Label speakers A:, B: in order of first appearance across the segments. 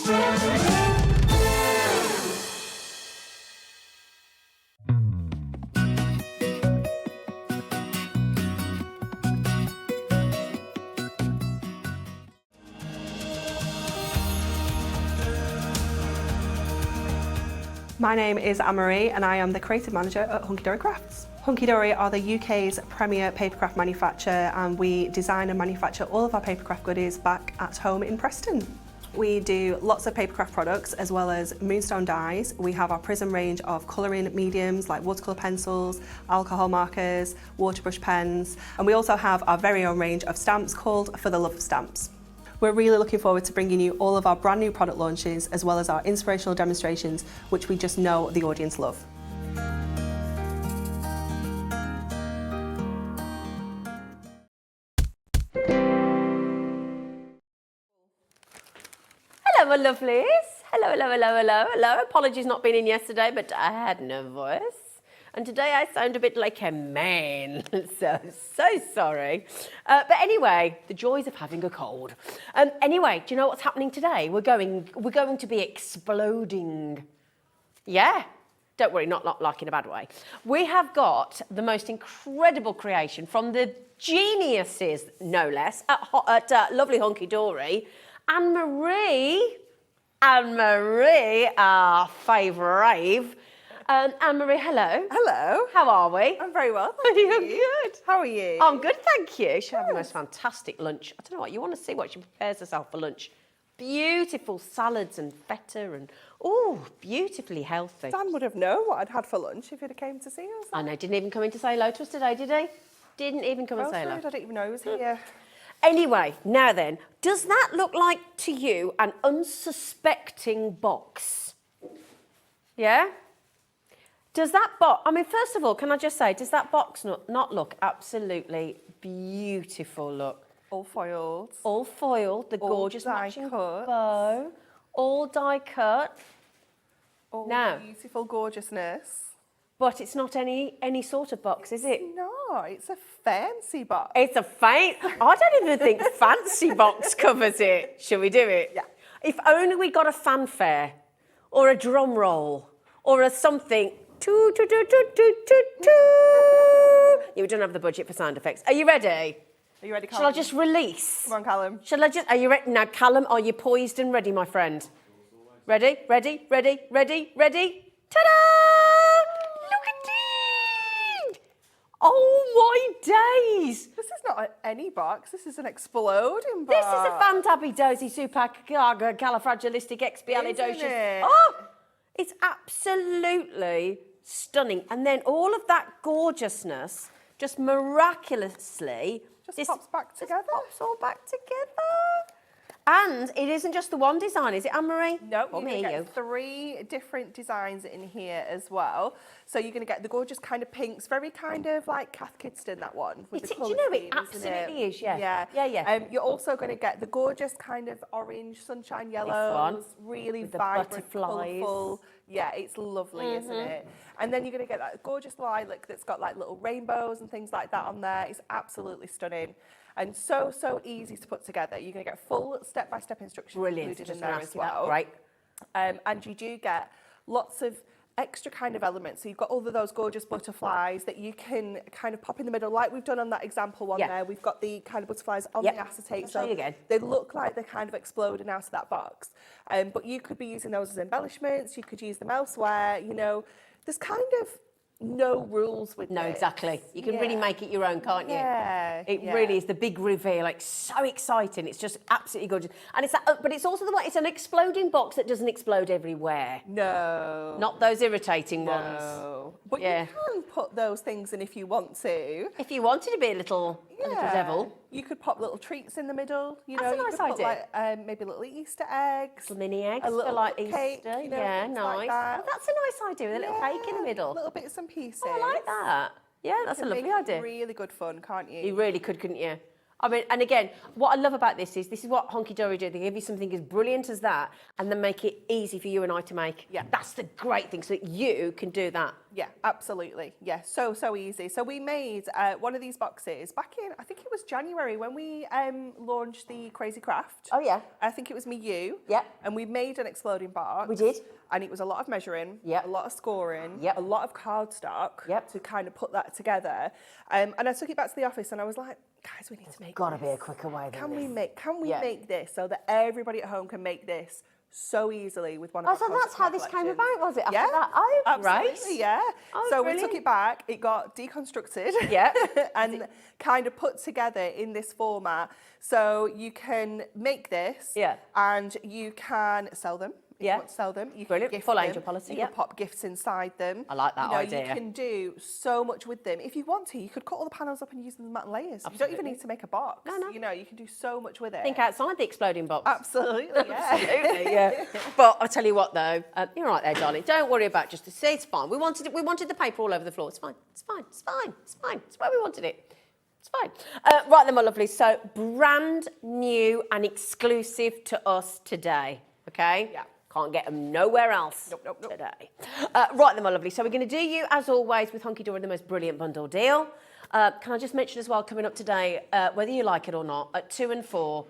A: My name is Anne-Marie and I am the creative manager at Hunkydory Crafts. Hunkydory are the UK's premier papercraft manufacturer, and we design and manufacture all of our papercraft goodies back at home in Preston. We do lots of papercraft products as well as moonstone dyes. We have our Prism range of colouring mediums like watercolour pencils, alcohol markers, waterbrush pens, and we also have our very own range of stamps called For the Love of Stamps. We're really looking forward to bringing you all of our brand new product launches as well as our inspirational demonstrations, which we just know the audience love.
B: Hello, my lovelies. Hello. Apologies not being in yesterday, but I had no voice. And today I sound a bit like a man, so sorry. But anyway, the joys of having a cold. Anyway, do you know what's happening today? We're going to be exploding. Yeah, don't worry, not like in a bad way. We have got the most incredible creation from the geniuses, no less, at lovely Hunkydory. Anne-Marie, our favourite. Anne-Marie, hello.
C: Hello.
B: How are we?
C: I'm very well, thank
B: You're
C: you.
B: good.
C: How are you?
B: I'm good, thank you. She had the most fantastic lunch. I don't know what, you want to see what she prepares herself for lunch. Beautiful salads and feta and, beautifully healthy.
C: Dan would have known what I'd had for lunch if he'd have came to see us.
B: I know, didn't even come in to say hello to us today, did he? Didn't even come and say hello.
C: I didn't even know he was here.
B: Anyway, now then, does that look like to you an unsuspecting box? Yeah? Does that box, I mean, first of all, can I just say, does that box not look absolutely beautiful, look?
C: All foiled.
B: All foiled, the
C: All
B: gorgeous
C: die
B: matching
C: cut.
B: bow, all die cut.
C: All
B: Now.
C: beautiful gorgeousness.
B: But it's not any sort of box, is it?
C: No, it's a fancy box.
B: It's a I don't even think fancy box covers it. Shall we do it?
C: Yeah.
B: If only we got a fanfare, or a drum roll, or a something. Toot, toot, toot, toot, toot, toot, toot. Yeah, we don't have the budget for sound effects. Are you ready?
C: Are you ready, Callum?
B: Shall I just release?
C: Come on, Callum.
B: Are you ready? Now, Callum, are you poised and ready, my friend? Ready? Ta-da! Look at it! Oh, my days!
C: This is not any box. This is an exploding box.
B: This is a fantabby-dozy supercalifragilisticexpialidocious.
C: Isn't it?
B: Oh! It's absolutely stunning. And then all of that gorgeousness just miraculously
C: pops back together.
B: Pops all back together. And it isn't just the one design, is it, Anne-Marie?
C: No, you're going to get 3 different designs in here as well. So you're going to get the gorgeous kind of pinks, very kind of like Cath Kidston, that one. With the
B: Do you know,
C: scheme,
B: it absolutely is, yeah.
C: Yeah. You're also going to get the gorgeous kind of orange sunshine yellows, really
B: with
C: vibrant,
B: the butterflies.
C: colourful. Yeah, it's lovely, isn't it? And then you're going to get that gorgeous lilac that's got like little rainbows and things like that on there. It's absolutely stunning. And so easy to put together. You're going to get full step-by-step instructions included in there as well.
B: Right.
C: And you do get lots of extra kind of elements. So you've got all of those gorgeous butterflies that you can kind of pop in the middle, like we've done on that example one there. We've got the kind of butterflies on the acetate.
B: I'll show you again.
C: They look like they're kind of exploding out of that box. But you could be using those as embellishments. You could use them elsewhere. You know, there's kind of no rules with
B: No,
C: this.
B: exactly. You can really make it your own, can't you?
C: Yeah.
B: It really is the big reveal, like so exciting. It's just absolutely gorgeous. And it's that, but it's also the one, it's an exploding box that doesn't explode everywhere.
C: No.
B: Not those irritating ones.
C: No. But you
B: Yeah.
C: can put those things in if you want to.
B: If you wanted to be a little devil.
C: You could pop little treats in the middle. You know,
B: That's a
C: you
B: nice
C: could put
B: idea.
C: like maybe little Easter eggs.
B: Little mini eggs
C: A
B: for
C: little
B: like
C: cupcake,
B: Easter.
C: you know,
B: Yeah,
C: things
B: nice.
C: like that.
B: Oh, that's a nice idea with a little cake in the middle.
C: Little bits and pieces.
B: Oh, I like that. Yeah, that's a lovely
C: Make it
B: idea.
C: really good fun, can't you?
B: You really could, couldn't you? I mean, and again, what I love about this is what Hunkydory do. They give you something as brilliant as that and then make it easy for you and I to make.
C: Yeah.
B: That's the great thing, so that you can do that.
C: Yeah, absolutely. Yeah, so easy. So we made one of these boxes back in, I think it was January when we launched the Crazy Craft.
B: Oh, yeah.
C: I think it was me, you.
B: Yeah.
C: And we made an exploding box.
B: We did.
C: And it was a lot of measuring,
B: Yep.
C: a lot of scoring,
B: Yep.
C: a lot of cardstock
B: Yep.
C: to kind of put that together. And I took it back to the office and I was like, guys, we need to make
B: Gotta
C: this.
B: be a quicker way than
C: Can
B: this.
C: we
B: Yeah.
C: make this so that everybody at home can make this so easily with one of
B: Oh,
C: our
B: so that's how this came
C: collections?
B: about, was it? After
C: Yeah,
B: that? Oh,
C: absolutely,
B: great.
C: yeah.
B: Oh,
C: so we
B: brilliant.
C: took it back, it got deconstructed
B: Yeah.
C: and kind of put together in this format. So you can make this
B: Yeah.
C: and you can sell them. If
B: Yeah.
C: you want to sell them, you
B: Brilliant.
C: can gift
B: Full
C: them.
B: angel policy,
C: You
B: yeah.
C: can pop gifts inside them.
B: I like that
C: you know,
B: idea.
C: You can do so much with them. If you want to, you could cut all the panels up and use them as mat and layers. You don't even
B: Absolutely.
C: need to make a box.
B: No.
C: You know, you can do so much with it.
B: Think outside the exploding box.
C: Absolutely, yeah.
B: Absolutely, yeah. But I'll tell you what, though, you're right there, darling. Don't worry about just to say it's fine. We wanted the paper all over the floor. It's fine. It's fine. It's fine. It's fine. It's where we wanted it. It's fine. Right then, my lovely. So brand new and exclusive to us today. Okay.
C: Yeah.
B: Can't get them nowhere else
C: Nope.
B: today. Right then, my lovely. So we're going to do you, as always, with Hunkydory, the most brilliant bundle deal. Can I just mention as well, coming up today, whether you like it or not, at 2 and 4,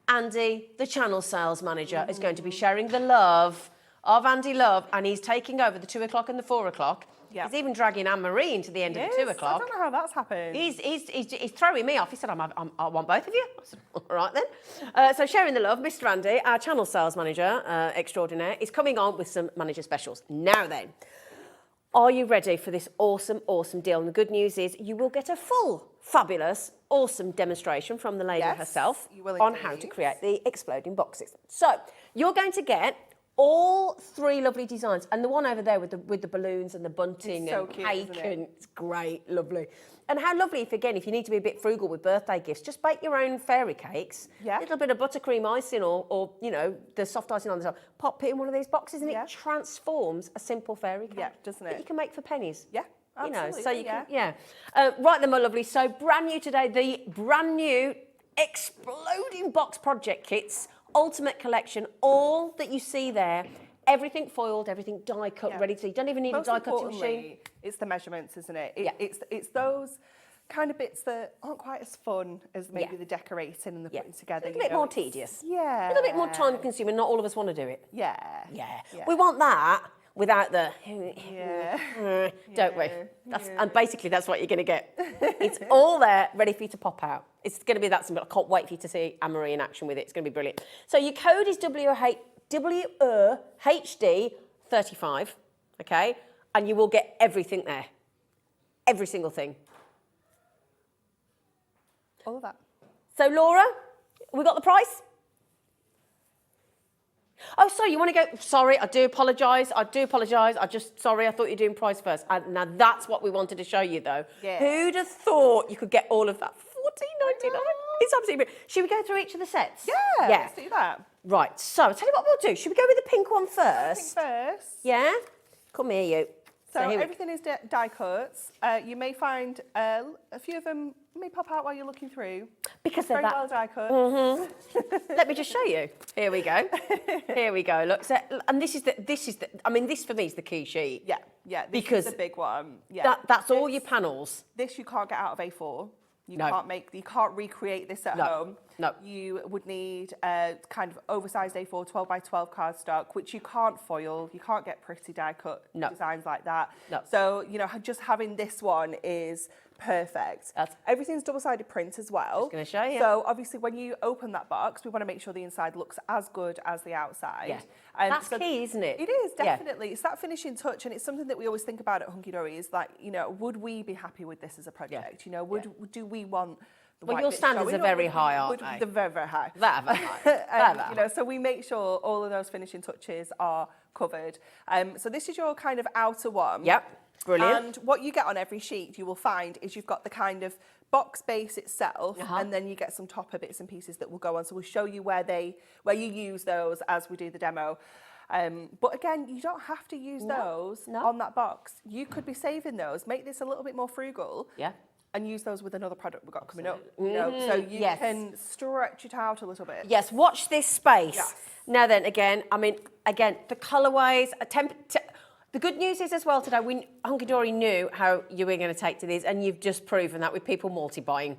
B: Andy, the channel sales manager, is going to be sharing the love of Andy Love, and he's taking over the 2 o'clock and the 4 o'clock.
C: Yeah.
B: He's even dragging Anne-Marie into the end of the 2 o'clock.
C: I don't know how that's happened.
B: He's throwing me off. He said, I want both of you. I said, all right then. So sharing the love, Mr. Andy, our channel sales manager extraordinaire, is coming on with some manager specials. Now then, are you ready for this awesome, awesome deal? And the good news is you will get a full, fabulous, awesome demonstration from the lady
C: Yes,
B: herself
C: you will
B: on how to
C: indeed.
B: create the exploding boxes. So you're going to get all 3 lovely designs, and the one over there with the balloons and the bunting
C: It's so
B: and
C: cute,
B: cake,
C: isn't it?
B: and it's great, lovely. And how lovely if you need to be a bit frugal with birthday gifts, just bake your own fairy cakes.
C: Yeah.
B: A little bit of buttercream icing or you know, the soft icing on the top. Pop it in one of these boxes and
C: Yeah.
B: it transforms a simple fairy cake.
C: Yeah, doesn't
B: That
C: it?
B: you can make for pennies.
C: Yeah,
B: You know,
C: absolutely.
B: so you can, right then, my lovely. So brand new today, the brand new exploding box project kits, ultimate collection, all that you see there. Everything foiled, everything die cut,
C: Yeah.
B: ready to. You don't even need
C: Most
B: a die cutting
C: importantly,
B: machine.
C: it's the measurements, isn't it?
B: Yeah.
C: It's those kind of bits that aren't quite as fun as maybe
B: Yeah.
C: the decorating and the
B: Yeah.
C: putting together.
B: A little
C: you
B: bit
C: know,
B: more
C: it's-
B: tedious.
C: Yeah.
B: A little bit more time consuming. Not all of us want to do it.
C: Yeah.
B: Yeah.
C: Yeah.
B: We want that without the.
C: Yeah.
B: Don't we? And basically, that's what you're going to get. It's all there, ready for you to pop out. It's going to be that simple. I can't wait for you to see Anne-Marie in action with it. It's going to be brilliant. So your code is WHD35, okay? And you will get everything there. Every single thing.
C: All of that.
B: So, Laura, we got the price? Oh, sorry, you want to go? Sorry, I do apologise. I thought you were doing price first. Now, that's what we wanted to show you, though.
C: Yeah.
B: Who'd have thought you could get all of that for $14.99? It's absolutely brilliant. Should we go through each of the sets?
C: Yeah.
B: Yeah.
C: Let's do that.
B: Right, so I'll tell you what we'll do. Should we go with the pink one first?
C: First.
B: Yeah? Come here, you.
C: So
B: here we-
C: everything is die cuts. You may find a few of them may pop out while you're looking through.
B: Because they're
C: Very
B: that.
C: well die cut.
B: Let me just show you. Here we go. Here we go. Look, so, and this is the. I mean, this for me is the key sheet.
C: Yeah. This
B: Because
C: is the big one. Yeah.
B: That's all your panels.
C: This you can't get out of A4. You
B: No.
C: can't recreate this at
B: No.
C: home.
B: No.
C: You would need a kind of oversized A4 12 by 12 cardstock, which you can't foil. You can't get pretty die cut
B: No.
C: designs like that.
B: No.
C: So, you know, just having this one is perfect. Everything's double-sided print as well.
B: Just gonna show you.
C: So obviously when you open that box, we want to make sure the inside looks as good as the outside.
B: Yeah.
C: And
B: That's key, isn't it?
C: It is,
B: Yeah.
C: definitely. It's that finishing touch, and it's something that we always think about at Hunkydory is like, you know, would we be happy with this as a project? You know, do we want the
B: Well,
C: white
B: your
C: bits
B: standards
C: showing,
B: are
C: or
B: very
C: would we-
B: high, aren't
C: would-
B: they?
C: They're very, very high.
B: Very high.
C: You know, so we make sure all of those finishing touches are covered. So this is your kind of outer one.
B: Yep. Brilliant.
C: And what you get on every sheet, you will find, is you've got the kind of box base itself, and then you get some topper bits and pieces that will go on. So we'll show you where you use those as we do the demo. But again, you don't have to use those on that box. You could be saving those. Make this a little bit more frugal.
B: Yeah.
C: and use those with another product we've got coming up. You know, so you can stretch it out a little bit.
B: Yes, watch this space.
C: Yes.
B: Now then, again, the colourways, the good news is as well today, Hunkydory knew how you were going to take to these, and you've just proven that with people multi-buying.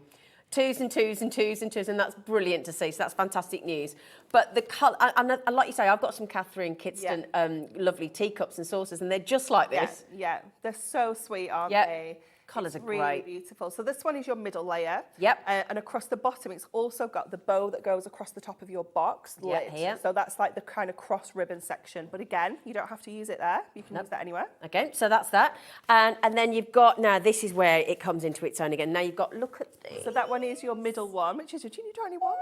B: Twos and twos and twos and twos, and that's brilliant to see. So that's fantastic news. But the colour, and like you say, I've got some Catherine Kidston lovely teacups and saucers, and they're just like this.
C: Yeah, they're so sweet, aren't they?
B: Colours are
C: really
B: great.
C: Beautiful. So this one is your middle layer.
B: Yep.
C: And across the bottom, it's also got the bow that goes across the top of your box lid.
B: Here.
C: So that's like the kind of cross ribbon section. But again, you don't have to use it there. You can use that anywhere.
B: Okay, so that's that. And then you've got, now this is where it comes into its own again. Now you've got, look at this.
C: So that one is your middle one, which is your teeny tiny one.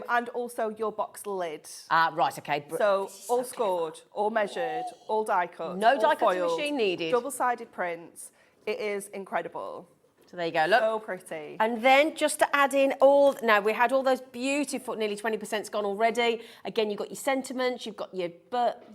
C: And also your box lid.
B: Right, okay.
C: So all scored, all measured, all die cut.
B: No die cutting
C: foiled,
B: machine needed.
C: Double-sided prints. It is incredible.
B: So there you go, look.
C: So pretty.
B: And then just to add in now we had all those beautiful, nearly 20%'s gone already. Again, you've got your sentiments, you've got your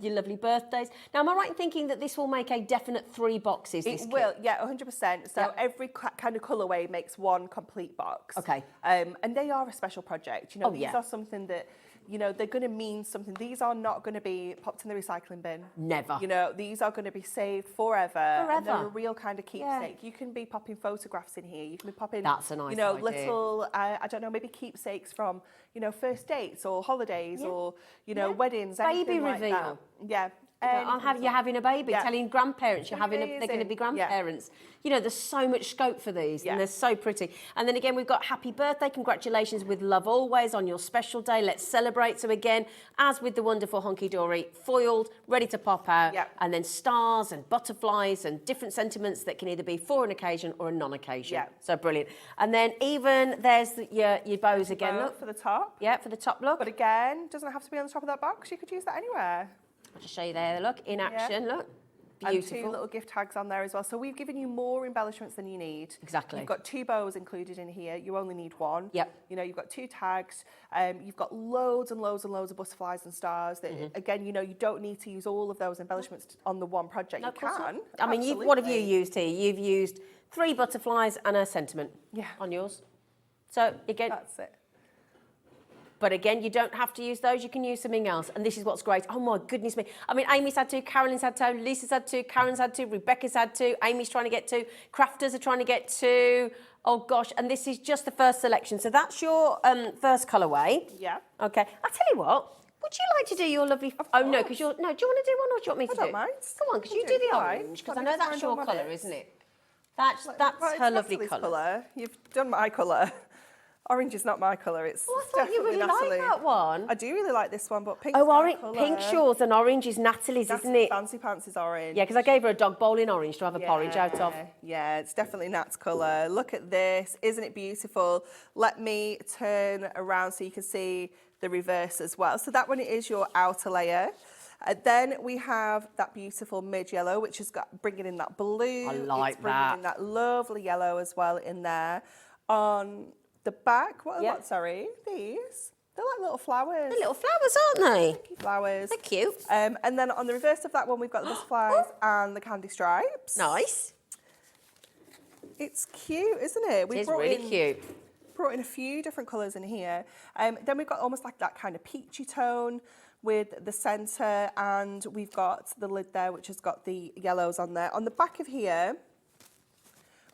B: lovely birthdays. Now, am I right in thinking that this will make a definite 3 boxes, this
C: It
B: kit?
C: will, yeah, 100%. So every kind of colourway makes one complete box.
B: Okay.
C: And they are a special project. You know, these
B: yeah.
C: are something that, you know, they're going to mean something. These are not going to be popped in the recycling bin.
B: Never.
C: You know, these are going to be saved forever. And they're a real kind of keepsake. You can be popping photographs in here. You can be popping,
B: That's a nice
C: you know,
B: idea.
C: little, I don't know, maybe keepsakes from, you know, first dates or holidays or, you know, weddings,
B: Baby
C: anything like
B: reveal.
C: that. Yeah.
B: You're having a baby, telling grandparents they're going to be
C: Amazing.
B: grandparents. You know, there's so much scope for these, and they're so pretty. And then again, we've got happy birthday, congratulations with love always on your special day. Let's celebrate. So again, as with the wonderful Hunkydory, foiled, ready to pop out, and then stars and butterflies and different sentiments that can either be for an occasion or a non-occasion.
C: Yeah.
B: So brilliant. And then even there's your bows again.
C: Bow
B: Look
C: for the top.
B: Yeah, for the top look.
C: But again, doesn't have to be on the top of that box. You could use that anywhere.
B: I'll just show you there. Look in action. Look. Beautiful.
C: And 2 little gift tags on there as well. So we've given you more embellishments than you need.
B: Exactly.
C: You've got 2 bows included in here. You only need 1.
B: Yep.
C: You know, you've got 2 tags. You've got loads and loads and loads of butterflies and stars. That again, you know, you don't need to use all of those embellishments on the one project.
B: No,
C: you can.
B: I mean, what have you used here? You've used 3 butterflies and a sentiment.
C: Yeah.
B: On yours. So again.
C: That's it.
B: But again, you don't have to use those. You can use something else. And this is what's great. Oh, my goodness me. I mean, Amy's had 2, Carolyn's had 2, Lisa's had 2, Karen's had 2, Rebecca's had 2, Amy's trying to get 2, crafters are trying to get 2. Oh, gosh. And this is just the first selection. So that's your first colourway.
C: Yeah.
B: Okay. I'll tell you what. Would you like to do your lovely... Oh, no, because you're... No, do you want to do one or do you want me to do?
C: I don't mind.
B: Come on, because you do the orange. Because I know that's your colour, isn't it? That's her lovely colour.
C: You've done my colour. Orange is not my colour. It's
B: I thought you really
C: Natalie.
B: liked that one.
C: I do really like this one, but pink.
B: Oh, orange, pink's yours and orange is Natalie's, isn't it?
C: Fancy Pants is orange.
B: Yeah, because I gave her a dog bowl in orange to have a porridge out of.
C: Yeah, it's definitely Nat's colour. Look at this. Isn't it beautiful? Let me turn around so you can see the reverse as well. So that one is your outer layer. Then we have that beautiful mid yellow, which has got bringing in that blue.
B: I like
C: it's bringing in that lovely yellow as well in there. On the back, sorry, these. They're like little flowers.
B: They're little flowers, aren't they?
C: Flowers.
B: They're cute.
C: And then on the reverse of that one, we've got the butterflies and the candy stripes.
B: Nice.
C: It's cute, isn't it?
B: It's really cute.
C: Brought in a few different colours in here. Then we've got almost like that kind of peachy tone with the centre, and we've got the lid there, which has got the yellows on there. On the back of here,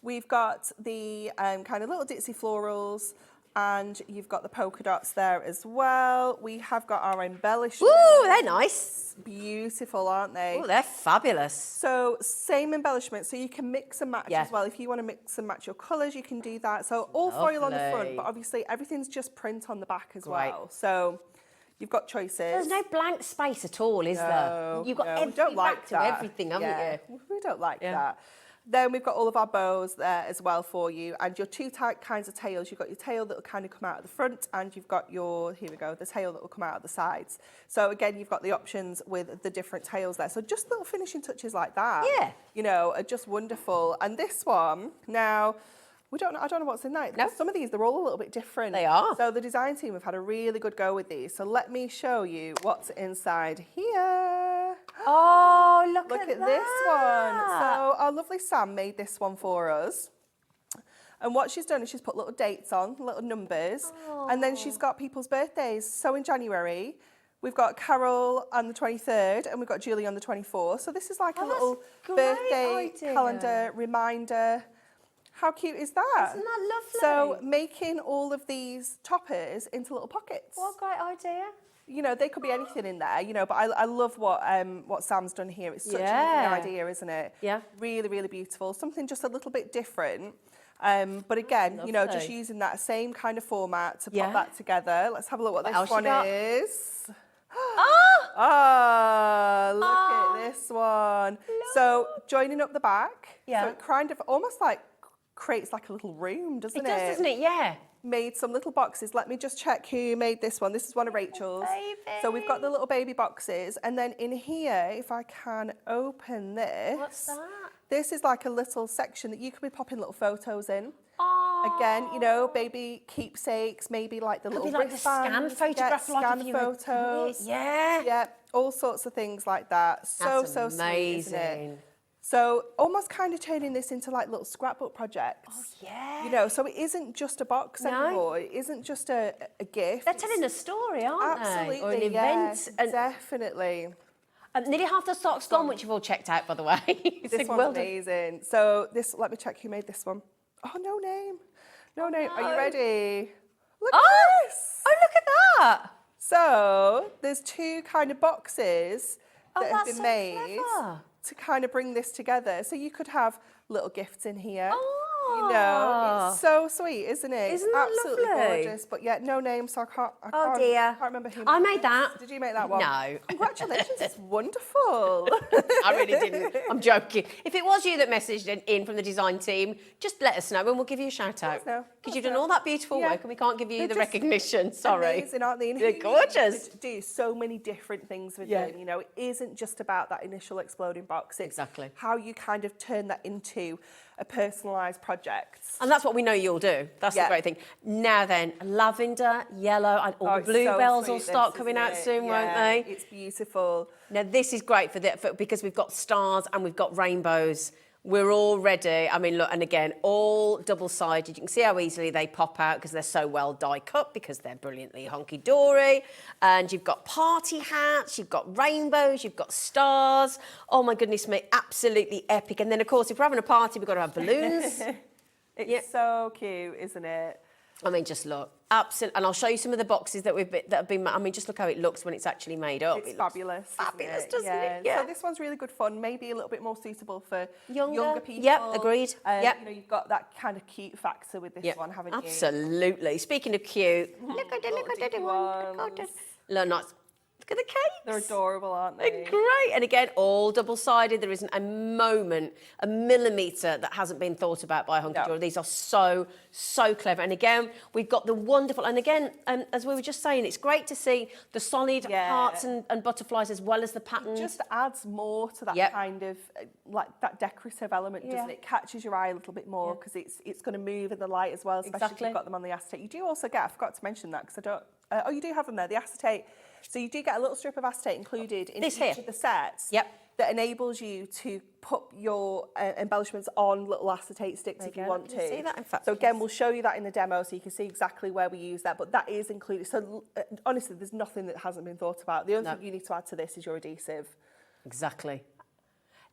C: we've got the kind of little ditzy florals, and you've got the polka dots there as well. We have got our embellishments.
B: Ooh, they're nice.
C: Beautiful, aren't they?
B: Oh, they're fabulous.
C: So same embellishment, so you can mix and match as well. If you want to mix and match your colours, you can do that. So all foil on the front, but obviously everything's just print on the back as well. So you've got choices.
B: There's no blank space at all, is there? You've got everything back to everything, haven't you?
C: We don't like that. Then we've got all of our bows there as well for you, and your 2 kinds of tails. You've got your tail that will kind of come out at the front, and you've got your, here we go, the tail that will come out at the sides. So again, you've got the options with the different tails there. So just little finishing touches like that, you know, are just wonderful. And this one, now, I don't know what's in there. No. Some of these, they're all a little bit different.
B: They are.
C: So the design team have had a really good go with these. So let me show you what's inside here.
B: Oh, look at
C: this one. So our lovely Sam made this one for us. And what she's done is she's put little dates on, little numbers, and then she's got people's birthdays. So in January, we've got Carol on the 23rd, and we've got Julie on the 24th. So this is like a little birthday calendar reminder. How cute is that?
B: Isn't that lovely?
C: So making all of these toppers into little pockets.
B: What a great idea.
C: You know, they could be anything in there, you know, but I love what Sam's done here. It's such a lovely idea, isn't it?
B: Yeah.
C: Really, really beautiful. Something just a little bit different. But again, you know, just using that same kind of format to put that together. Let's have a look what this one is. Oh, look at this one. So joining up the back. So it kind of almost like creates like a little room, doesn't it?
B: It does, doesn't it? Yeah.
C: Made some little boxes. Let me just check who made this one. This is one of Rachel's. So we've got the little baby boxes, and then in here, if I can open this.
B: What's that?
C: This is like a little section that you could be popping little photos in.
B: Oh.
C: Again, you know, baby keepsakes, maybe like the little
B: like the scan photograph,
C: scan photos.
B: Yeah.
C: Yeah, all sorts of things like that. So
B: That's
C: sweet, isn't it?
B: amazing.
C: So almost kind of turning this into like little scrapbook projects.
B: Oh, yeah.
C: You know, so it isn't just a box anymore. It isn't just a gift.
B: They're telling a story, aren't
C: Absolutely,
B: they? Or an event.
C: Yeah, definitely.
B: Nearly half the stock's gone, which you've all checked out, by the way.
C: This one's amazing. So this, let me check who made this one. Oh, no name. No name. Are you ready? Look at this.
B: Oh, look at that.
C: So there's two kind of boxes that have been
B: so
C: made
B: clever.
C: to kind of bring this together. So you could have little gifts in here.
B: Oh.
C: You know, it's so sweet, isn't it?
B: Isn't
C: it's
B: that
C: absolutely
B: lovely?
C: gorgeous. But yeah, no name, so I can't
B: Dear.
C: can't remember who
B: I
C: made
B: made
C: this.
B: that.
C: Did you make that one?
B: No.
C: Congratulations, it's wonderful.
B: I really didn't. I'm joking. If it was you that messaged in from the design team, just let us know and we'll give you a shout out.
C: Let us know.
B: Because you've done all that beautiful work and we can't give you
C: They're
B: the
C: just
B: recognition. Sorry.
C: Amazing, aren't they? And
B: They're
C: who
B: gorgeous.
C: could do so many different things with them. You know, it isn't just about that initial exploding box. It's
B: Exactly.
C: how you kind of turn that into a personalised project.
B: And that's what we know you'll do. That's the great thing. Now then, lavender, yellow, and all the
C: It's so
B: bluebells
C: sweet,
B: will start
C: this,
B: coming
C: isn't
B: out
C: it?
B: soon, won't
C: Yeah,
B: they?
C: It's beautiful.
B: Now this is great because we've got stars and we've got rainbows. We're all ready. I mean, look, and again, all double-sided. You can see how easily they pop out because they're so well die-cut because they're brilliantly hunky-dory. And you've got party hats, you've got rainbows, you've got stars. Oh, my goodness me, absolutely epic. And then, of course, if we're having a party, we've got to have balloons.
C: It's so cute, isn't it?
B: I mean, just look, absolutely. And I'll show you some of the boxes that have been. I mean, just look how it looks when it's actually made up.
C: It's fabulous.
B: Fabulous,
C: isn't it?
B: doesn't it? Yeah.
C: So this one's really good fun. Maybe a little bit more suitable for
B: Younger
C: people.
B: Yep, agreed. Yep.
C: You know, you've got that kind of cute factor with this one, haven't you?
B: Absolutely. Speaking of cute, look at the one. Look, nice. Look at the cakes.
C: They're adorable, aren't
B: They're
C: they?
B: great. And again, all double-sided. There isn't a moment, a millimetre that hasn't been thought about by Hunkydory.
C: No.
B: These are so, so clever. And again, we've got the wonderful... And again, as we were just saying, it's great to see the solid hearts and butterflies as well as the patterns.
C: It just adds more to that kind of, like, that decorative element, doesn't it? It catches your eye a little bit more because it's going to move in the light as well, especially if you've got them on the acetate. You do also get, I forgot to mention that because I don't... oh, you do have them there, the acetate. So you do get a little strip of acetate included in each of the sets that enables you to put your embellishments on little acetate sticks if you want to.
B: See that? In fact,
C: so again, we'll show you that in the demo so you can see exactly where we use that, but that is included. So honestly, there's nothing that hasn't been thought about. The only thing you need to add to this is your adhesive.
B: Exactly.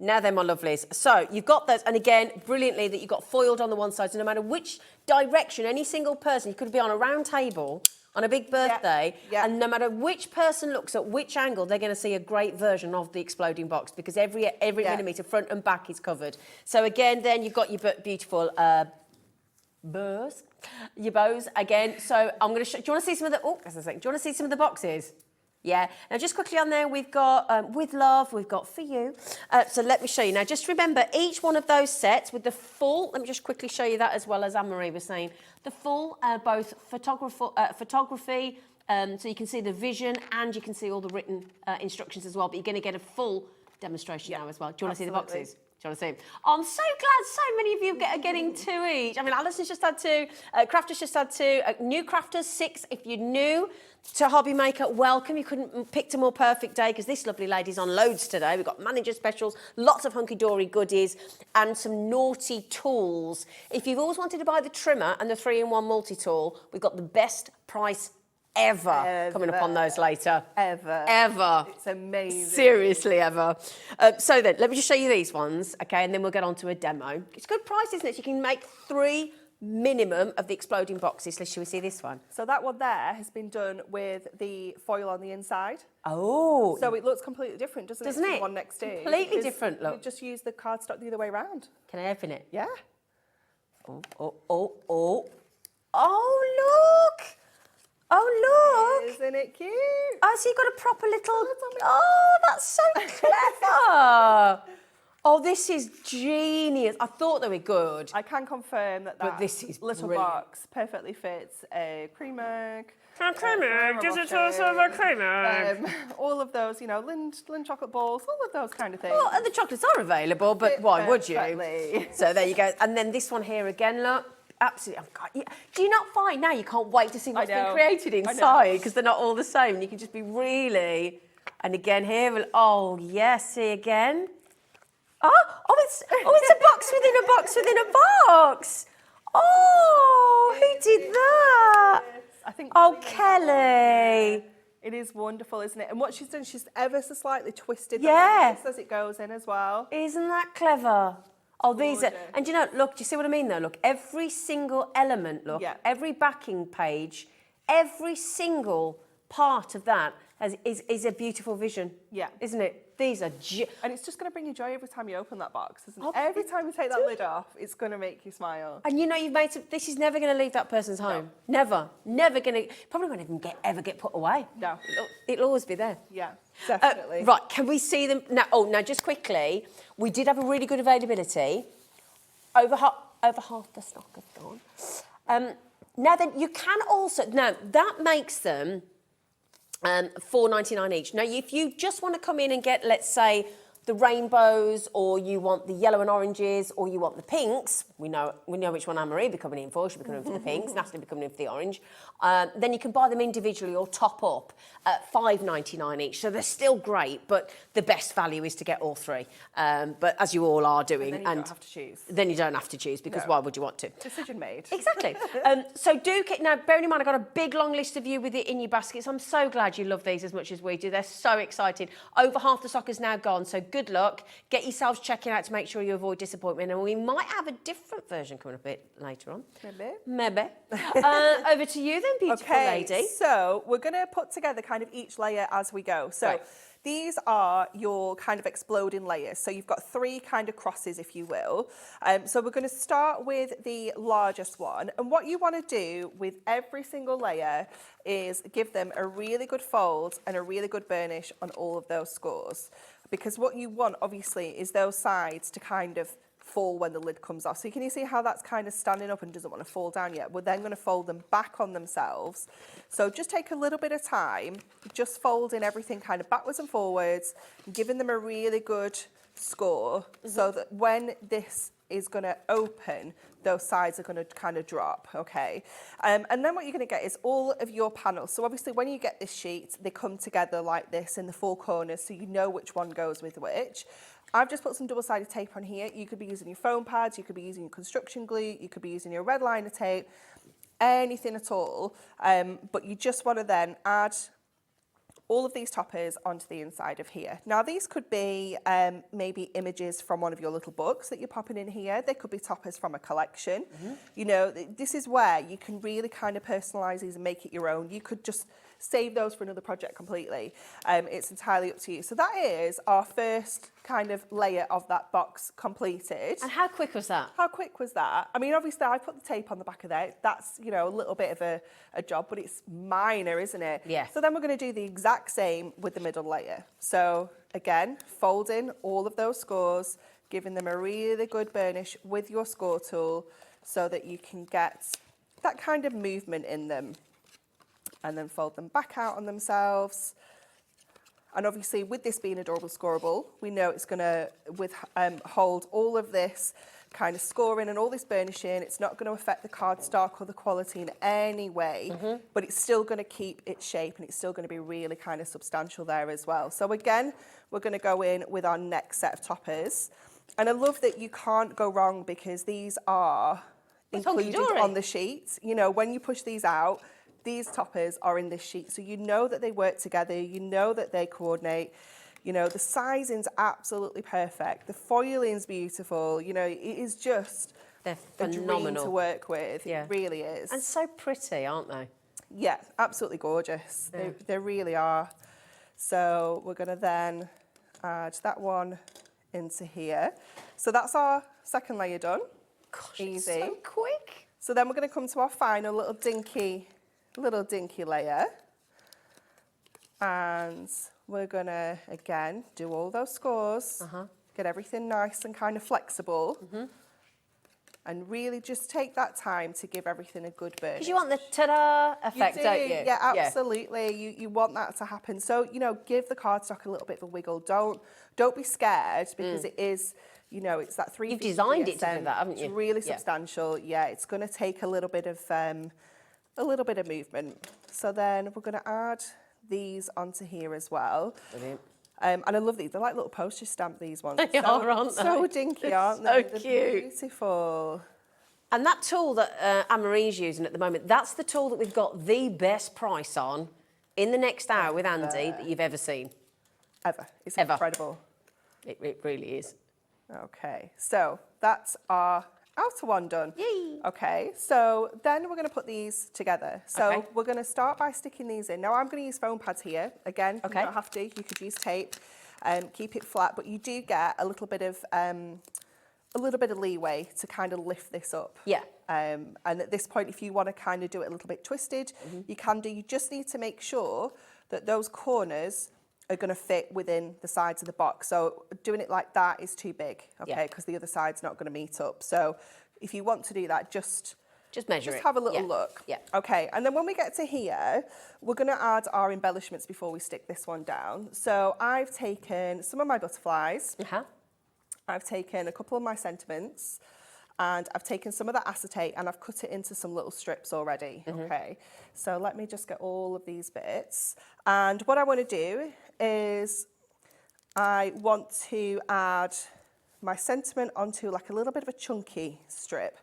B: Now then, my lovelies. So you've got those, and again, brilliantly that you've got foiled on the one side, so no matter which direction, any single person, you could be on a round table on a big birthday, and no matter which person looks at which angle, they're going to see a great version of the exploding box because every millimetre front and back is covered. So again, then you've got your beautiful bows, again. So I'm going to show. Do you want to see some of the? Oh, as I say, do you want to see some of the boxes? Yeah. Now, just quickly on there, we've got with love, we've got for you. So let me show you. Now, just remember, each one of those sets with the full, let me just quickly show you that as well as Anne-Marie was saying, the full, both photography, so you can see the vision and you can see all the written instructions as well, but you're going to get a full demonstration now as well. Do you want to see the boxes? Do you want to see? Oh, I'm so glad so many of you are getting 2 each. I mean, Alison's just had 2, Crafter's just had 2, new Crafters 6. If you're new to hobby maker, welcome. You couldn't have picked a more perfect day because this lovely lady's on loads today. We've got manager specials, lots of hunky-dory goodies and some naughty tools. If you've always wanted to buy the trimmer and the 3-in-1 multi-tool, we've got the best price ever coming up on those later. Ever.
C: It's amazing.
B: Seriously, ever. So then, let me just show you these ones, okay, and then we'll get on to a demo. It's a good price, isn't it? So you can make 3 minimum of the exploding boxes. Shall we see this one?
C: So that one there has been done with the foil on the inside.
B: Oh.
C: So it looks completely different, doesn't it? To the one next to.
B: Completely different look.
C: We just use the cardstock the other way around.
B: Can I open it?
C: Yeah.
B: Oh, look! Oh, look!
C: Isn't it cute?
B: Oh, so you've got a proper little... Oh, that's so clever! Oh, this is genius. I thought they were good.
C: I can confirm that
B: But this is
C: little
B: brilliant.
C: box perfectly fits a cream mug.
B: A cream mug? Does it also have a cream mug?
C: All of those, you know, Lind chocolate balls, all of those kind of things.
B: Well, and the chocolates are available, but why would you?
C: Perfectly.
B: So there you go. And then this one here again, look. Absolutely. Oh God. Do you not find now you can't wait to see what's been created inside because they're not all the same? You can just be really... And again here, oh, yes, see again. It's a box within a box within a box. Oh, who did that?
C: I think.
B: Oh, Kelly.
C: It is wonderful, isn't it? And what she's done, she's ever so slightly twisted the
B: Yeah.
C: as it goes in as well.
B: Isn't that clever? Oh, these are,
C: Gorgeous.
B: and you know, look, do you see what I mean though? Look, every single element, look,
C: Yeah.
B: every backing page, every single part of that is a beautiful vision.
C: Yeah.
B: Isn't it? These are,
C: And it's just going to bring you joy every time you open that box, isn't it?
B: Oh,
C: Every time you take that lid off, it's going to make you smile.
B: and you know you've made some, this is never going to leave that person's home. Never going to, probably won't even ever get put away.
C: No.
B: It'll always be there.
C: Yeah, definitely.
B: Right, can we see them now? Oh, now just quickly, we did have a really good availability. Over half the stock has gone. Now then, you can also that makes them $4.99 each. Now, if you just want to come in and get, let's say, the rainbows, or you want the yellow and oranges, or you want the pinks, we know which one Anne-Marie will be coming in for. She'll be coming in for the pinks, Natalie will be coming in for the orange. Then you can buy them individually or top up at $5.99 each. So they're still great, but the best value is to get all 3. But as you all are doing.
C: And then you don't have to choose.
B: Then you don't have to choose, because why would you want to?
C: Decision made.
B: Exactly. So now, bearing in mind, I've got a big long list of you with it in your baskets. I'm so glad you love these as much as we do. They're so exciting. Over half the stock is now gone, so good luck. Get yourselves checking out to make sure you avoid disappointment, and we might have a different version coming up a bit later on. Maybe. Over to you then, beautiful lady.
C: So we're going to put together kind of each layer as we go. So these are your kind of exploding layers. So you've got 3 kind of crosses, if you will. So we're going to start with the largest one. And what you want to do with every single layer is give them a really good fold and a really good burnish on all of those scores. Because what you want, obviously, is those sides to kind of fall when the lid comes off. So can you see how that's kind of standing up and doesn't want to fall down yet? We're then going to fold them back on themselves. So just take a little bit of time, just folding everything kind of backwards and forwards, giving them a really good score so that when this is going to open, those sides are going to kind of drop, okay? And then what you're going to get is all of your panels. So obviously when you get this sheet, they come together like this in the 4 corners, so you know which one goes with which. I've just put some double-sided tape on here. You could be using your foam pads, you could be using your construction glue, you could be using your red liner tape, anything at all. But you just want to then add all of these toppers onto the inside of here. Now these could be maybe images from one of your little books that you're popping in here. They could be toppers from a collection. You know, this is where you can really kind of personalise these and make it your own. You could just save those for another project completely. It's entirely up to you. So that is our first kind of layer of that box completed.
B: And how quick was that?
C: How quick was that? I mean, obviously I put the tape on the back of there. That's, you know, a little bit of a job, but it's minor, isn't it?
B: Yeah.
C: So then we're going to do the exact same with the middle layer. So again, folding all of those scores, giving them a really good burnish with your score tool so that you can get that kind of movement in them. And then fold them back out on themselves. And obviously with this being adorable scoreable, we know it's going to hold all of this kind of scoring and all this burnishing. It's not going to affect the cardstock or the quality in any way, but it's still going to keep its shape and it's still going to be really kind of substantial there as well. So again, we're going to go in with our next set of toppers. And I love that you can't go wrong because these are included on the sheet. You know, when you push these out, these toppers are in this sheet. So you know that they work together, you know that they coordinate. You know, the sizing's absolutely perfect. The foiling's beautiful. You know, it is just
B: They're
C: a dream
B: phenomenal
C: to work with.
B: Yeah.
C: It really is.
B: and so pretty, aren't they?
C: Yeah, absolutely gorgeous.
B: Yeah.
C: They really are. So we're going to then add that one into here. So that's our second layer done.
B: Gosh,
C: Easy.
B: it's so quick.
C: So then we're going to come to our final little dinky layer. And we're going to, again, do all those scores, get everything nice and kind of flexible, and really just take that time to give everything a good burn.
B: Because you want the ta-da effect,
C: You do,
B: don't you?
C: yeah, absolutely. You want that to happen. So, you know, give the cardstock a little bit of a wiggle. Don't be scared because it is, you know, it's that 3
B: You've designed it to do that, haven't you?
C: It's really
B: Yeah.
C: substantial. Yeah, it's going to take a little bit of movement. So then we're going to add these onto here as well.
B: Brilliant.
C: And I love these. They're like little postage stamp, these ones.
B: They are, aren't they?
C: So dinky, aren't
B: So
C: they? They're
B: cute.
C: Beautiful.
B: And that tool that Anne-Marie's using at the moment, that's the tool that we've got the best price on in the next hour with Andy that you've ever seen.
C: Ever. It's
B: Ever.
C: incredible.
B: It really is.
C: Okay, so that's our outer one done.
B: Yay.
C: Okay, so then we're going to put these together. So
B: Okay.
C: we're going to start by sticking these in. Now I'm going to use foam pads here. Again,
B: Okay.
C: you don't have to. You could use tape. Keep it flat, but you do get a little bit of leeway to kind of lift this up.
B: Yeah.
C: And at this point, if you want to kind of do it a little bit twisted, you can do. You just need to make sure that those corners are going to fit within the sides of the box. So doing it like that is too big, okay,
B: Yeah.
C: because the other side's not going to meet up. So if you want to do that, just
B: measure it.
C: have a little
B: Yeah.
C: look.
B: Yeah.
C: Okay, and then when we get to here, we're going to add our embellishments before we stick this one down. So I've taken some of my butterflies.
B: Uh-huh.
C: I've taken a couple of my sentiments, and I've taken some of that acetate and I've cut it into some little strips already. Okay, so let me just get all of these bits. And what I want to do is I want to add my sentiment onto like a little bit of a chunky strip.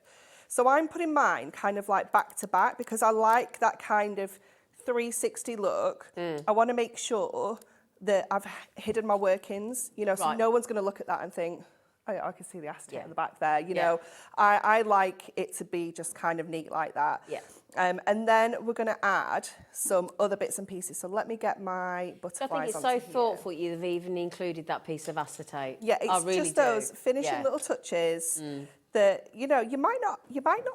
C: So I'm putting mine kind of like back to back because I like that kind of 360 look. I want to make sure that I've hidden my workings, you know, so
B: Right.
C: no one's going to look at that and think, oh, I can see the acetate
B: Yeah.
C: in the back there, you
B: Yeah.
C: know. I like it to be just kind of neat like that.
B: Yeah.
C: And then we're going to add some other bits and pieces. So let me get my
B: I
C: butterflies
B: think it's
C: onto
B: so
C: here.
B: thoughtful you've even included that piece of acetate.
C: Yeah,
B: I
C: it's
B: really
C: just
B: do.
C: those finishing
B: Yeah.
C: little touches that you know you might not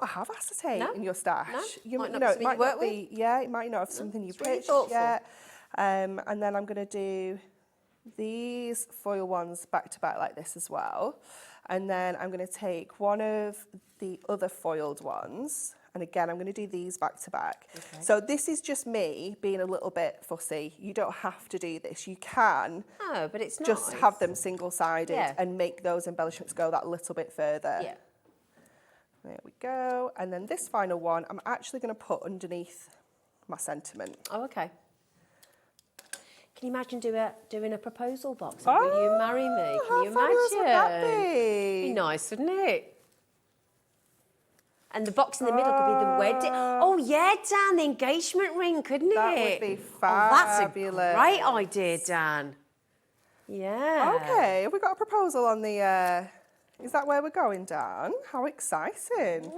C: have acetate
B: No,
C: in your stash.
B: no.
C: You
B: Might not
C: you
B: be
C: know it
B: something
C: might
B: you work
C: not be. Yeah, it might not have something you've
B: it's really
C: pitched
B: thoughtful.
C: yet. And then I'm going to do these foil ones back to back like this as well. And then I'm going to take one of the other foiled ones. And again, I'm going to do these back to back.
B: Okay.
C: So this is just me being a little bit fussy. You don't have to do this. You can
B: No, but it's nice.
C: just have them single-sided
B: Yeah.
C: and make those embellishments go that little bit further.
B: Yeah.
C: There we go. And then this final one, I'm actually going to put underneath my sentiment.
B: Oh, okay. Can you imagine doing a proposal box? Will you marry me? Can
C: how
B: you
C: fabulous
B: imagine?
C: would that be?
B: Be nice, wouldn't it? And the box in the middle could be the wedding. Oh yeah, Dan, the engagement ring, couldn't it?
C: That would be
B: Oh, that's a
C: fabulous.
B: great idea, Dan. Yeah.
C: Okay, have we got a proposal on the... Is that where we're going, Dan? How exciting.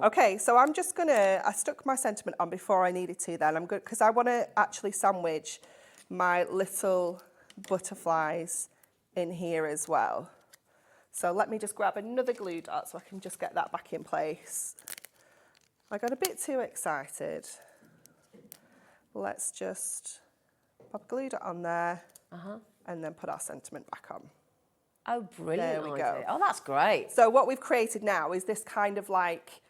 C: Okay, so I'm just going to... I stuck my sentiment on before I needed to then. I'm good because I want to actually sandwich my little butterflies in here as well. So let me just grab another glue dot so I can just get that back in place. I got a bit too excited. Let's just pop a glue dot on there and then put our sentiment back on.
B: Oh, brilliant
C: There we
B: idea.
C: go.
B: Oh, that's great.
C: So what we've created now is this kind of like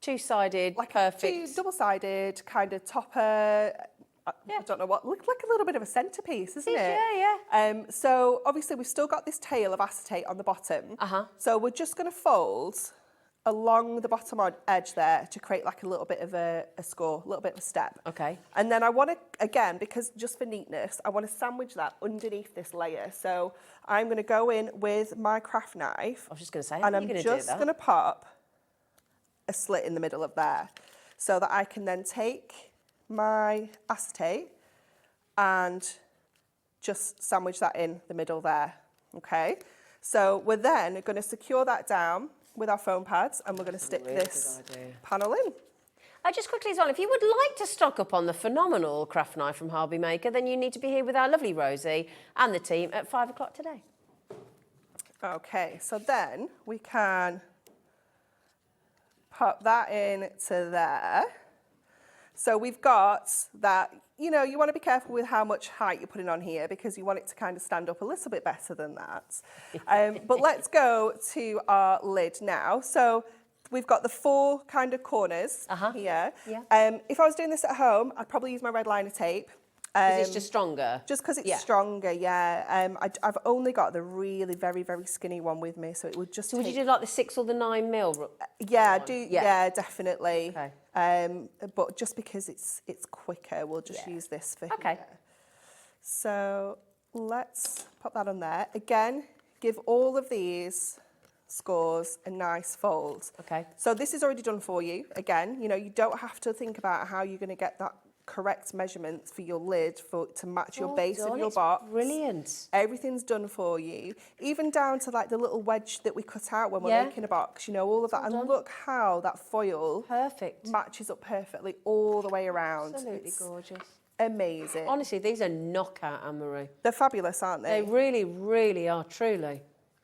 B: Two-sided,
C: two
B: perfect.
C: double-sided kind of topper, I don't know what, look like a little bit of a centerpiece, isn't it?
B: Yeah.
C: So obviously we've still got this tail of acetate on the bottom. So we're just going to fold along the bottom edge there to create like a little bit of a score, a little bit of a step.
B: Okay.
C: And then I want to, again, because just for neatness, I want to sandwich that underneath this layer. So I'm going to go in with my craft knife.
B: I was just going to say, how
C: and
B: are you
C: I'm
B: going to do that?
C: just going to pop a slit in the middle of there so that I can then take my acetate and just sandwich that in the middle there, okay? So we're then going to secure that down with our foam pads and we're going to stick this panel in.
B: Just quickly as well, if you would like to stock up on the phenomenal craft knife from Harvey Maker, then you need to be here with our lovely Rosie and the team at 5 o'clock today.
C: Okay, so then we can pop that in to there. So we've got that, you know, you want to be careful with how much height you're putting on here because you want it to kind of stand up a little bit better than that. But let's go to our lid now. So we've got the 4 kind of corners here.
B: Yeah.
C: If I was doing this at home, I'd probably use my red liner tape.
B: Because it's just stronger?
C: Just because it's stronger, yeah. I've only got the really very, very skinny one with me, so it would just
B: So would you do like the 6 or the 9 mil?
C: Yeah, yeah, definitely.
B: Okay.
C: But just because it's quicker, we'll just use this for here. So let's pop that on there. Again, give all of these scores a nice fold.
B: Okay.
C: So this is already done for you. Again, you know, you don't have to think about how you're going to get that correct measurements for your lid to match your base of your box.
B: Brilliant.
C: Everything's done for you, even down to like the little wedge that we cut out when we're making a box, you know, all of that. And look how that foil matches up perfectly all the way around.
B: Absolutely gorgeous.
C: Amazing.
B: Honestly, these are knockout, Anne-Marie.
C: They're fabulous, aren't they?
B: They really, really are, truly.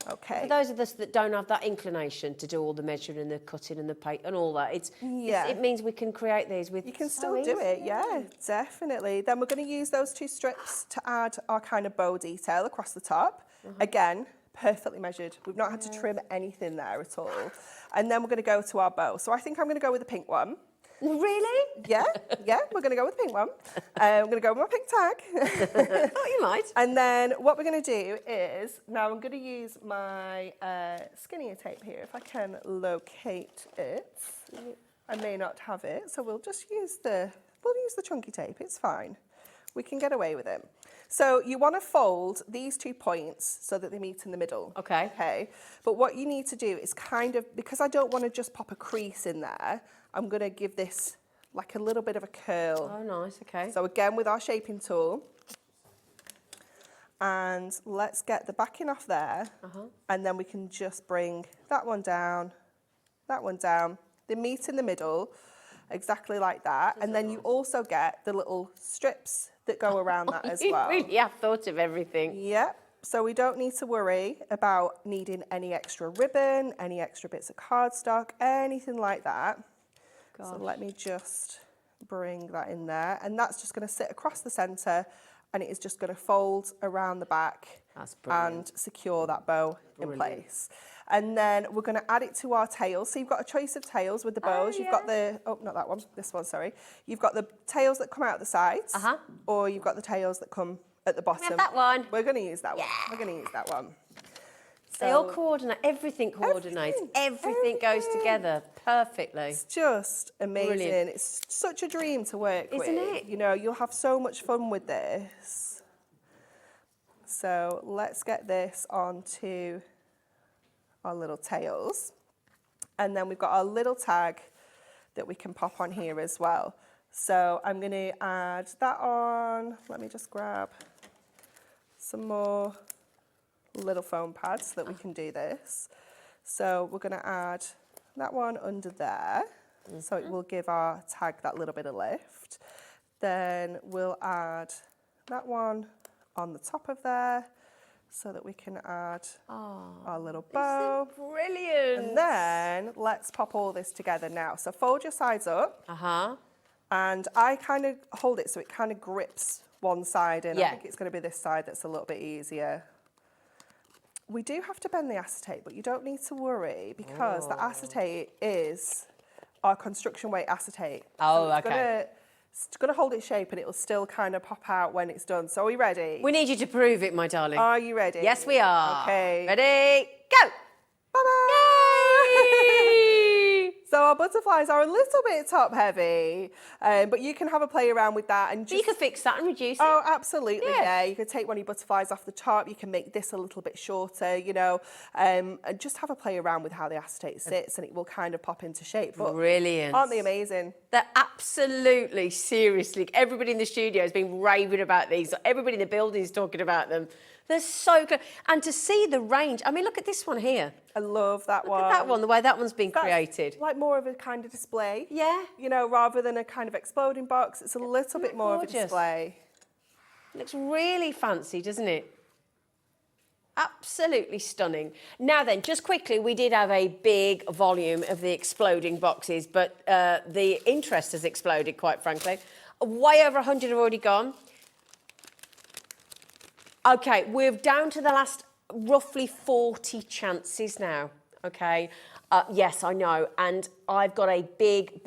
C: Okay.
B: For those of us that don't have that inclination to do all the measuring and the cutting and the paint and all that, it means we can create these with.
C: You can still do it, yeah, definitely. Then we're going to use those 2 strips to add our kind of bow detail across the top. Again, perfectly measured. We've not had to trim anything there at all. And then we're going to go to our bow. So I think I'm going to go with the pink one.
B: Really?
C: Yeah, we're going to go with the pink one. I'm going to go with my pink tag.
B: Thought you might.
C: And then what we're going to do is, now I'm going to use my skinnier tape here, if I can locate it. I may not have it, so we'll use the chunky tape, it's fine. We can get away with it. So you want to fold these 2 points so that they meet in the middle. Okay. But what you need to do is kind of, because I don't want to just pop a crease in there, I'm going to give this like a little bit of a curl.
B: Oh, nice, okay.
C: So again, with our shaping tool, and let's get the backing off there, and then we can just bring that one down, they meet in the middle, exactly like that, and then you also get the little strips that go around that as well.
B: You really have thought of everything.
C: Yep. So we don't need to worry about needing any extra ribbon, any extra bits of cardstock, anything like that. So let me just bring that in there, and that's just going to sit across the centre, and it is just going to fold around the back and secure that bow in place. And then we're going to add it to our tails. So you've got a choice of tails with the bows. You've got the, not that one, this one, sorry. You've got the tails that come out the sides, or you've got the tails that come at the bottom.
B: We have that one.
C: We're going to use that one. We're going to use that one. So
B: they all coordinate, everything coordinates, everything goes together perfectly.
C: It's just amazing.
B: Brilliant.
C: It's such a dream to work with.
B: Isn't it?
C: You know, you'll have so much fun with this. So let's get this onto our little tails. And then we've got our little tag that we can pop on here as well. So I'm going to add that on. Let me just grab some more little foam pads so that we can do this. So we're going to add that one under there, so it will give our tag that little bit of lift. Then we'll add that one on the top of there so that we can add our little bow.
B: Brilliant.
C: And then let's pop all this together now. So fold your sides up. And I kind of hold it so it kind of grips one side in. I think it's going to be this side that's a little bit easier. We do have to bend the acetate, but you don't need to worry because the acetate is our construction weight acetate.
B: Oh,
C: so it's going to It's going to hold its shape and it will still kind of pop out when it's done. So are we ready?
B: We need you to prove it, my darling.
C: Are you ready?
B: Yes, we are.
C: Okay.
B: Ready, go!
C: Bye-bye! So our butterflies are a little bit top heavy, but you can have a play around with that and
B: But you
C: just...
B: could fix that and reduce it.
C: Oh, absolutely,
B: Yeah.
C: yeah. You could take one of your butterflies off the top, you can make this a little bit shorter, you know, and just have a play around with how the acetate sits and it will kind of pop into shape. But
B: Brilliant.
C: aren't they amazing?
B: They're absolutely, seriously, everybody in the studio has been raving about these. Everybody in the building is talking about them. They're so good. And to see the range, I mean, look at this one here.
C: I love that one.
B: Look at that one, the way that one's been
C: That's
B: created.
C: like more of a kind of display.
B: Yeah.
C: You know, rather than a kind of exploding box, it's a little bit more of a
B: gorgeous?
C: display.
B: Looks really fancy, doesn't it? Absolutely stunning. Now then, just quickly, we did have a big volume of the exploding boxes, but the interest has exploded, quite frankly. Way over 100 have already gone. Okay, we're down to the last roughly 40 chances now, okay? Yes, I know, and I've got a big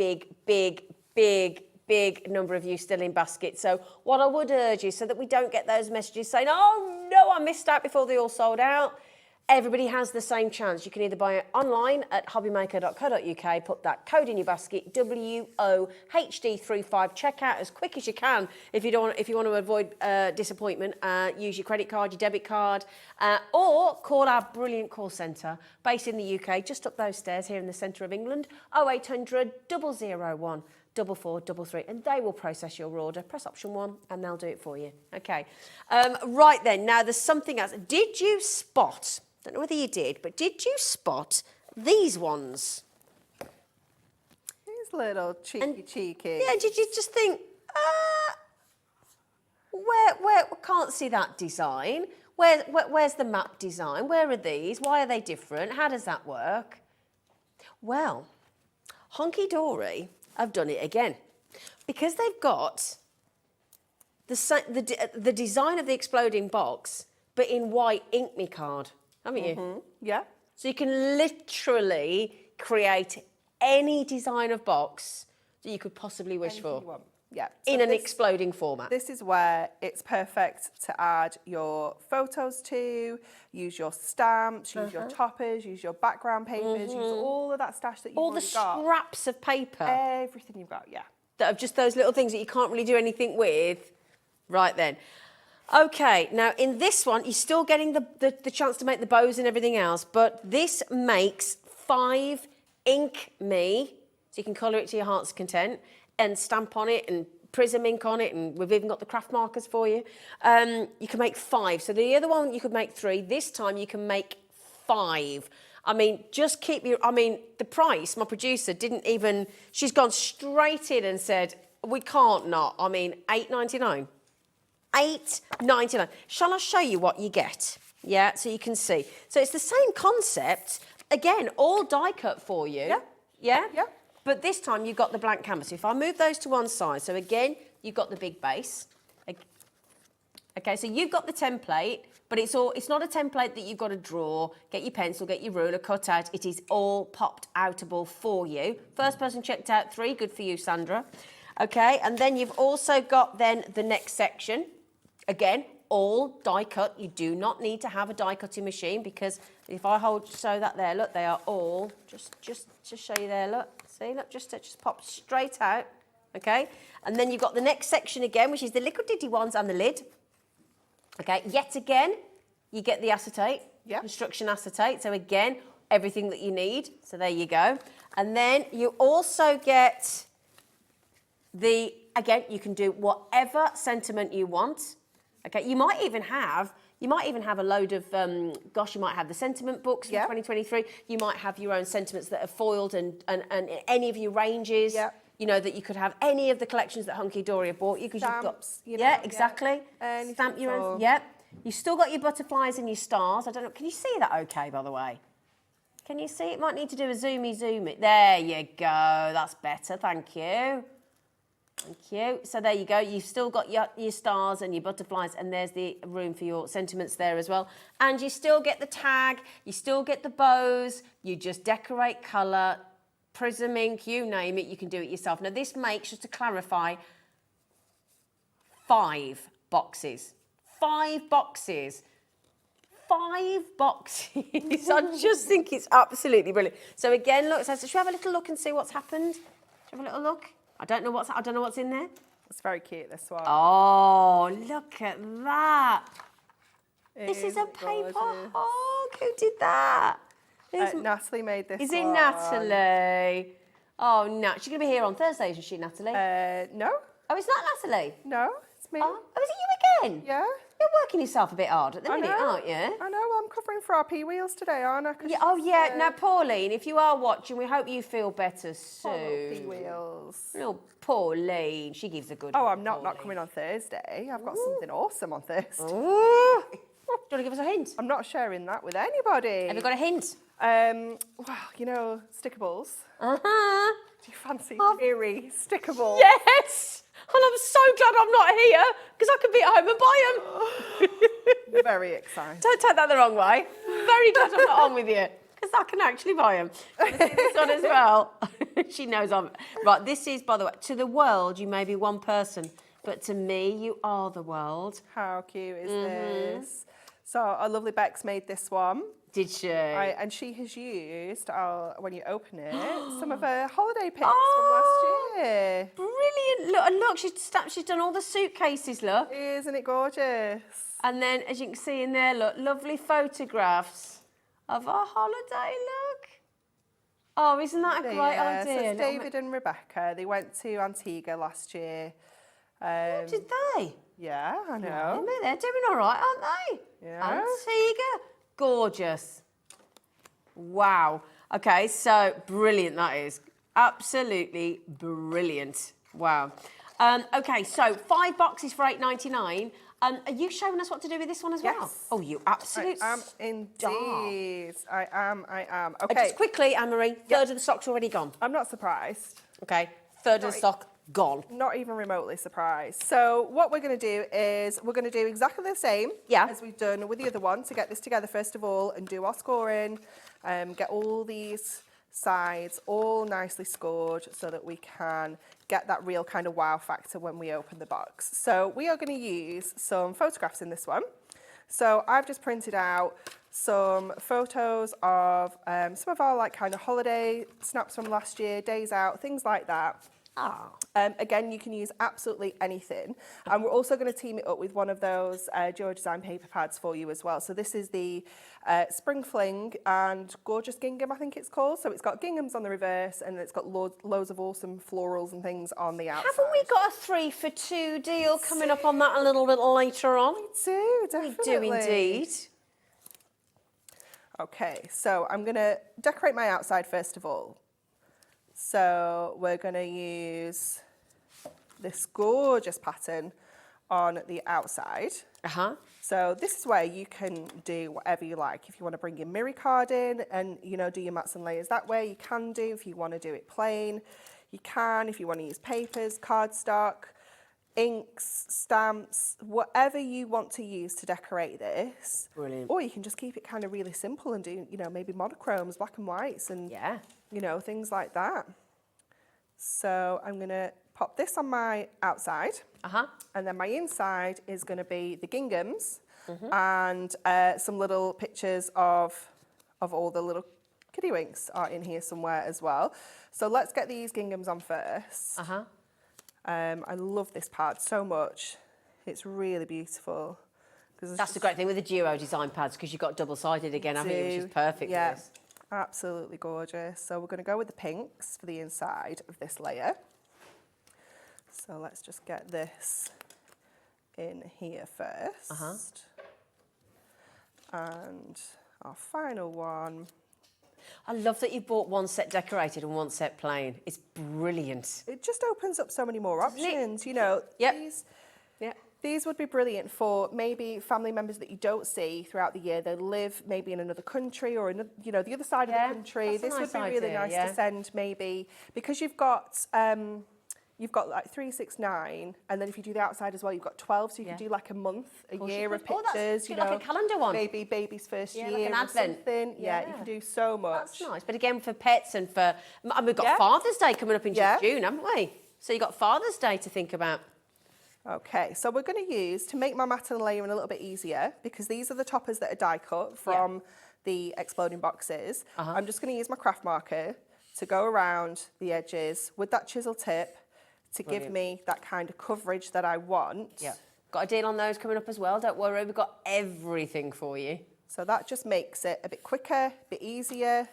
B: number of you still in basket. So what I would urge is, so that we don't get those messages saying, oh no, I missed out before they all sold out, everybody has the same chance. You can either buy it online at hobbymaker.co.uk, put that code in your basket, WOHD35, check out as quick as you can. If you want to avoid disappointment, use your credit card, your debit card, or call our brilliant call centre based in the UK, just up those stairs here in the centre of England, 0800 001 4433, and they will process your order. Press option 1 and they'll do it for you. Okay, right then, now there's something else. Did you spot, don't know whether you did, but did you spot these ones?
C: These little cheeky.
B: Yeah, did you just think, where can't see that design? Where's the map design? Where are these? Why are they different? How does that work? Well, Hunkydory have done it again, because they've got the design of the exploding box, but in white ink me card, haven't you?
C: Yeah.
B: So you can literally create any design of box that you could possibly wish
C: Anything
B: for
C: you want. Yeah. So
B: in an
C: this-
B: exploding format.
C: This is where it's perfect to add your photos to, use your stamps, use your toppers, use your background papers, use all of that stash that you've
B: All the
C: already got.
B: scraps of paper
C: Everything you've got, yeah.
B: that are just those little things that you can't really do anything with. Right then. Okay, now in this one, you're still getting the chance to make the bows and everything else, but this makes 5 ink me, so you can colour it to your heart's content, and stamp on it and prism ink on it, and we've even got the craft markers for you. You can make 5. So the other one you could make 3. This time you can make 5. I mean, just keep your... I mean, the price, my producer didn't even... She's gone straight in and said, we can't not. I mean, $8.99. $8.99. Shall I show you what you get? Yeah, so you can see. So it's the same concept. Again, all die cut for you.
C: Yeah.
B: Yeah?
C: Yeah.
B: But this time you've got the blank canvas. So if I move those to one side, so again, you've got the big base. Okay, so you've got the template, but it's not a template that you've got to draw, get your pencil, get your ruler, cut out. It is all popped outable for you. First person checked out 3, good for you, Sandra. Okay, and then you've also got then the next section. Again, all die cut. You do not need to have a die cutting machine, because if I show that there, look, they are all, just to show you there, look, see, look, just pop straight out, okay? And then you've got the next section again, which is the little diddy ones and the lid. Okay, yet again, you get the acetate, construction acetate. So again, everything that you need. So there you go. And then you also get again, you can do whatever sentiment you want. Okay, you might even have a load of, you might have the sentiment books for 2023. You might have your own sentiments that are foiled and any of your ranges.
C: Yeah.
B: You know, that you could have any of the collections that Hunkydory have bought you, because you've got,
C: you know,
B: yeah, exactly.
C: Anything
B: Stamp your
C: for-
B: own, yep. You've still got your butterflies and your stars. I don't know, can you see that okay, by the way? Can you see? It might need to do a zoom it. There you go, that's better, thank you. Thank you. So there you go. You've still got your stars and your butterflies, and there's the room for your sentiments there as well. And you still get the tag, you still get the bows, you just decorate colour, prism ink, you name it, you can do it yourself. Now this makes, just to clarify, 5 boxes. 5 boxes. 5 boxes. I just think it's absolutely brilliant. So again, look, so should we have a little look and see what's happened? Should we have a little look? I don't know what's in there.
C: It's very cute, this one.
B: Oh, look at that. This is a
C: Isn't it
B: paper
C: gorgeous?
B: hog. Who did that?
C: Natalie made this
B: Is
C: one.
B: it Natalie? Oh, no. She's going to be here on Thursday, isn't she, Natalie?
C: No,
B: Oh, it's not Natalie?
C: no, it's me.
B: Oh, is it you again?
C: Yeah.
B: You're working yourself a bit hard at the
C: I
B: minute,
C: know.
B: aren't you?
C: I know, well, I'm covering for our P-Wheels today, aren't I? 'Cause
B: Yeah, oh,
C: she's,
B: yeah. Now, Pauline, if you are watching, we hope you feel better
C: poor little
B: soon.
C: P-Wheels.
B: Oh, Pauline. She gives a good
C: Oh,
B: one,
C: I'm not
B: Pauline.
C: coming on Thursday. I've got something awesome on Thursday.
B: Ooh. Do you want to give us a hint?
C: I'm not sharing that with anybody.
B: Have you got a hint?
C: Well, you know, stickables.
B: Uh-huh.
C: Do you fancy Miri stickables?
B: Yes! And I'm so glad I'm not here, because I could be at home and buy them.
C: Very excited.
B: Don't take that the wrong way. Very glad I'm not on with you, because I can actually buy them. This one as well. She knows I'm... Right, this is, by the way, to the world, you may be one person, but to me, you are the world.
C: How cute is this? So our lovely Bex made this one.
B: Did she?
C: And she has used, when you open it, some of her holiday pics
B: Oh,
C: from last year.
B: Brilliant. Look, and look, she's done all the suitcases, look.
C: Isn't it gorgeous?
B: And then, as you can see in there, look, lovely photographs of our holiday, look. Oh, isn't that a great
C: Yeah, so
B: idea?
C: it's David and Rebecca. They went to Antigua last year.
B: Did they?
C: Yeah, I know.
B: They're doing all right, aren't they?
C: Yeah.
B: Antigua. Gorgeous. Wow. Okay, so brilliant that is. Absolutely brilliant. Wow. Okay, so 5 boxes for $8.99. Are you showing us what to do with this one as well?
C: Yes.
B: Oh, you absolute
C: I am indeed. I am. Okay.
B: Just quickly, Anne-Marie, third of the stock's already gone.
C: I'm not surprised.
B: Okay, third of the stock gone.
C: Not even remotely surprised. So what we're going to do is we're going to do exactly the same as we've done with the other one to get this together first of all and do our scoring, get all these sides all nicely scored so that we can get that real kind of wow factor when we open the box. So we are going to use some photographs in this one. So I've just printed out some photos of some of our like kind of holiday snaps from last year, days out, things like that. Again, you can use absolutely anything. And we're also going to team it up with one of those Duo Design paper pads for you as well. So this is the Spring Fling and Gorgeous Gingham, I think it's called. So it's got ginghams on the reverse and it's got loads of awesome florals and things on the outside.
B: Haven't we got a 3 for 2 deal coming up on that a little bit later on?
C: We do, definitely.
B: We do indeed.
C: Okay, so I'm going to decorate my outside first of all. So we're going to use this gorgeous pattern on the outside. So this is where you can do whatever you like. If you want to bring your Miri card in and, you know, do your mats and layers that way, you can do. If you want to do it plain, you can. If you want to use papers, cardstock, inks, stamps, whatever you want to use to decorate this.
B: Brilliant.
C: Or you can just keep it kind of really simple and do, you know, maybe monochromes, black and whites and, you know, things like that. So I'm going to pop this on my outside. And then my inside is going to be the ginghams and some little pictures of all the little kiddywinks are in here somewhere as well. So let's get these ginghams on first. I love this pad so much. It's really beautiful.
B: That's the great thing with the Duo Design pads, because you've got double-sided again, haven't you, which is perfect for this.
C: Absolutely gorgeous. So we're going to go with the pinks for the inside of this layer. So let's just get this in here first. And our final one.
B: I love that you bought one set decorated and one set plain. It's brilliant.
C: It just opens up so many more options, you know. These would be brilliant for maybe family members that you don't see throughout the year. They live maybe in another country or in, you know, the other side of the country. This would be really nice to send maybe, because you've got like 3, 6, 9, and then if you do the outside as well, you've got 12, so you can do like a month, a year of pictures, you know,
B: like a calendar one.
C: Maybe baby's first year
B: like an
C: or
B: advent.
C: something. Yeah, you can do so much.
B: That's nice. But again, for pets and for, and we've got Father's Day coming up in June, haven't we? So you've got Father's Day to think about.
C: Okay, so we're going to use, to make my matting layering a little bit easier, because these are the toppers that are die cut from the exploding boxes, I'm just going to use my craft marker to go around the edges with that chisel tip to give me that kind of coverage that I want.
B: Yeah. Got a deal on those coming up as well, don't worry, we've got everything for you.
C: So that just makes it a bit quicker, a bit easier.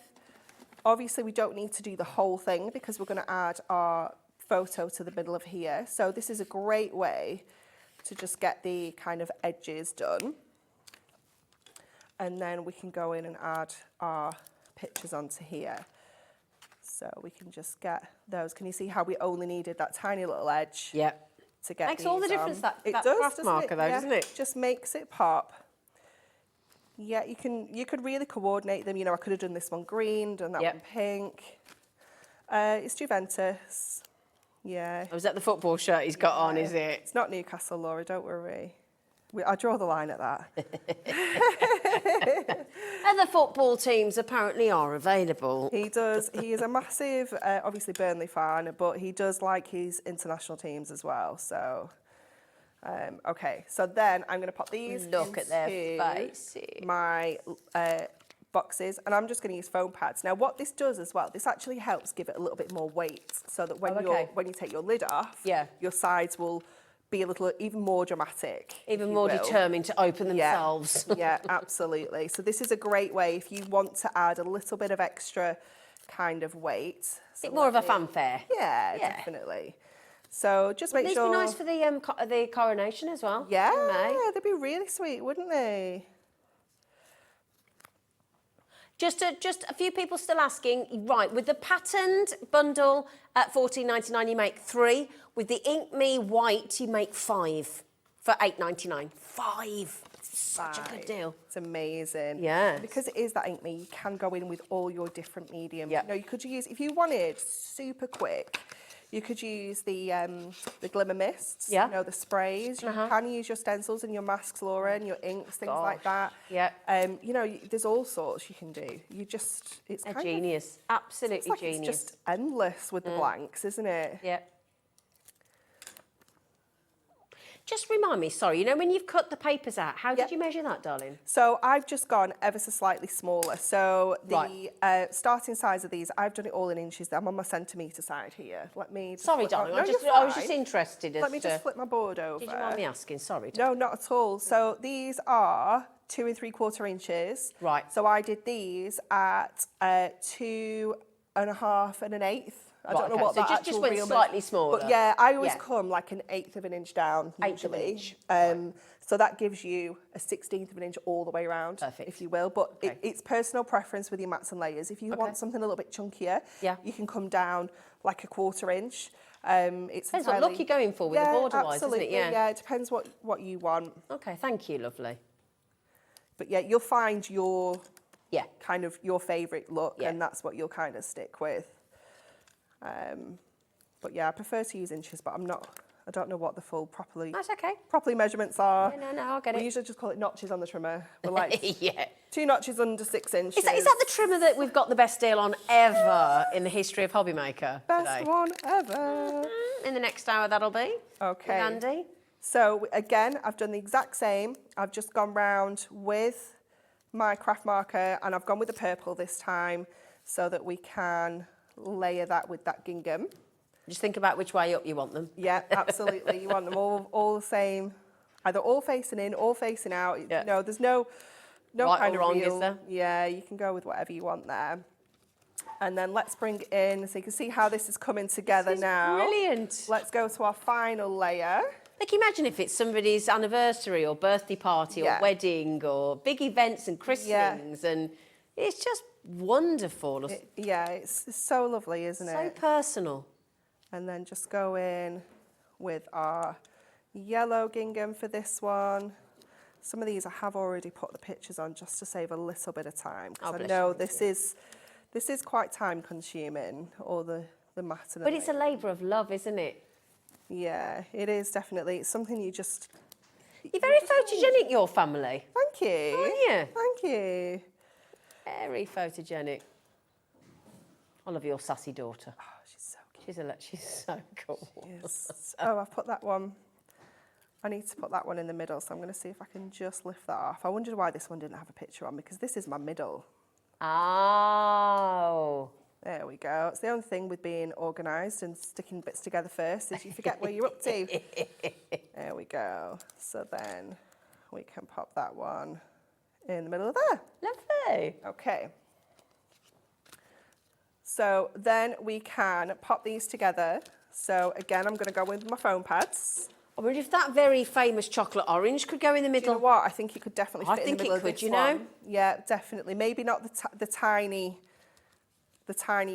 C: Obviously we don't need to do the whole thing because we're going to add our photo to the middle of here. So this is a great way to just get the kind of edges done. And then we can go in and add our pictures onto here. So we can just get those. Can you see how we only needed that tiny little edge?
B: Yeah.
C: To get
B: Makes all the difference, that
C: does,
B: craft marker though, doesn't it?
C: Just makes it pop. Yeah, you could really coordinate them. You know, I could have done this one green, done that one pink. It's Juventus. Yeah.
B: Oh, is that the football shirt he's got on, is it?
C: It's not Newcastle, Laura, don't worry. I draw the line at that.
B: Other football teams apparently are available.
C: He does. He is a massive, obviously Burnley fan, but he does like his international teams as well. So, okay. So then I'm going to pop these
B: Look at their faces.
C: My boxes, and I'm just going to use foam pads. Now, what this does as well, this actually helps give it a little bit more weight, so that when you take your lid off, your sides will be a little even more dramatic.
B: Even more determined to open themselves.
C: Yeah, absolutely. So this is a great way if you want to add a little bit of extra kind of weight.
B: So more of a fanfare.
C: Yeah, definitely. So just make sure.
B: These be nice for the coronation as well.
C: Yeah, they'd be really sweet, wouldn't they?
B: Just a few people still asking, right, with the patterned bundle at $14.99 you make 3, with the Ink Me white you make 5 for $8.99. 5! Such a good deal.
C: It's amazing.
B: Yeah.
C: Because it is that Ink Me, you can go in with all your different mediums.
B: Yeah.
C: You know, you could use, if you wanted super quick, you could use the glimmer mists, you know, the sprays. You can use your stencils and your masks, Laura, and your inks, things like that.
B: Yeah.
C: You know, there's all sorts you can do. It's
B: a genius. Absolutely genius.
C: It's just endless with the blanks, isn't it?
B: Yeah. Just remind me, sorry, you know when you've cut the papers out, how did you measure that, darling?
C: So I've just gone ever so slightly smaller. So the starting size of these, I've done it all in inches. I'm on my centimetre side here. Let me just
B: sorry, darling, I was just interested.
C: Let me just flip my board over.
B: Did you mind me asking? Sorry.
C: No, not at all. So these are 2 3/4 inches.
B: Right.
C: So I did these at 2 1/2 and 1/8. I don't know what that actual
B: just went
C: real
B: slightly smaller.
C: But yeah, I always come like 1/8 of an inch down usually. So that gives you a 1/16 of an inch all the way around, if you will. But it's personal preference with your mats and layers. If you want something a little bit chunkier, you can come down like 1/4 inch. It
B: depends what look you're going for with the border-wise, isn't it?
C: Yeah, it depends what you want.
B: Okay, thank you, lovely.
C: But yeah, you'll find your kind of your favourite look, and that's what you'll kind of stick with. But yeah, I prefer to use inches, but I don't know what the full properly measurements are.
B: Yeah, no, I get it.
C: We usually just call it notches on the trimmer. We're like 2 notches under 6 inches.
B: Is that the trimmer that we've got the best deal on ever in the history of Hobby Maker?
C: Best one ever.
B: In the next hour, that'll be.
C: Okay.
B: With Andy.
C: So again, I've done the exact same. I've just gone round with my craft marker, and I've gone with the purple this time so that we can layer that with that gingham.
B: Just think about which way up you want them.
C: Yeah, absolutely. You want them all the same, either all facing in, all facing out. You know, there's no
B: right
C: kind
B: or
C: of
B: wrong,
C: real.
B: is there?
C: Yeah, you can go with whatever you want there. And then let's bring it in so you can see how this is coming together now.
B: Brilliant.
C: Let's go to our final layer.
B: Like, imagine if it's somebody's anniversary or birthday party or wedding or big events and christenings, and it's just wonderful.
C: It's so lovely, isn't it?
B: So personal.
C: And then just go in with our yellow gingham for this one. Some of these I have already put the pictures on just to save a little bit of time, because I know this is quite time consuming, all the mat and
B: But it's a labour of love, isn't it?
C: Yeah, it is definitely. It's something you just...
B: You're very photogenic, your family.
C: Thank you.
B: Aren't you?
C: Thank you.
B: Very photogenic. I love your sassy daughter.
C: Oh, she's so cute.
B: She's so cool.
C: Yes. Oh, I've put that one I need to put that one in the middle, so I'm going to see if I can just lift that off. I wondered why this one didn't have a picture on, because this is my middle.
B: Oh.
C: There we go. It's the only thing with being organised and sticking bits together first is you forget where you're up to. There we go. So then we can pop that one in the middle of there.
B: Lovely.
C: Okay. So then we can pop these together. So again, I'm going to go with my foam pads.
B: I wonder if that very famous chocolate orange could go in the
C: Do
B: middle.
C: you know what? I think it could definitely
B: I
C: fit in the
B: think
C: middle
B: it
C: of
B: could,
C: this
B: you
C: one.
B: know?
C: Yeah, definitely. Maybe not the tiny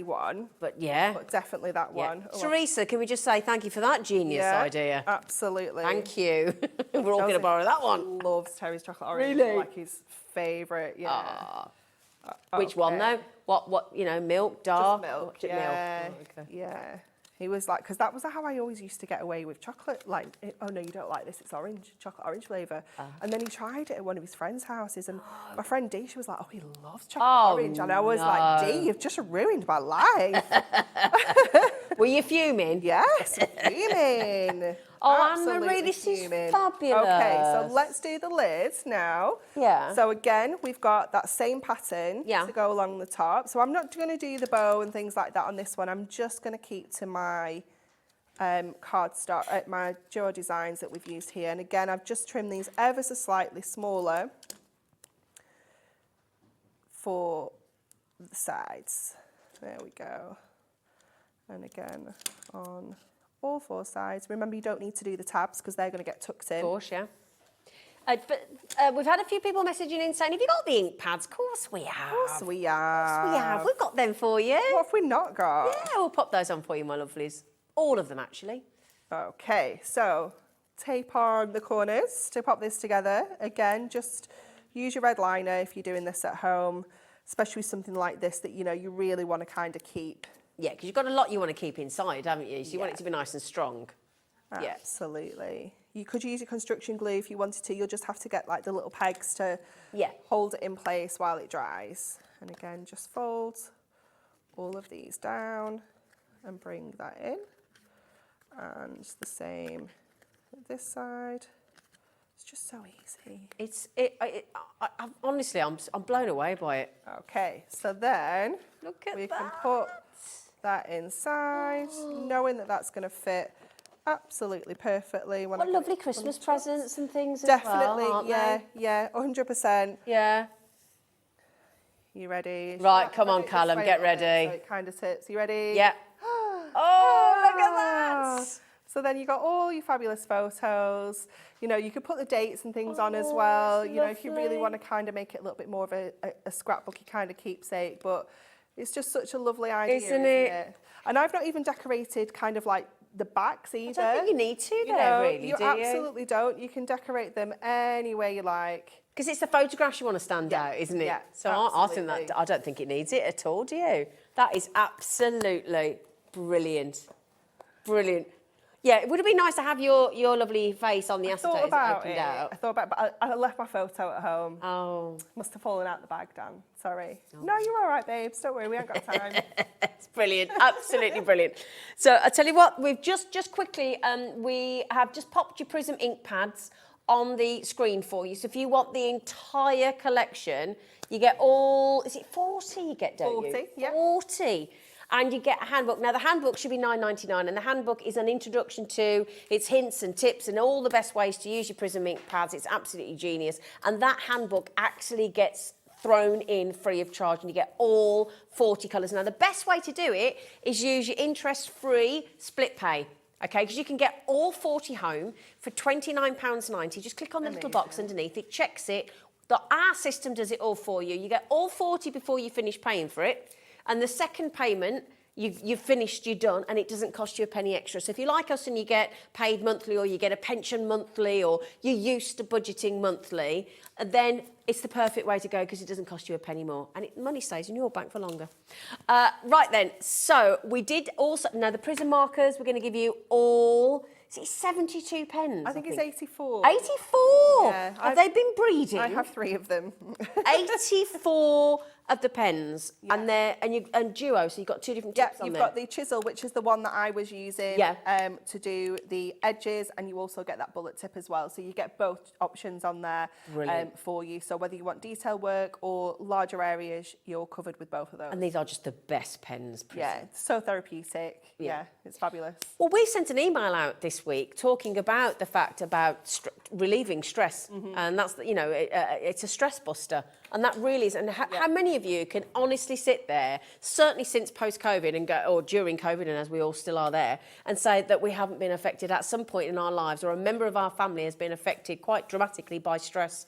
C: one,
B: But yeah.
C: but definitely that
B: Yeah.
C: one. Oh,
B: Teresa, can we just say thank you for that genius
C: yeah,
B: idea?
C: absolutely.
B: Thank you. We're all going to
C: Joseph
B: borrow that one.
C: Loves Terry's chocolate orange.
B: Really?
C: Like his favourite. Yeah.
B: Ah. Which one though? What? You know, milk, dark.
C: Just milk.
B: Milk.
C: Yeah.
B: Oh, okay.
C: Yeah. He was like, because that was how I always used to get away with chocolate. Like, oh no, you don't like this, it's orange, chocolate orange flavour. And then he tried it at one of his friends' houses, and my friend Dee, she was like, oh, he loves chocolate orange. And I was like, Dee, you've just ruined my life.
B: Were you fuming?
C: Yes, fuming.
B: Oh,
C: Absolutely
B: Anne-Marie, this is
C: fuming.
B: fabulous.
C: Okay, so let's do the lids now.
B: Yeah.
C: So again, we've got that same pattern
B: Yeah.
C: to go along the top. So I'm not going to do the bow and things like that on this one. I'm just going to keep to my cardstock, my Joe designs that we've used here. And again, I've just trimmed these ever so slightly smaller for the sides. There we go. And again, on all four sides. Remember, you don't need to do the tabs because they're going to get tucked in.
B: Of course, yeah. But we've had a few people messaging in saying, have you got the ink pads? Of course we have.
C: Of course we are.
B: We have. We've got them for you.
C: What have we not got?
B: Yeah, we'll pop those on for you, my lovelies. All of them, actually.
C: Okay, so tape on the corners to pop this together. Again, just use your red liner if you're doing this at home, especially something like this that, you know, you really want to kind of keep.
B: Yeah, because you've got a lot you want to keep inside, haven't you? So you want it to be nice and strong. Yeah.
C: Absolutely. You could use your construction glue if you wanted to. You'll just have to get like the little pegs to hold it in place while it dries. And again, just fold all of these down and bring that in. And the same with this side. It's just so easy.
B: Honestly, I'm blown away by it.
C: Okay, so then
B: Look at
C: we
B: that.
C: can put that inside, knowing that that's going to fit absolutely perfectly. When
B: What
C: I
B: lovely
C: put it
B: Christmas
C: on top.
B: presents and things
C: Definitely,
B: as well, aren't
C: yeah,
B: they?
C: yeah, 100%.
B: Yeah.
C: You ready?
B: Right,
C: Shall
B: come
C: I
B: on,
C: do it this
B: Callum,
C: way
B: get
C: a little bit
B: ready.
C: So it kind of tips. You ready?
B: Yeah. Oh, look at that.
C: So then you got all your fabulous photos. You know, you could put the dates and things on as well. You know, if you really
B: lovely.
C: want to kind of make it a little bit more of a scrapbooky kind of keepsake, but it's just such a lovely idea, isn't it? And I've not even decorated kind of like the backs either.
B: I don't think you need to,
C: You
B: though,
C: know,
B: really,
C: you
B: do you?
C: absolutely don't. You can decorate them any way you like.
B: Because it's the photographs you want to stand out, isn't it?
C: Yeah,
B: so I think
C: absolutely.
B: that, I don't think it needs it at all, do you? That is absolutely brilliant. Brilliant. Yeah, it would have been nice to have your lovely face on the acetate as it opened out.
C: I thought about it, but I left my photo at home.
B: Oh.
C: Must have fallen out the bag, Dan. Sorry. No, you're all right, babes. Don't worry, we ain't got time.
B: It's brilliant, absolutely brilliant. So I tell you what, we've just quickly, we have just popped your Prism ink pads on the screen for you. So if you want the entire collection, you get all, is it 40 you get, don't you?
C: 40, yeah.
B: 40. And you get a handbook. Now, the handbook should be $9.99, and the handbook is an introduction to its hints and tips and all the best ways to use your Prism ink pads. It's absolutely genius. And that handbook actually gets thrown in free of charge, and you get all 40 colours. Now, the best way to do it is use your interest-free split pay. Okay, because you can get all 40 home for £29.90. Just click on the little box underneath. It checks it. Our system does it all for you. You get all 40 before you finish paying for it. And the second payment, you've finished, you're done, and it doesn't cost you a penny extra. So if you like us and you get paid monthly, or you get a pension monthly, or you're used to budgeting monthly, then it's the perfect way to go because it doesn't cost you a penny more. And money stays in your bank for longer. Right then, so we did also, now the Prism markers, we're going to give you all, is it 72 pence?
C: I think it's 84.
B: 84?
C: Yeah,
B: Have they been breeding?
C: I have 3 of them.
B: 84 of the pens, and and duo, so you've got 2 different tips on
C: you've
B: there.
C: got the chisel, which is the one that I was using to do the edges, and you also get that bullet tip as well. So you get both options on there for you. So whether you want detail work or larger areas, you're covered with both of those.
B: And these are just the best pens, Priscilla.
C: Yeah, it's so therapeutic. Yeah, it's fabulous.
B: Well, we sent an email out this week talking about the fact about relieving stress, and that's, you know, it's a stress buster, and that really is. And how many of you can honestly sit there, certainly since post-COVID and or during COVID, and as we all still are there, and say that we haven't been affected at some point in our lives, or a member of our family has been affected quite dramatically by stress?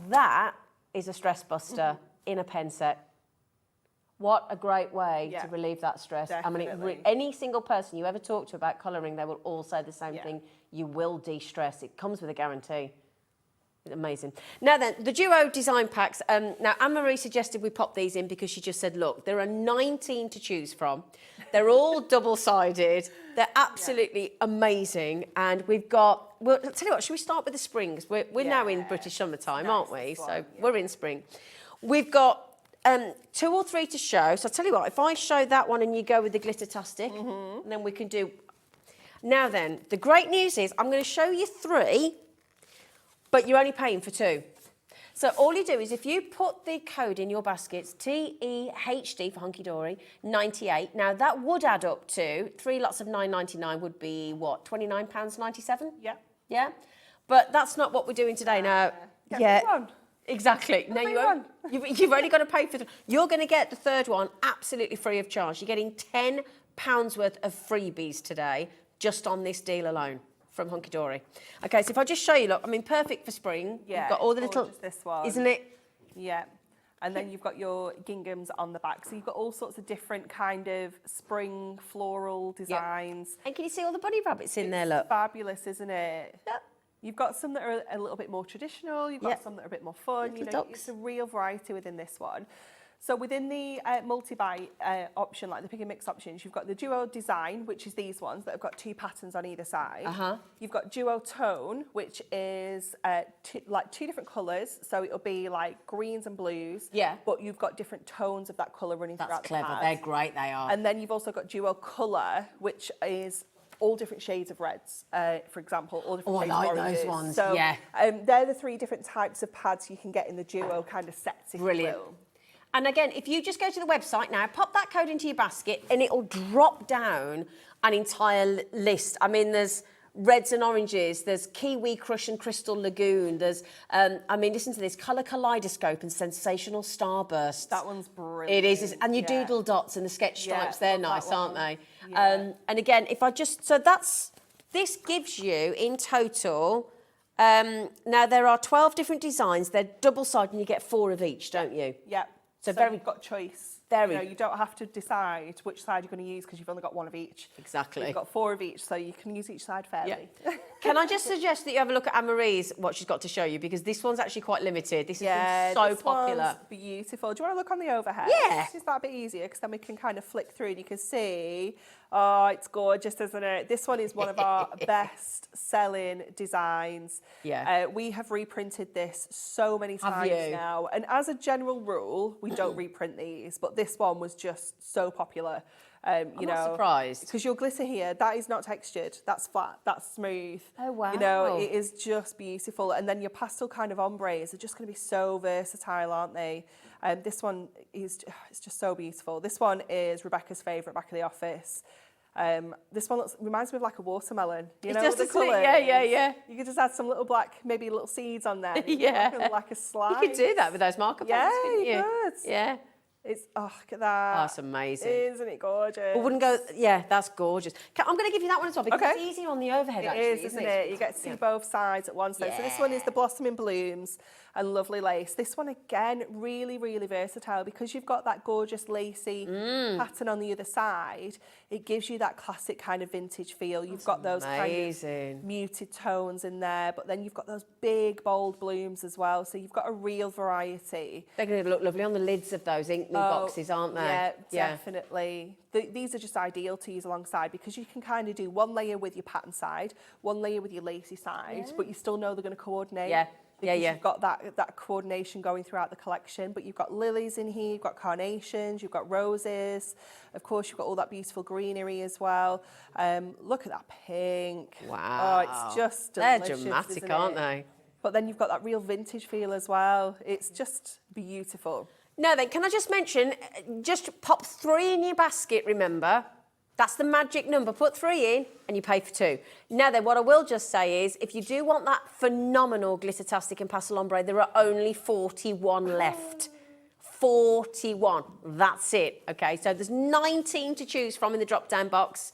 B: That is a stress buster in a pen set. What a great way to relieve that stress.
C: Definitely.
B: I mean, any single person you ever talk to about colouring, they will all say the same thing. You will de-stress. It comes with a guarantee. Amazing. Now then, the duo design packs. Now, Anne-Marie suggested we pop these in because she just said, look, there are 19 to choose from. They're all double-sided. They're absolutely amazing. And we've got, well, I'll tell you what, should we start with the springs? We're now in British summertime, aren't we? So we're in spring. We've got 2 or 3 to show. So I'll tell you what, if I show that one and you go with the Glitter-tastic, and then we can do... Now then, the great news is I'm going to show you 3, but you're only paying for 2. So all you do is if you put the code in your baskets, TEHD for Hunkydory, 98. Now that would add up to 3 lots of $9.99 would be what, £29.97?
C: Yeah.
B: Yeah? But that's not what we're doing today now. Exactly. No, you've only got to pay for You're going to get the 3rd one absolutely free of charge. You're getting £10 worth of freebies today just on this deal alone from Hunkydory. Okay, so if I just show you, look, I mean, perfect for spring.
C: Yeah,
B: you've got all the little...
C: this one.
B: Isn't it?
C: Yeah. And then you've got your ginghams on the back. So you've got all sorts of different kind of spring floral designs.
B: And can you see all the bunny rabbits in there, look?
C: Fabulous, isn't it?
B: Yep.
C: You've got some that are a little bit more traditional. You've got some that are a bit more fun.
B: Little
C: you know,
B: ducks.
C: it's a real variety within this one. So within the multi-buy option, like the pick and mix options, you've got the duo design, which is these ones that have got 2 patterns on either side. You've got duo tone, which is like 2 different colours. So it'll be like greens and blues.
B: Yeah.
C: But you've got different tones of that colour running throughout the
B: That's clever.
C: pad.
B: They're great, they are.
C: And then you've also got duo colour, which is all different shades of reds, for example, all different shades of oranges.
B: I like those ones,
C: so,
B: yeah.
C: They're the 3 different types of pads you can get in the duo kind of sets, if
B: Brilliant.
C: you will.
B: And again, if you just go to the website now, pop that code into your basket and it'll drop down an entire list. I mean, there's reds and oranges, there's Kiwi Crush and Crystal Lagoon, there's, I mean, listen to this, Colour Kaleidoscope and Sensational Starburst.
C: That one's brilliant.
B: It is, and your doodle dots and the sketch stripes, they're nice, aren't they?
C: Yeah.
B: And again, if I just, so this gives you in total, now there are 12 different designs, they're double-sided and you get 4 of each, don't you?
C: Yeah.
B: So
C: you've got choice.
B: Very.
C: You know, you don't have to decide which side you're going to use because you've only got 1 of each.
B: Exactly.
C: You've got 4 of each, so you can use each side fairly.
B: Yeah. Can I just suggest that you have a look at Anne-Marie's, what she's got to show you, because this one's actually quite limited. This has been so popular.
C: One's beautiful. Do you want to look on the overhead?
B: Yeah.
C: This is that a bit easier because then we can kind of flick through and you can see, oh, it's gorgeous, isn't it? This one is one of our best-selling designs.
B: Yeah.
C: We have reprinted this so many times now. And as a general rule, we don't reprint these, but this one was just so popular.
B: I'm not surprised.
C: Because your glitter here, that is not textured. That's flat. That's smooth.
B: Oh, wow.
C: You know, it is just beautiful. And then your pastel kind of ombres are just going to be so versatile, aren't they? This one is it's just so beautiful. This one is Rebecca's favourite, back of the office. This one reminds me of like a watermelon. You know,
B: just
C: the colour.
B: Yeah.
C: You could just add some little black, maybe little seeds on there.
B: Yeah.
C: Like a slide.
B: You could do that with those marker pens,
C: Yeah,
B: couldn't you?
C: you could.
B: Yeah.
C: It's, oh, look at that.
B: Oh, that's amazing.
C: Isn't it gorgeous?
B: I wouldn't go, yeah, that's gorgeous. I'm going to give you that one as well because
C: Okay.
B: it's easier on the overhead,
C: It
B: actually.
C: is, isn't it? You get to see both sides at once. Yeah. So this one is the Blossoming Blooms and Lovely Lace. This one, again, really, really versatile because you've got that gorgeous lacy pattern on the other side. It gives you that classic kind of vintage feel. You've got those kind of muted tones in there, but then you've got those big, bold blooms as well. So you've got a real variety.
B: They're going to look lovely on the lids of those ink boxes, aren't they?
C: Yeah, definitely. These are just ideal to use alongside because you can kind of do one layer with your pattern side, one layer with your lacy side, but you still know they're going to coordinate.
B: Yeah.
C: because you've got that coordination going throughout the collection. But you've got lilies in here, you've got carnations, you've got roses. Of course, you've got all that beautiful greenery as well. Look at that pink.
B: Wow.
C: Oh, it's just delicious.
B: They're dramatic,
C: isn't
B: aren't
C: it?
B: they?
C: But then you've got that real vintage feel as well. It's just beautiful.
B: Now then, can I just mention, just pop 3 in your basket, remember? That's the magic number. Put 3 in and you pay for 2. Now then, what I will just say is, if you do want that phenomenal Glittertastic and Pastel Ombre, there are only 41 left. 41. That's it. Okay, so there's 19 to choose from in the drop-down box.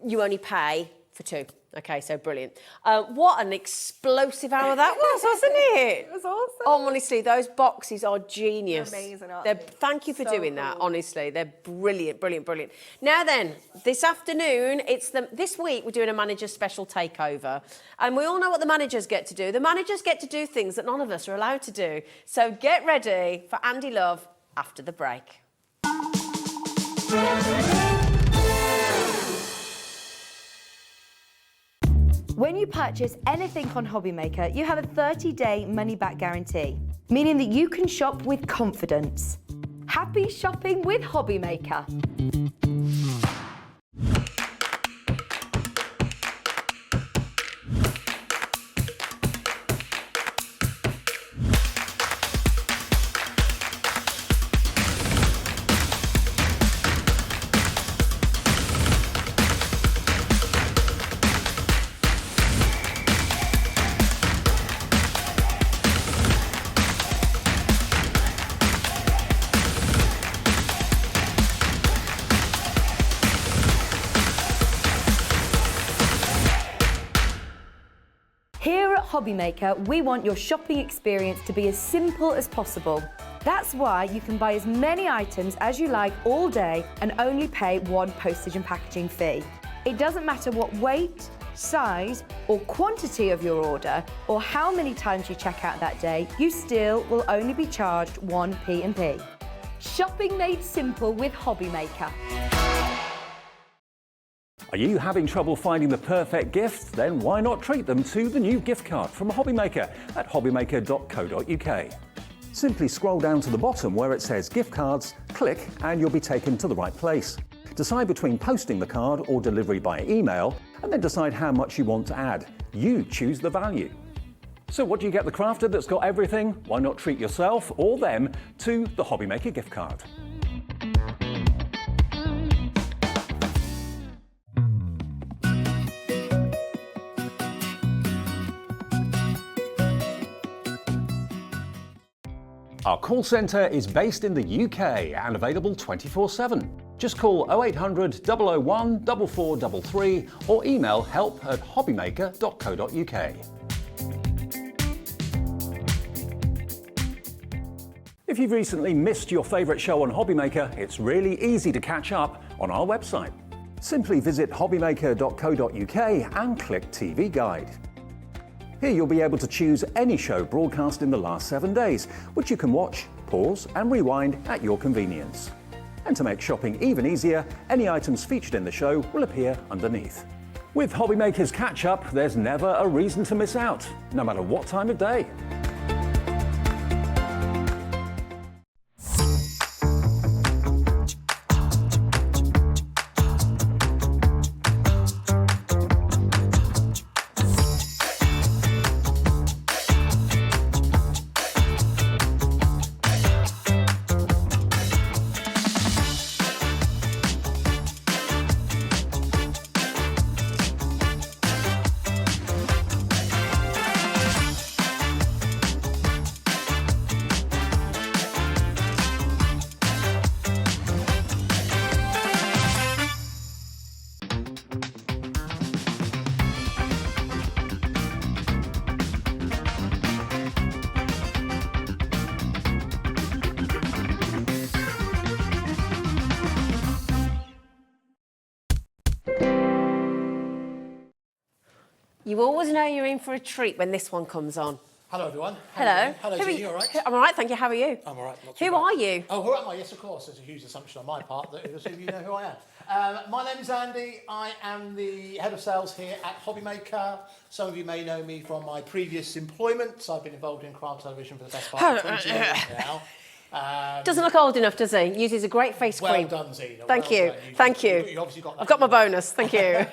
B: You only pay for 2. Okay, so brilliant. What an explosive hour that was, wasn't it?
C: It was awesome.
B: Oh, honestly, those boxes are genius.
C: They're amazing, aren't they?
B: Thank you for
C: So
B: doing that,
C: cool.
B: honestly. They're brilliant, brilliant, brilliant. Now then, this afternoon, this week we're doing a manager's special takeover. And we all know what the managers get to do. The managers get to do things that none of us are allowed to do. So get ready for Andy Love after the break.
D: When you purchase anything on Hobbymaker, you have a 30-day money-back guarantee, meaning that you can shop with confidence. Happy shopping with Hobbymaker. Here at Hobbymaker, we want your shopping experience to be as simple as possible. That's why you can buy as many items as you like all day and only pay 1 postage and packaging fee. It doesn't matter what weight, size or quantity of your order or how many times you check out that day, you still will only be charged 1 P&P. Shopping made simple with Hobbymaker.
E: Are you having trouble finding the perfect gift? Then why not treat them to the new gift card from Hobbymaker at hobbymaker.co.uk. Simply scroll down to the bottom where it says gift cards, click and you'll be taken to the right place. Decide between posting the card or delivery by email and then decide how much you want to add. You choose the value. So what do you get the crafter that's got everything? Why not treat yourself or them to the Hobbymaker gift card? Our call centre is based in the UK and available 24/7. Just call 0800 001 4433 or email help@hobbymaker.co.uk. If you've recently missed your favourite show on Hobbymaker, it's really easy to catch up on our website. Simply visit hobbymaker.co.uk and click TV Guide. Here you'll be able to choose any show broadcast in the last 7 days, which you can watch, pause and rewind at your convenience. And to make shopping even easier, any items featured in the show will appear underneath. With Hobbymaker's Catch-Up, there's never a reason to miss out, no matter what time of day.
B: You always know you're in for a treat when this one comes on.
F: Hello, everyone.
B: Hello.
F: Hello,
B: Who are
F: Jean,
B: you?
F: you all right?
B: I'm all right, thank you. How are you?
F: I'm all right. Not too
B: Who
F: bad.
B: are you?
F: Oh, who am I? Yes, of course. There's a huge assumption on my part that you know who I am. My name is Andy. I am the head of sales here at Hobbymaker. Some of you may know me from my previous employment. I've been involved in crowd television for the best part of 20 years now.
B: Doesn't look old enough, does he? Uses a great face
F: Well
B: cream.
F: done, Zena.
B: Thank
F: well
B: you.
F: done.
B: Thank you.
F: You obviously got that.
B: I've got my bonus. Thank you.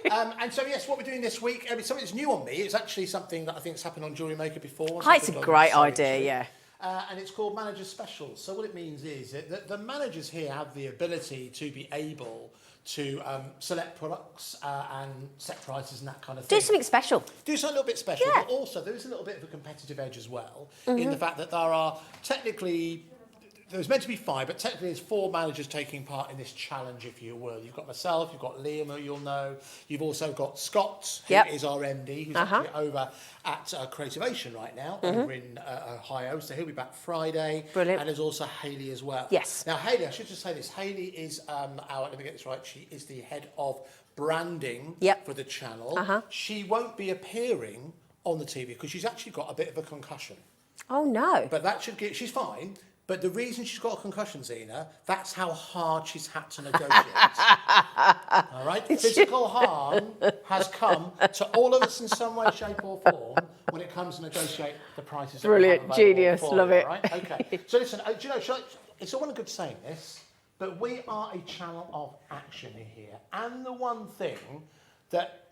F: And so, yes, what we're doing this week, it's something that's new on me. It's actually something that I think has happened on Jewellery Maker before.
B: Hi, it's a
F: happened on
B: great
F: Sewing
B: idea,
F: Tree.
B: yeah.
F: And it's called Manager Specials. So what it means is that the managers here have the ability to be able to select products and set prices and that kind of thing.
B: Do something special.
F: Do something a little bit special,
B: Yeah.
F: but also there is a little bit of a competitive edge as well in the fact that there are technically... There's meant to be 5, but technically there's 4 managers taking part in this challenge, if you will. You've got myself, you've got Liam, who you'll know. You've also got Scott, who is our MD, who's actually over at Creativation right now, over in Ohio. So he'll be back Friday.
B: Brilliant.
F: And there's also Hayley as well.
B: Yes.
F: Now, Hayley, I should just say this. Hayley is let me get this right, she is the head of branding for the channel. She won't be appearing on the TV because she's actually got a bit of a concussion.
B: Oh, no.
F: But that should get, she's fine. But the reason she's got a concussion, Zena, that's how hard she's had to negotiate. All right? Physical harm has come to all of us in some way, shape or form when it comes to negotiate the prices.
B: Brilliant,
F: that we have available
B: genius,
F: for
B: love
F: you,
B: it.
F: Right? Okay. So listen, do you know, it's all well and good saying this, but we are a channel of action here. And the one thing that,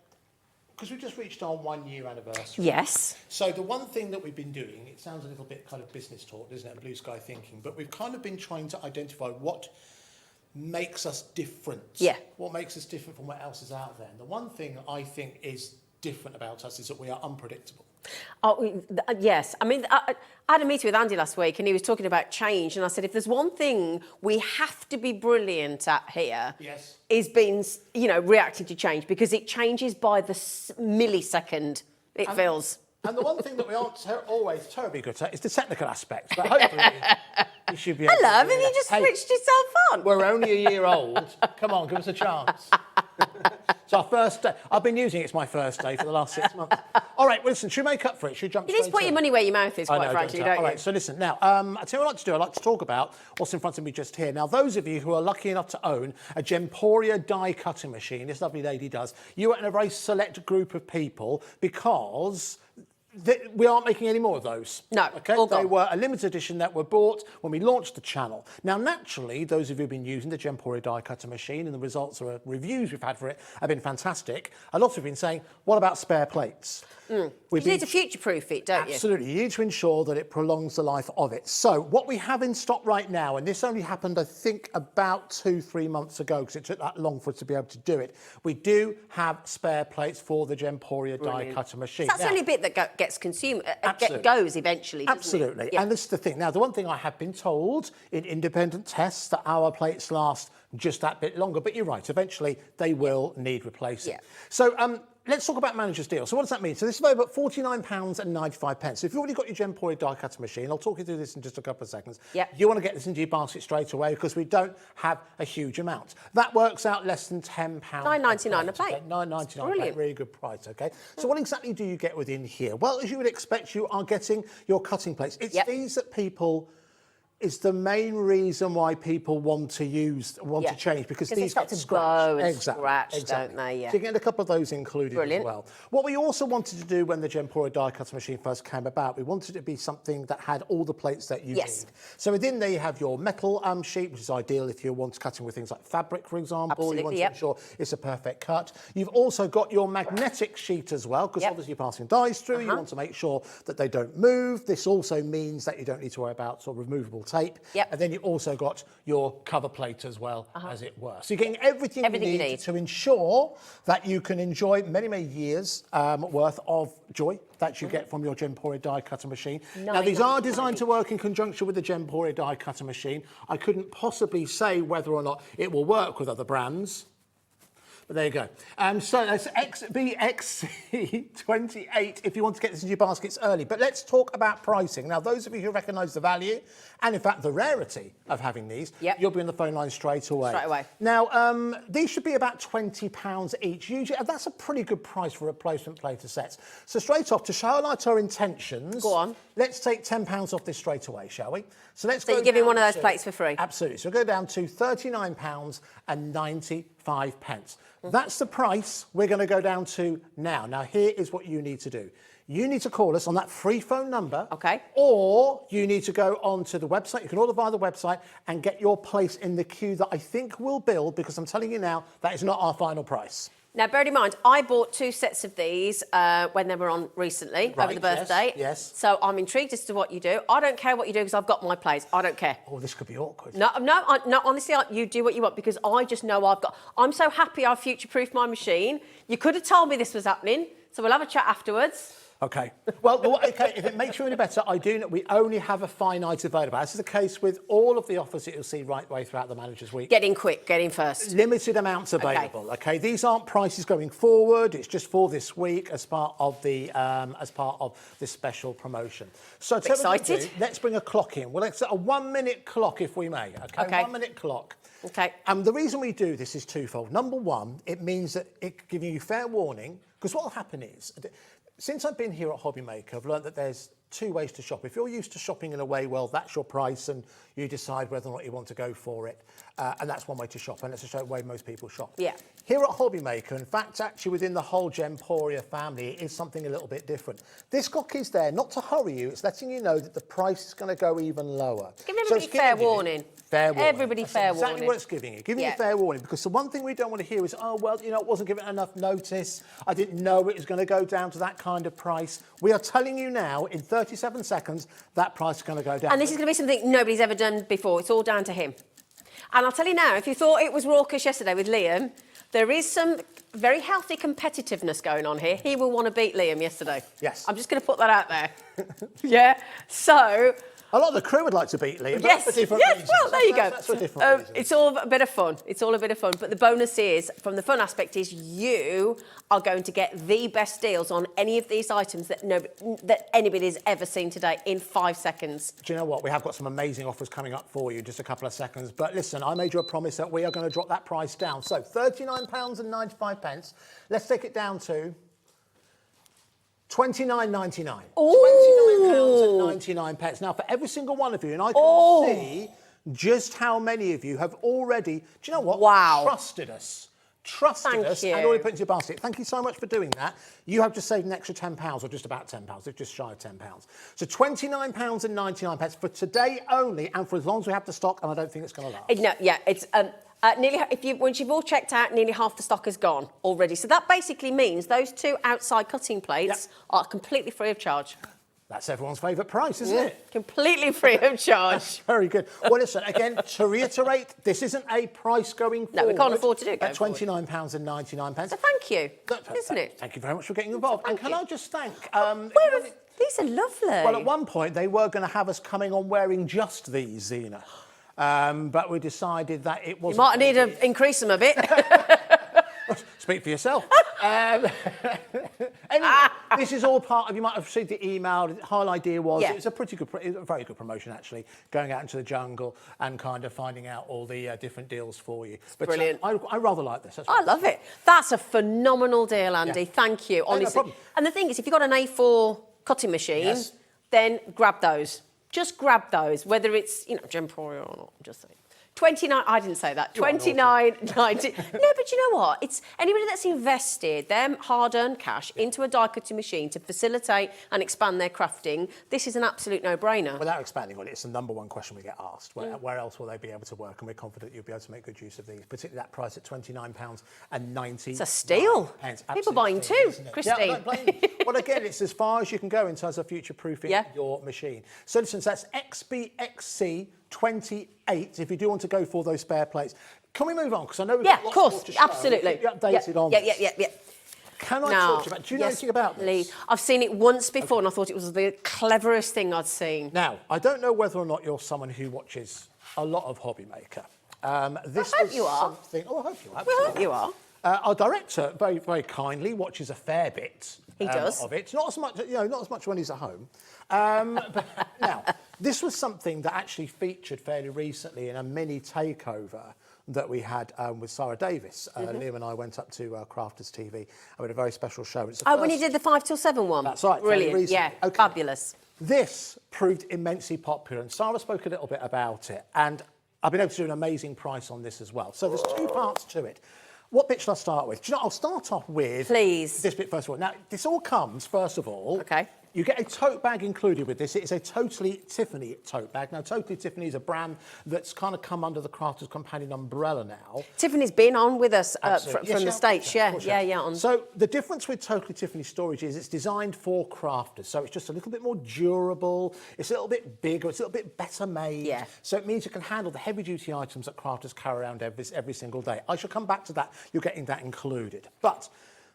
F: because we've just reached our 1-year anniversary.
B: Yes.
F: So the one thing that we've been doing, it sounds a little bit kind of business talk, doesn't it, and blue sky thinking, but we've kind of been trying to identify what makes us different.
B: Yeah.
F: What makes us different from what else is out there. And the one thing I think is different about us is that we are unpredictable.
B: Oh, yes. I mean, I had a meeting with Andy last week and he was talking about change. And I said, if there's one thing we have to be brilliant at here, is being, reacting to change, because it changes by the millisecond, it feels.
F: And the one thing that we aren't always terribly good at is the technical aspects. But hopefully you should be able
B: Hello,
F: to
B: haven't you just switched yourself on?
F: We're only a year old. Come on, give us a chance. It's our first day. I've been using it. It's my first day for the last 6 months. All right, well, listen, should we make up for it? Should we jump
B: You need to
F: straight
B: put
F: in?
B: your money where your mouth is, quite frankly, don't you?
F: All right, so listen, now, I'll tell you what I'd like to do. I'd like to talk about what's in front of me just here. Now, those of you who are lucky enough to own a Gemporia die cutting machine, this lovely lady does, you are in a very select group of people because... we aren't making any more of those.
B: No,
F: okay.
B: all gone.
F: They were a limited edition that were bought when we launched the channel. Now, naturally, those of you who've been using the Gemporia die cutter machine, and the results or reviews we've had for it have been fantastic. A lot of you have been saying, what about spare plates?
B: You need to future-proof it, don't you?
F: Absolutely. You need to ensure that it prolongs the life of it. So what we have in stock right now, and this only happened, I think, about 2-3 months ago, because it took that long for us to be able to do it, we do have spare plates for the Gemporia die cutter machine.
B: That's the only bit that gets consumed,
F: Absolutely.
B: goes eventually, doesn't
F: Absolutely.
B: it? Yeah.
F: And this is the thing. Now, the one thing I have been told in independent tests that our plates last just that bit longer, but you're right, eventually they will need replacing.
B: Yeah.
F: So let's talk about manager's deal. So what does that mean? So this is available at £49.95. So if you've already got your Gemporia die cutter machine, I'll talk you through this in just a couple of seconds.
B: Yep.
F: You want to get this into your basket straight away because we don't have a huge amount. That works out less than £10.
B: $9.99 a plate.
F: Okay? $9.99 a
B: Brilliant.
F: plate, really good price, okay? So what exactly do you get within here? Well, as you would expect, you are getting your cutting plates. It's these that people... It's the main reason why people want to change, because these
B: start
F: get
B: to bow and
F: exactly,
B: scratch, don't they? Yeah.
F: So you get a couple of those included
B: Brilliant.
F: as well. What we also wanted to do when the Gemporia die cutter machine first came about, we wanted it to be something that had all the plates that you need. So within there you have your metal sheet, which is ideal if you want cutting with things like fabric, for example.
B: Absolutely,
F: you want to ensure it's a perfect cut. You've also got your magnetic sheet as well, because obviously you're passing dies through. You want to make sure that they don't move. This also means that you don't need to worry about sort of removable tape. And then you also got your cover plate as well, as it were. So you're getting everything you need to ensure that you can enjoy many, many years worth of joy that you get from your Gemporia die cutter machine. Now, these are designed to work in conjunction with the Gemporia die cutter machine. I couldn't possibly say whether or not it will work with other brands, But there you go. So that's XBXC28 if you want to get this into your baskets early. But let's talk about pricing. Now, those of you who recognise the value and, in fact, the rarity of having these, you'll be on the phone line straight away. Now, these should be about £20 each. Usually, that's a pretty good price for replacement plater sets. So straight off, to highlight our intentions,
B: go on.
F: Let's take £10 off this straight away, shall we? So let's go.
B: So you're giving one of those plates for free?
F: Absolutely. So we'll go down to £39.95. That's the price we're going to go down to now. Now, here is what you need to do. You need to call us on that free phone number.
B: Okay.
F: Or you need to go onto the website. You can order via the website and get your place in the queue that I think will build, because I'm telling you now, that is not our final price.
B: Now, bear in mind, I bought 2 sets of these when they were on recently, over the birthday.
F: Yes.
B: So I'm intrigued as to what you do. I don't care what you do because I've got my place. I don't care.
F: Oh, this could be awkward.
B: No, honestly, you do what you want, because I just know I'm so happy I've future-proofed my machine. You could have told me this was happening, so we'll have a chat afterwards.
F: Okay. Well, okay, if it makes you any better, I do know we only have a finite available. This is the case with all of the offers that you'll see right the way throughout the Manager's Week.
B: Get in quick, get in first.
F: Limited amounts available. Okay. These aren't prices going forward. It's just for this week as part of this special promotion. So
B: excited.
F: Let's bring a clock in. Well, let's set a 1 minute clock if we may. Okay. 1 minute clock.
B: Okay.
F: And the reason we do this is twofold. Number one, it means that it gives you fair warning, because what will happen is, since I've been here at Hobbymaker, I've learned that there's 2 ways to shop. If you're used to shopping in a way, well, that's your price and you decide whether or not you want to go for it. And that's one way to shop, and that's the way most people shop.
B: Yeah.
F: Here at Hobbymaker, in fact, actually within the whole Gemporia family, it is something a little bit different. This clock is there not to hurry you, it's letting you know that the price is going to go even lower.
B: Give everybody fair warning.
F: Fair warning.
B: Everybody fair warning.
F: Exactly what it's giving you. Giving you fair warning, because the one thing we don't want to hear is, oh, well, you know, it wasn't given enough notice. I didn't know it was going to go down to that kind of price. We are telling you now, in 37 seconds, that price is going to go down.
B: And this is going to be something nobody's ever done before. It's all down to him. And I'll tell you now, if you thought it was raucous yesterday with Liam, there is some very healthy competitiveness going on here. He will want to beat Liam yesterday.
F: Yes.
B: I'm just going to put that out there. Yeah. So...
F: a lot of the crew would like to beat Liam, but
B: yes,
F: that's for different reasons.
B: Well, there you go.
F: That's for different reasons.
B: It's all a bit of fun. It's all a bit of fun. But the bonus is, from the fun aspect, is you are going to get the best deals on any of these items that anybody's ever seen today in 5 seconds.
F: Do you know what? We have got some amazing offers coming up for you in just a couple of seconds. But listen, I made you a promise that we are going to drop that price down. So £39.95. Let's take it down to £29.99. £29.99. Now, for every single one of you, and I can see just how many of you have already, do you know what?
B: Wow.
F: Trusted us. And already put into your basket. Thank you so much for doing that. You have just saved an extra £10, or just about £10. It's just shy of £10. So £29.99 for today only, and for as long as we have the stock, and I don't think it's going to last.
B: No, yeah, it's nearly. Once you've all checked out, nearly half the stock is gone already. So that basically means those 2 outside cutting plates are completely free of charge.
F: That's everyone's favourite price, isn't it?
B: Completely free of charge.
F: Very good. Well, listen, again, to reiterate, this isn't a price going forward.
B: No, we can't afford to do it
F: at £29.99.
B: So thank you, isn't it?
F: Thank you very much for getting involved.
B: Thank
F: and can
B: you.
F: I just thank...
B: these are lovely.
F: Well, at one point, they were going to have us coming on wearing just these, Zena. But we decided that it wasn't...
B: You might need to increase them a bit.
F: Speak for yourself. Anyway, this is all part of, you might have received the email. The whole idea was, it was a very good promotion, actually, going out into the jungle and kind of finding out all the different deals for you. But
B: brilliant.
F: I rather like this.
B: I love it. That's a phenomenal deal, Andy. Yeah. Thank you, honestly. No
F: problem.
B: And the thing is, if you've got an A4 cutting machine, then grab those. Just grab those, whether it's, Gemporia or not, just saying. 29, I didn't say that, 29.90. No, but you know what? It's anybody that's invested their hard-earned cash into a die cutting machine to facilitate and expand their crafting, this is an absolute no-brainer.
F: Without expanding on it, it's the number one question we get asked. Where else will they be able to work? And we're confident you'll be able to make good use of these, particularly that price at £29.90.
B: It's a steal. People buying two, Christine.
F: Yeah, well, again, it's as far as you can go in terms of future-proofing your machine. So listen, that's XBXC 28 if you do want to go for those spare plates. Can we move on? Because I know we've got lots more to show.
B: Absolutely.
F: We'll keep you updated on this.
B: Yeah.
F: Can I talk to you about, do you know anything about this?
B: I've seen it once before and I thought it was the cleverest thing I'd seen.
F: Now, I don't know whether or not you're someone who watches a lot of Hobbymaker.
B: I hope you are.
F: Oh, I hope you are.
B: We hope you are.
F: Our director, very, very kindly, watches a fair bit
B: He does.
F: of it. Not as much, not as much when he's at home. But now, this was something that actually featured fairly recently in a mini takeover that we had with Sarah Davis. Liam and I went up to Crafters TV and we had a very special show. It's the
B: When you
F: first-
B: did the 5 till 7 one?
F: That's right, fairly
B: Brilliant,
F: recently.
B: yeah,
F: Okay.
B: fabulous.
F: This proved immensely popular, and Sarah spoke a little bit about it, and I've been able to do an amazing price on this as well. So there's two parts to it. What bit shall I start with? Do you know, I'll start off with
B: Please.
F: this bit first of all. Now, this all comes, first of all,
B: Okay.
F: you get a tote bag included with this. It is a Totally Tiffany tote bag. Now, Totally Tiffany is a brand that's kind of come under the Crafters Companion umbrella now.
B: Tiffany's been on with us
F: Absolutely.
B: from
F: Yes,
B: the
F: yeah,
B: States,
F: of course,
B: yeah.
F: So the difference with Totally Tiffany storage is it's designed for crafters. So it's just a little bit more durable. It's a little bit bigger. It's a little bit better made.
B: Yeah.
F: So it means you can handle the heavy duty items that crafters carry around every single day. I shall come back to that. You're getting that included. But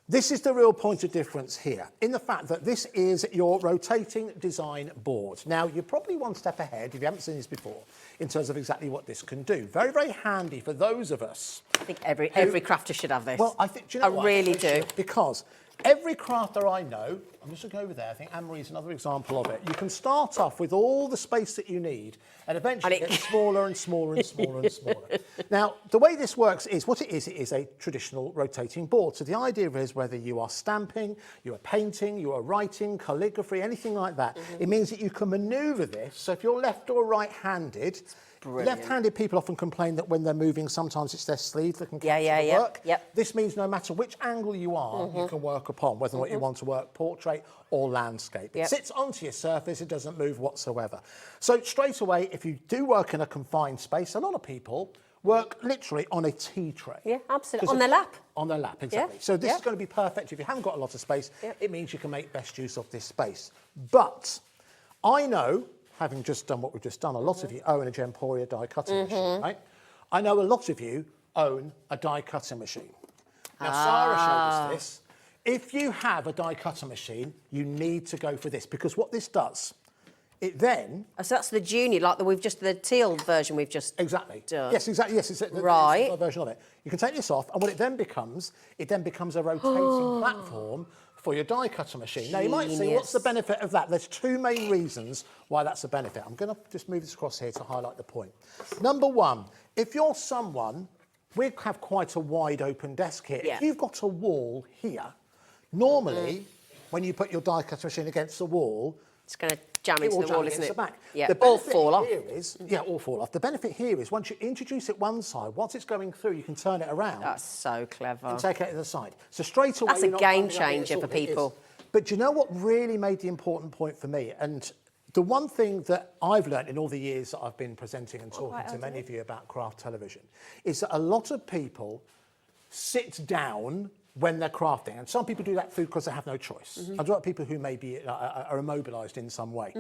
F: this is the real point of difference here, in the fact that this is your rotating design board. Now, you're probably one step ahead, if you haven't seen this before, in terms of exactly what this can do. Very, very handy for those of us.
B: I think every crafter should have this.
F: Well, I think, do you know what?
B: I really
F: They
B: do.
F: should, because every crafter I know, I'm just going to go over there, I think Anne-Marie's another example of it. You can start off with all the space that you need and eventually
B: And it-
F: get smaller and smaller and smaller and smaller. Now, the way this works is, what it is a traditional rotating board. So the idea is whether you are stamping, you are painting, you are writing, calligraphy, anything like that, it means that you can manoeuvre this. So if you're left or right-handed, left-handed people often complain that when they're moving, sometimes it's their sleeve that can capture the work.
B: Yep.
F: This means no matter which angle you are, you can work upon, whether or not you want to work portrait or landscape. It
B: Yep.
F: sits onto your surface, it doesn't move whatsoever. So straight away, if you do work in a confined space, a lot of people work literally on a tea tray.
B: Yeah, absolutely.
F: 'Cause
B: On their lap.
F: On their lap, exactly.
B: Yeah,
F: So this
B: yeah.
F: is going to be perfect if you haven't got a lot of space.
B: Yep.
F: It means you can make best use of this space. But I know, having just done what we've just done, a lot of you own a Gemporia die cutting machine, right? I know a lot of you own a die cutting machine. Now, Sarah showed us this. If you have a die cutter machine, you need to go for this, because what this does, it then...
B: So that's the junior, like the teal version we've just
F: Exactly.
B: done.
F: Yes, exactly. Yes, it's
B: Right.
F: a version of it. You can take this off, and what it then becomes a rotating platform for your die cutter machine. Now, you might say, what's the benefit of that? There's two main reasons why that's a benefit. I'm going to just move this across here to highlight the point. Number one, if you're someone, we have quite a wide open desk here.
B: Yeah.
F: If you've got a wall here, normally, when you put your die cutter machine against the wall,
B: It's going to jam
F: it
B: into
F: will
B: the
F: jam
B: wall,
F: against
B: isn't it?
F: the back.
B: Yeah,
F: The
B: all
F: benefit
B: fall off.
F: here is, all fall off. The benefit here is once you introduce it one side, once it's going through, you can turn it around
B: That's so clever.
F: and take it to the side. So straight away,
B: That's a
F: you're not
B: game
F: banging up against
B: changer
F: the
B: for
F: wall. It is.
B: people.
F: But do you know what really made the important point for me? And the one thing that I've learned in all the years that I've been presenting and talking to many of you about craft television is that a lot of people sit down when they're crafting. And some people do that food because they have no choice. And there are people who maybe are immobilised in some way.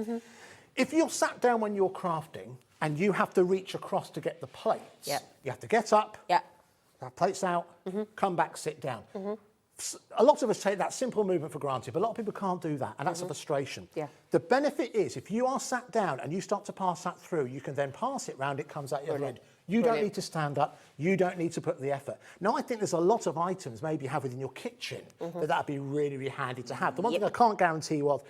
F: If you're sat down when you're crafting and you have to reach across to get the plates, you have to get up, have plates out, come back, sit down. A lot of us take that simple movement for granted, but a lot of people can't do that, and that's a frustration.
B: Yeah.
F: The benefit is if you are sat down and you start to pass that through, you can then pass it round, it comes out your other end. You don't need to stand up, you don't need to put the effort. Now, I think there's a lot of items maybe you have within your kitchen that'd be really, really handy to have. The one thing I can't guarantee you of,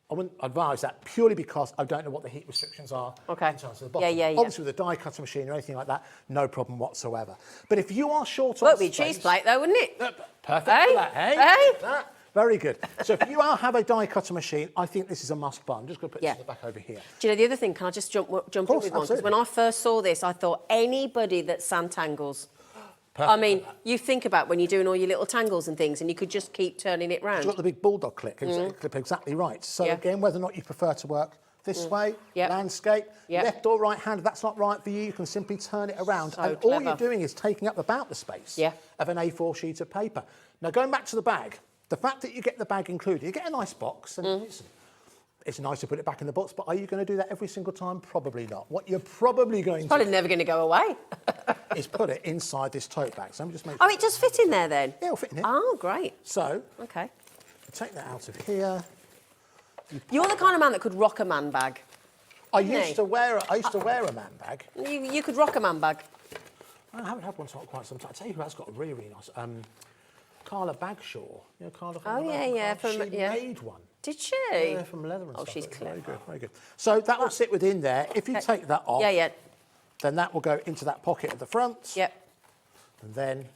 F: I wouldn't advise that purely because I don't know what the heat restrictions are in terms of the bottom.
B: Yeah.
F: Obviously, with a die cutter machine or anything like that, no problem whatsoever. But if you are short on
B: Won't be a
F: space...
B: cheese plate though, wouldn't it?
F: Perfect
B: Hey?
F: for that, hey?
B: Hey?
F: That. Very good. So if you have a die cutter machine, I think this is a must buy. I'm just going to put this at the back over here.
B: Do you know the other thing? Can I just jump in with one? Because when I first saw this, I thought anybody that sand tangles.
F: Perfect
B: I mean, you think about when you're doing all your little tangles and things, and you could just keep turning it round.
F: You've got the big bulldog clip, exactly right. So again, whether or not you prefer to work this way, landscape, left or right hand, if that's not right for you, you can simply turn it around.
B: So
F: and
B: clever.
F: all you're doing is taking up about the space of an A4 sheet of paper. Now, going back to the bag, the fact that you get the bag included, you get a nice box, and it's nice to put it back in the box, but are you going to do that every single time? Probably not. What you're probably going to
B: Probably never going to go away.
F: is put it inside this tote bag. So let me just make
B: Oh, it does fit in there then?
F: Yeah, it'll fit in here.
B: Oh, great.
F: So,
B: Okay.
F: take that out of here.
B: You're the kind of man that could rock a man bag.
F: I used to wear a man bag.
B: You could rock a man bag.
F: I haven't had one for quite some time. I'll tell you who has got a really, really nice. Carla Bagshaw. You know, Carla from
B: Oh,
F: the
B: yeah,
F: Local
B: yeah,
F: Craft,
B: from-
F: she
B: yeah.
F: made one.
B: Did she?
F: Yeah, from leather and
B: Oh,
F: stuff.
B: she's
F: It was
B: clever.
F: Very good, very good. So that will sit within there. If you take that off,
B: Yeah.
F: then that will go into that pocket at the front.
B: Yep.
F: And then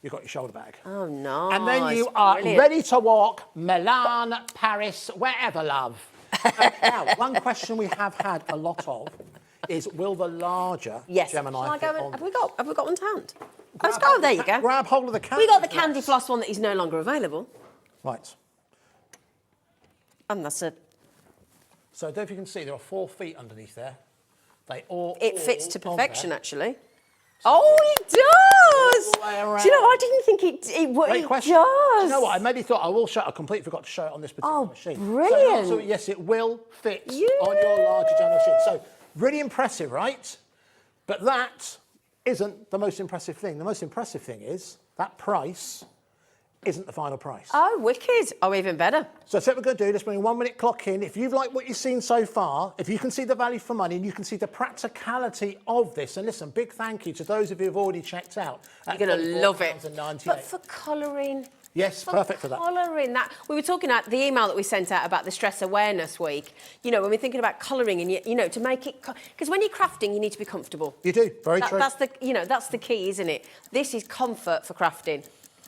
F: you've got your shoulder bag.
B: Oh, nice.
F: And then you are
B: Brilliant.
F: ready to walk Milan, Paris, wherever, love. Now, one question we have had a lot of is, will the larger
B: Yes.
F: Gemini
B: Shall I
F: fit
B: go
F: on?
B: and, have we got one to hand? Let's go. There you go.
F: Grab hold of the candy.
B: We got the candy floss one that is no longer available.
F: Right.
B: And that's a...
F: So I don't know if you can see, there are 4 feet underneath there. They all
B: It fits to
F: on
B: perfection,
F: there.
B: actually. Oh, it does!
F: All the way
B: Do you know,
F: around.
B: I didn't think it
F: Great
B: it
F: question.
B: does.
F: Do you know what? I maybe thought I will show. I completely forgot to show it on this particular machine.
B: brilliant.
F: So yes, it will fit on your larger Gemini machine. So really impressive, right? But that isn't the most impressive thing. The most impressive thing is that price isn't the final price.
B: Oh, wicked. Oh, even better.
F: So that's what we're going to do. Let's bring a 1 minute clock in. If you've liked what you've seen so far, if you can see the value for money and you can see the practicality of this, and listen, big thank you to those of you who've already checked out.
B: You're going to love it.
F: £24.98.
B: But for colouring...
F: Yes, perfect for that.
B: Colouring that. We were talking about the email that we sent out about the Stress Awareness Week. You know, when we're thinking about colouring and, you know, to make it... Because when you're crafting, you need to be comfortable.
F: You do, very true.
B: That's the, you know, that's the key, isn't it? This is comfort for crafting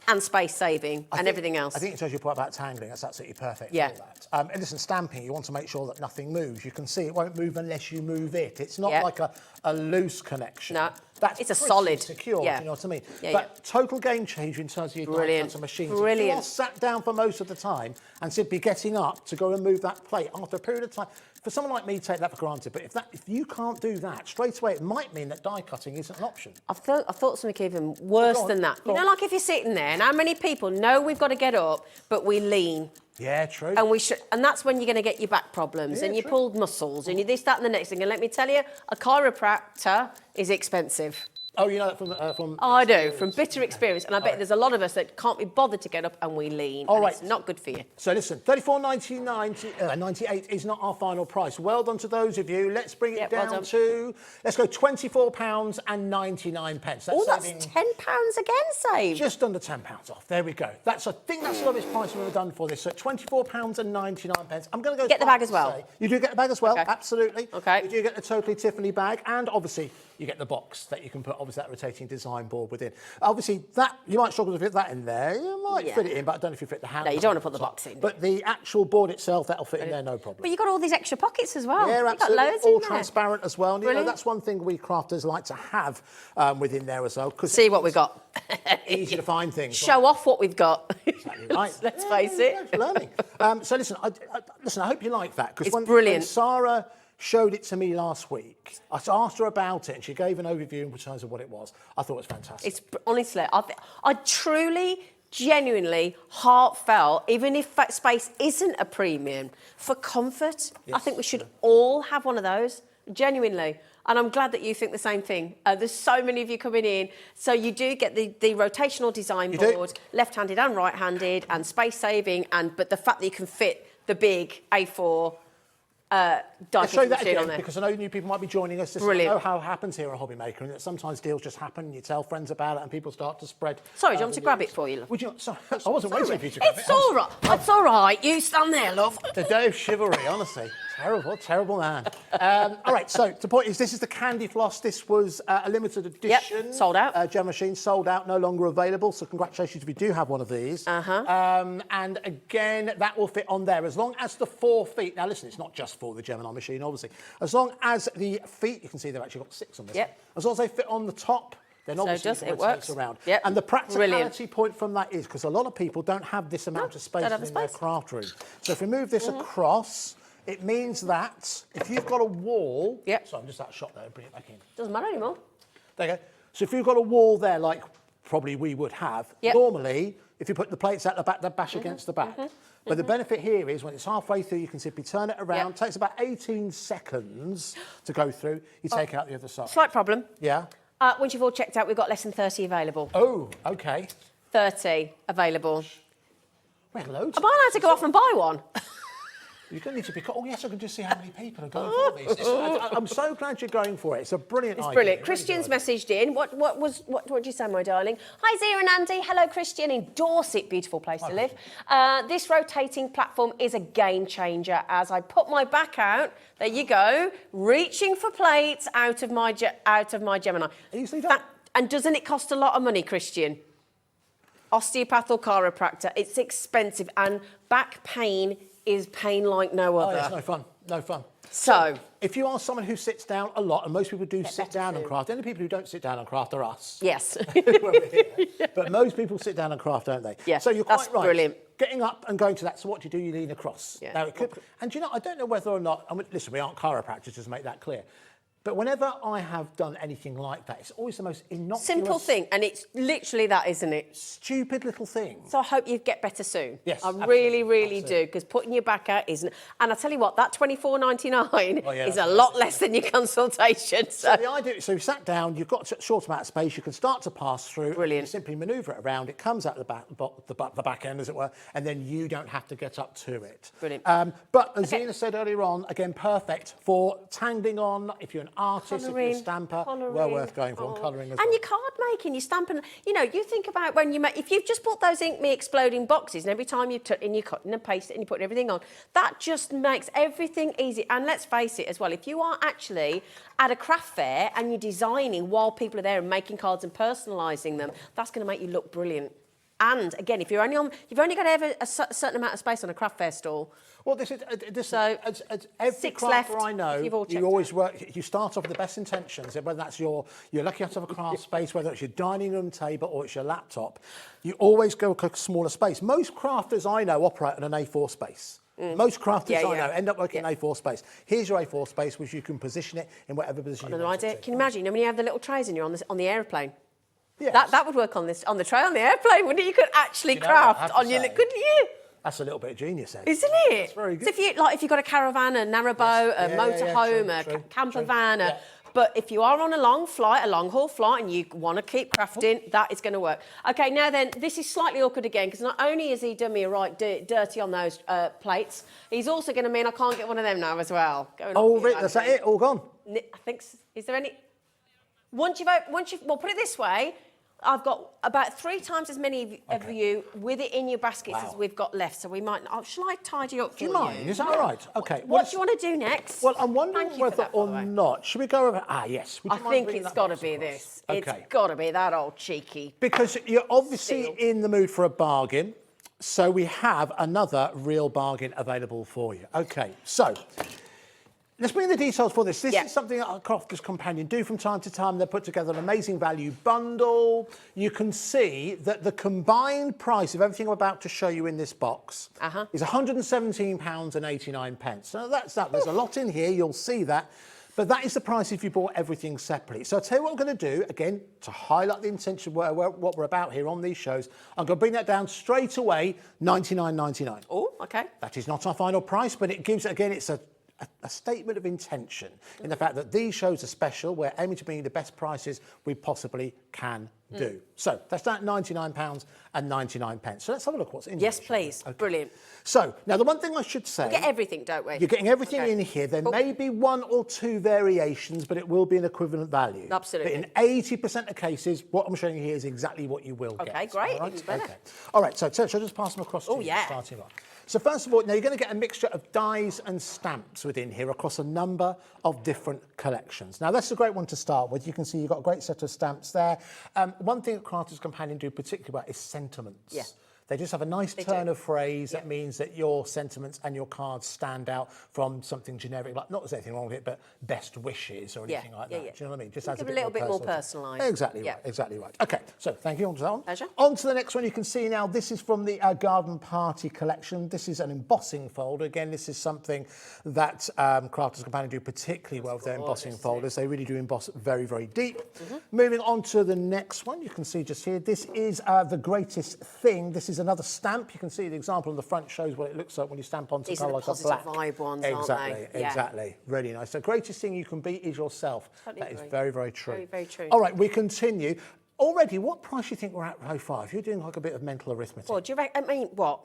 B: and space saving and everything else.
F: I think it tells you a point about tangling. That's absolutely perfect.
B: Yeah.
F: For that. And listen, stamping, you want to make sure that nothing moves. You can see it won't move unless you move it. It's not
B: Yeah.
F: like a loose connection.
B: No,
F: That's
B: it's a
F: pretty
B: solid.
F: secure,
B: Yeah.
F: you know what I mean?
B: Yeah,
F: But total game changer in terms of your
B: Brilliant.
F: die-cutter machines.
B: Brilliant.
F: If you are sat down for most of the time and simply getting up to go and move that plate after a period of time, for someone like me, take that for granted. But if you can't do that, straight away, it might mean that die cutting isn't an option.
B: I thought something even worse
F: Go on,
B: than that.
F: go
B: You know,
F: on.
B: like if you're sitting there, and how many people know we've got to get up, but we lean.
F: Yeah, true.
B: And that's when you're going to get your back problems
F: Yeah,
B: and your
F: true.
B: pulled muscles and you this, that, and the next thing. And let me tell you, a chiropractor is expensive.
F: Oh, you know that from
B: I do, from bitter experience. And I bet there's a lot of us that can't be bothered to get up and we lean.
F: All
B: and
F: right.
B: It's not good for you.
F: So listen, $34.98 is not our final price. Well done to those of you. Let's bring it
B: Yeah, well
F: down
B: done.
F: to, let's go £24.99. That's
B: Oh, that's
F: saving
B: £10 again saved.
F: just under £10 off. There we go. I think that's the lowest price we've ever done for this. So £24.99. I'm going to go
B: Get the
F: far
B: bag as
F: to
B: well.
F: say- You do get the bag as well,
B: Okay.
F: absolutely.
B: Okay.
F: You do get the Totally Tiffany bag, and obviously you get the box that you can put obviously that rotating design board within. Obviously that you might struggle to fit that in there. You might
B: Yeah.
F: fit it in, but I don't know if you fit the handle.
B: No, you don't want to put the box in.
F: But the actual board itself, that'll fit in there, no problem.
B: But you've got all these extra pockets as well.
F: Yeah,
B: You've
F: absolutely.
B: got loads
F: All
B: in there.
F: transparent as well. And, you know,
B: Brilliant.
F: that's one thing we crafters like to have within there as well. Because
B: See what we've got.
F: easy to find things.
B: Show off what we've got.
F: Exactly right.
B: Let's face it.
F: It's learning. So listen, I hope you like that. Because
B: It's
F: when
B: brilliant.
F: Sarah showed it to me last week, I asked her about it and she gave an overview in terms of what it was. I thought it was fantastic.
B: It's honestly, I truly, genuinely, heartfelt, even if that space isn't a premium, for comfort, I think we should all have one of those, genuinely. And I'm glad that you think the same thing. There's so many of you coming in. So you do get the rotational design
F: You do.
B: board, left-handed and right-handed, and space saving, but the fact that you can fit the big A4 die
F: Let's show
B: cutting
F: that
B: machine on
F: again
B: there.
F: because I know new people might be joining us. This
B: Brilliant.
F: I know how it happens here at Hobby Maker, and that sometimes deals just happen. And you tell friends about it, and people start to spread.
B: Sorry, do you want me
F: the
B: to grab
F: news.
B: it for you, love?
F: Would you? Sorry, I wasn't waiting for you to grab it.
B: It's all right. It's all right. You stand there, love.
F: The day of chivalry, honestly. Terrible, terrible man. All right, so the point is, this is the candy floss. This was a limited edition.
B: sold out.
F: Gem machine sold out, no longer available. So congratulations if you do have one of these. And again, that will fit on there as long as the 4 feet. Now listen, it's not just for the Gemini machine, obviously. As long as the feet, you can see they've actually got 6 on this.
B: Yep.
F: one. As long as they fit on the top. Then obviously
B: does,
F: it
B: it
F: rotates
B: works.
F: around.
B: Yep.
F: And the practicality
B: Brilliant.
F: point from that is because a lot of people don't have this amount of space
B: don't have the
F: in their
B: space.
F: craft room. So if we move this across, it means that if you've got a wall...
B: Yep.
F: So I'm just out of shot there, bring it back in.
B: Doesn't matter anymore.
F: There you go. So if you've got a wall there, like probably we would have,
B: Yep.
F: normally, if you put the plates at the back, they bash against the back. But the benefit here is when it's halfway through, you can simply turn it around.
B: Yep.
F: Takes about 18 seconds to go through. You take it out the other side.
B: Slight problem.
F: Yeah.
B: Once you've all checked out, we've got less than 30 available.
F: Oh, okay.
B: 30 available.
F: We had loads.
B: Am I allowed to go off and buy one?
F: You're going to need to pick up. Oh, yes, I can just see how many people are going for these. I'm so glad you're going for it. It's a brilliant idea.
B: It's brilliant. Christian's messaged in. What did you say, my darling? Hi, Zia and Andy. Hello, Christian in Dorset. Beautiful place to live. This rotating platform is a game changer. As I put my back out, there you go, reaching for plates out of my Gemini.
F: Easily done.
B: And doesn't it cost a lot of money, Christian? Osteopath or chiropractor, it's expensive, and back pain is pain like no other.
F: Oh, yes, no fun, no fun.
B: So,
F: if you are someone who sits down a lot, and most people do sit down and craft, the only people who don't sit down and craft are us.
B: yes.
F: But most people sit down and craft, don't they?
B: Yeah,
F: so you're quite
B: that's
F: right.
B: brilliant.
F: Getting up and going to that, so what do? You lean across.
B: Yeah.
F: Now, it could, and I don't know whether or not, I mean, listen, we aren't chiropractors, just make that clear. But whenever I have done anything like that, it's always the most innocuous...
B: Simple thing, and it's literally that, isn't it?
F: Stupid little thing.
B: So I hope you get better soon.
F: Yes,
B: I
F: absolutely,
B: really do, because putting your back out isn't... And I tell you what, that $24.99 is a
F: that's
B: lot less than your consultation. So
F: the idea, so you sat down, you've got a short amount of space, you can start to pass through.
B: Brilliant.
F: You simply manoeuvre it around, it comes out the back end, as it were, and then you don't have to get up to it.
B: Brilliant.
F: But as Zena said earlier on, again, perfect for tangling on, if you're an artist, if you're a stamper, well worth going for, and colouring as well.
B: And your card making, your stamping, you think about when you make, if you've just bought those Ink Me exploding boxes, and every time you put in, you're cutting and pasting and you're putting everything on, that just makes everything easy. And let's face it as well, if you are actually at a craft fair and you're designing while people are there and making cards and personalising them, that's going to make you look brilliant. And again, if you've only got to have a certain amount of space on a craft fair stall.
F: Well, this so as every
B: 6
F: crafter
B: left,
F: I know, you always work. You start off with the best intentions. Whether that's you're lucky enough to have a craft space, whether it's your dining room table or it's your laptop, you always go a smaller space. Most crafters I know operate on an A4 space. Most crafters I know end up working in A4 space. Here's your A4 space, which you can position it in whatever position you want it to.
B: Can you imagine? When you have the little trays and you're on the airplane.
F: Yes.
B: That would work on the tray on the airplane, wouldn't it? You could actually craft on your, couldn't you?
F: That's a little bit of genius, then.
B: Isn't it?
F: That's very good.
B: So if you've got a caravan, a narrowboat, a motorhome, a camper van, but if you are on a long haul flight, and you want to keep crafting, that is going to work. Okay, now then, this is slightly awkward again, because not only has he done me a right dirty on those plates, he's also going to mean I can't get one of them now as well.
F: Is that it? All gone?
B: I think. Is there any? Once you've well, put it this way. I've got about 3 times as many of you with it in your baskets as we've got left, so we might... shall I tidy up for you?
F: Do you mind? Is that all right? OK.
B: What do you want to do next?
F: Well, I'm wondering whether or not... Should we go over... yes.
B: I think it's got to be this. It's got to be that old cheeky...
F: Because you're obviously in the mood for a bargain, so we have another real bargain available for you. OK, so... Let's bring in the details for this. This is something that our Crafters Companion do from time to time. They put together an amazing value bundle. You can see that the combined price of everything I'm about to show you in this box is £117.89. Now, that's that. There's a lot in here. You'll see that. But that is the price if you bought everything separately. So I'll tell you what I'm going to do, again, to highlight the intention of what we're about here on these shows. I'm going to bring that down straight away, £99.99.
B: Oh, OK.
F: That is not our final price, but it gives, again, it's a statement of intention in the fact that these shows are special. We're aiming to bring you the best prices we possibly can do. So that's that £99.99. So let's have a look what's in here.
B: Yes, please. Okay. Brilliant.
F: So now the one thing I should say...
B: We get everything, don't we?
F: You're getting everything in here. There may be 1 or 2 variations, but it will be an equivalent value.
B: Absolutely.
F: But in 80% of cases, what I'm showing you here is exactly what you will get.
B: OK, great.
F: All right?
B: Even better.
F: Okay. All right, so shall I just pass them across to you? Starting off. So first of all, now you're going to get a mixture of dies and stamps within here across a number of different collections. Now that's a great one to start with. You can see you've got a great set of stamps there. One thing that Crafters Companion do particularly well is sentiments. Yeah. They just have a nice turn of phrase that means that your sentiments and your cards stand out from something generic, like not there's anything wrong with it, but best wishes or anything like that. Do you know what I mean? Just adds a
B: little bit more personalised.
F: Exactly right. Exactly right. OK, so thank you. On to that one.
B: Pleasure.
F: On to the next one. You can see now this is from the Garden Party collection. This is an embossing folder. Again, this is something that Crafters Companion do particularly well with their embossing folders. They really do emboss very, very deep. Moving on to the next one, you can see just here, this is The Greatest Thing. This is another stamp. You can see the example on the front shows what it looks like when you stamp onto colour like a black.
B: Vibe ones,
F: exactly,
B: aren't they?
F: exactly. Really nice. The greatest thing you can be is yourself. That is very, very true.
B: Very, very true.
F: All right, we continue. Already, what price do you think we're at so far? If you're doing like a bit of mental arithmetic.
B: Well, do you reckon, I mean, what?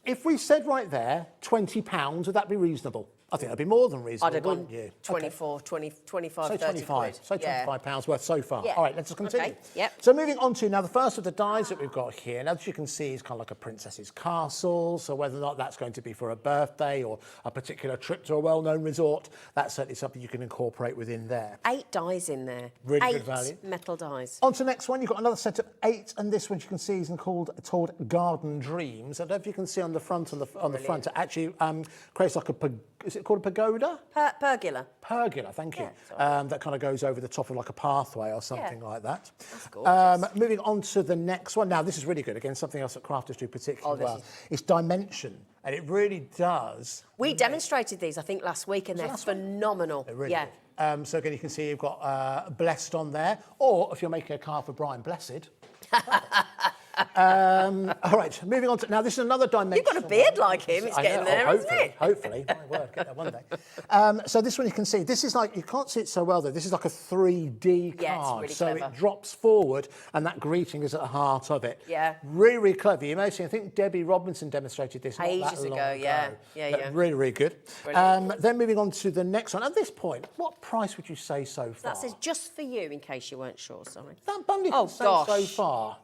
F: If we said right there, £20, would that be reasonable? I think that'd be more than reasonable,
B: I'd have gone
F: wouldn't you?
B: 24, 20, 25,
F: So
B: 30 quid.
F: So £25 worth so far.
B: Yeah.
F: All right, let's just continue.
B: Okay, yep.
F: So moving on to now the first of the dies that we've got here. Now, as you can see, is kind of like a princess's castle. So whether or not that's going to be for a birthday or a particular trip to a well-known resort, that's certainly something you can incorporate within there.
B: 8 dies in there.
F: Really
B: 8
F: good value.
B: metal dies.
F: On to the next one, you've got another set of 8, and this one you can see is called Garden Dreams. I don't know if you can see on the front, on the front, it actually creates like is it called a pagoda?
B: Pergola.
F: Pergola, thank you.
B: Yeah,
F: that kind of goes over the top of like a pathway or something like that.
B: That's gorgeous.
F: Moving on to the next one. Now, this is really good. Again, something else that crafters do particularly well. It's dimension, and it really does.
B: We demonstrated these, I think, last week, and they're phenomenal.
F: They're really good. So again, you can see you've got Blessed on there, or if you're making a card for Brian Blessed. All right, moving on to now. This is another dimension.
B: You've got a beard like him. It's getting there, isn't it?
F: Hopefully, my word, get there one day. So this one you can see. This is like, you can't see it so well though. This is like a 3D card.
B: Yeah, it's really
F: so
B: clever.
F: it drops forward, and that greeting is at the heart of it.
B: Yeah.
F: Really, really clever. You may see. I think Debbie Robinson demonstrated this
B: Ages
F: not that long
B: ago,
F: ago.
B: yeah.
F: Really, really good. Then moving on to the next one. At this point, what price would you say so far?
B: That says just for you, in case you weren't sure, sorry.
F: That bundle
B: Oh,
F: so
B: gosh.
F: far.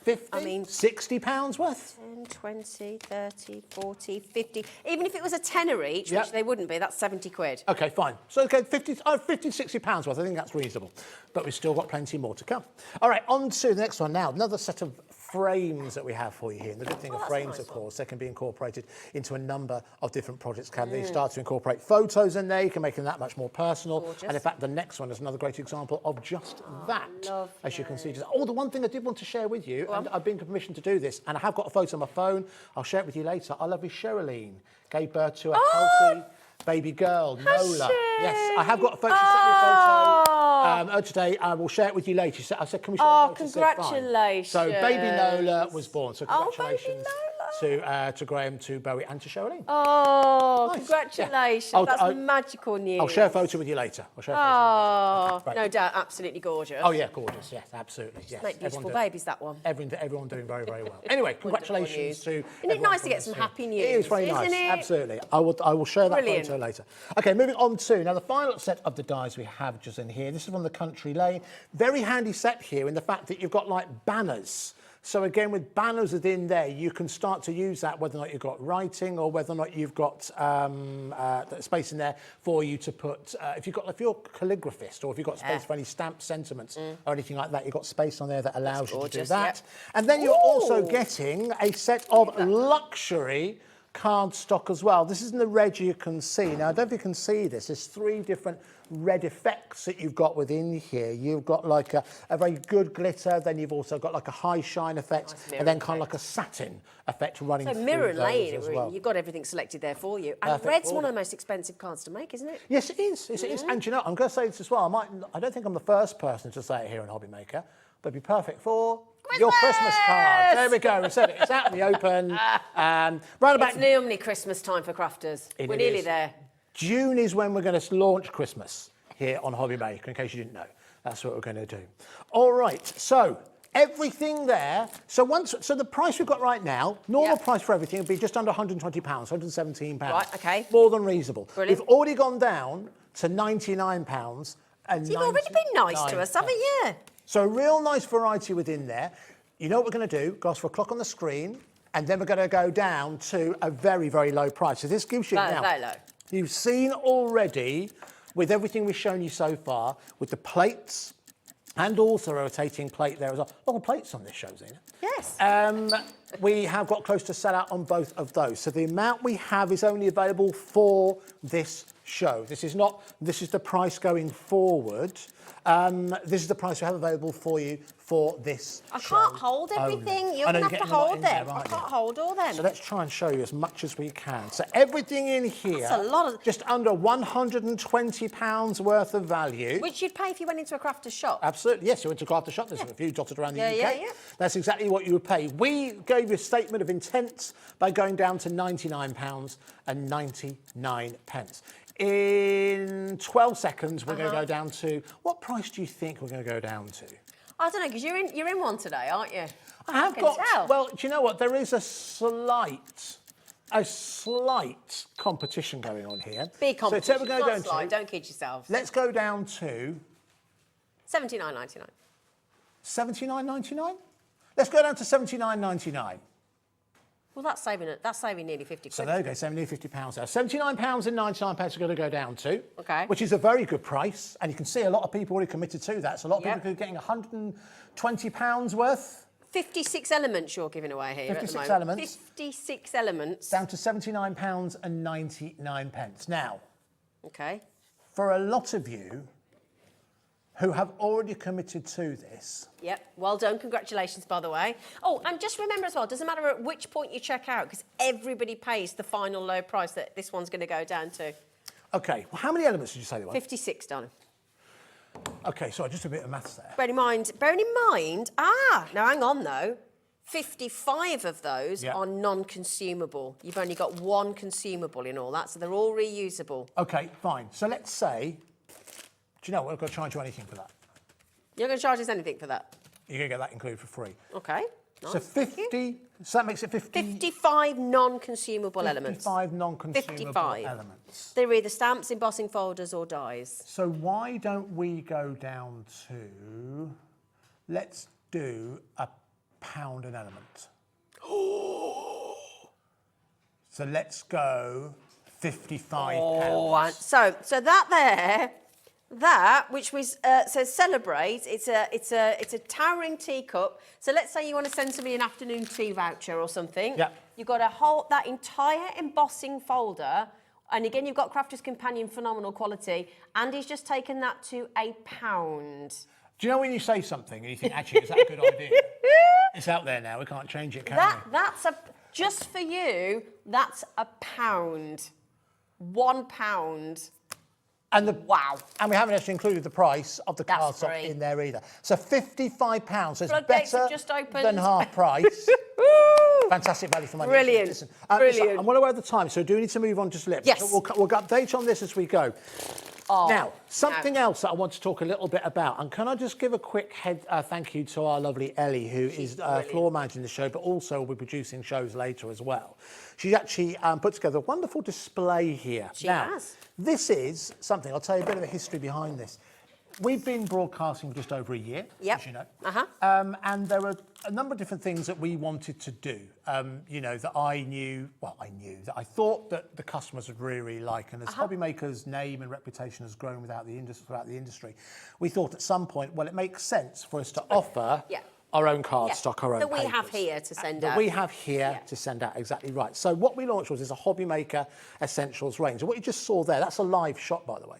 F: 50,
B: I mean,
F: £60 worth?
B: 10, 20, 30, 40, 50. Even if it was a tenner each,
F: Yep.
B: which they wouldn't be, that's 70 quid.
F: OK, fine. So, OK, 50, £60 worth. I think that's reasonable. But we've still got plenty more to come. All right, on to the next one now. Another set of frames that we have for you here. And the good thing of frames, of course, they can be incorporated into a number of different projects. They start to incorporate photos in there. You can make them that much more personal.
B: Gorgeous.
F: And in fact, the next one is another great example of just that.
B: lovely.
F: As you can see. The one thing I did want to share with you, and I've been permission to do this, and I have got a photo on my phone. I'll share it with you later. Our lovely Sherilyn gave birth to a healthy baby girl, Nola. Yes, I have got a photo. She sent me a photo today. I will share it with you later. I said, can we share a photo? She said, fine.
B: Congratulations.
F: So baby Nola was born. So congratulations
B: baby
F: to Graham, to Bowie, and to Sherilyn.
B: Oh,
F: Nice.
B: congratulations.
F: Yeah.
B: That's magical news.
F: I'll share a photo with you later.
B: Oh, no doubt, absolutely gorgeous.
F: Oh, yeah, gorgeous. Yes, absolutely. Yes.
B: Make beautiful
F: Everyone
B: babies, that one.
F: Everyone doing very, very well. Anyway, congratulations to.
B: Isn't it nice to get some happy news?
F: It is very nice.
B: Isn't it?
F: Absolutely. I will share that
B: Brilliant.
F: photo later. Okay, moving on to now the final set of the dies we have just in here. This is from the Country Lane. Very handy set here in the fact that you've got like banners. So again, with banners within there, you can start to use that whether or not you've got writing or whether or not you've got space in there for you to put. If you're a calligraphist or if you've got space for any stamped sentiments or anything like that, you've got space on there that allows you to do that.
B: Yep.
F: And then you're also getting a set of luxury card stock as well. This is in the red you can see. Now, I don't know if you can see this. There's 3 different red effects that you've got within here. You've got like a very good glitter, then you've also got like a high shine effect, and then kind of like a satin effect running through
B: Mirror
F: those
B: lane,
F: as well.
B: you've got everything selected there for you. And
F: Perfect
B: red's
F: for
B: one of
F: them.
B: the most expensive cards to make, isn't it?
F: Yes, it is. Yes, it is. And you know, I'm going to say this as well. I don't think I'm the first person to say it here on Hobby Maker, but it'd be perfect for your Christmas card. There we go. We said it. It's out in the open. Round about
B: It's normally Christmas time for crafters. We're nearly there.
F: June is when we're going to launch Christmas here on Hobby Maker, in case you didn't know. That's what we're going to do. All right, so everything there. So the price we've got right now, normal price for everything would be just under £120, £117.
B: Right, okay.
F: More than reasonable.
B: Brilliant.
F: We've already gone down to £99 and
B: You've already been nice to us, haven't you?
F: So a real nice variety within there. You know what we're going to do? Go for a clock on the screen, and then we're going to go down to a very, very low price. So this gives you now.
B: Very low.
F: You've seen already, with everything we've shown you so far, with the plates and also a rotating plate there as well. A lot of plates on this show, Zena.
B: Yes.
F: We have got close to sell out on both of those. So the amount we have is only available for this show. This is the price going forward. This is the price we have available for you for this
B: I
F: show
B: can't hold everything.
F: only.
B: You're
F: I know
B: going to
F: you're
B: have to
F: getting a lot
B: hold
F: in there,
B: them. I
F: aren't
B: can't
F: you?
B: hold all them.
F: So let's try and show you as much as we can. So everything in here,
B: That's a lot of...
F: just under £120 worth of value.
B: Which you'd pay if you went into a crafter's shop.
F: Absolutely, yes. You went to craft shop. There's a few dotted around the UK.
B: Yeah.
F: That's exactly what you would pay. We gave you a statement of intent by going down to £99.99. In 12 seconds, we're going to go down to... What price do you think we're going to go down to?
B: I don't know, because you're in one today, aren't you?
F: I have
B: can
F: got.
B: tell.
F: Well, do you know what? There is a slight competition going on here.
B: Big competition.
F: So we're going
B: Not
F: down
B: slight,
F: to.
B: don't kid yourselves.
F: Let's go down to
B: $79.99.
F: $79.99. Let's go down to $79.99.
B: Well, that's saving nearly 50 quid.
F: So there you go, £50 now. £79 and 99 pence are going to go down to,
B: Okay.
F: which is a very good price. And you can see a lot of people already committed to that. So a lot of
B: Yep.
F: people are getting £120 worth.
B: 56 elements you're giving away here
F: 56
B: at the moment.
F: elements.
B: 56 elements.
F: Down to £79 and 99 pence. Now,
B: Okay.
F: for a lot of you who have already committed to this,
B: Yep. Well done. Congratulations, by the way. Oh, and just remember as well, doesn't matter at which point you check out, because everybody pays the final low price that this one's going to go down to.
F: okay, well, how many elements did you say there were?
B: 56, darling.
F: Okay, sorry, just a bit of maths there.
B: Bearing in mind, now hang on though, 55 of those
F: Yeah.
B: are non-consumable. You've only got one consumable in all that, so they're all reusable.
F: Okay, fine. So let's say, do you know what, we're going to charge you anything for that.
B: You're going to charge us anything for that?
F: You're going to get that included for free.
B: Okay. Nice.
F: So 50, so that makes it 50.
B: 55 non-consumable elements.
F: 55 non-consumable
B: 55.
F: elements.
B: They're either stamps, embossing folders or dies.
F: So why don't we go down to, let's do £1 an element. So let's go £55.
B: Oh, and so that there, that which was says celebrate. It's a towering teacup. So let's say you want to send somebody an afternoon tea voucher or something.
F: Yeah.
B: You've got to hold that entire embossing folder, and again you've got Crafter's Companion, phenomenal quality. And he's just taken that to £1.
F: Do you know when you say something and you think, actually, is that a good idea? It's out there now. We can't change it, can we?
B: That's just for you. That's £1. £1.
F: And
B: Wow.
F: And we haven't actually included the price of the
B: That's
F: cardstock
B: free.
F: in there either. So £55. So it's
B: Floodgates have
F: better
B: just opened.
F: than half price. Fantastic value for money.
B: Brilliant.
F: Listen,
B: Brilliant.
F: I'm well aware of the time, so I do need to move on just a little bit.
B: Yes.
F: So we'll update on this as we go.
B: Oh,
F: Now, something else that I want to talk a little bit about, and can I just give a quick thank you to our lovely Ellie, who is floor managing the show, but also will be producing shows later as well. She's actually put together a wonderful display here.
B: She
F: now,
B: has.
F: This is something, I'll tell you a bit of the history behind this. We've been broadcasting for just over a year,
B: Yep.
F: as you know.
B: Uh-huh.
F: And there were a number of different things that we wanted to do, that I thought that the customers would really, really like. And as Hobbymaker's name and reputation has grown throughout the industry, we thought at some point, well, it makes sense for us to offer our own cardstock, our own
B: that we
F: papers.
B: have here to send
F: That
B: out.
F: we have here to send out, exactly right. So what we launched was a Hobbymaker Essentials range. And what you just saw there, that's a live shot, by the way.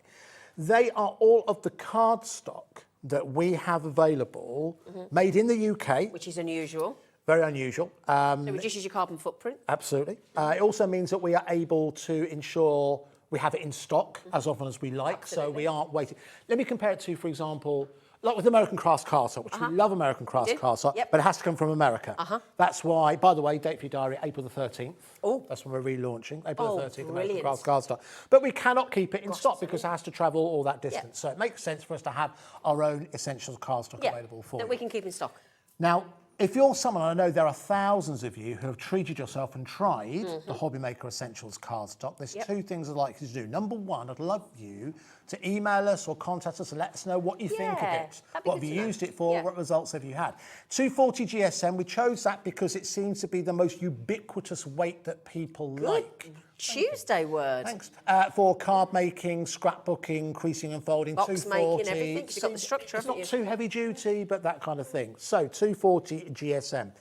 F: They are all of the cardstock that we have available, made in the UK.
B: Which is unusual.
F: Very unusual.
B: It reduces your carbon footprint.
F: Absolutely. It also means that we are able to ensure we have it in stock as often as we like, so we aren't waiting. Let me compare it to, for example, like with American Craft cardstock, which we love American Craft cardstock, but it has to come from America. That's why, by the way, date for your diary, April the 13th.
B: Oh.
F: That's when we're relaunching, April the 13th, American
B: brilliant.
F: Craft cardstock. But we cannot keep it in stock because it has to travel all that distance. So it makes sense for us to have our own Essentials cardstock available for
B: that
F: you.
B: we can keep in stock.
F: Now, if you're someone, I know there are thousands of you who have treated yourself and tried the Hobbymaker Essentials cardstock. There's two things I'd like you to do. Number one, I'd love you to email us or contact us and let us know what you think of it.
B: that'd be
F: What have
B: good
F: you
B: to know.
F: used it for?
B: Yeah.
F: What results have you had? 240 GSM, we chose that because it seems to be the most ubiquitous weight that people like.
B: Tuesday word.
F: Thanks. For card making, scrapbooking, creasing and folding,
B: Box
F: 240.
B: making, everything, 'cause you've got the structure,
F: It's
B: haven't
F: not
B: you?
F: too heavy duty, but that kind of thing. So 240 GSM.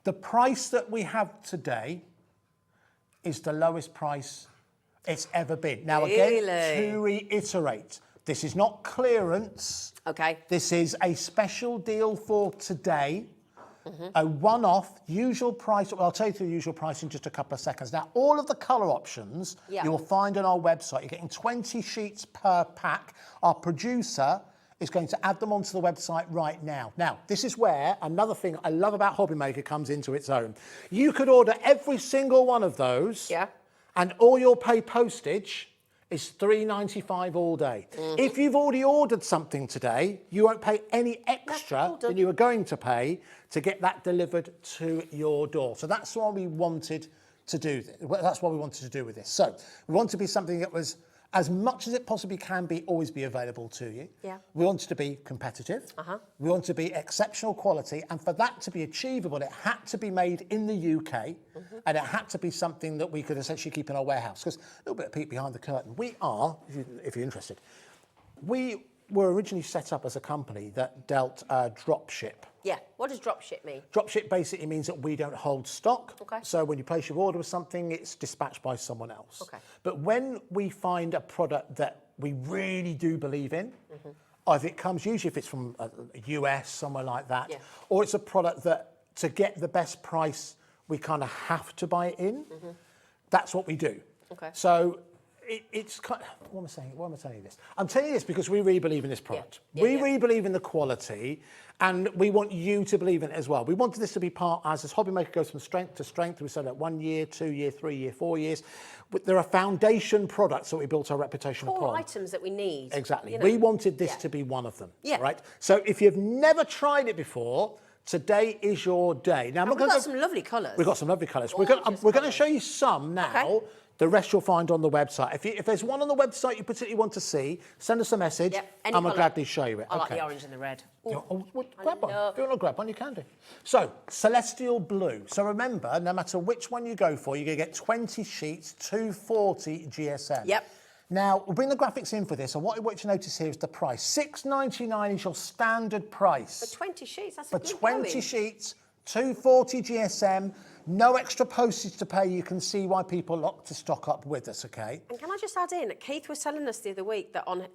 F: The price that we have today is the lowest price it's ever been. Now again,
B: Really?
F: to reiterate, this is not clearance.
B: Okay.
F: This is a special deal for today. A one-off, usual price. Well, I'll tell you the usual price in just a couple of seconds. Now, all of the colour options you will find on our website. You're getting 20 sheets per pack. Our producer is going to add them onto the website right now. Now, this is where another thing I love about Hobbymaker comes into its own. You could order every single one of those, and all you'll pay postage is $3.95 all day. If you've already ordered something today, you won't pay any extra than you were going to pay to get that delivered to your door. So that's why we wanted to do this. That's what we wanted to do with this. So we want to be something that was, as much as it possibly can be, always be available to you.
B: Yeah.
F: We want it to be competitive. We want it to be exceptional quality. And for that to be achievable, it had to be made in the UK. And it had to be something that we could essentially keep in our warehouse. Because a little bit of peek behind the curtain. We are, if you're interested, we were originally set up as a company that dealt drop ship.
B: Yeah. What does drop ship mean?
F: Drop ship basically means that we don't hold stock.
B: Okay.
F: So when you place your order with something, it's dispatched by someone else.
B: Okay.
F: But when we find a product that we really do believe in, either it comes, usually if it's from the US, somewhere like that, or it's a product that to get the best price, we kind of have to buy it in, that's what we do.
B: Okay.
F: So it's kind of, what am I saying? Why am I telling you this? I'm telling you this because we really believe in this product. We really believe in the quality, and we want you to believe in it as well. We wanted this to be part, as this hobby maker goes from strength to strength. We said that 1 year, 2 year, 3 year, 4 years. But there are foundation products that we built our reputation upon.
B: 4 items that we need.
F: Exactly.
B: You know?
F: We wanted this to be one of them.
B: Yeah.
F: Right. So if you've never tried it before, today is your day. Now,
B: We've got some lovely colours.
F: We've got some lovely colours. We're going to show you some now.
B: Okay.
F: The rest you'll find on the website. If there's one on the website you particularly want to see, send us a message, and we'll gladly show you it.
B: I like the orange and the red.
F: Grab one. If you want to grab one, you can do. So, Celestial Blue. So remember, no matter which one you go for, you're going to get 20 sheets, 240 GSM.
B: Yep.
F: Now, we'll bring the graphics in for this, and what I want you to notice here is the price. $6.99 is your standard price.
B: For 20 sheets, that's
F: For
B: a good
F: 20
B: going.
F: sheets, 240 GSM, no extra postage to pay. You can see why people like to stock up with us, okay?
B: And can I just add in, Keith was telling us the other week that on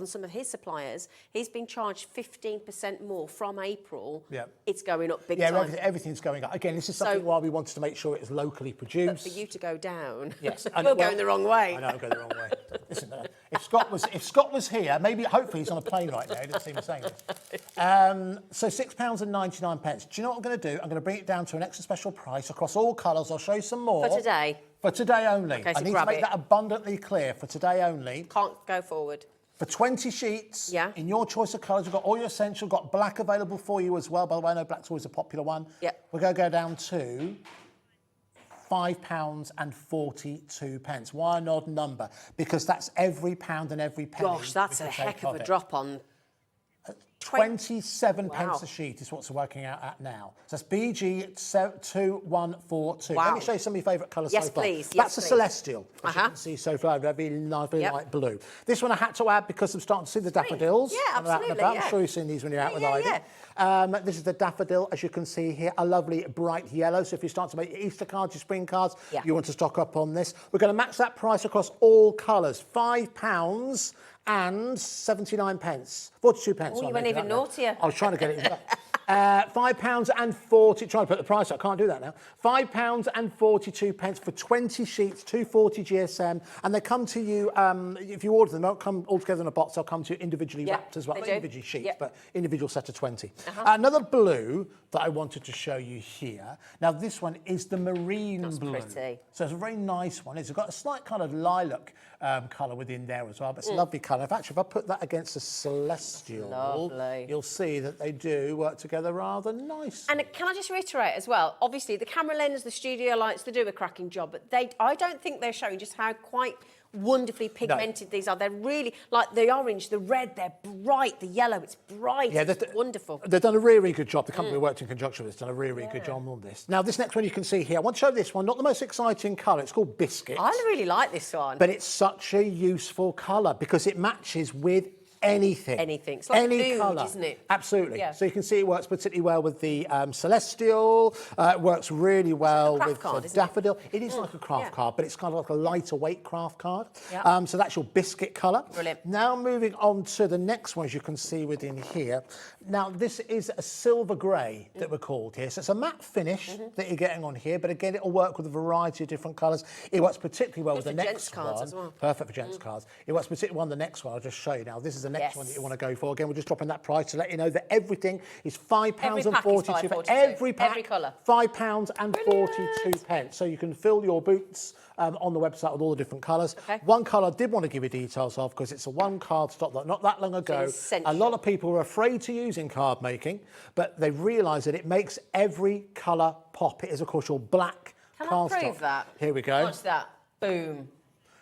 B: some of his suppliers, he's been charged 15% more from April.
F: Yeah.
B: It's going up big
F: Yeah,
B: time.
F: everything's going up. Again, this is something why we wanted to make sure it was locally produced.
B: But for you to go down,
F: yes,
B: we're going the wrong way.
F: I know, I'm going the wrong way. Listen, if Scott was here, hopefully he's on a plane right now. He didn't see me saying this. So £6.99. Do you know what I'm going to do? I'm going to bring it down to an extra special price across all colours. I'll show you some more.
B: For today?
F: For today only.
B: Okay, so
F: I need to
B: grab
F: make
B: it.
F: that abundantly clear. For today only.
B: Can't go forward.
F: For 20 sheets, in your choice of colours, we've got all your essential, got black available for you as well. By the way, I know black's always a popular one.
B: Yep.
F: We're going to go down to £5.42. Why an odd number? Because that's every pound and every penny.
B: Gosh, that's a heck of a drop on.
F: 27 pence a sheet is what's working out at now. So that's BG2142.
B: Wow.
F: Let me show you some of your favourite colours
B: Yes,
F: so far.
B: please.
F: That's a Celestial, as you can see so far. They're really nice, very light blue. This one I had to add because I'm starting to see the daffodils.
B: Yeah, absolutely.
F: I'm sure you've seen these when you're out with Ivy. This is the daffodil, as you can see here, a lovely bright yellow. So if you start to make your Easter cards, your spring cards, you want to stock up on this. We're going to match that price across all colours. £5 and 79 pence, 42 pence.
B: Oh, you went even naughtier.
F: I was trying to get it right. £5 and 40. Trying to put the price up. I can't do that now. £5 and 42 pence for 20 sheets, 240 GSM, and they come to you. If you order them, they don't come all together in a box. They'll come to you individually wrapped as well. Not individually sheets, but individual set of 20. Another blue that I wanted to show you here. Now this one is the marine blue.
B: Pretty.
F: So it's a very nice one. It's got a slight kind of lilac colour within there as well, but it's a lovely colour. Actually, if I put that against a Celestial, you'll see that they do work together rather nice.
B: And can I just reiterate as well, obviously the camera lens, the studio lights, they do a cracking job, but I don't think they're showing just how quite wonderfully pigmented these are. They're really, like the orange, the red, they're bright, the yellow, it's bright, it's wonderful.
F: They've done a really, really good job. The company we worked in conjunction with has done a really, really good job on this. Now, this next one you can see here, I want to show this one, not the most exciting colour, it's called Biscuit.
B: I really like this one.
F: But it's such a useful colour because it matches with anything.
B: Anything. It's like
F: any
B: nude,
F: colour.
B: isn't it?
F: Absolutely.
B: Yeah.
F: So you can see it works particularly well with the Celestial. It works really well with the Daffodil. It is like a craft card, but it's kind of like a lighter weight craft card.
B: Yeah.
F: So that's your biscuit colour.
B: Brilliant.
F: Now moving on to the next one, as you can see within here. Now this is a silver grey that we're called here. So it's a matte finish that you're getting on here, but again it'll work with a variety of different colours. It works particularly well with the next one.
B: As well.
F: Perfect for gents cards. It works particularly well on the next one. I'll just show you now. This is the next one that
B: Yes.
F: you want to go for. Again, we're just dropping that price to let you know that everything is £5 and
B: pack is
F: 42 pence.
B: £5.42.
F: Every pack,
B: Every colour.
F: £5 and 42 pence. So you can fill your boots on the website with all the different colours.
B: Okay.
F: One colour I did want to give you details of because it's a one card stock that not that long ago,
B: essential.
F: a lot of people were afraid to use in card making, but they realised that it makes every colour pop. It is, of course, your black
B: Can I
F: card
B: prove
F: stock.
B: that?
F: Here we go.
B: Watch that. Boom.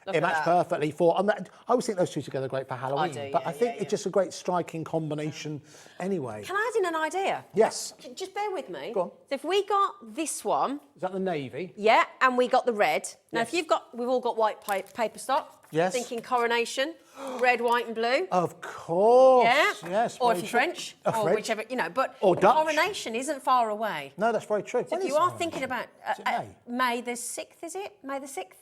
B: Look
F: It
B: at
F: matched
B: that.
F: perfectly for. I always think those two together are great for Halloween,
B: do,
F: but
B: yeah,
F: I think
B: yeah,
F: it's just a great striking combination anyway.
B: Can I add in an idea?
F: Yes.
B: Just bear with me.
F: Go on.
B: So if we got this one,
F: Is that the navy?
B: yeah, and we got the red. Now,
F: Yes.
B: if we've all got white paper stock.
F: Yes.
B: Thinking coronation, red, white, and blue.
F: Of course.
B: Yeah.
F: Yes.
B: Or
F: very
B: if you're
F: true.
B: French,
F: Oh,
B: or
F: French.
B: whichever, but
F: Or Dutch.
B: coronation isn't far away.
F: No, that's very true.
B: So
F: When
B: if
F: is
B: you are
F: it?
B: thinking about
F: Is it May?
B: May the 6th, is it? May the 6th,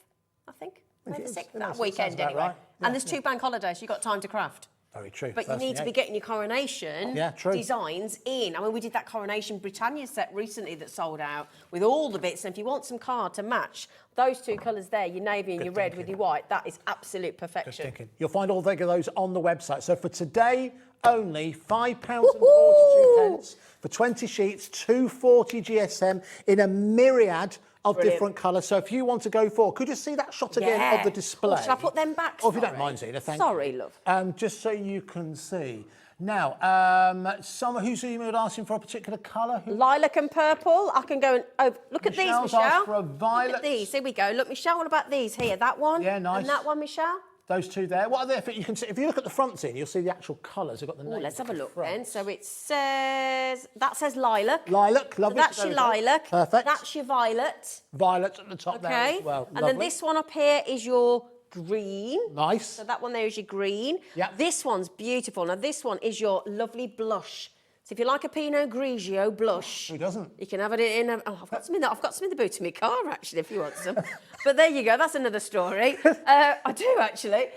B: I think. May the
F: is.
B: 6th,
F: Yeah,
B: that
F: sounds
B: weekend
F: about
B: anyway.
F: right. Yeah,
B: And there's 2 bank holidays, you've got time to craft.
F: Very true.
B: But you
F: First
B: need
F: and
B: to be
F: eighth.
B: getting your coronation
F: Yeah, true.
B: designs in. I mean, we did that coronation Britannia set recently that sold out with all the bits. And if you want some card to match those 2 colours there, your navy and your red with your white, that is absolute
F: Good
B: perfection.
F: thinking. You'll find all of those on the website. So for today, only £5.42 for 20 sheets, 240 GSM in a myriad of
B: Brilliant.
F: different colours. So if you want to go for, could you see that shot again
B: Yeah.
F: of the display?
B: Oh, shall I put them back?
F: Oh, if you don't
B: Sorry.
F: mind, Zena, thank
B: Sorry,
F: you.
B: love.
F: Just so you can see. Now, who's emailed asking for a particular colour?
B: Lilac and purple. I can go and look at these,
F: Michelle's
B: Michelle.
F: asked for a
B: Look
F: violet.
B: at these. Here we go. Look, Michelle. What about these here? That one.
F: Yeah, nice.
B: And that one, Michelle.
F: Those two there. What are they? You can see if you look at the front scene, you'll see the actual colours. They've got the
B: Oh,
F: name.
B: let's have a
F: at the
B: look
F: front.
B: then. So it says lilac.
F: Lilac, lovely.
B: So that's
F: There
B: your
F: we go.
B: lilac.
F: Perfect.
B: That's your violet.
F: Violet at the top there
B: Okay.
F: as well.
B: And then
F: Lovely.
B: this one up here is your green.
F: Nice.
B: So that one there is your green.
F: Yeah.
B: This one's beautiful. Now this one is your lovely blush. So if you like a Pinot Grigio blush,
F: Who doesn't?
B: you can have it in. I've got some in the boot of my car actually, if you want some. But there you go. That's another story. I do actually.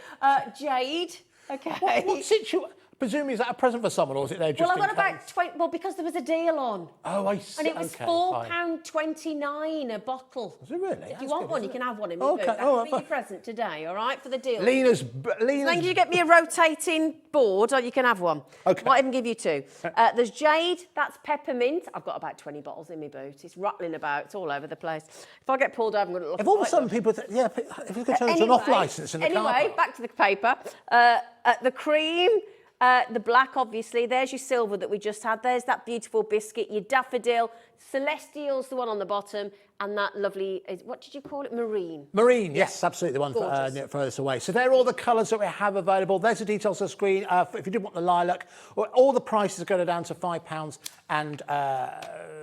B: Jade. Okay.
F: What situation? Presumably, is that a present for someone, or is it there just
B: Well, I've got
F: in
B: about
F: case?
B: 20. Well, because there was a deal on.
F: Oh, I see.
B: And it was
F: Okay, fine.
B: £4.29 a bottle.
F: Is it really?
B: If
F: That's
B: you want
F: good,
B: one, you
F: isn't
B: can
F: it?
B: have one in my
F: Okay,
B: boot. That
F: all
B: can
F: right,
B: be your
F: fine.
B: present today, all right, for the deal.
F: Lena's.
B: As long as you get me a rotating board, or you can have one.
F: Okay.
B: Might even give you 2. There's jade, that's peppermint. I've got about 20 bottles in my boot. It's rattling about, it's all over the place. If I get pulled over, I'm going to look
F: If all of a
B: like
F: sudden
B: that.
F: people, if you could turn it to an off licence in the car
B: Anyway,
F: park.
B: back to the paper. The cream, the black, obviously. There's your silver that we just had. There's that beautiful biscuit, your daffodil. Celestial's the one on the bottom. And that lovely, what did you call it? Marine.
F: Marine, yes, absolutely, the one
B: Gorgeous.
F: furthest away. So they're all the colours that we have available. There's the details on the screen. If you did want the lilac, all the prices go down to £5 and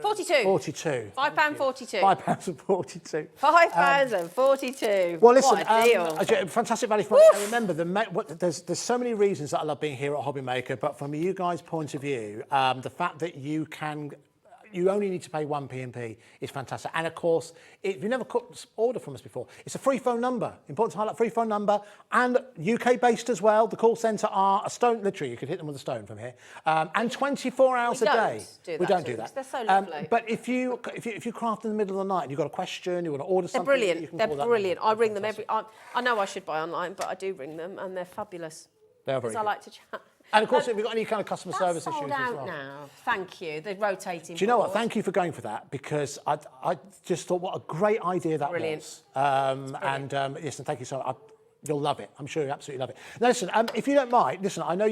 B: 42.
F: £42.
B: £5.42.
F: £5 and 42.
B: £5.42.
F: Well, listen,
B: What a deal.
F: fantastic value for money. And remember, there's so many reasons that I love being here at Hobbymaker, but from you guys' point of view, the fact that you only need to pay 1 P&P is fantastic. And of course, if you've never ordered from us before, it's a free phone number. Important to highlight, free phone number, and UK based as well. The call centre are a stone, literally, you could hit them with a stone from here, and 24 hours a day. We don't do that.
B: They're so lovely.
F: But if you craft in the middle of the night and you've got a question, you want to order
B: They're
F: something,
B: brilliant.
F: you can
B: They're
F: call that
B: brilliant.
F: number.
B: I ring them every. I know I should buy online, but I do ring them, and they're fabulous.
F: They are very
B: Because I
F: good.
B: like to chat.
F: And of course, if you've got any kind of customer
B: That's
F: service
B: sold
F: issues
B: out
F: as well.
B: now. Thank you. The rotating.
F: Do you know what?
B: board.
F: Thank you for going for that, because I just thought what a great idea that
B: Brilliant.
F: was. Listen, thank you so much. You'll love it. I'm sure you'll absolutely love it. Now, listen, if you don't mind, listen, I know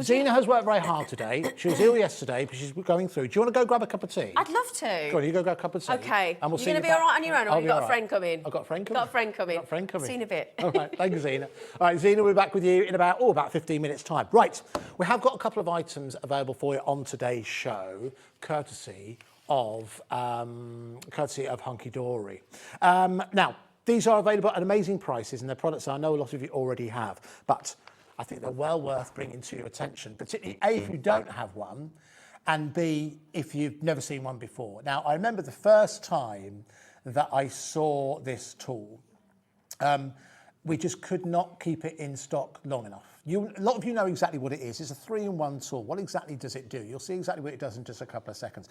F: Zena has worked very hard today. She was ill yesterday, but she's going through. Do you want to go grab a cup of tea?
B: I'd love to.
F: Go on, you go grab a cup of tea.
B: Okay.
F: And we'll
B: You're
F: see
B: going to
F: you
B: be all
F: back.
B: right on your own, or
F: I'll
B: have
F: be
B: you got
F: all
B: a
F: right.
B: friend coming?
F: I've got a friend coming.
B: Got a friend coming.
F: Got a friend coming.
B: See you in a bit.
F: All right, thank you, Zena. All right, Zena, we'll be back with you in about 15 minutes' time. Right, we have got a couple of items available for you on today's show, courtesy of Hunkydory. Now, these are available at amazing prices, and they're products I know a lot of you already have, but I think they're well worth bringing to your attention, particularly A, if you don't have one, and B, if you've never seen one before. Now, I remember the first time that I saw this tool, we just could not keep it in stock long enough. A lot of you know exactly what it is. It's a 3-in-1 tool. What exactly does it do? You'll see exactly what it does in just a couple of seconds.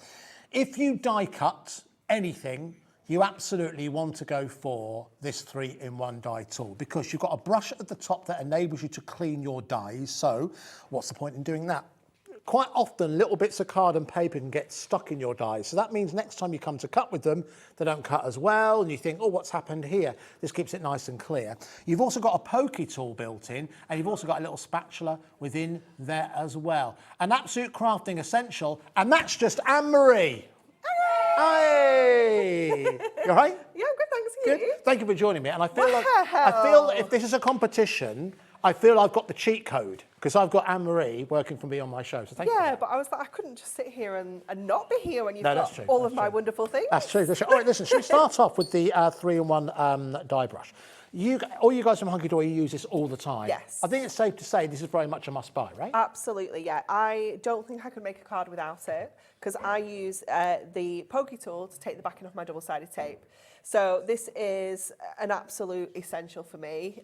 F: If you die cut anything, you absolutely want to go for this 3-in-1 dye tool because you've got a brush at the top that enables you to clean your dyes. So what's the point in doing that? Quite often, little bits of card and paper can get stuck in your dyes. So that means next time you come to cut with them, they don't cut as well. And you think, oh, what's happened here? This keeps it nice and clear. You've also got a pokey tool built in, and you've also got a little spatula within there as well. An absolute crafting essential, and that's just Anne-Marie. Hey! You all right?
C: Yeah, I'm good, thanks.
F: Good.
C: You?
F: Thank you for joining me. And I feel that if this is a competition, I feel I've got the cheat code because I've got Anne-Marie working for me on my show. So thank you.
C: Yeah, but I was like, I couldn't just sit here and not be here when you've
F: No,
C: got
F: that's true,
C: all
F: that's
C: of my
F: true.
C: wonderful things.
F: That's true. All right, listen, should we start off with the 3-in-1 dye brush? All you guys from Hunkydory use this all the time.
C: Yes.
F: I think it's safe to say this is very much a must-buy, right?
C: Absolutely, yeah. I don't think I could make a card without it because I use the pokey tool to take the backing off my double-sided tape. So this is an absolute essential for me.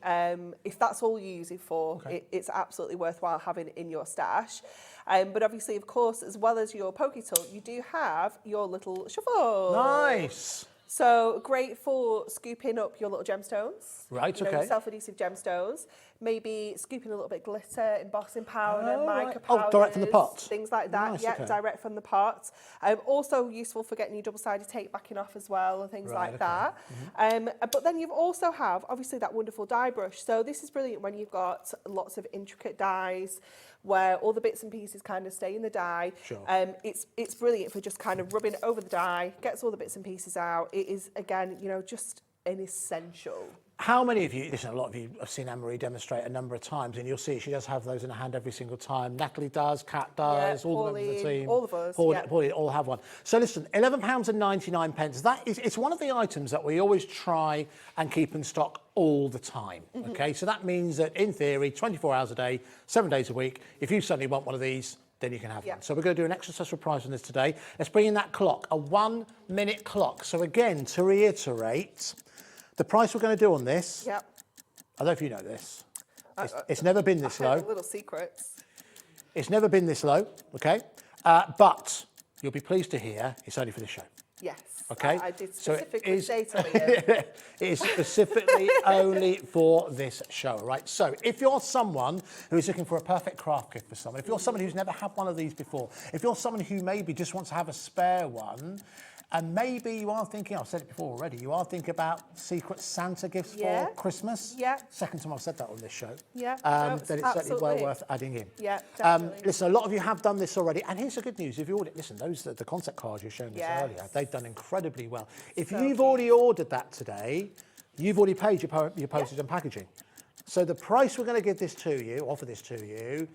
C: If that's all you use it for, it's absolutely worthwhile having it in your stash. But obviously, of course, as well as your pokey tool, you do have your little shuffle.
F: Nice.
C: So great for scooping up your little gemstones.
F: Right,
C: you know,
F: okay.
C: Self-adhesive gemstones. Maybe scooping a little bit of glitter, embossing powder,
F: Oh,
C: mica
F: right.
C: powders.
F: Oh, direct from the pot?
C: Things like that.
F: Nice,
C: Yeah,
F: okay.
C: direct from the pot. Also useful for getting your double-sided tape backing off as well and things
F: Right,
C: like
F: okay.
C: that. But then you also have, obviously, that wonderful dye brush. So this is brilliant when you've got lots of intricate dyes where all the bits and pieces kind of stay in the dye.
F: Sure.
C: It's brilliant for just kind of rubbing it over the dye, gets all the bits and pieces out. It is, again, you know, just an essential.
F: How many of you, listen, a lot of you have seen Anne-Marie demonstrate a number of times, and you'll see she does have those in her hand every single time. Natalie does, Kat does,
C: Yeah,
F: all the members of the
C: Pauline,
F: team.
C: all of us,
F: Pauline,
C: yeah.
F: Pauline all have one. So listen, £11.99. It's one of the items that we always try and keep in stock all the time. Okay, so that means that in theory, 24 hours a day, 7 days a week, if you suddenly want one of these, then you can have one. So we're going to do an extra special price on this today. Let's bring in that clock, a 1-minute clock. So again, to reiterate, the price we're going to do on this,
C: Yep.
F: I don't know if you know this, it's never been this low.
C: Little secrets.
F: It's never been this low, okay? But you'll be pleased to hear it's only for the show.
C: Yes.
F: Okay.
C: I did
F: So it
C: specifically
F: is-
C: say to Liam.
F: It is specifically only for this show, right? So if you're someone who is looking for a perfect craft gift for someone, if you're someone who's never had one of these before, if you're someone who maybe just wants to have a spare one, and maybe you are thinking, I've said it before already, you are thinking about Secret Santa gifts
C: Yeah.
F: for Christmas.
C: Yeah.
F: Second time I've said that on this show.
C: Yeah,
F: Then
C: no,
F: it's certainly well
C: absolutely.
F: worth adding in.
C: Yeah, definitely.
F: Listen, a lot of you have done this already, and here's the good news. If you order, listen, the concept cards you showed us
C: Yes.
F: earlier, they've done incredibly well. If
C: So
F: you've
C: cute.
F: already ordered that today, you've already paid your postage and packaging. So the price we're going to give this to you, offer this to you,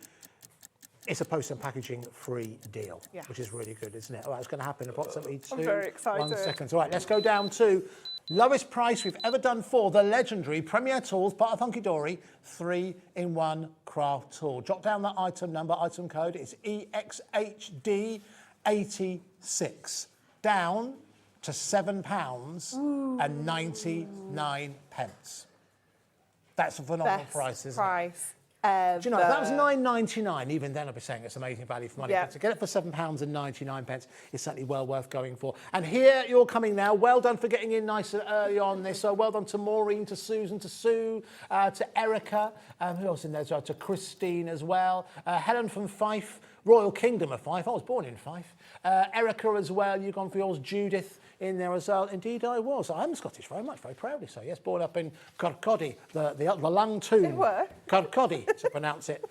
F: it's a post and packaging free deal,
C: Yes.
F: which is really good, isn't it? All right, it's going to happen in approximately
C: I'm very excited.
F: 1 second. All right, let's go down to lowest price we've ever done for the legendary Premier Tools, part of Hunkydory, 3-in-1 craft tool. Jot down that item number, item code. It's EXHD86. Down to £7.99. That's a phenomenal
C: Best
F: price, isn't it?
C: price
F: Do you know, if that was
C: ever.
F: £9.99, even then I'd be saying it's amazing value for money.
C: Yeah.
F: But to get it for £7.99 is certainly well worth going for. And here you're coming now. Well done for getting in nice and early on this. So well done to Maureen, to Susan, to Sue, to Erica. Who else in there as well? To Christine as well. Helen from Fife, Royal Kingdom of Fife. I was born in Fife. Erica as well. You've gone for yours. Judith in there as well. Indeed, I was. I'm Scottish, very much, very proudly so. Yes, born up in Kirkcaldy, the Lang Tomb.
C: They were?
F: Kirkcaldy, to pronounce it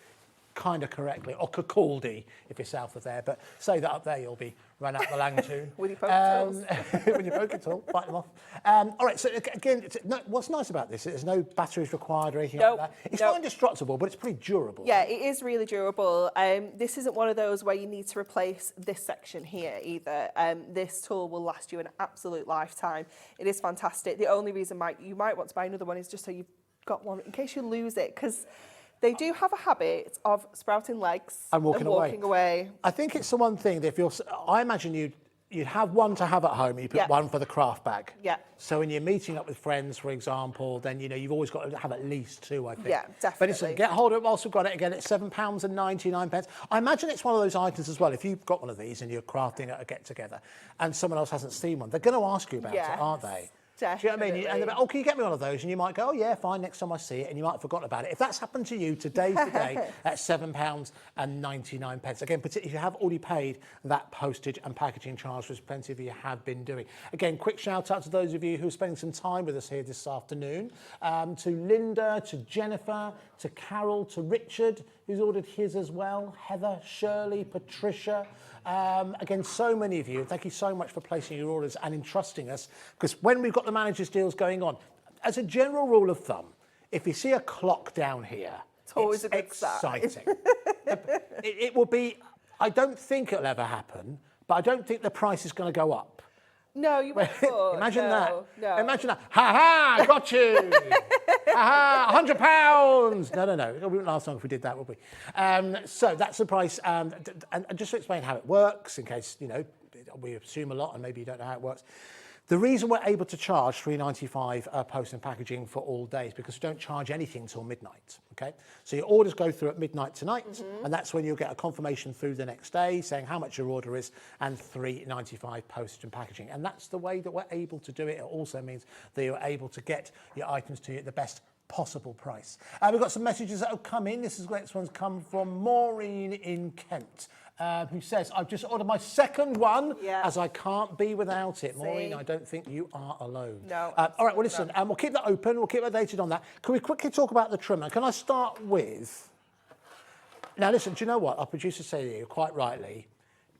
F: kind of correctly, or Kirkcaldy if you're south of there. But say that up there, you'll be run out the Lang Tomb.
C: With your poker tools.
F: With your poker tool, fight them off. All right, so again, what's nice about this, there's no batteries required or anything
C: Nope,
F: like that. It's
C: nope.
F: not indestructible, but it's pretty durable.
C: Yeah, it is really durable. This isn't one of those where you need to replace this section here either. This tool will last you an absolute lifetime. It is fantastic. The only reason you might want to buy another one is just so you've got one in case you lose it, because they do have a habit of sprouting legs
F: And walking
C: away.
F: I think it's the one thing that I imagine you'd have one to have at home, you put one for the craft bag.
C: Yeah.
F: So when you're meeting up with friends, for example, then, you know, you've always got to have at least 2, I think.
C: Yeah,
F: But
C: definitely.
F: listen, get hold of it whilst we've got it. Again, it's £7.99. I imagine it's one of those items as well. If you've got one of these and you're crafting at a get-together and someone else hasn't seen one, they're going to ask you about it, aren't they?
C: Definitely.
F: Do you know what I mean? And they're like, oh, can you get me one of those? And you might go, oh, yeah, fine, next time I see it. And you might have forgotten about it. If that's happened to you, today's the day at £7.99. Again, particularly if you have already paid that postage and packaging charge, which plenty of you have been doing. Again, quick shout out to those of you who are spending some time with us here this afternoon. To Linda, to Jennifer, to Carol, to Richard, who's ordered his as well, Heather, Shirley, Patricia. Again, so many of you, thank you so much for placing your orders and entrusting us, because when we've got the managers' deals going on, as a general rule of thumb, if you see a clock down here,
C: it's always a good sign.
F: Exciting. it will be, I don't think it'll ever happen, but I don't think the price is going to go up.
C: No, you won't.
F: Imagine
C: no,
F: that.
C: No.
F: Imagine that. Ha ha, got you. Ha ha, £100. No. We wouldn't last long if we did that, would we? So that's the price. And just to explain how it works, in case, you know, we assume a lot and maybe you don't know how it works. The reason we're able to charge £3.95 post and packaging for all days because we don't charge anything until midnight, okay? So your orders go through at midnight tonight, and that's when you'll get a confirmation through the next day saying how much your order is and £3.95 postage and packaging. And that's the way that we're able to do it. It also means that you're able to get your items to you at the best possible price. We've got some messages that have come in. This next one's come from Maureen in Kent. Who says, I've just ordered my second one as I can't be without it. Maureen, I don't think you are alone.
C: No.
F: All right, well, listen, we'll keep that open. We'll keep updated on that. Can we quickly talk about the trimmer? Can I start with... Now, listen, do you know what? Our producer said to you, quite rightly,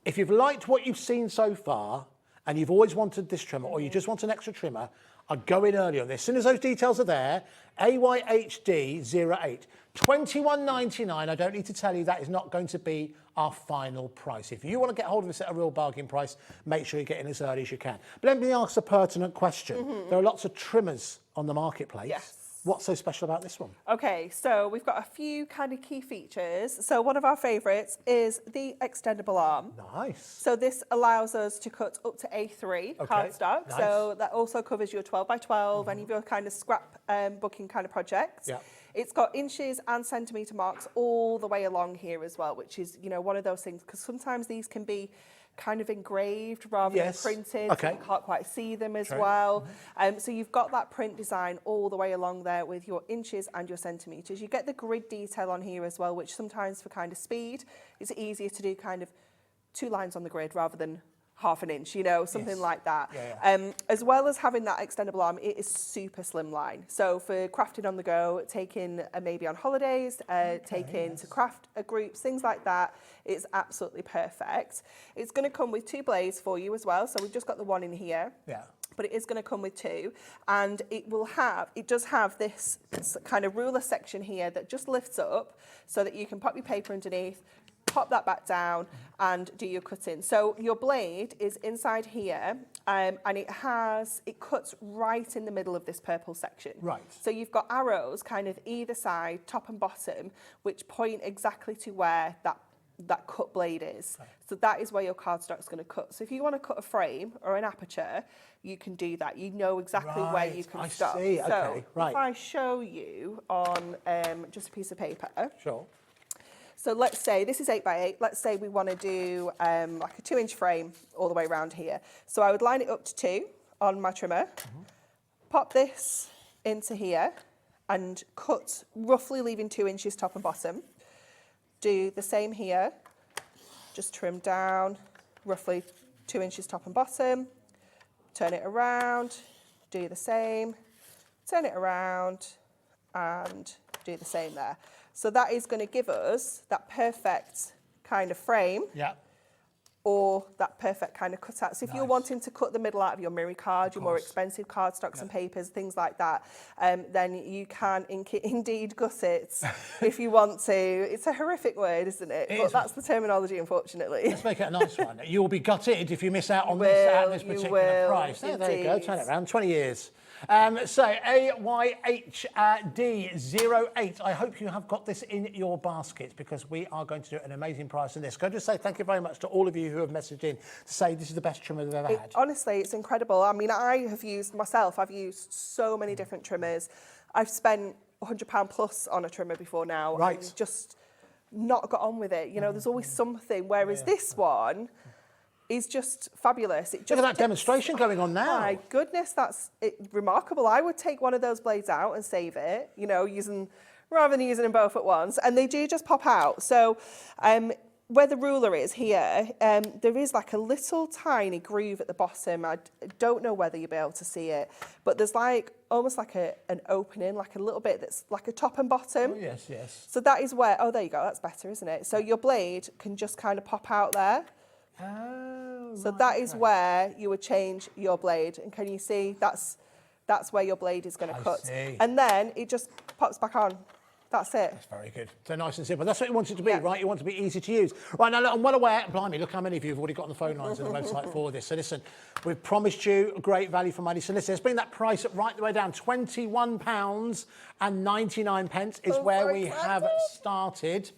F: if you've liked what you've seen so far and you've always wanted this trimmer or you just want an extra trimmer, I'd go in early on this. As soon as those details are there, AYHD08, £21.99. I don't need to tell you that is not going to be our final price. If you want to get hold of this at a real bargain price, make sure you get in as early as you can. But let me ask a pertinent question. There are lots of trimmers on the marketplace.
C: Yes.
F: What's so special about this one?
C: Okay, so we've got a few kind of key features. So one of our favourites is the extendable arm.
F: Nice.
C: So this allows us to cut up to A3 cardstock.
F: Nice.
C: So that also covers your 12 by 12, any of your kind of scrap booking kind of projects.
F: Yeah.
C: It's got inches and centimetre marks all the way along here as well, which is, you know, one of those things, because sometimes these can be kind of engraved rather than printed, so you can't quite see them as well. So you've got that print design all the way along there with your inches and your centimetres. You get the grid detail on here as well, which sometimes for kind of speed, it's easier to do kind of 2 lines on the grid rather than half an inch, you know, something like that. As well as having that extendable arm, it is super slimline. So for crafting on the go, taking maybe on holidays, taking to craft groups, things like that, it's absolutely perfect. It's going to come with 2 blades for you as well. So we've just got the one in here. But it is going to come with 2, and it does have this kind of ruler section here that just lifts up so that you can pop your paper underneath, pop that back down and do your cutting. So your blade is inside here, and it cuts right in the middle of this purple section.
F: Right.
C: So you've got arrows kind of either side, top and bottom, which point exactly to where that cut blade is. So that is where your cardstock is going to cut. So if you want to cut a frame or an aperture, you can do that. You know exactly where you can stop.
F: I see,
C: so if I show you on just a piece of paper.
F: Sure.
C: So let's say, this is 8 by 8, let's say we want to do like a 2-inch frame all the way around here. So I would line it up to 2 on my trimmer, pop this into here and cut, roughly leaving 2 inches top and bottom. Do the same here, just trim down, roughly 2 inches top and bottom, turn it around, do the same, turn it around and do the same there. So that is going to give us that perfect kind of frame or that perfect kind of cutout. So if you're wanting to cut the middle out of your mirror card, your more expensive cardstocks and papers, things like that, then you can indeed gut it if you want to. It's a horrific word, isn't it? But that's the terminology, unfortunately.
F: Let's make it a nice one. You will be gutted if you miss out on this particular price. There you go, turn it around, 20 years. So AYHD08. I hope you have got this in your baskets because we are going to do an amazing price on this. Can I just say thank you very much to all of you who have messaged in to say this is the best trimmer they've ever had.
C: Honestly, it's incredible. I mean, I've used so many different trimmers. I've spent £100 plus on a trimmer before now.
F: Right.
C: And just not got on with it. You know, there's always something. Whereas this one is just fabulous. It just
F: Look at that demonstration going on now.
C: My goodness, that's remarkable. I would take one of those blades out and save it, you know, rather than using them both at once. And they do just pop out. So where the ruler is here, there is like a little tiny groove at the bottom. I don't know whether you'll be able to see it, but there's like almost like an opening, like a little bit that's like a top and bottom.
F: Oh, yes, yes.
C: So that is where, oh, there you go, that's better, isn't it? So your blade can just kind of pop out there.
F: Oh,
C: so that is where you would change your blade. And can you see, that's where your blade is going to cut.
F: See.
C: And then it just pops back on. That's it.
F: That's very good. So nice and simple. That's what you want it to be, right? You want it to be easy to use. Right, now look, I'm well aware, blimey, look how many of you have already got on the phone lines and the website for this. So listen, we've promised you a great value for money. So listen, let's bring that price right the way down. £21.99 is where we have started.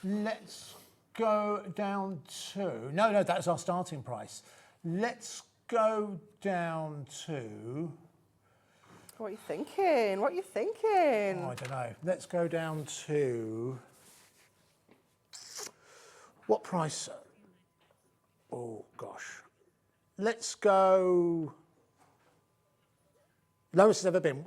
F: Let's go down to... No, that's our starting price. Let's go down to...
C: What are you thinking? What are you thinking?
F: Oh, I don't know. Let's go down to... What price? Oh, gosh. Let's go... Lowest it's ever been.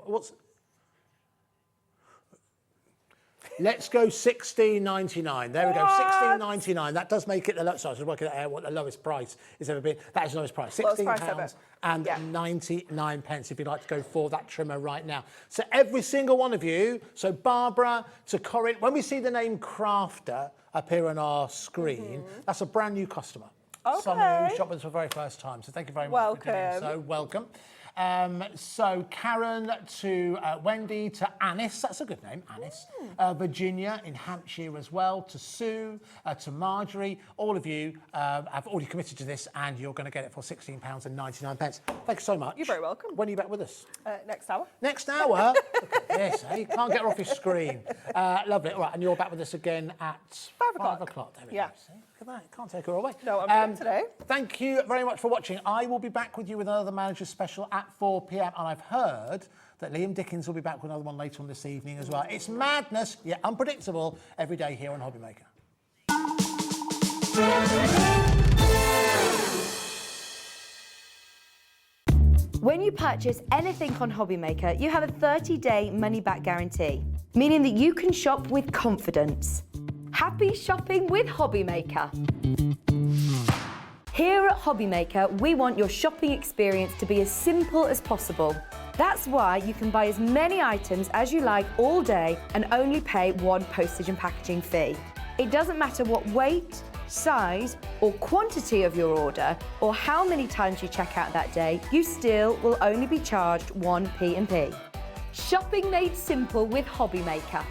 F: Let's go £16.99. There we go, £16.99. That does make it the lowest. So I was working out what the lowest price has ever been. That is the lowest price. £16.99 if you'd like to go for that trimmer right now. So every single one of you, so Barbara to Corinne, when we see the name Crafter appear on our screen, that's a brand new customer.
C: Okay.
F: Someone who shopped with us for the very first time. So thank you very much for doing so. Welcome. So Karen to Wendy to Anis, that's a good name, Anis. Virginia in Hampshire as well, to Sue, to Marjorie. All of you have already committed to this and you're going to get it for £16.99. Thank you so much.
C: You're very welcome.
F: When are you back with us?
C: Next hour.
F: Next hour? Look at this, eh? You can't get her off your screen. Lovely. All right, and you're back with us again at 5 o'clock. There we go. See? Look at that. Can't take her away.
C: No, I'm doing today.
F: Thank you very much for watching. I will be back with you with another Manager's Special at 4 p.m. And I've heard that Liam Dickens will be back with another one later on this evening as well. It's madness, yet unpredictable, every day here on Hobbymaker.
D: When you purchase anything on Hobbymaker, you have a 30-day money-back guarantee, meaning that you can shop with confidence. Happy shopping with Hobbymaker. Here at Hobbymaker, we want your shopping experience to be as simple as possible. That's why you can buy as many items as you like all day and only pay one postage and packaging fee. It doesn't matter what weight, size or quantity of your order or how many times you check out that day, you still will only be charged one P&P. Shopping made simple with Hobbymaker.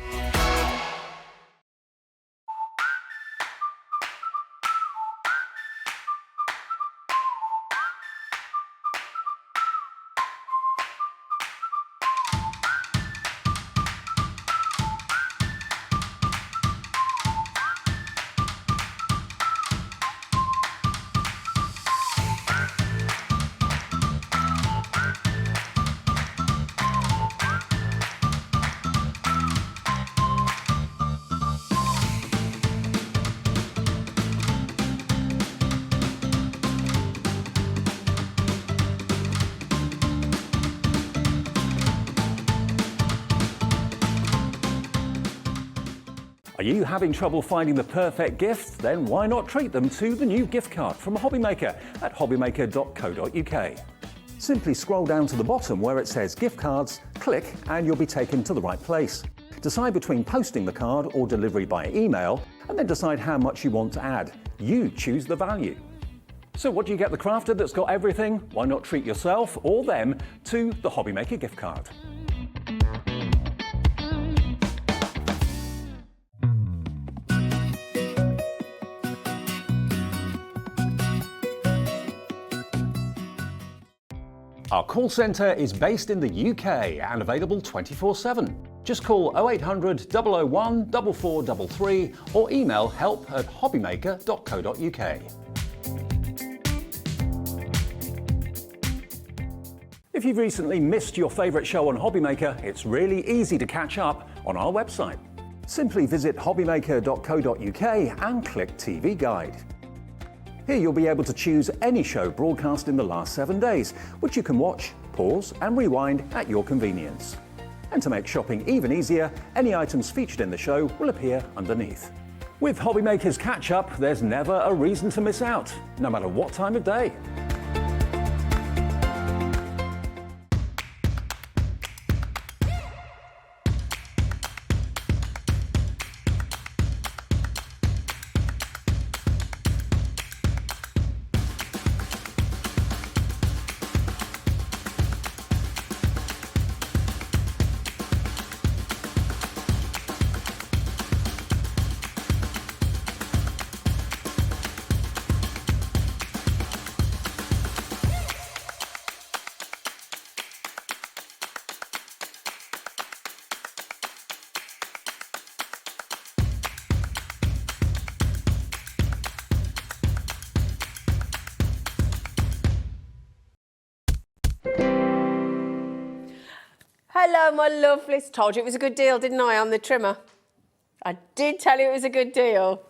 E: Are you having trouble finding the perfect gift? Then why not treat them to the new gift card from Hobbymaker at hobbymaker.co.uk. Simply scroll down to the bottom where it says gift cards, click and you'll be taken to the right place. Decide between posting the card or delivery by email and then decide how much you want to add. You choose the value. So what do you get the crafter that's got everything? Why not treat yourself or them to the Hobbymaker gift card? Our call centre is based in the UK and available 24/7. Just call 0800 001 4433 or email help@hobbymaker.co.uk. If you've recently missed your favourite show on Hobbymaker, it's really easy to catch up on our website. Simply visit hobbymaker.co.uk and click TV Guide. Here you'll be able to choose any show broadcast in the last 7 days, which you can watch, pause and rewind at your convenience. And to make shopping even easier, any items featured in the show will appear underneath. With Hobbymaker's Catch-Up, there's never a reason to miss out, no matter what time of day.
B: Hello, my lovelies. Told you it was a good deal, didn't I, on the trimmer? I did tell you it was a good deal.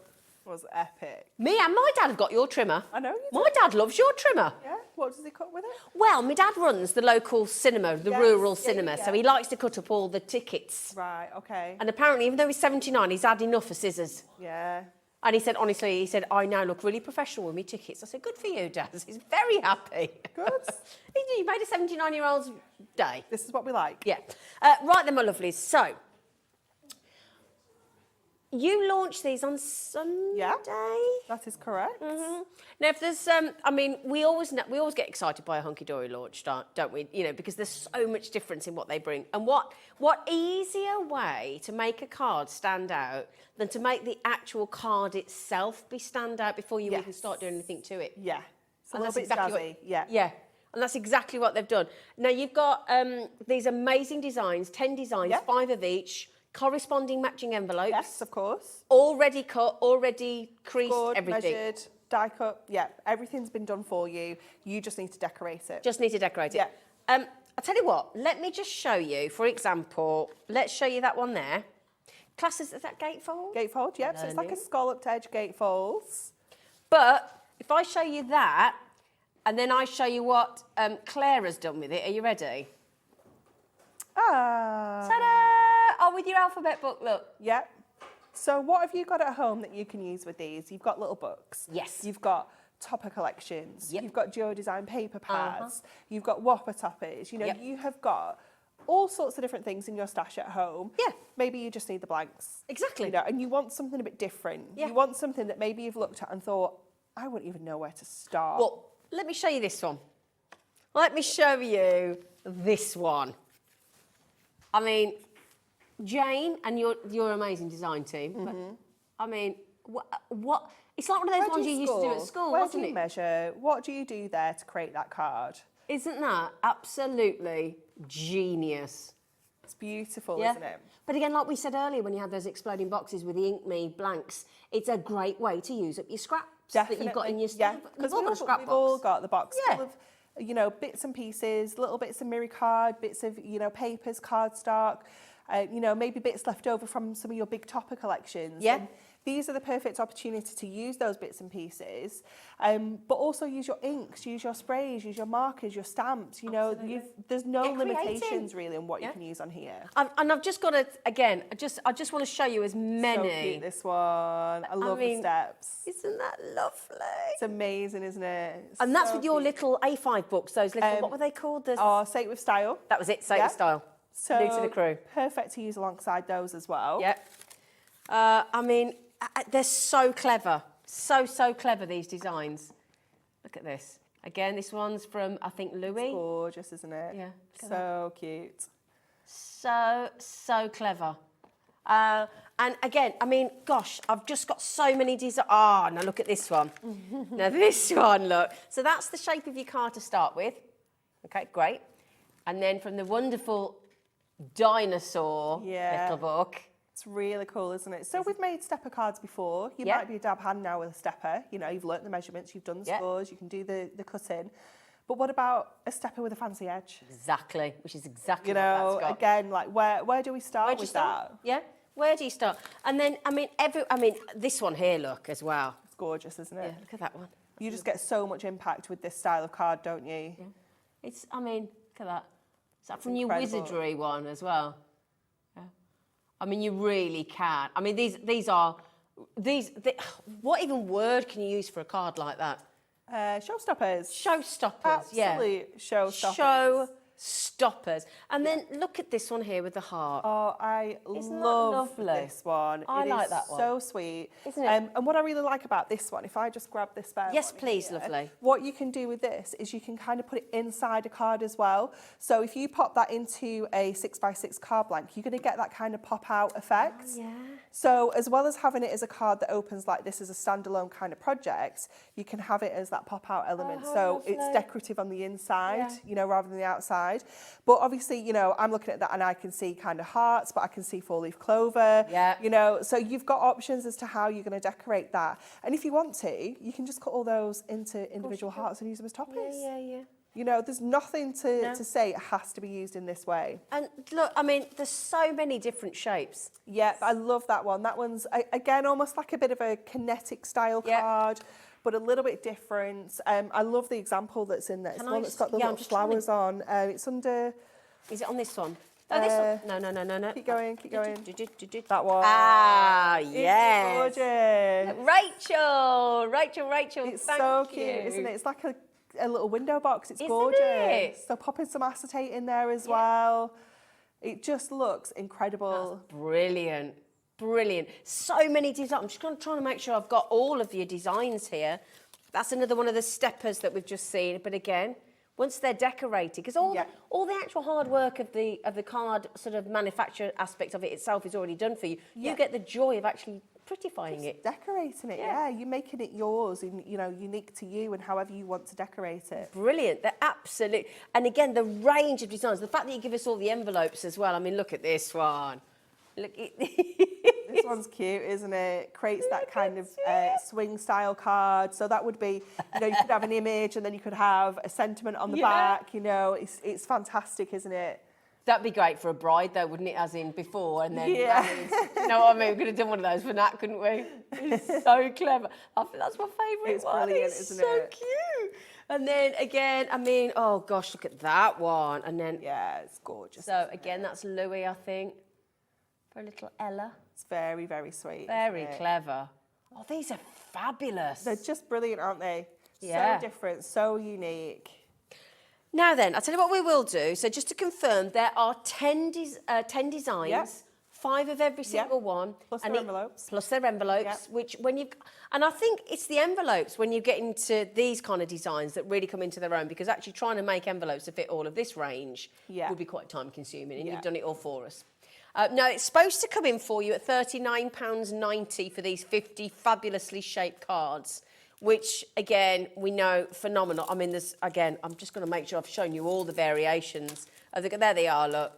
C: It was epic.
B: Me and my dad got your trimmer.
C: I know you
B: My dad loves your trimmer.
C: Yeah? What does he cut with it?
B: Well, my dad runs the local cinema, the
C: Yes,
B: rural
C: yeah,
B: cinema,
C: yeah.
B: so he likes to cut up all the tickets.
C: Right, okay.
B: And apparently, even though he's 79, he's had enough of scissors.
C: Yeah.
B: And he said, honestly, he said, I now look really professional with my tickets. I said, good for you, Dad. He's very happy.
C: Good.
B: He made a 79-year-old's day.
C: This is what we like.
B: Yeah. Right then, my lovelies. So, you launched these on Sunday?
C: Yeah, that is correct.
B: Mm-hmm. Now, if there's, I mean, we always get excited by a Hunkydory launch, don't we? You know, because there's so much difference in what they bring. And what easier way to make a card stand out than to make the actual card itself be stand out before you even start doing anything to it?
C: Yeah. It's a
B: And
C: little
B: that's
C: bit
B: exactly
C: jazzy. Yeah.
B: Yeah. And that's exactly what they've done. Now, you've got these amazing designs, 10 designs,
C: Yeah.
B: 5 of each, corresponding matching envelopes.
C: Yes, of course.
B: Already cut, already creased,
C: Scored,
B: everything.
C: measured, die cut. Yeah, everything's been done for you. You just need to decorate it.
B: Just need to decorate it.
C: Yeah.
B: I'll tell you what, let me just show you, for example, let's show you that one there. Classes, is that gatefold?
C: Gatefold, yep. So it's like a scalloped edge gatefolds.
B: But if I show you that, and then I show you what Claire has done with it, are you ready?
C: Ah.
B: Ta-da! Oh, with your alphabet book, look.
C: Yep. So what have you got at home that you can use with these? You've got little books.
B: Yes.
C: You've got topper collections.
B: Yep.
C: You've got geodesign paper pads. You've got whopper toppers. You know,
B: Yep.
C: you have got all sorts of different things in your stash at home.
B: Yeah.
C: Maybe you just need the blanks.
B: Exactly.
C: You know, and you want something a bit different.
B: Yeah.
C: You want something that maybe you've looked at and thought, I wouldn't even know where to start.
B: Well, let me show you this one. Let me show you this one. I mean, Jane and your amazing design team. But, I mean, what? It's like one of those
C: Where do
B: ones you used to do at school,
C: Where
B: wasn't
C: do you
B: it?
C: measure? What do you do there to create that card?
B: Isn't that absolutely genius?
C: It's beautiful, isn't it?
B: But again, like we said earlier, when you had those exploding boxes with the Ink Me blanks, it's a great way to use up your scraps that you've got in your
C: yeah,
B: stuff.
C: because
B: You've all got a scrap
C: we've
B: box.
C: all got the box
B: Yeah.
C: full of, you know, bits and pieces, little bits of mirror card, bits of, you know, papers, cardstock, you know, maybe bits left over from some of your big topper collections.
B: Yeah.
C: And these are the perfect opportunity to use those bits and pieces, but also use your inks, use your sprays, use your markers, your stamps. You know, there's no
B: Get creative.
C: limitations really on what you
B: Yeah.
C: can use on here.
B: And I've just got to, again, I just want to show you as
C: So
B: many.
C: cute, this one. I love
B: mean,
C: the steps.
B: Isn't that lovely?
C: It's amazing, isn't it? It's
B: And that's
C: so
B: with your
C: cute.
B: little A5 books, those little, what were they called?
C: Oh, Say It With Style.
B: That was it, Say It
C: Yeah.
B: With Style.
C: So
B: New to the crew.
C: perfect to use alongside those as well.
B: Yep. I mean, they're so clever. So clever, these designs. Look at this. Again, this one's from, I think, Louis.
C: Gorgeous, isn't it?
B: Yeah, look at
C: So cute.
B: So clever. And again, I mean, gosh, I've just got so many designs. Ah, now look at this one. Now this one, look. So that's the shape of your card to start with. Okay, great. And then from the wonderful dinosaur little book.
C: It's really cool, isn't it? So we've made stepper cards before. You might be a dab hand now with a stepper. You know, you've learnt the measurements, you've done the scores, you can do the cutting. But what about a stepper with a fancy edge?
B: Exactly, which is exactly
C: You
B: what
C: know,
B: that's got.
C: again, like where do we start
B: Where do you
C: with
B: start?
C: that?
B: Yeah, where do you start? And then, I mean, this one here, look, as well.
C: It's gorgeous, isn't it?
B: Yeah, look at that one.
C: You just get so much impact with this style of card, don't you?
B: Yeah. It's, I mean, look at that. Is that from your
C: incredible.
B: wizardry one as well? Yeah. I mean, you really can. I mean, what even word can you use for a card like that?
C: Showstoppers.
B: Showstoppers, yeah.
C: Absolute showstoppers.
B: Showstoppers. And then look at this one here with the heart.
C: Oh, I
B: Isn't that
C: love
B: lovely?
C: this one.
B: I
C: It
B: like
C: is
B: that one.
C: so sweet.
B: Isn't it?
C: And what I really like about this one, if I just grab this spare
B: Yes,
C: one
B: please,
C: here,
B: lovely.
C: What you can do with this is you can kind of put it inside a card as well. So if you pop that into a 6x6 card blank, you're going to get that kind of pop out effect.
B: Yeah.
C: So as well as having it as a card that opens like this as a standalone kind of project, you can have it as that pop out element.
B: how
C: So it's
B: lovely.
C: decorative on the inside,
B: Yeah.
C: you know, rather than the outside. But obviously, you know, I'm looking at that and I can see kind of hearts, but I can see 4-leaf clover.
B: Yeah.
C: You know, so you've got options as to how you're going to decorate that. And if you want to, you can just cut all those into individual hearts and use them as toppers.
B: Yeah.
C: You know, there's nothing to say it has to be used in this way.
B: And look, I mean, there's so many different shapes.
C: Yeah, I love that one. That one's, again, almost like a bit of a kinetic style card, but a little bit different. I love the example that's in there. It's
B: Can
C: the
B: I
C: one that's
B: just-
C: got the
B: yeah, I'm
C: little
B: just trying to-
C: flowers on. It's under...
B: Is it on this one? Oh, this one. No.
C: Keep going, keep going.
B: That
C: That one.
B: Ah,
C: Isn't it
B: yes.
C: gorgeous?
B: Rachel,
C: It's
B: thank
C: so
B: you.
C: cute, isn't it? It's like a little window box. It's
B: Isn't
C: gorgeous.
B: it?
C: So popping some acetate in there as well. It just looks incredible.
B: Brilliant. So many designs. I'm just trying to make sure I've got all of your designs here. That's another one of the steppers that we've just seen. But again, once they're decorated, because all the actual hard work of the card sort of manufacture aspect of it itself is already done for you. You get the joy of actually prettifying it.
C: Decorating it, yeah. You're making it yours and, you know, unique to you and however you want to decorate it.
B: Brilliant. They're absolute. And again, the range of designs. The fact that you give us all the envelopes as well. I mean, look at this one. Look at
C: This one's cute, isn't it? Creates that kind of swing style card. So that would be, you know, you could have an image and then you could have a sentiment on the back. You know, it's fantastic, isn't it?
B: That'd be great for a bride, though, wouldn't it? As in before and then.
C: Yeah.
B: You know what I mean? We could have done one of those for Nat, couldn't we? It's so clever. I think that's my favourite
C: It's
B: one.
C: brilliant,
B: It's
C: isn't
B: so
C: it?
B: cute. And then again, I mean, oh gosh, look at that one. And then,
C: Yeah, it's gorgeous.
B: so again, that's Louis, I think. For a little Ella.
C: It's very, very sweet.
B: Very
C: isn't it?
B: clever. Oh, these are fabulous.
C: They're just brilliant, aren't they?
B: Yeah.
C: So different, so unique.
B: Now then, I'll tell you what we will do. So just to confirm, there are 10 designs,
C: Yeah.
B: 5 of every single one.
C: Plus
B: and
C: their envelopes.
B: Plus their envelopes,
C: Yeah.
B: which when you... And I think it's the envelopes when you get into these kind of designs that really come into their own, because actually trying to make envelopes to fit all of this range would be quite time consuming, and you've done it all for us. Now, it's supposed to come in for you at £39.90 for these 50 fabulously shaped cards, which, again, we know, phenomenal. I mean, there's, again, I'm just going to make sure I've shown you all the variations. There they are, look.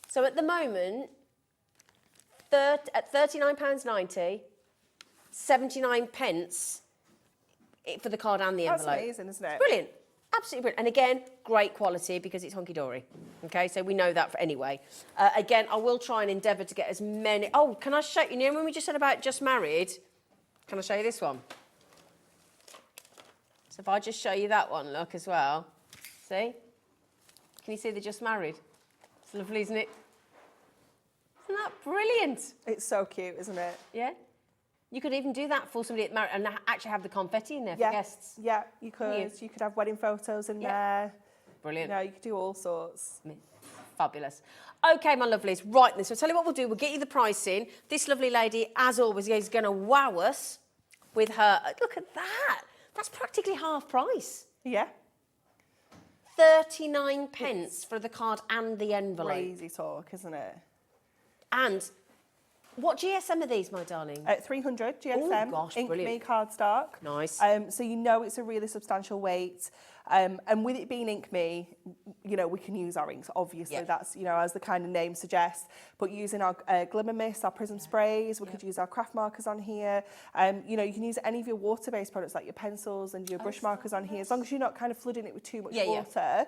B: So at the moment, at £39.90, 79 pence for the card and the
C: That's
B: envelope.
C: amazing, isn't it?
B: Brilliant. Absolutely brilliant. And again, great quality because it's Hunkydory. Okay, so we know that for anyway. Again, I will try and endeavour to get as many... Oh, can I show you? You know when we just said about Just Married? Can I show you this one? So if I just show you that one, look, as well. See? Can you see the Just Married? It's lovely, isn't it? Isn't that brilliant?
C: It's so cute, isn't it?
B: Yeah? You could even do that for somebody at married and actually have the confetti in there for guests.
C: Yeah, you could. You could have wedding photos in there.
B: Brilliant.
C: You know, you could do all sorts.
B: Fabulous. Okay, my lovelies. Right then, so I'll tell you what we'll do. We'll get you the price in. This lovely lady, as always, is going to wow us with her... Look at that. That's practically half price.
C: Yeah.
B: 39 pence for the card and the envelope.
C: Crazy talk, isn't it?
B: And what GSM are these, my darling?
C: 300 GSM,
B: Oh, gosh,
C: ink
B: brilliant.
C: me cardstock.
B: Nice.
C: So you know it's a really substantial weight. And with it being Ink Me, you know, we can use our inks. Obviously, that's, you know, as the kind of name suggests. But using our Glimmer Mist, our Prism Sprays, we could use our craft markers on here. You know, you can use any of your water-based products like your pencils and your brush markers on here, as long as you're not kind of flooding it with too much water.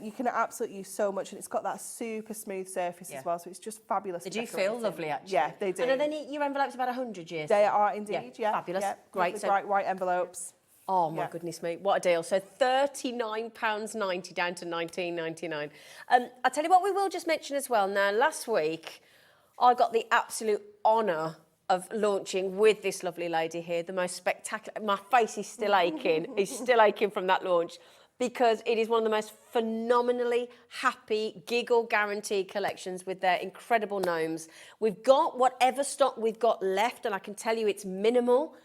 C: You can absolutely use so much, and it's got that super smooth surface as well, so it's just fabulous.
B: They do feel lovely, actually.
C: Yeah, they do.
B: And are then your envelopes about 100 years?
C: They are indeed,
B: Fabulous. Great.
C: So, bright white envelopes.
B: Oh my goodness me, what a deal. So £39.90 down to £19.99. I'll tell you what we will just mention as well. Now, last week, I got the absolute honour of launching with this lovely lady here, the most spectacular. My face is still aching. It's still aching from that launch, because it is one of the most phenomenally happy, giggle guaranteed collections with their incredible gnomes. We've got whatever stock we've got left, and I can tell you it's minimal.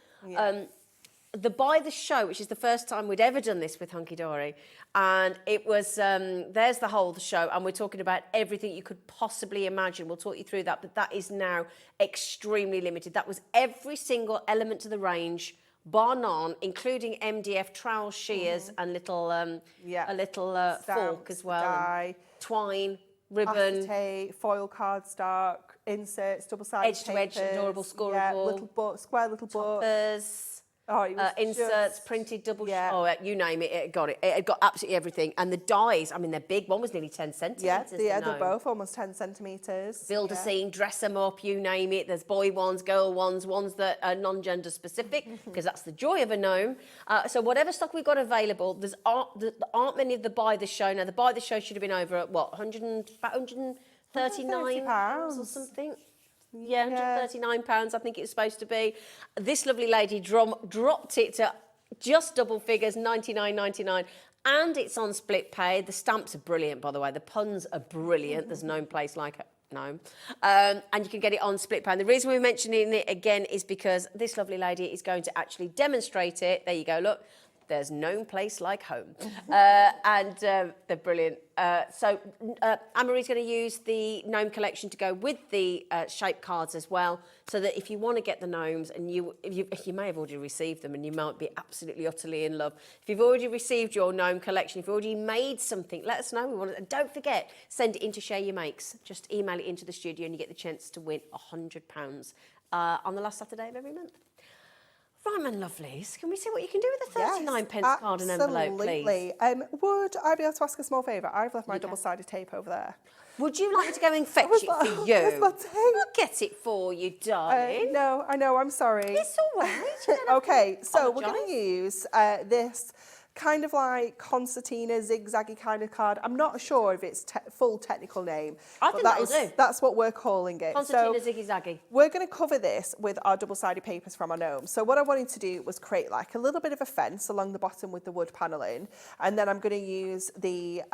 B: The Buy the Show, which is the first time we'd ever done this with Hunkydory, and it was, there's the whole show, and we're talking about everything you could possibly imagine. We'll talk you through that, but that is now extremely limited. That was every single element to the range, bar none, including MDF trowel shears and little, a little fork as well,
C: die,
B: twine, ribbon,
C: acetate, foil cardstock, inserts, double-sided
B: edge to edge, adorable scoreable,
C: little book, square little book.
B: toppers. Inserts, printed double, you name it, it got it. It got absolutely everything. And the dies, I mean, they're big. One was nearly 10 centimetres.
C: They're both almost 10 centimetres.
B: Build a scene, dress them up, you name it. There's boy ones, girl ones, ones that are non-gender specific, because that's the joy of a gnome. So whatever stock we've got available, there aren't many of the Buy the Show. Now, the Buy the Show should have been over at, what, £139 or something? Yeah, £139, I think it was supposed to be. This lovely lady dropped it to just double figures, £99.99, and it's on split pay. The stamps are brilliant, by the way. The puns are brilliant. There's no place like it. No. And you can get it on split pay. And the reason we're mentioning it again is because this lovely lady is going to actually demonstrate it. There you go, look. There's no place like home. And they're brilliant. So Anne-Marie's going to use the gnome collection to go with the shape cards as well, so that if you want to get the gnomes, and you may have already received them and you might be absolutely, utterly in love. If you've already received your gnome collection, if you've already made something, let us know. We want it. And don't forget, send it in to Share Your Makes. Just email it into the studio and you get the chance to win £100 on the last Saturday of every month. Right, man, lovelies. Can we see what you can do with a 39 pence card and envelope, please?
C: Would I be able to ask a small favour? I've left my double-sided tape over there.
B: Would you like me to go and fetch it for you?
C: Where's my tape?
B: I'll get it for you, darling.
C: No, I know, I'm sorry.
B: It's all right.
C: Okay, so we're going to use this kind of like concertina zigzaggy kind of card. I'm not sure if it's full technical name.
B: I think that'll do.
C: That's what we're calling it.
B: Concertina ziggy zaggy.
C: We're going to cover this with our double-sided papers from our gnome. So what I wanted to do was create like a little bit of a fence along the bottom with the wood panelling, and then I'm going to use the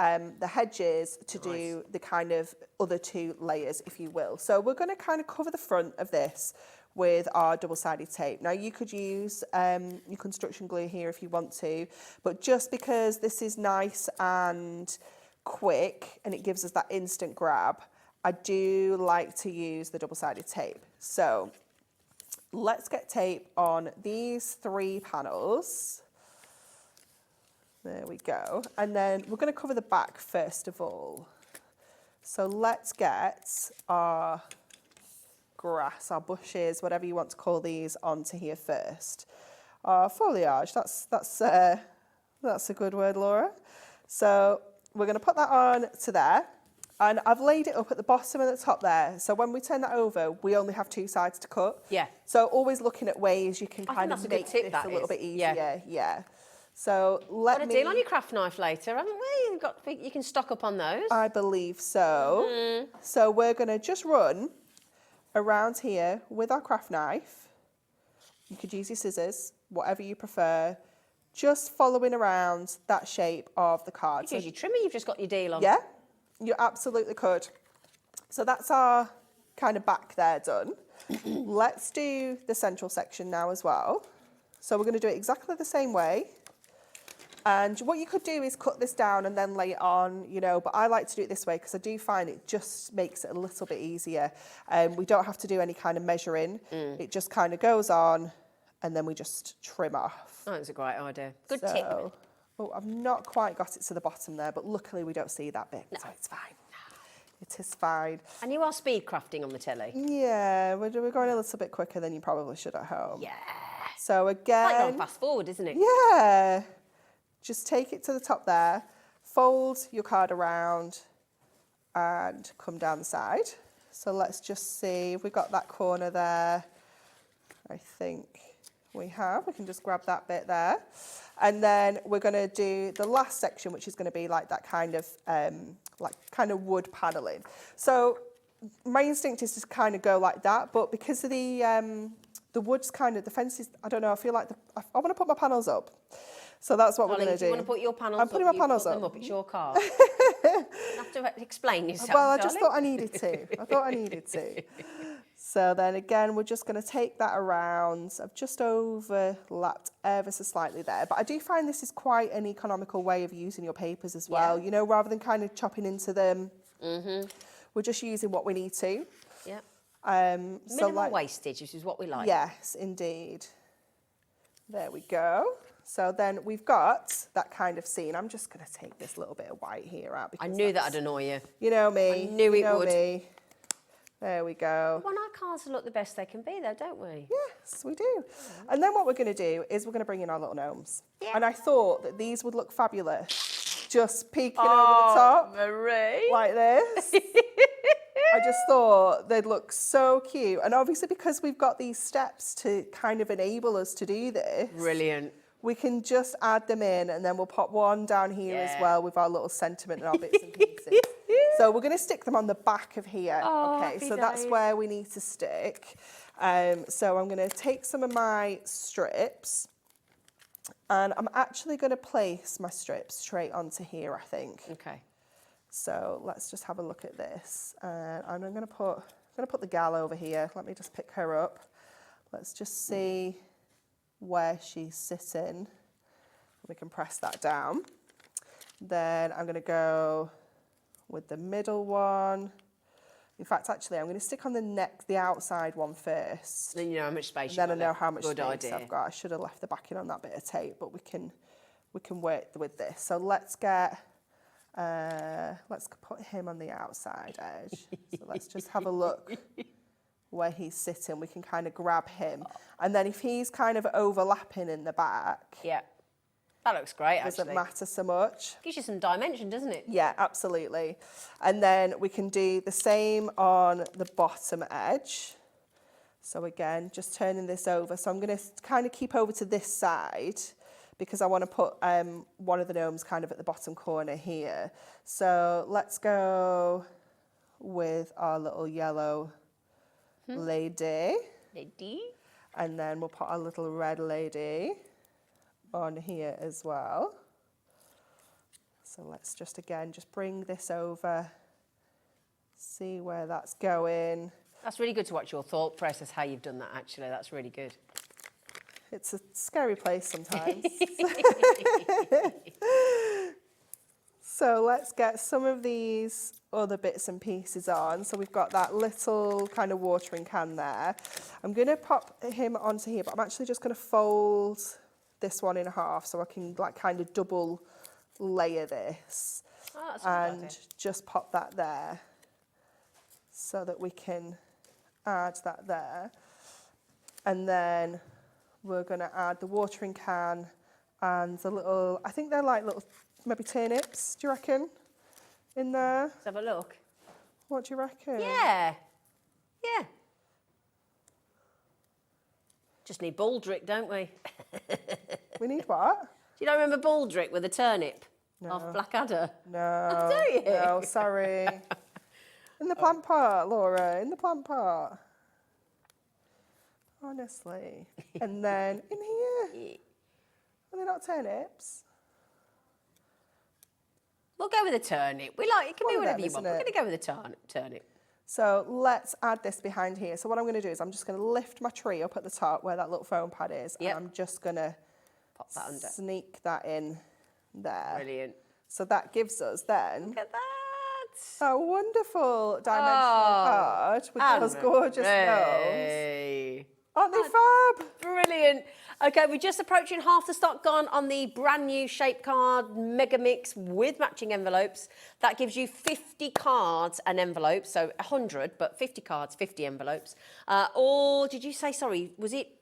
C: hedges to do the kind of other two layers, if you will. So we're going to kind of cover the front of this with our double-sided tape. Now you could use your construction glue here if you want to, but just because this is nice and quick and it gives us that instant grab, I do like to use the double-sided tape. So let's get tape on these 3 panels. There we go. And then we're going to cover the back first of all. So let's get our grass, our bushes, whatever you want to call these, onto here first. Our foliage, that's a good word, Laura. So we're going to put that on to there, and I've laid it up at the bottom and the top there. So when we turn that over, we only have 2 sides to cut.
B: Yeah.
C: So always looking at ways you can kind of make this a little bit easier. Yeah. So
B: got a deal on your craft knife later, haven't we? You can stock up on those.
C: I believe so. So we're going to just run around here with our craft knife. You could use your scissors, whatever you prefer, just following around that shape of the card.
B: You could use your trimmer, you've just got your deal on.
C: Yeah, you absolutely could. So that's our kind of back there done. Let's do the central section now as well. So we're going to do it exactly the same way. And what you could do is cut this down and then lay it on, you know, but I like to do it this way because I do find it just makes it a little bit easier. We don't have to do any kind of measuring. It just kind of goes on and then we just trim off.
B: Oh, that's a great idea. Good tip.
C: Oh, I've not quite got it to the bottom there, but luckily we don't see that bit, so it's fine. It is fine.
B: And you are speed crafting on the telly.
C: Yeah, we're going a little bit quicker than you probably should at home.
B: Yeah.
C: So
B: It's like
C: again,
B: going fast forward, isn't it?
C: yeah, just take it to the top there, fold your card around and come down the side. So let's just see if we got that corner there. I think we have. We can just grab that bit there. And then we're going to do the last section, which is going to be like that kind of wood paneling. So my instinct is to kind of go like that, but because of the wood's kind of, the fences, I don't know, I feel like I want to put my panels up. So that's what we're going to do.
B: You want to put your panels
C: I'm
B: up?
C: putting my
B: you
C: panels
B: put them
C: up.
B: It's your car. You have to explain yourself,
C: Well, I just
B: darling.
C: thought I needed to. I thought I needed to. So then again, we're just going to take that around. I've just overlapped ever so slightly there. But I do find this is quite an economical way of using your papers as well.
B: Yeah.
C: You know, rather than kind of chopping into them, we're just using what we need to.
B: Yeah.
C: So
B: Minimal
C: like,
B: wastage, which is what we like.
C: yes, indeed. There we go. So then we've got that kind of scene. I'm just going to take this little bit of white here out.
B: I
C: Because
B: knew that'd annoy you.
C: you know me.
B: I knew
C: you
B: it
C: know
B: would.
C: Me. There we go.
B: Well, our cars look the best they can be, though, don't we?
C: Yes, we do. And then what we're going to do is we're going to bring in our little gnomes.
B: Yeah.
C: And I thought that these would look fabulous, just peeking over the top
B: Marie.
C: like this. I just thought they'd look so cute. And obviously because we've got these steps to kind of enable us to do this,
B: Brilliant.
C: we can just add them in and then we'll pop one down here as
B: Yeah.
C: well with our little sentiment and our bits and pieces. So we're going to stick them on the back of here. Okay,
B: happy
C: so that's
B: days.
C: where we need to stick. So I'm going to take some of my strips and I'm actually going to place my strips straight onto here, I think.
B: Okay.
C: So let's just have a look at this. And I'm going to put the gal over here. Let me just pick her up. Let's just see where she's sitting. We can press that down. Then I'm going to go with the middle one. In fact, actually, I'm going to stick on the outside one first.
B: Then you know how much space
C: Then I
B: you've got
C: know
B: left.
C: how much
B: Good
C: space
B: idea.
C: I've got. I should have left the backing on that bit of tape, but we can work with this. So let's put him on the outside edge. So let's just have a look where he's sitting. We can kind of grab him. And then if he's kind of overlapping in the back,
B: Yeah. That looks great,
C: doesn't
B: actually.
C: matter so much.
B: Gives you some dimension, doesn't it?
C: Yeah, absolutely. And then we can do the same on the bottom edge. So again, just turning this over. So I'm going to kind of keep over to this side because I want to put one of the gnomes kind of at the bottom corner here. So let's go with our little yellow lady.
B: Lady.
C: And then we'll put our little red lady on here as well. So let's just again, just bring this over, see where that's going.
B: That's really good to watch your thought process, how you've done that, actually. That's really good.
C: It's a scary place sometimes. So let's get some of these other bits and pieces on. So we've got that little kind of watering can there. I'm going to pop him onto here, but I'm actually just going to fold this one in half so I can like kind of double layer this.
B: Oh, that's a good idea.
C: And just pop that there so that we can add that there. And then we're going to add the watering can and the little, I think they're like little, maybe turnips, do you reckon, in there?
B: Let's have a look.
C: What do you reckon?
B: Yeah. Yeah. Just need baldric, don't we?
C: We need what?
B: Do you not remember baldric with a turnip? Off Blackadder?
C: No.
B: Do you?
C: No, sorry. In the plant pot, Laura, in the plant pot. Honestly. And then in here. Are they not turnips?
B: We'll go with a turnip. We like it. Can
C: One
B: be
C: of
B: whatever
C: them,
B: you want.
C: isn't
B: We're
C: it?
B: going to go with a turnip.
C: So let's add this behind here. So what I'm going to do is I'm just going to lift my tree up at the top where that little foam pad is.
B: Yep.
C: And I'm just going to
B: Pop that under.
C: sneak that in there.
B: Brilliant.
C: So that gives us then
B: Look at that.
C: a wonderful dimensional card with those gorgeous gnomes.
B: Hey.
C: Aren't they fab?
B: Brilliant. Okay, we're just approaching half the stock gone on the brand new shape card mega mix with matching envelopes. That gives you 50 cards and envelopes, so 100, but 50 cards, 50 envelopes. Or did you say, sorry, was it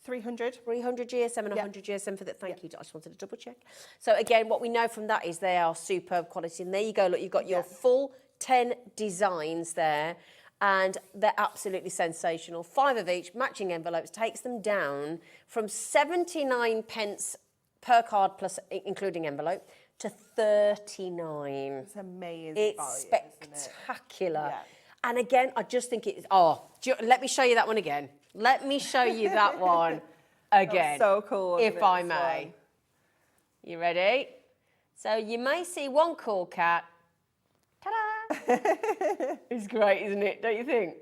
C: 300.
B: 300 GSM and 100 GSM for that? Thank you. I just wanted to double check. So again, what we know from that is they are superb quality. And there you go. Look, you've got your full 10 designs there. And they're absolutely sensational. 5 of each, matching envelopes, takes them down from 79 pence per card plus including envelope to 39.
C: It's amazing.
B: It's spectacular.
C: Yeah.
B: And again, I just think it's, let me show you that one again. Let me show you that one again.
C: So cool.
B: If I may. You ready? So you may see one cool cat. Ta-da! It's great, isn't it? Don't you think?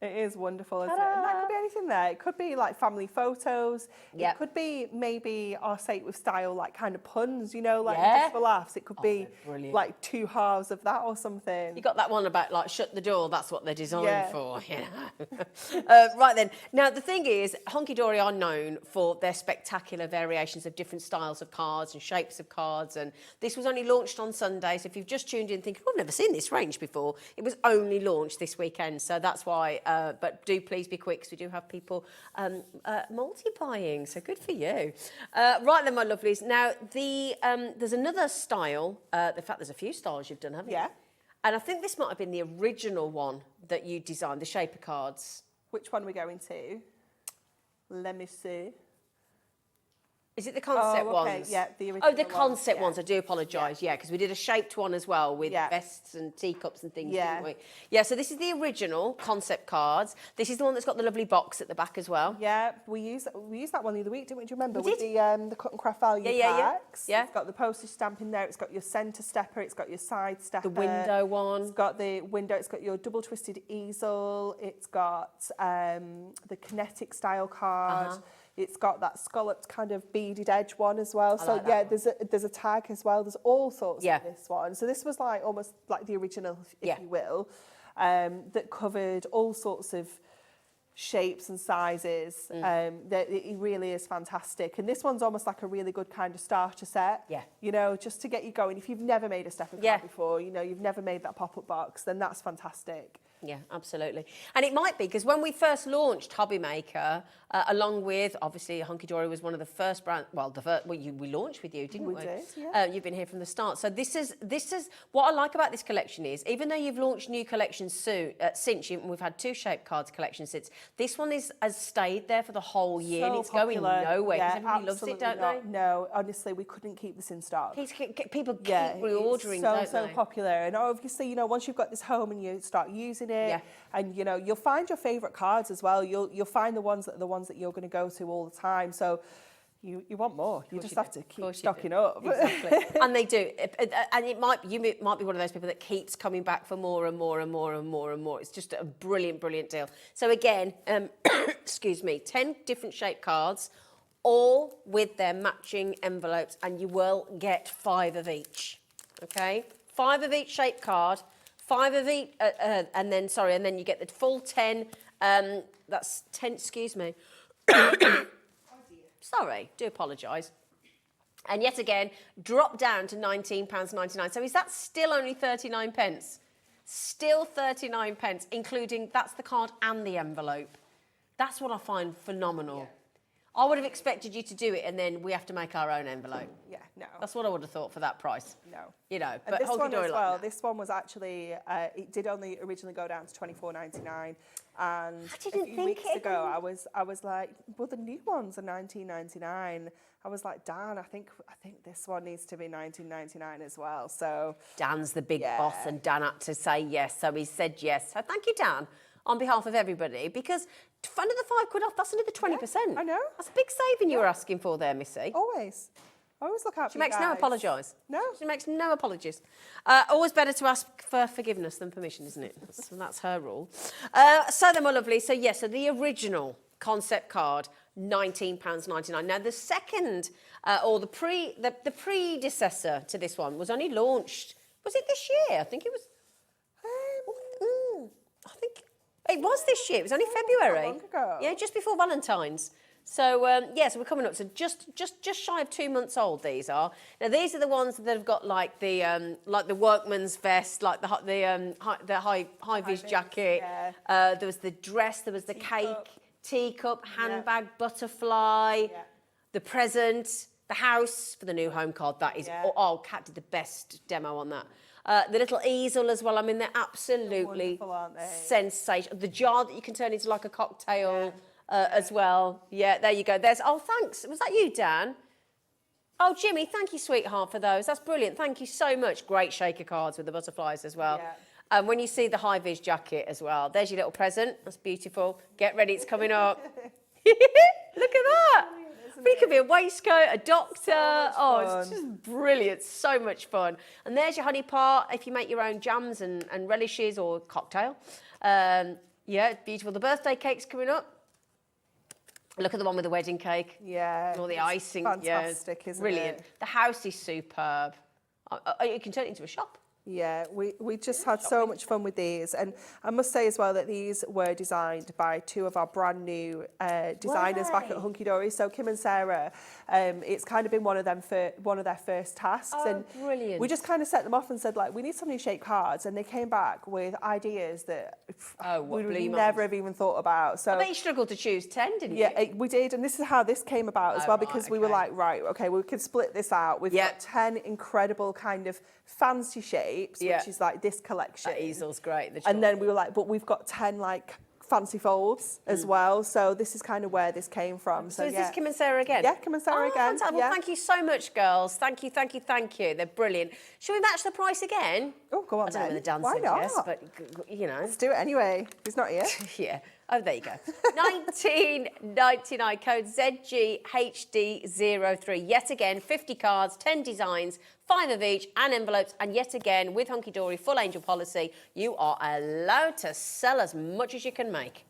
C: It is wonderful, isn't it? And that could be anything there. It could be like family photos.
B: Yep.
C: It could be maybe, or say it with style, like kind of puns, you know, like just for laughs. It could be
B: brilliant.
C: like 2 halves of that or something.
B: You got that one about like shut the door, that's what they're designed for, you know. Right then, now the thing is, Hunkydory are known for their spectacular variations of different styles of cards and shapes of cards, and this was only launched on Sunday, so if you've just tuned in thinking, oh, I've never seen this range before, it was only launched this weekend, so that's why, but do please be quick, because we do have people multi-buying, so good for you. Right then, my lovelies, now there's another style, in fact there's a few styles you've done, haven't you?
C: Yeah.
B: And I think this might have been the original one that you designed, the shaper cards.
C: Which one are we going to? Let me see.
B: Is it the concept
C: okay.
B: ones?
C: Yeah, the original
B: Oh, the concept
C: ones.
B: ones. I do apologise. Yeah, because we did a shaped one as well with vests and teacups and things, didn't we? Yeah. So this is the original concept cards. This is the one that's got the lovely box at the back as well.
C: Yeah, we used that one the other week, didn't we? Do you remember?
B: We
C: With
B: did.
C: the cut and craft value packs.
B: Yeah.
C: It's got the postage stamp in there. It's got your centre stepper. It's got your side stepper.
B: The window one.
C: It's got the window. It's got your double twisted easel. It's got the kinetic style card. It's got that scalloped kind of beaded edge one as well. So
B: like that one.
C: there's a tag as well. There's all sorts of this one. So this was like almost like the original, if you will, that covered all sorts of shapes and sizes. That it really is fantastic. And this one's almost like a really good kind of starter set.
B: Yeah.
C: You know, just to get you going. If you've never made a stepper card before, you know, you've never made that pop-up box, then that's fantastic.
B: Yeah, absolutely. And it might be, because when we first launched Hobby Maker, along with, obviously, Hunkydory was one of the first brands, we launched with you, didn't we?
C: We did, yeah.
B: You've been here from the start. So this is, what I like about this collection is, even though you've launched new collections since, we've had 2 shape cards collections since, this one has stayed there for the whole year, and it's
C: popular.
B: Going nowhere, because
C: Yeah,
B: everybody loves it, don't they?
C: No, honestly, we couldn't keep this in stock.
B: People keep reordering,
C: it's so popular. And obviously, you know, once you've got this home and you start using it, and you know, you'll find your favourite cards as well. You'll find the ones that you're going to go to all the time. So you want more. You just have to keep stocking up.
B: Exactly. And they do. And you might be one of those people that keeps coming back for more and more and more and more and more. It's just a brilliant, brilliant deal. So again, excuse me, 10 different shape cards, all with their matching envelopes, and you will get 5 of each. Okay? 5 of each shape card, 5 of each, and then you get the full 10. That's 10. Excuse me. Sorry, do apologise. And yet again, drop down to £19.99. So is that still only 39 pence? Still 39 pence, including that's the card and the envelope. That's what I find phenomenal. Yeah. I would have expected you to do it, and then we have to make our own envelope.
C: Yeah, no.
B: That's what I would have thought for that price.
C: No.
B: You know,
C: and
B: but
C: this one as well,
B: like
C: this one was actually, it did only originally go down to $24.99. And a few weeks ago, I was like, well, the new ones are $19.99. I was like, Dan, I think this one needs to be $19.99 as well. So
B: Dan's the big boss, and Dan had to say yes, so he said yes. So thank you, Dan, on behalf of everybody, because another £5 off, that's another 20%.
C: I know.
B: That's a big saving you were asking for there, Missy.
C: Always look out for
B: She makes no apologise.
C: No.
B: She makes no apologies. Always better to ask for forgiveness than permission, isn't it? That's her rule. So then, my lovely, so the original concept card, £19.99. Now, the second, or the predecessor to this one was only launched, was it this year? I think it was, I think it was this year. It was only February.
C: Not long ago.
B: Yeah, just before Valentine's. So so we're coming up. So just shy of 2 months old. These are. Now these are the ones that have got like the workman's vest, like the high vis jacket.
C: Yeah.
B: There was the dress. There was the cake, teacup, handbag, butterfly, the present, the house for the new home card. That is. Oh, Kat did the best demo on that. The little easel as well. I mean, they're absolutely sensational. The jar that you can turn into like a cocktail. As well. Yeah, there you go. There's, oh, thanks. Was that you, Dan? Oh, Jimmy, thank you, sweetheart, for those. That's brilliant. Thank you so much. Great shaker cards with the butterflies as well.
C: Yeah.
B: And when you see the high-vis jacket as well, there's your little present. That's beautiful. Get ready, it's coming up. Look at that. But it could be a waistcoat, a doctor. It's just brilliant. So much fun. And there's your honey pot if you make your own jams and relishes or cocktail. Yeah, beautiful. The birthday cake's coming up. Look at the one with the wedding cake.
C: Yeah.
B: And all the icing.
C: Fantastic, isn't
B: brilliant.
C: it?
B: The house is superb. You can turn it into a shop.
C: Yeah, we just had so much fun with these, and I must say as well that these were designed by two of our brand new designers back at Hunkydory. So Kim and Sarah, it's kind of been one of their first tasks, and
B: brilliant.
C: we just kind of set them off and said, like, we need some new shape cards, and they came back with ideas that we would never have even thought about. So
B: I bet you struggled to choose 10, didn't you?
C: Yeah, we did, and this is how this came about as well, because we were like, right, okay, we could split this out. We've got 10 incredible kind of fancy shapes, which is like this collection.
B: That easel's great.
C: And then we were like, but we've got 10 like fancy folds as well. So this is kind of where this came from.
B: So is this Kim and Sarah again?
C: Yeah, Kim and Sarah again.
B: Fantastic. Well, thank you so much, girls. Thank you, thank you, thank you. They're brilliant. Shall we match the price again?
C: Oh, go on
B: I don't know
C: then.
B: whether Dan
C: Why
B: said
C: not?
B: yes, but you know.
C: Let's do it anyway. He's not here.
B: Yeah. Oh, there you go. 1999 code ZGHD03. Yet again, 50 cards, 10 designs, 5 of each, and envelopes. And yet again, with Hunkydory full angel policy, you are allowed to sell as much as you can make.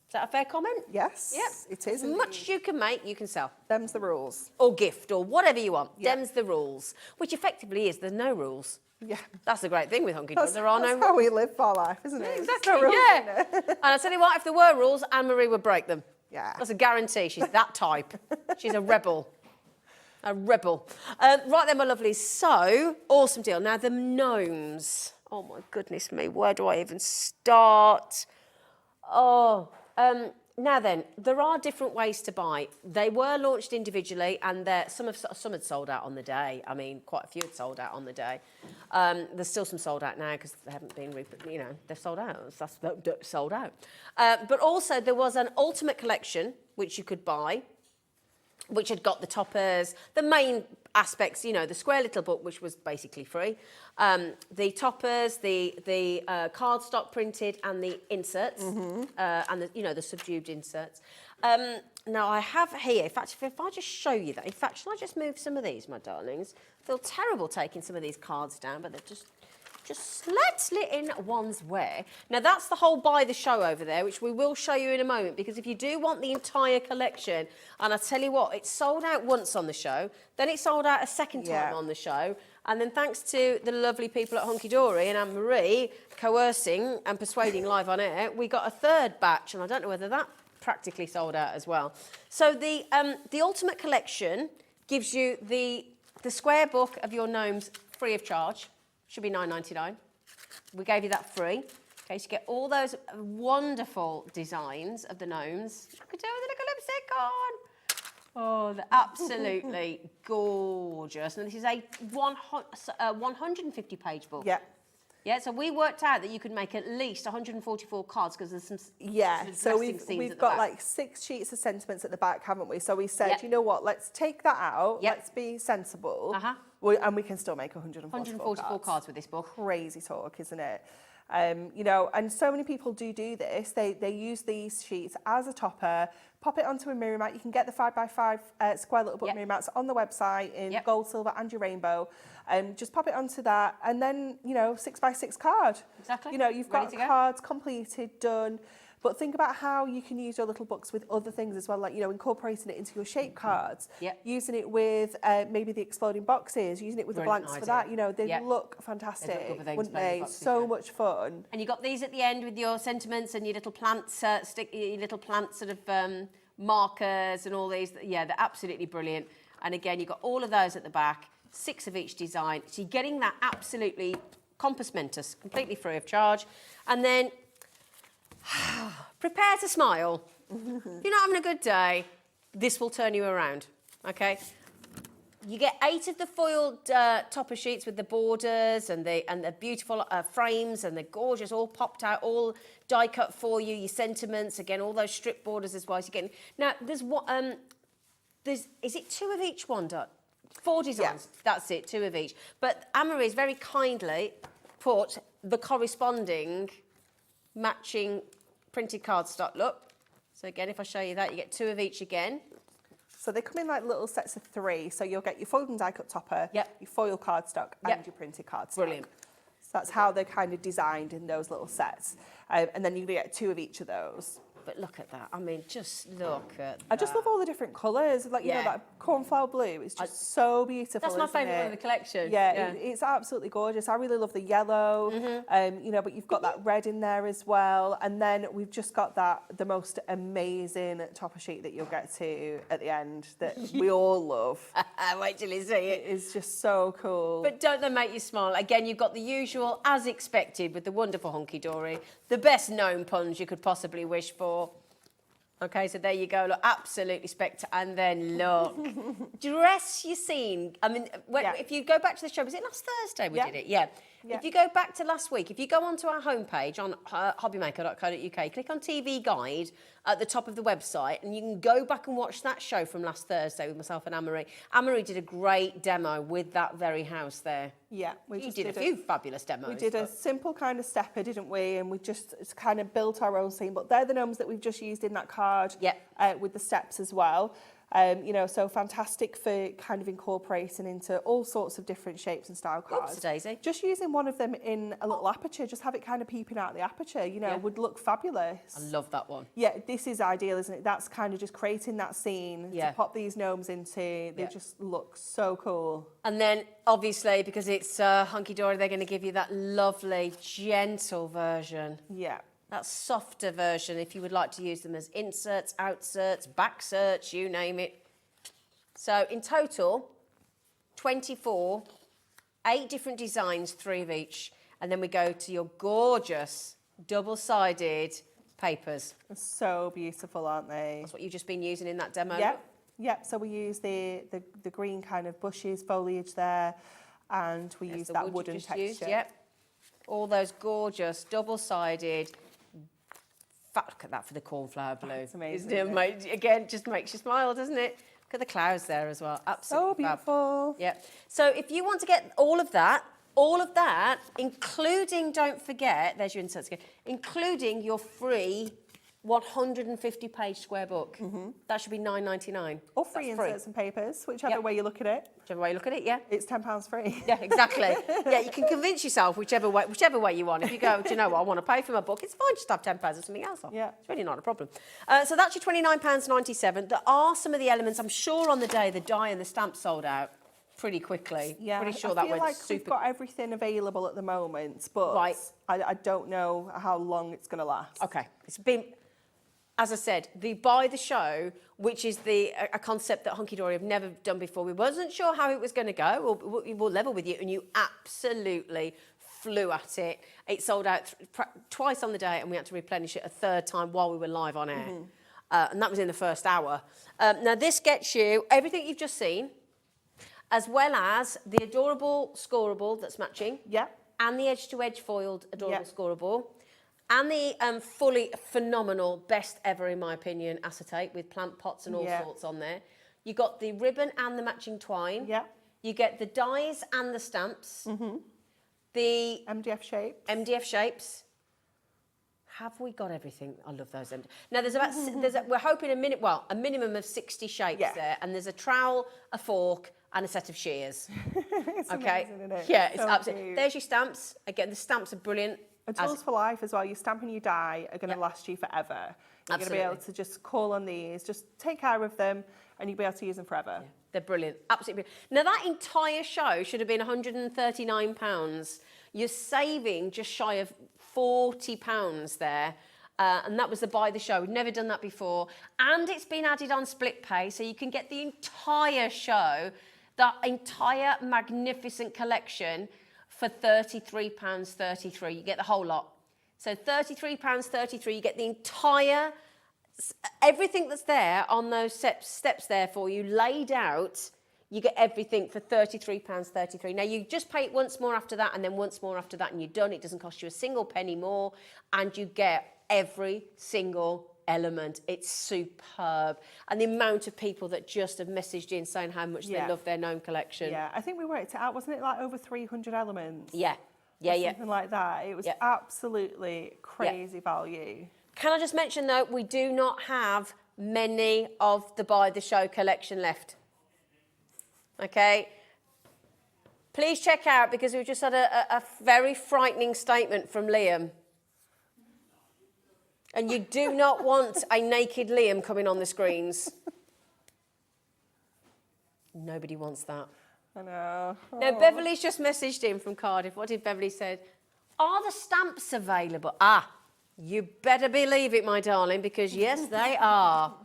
B: Is that a fair comment?
C: Yes.
B: Yep.
C: It is.
B: As much as you can make, you can sell.
C: Them's the rules.
B: Or gift, or whatever you want. Them's the rules. Which effectively is there's no rules.
C: Yeah.
B: That's the great thing with Hunkydory. There are no
C: That's how we live our life, isn't it?
B: Exactly,
C: No rules,
B: yeah.
C: isn't it?
B: And I tell you what, if there were rules, Anne-Marie would break them.
C: Yeah.
B: That's a guarantee. She's that type. She's a rebel. A rebel. Right then, my lovelies. So, awesome deal. Now, the gnomes. Oh, my goodness me. Where do I even start? Now then, there are different ways to buy. They were launched individually, and some had sold out on the day. I mean, quite a few had sold out on the day. There's still some sold out now because they haven't been, they've sold out. That's sold out. But also, there was an ultimate collection which you could buy, which had got the toppers, the main aspects, the square little book, which was basically free, the toppers, the cardstock printed, and the inserts, and the subdued inserts. Now I have here, in fact, if I just show you that, in fact, shall I just move some of these, my darlings? I feel terrible taking some of these cards down, but they're just slightly in one's way. Now, that's the whole buy the show over there, which we will show you in a moment, because if you do want the entire collection, and I tell you what, it's sold out once on the show, then it sold out a second time on the show, and then thanks to the lovely people at Hunkydory and Anne-Marie coercing and persuading live on air, we got a third batch, and I don't know whether that practically sold out as well. So the Ultimate Collection gives you the square book of your gnomes free of charge. Should be $9.99. We gave you that free. Okay, so you get all those wonderful designs of the gnomes. You could do with a little lipstick on. Oh, they're absolutely gorgeous. And this is a 150-page book.
C: Yeah.
B: Yeah, so we worked out that you could make at least 144 cards because there's some.
C: So we've got like 6 sheets of sentiments at the back, haven't we? So we said, you know what? Let's take that out. Let's be sensible. And we can still make 144
B: cards with this book.
C: Crazy talk, isn't it? And so many people do this. They use these sheets as a topper, pop it onto a mirror mat. You can get the 5x5 square little book mirror mats on the website in gold, silver, and your rainbow. Just pop it onto that, and then 6x6 card.
B: Exactly.
C: You've got cards completed, done. But think about how you can use your little books with other things as well, like, incorporating it into your shape cards, using it with maybe the exploding boxes, using it with the blanks for that. They look fantastic, wouldn't they? So much fun.
B: And you got these at the end with your sentiments and your little plants, your little plant sort of markers and all these. Yeah, they're absolutely brilliant. And again, you've got all of those at the back, 6 of each design. So you're getting that absolutely compos mentis, completely free of charge. And then prepare to smile. If you're not having a good day, this will turn you around, okay? You get 8 of the foiled topper sheets with the borders and the beautiful frames, and they're gorgeous, all popped out, all die cut for you. Your sentiments, again, all those strip borders as well. So you're getting, now, is it 2 of each one, Dot? 4 designs. Yeah. That's it, 2 of each. But Anne-Marie's very kindly put the corresponding matching printed cardstock. Look. So again, if I show you that, you get 2 of each again.
C: So they come in like little sets of 3. So you'll get your foiled and die cut topper,
B: yep.
C: your foil cardstock, and your printed cardstock.
B: Brilliant.
C: So that's how they're kind of designed in those little sets. And then you get 2 of each of those.
B: But look at that. I mean, just look at that.
C: I just love all the different colours. Like, you know, that cornflower blue is just so beautiful.
B: That's my favourite one of the collection.
C: Yeah, it's absolutely gorgeous. I really love the yellow, you know, but you've got that red in there as well. And then we've just got the most amazing topper sheet that you'll get to at the end that we all love.
B: Wait till you see it.
C: It is just so cool.
B: But don't they make you smile? Again, you've got the usual, as expected, with the wonderful Hunkydory, the best known puns you could possibly wish for. Okay, so there you go. Look, absolutely spectacular. And then look, dress your scene. I mean, if you go back to the show, was it last Thursday we did it? Yeah. If you go back to last week, if you go onto our homepage on hobbymaker.co.uk, click on TV Guide at the top of the website, and you can go back and watch that show from last Thursday with myself and Anne-Marie. Anne-Marie did a great demo with that very house there.
C: Yeah,
B: we just did a few fabulous demos.
C: We did a simple kind of stepper, didn't we? And we just kind of built our own scene. But they're the gnomes that we've just used in that card with the steps as well. You know, so fantastic for kind of incorporating into all sorts of different shapes and style cards.
B: Daisy.
C: Just using one of them in a little aperture, just have it kind of peeping out the aperture, you know, would look fabulous.
B: I love that one.
C: Yeah, this is ideal, isn't it? That's kind of just creating that scene to pop these gnomes into. They just look so cool.
B: And then, obviously, because it's Hunkydory, they're going to give you that lovely, gentle version.
C: Yeah.
B: That softer version, if you would like to use them as inserts, outserts, backserts, you name it. So in total, 24, 8 different designs, 3 of each. And then we go to your gorgeous double-sided papers.
C: They're so beautiful, aren't they?
B: That's what you've just been using in that demo.
C: Yep. So we use the green kind of bushes, foliage there, and we use that wooden texture.
B: All those gorgeous double-sided. Look at that for the cornflower blue.
C: It's amazing.
B: Isn't it? Again, just makes you smile, doesn't it? Look at the clouds there as well. Absolutely
C: so beautiful.
B: Yeah. So if you want to get all of that, including, don't forget, there's your inserts again, including your free 150-page square book. That should be $9.99.
C: Or free inserts and papers, whichever way you look at it.
B: Whichever way you look at it, yeah.
C: It's £10 free.
B: Yeah, exactly. Yeah, you can convince yourself whichever way you want. If you go, do you know what, I want to pay for my book, it's fine, just have £10 or something else off.
C: Yeah.
B: It's really not a problem. So that's your £29.97. There are some of the elements, I'm sure on the day the die and the stamp sold out pretty quickly.
C: Yeah,
B: pretty sure
C: I
B: that
C: feel
B: went
C: like
B: super.
C: We've got everything available at the moment, but I don't know how long it's going to last.
B: Okay, it's been, as I said, the buy the show, which is a concept that Hunkydory have never done before. We wasn't sure how it was going to go. We'll level with you, and you absolutely flew at it. It sold out twice on the day, and we had to replenish it a 3rd time while we were live on air. And that was in the first hour. Now, this gets you everything you've just seen, as well as the adorable scoreable that's matching.
C: Yeah.
B: And the edge-to-edge foiled adorable scoreable. And the fully phenomenal, best ever, in my opinion, acetate with plant pots and all sorts on there. You got the ribbon and the matching twine.
C: Yeah.
B: You get the dies and the stamps. The
C: MDF shapes.
B: MDF shapes. Have we got everything? I love those. Now, we're hoping a minimum of 60 shapes there. And there's a trowel, a fork, and a set of shears.
C: It's amazing, isn't it?
B: Yeah, it's
C: so
B: absolutely.
C: cute.
B: There's your stamps. Again, the stamps are brilliant.
C: And tools for life as well. Your stamp and your die are going to last you forever. You're going to be able to just call on these, just take care of them, and you'll be able to use them forever.
B: Yeah, they're brilliant, absolutely brilliant. Now, that entire show should have been £139. You're saving just shy of £40 there. and that was the buy the show. We'd never done that before. And it's been added on split pay, so you can get the entire show, the entire magnificent collection for £33.33. You get the whole lot. So £33.33, you get the entire, everything that's there on those steps there for you, laid out. You get everything for £33.33. Now, you just pay it once more after that and then once more after that and you're done. It doesn't cost you a single penny more and you get every single element. It's superb. And the amount of people that just have messaged in saying how much they love their gnome collection.
C: Yeah, I think we worked it out. Wasn't it like over 300 elements?
B: Yeah.
C: Something like that. It was absolutely crazy value.
B: Can I just mention, though, we do not have many of the Buy the Show collection left. Okay, please check out, because we've just had a very frightening statement from Liam. And you do not want a naked Liam coming on the screens. Nobody wants that.
C: I know.
B: Now, Beverly's just messaged in from Cardiff. What did Beverly say? Are the stamps available? Ah, you better believe it, my darling, because yes, they are.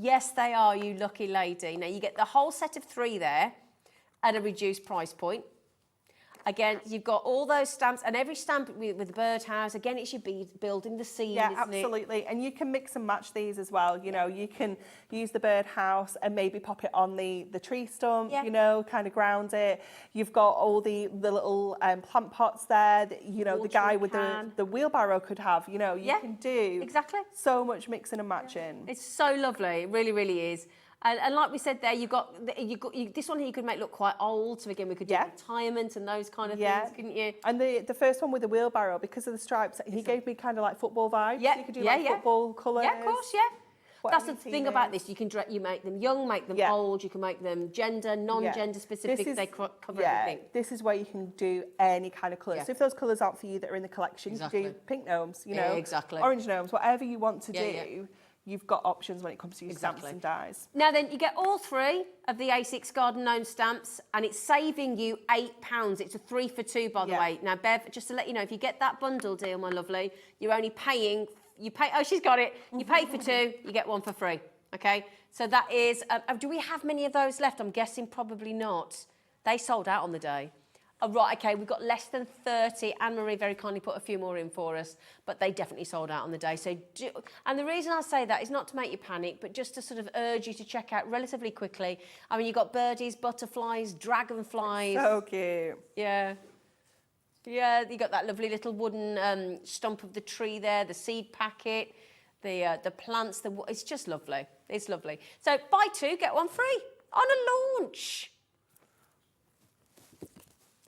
B: Yes, they are, you lucky lady. Now, you get the whole set of 3 there at a reduced price point. Again, you've got all those stamps, and every stamp with the birdhouse, again, it should be building the scene,
C: Yeah,
B: isn't
C: absolutely. And you can mix and match these as well. You know, you can use the birdhouse and maybe pop it on the tree stump, you know, kind of ground it. You've got all the little plant pots there that, you know, the guy with the wheelbarrow could have. You know, you can do so much mixing and matching.
B: It's so lovely. It really, really is. And like we said there, you've got this one here you could make look quite old. So again, we could do retirement and those kind of things, couldn't you?
C: And the first one with the wheelbarrow, because of the stripes, he gave me kind of like football vibes.
B: Yeah,
C: you could do like football colours.
B: Yeah, of course, That's the thing about this. You can you make them young, make them old. You can make them gender, non-gender specific. They cover everything.
C: This is where you can do any kind of colour. So if those colours aren't for you that are in the collection, you can do pink gnomes, you know, orange gnomes, whatever you want to do. You've got options when it comes to your stamps and dies.
B: Now then, you get all 3 of the A6 Garden Gnome stamps, and it's saving you £8. It's a 3 for 2, by the way. Now, Bev, just to let you know, if you get that bundle deal, my lovely, you're only paying, oh, she's got it. You pay for 2, you get 1 for free, okay? So that is, do we have many of those left? I'm guessing probably not. They sold out on the day. Oh, right, okay, we've got less than 30. Anne-Marie very kindly put a few more in for us, but they definitely sold out on the day. And the reason I say that is not to make you panic, but just to sort of urge you to check out relatively quickly. I mean, you've got birdies, butterflies, dragonflies.
C: So cute.
B: Yeah. Yeah, you got that lovely little wooden stump of the tree there, the seed packet, the plants. It's just lovely. It's lovely. So buy 2, get 1 free on a launch.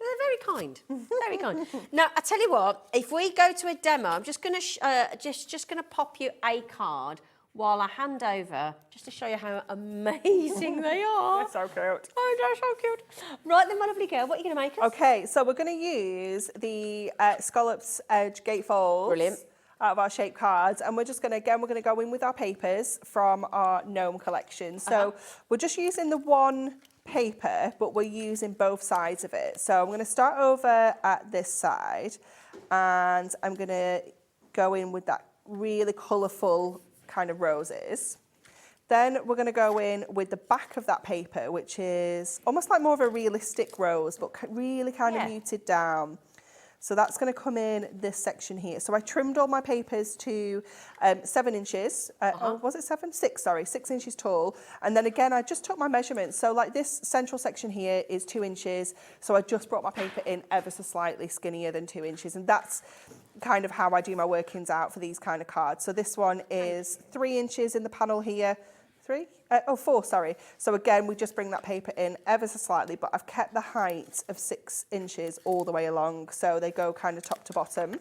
B: They're very kind, very kind. Now, I tell you what, if we go to a demo, I'm just going to just going to pop you a card while I hand over, just to show you how amazing they are.
C: They're so cute.
B: Oh, they're so cute. Right then, my lovely girl, what are you going to make us?
C: Okay, so we're going to use the Scallops Edge gatefolds.
B: Brilliant.
C: Out of our shape cards, and we're just going to, again, we're going to go in with our papers from our gnome collection. So we're just using the one paper, but we're using both sides of it. So I'm going to start over at this side, and I'm going to go in with that really colourful kind of roses. Then we're going to go in with the back of that paper, which is almost like more of a realistic rose, but really kind of muted down. So that's going to come in this section here. So I trimmed all my papers to 7 inches. Oh, was it 7? 6, sorry, 6 inches tall. And then again, I just took my measurements. So like this central section here is 2 inches. So I just brought my paper in ever so slightly skinnier than 2 inches. And that's kind of how I do my workings out for these kind of cards. So this one is 3 inches in the panel here. 4, sorry. So again, we just bring that paper in ever so slightly, but I've kept the height of 6 inches all the way along. So they go kind of top to bottom.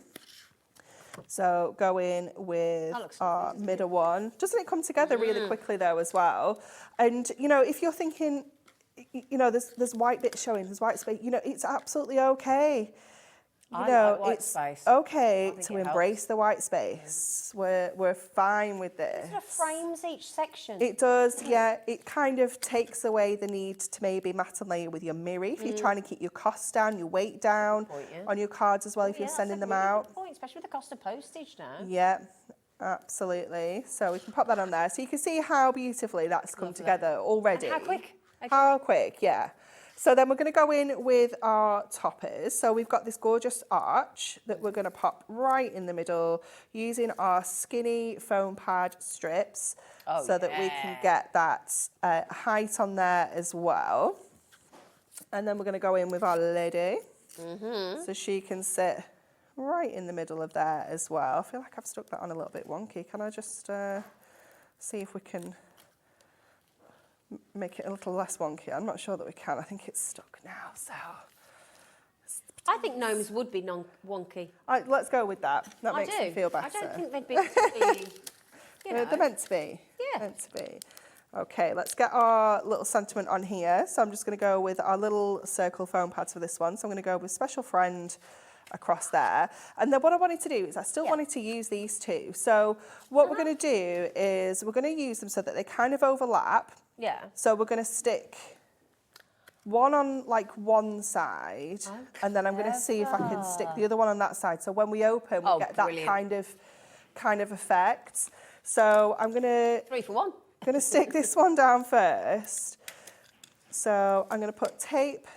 C: So go in with our middle one. Doesn't it come together really quickly though as well? And, you know, if you're thinking, you know, there's white bits showing, there's white space, you know, it's absolutely okay. You
B: I
C: know,
B: like white
C: it's
B: space.
C: okay
B: think
C: to
B: it
C: embrace the white space. We're fine with this.
B: Sort of frames each section.
C: It does, yeah. It kind of takes away the need to maybe mat and layer with your mirror if you're trying to keep your costs down, your weight down
B: point, yeah.
C: on your cards as well if you're
B: that's
C: sending
B: a
C: them
B: really
C: out.
B: good point, especially with the cost of postage now.
C: Yeah, absolutely. So we can pop that on there. So you can see how beautifully that's come together already.
B: And how quick?
C: How quick, yeah. So then we're going to go in with our toppers. So we've got this gorgeous arch that we're going to pop right in the middle using our skinny foam pad strips so that we can get that height on there as well. And then we're going to go in with our lady so she can sit right in the middle of there as well. I feel like I've stuck that on a little bit wonky. Can I just see if we can make it a little less wonky? I'm not sure that we can. I think it's stuck now, so.
B: I think gnomes would be non-wonky.
C: Let's go with that. That makes me feel better.
B: I don't think they'd be particularly, you know.
C: They're meant to be.
B: Yeah.
C: Meant to be. Okay, let's get our little sentiment on here. So I'm just going to go with our little circle foam pads for this one. So I'm going to go with Special Friend across there. And then what I wanted to do is I still wanted to use these two. So what we're going to do is we're going to use them so that they kind of overlap.
B: Yeah.
C: So we're going to stick one on like one side, and then I'm going to see if I can stick the other one on that side. So when we open, we get that kind of effect. So I'm going to
B: 3 for 1.
C: Going to stick this one down first. So I'm going to put tape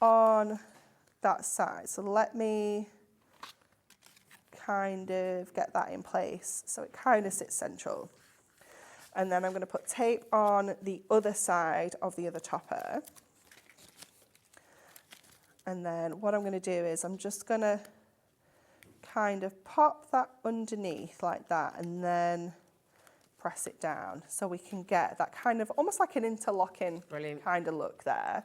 C: on that side. So let me kind of get that in place so it kind of sits central. And then I'm going to put tape on the other side of the other topper. And then what I'm going to do is I'm just going to kind of pop that underneath like that and then press it down so we can get that kind of almost like an interlocking kind of look there.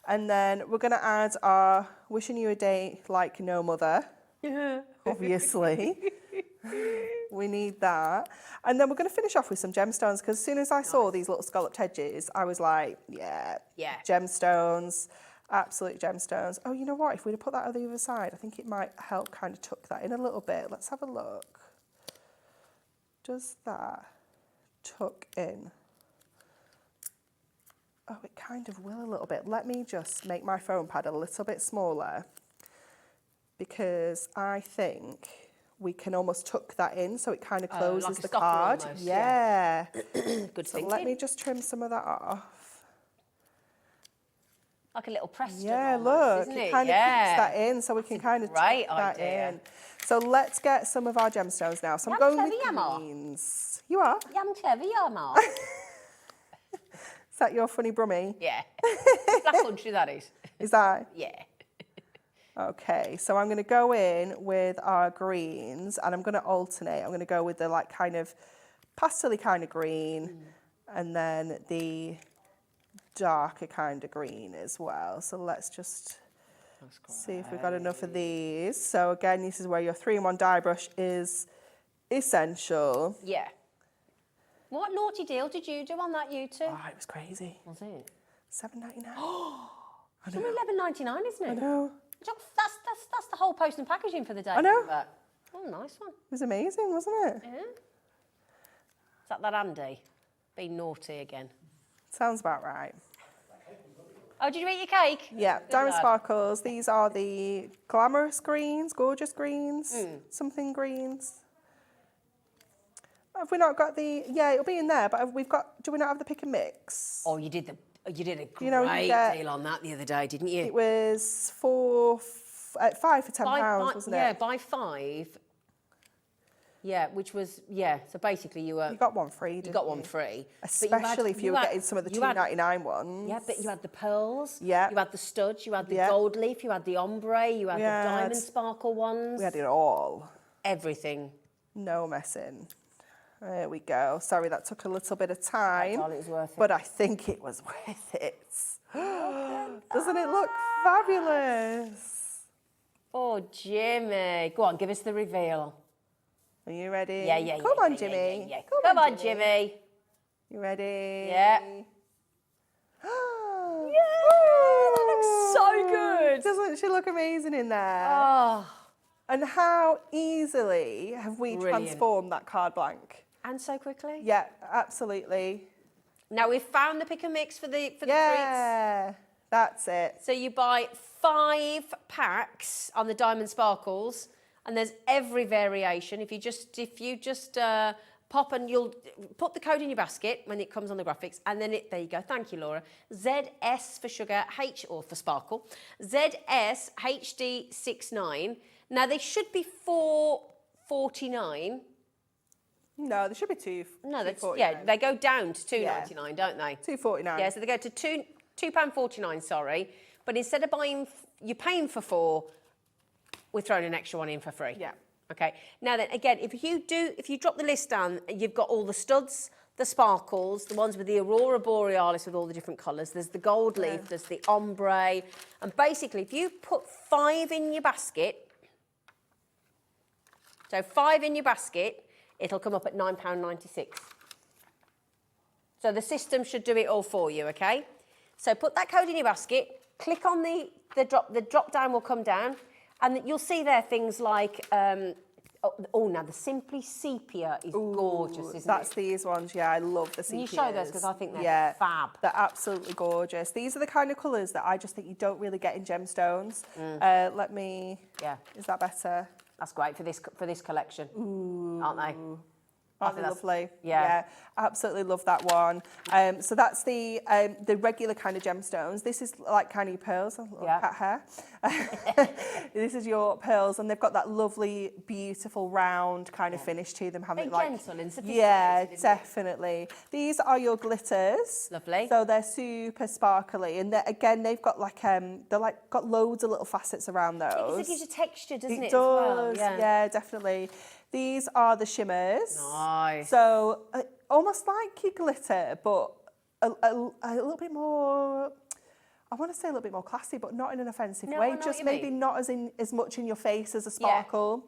C: And then we're going to add our Wishing You a Day Like No Mother, obviously. We need that. And then we're going to finish off with some gemstones because as soon as I saw these little scalloped edges, I was like, yeah, gemstones, absolute gemstones. Oh, you know what? If we'd have put that on the other side, I think it might help kind of tuck that in a little bit. Let's have a look. Does that tuck in? Oh, it kind of will a little bit. Let me just make my foam pad a little bit smaller because I think we can almost tuck that in so it kind of closes
B: like a
C: the
B: stopper
C: card.
B: almost,
C: Yeah.
B: Good
C: So
B: thinking.
C: let me just trim some of that off.
B: Like a little Preston
C: Yeah,
B: almost,
C: look,
B: isn't
C: it kind of keeps that in so we can kind of tuck
B: great
C: that
B: idea.
C: in. So let's get some of our gemstones now. So I'm going with greens. You are?
B: Yum clever, yum are.
C: Is that your funny brummy?
B: Yeah. Black country, that is.
C: Is that?
B: Yeah.
C: Okay, so I'm going to go in with our greens and I'm going to alternate. I'm going to go with the like kind of pastel-y kind of green and then the darker kind of green as well. So let's just see if we've got enough of these. So again, this is where your 3-in-1 dye brush is essential.
B: Yeah. What naughty deal did you do on that, you two?
C: Oh, it was crazy.
B: Was it?
C: $7.99.
B: It's only $11.99, isn't it?
C: I know.
B: That's the whole post and packaging for the day.
C: I know.
B: Oh, nice one.
C: It was amazing, wasn't it?
B: Yeah. Is that Andy? Being naughty again.
C: Sounds about right.
B: Oh, did you eat your cake?
C: Yeah,
B: Good
C: Diamond
B: lad.
C: Sparkles. These are the glamorous greens, gorgeous greens, something greens. Have we not got the? Yeah, it'll be in there. But we've got. Do we not have the pick and mix?
B: Oh, you did a great
C: get-
B: deal on that the other day, didn't you?
C: It was 5 for £10, wasn't it?
B: Yeah, buy 5. Yeah, which was So basically, you
C: got one free. Didn't
B: You got one free. But
C: Especially if you were
B: had-
C: getting some of the
B: you had-
C: $2.99 ones.
B: Yeah, but you had the pearls.
C: Yeah.
B: You had the studs. You had the
C: Yeah.
B: gold leaf. You had the ombre. You had
C: We
B: the
C: had-
B: diamond sparkle ones.
C: We had it all.
B: Everything.
C: No messing. There we go. Sorry, that took a little bit of time.
B: That's all it was worth it.
C: But I think it was worth it. Doesn't it look fabulous?
B: Oh, Jimmy. Go on, give us the reveal.
C: Are you ready?
B: Yeah.
C: Come on,
B: yeah,
C: Jimmy.
B: yeah. Come on, Jimmy.
C: You ready?
B: Yeah.
C: Yeah,
B: that looks so good.
C: Doesn't Doesn't she look amazing in there?
B: Oh,
C: And how easily have we
B: Brilliant.
C: transformed that card blank?
B: and so quickly.
C: Yeah, absolutely.
B: Now we've found the pick and mix for the treats.
C: Yeah, that's it.
B: So you buy 5 packs on the Diamond Sparkles, and there's every variation. If you just pop and you'll put the code in your basket when it comes on the graphics, and then there you go. Thank you, Laura. ZS for sugar, H or for sparkle. ZS HD69. Now they should be $4.49.
C: No, there should be two.
B: No, that's
C: $2.49.
B: they go down to $2.99, don't they?
C: $2.49.
B: Yeah, so they go to £2.49. Sorry, but instead of you're paying for 4, we're throwing an extra one in for free.
C: Yeah.
B: Okay. Now then, again, if you drop the list down, you've got all the studs, the sparkles, the ones with the Aurora Borealis with all the different colours. There's the gold leaf, there's the ombre, and basically, if you put 5 in your basket, so 5 in your basket, it'll come up at £9.96. So the system should do it all for you, okay? So put that code in your basket, click on the drop down will come down, and you'll see there things like, now the Simply Sepia is gorgeous, isn't
C: That's
B: it?
C: these ones, yeah, I love the
B: Can you
C: sepias.
B: show those? Because I think they're fab.
C: They're absolutely gorgeous. These are the kind of colours that I just think you don't really get in gemstones. Let me, is that better?
B: That's great for this collection, aren't they?
C: Aren't they lovely?
B: Yeah.
C: Absolutely love that one. So that's the regular kind of gemstones. This is like kind of your pearls. Cat hair. This is your pearls, and they've got that lovely, beautiful, round kind of finish to them. Haven't
B: Very gentle and sophisticated.
C: Yeah, definitely. These are your glitters.
B: Lovely.
C: So they're super sparkly, and they've got like got loads of little facets around those.
B: It gives you texture, doesn't it?
C: It does.
B: As well?
C: Yeah, definitely. These are the shimmers.
B: Nice.
C: So almost like your glitter, but a little bit more. I want to say a little bit more classy, but not in an offensive
B: No, I
C: way.
B: know
C: Just
B: what you
C: maybe
B: mean.
C: not as much in your face as a sparkle.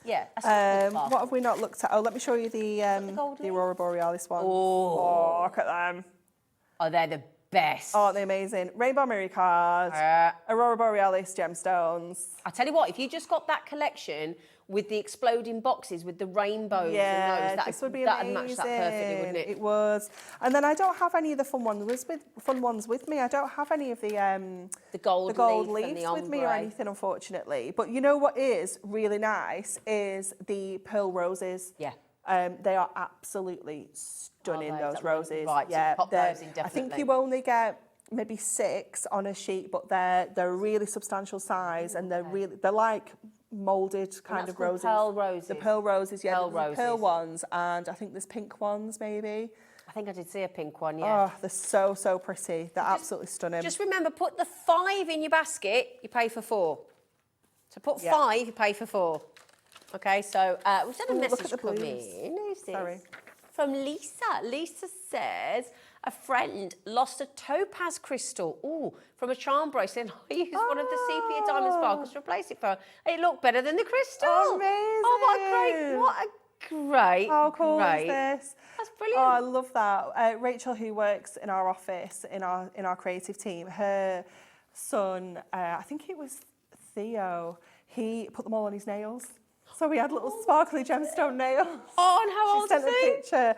B: Yeah. That's
C: What have we not looked at? Oh, let me show you the
B: gold leaf?
C: Aurora Borealis one.
B: Oh.
C: Look at them.
B: Oh, they're the best.
C: Aren't they amazing? Rainbow Mirror card, Aurora Borealis gemstones.
B: I tell you what, if you just got that collection with the exploding boxes with the rainbows and those,
C: this would be
B: that'd
C: amazing.
B: match that perfectly, wouldn't it?
C: It was. And then I don't have any of the fun ones with me. I don't have any of the
B: gold leaf and
C: leaves
B: the
C: with me or
B: ombre.
C: anything, unfortunately. But you know what is really nice is the pearl roses.
B: Yeah.
C: They are absolutely stunning,
B: Are they? Is
C: those
B: that right?
C: roses.
B: Right, so
C: yeah,
B: pop
C: they're-
B: those in
C: I think
B: definitely.
C: you only get maybe 6 on a sheet, but they're a really substantial size, and they're like moulded kind
B: that's
C: of
B: called
C: roses.
B: pearl roses.
C: The pearl roses, yeah.
B: Pearl
C: There's the pearl
B: roses.
C: ones, and I think there's pink ones maybe.
B: I think I did see a pink one, yeah.
C: Oh, they're so pretty. They're absolutely stunning.
B: Just remember, put the 5 in your basket, you pay for 4. So put 5, you pay for 4. Okay, so we've had a
C: Ooh, look
B: message
C: at the
B: come
C: blues.
B: in. Who's this?
C: Sorry.
B: From Lisa. Lisa says a friend lost a topaz crystal, from a charm bracelet, and I used one of the sepia diamond sparkles to replace it for her. It looked better than the crystal.
C: Amazing.
B: Oh, what a great,
C: How cool
B: great.
C: is this?
B: That's brilliant.
C: Oh, I love that. Rachel, who works in our office, in our creative team, her son, I think it was Theo, he put them all on his nails. So he had little sparkly gemstone nails.
B: Oh, and how old
C: She sent
B: is
C: a
B: he?
C: picture.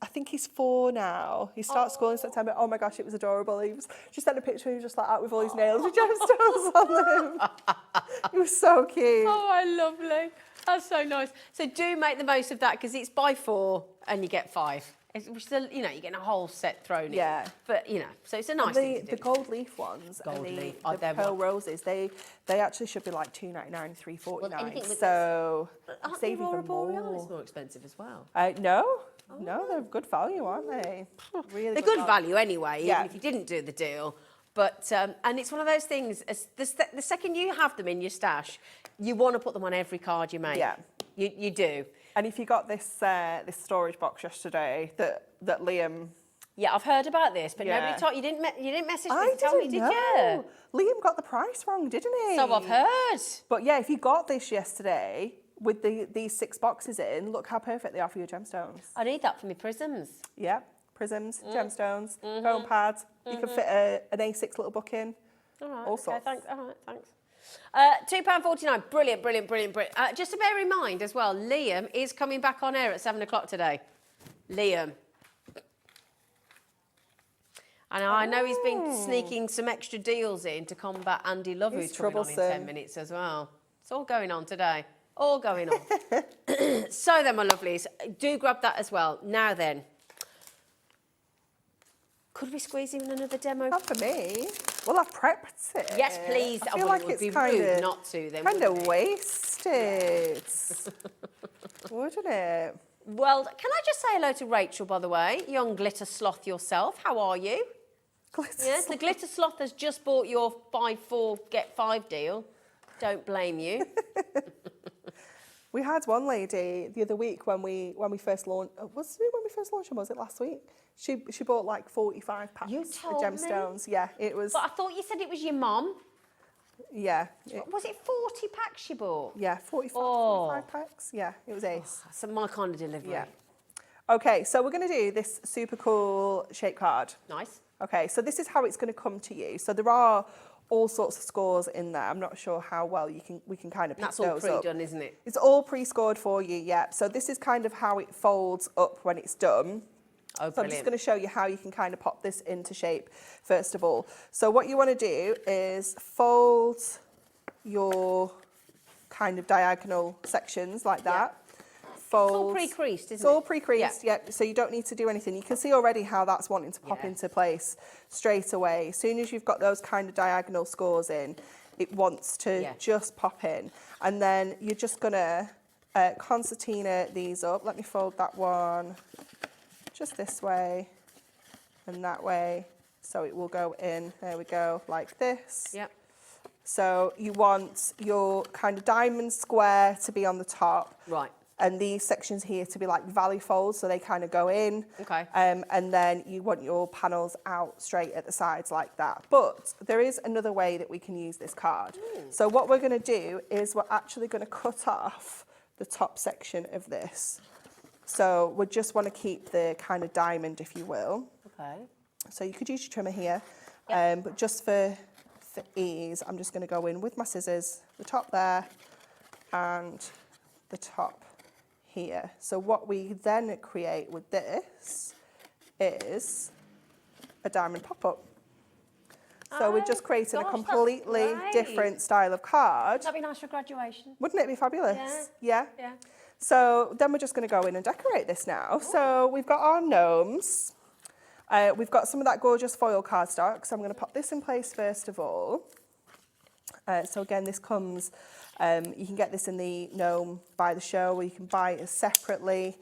C: I think he's 4 now. He starts school in September. Oh my gosh, it was adorable. She sent a picture. He was just like out with all his nails with gemstones on them. It was so cute.
B: Oh, lovely. That's so nice. So do make the most of that, because it's buy 4 and you get 5. Which is, you're getting a whole set thrown in.
C: Yeah.
B: But, so it's a nice thing to do.
C: The gold leaf ones
B: Gold
C: and
B: leaf.
C: the
B: They're
C: pearl
B: what?
C: roses, they actually should be like $2.99, $3.49.
B: Well, anything with
C: so
B: Aren't
C: save
B: the Aurora
C: even
B: Borealis
C: more.
B: more expensive as well?
C: No, they're good value, aren't they? Really
B: They're good value anyway,
C: Yeah.
B: even if you didn't do the deal. But and it's one of those things. The second you have them in your stash, you want to put them on every card you make.
C: Yeah.
B: You do.
C: And if you got this this storage box yesterday that Liam,
B: Yeah, I've heard about this, but
C: Yeah.
B: nobody told you. Didn't message me
C: I
B: to tell me,
C: didn't
B: did
C: know.
B: you?
C: Liam got the price wrong, didn't he?
B: So I've heard.
C: But yeah, if you got this yesterday with these 6 boxes in, look how perfect they are for your gemstones.
B: I need that for my prisms.
C: Yeah, prisms,
B: Mm.
C: gemstones,
B: Mm-hmm.
C: foam pads. You can fit an A6 little book in.
B: All right.
C: All
B: Okay,
C: sorts.
B: thanks. All right, thanks. £2.49. Brilliant, brilliant, brilliant, brilliant. Just to bear in mind as well, Liam is coming back on air at 7 o'clock today. Liam. And I know he's been sneaking some extra deals in to combat Andy Love,
C: He's
B: who's coming on in 10
C: troublesome.
B: minutes as well. It's all going on today. All going on. So then, my lovelies, do grab that as well. Now then, could we squeeze in another demo?
C: Not for me. Well, I've prepped it.
B: Yes, please.
C: I feel like
B: it would
C: it's
B: be
C: kind
B: rude
C: of
B: not to then.
C: kind
B: wouldn't
C: of
B: it?
C: wasted, wouldn't it?
B: Well, can I just say hello to Rachel, by the way? Young glitter sloth yourself. How are you? Yes, the glitter sloth has just bought your 5 4 get 5 deal. Don't blame you.
C: We had one lady the other week when we first launched. Was it when we first launched them? Was it last week? She bought like 45 packs
B: You
C: of
B: told me.
C: gemstones. Yeah, it was.
B: But I thought you said it was your mum.
C: Yeah,
B: Was it 40 packs she bought?
C: yeah, 45,
B: Oh.
C: 45 packs. Yeah, it was ace.
B: That's my kind of delivery.
C: Yeah. Okay, so we're going to do this super cool shape card.
B: Nice.
C: Okay, so this is how it's going to come to you. So there are all sorts of scores in there. I'm not sure how well we can kind of pick
B: That's all
C: those up.
B: pre-done, isn't it?
C: It's all pre-scored for you, yeah. So this is kind of how it folds up when it's done.
B: Oh,
C: So I'm just
B: brilliant.
C: going to show you how you can kind of pop this into shape first of all. So what you want to do is fold your kind of diagonal sections like that. Fold.
B: It's all pre-creased, isn't
C: It's all
B: it?
C: pre-creased, yeah. So you don't need to do anything. You can see already how that's wanting to pop
B: Yeah.
C: into place straight away. As soon as you've got those kind of diagonal scores in, it wants to
B: Yeah.
C: just pop in. And then you're just going to concertina these up. Let me fold that one just this way and that way. So it will go in, there we go, like this.
B: Yep.
C: So you want your kind of diamond square to be on the top.
B: Right.
C: And these sections here to be like valley folds, so they kind of go in.
B: Okay.
C: And then you want your panels out straight at the sides like that. But there is another way that we can use this card. So what we're going to do is we're actually going to cut off the top section of this. So we just want to keep the kind of diamond, if you will.
B: Okay.
C: So you could use your trimmer here,
B: Yep.
C: but just for ease, I'm just going to go in with my scissors, the top there, and the top here. So what we then create with this is a diamond pop-up. So we're just creating a
B: gosh, that's
C: completely
B: great.
C: different style of card.
B: That'd be nice for graduation.
C: Wouldn't it be fabulous? Yeah.
B: Yeah.
C: So then we're just going to go in and decorate this now. So we've got our gnomes. We've got some of that gorgeous foil cardstock. So I'm going to pop this in place first of all. So again, this comes, you can get this in the gnome by the show, or you can buy it separately.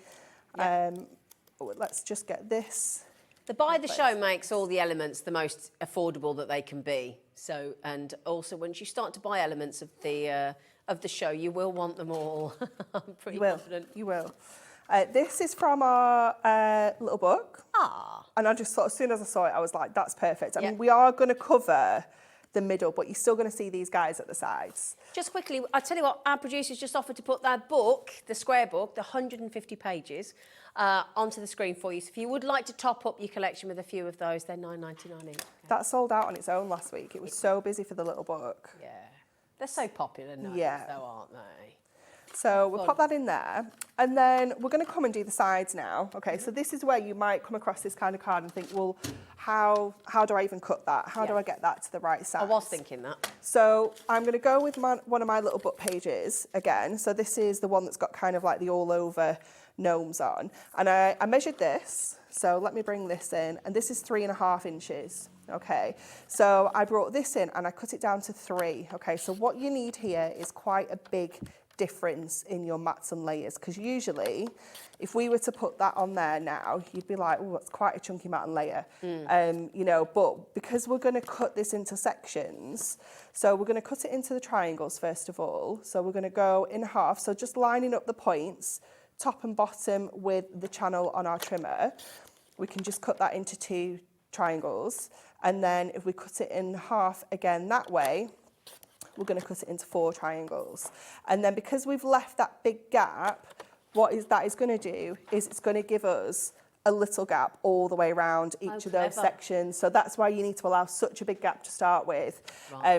C: Let's just get this.
B: The buy the show makes all the elements the most affordable that they can be. So, and also once you start to buy elements of the show, you will want them all. I'm pretty confident.
C: You will. This is from our little book.
B: Ah.
C: And I just thought, as soon as I saw it, I was like, that's perfect. I
B: Yeah.
C: mean, we are going to cover the middle, but you're still going to see these guys at the sides.
B: Just quickly, I'll tell you what, our producers just offered to put their book, the square book, the 150 pages, onto the screen for you. So if you would like to top up your collection with a few of those, they're $9.99 each.
C: That sold out on its own last week. It was so busy for the little book.
B: Yeah. They're so popular now,
C: Yeah.
B: though, aren't they?
C: So we'll pop that in there. And then we're going to come and do the sides now. Okay, so this is where you might come across this kind of card and think, well, how do I even cut that? How do I get that to the right size?
B: I was thinking that.
C: So I'm going to go with one of my little book pages again. So this is the one that's got kind of like the all over gnomes on. And I measured this. So let me bring this in. And this is 3.5 inches. Okay, so I brought this in and I cut it down to 3. Okay, so what you need here is quite a big difference in your mats and layers, because usually if we were to put that on there now, you'd be like, oh, that's quite a chunky mat and layer. You know, but because we're going to cut this into sections, so we're going to cut it into the triangles first of all. So we're going to go in half, so just lining up the points top and bottom with the channel on our trimmer. We can just cut that into 2 triangles, and then if we cut it in half again that way, we're going to cut it into 4 triangles. And then because we've left that big gap, that is going to do is it's going to give us a little gap all the way around each of those sections. So that's why you need to allow such a big gap to start with,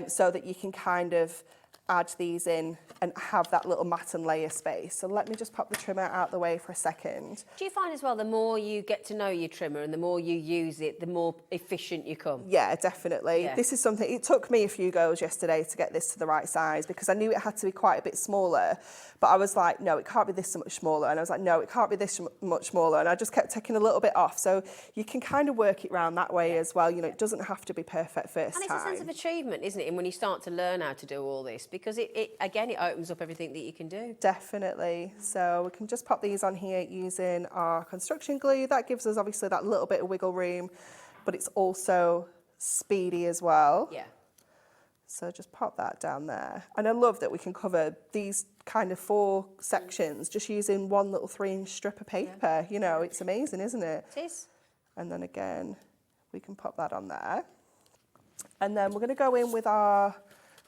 C: so that you can kind of add these in and have that little mat and layer space. So let me just pop the trimmer out the way for a second.
B: Do you find as well, the more you get to know your trimmer and the more you use it, the more efficient you come?
C: Yeah, definitely.
B: Yeah.
C: This is something, it took me a few goes yesterday to get this to the right size because I knew it had to be quite a bit smaller, but I was like, no, it can't be this much smaller. And I was like, no, it can't be this much smaller. And I just kept taking a little bit off. So you can kind of work it around that way as well. You know, it doesn't have to be perfect first time.
B: And it's a sense of achievement, isn't it? And when you start to learn how to do all this, because it again, it opens up everything that you can do.
C: Definitely. So we can just pop these on here using our construction glue. That gives us obviously that little bit of wiggle room, but it's also speedy as well.
B: Yeah.
C: So just pop that down there. And I love that we can cover these kind of 4 sections just using one little 3-inch strip of paper. Yeah. You know, it's amazing, isn't it?
B: It is.
C: And then again, we can pop that on there. And then we're going to go in with our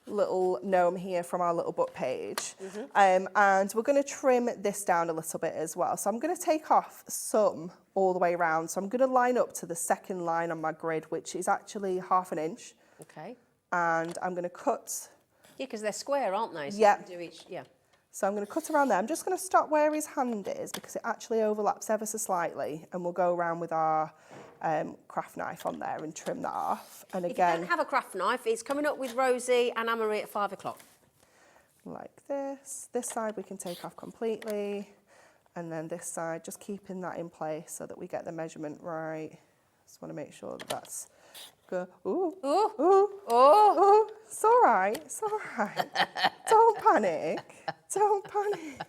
C: little gnome here from our little book page. And we're going to trim this down a little bit as well. So I'm going to take off some all the way around. So I'm going to line up to the second line on my grid, which is actually 1/2 inch.
B: Okay.
C: And I'm going to cut.
B: Yeah, because they're square, aren't they? So
C: Yeah.
B: you can do each, yeah.
C: So I'm going to cut around there. I'm just going to stop where his hand is because it actually overlaps ever so slightly. And we'll go around with our craft knife on there and trim that off. And
B: If
C: again,
B: you don't have a craft knife, it's coming up with Rosie and Anne-Marie at 5 o'clock.
C: like this. This side we can take off completely. And then this side, just keeping that in place so that we get the measurement right. Just want to make sure that that's good. Ooh,
B: Ooh.
C: ooh, ooh. It's all right. It's all right. Don't panic. Don't panic.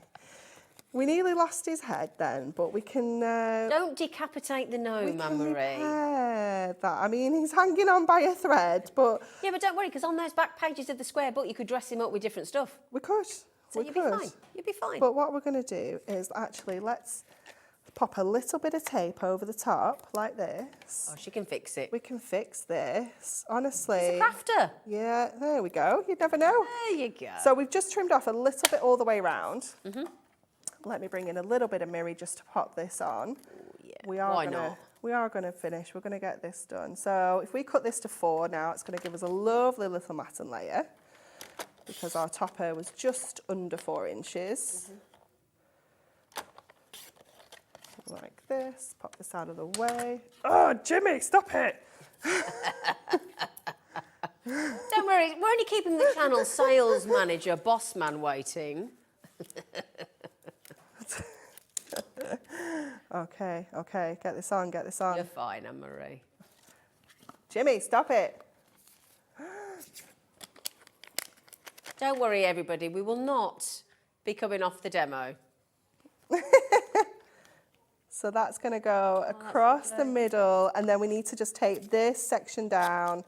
C: We nearly lost his head then, but we can...
B: Don't decapitate the gnome, Anne-Marie.
C: repair that. I mean, he's hanging on by a thread, but...
B: Yeah, but don't worry, because on those back pages of the square book, you could dress him up with different stuff.
C: We could.
B: So you'd be fine. You'd be fine.
C: But what we're going to do is actually, let's pop a little bit of tape over the top, like this.
B: Oh, she can fix it.
C: We can fix this, honestly.
B: She's a crafter.
C: Yeah, there we go. You never know.
B: There you go.
C: So we've just trimmed off a little bit all the way around. Let me bring in a little bit of mirror just to pop this on.
B: yeah.
C: We are
B: Why
C: gonna,
B: not?
C: We are going to finish. We're going to get this done. So if we cut this to 4 now, it's going to give us a lovely little mat and layer because our topper was just under 4 inches. Like this. Pop this out of the way. Oh, Jimmy, stop it.
B: Don't worry, we're only keeping the channel sales manager, boss man, waiting.
C: Okay, okay, get this on, get this on.
B: You're fine, Anne-Marie.
C: Jimmy, stop it.
B: Don't worry, everybody, we will not be coming off the demo.
C: So that's going to go across the middle, and then we need to just take this section down.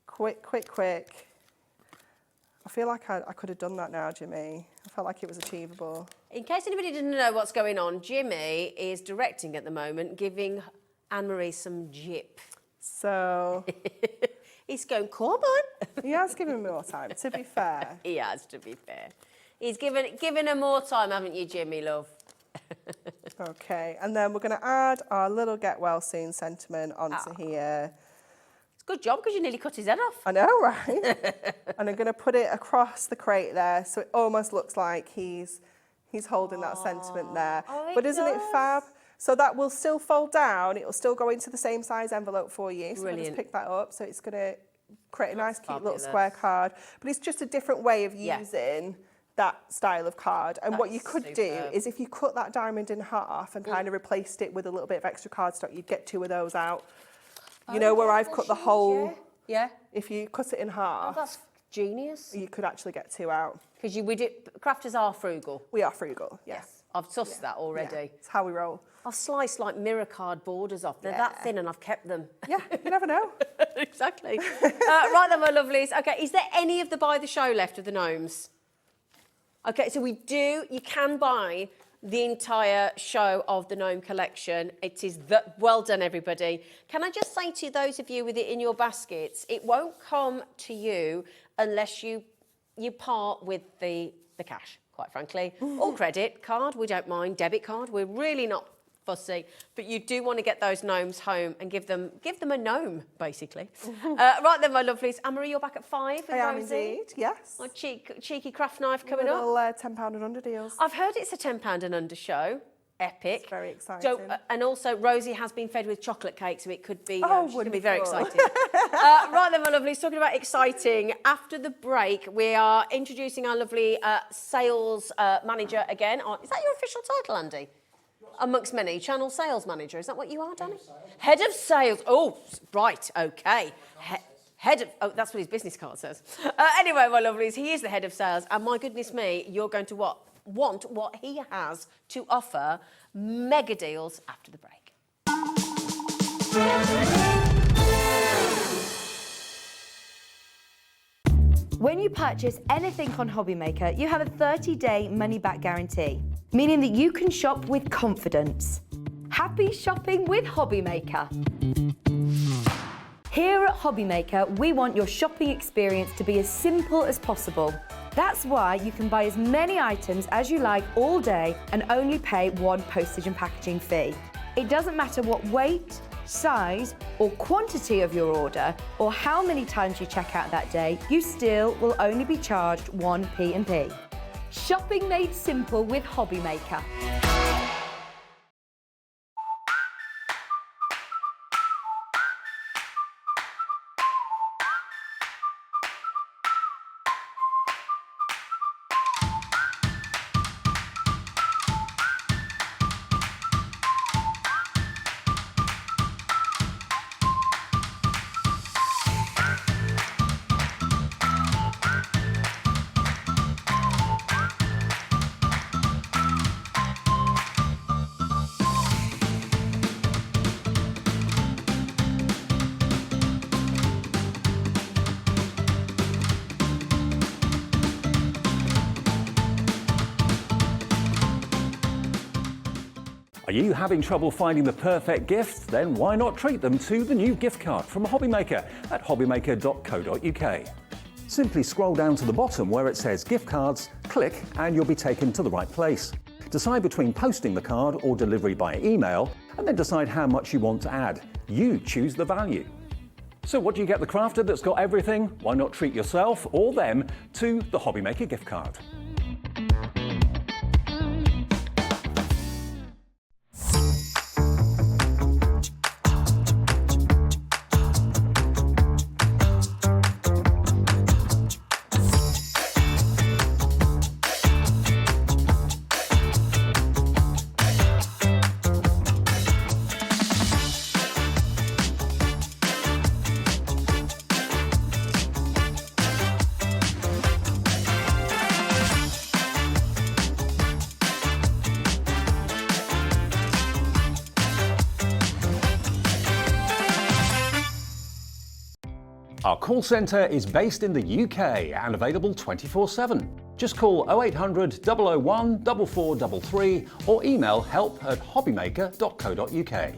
C: Quick, quick, quick. I feel like I could have done that now, Jimmy. I felt like it was achievable.
B: In case anybody didn't know what's going on, Jimmy is directing at the moment, giving Anne-Marie some jip.
C: So
B: He's going, come on.
C: he has given me more time, to be fair.
B: He has, to be fair. He's given her more time, haven't you, Jimmy, love?
C: Okay, and then we're going to add our little get well soon sentiment onto here.
B: It's a good job because you nearly cut his head off.
C: I know, right? And I'm going to put it across the crate there, so it almost looks like he's holding that sentiment there.
B: Oh, it
C: But isn't it
B: does.
C: fab? So that will still fold down. It will still go into the same size envelope for you. So I'll just
B: Brilliant.
C: pick that up. So it's going to create a nice, cute little
B: fabulous.
C: square card. But it's just a different way of
B: Yeah.
C: using that style of card. And what you
B: That's
C: could do
B: superb.
C: is if you cut that diamond in half and kind of replaced it with a little bit of extra cardstock, you'd get 2 of those out. You know, where I've cut the whole...
B: Yeah.
C: If you cut it in
B: Oh,
C: half,
B: that's genius.
C: you could actually get 2 out.
B: Because crafters are frugal.
C: We are frugal, yes.
B: I've sussed that already.
C: Yeah, it's how we roll.
B: I've sliced like mirror card borders off. They're that thin and I've kept them.
C: Yeah, you never know.
B: Exactly. Right then, my lovelies. Okay, is there any of the buy the show left of the gnomes? Okay, so you can buy the entire show of the gnome collection. It is well done, everybody. Can I just say to those of you with it in your baskets, it won't come to you unless you part with the cash, quite frankly. Or credit card, we don't mind. Debit card, we're really not fussy, but you do want to get those gnomes home and give them a gnome, basically. Right then, my lovelies. Anne-Marie, you're back at 5 with
C: I am
B: Rosie.
C: indeed, yes.
B: A cheeky craft knife coming up.
C: Little £10 and under deals.
B: I've heard it's a £10 and under show. Epic.
C: It's very exciting.
B: And also, Rosie has been fed with chocolate cake, so it could be,
C: Oh,
B: she's going to be very
C: wonderful.
B: excited. Right then, my lovelies, talking about exciting, after the break, we are introducing our lovely sales manager again. Is that your official title, Andy? Amongst many, channel sales manager. Is that what you are, Danny? Head of sales. Oh, right, okay. That's what his business card says. Anyway, my lovelies, he is the head of sales, and my goodness me, you're going to want what he has to offer. Mega deals after the break.
D: When you purchase anything on Hobbymaker, you have a 30-day money-back guarantee, meaning that you can shop with confidence. Happy shopping with Hobbymaker. Here at Hobbymaker, we want your shopping experience to be as simple as possible. That's why you can buy as many items as you like all day and only pay one postage and packaging fee. It doesn't matter what weight, size or quantity of your order or how many times you check out that day, you still will only be charged one P&P. Shopping made simple with Hobbymaker.
E: Are you having trouble finding the perfect gift? Then why not treat them to the new gift card from Hobbymaker at hobbymaker.co.uk. Simply scroll down to the bottom where it says gift cards, click and you'll be taken to the right place. Decide between posting the card or delivery by email and then decide how much you want to add. You choose the value. So what do you get the crafter that's got everything? Why not treat yourself or them to the Hobbymaker gift card? Our call centre is based in the UK and available 24/7. Just call 0800 001 4433 or email help@hobbymaker.co.uk.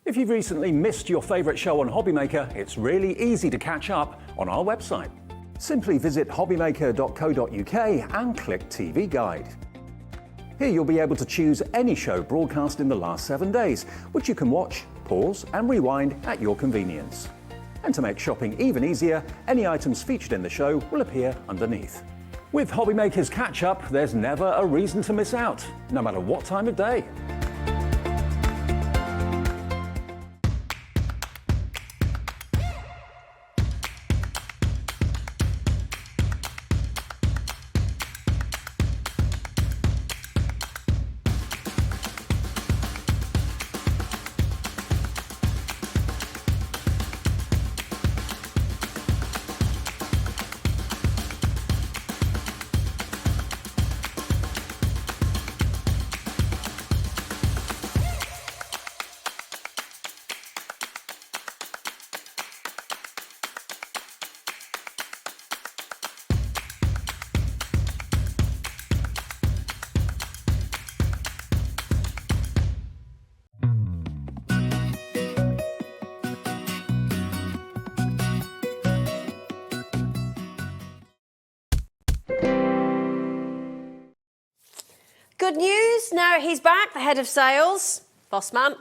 E: If you've recently missed your favourite show on Hobbymaker, it's really easy to catch up on our website. Simply visit hobbymaker.co.uk and click TV Guide. Here you'll be able to choose any show broadcast in the last 7 days, which you can watch, pause and rewind at your convenience. And to make shopping even easier, any items featured in the show will appear underneath. With Hobbymaker's Catch Up, there's never a reason to miss out, no matter what time of day.
B: Good news, now he's back, the head of sales. Boss man,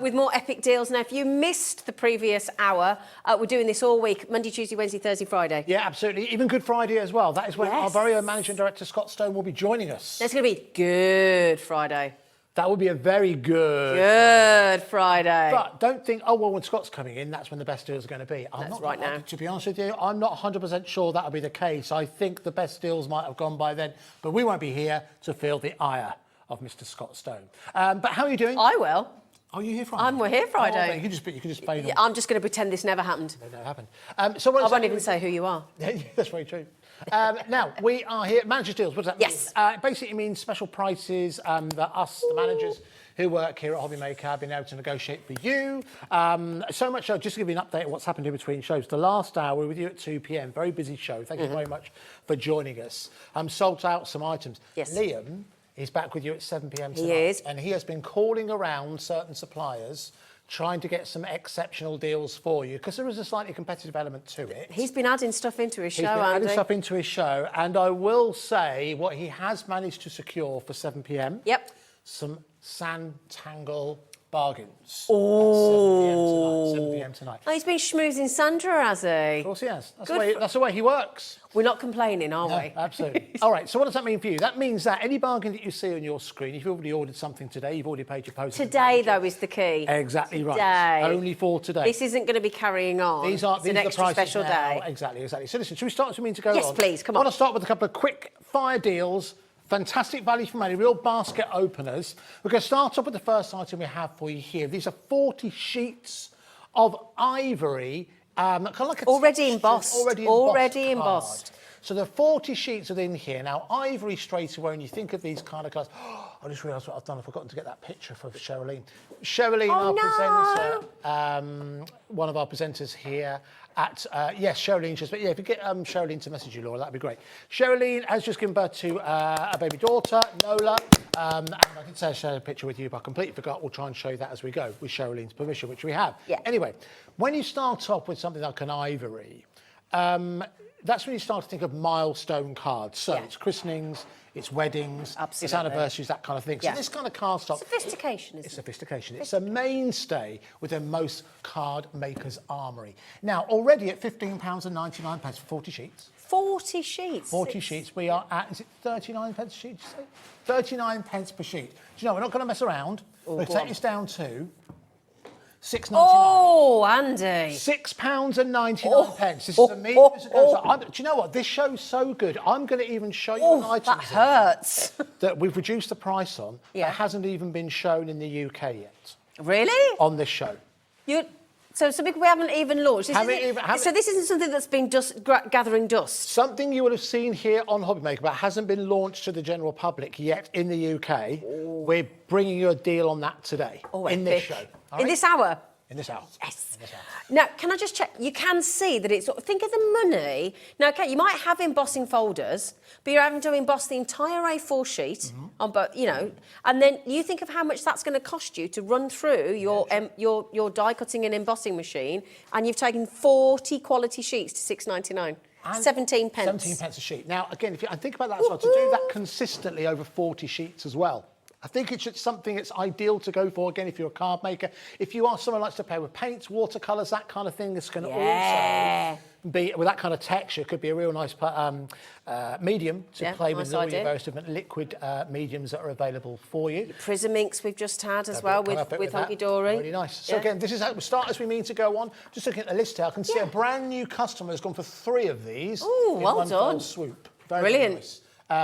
B: with more epic deals. Now, if you missed the previous hour, we're doing this all week, Monday, Tuesday, Wednesday, Thursday, Friday.
F: Yeah, absolutely. Even Good Friday as well. That is when our very own Managing Director, Scott Stone, will be joining us.
B: That's going to be Good Friday.
F: That would be a very good
B: Friday.
F: But don't think, oh, well, when Scott's coming in, that's when the best deals are going to be.
B: Now.
F: To be honest with you, I'm not 100% sure that'll be the case. I think the best deals might have gone by then, but we won't be here to feel the ire of Mr. Scott Stone. But how are you doing?
B: I will.
F: Are you here Friday?
B: We're here Friday.
F: Oh, you can just play.
B: Yeah, I'm just going to pretend this never happened.
F: It never happened.
B: I won't even say who you are.
F: That's very true. Now, we are here. Manager's deals, what does that mean?
B: Yes.
F: It basically means special prices that us, the managers who work here at Hobbymaker, have been able to negotiate for you. So much so, just to give you an update of what's happened in between shows. The last hour, we were with you at 2 p.m. Very busy show. Thank you very much for joining us. Sold out some items.
B: Yes.
F: Liam is back with you at 7 p.m. tonight.
B: He is.
F: And he has been calling around certain suppliers trying to get some exceptional deals for you, because there is a slightly competitive element to it.
B: He's been adding stuff into his show,
F: He's been
B: Andy.
F: adding stuff into his show, and I will say what he has managed to secure for 7 p.m.
B: Yep.
F: Some Santangle bargains.
B: Oh.
F: 7 p.m. tonight.
B: Oh, he's been schmoozing Sandra, has he?
F: Of course he has. That's the way he works.
B: We're not complaining, are we?
F: Absolutely. All right, so what does that mean for you? That means that any bargain that you see on your screen, if you've already ordered something today, you've already paid your postage.
B: Today, though, is the key.
F: Exactly right.
B: Today.
F: Only for today.
B: This isn't going to be carrying on.
F: These are
B: it's an extra
F: the prices
B: special
F: now.
B: day.
F: Exactly. So listen, should we start as we mean to go on?
B: Yes, please, come on.
F: I want to start with a couple of quick fire deals. Fantastic value for money, real basket openers. We're going to start off with the first item we have for you here. These are 40 sheets of ivory, kind of like a
B: Already embossed.
F: Already
B: embossed.
F: So there are 40 sheets within here. Now, ivory straight away, when you think of these kind of colours, I just realised what I've done. I've forgotten to get that picture for Sherilyn. Sherilyn, our presenter, one of our presenters here at, yes, Sherilyn just, but yeah, if you get Sherilyn to message you, Laura, that'd be great. Sherilyn has just given birth to a baby daughter, Nola, and I can say I shared a picture with you, but I completely forgot. We'll try and show you that as we go, with Sherilyn's permission, which we have.
B: Yeah.
F: Anyway, when you start off with something like an ivory, that's when you start to think of milestone cards. So it's christenings, it's weddings, it's anniversaries, that kind of thing. So this kind of card stock...
B: Sophistication, isn't it?
F: It's sophistication. It's a mainstay within most card makers' armoury. Now, already at £15.99 for 40 sheets.
B: 40 sheets?
F: 40 sheets. We are at, is it 39 pence a sheet, did you say? 39 pence per sheet. Do you know, we're not going to mess around. We'll take this down to £6.99.
B: Oh, Andy.
F: £6.99. This is a medium. Do you know what? This show's so good. I'm going to even show you an item
B: that hurts.
F: that we've reduced the price on that hasn't even been shown in the UK yet.
B: Really?
F: On this show.
B: So we haven't even launched. So this isn't something that's been gathering dust?
F: Something you will have seen here on Hobbymaker, but hasn't been launched to the general public yet in the UK. Ooh. We're bringing you a deal on that today in this show.
B: In this hour?
F: In this hour.
B: Yes. Now, can I just check? You can see that it's... Think of the money. Now, okay, you might have embossing folders, but you're having to emboss the entire A4 sheet, on, you know, and then you think of how much that's going to cost you to run through your die cutting and embossing machine, and you've taken 40 quality sheets to £6.99. 17 pence.
F: 17 pence a sheet. Now, again, if you think about that as well, to do that consistently over 40 sheets as well, I think it's something that's ideal to go for, again, if you're a card maker. If you are someone who likes to play with paints, watercolours, that kind of thing, this can also be, with that kind of texture, could be a real nice medium to play with all your various different liquid mediums that are available for you.
B: Your Prism inks we've just had as well with Hunkydory.
F: Really nice. So again, this is how we start as we mean to go on. Just looking at the list here, I can see a brand new customer has gone for 3 of these.
B: Ooh,
F: in
B: well
F: one
B: done.
F: fell swoop. Very
B: Brilliant.
F: Nice.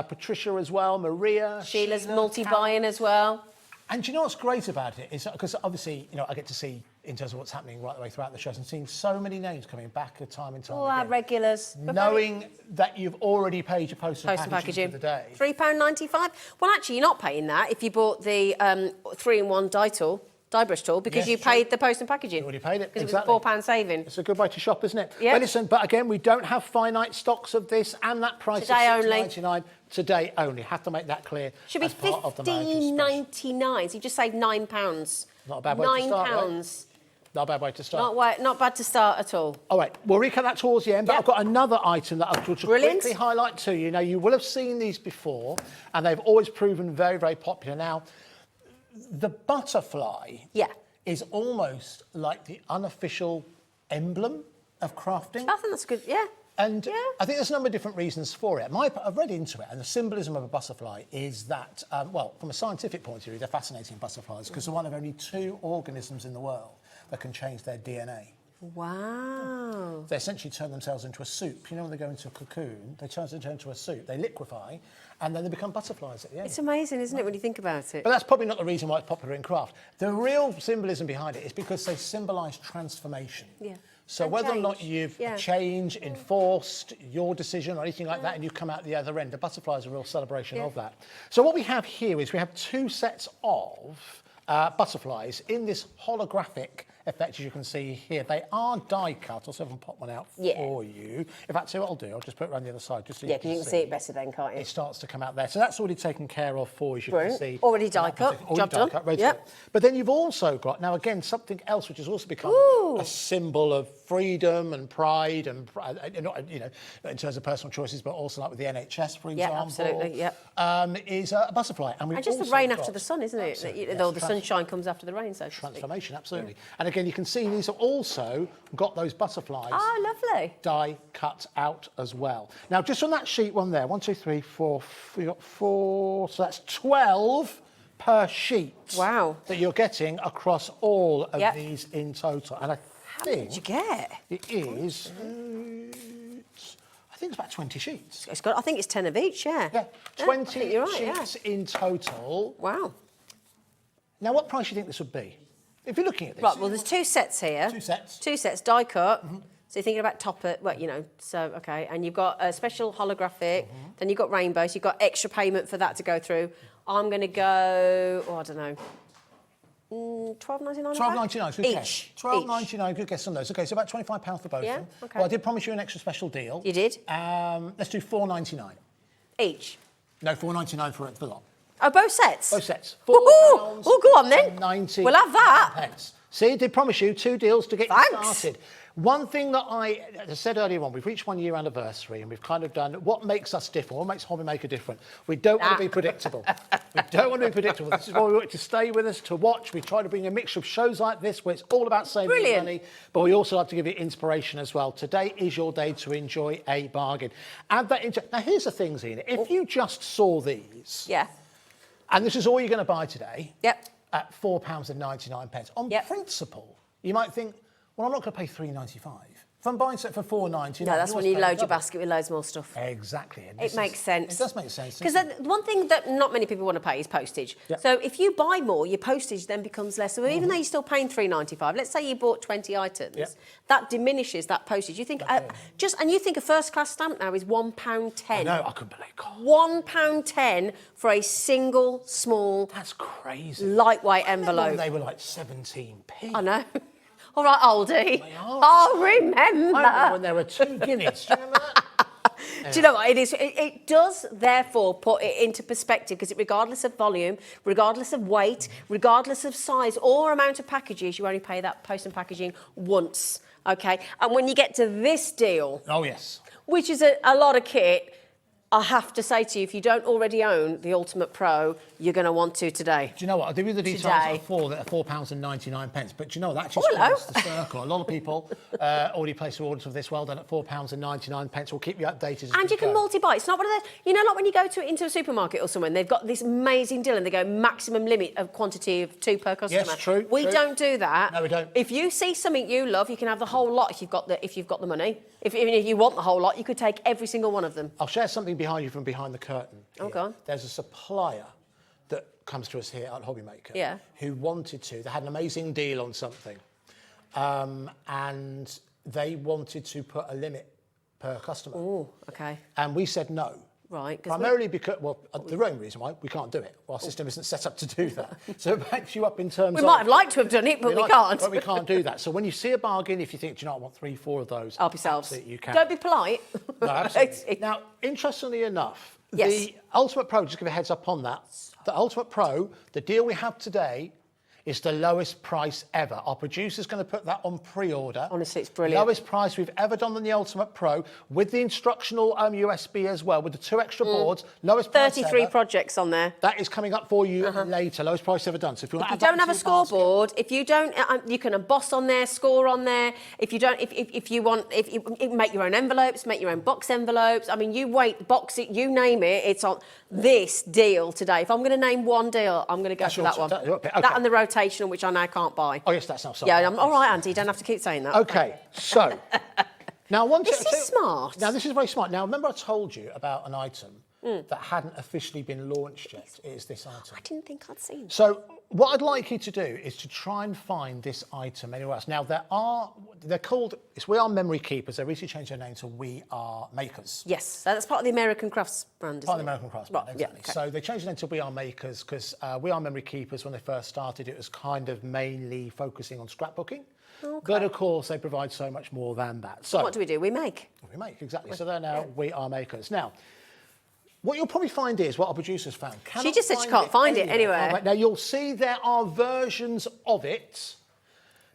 F: Patricia as well, Maria.
B: Sheila's multi-buying as well.
F: And do you know what's great about it is because obviously, you know, I get to see in terms of what's happening right the way throughout the shows and seeing so many names coming back time and time
B: All
F: again.
B: our regulars.
F: Knowing that you've already paid your post and packaging for the day.
B: £3.95. Well, actually, you're not paying that if you bought the 3-in-1 die brush tool because you paid the post and packaging.
F: You already paid it.
B: Because it was a £4 saving.
F: It's a good way to shop, isn't it?
B: Yeah.
F: But listen, but again, we don't have finite stocks of this, and that price is £6.99 today only. Have to make that clear.
B: Should be £15.99. So you just saved £9.
F: Not a bad way to start, right? Not a bad way to start.
B: Not bad to start at all.
F: All right, we'll recap that towards the end, but
B: Yep.
F: I've got another item that I'll
B: Brilliant.
F: quickly highlight to you. Now, you will have seen these before, and they've always proven very, very popular. Now, the butterfly is almost like the unofficial emblem of crafting.
B: I think that's good, yeah.
F: And I think there's a number of different reasons for it. I've read into it, and the symbolism of a butterfly is that, well, from a scientific point of view, they're fascinating butterflies because they're one of only 2 organisms in the world that can change their DNA.
B: Wow.
F: They essentially turn themselves into a soup. You know, when they go into a cocoon, they turn into a soup. They liquefy, and then they become butterflies at the end.
B: It's amazing, isn't it, when you think about it?
F: But that's probably not the reason why it's popular in craft. The real symbolism behind it is because they symbolise transformation.
B: Yeah.
F: So
B: And
F: whether or not
B: change.
F: you've
B: Yeah.
F: changed, enforced your decision or anything like that, and you come out the other end, the butterfly is a real celebration of that. So what we have here is we have 2 sets of butterflies in this holographic effect, as you can see here. They are die cut. I'll see if I can pop one out for you. In fact, see what I'll do. I'll just put it around the other side just so
B: Yeah, because you can see it better then, can't you?
F: It starts to come out there. So that's already taken care of for you, as you
B: Brilliant.
F: can see.
B: Already die cut.
F: Already
B: Job
F: die
B: done.
F: cut, ready to
B: Yep.
F: go. But then you've also got, now again, something else which has also become a symbol of freedom and pride, and not, you know, in terms of personal choices, but also like with the NHS, for example.
B: Yeah, absolutely,
F: is a butterfly. And we've
B: And just the
F: also
B: rain
F: got-
B: after the sun, isn't it?
F: Absolutely,
B: Though
F: yes,
B: the sunshine comes after the rain, so to speak.
F: transformation, absolutely. And again, you can see these have also got those butterflies
B: Oh, lovely.
F: die cut out as well. Now, just on that sheet one there, 1, 2, 3, 4, we got 4, so that's 12 per sheet.
B: Wow.
F: That you're getting across all of
B: Yep.
F: these in total. And I
B: How many
F: think
B: did you get?
F: it is, I think it's about 20 sheets.
B: It's got, I think it's 10 of each, yeah.
F: Yeah,
B: I
F: 20
B: think you're right, yeah.
F: sheets in total.
B: Wow.
F: Now, what price do you think this would be? If you're looking at this.
B: Right, well, there's 2 sets here.
F: 2 sets.
B: 2 sets, die cut. So you're thinking about topper, well, you know, so, okay. And you've got a special holographic, then you've got rainbows, you've got extra payment for that to go through. I'm going to go, I don't know, $12.99
F: £12.99, good
B: each.
F: guess. £12.99, good guess on those. Okay, so about £25 for both
B: Yeah,
F: of them.
B: okay.
F: Well, I did promise you an extra special deal.
B: You did?
F: Let's do £4.99.
B: Each.
F: No, £4.99 for the lot.
B: Oh, both sets?
F: Both sets.
B: Woohoo! Oh, go on then.
F: 90
B: We'll have that.
F: pence. See, I did promise you 2 deals to get you
B: Thanks.
F: started. One thing that as I said earlier on, we've reached 1 year anniversary and we've kind of done what makes us different, what makes Hobbymaker different. We don't want to be predictable. We don't want to be predictable. This is why we want you to stay with us, to watch. We try to bring a mixture of shows like this where it's all about saving
B: Brilliant.
F: money, but we also like to give you inspiration as well. Today is your day to enjoy a bargain. Add that into. Now, here's the thing, Zena. If you just saw these,
B: Yeah.
F: and this is all you're going to buy today,
B: Yep.
F: at £4.99. On
B: Yep.
F: principle, you might think, well, I'm not going to pay £3.95. If I'm buying it for £4.99...
B: No, that's when you load your basket with loads more stuff.
F: Exactly. And
B: It makes sense.
F: It does make sense.
B: Because one thing that not many people want to pay is postage.
F: Yep.
B: So if you buy more, your postage then becomes less. So even though you're still paying $3.95, let's say you bought 20 items,
F: Yep.
B: that diminishes that postage. You think and you think a first class stamp now is £1.10.
F: No, I couldn't believe it.
B: £1.10 for a single small
F: That's crazy.
B: lightweight
F: I remember when
B: envelope.
F: they were like 17p.
B: I know. All right, oldie.
F: They are.
B: I'll remember.
F: I remember when there were 2 guineas. Do you remember that?
B: Do you know what it is? It does therefore put it into perspective because regardless of volume, regardless of weight, regardless of size or amount of packages, you only pay that post and packaging once, okay? And when you get to this deal,
F: Oh, yes.
B: which is a lot of kit, I have to say to you, if you don't already own the Ultimate Pro, you're going to want to today.
F: Do you know what? I'll give you the details
B: Today.
F: for that are £4.99. But do you know that actually
B: Oh, hello.
F: squares the circle. A lot of people already placed orders for this. Well done at £4.99. We'll keep you updated as
B: And
F: we
B: you can
F: go.
B: multi-buy. It's not one of those, you know, like when you go into a supermarket or somewhere and they've got this amazing deal and they go maximum limit of quantity of 2 per customer.
F: Yes, true,
B: We
F: true.
B: don't do that.
F: No, we don't.
B: If you see something you love, you can have the whole lot if you've got the money. Even if you want the whole lot, you could take every single one of them.
F: I'll share something behind you from behind the curtain.
B: Oh,
F: here.
B: go on.
F: There's a supplier that comes to us here at Hobbymaker
B: Yeah.
F: who wanted to. They had an amazing deal on something, and they wanted to put a limit per customer.
B: Oh, okay.
F: And we said no.
B: Right. 'cause
F: Primarily because, well, the own reason why we can't do it. Our system isn't set up to do that. So it backs you up in terms
B: we
F: of...
B: might have liked to have done it, but we can't.
F: But we can't do that. So when you see a bargain, if you think, do you know, I want 3, 4 of those,
B: Help yourselves.
F: absolutely you can.
B: Don't be polite.
F: No, absolutely. Now, interestingly enough,
B: Yes.
F: the Ultimate Pro, just give a heads up on that, the Ultimate Pro, the deal we have today is the lowest price ever. Our producer's going to put that on pre-order.
B: Honestly, it's brilliant.
F: Lowest price we've ever done on the Ultimate Pro, with the instructional USB as well, with the 2 extra boards. Lowest price
B: 33
F: ever.
B: projects on there.
F: That is coming up for you later. Lowest price ever done. So if you,
B: Don't have a scoreboard. If you don't, you can emboss on there, score on there. If you don't, if you want, if you make your own envelopes, make your own box envelopes. I mean, you wait, box it, you name it. It's on this deal today. If I'm going to name one deal, I'm going to go for that one.
F: Okay.
B: That and the rotational, which I now can't buy.
F: Oh yes, that's not sorry.
B: Yeah, I'm all right, Andy. You don't have to keep saying that.
F: Okay, so now
B: This is smart.
F: Now this is very smart. Now remember I told you about an item that hadn't officially been launched yet. It is this item.
B: I didn't think I'd seen it.
F: So what I'd like you to do is to try and find this item anywhere else. Now they're called, We Are Memory Keepers. They recently changed their name to We Are Makers.
B: Yes, so that's part of the American Crafts brand, isn't
F: Part of
B: it?
F: the American Crafts brand,
B: Right,
F: exactly.
B: yeah, okay.
F: So they changed the name to We Are Makers because We Are Memory Keepers, when they first started, it was kind of mainly focusing on scrapbooking. Okay. But of course, they provide so much more than that. So
B: What do? We make.
F: We make, exactly. So they're now We Are Makers. Now, what you'll probably find is what our producers found.
B: She just said she can't find it anywhere.
F: Right, now, you'll see there are versions of it,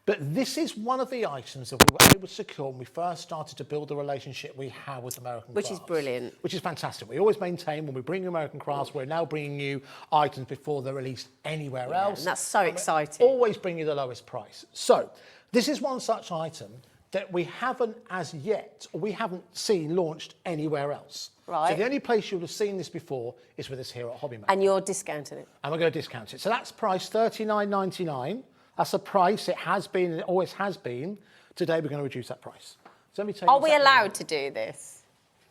F: but this is one of the items that we were able to secure when we first started to build the relationship we have with American Crafts.
B: Which is brilliant.
F: Which is fantastic. We always maintain when we bring you American Crafts, we're now bringing you items before they're released anywhere else.
B: And that's so exciting.
F: Always bring you the lowest price. So, this is one such item that we haven't as yet, or we haven't seen launched anywhere else.
B: Right.
F: So the only place you would have seen this before is with us here at Hobby Maker.
B: And you're discounting it.
F: And we're going to discount it. So that's priced $39.99. That's a price. It has been, it always has been. Today we're going to reduce that price. So let me tell you.
B: Are we allowed to do this?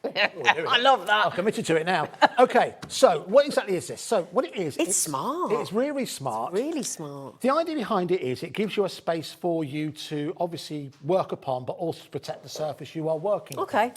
B: I love that.
F: I'm committed to it now. Okay, so what exactly is this? So what it is...
B: It's smart.
F: It's really smart.
B: Really smart.
F: The idea behind it is it gives you a space for you to obviously work upon, but also to protect the surface you are working on. Okay.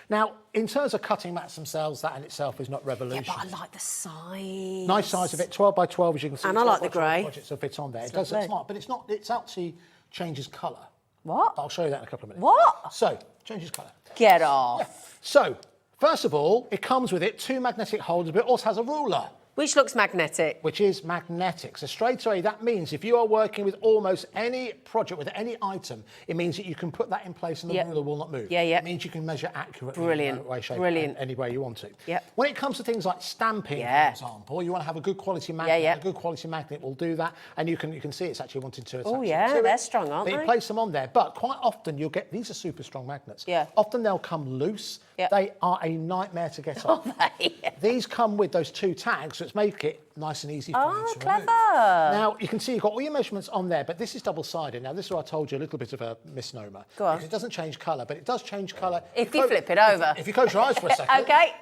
F: Now, in terms of cutting mats themselves, that in itself is not revolutionary.
B: Yeah, but I like the size.
F: Nice size of it, 12 by 12, as you can see.
B: And I like the grey.
F: Projects will fit on there. It does look smart, but it's not. It actually changes colour.
B: What?
F: I'll show you that in a couple of minutes.
B: What?
F: So, changes colour.
B: Get off.
F: Yeah. So, first of all, it comes with it 2 magnetic holders, but it also has a ruler.
B: Which looks magnetic.
F: Which is magnetic. So straight away, that means if you are working with almost any project, with any item, it means that you can put that in place and the ruler will not move.
B: Yeah.
F: It means you can measure accurately.
B: Brilliant.
F: In way, shape,
B: Brilliant.
F: Any way you want to.
B: Yep.
F: When it comes to things like stamping, for example, you want to have a good quality magnet. A good quality magnet will do that. And you can see it's actually wanting to attach
B: Oh, yeah,
F: to
B: they're
F: it.
B: strong, aren't
F: But
B: they?
F: you place them on there. But quite often you'll get, these are super strong magnets.
B: Yeah.
F: Often they'll come loose.
B: Yep.
F: They are a nightmare to get off. These come with those 2 tags, which make it nice and easy for you to
B: clever.
F: remove. Now, you can see you've got all your measurements on there, but this is double-sided. Now, this is where I told you a little bit of a misnomer.
B: Go on.
F: Because it doesn't change colour, but it does change colour.
B: If you flip it over.
F: If you close your eyes for a second.
B: Okay.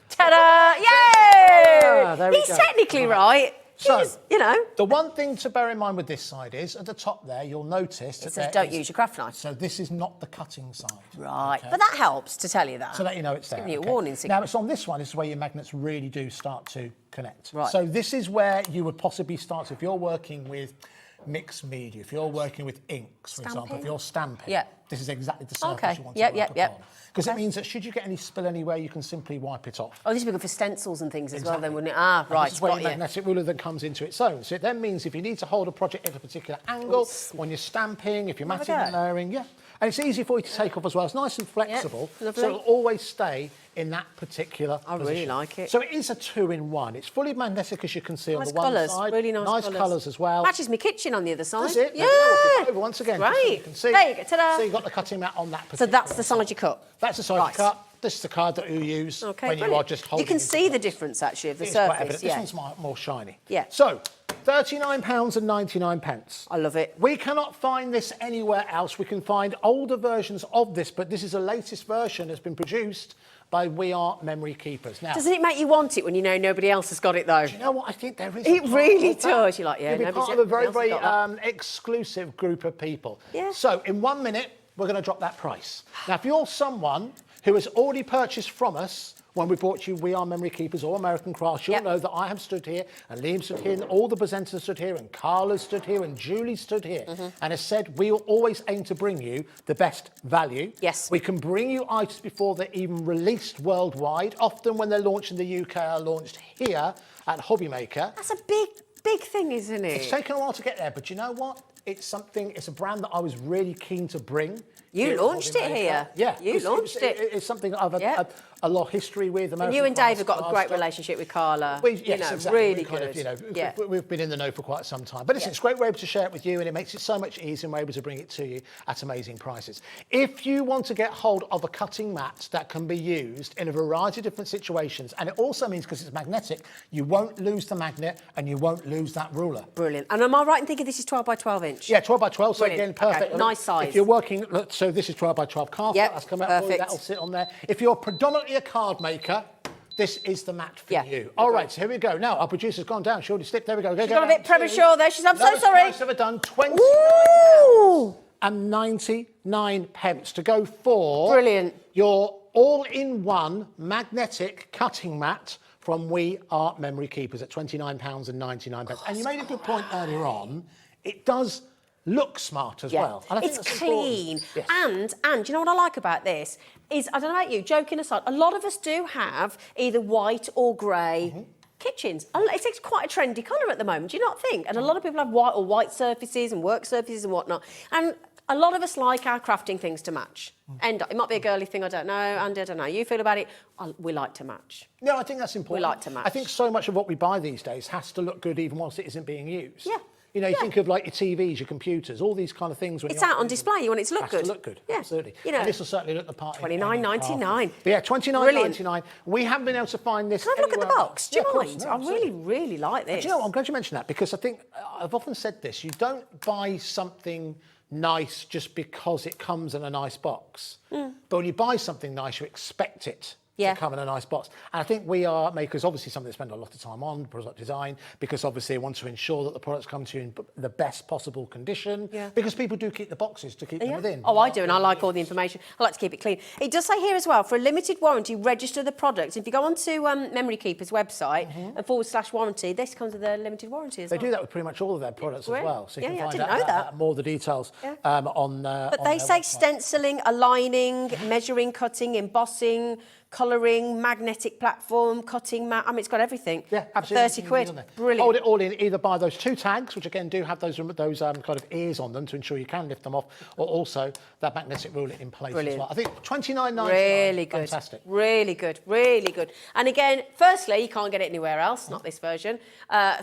B: Ta-da! Yay!
F: There we
B: He's
F: go.
B: technically right.
F: So,
B: you know.
F: The one thing to bear in mind with this side is, at the top there, you'll notice that
B: It says
F: there
B: don't
F: is-
B: use your craft knife.
F: So this is not the cutting side.
B: Right.
F: okay?
B: But that helps to tell you that.
F: To let you know it's there.
B: Giving you a
F: okay?
B: warning signal.
F: Now, it's on this one, this is where your magnets really do start to connect.
B: Right.
F: So this is where you would possibly start, if you're working with mixed media, if you're working with inks, for example, if you're stamping,
B: Yeah.
F: this is exactly the surface
B: Okay.
F: you want
B: Yep,
F: to
B: yep,
F: work
B: yep.
F: upon. Because it means that should you get any spill anywhere, you can simply wipe it off.
B: Oh, this would be good for stencils and things as well, then, wouldn't it?
F: And
B: Right.
F: This is where
B: got
F: your
B: you.
F: magnetic ruler then comes into its own. So it then means if you need to hold a project at a particular angle, when you're stamping, if you're
B: Have a
F: matting and
B: go.
F: layering, and it's easy for you to take off as well. It's nice and flexible,
B: lovely.
F: so it'll always stay in that particular
B: I really
F: position.
B: like it.
F: So it is a 2-in-1. It's fully magnetic, as you can see
B: Nice
F: on the one
B: colours,
F: side.
B: really nice
F: colours as well.
B: Matches my kitchen on the other side.
F: That's it.
B: Yeah.
F: Over once again. just so
B: Great.
F: you can see.
B: There you go. Ta-da.
F: So you've got the cutting mat on that
B: So
F: particular
B: that's the side you cut.
F: That's the side
B: Right.
F: you cut. This is the card that you use
B: Okay,
F: when you
B: brilliant.
F: are just holding
B: You can
F: it
B: see
F: in
B: the
F: place.
B: difference, actually, of the
F: It's quite
B: surface.
F: evident.
B: Yeah.
F: This one's more shiny.
B: Yeah.
F: So, £39.99.
B: I love it.
F: We cannot find this anywhere else. We can find older versions of this, but this is the latest version that's been produced by We Are Memory Keepers. Now,
B: Doesn't it make you want it when you know nobody else has got it, though?
F: you know what? I think there is.
B: It
F: a part
B: really
F: of that.
B: does. You're like, yeah,
F: You'll be
B: nobody's-
F: part of a very,
B: nobody else
F: very
B: has got
F: exclusive group of people.
B: Yeah.
F: So, in 1 minute, we're going to drop that price. Now, if you're someone who has already purchased from us when we brought you We Are Memory Keepers or American Crafts, you'll
B: Yep.
F: know that I have stood here, and Liam stood here, and all the presenters stood here, and Carla stood here, and Julie stood here. And as said, we will always aim to bring you the best value.
B: Yes.
F: We can bring you items before they're even released worldwide. Often when they're launched in the UK, are launched here at Hobby Maker.
B: That's a big big thing, isn't it?
F: It's taken a while to get there, but you know what? It's a brand that I was really keen to bring.
B: You launched it here.
F: Yeah.
B: You launched it.
F: It's something I've had a lot of history with.
B: And you and Dave have got a great relationship with Carla.
F: Yes, exactly.
B: Really good.
F: We've been in the know for quite some time. But listen, it's great we're able to share it with you, and it makes it so much easier, and we're able to bring it to you at amazing prices. If you want to get hold of a cutting mat that can be used in a variety of different situations, and it also means, because it's magnetic, you won't lose the magnet and you won't lose that ruler.
B: Brilliant. And am I right in thinking this is 12 by 12 inch?
F: Yeah, 12 by 12, so
B: Brilliant.
F: again, perfect.
B: Okay, nice size.
F: If you're working, so this is 12 by 12 card. That's come out for you, that'll sit on there. If you're predominantly a card maker, this is the mat for you. All right, so here we go. Now, our producer's gone down. She already slipped. There we go.
B: She's got a bit premature there. I'm so sorry.
F: Price ever done, £29.99 to go for
B: Brilliant.
F: your all-in-one magnetic cutting mat from We Are Memory Keepers at £29.99. And you made a good point earlier on. It does look smart as well. And I think
B: it's
F: that's
B: clean.
F: Yes.
B: And you know what I like about this is, I don't know about you, joking aside, a lot of us do have either white or grey kitchens. It's quite a trendy colour at the moment, do you not think? And a lot of people have white surfaces and work surfaces and whatnot. And a lot of us like our crafting things to match. And it might be a girly thing, I don't know. Andy, I don't know how you feel about it. We like to match.
F: No, I think that's important.
B: We like to match.
F: I think so much of what we buy these days has to look good even whilst it isn't being used.
B: Yeah.
F: You know, you think of like your TVs, your computers, all these kind of things. When
B: It's out on display. You want it to look good.
F: To look good.
B: Yeah.
F: Absolutely.
B: You know,
F: and this will certainly look the part.
B: $29.99.
F: But yeah, $29.99. We haven't been able to find this.
B: Can I have a look at the
F: anywhere
B: box?
F: else.
B: Do you
F: Yeah, of
B: mind?
F: course, no,
B: I
F: absolutely.
B: really like this.
F: But you know what? I'm glad you mentioned that, because I think I've often said this. You don't buy something nice just because it comes in a nice box. But when you buy something nice, you expect it to come in a nice box. And I think We Are Makers, obviously something they spend a lot of time on, product design, because obviously they want to ensure that the products come to you in the best possible condition, because people do keep the boxes to keep them within.
B: Oh, I do, and I like all the information. I like to keep it clean. It does say here as well, for a limited warranty, register the product. If you go onto Memory Keeper's website and /warranty, this comes with a limited warranty as well.
F: They do that with pretty much all of their products as well. So you can
B: I
F: find
B: didn't
F: out
B: know that.
F: more of the details on
B: But they say stenciling, aligning, measuring, cutting, embossing, colouring, magnetic platform, cutting mat. I mean, it's got everything.
F: Yeah, absolutely.
B: 30 quid. Brilliant.
F: Hold it all in. Either buy those two tags, which again do have those kind of ears on them to ensure you can lift them off, or also that magnetic ruler in place as well. I think $29.99.
B: Really good.
F: Fantastic.
B: Really good. Really good. And again, firstly, you can't get it anywhere else, not this version.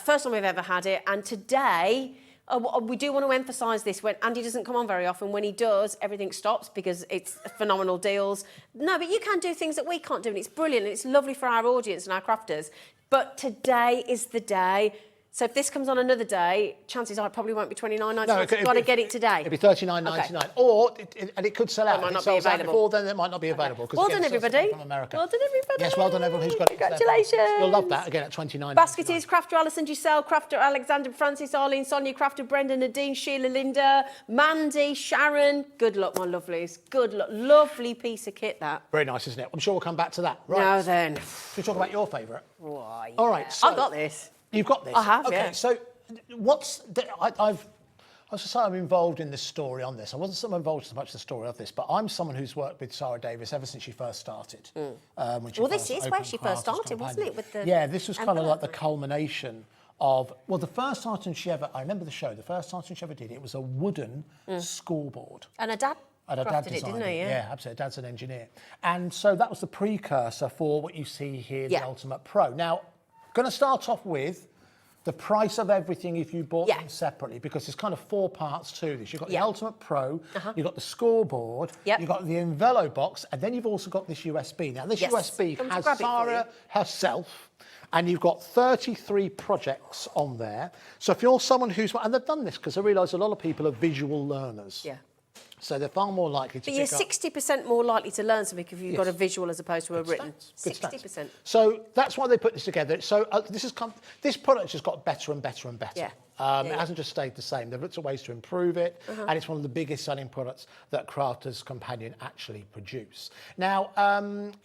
B: First time we've ever had it. And today, we do want to emphasise this. When Andy doesn't come on very often, when he does, everything stops because it's phenomenal deals. No, but you can do things that we can't do, and it's brilliant, and it's lovely for our audience and our crafters. But today is the day. So if this comes on another day, chances are it probably won't be $29.99.
F: No,
B: You've got to get it today.
F: It'd be $39.99. Or, and it could sell out.
B: It might not
F: if it sells
B: be
F: out
B: available.
F: before, then it might not be available.
B: Well done, everybody.
F: From America.
B: Well done, everybody.
F: Yes, well done, everyone who's got it.
B: Congratulations.
F: You'll love that, again, at $29.99.
B: Basketeers, Crafter Alison, Giselle, Crafter Alexander, Francis, Arlene, Sonia, Crafter Brendan, Nadine, Sheila, Linda, Mandy, Sharon. Good luck, my lovelies. Good luck. Lovely piece of kit, that.
F: Very nice, isn't it? I'm sure we'll come back to that. Right.
B: Now then.
F: Should we talk about your favourite?
B: Why,
F: All right. So
B: I've got this.
F: You've got this?
B: I have,
F: okay,
B: yeah.
F: So I'm involved in this story on this. I wasn't so involved so much in the story of this, but I'm someone who's worked with Sarah Davis ever since she first started.
B: This is where she first started, wasn't it? With the
F: this was kind of like the culmination of, the first item she ever, I remember the show, the first item she ever did, it was a wooden scoreboard.
B: And her dad
F: And her dad designed it, yeah, absolutely. Dad's an engineer. And so that was the precursor for what you see here, the Ultimate Pro. Now, going to start off with the price of everything if you bought them separately, because there's kind of four parts to this. You've got the Ultimate Pro, you've got the scoreboard, you've got the envelope box, and then you've also got this USB. Now, this USB has Sarah herself, and you've got 33 projects on there. So if you're someone who's... And they've done this because I realise a lot of people are visual learners.
B: Yeah.
F: So they're far more likely to
B: pick up. But you're 60% more likely to learn something if you've got a visual as opposed to a written. 60%.
F: So that's why they put this together. So this product just got better and better and better. It hasn't just stayed the same. They've looked at ways to improve it, and it's one of the biggest selling products that Crafter's Companion actually produce. Now,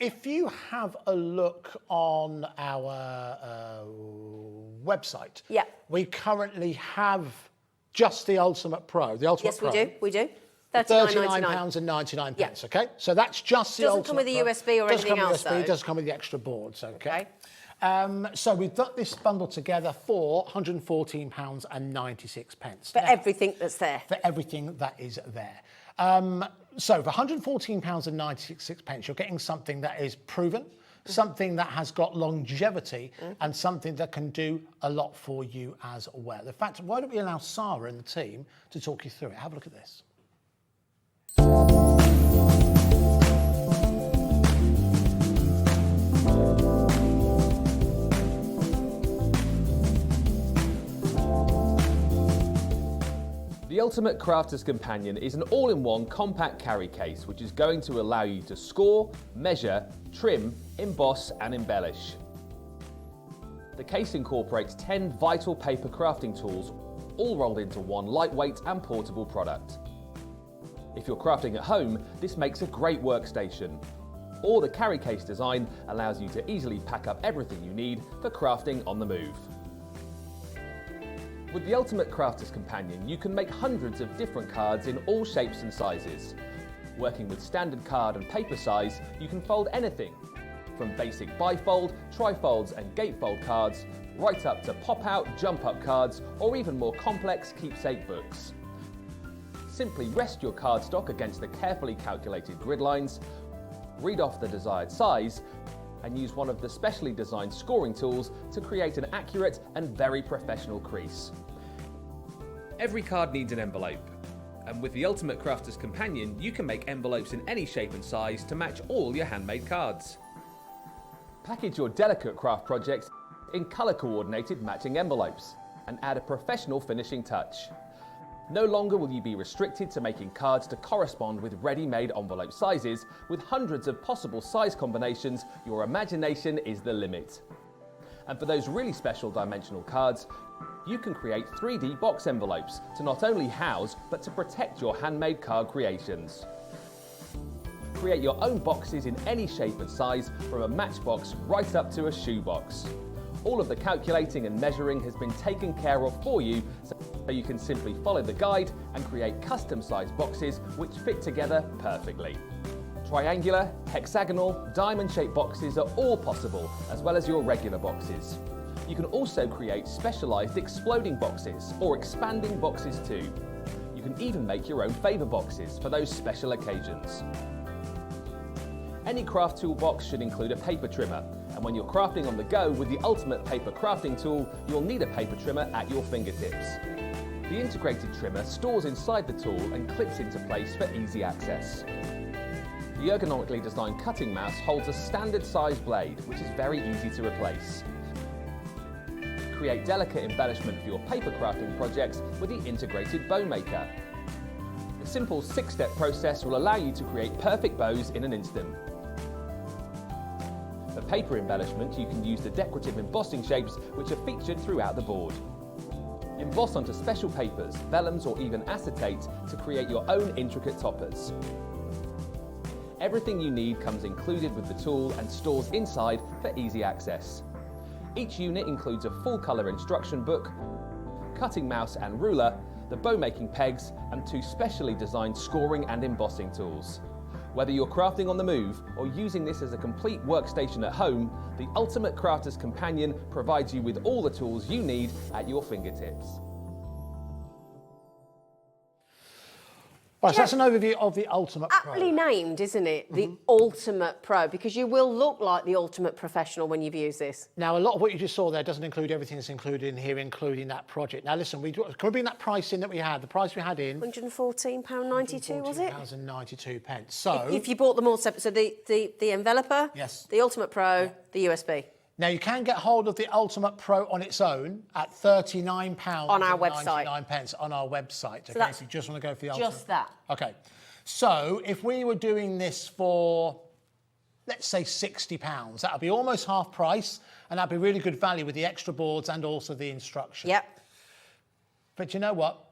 F: if you have a look on our website, we currently have just the Ultimate Pro. The Ultimate Pro.
B: Yes, we do.
F: £39.99. Okay, so that's just the
B: Ultimate Pro. Doesn't come with a USB or anything else, though.
F: It does come with the extra boards. Okay. So we've got this bundle together for £114.96.
B: For everything that's there.
F: For everything that is there. So for £114.96, you're getting something that is proven, something that has got longevity, and something that can do a lot for you as well. In fact, why don't we allow Sarah and the team to talk you through it? Have a look at this.
G: The Ultimate Crafter's Companion is an all-in-one compact carry case which is going to allow you to score, measure, trim, emboss and embellish. The case incorporates 10 vital paper crafting tools all rolled into one lightweight and portable product. If you're crafting at home, this makes a great workstation. Or the carry case design allows you to easily pack up everything you need for crafting on the move. With the Ultimate Crafter's Companion, you can make hundreds of different cards in all shapes and sizes. Working with standard card and paper size, you can fold anything, from basic bifold, trifolds and gatefold cards, right up to pop-out, jump-up cards, or even more complex keepsake books. Simply rest your cardstock against the carefully calculated grid lines, read off the desired size, and use one of the specially designed scoring tools to create an accurate and very professional crease. Every card needs an envelope, and with the Ultimate Crafter's Companion, you can make envelopes in any shape and size to match all your handmade cards. Package your delicate craft projects in colour-coordinated matching envelopes and add a professional finishing touch. No longer will you be restricted to making cards to correspond with ready-made envelope sizes. With hundreds of possible size combinations, your imagination is the limit. And for those really special dimensional cards, you can create 3D box envelopes to not only house, but to protect your handmade card creations. Create your own boxes in any shape and size, from a matchbox right up to a shoebox. All of the calculating and measuring has been taken care of for you, so you can simply follow the guide and create custom-sized boxes which fit together perfectly. Triangular, hexagonal, diamond-shaped boxes are all possible, as well as your regular boxes. You can also create specialised exploding boxes or expanding boxes too. You can even make your own favour boxes for those special occasions. Any craft tool box should include a paper trimmer, and when you're crafting on the go with the Ultimate Paper Crafting Tool, you'll need a paper trimmer at your fingertips. The integrated trimmer stores inside the tool and clips into place for easy access. The ergonomically designed cutting mouse holds a standard size blade, which is very easy to replace. Create delicate embellishment for your paper crafting projects with the integrated bow maker. The simple 6-step process will allow you to create perfect bows in an instant. For paper embellishment, you can use the decorative embossing shapes which are featured throughout the board. Emboss onto special papers, vellums or even acetate to create your own intricate toppers. Everything you need comes included with the tool and stores inside for easy access. Each unit includes a full colour instruction book, cutting mouse and ruler, the bow making pegs and 2 specially designed scoring and embossing tools. Whether you're crafting on the move or using this as a complete workstation at home, the Ultimate Crafter's Companion provides you with all the tools you need at your fingertips.
F: Right, so that's an overview of the Ultimate Pro.
B: Aptly named, isn't it? The Ultimate Pro, because you will look like the ultimate professional when you've used this.
F: Now, a lot of what you just saw there doesn't include everything that's included in here, including that project. Now, listen, can we bring that price in that we had? The price we had in...
B: £114.92, was it?
F: £114.92. So...
B: If you bought them all separate, so the enveloper,
F: yes,
B: the Ultimate Pro, the USB.
F: Now, you can get hold of the Ultimate Pro on its own at £39
B: on our website.
F: 99 on our website.
B: So
F: okay, so you just want to go for the Ultimate.
B: Just that.
F: Okay. So if we were doing this for, let's say, £60, that would be almost half price, and that'd be really good value with the extra boards and also the instruction.
B: Yep.
F: But you know what?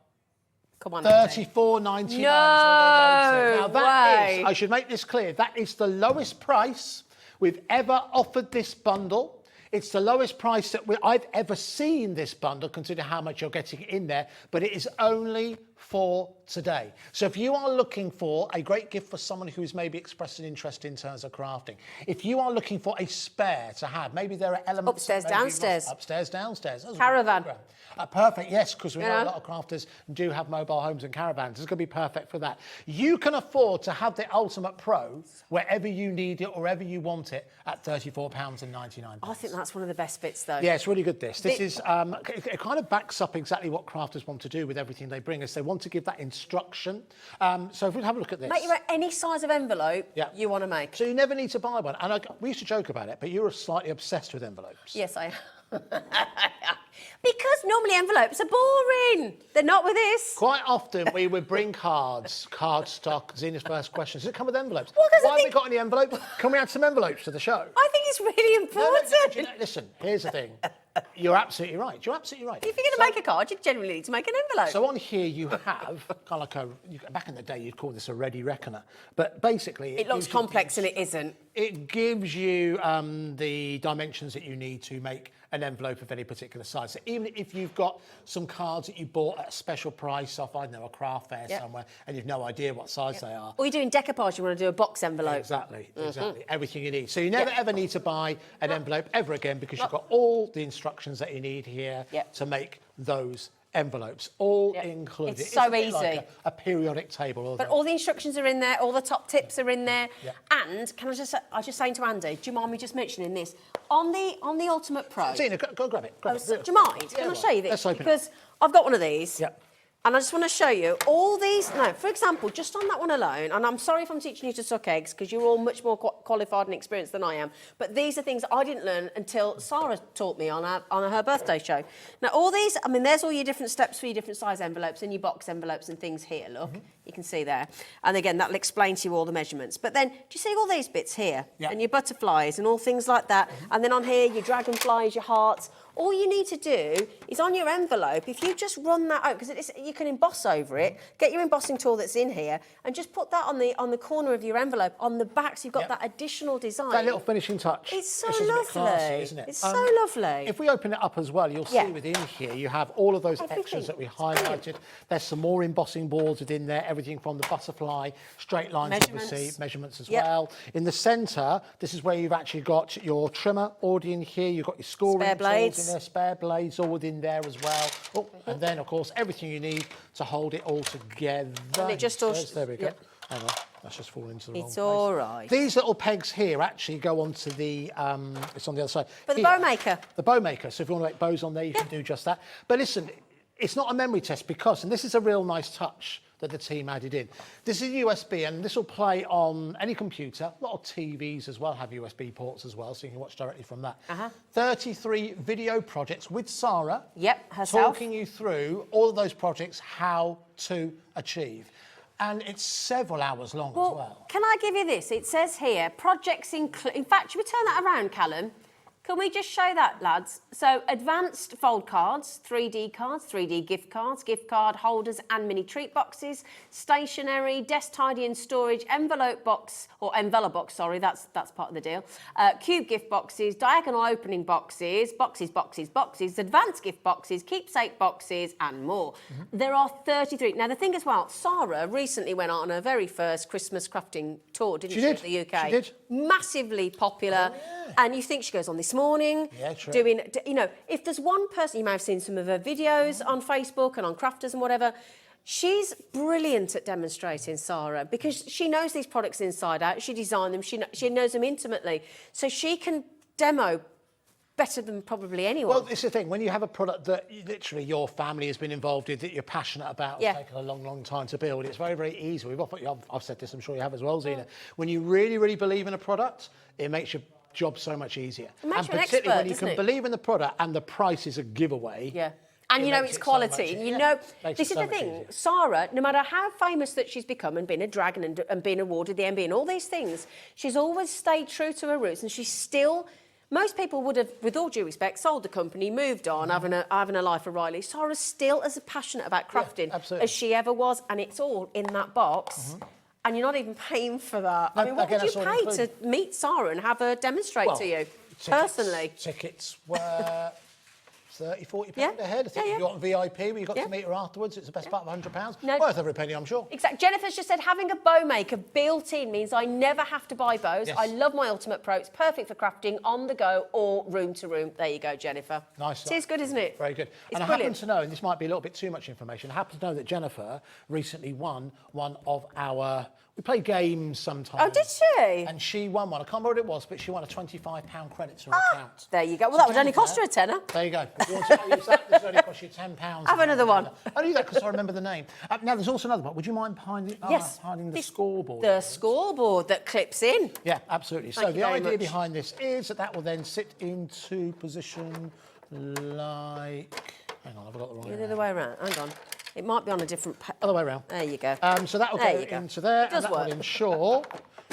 B: Come on.
F: $34.99.
B: No
F: now that
B: way.
F: is, I should make this clear, that is the lowest price we've ever offered this bundle. It's the lowest price that I've ever seen this bundle, considering how much you're getting in there, but it is only for today. So if you are looking for a great gift for someone who is maybe expressing interest in terms of crafting, if you are looking for a spare to have, maybe there are elements...
B: Upstairs, downstairs.
F: Upstairs, downstairs.
B: Caravan.
F: Perfect, yes, because we know a lot of crafters do have mobile homes and caravans. It's going to be perfect for that. You can afford to have the Ultimate Pro wherever you need it, wherever you want it, at £34.99.
B: I think that's one of the best bits, though.
F: Yeah, it's really good, this. This is, it kind of backs up exactly what crafters want to do with everything they bring us. They want to give that instruction. So if we have a look at this.
B: Make your any size of envelope you want to make.
F: So you never need to buy one. And we used to joke about it, but you're slightly obsessed with envelopes.
B: Yes, I am. Because normally envelopes are boring. They're not with this.
F: Quite often we would bring cards, card stock. Zena's first question, does it come with envelopes?
B: Well,
F: why haven't we got any envelopes? Can we add some envelopes to the show?
B: I think it's really important.
F: Listen, here's the thing. You're absolutely right. You're absolutely right.
B: If you're going to make a card, you generally need to make an envelope.
F: So on here you have kind of like back in the day you'd call this a ready reckoner, but basically
B: it looks complex and it isn't.
F: It gives you the dimensions that you need to make an envelope of any particular size. So even if you've got some cards that you bought at a special price off, I don't know, a craft fair somewhere, and you've no idea what size they are.
B: Or you're doing decoupage, you want to do a box envelope.
F: Exactly, exactly. Everything you need. So you never ever need to buy an envelope ever again because you've got all the instructions that you need here to make those envelopes, all included.
B: It's so easy.
F: Like a periodic table.
B: But all the instructions are in there, all the top tips are in there. And can I was just saying to Andy, do you mind me just mentioning this? On the Ultimate Pro.
F: Zena, go grab it. Grab it.
B: Do you mind? Can I show you this?
F: Let's open
B: because I've got one of these.
F: Yep.
B: And I just want to show you all these. No, for example, just on that one alone, and I'm sorry if I'm teaching you to suck eggs because you're all much more qualified and experienced than I am, but these are things I didn't learn until Sarah taught me on her birthday show. Now, all these, I mean, there's all your different steps for your different size envelopes and your box envelopes and things here, look. You can see there. And again, that'll explain to you all the measurements. But then, do you see all these bits here? And your butterflies and all things like that. And then on here, your dragonflies, your hearts. All you need to do is on your envelope, if you just run that out, because you can emboss over it, get your embossing tool that's in here, and just put that on the corner of your envelope, on the back, so you've got that additional design.
F: That little finishing touch.
B: It's so
F: Which is a bit classy,
B: lovely.
F: isn't it?
B: It's so lovely.
F: If we open it up as well, you'll see within here you have all of those extras that we highlighted. There's some more embossing boards within there, everything from the butterfly, straight lines, obviously, measurements as well. In the centre, this is where you've actually got your trimmer already in here. You've got your scoring tools in there, spare blades all within there as well. And then, of course, everything you need to hold it all together.
B: And it just all...
F: There we go. Hang on, that's just fallen into the wrong place.
B: It's all right.
F: These little pegs here actually go onto the, it's on the other side.
B: But the bow maker.
F: The bow maker. So if you want to make bows on there, you can do just that. But listen, it's not a memory test because, and this is a real nice touch that the team added in. This is USB and this will play on any computer. A lot of TVs as well have USB ports as well, so you can watch directly from that. 33 video projects with Sarah.
B: Herself.
F: Talking you through all of those projects, how to achieve. And it's several hours long as well.
B: Can I give you this? It says here, projects include... In fact, should we turn that around, Callum? Can we just show that, lads? So, advanced fold cards, 3D gift cards, gift card holders and mini treat boxes, stationery, desk tidy and storage, envelope box, or envelope box, sorry, that's part of the deal, cube gift boxes, diagonal opening boxes, boxes, advanced gift boxes, keepsake boxes, and more. There are 33. Now, the thing as well, Sarah recently went on her very first Christmas crafting tour, didn't she, at the UK?
F: She did.
B: Massively popular. And you think she goes on this morning, doing, you know, if there's one person, you may have seen some of her videos on Facebook and on Crafters and whatever, she's brilliant at demonstrating, Sarah, because she knows these products inside out, she designed them, she knows them intimately, so she can demo better than probably anyone.
F: Well, it's the thing, when you have a product that literally your family has been involved in, that you're passionate about, it's taken a long, long time to build, it's very, very easy. I've said this, I'm sure you have as well, Zena. When you really, really believe in a product, it makes your job so much easier.
B: It makes
F: and
B: you an
F: particularly
B: expert,
F: when you can believe in the product and the price is a giveaway.
B: And you know it's quality. You know, this is the thing. Sarah, no matter how famous that she's become and been a dragon and been awarded the MB and all these things, she's always stayed true to her roots, and she's still... Most people would have, with all due respect, sold the company, moved on, having a life of Riley. Sarah's still as passionate about crafting as she ever was, and it's all in that box. And you're not even paying for that. I mean, what would you pay to meet Sarah and have her demonstrate to you, personally?
F: Tickets were 30, 40
B: Yeah.
F: pound a head. I think
B: Yeah,
F: if you got VIP where you got
B: Yeah.
F: to meet her afterwards, it's the best part of £100.
B: No.
F: Worth every penny, I'm sure.
B: Exactly. Jennifer's just said having a bow maker built in means I never have to buy bows.
F: Yes.
B: I love my Ultimate Pro. It's perfect for crafting on the go or room to room. There you go, Jennifer.
F: Nice.
B: It is good, isn't it?
F: Very good.
B: It's
F: and I
B: brilliant.
F: happen to know, and this might be a little bit too much information, I happen to know that Jennifer recently won one of our... We play games sometimes.
B: Oh, did she?
F: And she won one. I can't remember what it was, but she won a £25 credit to her account.
B: There you go. Well, that would only cost her a tenner.
F: There you go. If you want to use that, this only cost you £10.
B: Have another one.
F: I knew that because I remember the name. Now, there's also another one. Would you mind
B: Yes.
F: hiding the
B: This-
F: scoreboard?
B: The scoreboard that clips in.
F: Yeah, absolutely.
B: Thank
F: So
B: you
F: the
B: very
F: idea
B: much.
F: behind this is that will then sit into position like... Hang on, I've got the wrong
B: The other way around. Hang on. It might be on a different...
F: Other way around.
B: There you go.
F: So that will
B: There
F: go
B: you go.
F: into there,
B: It does
F: and that
B: work.
F: will ensure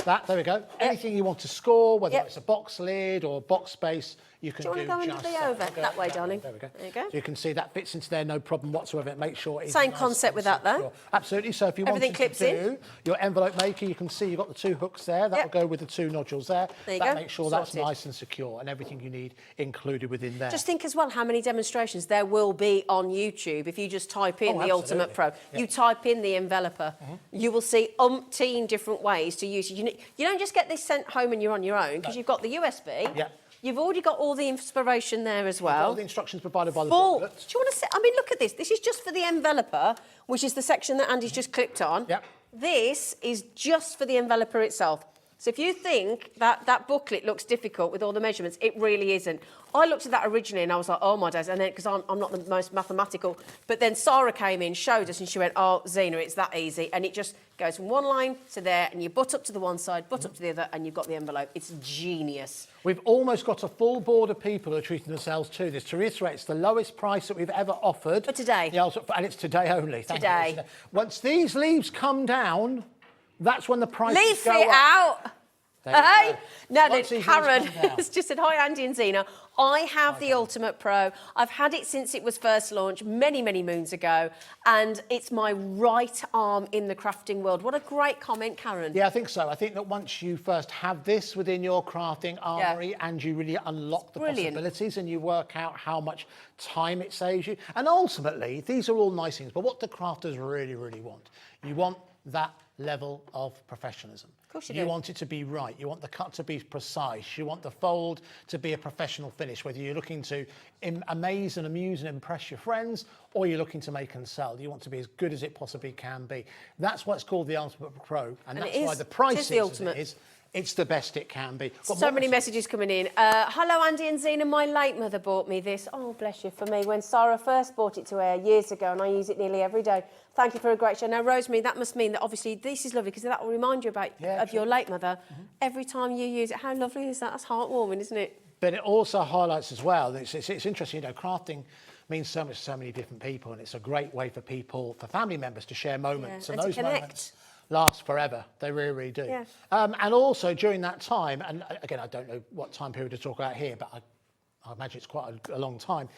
F: that, there we go, anything you want to score, whether
B: Yep.
F: it's a box lid or box space, you can
B: Do you
F: do
B: want to go
F: just
B: under the over?
F: Okay,
B: That way, darling.
F: There we go.
B: There you go.
F: So you can see that fits into there, no problem whatsoever. It makes sure it's
B: Same
F: nice
B: concept
F: and
B: with that, though.
F: secure. Absolutely. So if you
B: Everything
F: wanted
B: clips
F: to
B: in.
F: do your envelope maker, you can see you've got the two hooks there. That
B: Yep.
F: will go with the two nodules there.
B: There you
F: that
B: go.
F: makes sure that's
B: Sorted.
F: nice and secure, and everything you need included within there.
B: Just think as well how many demonstrations there will be on YouTube if you just type in the Ultimate
F: absolutely.
B: Pro.
F: Yeah.
B: You type in the enveloper, you will see umpteen different ways to use it. You don't just get this sent home and you're on your own because you've got the USB.
F: Yeah.
B: You've already got all the inspiration there as well.
F: All the instructions provided by the
B: Full. Do
F: booklet.
B: you want to see? I mean, look at this. This is just for the enveloper, which is the section that Andy's just clicked on.
F: Yep.
B: This is just for the enveloper itself. So if you think that that booklet looks difficult with all the measurements, it really isn't. I looked at that originally and I was like, oh my days, and then because I'm not the most mathematical, but then Sarah came in, showed us, and she went, oh, Zena, it's that easy, and it just goes from one line to there, and you butt up to the one side, butt up to the other, and you've got the envelope. It's genius.
F: We've almost got a full board of people who are treating themselves to this. To reiterate, it's the lowest price that we've ever offered.
B: For today.
F: Yeah, and it's today only. Thank you.
B: Today.
F: Once these leaves come down, that's when the prices
B: Leave
F: go
B: it
F: up.
B: out.
F: There you
B: Hey,
F: go.
B: no,
F: Once
B: then
F: these leaves
B: Karen
F: come down.
B: has just said, hi, Andy and Zena. I have the Ultimate Pro. I've had it since it was first launched many, many moons ago, and it's my right arm in the crafting world. What a great comment, Karen.
F: Yeah, I think so. I think that once you first have this within your crafting armoury and you really unlock the
B: Brilliant.
F: possibilities and you work out how much time it saves you. And ultimately, these are all nice things, but what do crafters really, really want? You want that level of professionalism.
B: Of course you
F: You
B: do.
F: want it to be right. You want the cut to be precise. You want the fold to be a professional finish, whether you're looking to amaze and amuse and impress your friends or you're looking to make and sell. You want to be as good as it possibly can be. That's why it's called the Ultimate Pro, and
B: And
F: that's
B: it is.
F: why the price
B: It is the ultimate.
F: it's the best it can be. Got
B: So
F: more
B: many messages coming in. Hello, Andy and Zena. My late mother bought me this. Oh, bless you, for me. When Sarah first bought it to her years ago, and I use it nearly every day. Thank you for a great show. Now, Rosemary, that must mean that obviously this is lovely because that will remind you of your late mother every time you use it. How lovely is that? That's heartwarming, isn't it?
F: But it also highlights as well, it's interesting, you know, crafting means so much to so many different people, and it's a great way for people, for family members to share moments,
B: Yeah,
F: and
B: and to
F: those
B: connect.
F: moments last forever. They really, really do.
B: Yeah.
F: And also during that time, and again, I don't know what time period to talk about here, but I imagine it's quite a long time.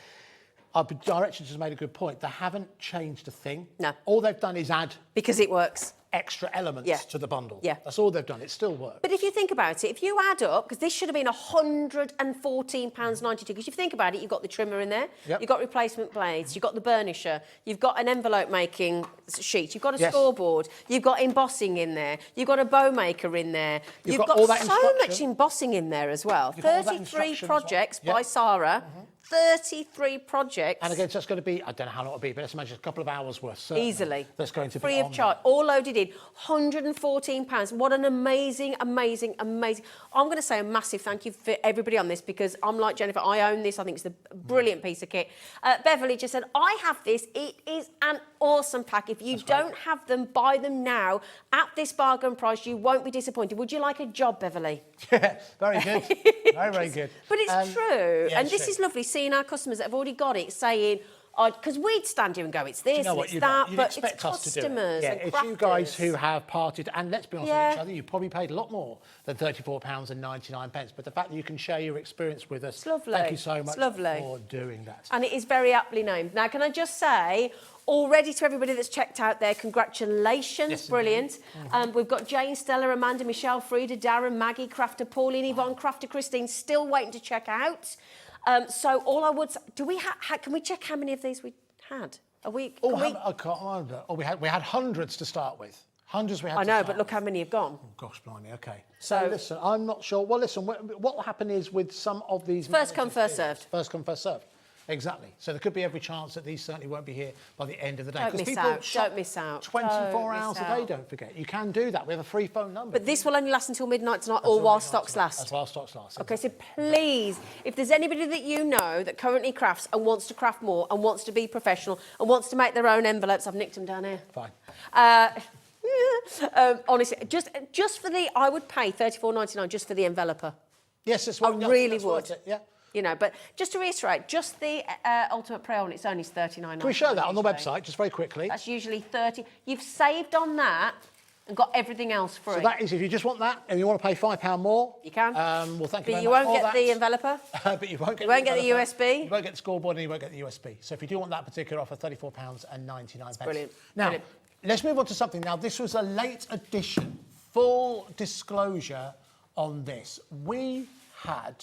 F: Our directors has made a good point. They haven't changed a thing.
B: No.
F: All they've done is add
B: Because it works.
F: extra elements
B: Yeah.
F: to the bundle.
B: Yeah.
F: That's all they've done. It still works.
B: But if you think about it, if you add up, because this should have been £114.92, because if you think about it, you've got the trimmer in there,
F: Yep.
B: you've got replacement blades, you've got the burnisher, you've got an envelope making sheet, you've got a
F: Yes.
B: scoreboard, you've got embossing in there, you've got a bow maker in there, you've
F: got
B: got
F: all that
B: so much
F: instruction.
B: embossing in there as well.
F: You've got all that
B: 33
F: instruction as well.
B: projects
F: Yep.
B: by Sarah, 33 projects.
F: And again, so that's going to be, I don't know how long it'll be, but let's imagine a couple of hours worth, certainly.
B: Easily.
F: That's going to be
B: free of
F: on
B: charge,
F: there.
B: all loaded in, £114. What an amazing, amazing, amazing. I'm going to say a massive thank you for everybody on this because I'm like Jennifer, I own this. I think it's a brilliant piece of kit. Beverly just said, I have this. It is an awesome pack. If you don't have them, buy them now. At this bargain price, you won't be disappointed. Would you like a job, Beverly?
F: Yeah, very good. Very, very good.
B: But it's true.
F: yeah,
B: And
F: it's
B: this
F: true.
B: is lovely, seeing our customers that have already got it saying, because we'd stand here and go, it's this
F: You know
B: and
F: what,
B: it's
F: you'd
B: that,
F: you'd
B: but
F: expect
B: it's
F: us to do it.
B: customers
F: Yeah,
B: and
F: it's you guys
B: crafters.
F: who have parted, and let's be honest
B: Yeah.
F: with each other, you've probably paid a lot more than £34.99. But the fact that you can share your experience with us,
B: It's lovely.
F: thank you so
B: It's
F: much
B: lovely.
F: for doing that.
B: And it is very aptly named. Now, can I just say, already to everybody that's checked out there, congratulations,
F: Yes,
B: brilliant. We've got Jane, Stella, Amanda, Michelle, Frida, Darren, Maggie, Crafter, Pauline, Yvonne, Crafter, Christine, still waiting to check out. So all I would say, do we can we check how many of these we had? Are we?
F: I can't remember. Oh, we had hundreds to start with. Hundreds we had.
B: I
F: to
B: know,
F: start
B: but look
F: with.
B: how many have gone.
F: Oh, gosh, blimey. Okay. So listen, I'm not sure. Well, listen. What will happen is with some of these.
B: First come, first served.
F: First come, first served. Exactly. So there could be every chance that these certainly won't be here by the end of the day.
B: Don't miss
F: people
B: out.
F: shop
B: Don't miss out.
F: 24
B: Don't
F: hours
B: miss
F: a day.
B: out.
F: Don't forget. You can do that. We have a free phone number.
B: But this will only last until midnight tonight, or while stocks last.
F: As while stocks last.
B: Okay, so please, if there's anybody that you know that currently crafts and wants to craft more and wants to be professional and wants to make their own envelopes, I've nicked them down here.
F: Fine.
B: Honestly, just for the, I would pay $34.99 just for the enveloper.
F: Yes, it's
B: I
F: worth-
B: really
F: that's worth
B: would.
F: it, yeah.
B: You know, but just to reiterate, just the Ultimate Pre-Owned, it's only $39.99.
F: Can we show that on the
B: usually.
F: website, just very quickly?
B: That's usually 30. You've saved on that and got everything else free.
F: So that is, if you just want that and you want to pay £5 more,
B: You can.
F: Well, thank you
B: But
F: very
B: you
F: much
B: won't
F: for
B: get
F: that.
B: the enveloper.
F: But you won't get.
B: You won't get the
F: envelope.
B: USB.
F: You won't get the scoreboard and you won't get the USB. So if you do want that particular offer, £34.99.
B: Brilliant.
F: Now,
B: Brilliant.
F: let's move on to something. Now, this was a late edition. Full disclosure on this. We had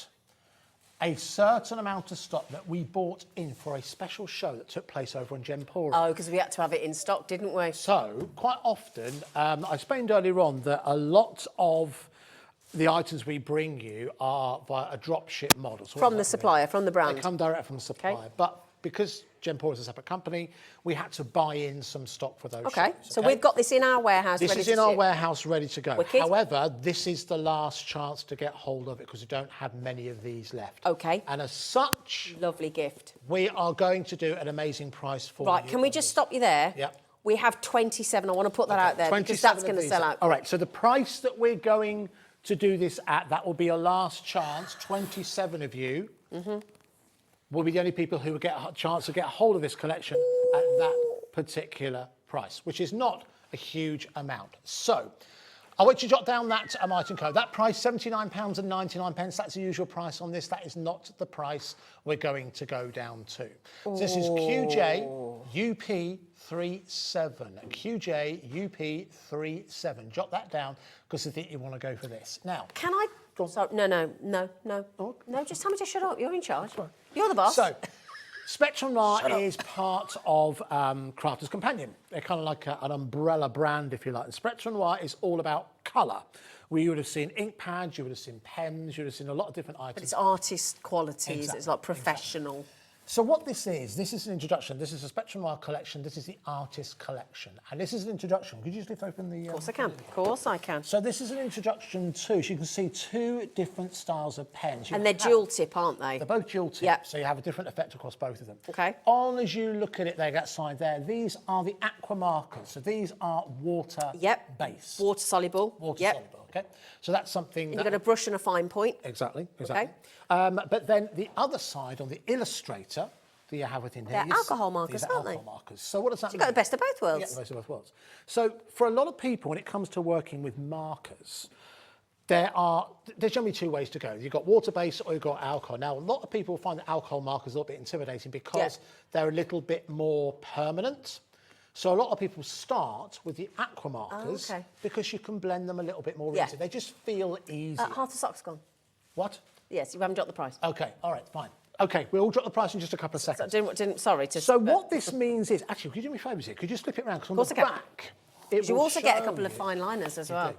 F: a certain amount of stock that we bought in for a special show that took place over on Gemporium.
B: Oh, because we had to have it in stock, didn't we?
F: So, quite often, I explained earlier on that a lot of the items we bring you are via a drop ship model. So
B: From the supplier, from the brand.
F: They come direct from the supplier.
B: Okay.
F: But because Gemporium is a separate company, we had to buy in some stock for those
B: Okay,
F: shows,
B: so we've got this in our warehouse
F: This
B: ready
F: is
B: to
F: in our
B: ship.
F: warehouse ready to go.
B: Wicked.
F: However, this is the last chance to get hold of it because we don't have many of these left.
B: Okay.
F: And as such,
B: Lovely gift.
F: we are going to do an amazing price for you.
B: Right, can we just stop you there?
F: Yep.
B: We have 27. I want to put that out there because
F: 27
B: that's
F: of
B: going to
F: these.
B: sell out.
F: All right, so the price that we're going to do this at, that will be a last chance. 27 of you will be the only people who will get a chance to get hold of this collection at that particular price, which is not a huge amount. So I want you to jot down that item code. That price, £79.99. That's the usual price on this. That is not the price we're going to go down to. So this is QJ UP37. QJ UP37. Jot that down because I think you want to go for this. Now,
B: Can I? Sorry, no.
F: Oh.
B: No, just tell me to shut up. You're in charge. You're the boss.
F: So, Spectrum Noir is part of Crafter's Companion. They're kind of like an umbrella brand, if you like. And Spectrum Noir is all about colour. You would have seen ink pads, you would have seen pens, you would have seen a lot of different items.
B: But it's artist qualities.
F: Exactly,
B: It's like professional.
F: So what this is an introduction. This is a Spectrum Noir collection. This is the artist collection. And this is an introduction. Could you just lift open the...
B: Of course I can. Of course I can.
F: So this is an introduction to, so you can see two different styles of pens. You
B: And they're
F: have-
B: dual tip, aren't they?
F: They're both dual tip,
B: Yeah.
F: so you have a different effect across both of them.
B: Okay.
F: On as you look at it there, that side there, these are the aqua markers. So these are water
B: Yep.
F: based.
B: Water soluble.
F: Water
B: Yep.
F: soluble, okay? So that's something
B: And you've got a brush and a fine point.
F: Exactly.
B: Okay.
F: But then the other side, on the illustrator, that you have within here.
B: They're alcohol markers,
F: these are
B: aren't they?
F: alcohol markers. So what does that
B: So
F: mean?
B: you've got the best of both worlds.
F: Yeah, the best of both worlds. So for a lot of people, when it comes to working with markers, there's generally two ways to go. You've got water-based or you've got alcohol. Now, a lot of people find that alcohol markers a little bit intimidating because they're a little bit more permanent. So a lot of people start with the aqua markers because you can blend them a little bit more easily. They just feel easy.
B: Half the stock's gone.
F: What?
B: Yes, you haven't dropped the price.
F: Okay, all right, fine. Okay, we'll drop the price in just a couple of seconds.
B: Sorry to...
F: So what this means is, actually, could you do me favours here? Could you just flip it around? Because on the back, it
B: You
F: will
B: also get a
F: show
B: couple of
F: you-
B: fine liners as
F: You
B: well.
F: do.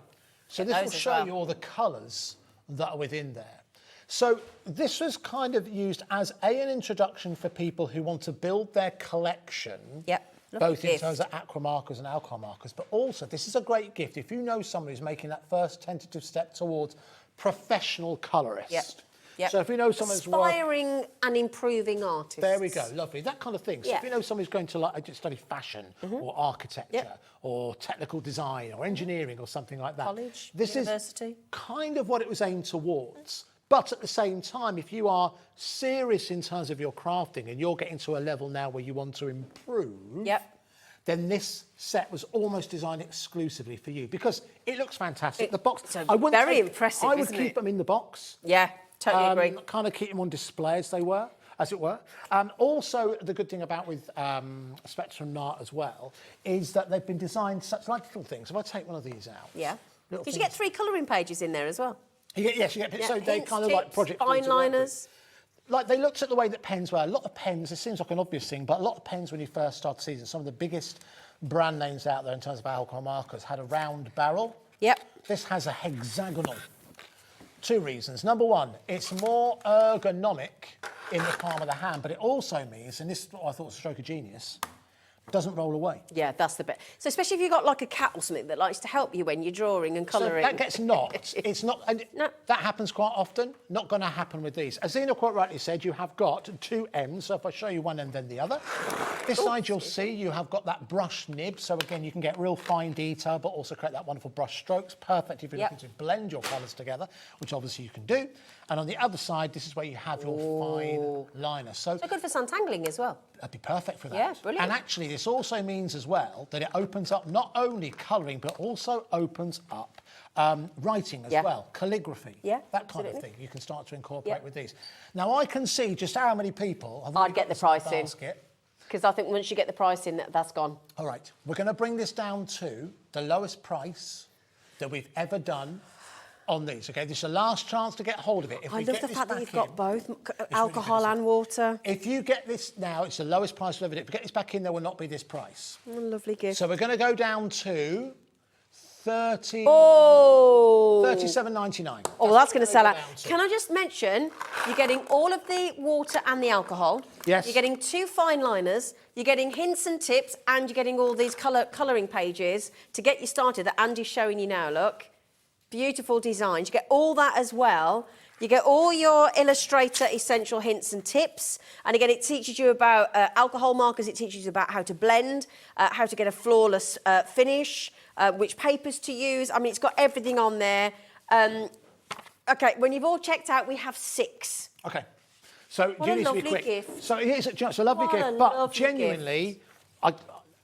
F: So
B: Get
F: this will
B: those as
F: show
B: well.
F: you all the colours that are within there. So this was kind of used as an introduction for people who want to build their collection.
B: Yep.
F: Both in terms of aqua markers and alcohol markers, but also this is a great gift if you know someone who's making that first tentative step towards professional colourist.
B: Yep.
F: So if you know someone's
B: Aspiring and improving artists.
F: there we go, lovely, that kind of thing. So
B: Yeah.
F: if you know someone's going to like just study fashion or architecture or technical design or engineering or something like that.
B: College,
F: this
B: university.
F: is kind of what it was aimed towards. But at the same time, if you are serious in terms of your crafting and you're getting to a level now where you want to improve, then this set was almost designed exclusively for you because it looks fantastic. The box,
B: so
F: I wouldn't
B: very
F: take-
B: impressive,
F: I would
B: isn't
F: keep
B: it?
F: them in the box.
B: Yeah, totally agree.
F: Kind of keep them on display as it were. Also, the good thing about with Spectrum Noir as well is that they've been designed such like little things. If I take one of these out,
B: Yeah.
F: little
B: Did you get
F: things-
B: 3 colouring pages in there as well?
F: Yes, you get. So they
B: hints,
F: kind of like
B: tips,
F: project
B: fine
F: free to work with.
B: liners.
F: like they looked at the way that pens were. A lot of pens, it seems like an obvious thing, but a lot of pens when you first start season, some of the biggest brand names out there in terms of alcohol markers had a round barrel.
B: Yep.
F: This has a hexagonal. 2 reasons. Number 1, it's more ergonomic in the palm of the hand, but it also means, and this is what I thought was a stroke of genius, doesn't roll away.
B: Yeah, that's the bit. So especially if you've got like a cat or something that likes to help you when you're drawing and colouring.
F: So that gets knocked. It's not. And
B: No.
F: That happens quite often. Not going to happen with these. As Zena quite rightly said, you have got 2 ends. So if I show you one end, then the other. This side, you'll see you have got that brush nib. So again, you can get real fine detail, but also create that wonderful brush strokes. Perfect if you're looking to blend your colours together, which obviously you can do. And on the other side, this is where you have your fine liner. So
B: good for sandtangling as well.
F: that'd be perfect for that.
B: Yeah, brilliant.
F: And actually, this also means as well that it opens up not only colouring, but also opens up writing as well, calligraphy, that kind of thing. You can start to incorporate with these. Now, I can see just how many people have
B: I'd get the price in.
F: basket.
B: Because I think once you get the price in, that's gone.
F: All right, we're going to bring this down to the lowest price that we've ever done on these, okay? This is the last chance to get hold of it. If
B: I
F: we
B: love
F: get
B: the
F: this
B: fact that
F: back
B: you've got
F: in-
B: both
F: really
B: alcohol
F: good,
B: and water.
F: If you get this now, it's the lowest price we've ever did. If we get this back in, there will not be this price.
B: Oh, lovely gift.
F: So we're going to go down to 37.99.
B: Oh, well, that's going to sell out. Can I just mention, you're getting all of the water and the alcohol.
F: Yes.
B: You're getting 2 fine liners. You're getting hints and tips, and you're getting all these colouring pages to get you started that Andy's showing you now, look. Beautiful designs. You get all that as well. You get all your Illustrator essential hints and tips. And again, it teaches you about alcohol markers. It teaches you about how to blend, how to get a flawless finish, which papers to use. I mean, it's got everything on there. OK, when you've all checked out, we have 6.
F: OK. So
B: What
F: you
B: a
F: need to be
B: lovely
F: quick.
B: gift.
F: So it is it's a lovely
B: What a
F: gift, but
B: lovely
F: genuinely,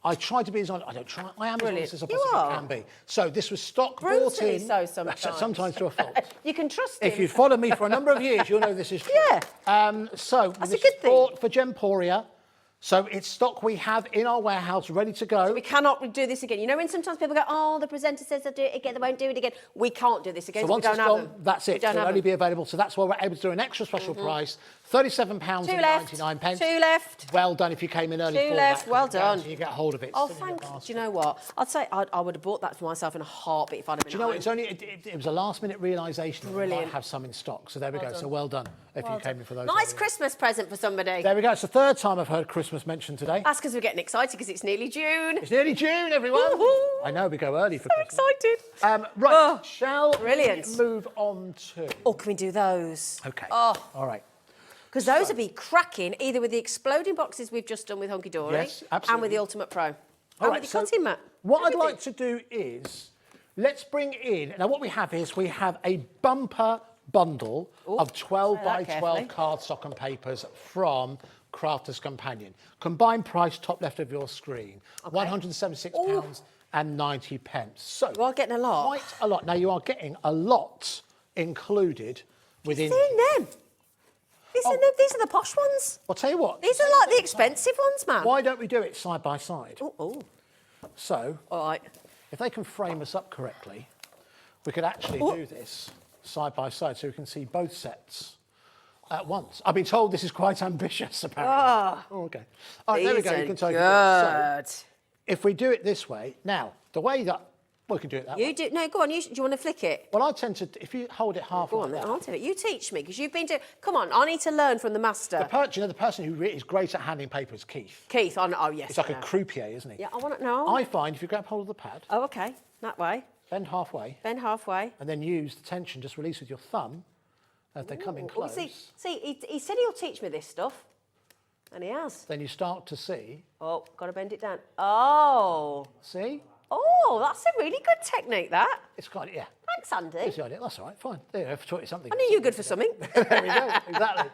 F: I try to be as honest. I don't try. I am as honest as I
B: You
F: possibly
B: are.
F: can be. So this was stock brought
B: Brutally
F: in.
B: so sometimes.
F: Sometimes to a fault.
B: You can trust him.
F: If you've followed me for a number of years, you'll know this is true.
B: Yeah.
F: So
B: That's
F: this
B: a good
F: is
B: thing.
F: bought for Gemporia. So it's stock we have in our warehouse ready to go.
B: We cannot do this again. You know when sometimes people go, oh, the presenter says they'll do it again, they won't do it again. We can't do this again.
F: So
B: We
F: once
B: don't
F: it's
B: have
F: gone,
B: them.
F: that's
B: We
F: it.
B: don't
F: It'll
B: have
F: only
B: them.
F: be available. So that's why we're able to do an extra special price, £37.99.
B: 2 left. 2 left.
F: Well done if you came in early
B: 2
F: for
B: left.
F: that.
B: Well
F: Guarantee
B: done.
F: You get hold of it.
B: Oh,
F: Still in your
B: thank you.
F: basket.
B: Do you know what? I'd say I would have bought that for myself in a heartbeat if I'd have been
F: Do you know
B: home.
F: it's only it was a last minute realisation that we
B: Brilliant.
F: might have some in stock. So there we go. So well done if you came in for those.
B: Nice
F: early.
B: Christmas present for somebody.
F: There we go. It's the 3rd time I've heard Christmas mentioned today.
B: That's because we're getting excited because it's nearly June.
F: It's nearly June, everyone.
B: Woohoo.
F: I know we go early for
B: So
F: Christmas.
B: excited.
F: Right,
B: Oh,
F: shall
B: brilliant.
F: we move on to?
B: Oh, can we do those?
F: Okay.
B: Oh.
F: All right.
B: Because those would be cracking, either with the exploding boxes we've just done with Hunkydory
F: Yes,
B: and
F: absolutely.
B: with the Ultimate Pro.
F: All
B: And
F: right,
B: with the
F: so
B: cutting mat.
F: What I'd
B: Everything.
F: like to do is, let's bring in, now what we have is we have a bumper bundle of 12
B: say
F: by
B: that
F: 12
B: carefully.
F: cardstock and papers from Crafter's Companion. Combined price, top left of your screen, £176.90. So,
B: You are getting a lot.
F: quite a lot. Now, you are getting a lot included within...
B: Seeing them. These are the posh ones.
F: I'll tell you what.
B: These are like the expensive ones, man.
F: Why don't we do it side by side?
B: Oh,
F: So,
B: all right.
F: if they can frame us up correctly, we could actually do this side by side so we can see both sets at once. I've been told this is quite ambitious, apparently. Oh, okay. All right, there we go. You can take it. So,
B: Good.
F: if we do it this way, now, the way that we can do it that way.
B: You do. No, go on. Do you want to flick it?
F: Well, I tend to, if you hold it half
B: Go
F: like
B: on,
F: that,
B: I'll do it. You teach me, because you've been doing... Come on, I need to learn from the master.
F: the person who is great at handling paper is Keith.
B: Keith, oh, yes.
F: It's like
B: I
F: a
B: know.
F: croupier, isn't he?
B: Yeah, I want to know.
F: I find if you grab hold of the pad,
B: Oh, OK. That way.
F: bend halfway,
B: Bend halfway.
F: and then use the tension, just release with your thumb as they come in
B: Oh,
F: close.
B: see, he said he'll teach me this stuff. And he has.
F: Then you start to see,
B: Oh, got to bend it down. Oh.
F: see?
B: Oh, that's a really good technique, that.
F: It's kind of, yeah.
B: Thanks, Andy.
F: Here's the idea. That's all right, fine. There you go, I've taught you something.
B: I knew you were good for something.
F: There we go, exactly.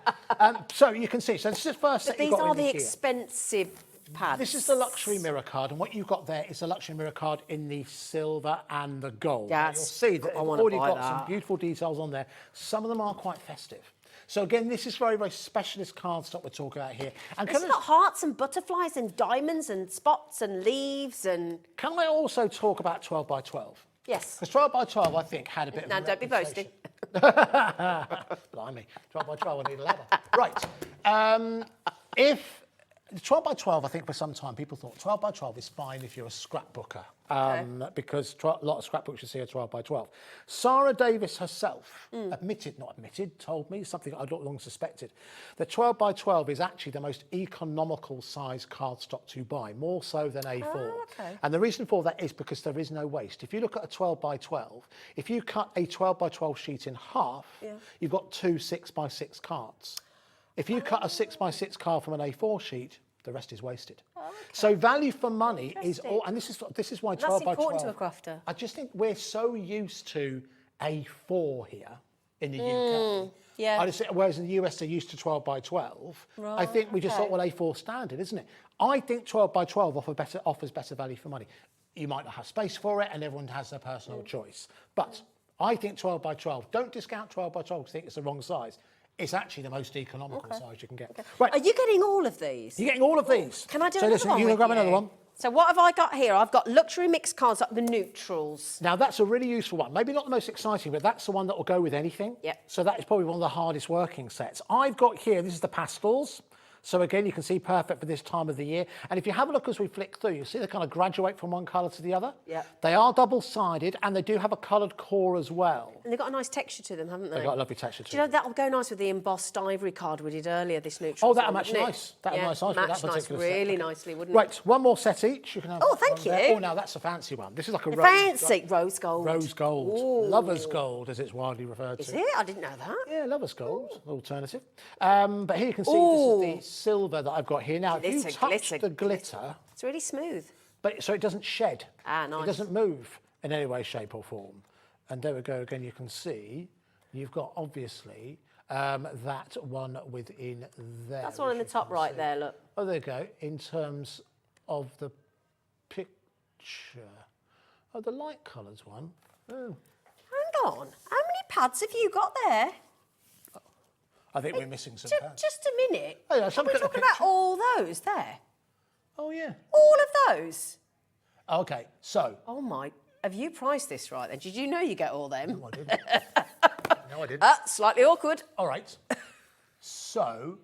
F: So you can see, so this is the first set
B: These
F: you've got
B: are
F: in
B: the
F: here.
B: expensive pads.
F: This is the luxury mirror card, and what you've got there is the luxury mirror card in the silver and the gold. Now,
B: Yes,
F: you'll see that
B: I
F: they've
B: wanna
F: already
B: buy
F: got some
B: that.
F: beautiful details on there. Some of them are quite festive. So again, this is very, very specialist cardstock we're talking about here. And
B: It's got hearts and butterflies and diamonds and spots and leaves and...
F: can I also talk about 12 by 12?
B: Yes.
F: Because 12 by 12, I think, had a bit of
B: Now,
F: a
B: don't be
F: reputation.
B: boasting.
F: Blimey, 12 by 12, I need a ladder. Right. If 12 by 12, I think for some time people thought 12 by 12 is fine if you're a scrapbooker, because a lot of scrapbooks you see are 12 by 12. Sarah Davis herself told me something I'd long suspected, that 12 by 12 is actually the most economical size cardstock to buy, more so than A4.
B: Oh, okay.
F: And the reason for that is because there is no waste. If you look at a 12 by 12, if you cut a 12 by 12 sheet in half, you've got 2 6 by 6 cards. If you cut a 6 by 6 card from an A4 sheet, the rest is wasted.
B: Okay.
F: So value for money is all, and this is why 12 by 12.
B: That's important to a crafter.
F: I just think we're so used to A4 here in the UK.
B: Yeah.
F: Whereas in the US they're used to 12 by 12.
B: Right,
F: I think we just thought, well, A4 standard, isn't it? I think 12 by 12 offers better value for money. You might not have space for it, and everyone has their personal choice. But I think 12 by 12. Don't discount 12 by 12 because I think it's the wrong size. It's actually the most economical size you can get. Right.
B: Are you getting all of these?
F: You're getting all of these.
B: Can I do
F: so
B: another
F: listen,
B: one
F: you can
B: with
F: grab
B: you?
F: another one.
B: So what have I got here? I've got luxury mixed cards, like the neutrals.
F: Now that's a really useful one. Maybe not the most exciting, but that's the one that will go with anything.
B: Yep.
F: So that is probably one of the hardest working sets. I've got here, this is the pastels. So again, you can see perfect for this time of the year. And if you have a look as we flick through, you'll see they kind of graduate from one colour to the other.
B: Yeah.
F: They are double-sided and they do have a coloured core as well.
B: And they've got a nice texture to them, haven't they?
F: They've got a lovely texture to
B: Do you know,
F: them.
B: that'll go nice with the embossed ivory card we did earlier, this neutral.
F: Oh, that'll match nice. That'll match nice with that
B: match
F: particular set.
B: really
F: Okay.
B: nicely, wouldn't it?
F: Right, one more set each. You can have
B: Oh, thank
F: one there.
B: you.
F: Oh, now that's a fancy one. This is like a
B: Fancy rose gold.
F: Rose gold.
B: Ooh.
F: Lover's gold, as it's widely referred to.
B: Is it? I didn't know that.
F: Yeah, lover's gold, alternative. But here you can see this is the silver that I've got here. Now, if you
B: Glitter,
F: touch
B: glitter,
F: the glitter,
B: It's really smooth.
F: but so it doesn't shed.
B: Ah, nice.
F: It doesn't move in any way, shape or form. And there we go again, you can see you've got obviously that one within there.
B: That's one in the
F: which you
B: top
F: can
B: right
F: see.
B: there, look.
F: Oh, there you go. In terms of the picture. Oh, the light colours one. Oh,
B: Hang on. How many pads have you got there?
F: I think we're missing some pads.
B: Just a minute.
F: Oh, yeah, let's
B: Are
F: have a
B: we
F: look at the
B: talking about
F: picture.
B: all those there?
F: Oh, yeah.
B: All of those?
F: Okay, so.
B: Oh my, have you priced this right then? Did you know you get all them?
F: No, I didn't. No, I didn't.
B: Slightly awkward.
F: All right. So,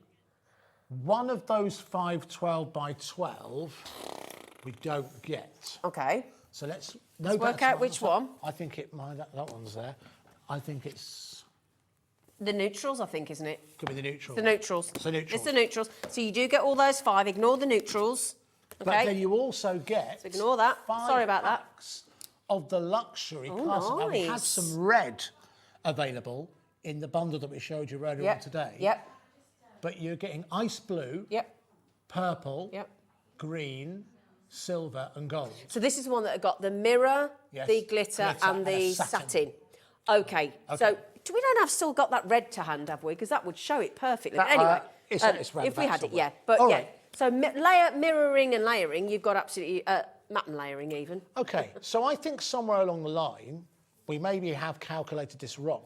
F: one of those 5 12 by 12 we don't get.
B: Okay.
F: So let's
B: work out which one.
F: I think that one's there. I think it's
B: The neutrals, I think, isn't it?
F: could be the neutral.
B: The neutrals.
F: So neutrals.
B: It's the neutrals. So you do get all those 5. Ignore the neutrals. Okay.
F: But then you also get
B: So ignore that.
F: 5
B: Sorry about that.
F: packs of the luxury class. Now, we had
B: nice.
F: some red available in the bundle that we showed you earlier on today.
B: Yep.
F: But you're getting ice blue,
B: Yep.
F: purple,
B: Yep.
F: green, silver and gold.
B: So this is one that got the mirror,
F: Yes,
B: the glitter and
F: a
B: the satin. Okay. So we don't have still got that red to hand, have we? Because that would show it perfectly.
F: That,
B: But anyway,
F: it's round
B: if we
F: about
B: had it,
F: somewhere.
B: yeah. But
F: All
B: yeah.
F: right.
B: So mirroring and layering, you've got absolutely matte and layering even.
F: Okay, so I think somewhere along the line, we maybe have calculated this wrong.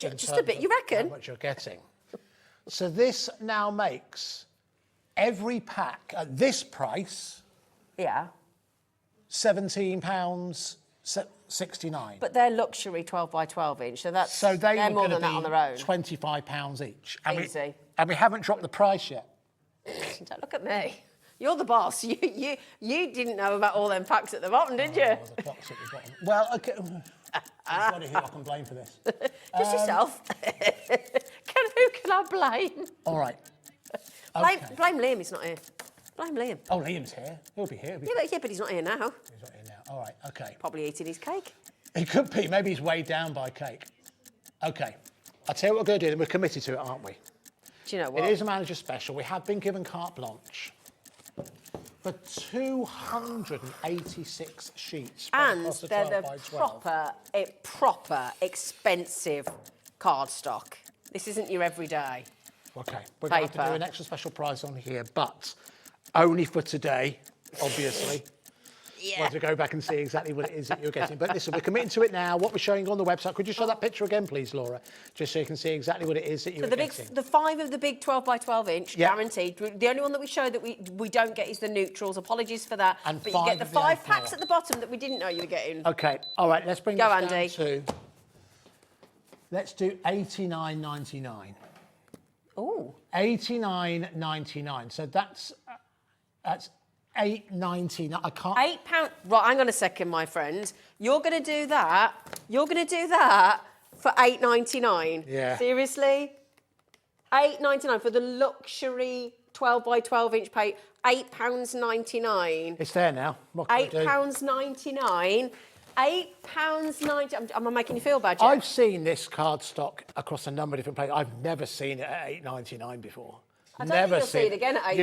F: in
B: Just a
F: terms
B: bit,
F: of
B: you reckon?
F: How much you're getting. So this now makes every pack at this price
B: Yeah.
F: £17.69.
B: But they're luxury 12 by 12 inch, so that's
F: So
B: they're
F: were
B: more
F: going to
B: than that on their own.
F: be £25 each. And
B: Easy.
F: and we haven't dropped the price yet.
B: Don't look at me. You're the boss. You didn't know about all them packs at the bottom, did you?
F: Oh, the box at the bottom. Well, okay. There's nobody who I can blame for this.
B: Just yourself. Who can I blame?
F: All right.
B: Blame Liam, he's not here. Blame Liam.
F: Oh, Liam's here. He'll be here.
B: Yeah, but he's not here now.
F: He's not here now. All right, okay.
B: Probably eating his cake.
F: He could be. Maybe he's weighed down by cake. Okay. I'll tell you what we're going to do, and we're committed to it, aren't we?
B: Do you know what?
F: It is a manager special. We have been given carte blanche for 286 sheets. spread
B: And
F: across
B: they're
F: 12
B: the
F: by 12.
B: proper expensive cardstock. This isn't your everyday.
F: Okay, we're going to have to
B: Paper.
F: do an extra special price on here, but only for today, obviously.
B: Yeah.
F: Want to go back and see exactly what it is that you're getting. But listen, we're committing to it now. What we're showing on the website. Could you show that picture again, please, Laura? Just so you can see exactly what it is that you're
B: So
F: getting.
B: the 5 of the big 12 by 12 inch,
F: Yeah.
B: guaranteed. The only one that we show that we don't get is the neutrals. Apologies for that.
F: And
B: but you
F: 5
B: get the
F: of the
B: 5
F: A4.
B: packs at the bottom that we didn't know you were getting.
F: Okay, all right, let's bring
B: Go,
F: this
B: Andy.
F: down to Let's do £89.99.
B: Oh.
F: £89.99. So that's £8.99. I can't.
B: £8. Right, hang on a second, my friend. You're going to do that. You're going to do that for £8.99.
F: Yeah.
B: Seriously? £8.99 for the luxury 12 by 12 inch plate. £8.99.
F: It's there now. What can I do?
B: £8.99. £8.90. Am I making you feel bad, Jeff?
F: I've seen this card stock across a number of different places. I've never seen it at £8.99 before.
B: I don't think you'll see it again at £8.99.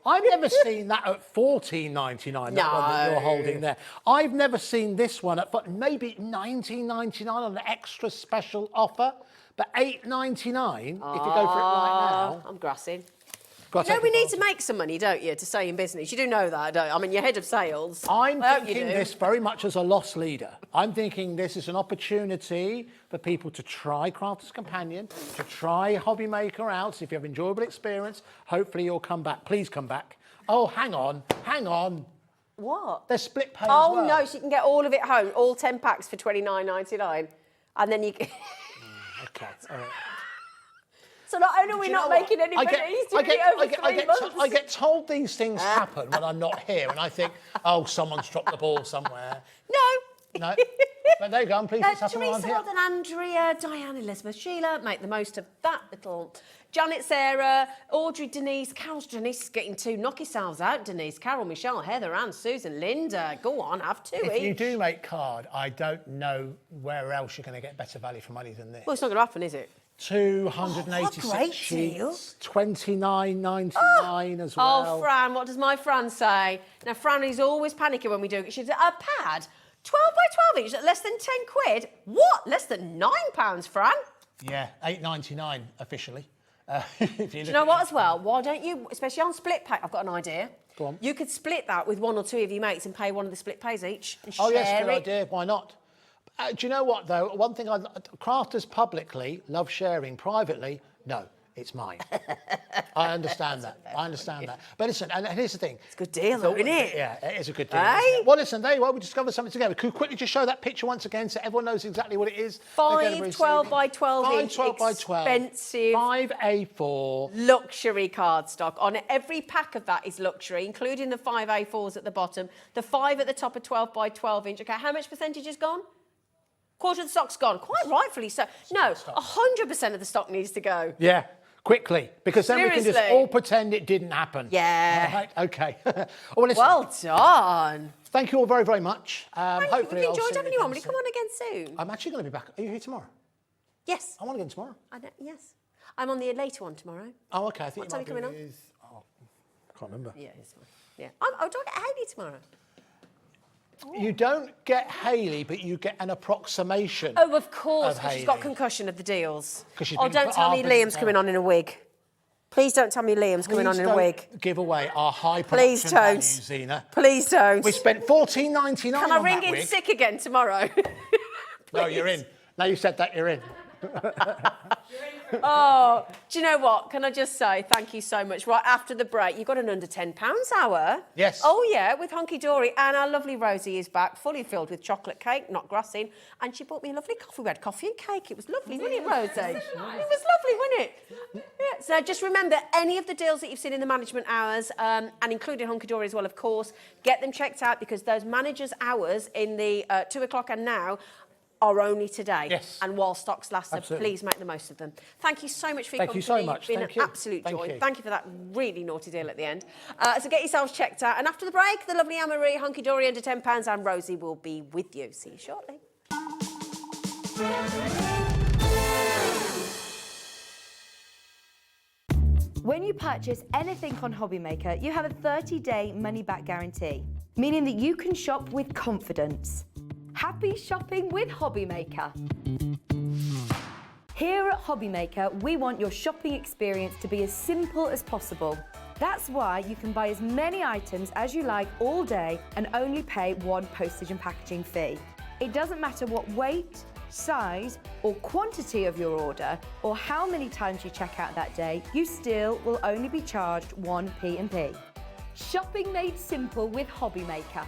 F: I've never seen that at £14.99. That one that you're holding there. I've never seen this one at maybe £19.99 on an extra special offer, but £8.99 if you go for it right now.
B: I'm grassing.
F: No,
B: we need to make some money, don't you, to stay in business? You do know that, don't you? I mean, you're head of sales.
F: I'm thinking this very much as a loss leader. I'm thinking this is an opportunity for people to try Crafter's Companion, to try Hobby Maker out. So if you have an enjoyable experience, hopefully you'll come back. Please come back. Oh, hang on.
B: What?
F: They're split pay
B: Oh,
F: as well.
B: no, so you can get all of it home, all 10 packs for £29.99. And then you...
F: Okay, all right.
B: So not only are we not making any money, he's doing it over 3 months.
F: I get told these things happen when I'm not here, and I think, oh, someone's dropped the ball somewhere. No. But there you go, I'm pleased it's happened while I'm
B: Teresa,
F: here.
B: Rodden, Andrea, Diane, Elizabeth, Sheila, make the most of that little... Janet, Sarah, Audrey, Denise, Carol's Denise is getting two. Knock yourselves out, Denise. Carol, Michelle, Heather, Anne, Susan, Linda. Go on, have two each.
F: If you do make card, I don't know where else you're going to get better value for money than this.
B: Well, it's not going to happen, is it?
F: 286 sheets, £29.99 as well.
B: Oh, Fran, what does my Fran say? Now, Fran is always panicking when we do it. She says, a pad, 12 by 12 inch at less than 10 quid? What? Less than £9, Fran?
F: Yeah, £8.99 officially.
B: Do you know what as well? Why don't you, especially on split pay, I've got an idea.
F: Go on.
B: You could split that with one or two of your mates and pay one of the split pays each. And
F: Oh, yes,
B: share
F: good
B: it.
F: idea. Why not? Do you know what, though? One thing crafters publicly love sharing. Privately, no, it's mine. I understand that. But listen, and here's the thing.
B: It's a good deal, though, isn't it?
F: Yeah, it is a good deal.
B: Hey?
F: Well, listen, there you are. We discovered something together. Could we quickly just show that picture once again so everyone knows exactly what it is?
B: 5 12 by 12 inch
F: 12 by 12.
B: expensive
F: 5 A4.
B: luxury cardstock. On every pack of that is luxury, including the 5 A4s at the bottom. The 5 at the top are 12 by 12 inch. Okay, how much percentage is gone? Quarter of the stock's gone. Quite rightfully so. No, 100% of the stock needs to go.
F: Yeah, quickly, because then we can just
B: Seriously?
F: all pretend it didn't happen.
B: Yeah.
F: All right, okay. Well, listen,
B: Well done.
F: thank you all very, very much.
B: Thank
F: Hopefully
B: you.
F: I'll
B: We've enjoyed
F: see
B: having you on.
F: again
B: Will you
F: soon.
B: come on again soon?
F: I'm actually going to be back. Are you here tomorrow?
B: Yes.
F: I want to go tomorrow.
B: Yes. I'm on the later one tomorrow.
F: Oh, okay. I think
B: What time
F: you
B: are you
F: might
B: coming
F: be with... Oh, I can't remember.
B: Yeah, it's fine. Yeah. I'll talk at Hayley tomorrow.
F: You don't get Hayley, but you get an approximation.
B: Oh, of course,
F: Of
B: because she's got
F: Hayley.
B: concussion of the deals.
F: 'Cause she's
B: Oh,
F: been
B: don't
F: put
B: tell me
F: up in
B: Liam's
F: the
B: coming on in a wig. Please don't tell me Liam's coming on in a wig.
F: Please don't give away our high
B: Please
F: production
B: don't.
F: value, Zena.
B: Please don't.
F: We spent $14.99
B: Can I
F: on
B: ring
F: that
B: in
F: wig.
B: sick again tomorrow?
F: No, you're in. Now you said that, you're in.
B: Oh, do you know what? Can I just say thank you so much. Right after the break, you've got an under £10 hour.
F: Yes.
B: Oh, yeah, with Hunkydory. And our lovely Rosie is back, fully filled with chocolate cake, not grassing. And she bought me a lovely coffee. We had coffee and cake. It was lovely, wasn't it, Rosie? It was lovely, wasn't it? Yeah. So just remember, any of the deals that you've seen in the management hours, and including Hunkydory as well, of course, get them checked out because those managers' hours in the 2 o'clock and now are only today.
F: Yes.
B: And while stocks last, so
F: Absolutely.
B: please make the most of them. Thank you so much for your
F: Thank you
B: company.
F: so much.
B: It's been
F: Thank
B: an
F: you.
B: absolute
F: Thank
B: joy.
F: you.
B: Thank you for that really naughty deal at the end. So get yourselves checked out. And after the break, the lovely Anne-Marie, Hunkydory under £10 and Rosie will be with you. See you shortly.
D: When you purchase anything on Hobby Maker, you have a 30-day money-back guarantee, meaning that you can shop with confidence. Happy shopping with Hobby Maker. Here at Hobby Maker, we want your shopping experience to be as simple as possible. That's why you can buy as many items as you like all day and only pay one postage and packaging fee. It doesn't matter what weight, size or quantity of your order or how many times you check out that day, you still will only be charged one P&P. Shopping made simple with Hobby Maker.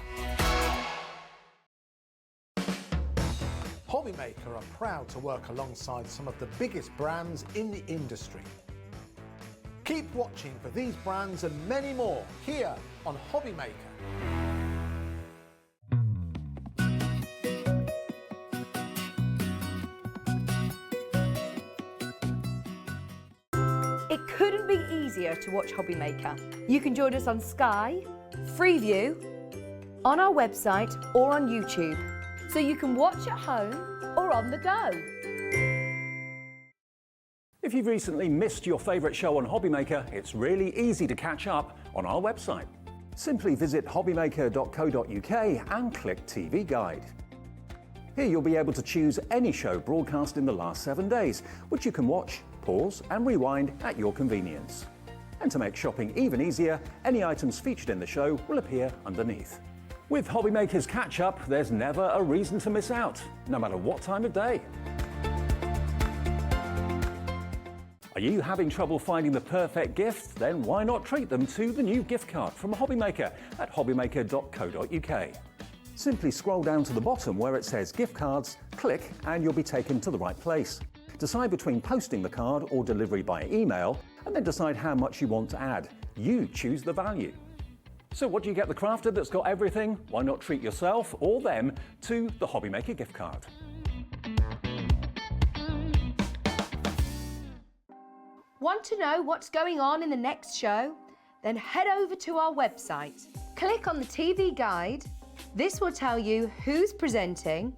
F: Hobby Hobbymaker are proud to work alongside some of the biggest brands in the industry. Keep watching for these brands and many more here on Hobbymaker.
D: It couldn't be easier to watch Hobbymaker. You can join us on Sky, Freeview, on our website or on YouTube, so you can watch at home or on the go.
E: If you've recently missed your favourite show on Hobbymaker, it's really easy to catch up on our website. Simply visit hobbymaker.co.uk and click TV Guide. Here you'll be able to choose any show broadcast in the last 7 days, which you can watch, pause and rewind at your convenience. And to make shopping even easier, any items featured in the show will appear underneath. With Hobbymaker's Catch-Up, there's never a reason to miss out, no matter what time of day. Are you having trouble finding the perfect gift? Then why not treat them to the new gift card from Hobbymaker at hobbymaker.co.uk. Simply scroll down to the bottom where it says gift cards, click and you'll be taken to the right place. Decide between posting the card or delivery by email and then decide how much you want to add. You choose the value. So what do you get the crafter that's got everything? Why not treat yourself or them to the Hobbymaker gift card?
D: Want to know what's going on in the next show? Then head over to our website. Click on the TV Guide. This will tell you who's presenting,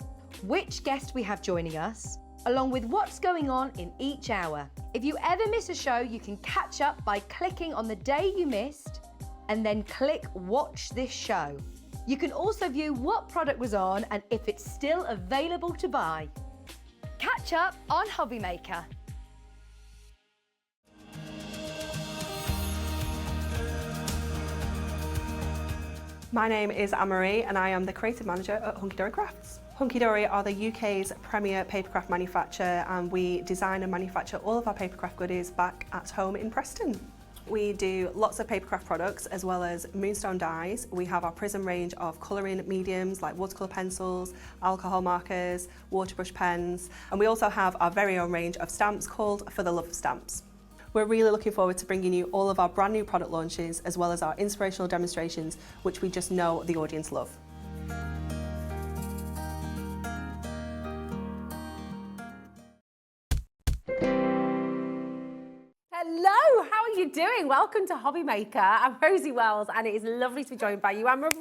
D: which guest we have joining us, along with what's going on in each hour. If you ever miss a show, you can catch up by clicking on the day you missed and then click Watch This Show. You can also view what product was on and if it's still available to buy. Catch up on Hobbymaker.
A: My name is Anne-Marie and I am the creative manager at Hunkydory Crafts. Hunkydory are the UK's premier papercraft manufacturer and we design and manufacture all of our papercraft goodies back at home in Preston. We do lots of papercraft products as well as moonstone dyes. We have our prism range of colouring mediums like watercolour pencils, alcohol markers, waterbrush pens, and we also have our very own range of stamps called For the Love of Stamps. We're really looking forward to bringing you all of our brand new product launches as well as our inspirational demonstrations, which we just know the audience love.
B: Hello, how are you doing? Welcome to Hobbymaker. I'm Rosie Wells and it is lovely to be joined by you, Anne-Marie.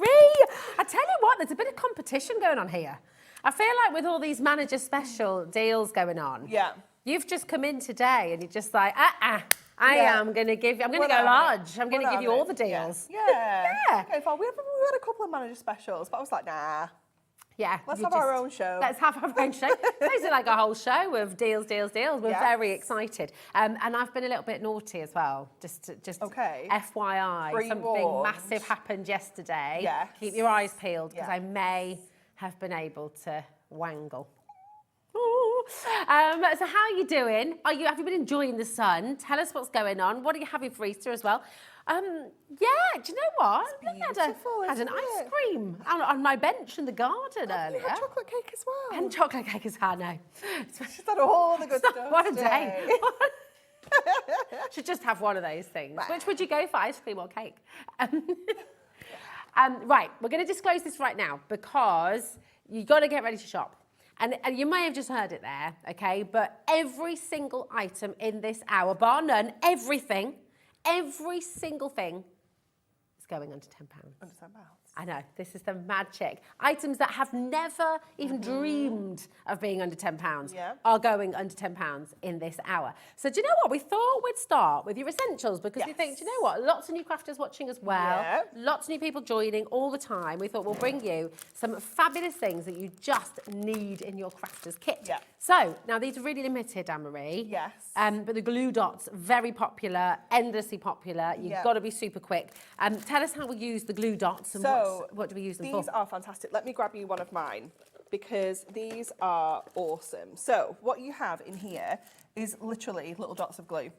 B: I tell you what, there's a bit of competition going on here. I feel like with all these manager special deals going on, you've just come in today and you're just like, I'm going to go large. I'm going to give you all the deals.
C: Yeah. Okay, fine. We had a couple of manager specials, but I was like, nah.
B: Yeah.
C: Let's have our own show.
B: Let's have our own show. Those are like a whole show of deals. We're very excited. And I've been a little bit naughty as well. Just
C: okay.
B: FYI. Something massive happened yesterday.
C: Yes.
B: Keep your eyes peeled because I may have been able to wangle. So how are you doing? Have you been enjoying the sun? Tell us what's going on. What are you having for Easter as well? Do you know what? I had an ice cream on my bench in the garden earlier.
C: You had chocolate cake as well.
B: And chocolate cake as well, no.
C: She's had all the good stuff.
B: What a day. Should just have one of those things. Which would you go for, ice cream or cake? Right, we're going to disclose this right now because you've got to get ready to shop. And you may have just heard it there, okay? But every single item in this hour, bar none, every single thing is going under £10.
C: Under £10.
B: I know, this is the magic. Items that have never even dreamed of being under £10 are going under £10 in this hour. So do you know what? We thought we'd start with your essentials because we think, do you know what? Lots of new crafters watching as well. Lots of new people joining all the time. We thought we'll bring you some fabulous things that you just need in your crafter's kit. So now these are really limited, Anne-Marie.
C: Yes.
B: But the glue dots, very popular, endlessly popular. You've got to be super quick. Tell us how we use the glue dots and what do we use them for?
C: These are fantastic. Let me grab you one of mine because these are awesome. So what you have in here is literally little dots of glue.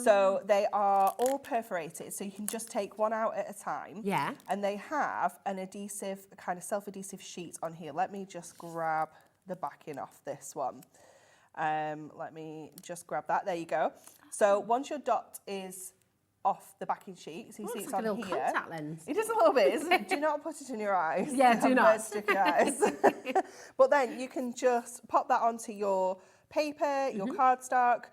C: So they are all perforated, so you can just take one out at a time.
B: Yeah.
C: And they have an adhesive, kind of self-adhesive sheet on here. Let me just grab the backing off this one. Let me just grab that. There you go. So once your dot is off the backing sheet, so you see it's
B: like
C: on
B: a little
C: here.
B: contact lens.
C: It is a little bit, isn't it? Do not put it in your eyes.
B: Yeah, do not.
C: Sticky eyes. But then you can just pop that onto your paper, your cardstock,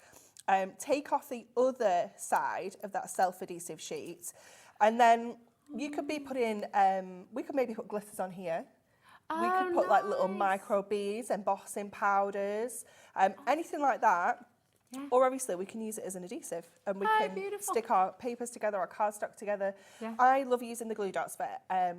C: take off the other side of that self-adhesive sheet, and then you could be putting, we could maybe put glitters on here. We could put like little micro beads, embossing powders, anything like that. Yeah. Or obviously we can use it as an adhesive and we can stick our papers together, our cardstock together. Yeah. I love using the glue dots for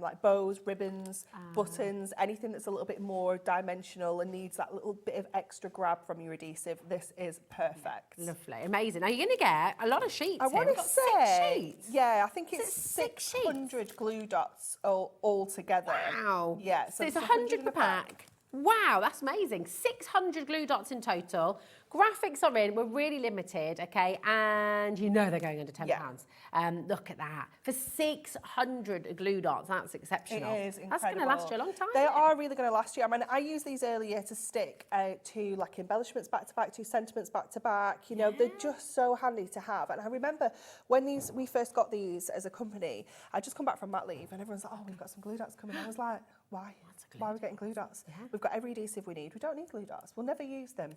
C: like bows, ribbons, buttons, anything that's a little bit more dimensional and needs that little bit of extra grab from your adhesive. This is perfect.
B: Lovely, amazing. Now you're going to get a lot of sheets.
C: I want to say,
B: 6 sheets.
C: Yeah, I think it's 600 glue dots all together.
B: Wow.
C: Yeah,
B: so it's 100 per pack. Wow, that's amazing. 600 glue dots in total. Graphics are in, we're really limited, okay? And you know they're going under £10. Yeah. Look at that. For 600 glue dots, that's exceptional.
C: It is incredible.
B: That's going to last you a long time.
C: They are really going to last you. I mean, I used these earlier to stick to like embellishments back to back, to sentiments back to back. You know, they're just so handy to have. And I remember when we first got these as a company, I'd just come back from mat leave and everyone's like, oh, we've got some glue dots coming. I was like, why? Why are we getting glue dots? Yeah. We've got every adhesive we need. We don't need glue dots. We'll never use them.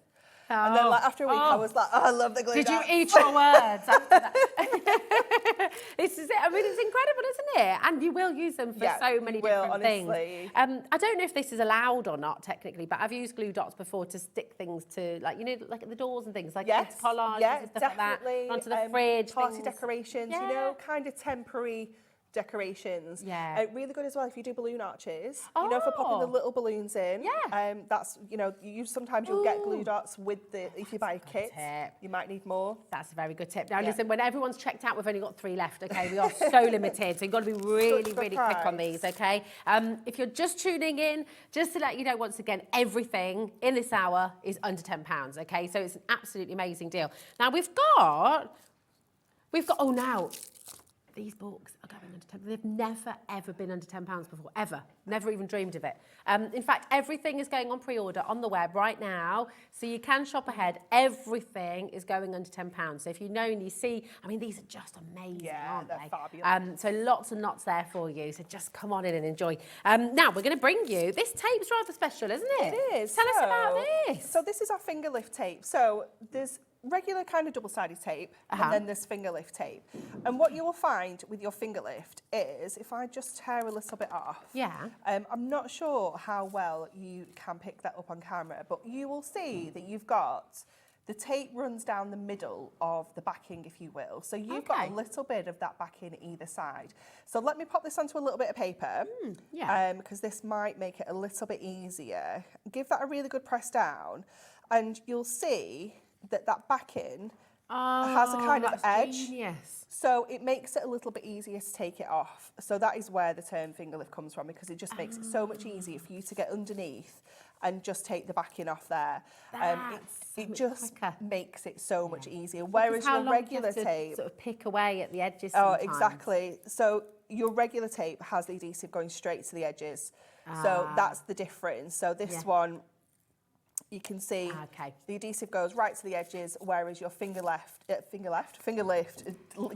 C: Oh. And then like, after a week, I was like, oh, I love the glue dots.
B: Did you eat your words after that? This is it. I mean, it's incredible, isn't it? And you will use them for so many different things. I don't know if this is allowed or not technically, but I've used glue dots before to stick things to, like, you know, like at the doors and things, like collages and stuff like that, onto the fridge.
C: Party decorations, you know, kind of temporary decorations. Yeah. Really good as well if you do balloon arches. You know, for popping the little balloons in. Yeah. That's, you know, sometimes you'll get glue dots with if you buy a kit. You might need more.
B: That's a very good tip. Now listen, when everyone's checked out, we've only got 3 left, okay? We are so limited, so you've got to be really, really quick on these, okay? If you're just tuning in, just to let you know, once again, everything in this hour is under £10, okay? So it's an absolutely amazing deal. Now we've got, oh, now, these books are going under £10. They've never, ever been under £10 before, ever. Never even dreamed of it. In fact, everything is going on pre-order on the web right now, so you can shop ahead. Everything is going under £10. So if you know and you see, I mean, these are just amazing, aren't they? Fabulous. So lots and lots there for you. So just come on in and enjoy. Now, we're going to bring you, this tape's rather special, isn't it?
C: It is.
B: Tell us about this.
C: So this is our finger lift tape. So there's regular kind of double-sided tape, and then this finger lift tape. And what you will find with your finger lift is, if I just tear a little bit off, I'm not sure how well you can pick that up on camera, but you will see that you've got, the tape runs down the middle of the backing, if you will. So you've got a little bit of that backing either side. So let me pop this onto a little bit of paper, because this might make it a little bit easier. Give that a really good press down, and you'll see that backing has a kind of edge.
B: Genius.
C: So it makes it a little bit easier to take it off. So that is where the term finger lift comes from, because it just makes it so much easier for you to get underneath and just take the backing off there. It just makes it so much easier. Whereas your regular tape
B: sort of pick away at the edges.
C: Oh, exactly. So your regular tape has the adhesive going straight to the edges. So that's the difference. So this one, you can see the adhesive goes right to the edges, whereas your finger lift gives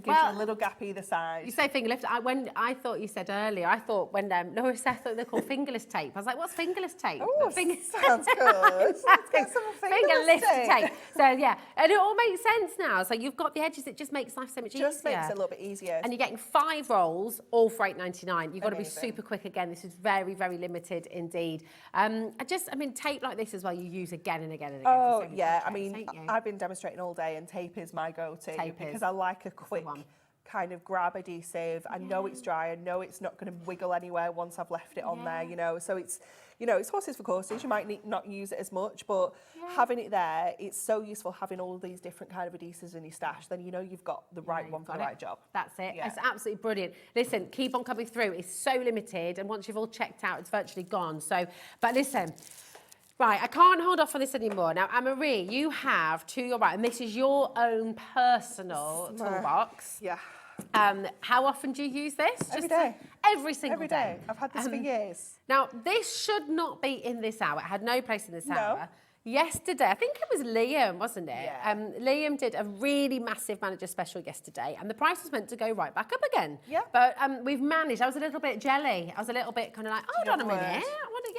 C: you a little gap either side.
B: You say finger lift. When I thought you said earlier, I thought when Laura said, I thought they're called fingerless tape. I was like, what's fingerless tape?
C: Oh, sounds good. Let's get some
B: fingerless tape. So yeah, and it all makes sense now. So you've got the edges. It just makes life so much easier.
C: Just makes it a little bit easier.
B: And you're getting 5 rolls, all for £8.99. You've got to be super quick again. This is very, very limited indeed. I mean, tape like this as well, you use again and again and again.
C: Oh yeah, I mean, I've been demonstrating all day, and tape is my go-to because I like a quick kind of grab adhesive. I know it's dry. I know it's not going to wiggle anywhere once I've left it on there. You know, so it's, you know, it's horses for courses. You might not use it as much, but having it there, it's so useful having all these different kind of adhesives in your stash. Then you know you've got the right one for the right job.
B: That's it. It's absolutely brilliant. Listen, keep on coming through. It's so limited, and once you've all checked out, it's virtually gone. So, but listen. Right, I can't hold off on this anymore. Now, Anne-Marie, you have to your right, and this is your own personal toolbox.
C: Yeah.
B: How often do you use this?
C: Every day.
B: Every single
C: Every day. I've had this for years.
B: Now, this should not be in this hour. It had no place in this hour. Yesterday, I think it was Liam, wasn't it?
C: Yeah.
B: Liam did a really massive manager special yesterday, and the price was meant to go right back up again.
C: Yeah.
B: But we've managed. I was a little bit jelly. I was a little bit kind of like, hold on a minute. I want to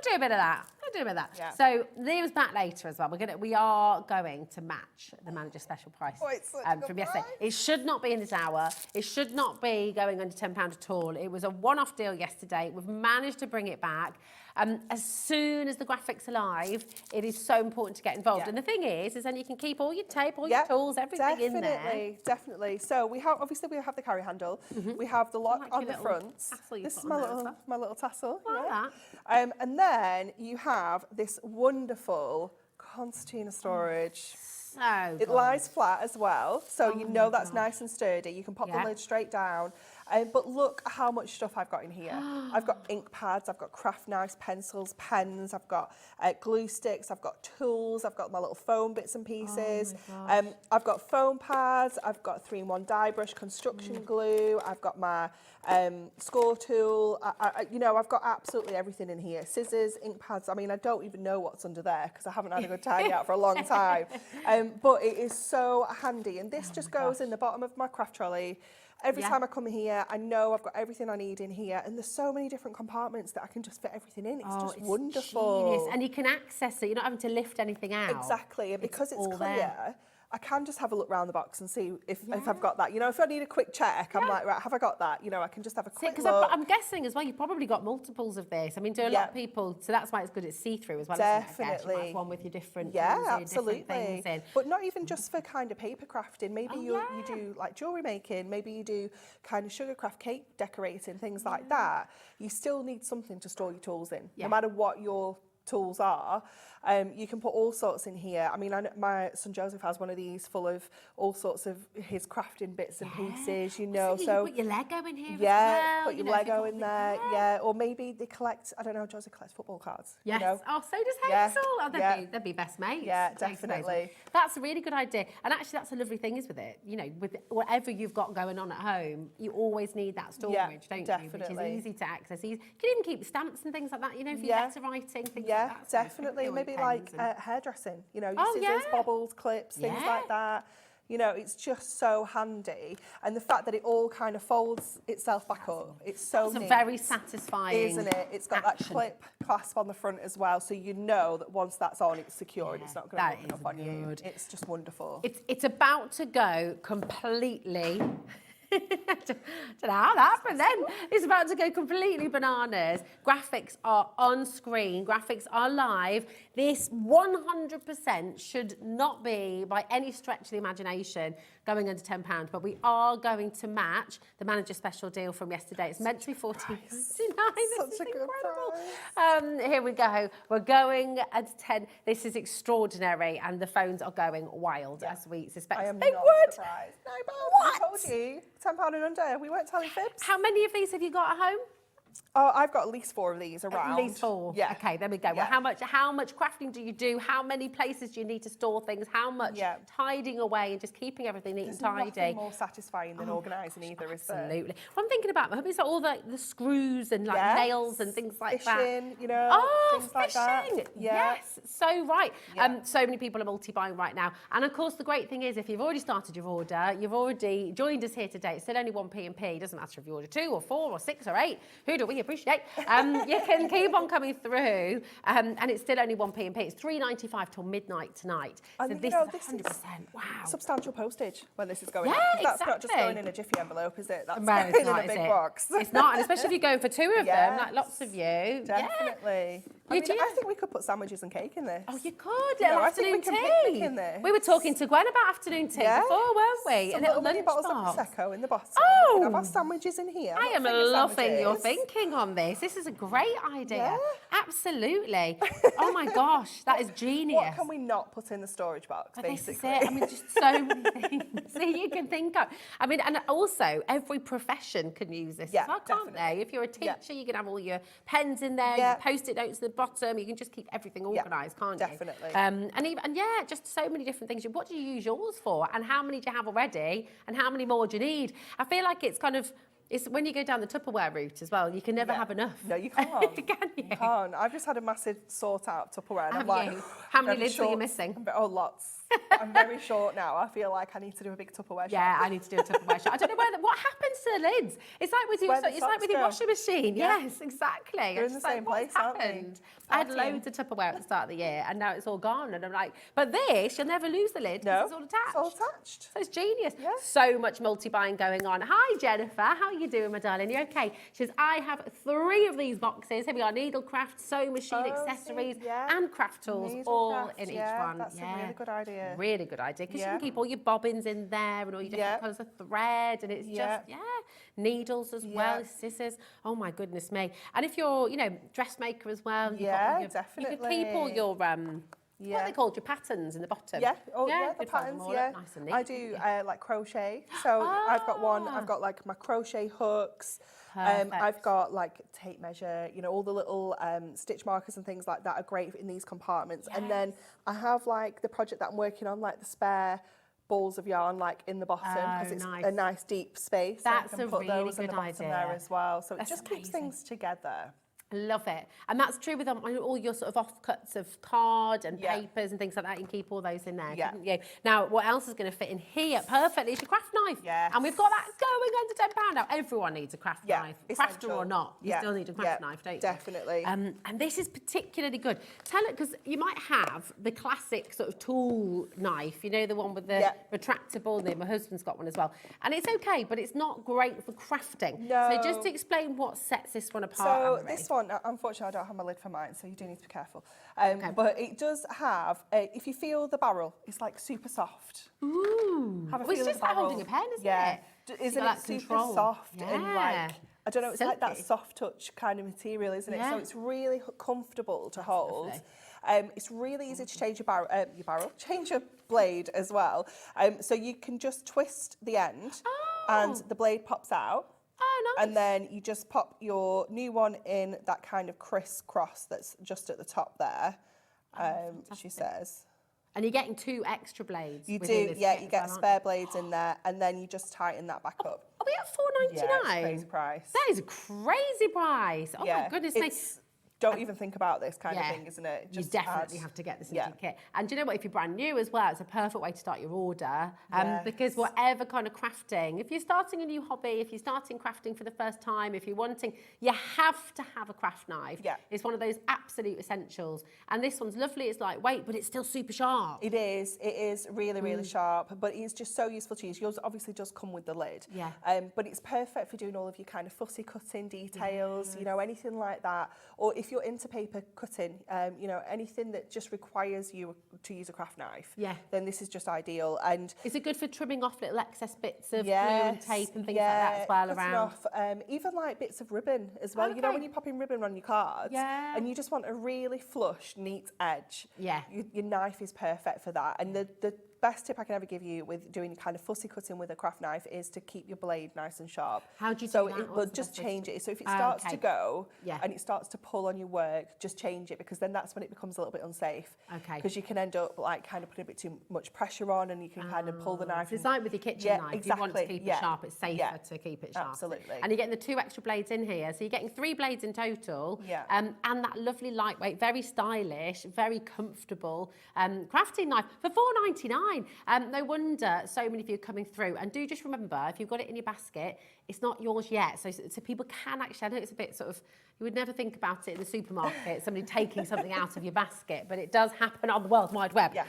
B: do a bit of that.
C: Yeah.
B: So Liam's back later as well. We are going to match the manager special price
C: it's such a good
B: from yesterday.
C: price.
B: It should not be in this hour. It should not be going under £10 at all. It was a one-off deal yesterday. We've managed to bring it back. As soon as the graphic's are live, it is so important to get involved.
C: Yeah.
B: And the thing is then you can keep all your tape, all your tools, everything in there.
C: Definitely. So we have the carry handle. We have the lock
B: like
C: on
B: your
C: the
B: little
C: front.
B: tassel you
C: This
B: put
C: is
B: on there as well.
C: my little tassel.
B: I like
C: yeah. And then you have this wonderful concertina storage.
B: So
C: It lies flat as well, so you know that's nice and sturdy. You can pop the lid straight down. But look how much stuff I've got in here. I've got ink pads, I've got craft knives, pencils, pens, I've got glue sticks, I've got tools, I've got my little foam bits and pieces. I've got foam pads, I've got 3-in-1 dye brush, construction glue, I've got my score tool. I've got absolutely everything in here. Scissors, ink pads. I mean, I don't even know what's under there because I haven't had a good tidy out for a long time. But it is so handy. And this just goes in the bottom of my craft trolley. Every time I come here, I know I've got everything I need in here. And there's so many different compartments that I can just fit everything in. It's just wonderful.
B: Genius. And you can access it. You're not having to lift anything out.
C: Exactly. And because it's
B: all
C: clear,
B: there.
C: I can just have a look round the box and see if I've got that. If I need a quick check, I'm like, right, have I got that? I can just have a quick look.
B: I'm guessing as well, you've probably got multiples of this. I mean, do a lot of people, so that's why it's good it's see-through as well.
C: Definitely.
B: You might have one with your different
C: absolutely.
B: different things in.
C: But not even just for kind of paper crafting. Maybe you do like jewellery making. Maybe you do kind of sugar craft cake decorating, things like that. You still need something to store your tools in, no matter what your tools are. You can put all sorts in here. I mean, my son Joseph has one of these full of all sorts of his crafting bits and pieces,
B: So
C: so
B: you put your Lego in here as
C: yeah,
B: well.
C: put your Lego in there, or maybe they collect, I don't know, Joseph collects football cards.
B: Yes. Oh, so does
C: Yeah.
B: Hazel. Oh, they'd be best mates.
C: Yeah,
B: That's amazing.
C: definitely.
B: That's a really good idea. And actually, that's a lovely thing is with it. With whatever you've got going on at home, you always need that storage, don't you?
C: definitely.
B: Which is easy to access. You can even keep stamps and things like that, for your letter writing, things like that. So
C: Definitely. Maybe like hairdressing, scissors,
B: yeah.
C: bobbles, clips, things like that. It's just so handy. And the fact that it all kind of folds itself back up, it's so
B: It's
C: neat.
B: very satisfying,
C: isn't it? It's got that clip clasp on the front as well, so you know that once that's on, it's secure and it's not going to open up on you. It's just wonderful.
B: It's about to go completely. I don't know how that happened then. It's about to go completely bananas. Graphics are on screen. Graphics are live. This 100% should not be, by any stretch of the imagination, going under £10. But we are going to match the manager special deal from yesterday. It's meant to be £14.99. This is incredible. Here we go. We're going at 10. This is extraordinary, and the phones are going wild as we suspect.
C: I am
B: they
C: not
B: would.
C: surprised. No, but
B: What?
C: I told you, £10 and under. We weren't telling fibs.
B: How many of these have you got at home?
C: Oh, I've got at least 4 of these around.
B: At least 4.
C: Yeah.
B: Okay, there we go.
C: Yeah.
B: Well, how much crafting do you do? How many places do you need to store things? How much tidying away and just keeping everything neat and tidy?
C: Nothing more satisfying than organising either, is there?
B: Absolutely. What I'm thinking about, is all the screws and nails and things like
C: fishing,
B: that.
C: things like that.
B: Yes, so right. So many people are multi-buying right now. And of course, the great thing is if you've already started your order, you've already joined us here today, it's still only 1p&p. It doesn't matter if you order 2 or 4 or 6 or 8. Who do we appreciate? You can keep on coming through, and it's still only 1p&p. It's £3.95 till midnight tonight. So this is 100%. Wow.
C: Substantial postage when this is going
B: Yeah,
C: on. That's not just
B: exactly.
C: going in a jiffy envelope, is it? That's
B: No,
C: going
B: it's
C: in
B: not,
C: a
B: is
C: big
B: it?
C: box.
B: It's not, and especially if you're going for 2 of them,
C: Yes.
B: like lots of you.
C: Definitely.
B: You
C: I
B: do?
C: think we could put sandwiches and cake in this.
B: Oh, you could. Little
C: I think
B: afternoon
C: we can
B: tea.
C: picnic in this.
B: We were talking to Gwen about afternoon tea before, weren't we?
C: Some
B: a little
C: mini bottles
B: lunchbox.
C: of Prosecco in the bottom.
B: Oh!
C: We can have our sandwiches in here.
B: I am
C: Finger
B: loving your
C: sandwiches.
B: thinking on this. This is a great idea.
C: Yeah.
B: Absolutely. Oh my gosh, that is genius.
C: What can we not put in the storage box,
B: But this
C: basically?
B: is it. I mean, just so many things that you can think of. I mean, and also every profession can use this as well, can't
C: definitely.
B: they? If you're a teacher, you can have all your pens in there,
C: Yeah.
B: your post-it notes at the good bottom. You can just keep everything organised, can't you?
C: Definitely.
B: And just so many different things. What do you use yours for? And how many do you have already? And how many more do you need? I feel like it's kind of, it's when you go down the Tupperware route as well, you can never have enough.
C: No, you can't.
B: Can you?
C: You can't. I've just had a massive sort out of Tupperware. And
B: Have
C: I'm like,
B: you? How many
C: I'm
B: lids are you
C: short.
B: missing?
C: Oh, lots. I'm very short now. I feel like I need to do a big Tupperware
B: Yeah,
C: shop.
B: I need to do a Tupperware shop. I don't know what happens to the lids. It's like with
C: Where the
B: it's like with your
C: socks
B: washing machine.
C: Yeah.
B: Yes, exactly.
C: They're in
B: It's
C: the same
B: what's
C: place, aren't they?
B: happened? I had
C: Partying.
B: loads of Tupperware at the start of the year, and now it's all gone. And I'm like, but this, you'll never lose the lid because
C: No,
B: it's all attached.
C: it's all attached.
B: So it's genius.
C: Yeah.
B: So much multi-buying going on. Hi, Jennifer. How are you doing, my darling? You okay? She says, I have 3 of these boxes. Here we are, needlecraft, sewing machine, accessories, and craft tools, all in each one.
C: That's a really good idea.
B: Really good idea, because you
C: Yeah.
B: can keep all your bobbins in there and all your different colours of thread, and it's just, needles as well, scissors. Oh my goodness me. And if you're, dressmaker as well, you've got all your,
C: definitely.
B: you could keep all your, what are they called, your patterns in the bottom.
C: Yeah, the
B: you'd fold them
C: patterns,
B: all
C: yeah.
B: up nice and neat.
C: I do like crochet. So I've got one, I've got like my crochet hooks. I've got like tape measure, all the little stitch markers and things like that are great in these compartments. And then I have like the project that I'm working on, like the spare balls of yarn like in the bottom, because it's a nice deep space.
B: That's
C: I can
B: a
C: put
B: really
C: those in
B: good
C: the bottom
B: idea.
C: there as well. So
B: That's
C: it just keeps things together.
B: Love it. And that's true with all your sort of offcuts of card and papers and things like that. You can keep all those in there, couldn't you? Now, what else is going to fit in here perfectly is your craft knife.
C: Yes.
B: And we've got that going under £10 now. Everyone needs a craft knife. Crafter
C: essential.
B: or not, you still need a craft knife, don't you?
C: Definitely.
B: And this is particularly good. Tell it, because you might have the classic sort of tool knife, the one with the retractable. My husband's got one as well. And it's okay, but it's not great for crafting.
C: No.
B: So just to explain what sets this one apart.
C: So
B: Anne-Marie.
C: this one, unfortunately, I don't have my lid for mine, so you do need to be careful. But it does have, if you feel the barrel, it's like super soft.
B: Ooh.
C: Have a
B: Well, it's
C: feel of
B: just
C: the
B: like
C: barrel.
B: holding a pen, isn't
C: Yeah.
B: it?
C: Isn't
B: got
C: it
B: that
C: super
B: control.
C: soft and
B: Yeah.
C: like, I don't know, it's like that
B: Silky.
C: soft touch kind of material, isn't it? So
B: Yeah.
C: it's really comfortable to hold.
B: lovely.
C: It's really easy to change change your blade as well. So you can just twist the end and the blade pops out.
B: Oh, nice.
C: And then you just pop your new one in that kind of crisscross that's just at the top there, she says.
B: And you're getting 2 extra blades.
C: You
B: within
C: do,
B: this
C: yeah,
B: kit
C: you
B: as
C: get
B: well, aren't
C: spare blades in there, and then you just tighten that back up.
B: Are we at
C: Yeah,
B: £4.99?
C: it's a crazy price.
B: That is a crazy price. Oh my goodness me.
C: Don't even think about this kind of thing, isn't it?
B: You definitely have to get this into your kit. And do you know what? If you're brand new as well, it's a perfect way to start your order. Because whatever kind of crafting, if you're starting a new hobby, if you're starting crafting for the first time, if you're wanting, you have to have a craft knife.
C: Yeah.
B: It's one of those absolute essentials. And this one's lovely. It's lightweight, but it's still super sharp.
C: It is really, really sharp, but it's just so useful to use. Yours obviously does come with the lid.
B: Yeah.
C: But it's perfect for doing all of your kind of fussy cutting details, anything like that. Or if you're into paper cutting, anything that just requires you to use a craft knife, then this is just ideal. And
B: is it good for trimming off little excess bits of glue and tape and things like that as well
C: cutting
B: around?
C: off, even like bits of ribbon as well.
B: Okay.
C: When you're popping ribbon on your cards, and you just want a really flush, neat edge.
B: Yeah.
C: Your knife is perfect for that. And the best tip I can ever give you with doing kind of fussy cutting with a craft knife is to keep your blade nice and sharp.
B: How do you
C: so
B: do that?
C: it will
B: What's the
C: just
B: best way to
C: change
B: do
C: it.
B: it?
C: So if it starts to
B: Okay.
C: go
B: Yeah.
C: and it starts to pull on your work, just change it, because then that's when it becomes a little bit unsafe.
B: Okay.
C: Because you can end up like kind of putting a bit too much pressure on, and you can kind of pull the knife.
B: So it's
C: and-
B: like with your kitchen
C: Yeah,
B: knife. You want to
C: exactly.
B: keep it sharp. It's safer to keep it sharp.
C: Absolutely.
B: And you're getting the 2 extra blades in here. So you're getting 3 blades in total.
C: Yeah.
B: And that lovely lightweight, very stylish, very comfortable crafting knife for £4.99. No wonder so many of you are coming through. And do just remember, if you've got it in your basket, it's not yours yet. So people can actually, I know it's a bit sort of, you would never think about it in the supermarket, somebody taking something out of your basket, but it does happen on the World Wide Web.
C: Yes.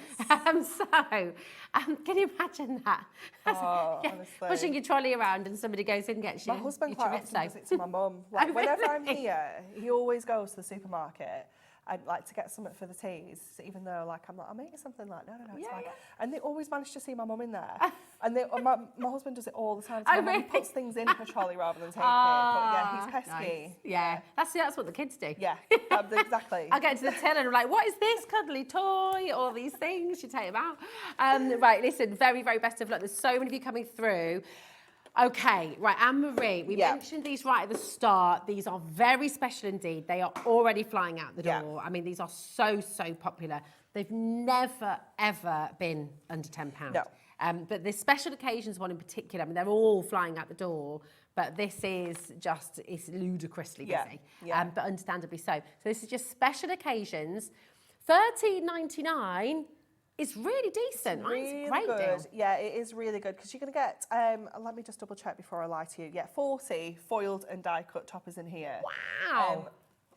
B: Can you imagine that?
C: Oh, honestly.
B: Pushing your trolley around and somebody goes in and gets you.
C: My husband
B: your
C: quite often
B: chorizo.
C: does it to my mum. Like, whenever I'm
B: really?
C: here, he always goes to the supermarket and like to get something for the teas, even though like I'm making something like, no, it's fine. And they always manage to see my mum in there. And my husband does it all the time. So
B: Oh,
C: my mum
B: really?
C: puts things in her trolley rather than take it. But yeah, he's pesky.
B: Nice. Yeah, that's what the kids do.
C: Yeah, exactly.
B: I get to the till and I'm like, what is this cuddly toy? All these things, you take them out. Right, listen, very, very best of luck. There's so many of you coming through. Okay, right, Anne-Marie, we mentioned these right at the start. These are very special indeed. They are already flying out the door. I mean, these are so, so popular. They've never, ever been under £10.
C: No.
B: But this special occasions one in particular, I mean, they're all flying out the door, but this is just, it's ludicrously busy, but understandably so. So this is just special occasions. $13.99 is really decent. Right?
C: Really
B: It's a great
C: good.
B: deal.
C: Yeah, it is really good because you're going to get, let me just double check before I lie to you. Yeah, 40 foiled and die cut toppers in here.
B: Wow.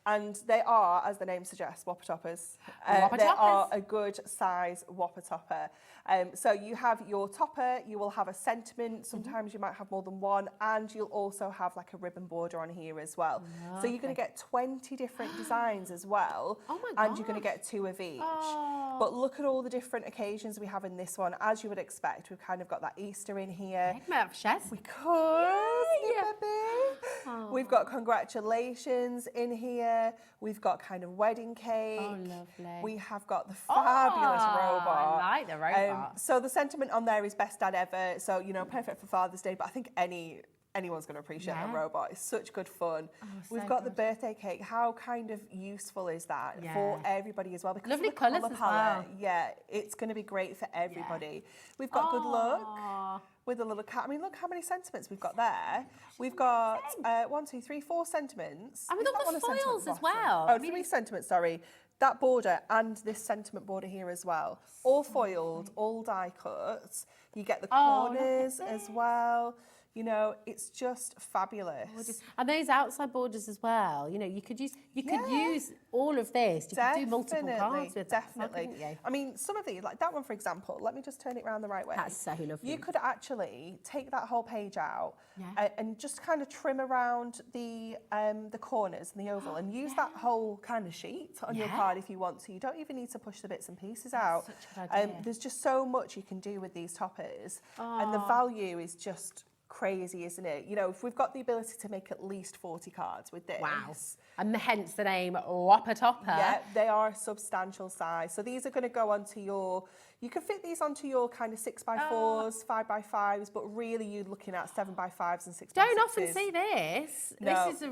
C: And they are, as the name suggests, whopper toppers.
B: Whopper
C: they
B: toppers.
C: are a good size whopper topper. So you have your topper, you will have a sentiment, sometimes you might have more than one, and you'll also have like a ribbon border on here as well. So you're going to get 20 different designs as well.
B: Oh my
C: and you're going to get 2 of each. But look at all the different occasions we have in this one. As you would expect, we've kind of got that Easter in here. We could, baby. We've got congratulations in here. We've got kind of wedding cake.
B: Oh, lovely.
C: We have got the fabulous robot.
B: I like the robot.
C: So the sentiment on there is best dad ever. So, you know, perfect for Father's Day, but I think anyone's going to appreciate that robot. It's such good fun. We've got the birthday cake. How kind of useful is that for everybody as well? Because
B: Lovely
C: of the colour
B: colours as
C: palette.
B: well.
C: Yeah, it's going to be great for everybody. We've got good luck with a little cat. I mean, look how many sentiments we've got there. We've got 1, 2, 3, 4 sentiments.
B: And we've
C: Is
B: got
C: that
B: the
C: one a sentiment
B: foils as
C: bottom?
B: well.
C: Oh,
B: I mean,
C: 3 sentiments, sorry. That border and this sentiment border here as well. All foiled, all die cut. You get the corners as well. You know, it's just fabulous.
B: And those outside borders as well. You know, you could use all of this. You could do multiple cards with that, couldn't you?
C: I mean, some of these, like that one, for example, let me just turn it around the right way.
B: That's so lovely.
C: You could actually take that whole page out and just kind of trim around the corners and the oval and use that whole kind of sheet on your card if you want to. You don't even need to push the bits and pieces out.
B: Such a good idea.
C: There's just so much you can do with these toppers, and the value is just crazy, isn't it? You know, if we've got the ability to make at least 40 cards with this.
B: Wow. And hence the name Whopper Topper.
C: Yeah, they are a substantial size. So these are going to go onto your, you can fit these onto your kind of 6x4s, 5x5s, but really you're looking at 7x5s and 6x6s.
B: Don't often see this.
C: No.
B: This is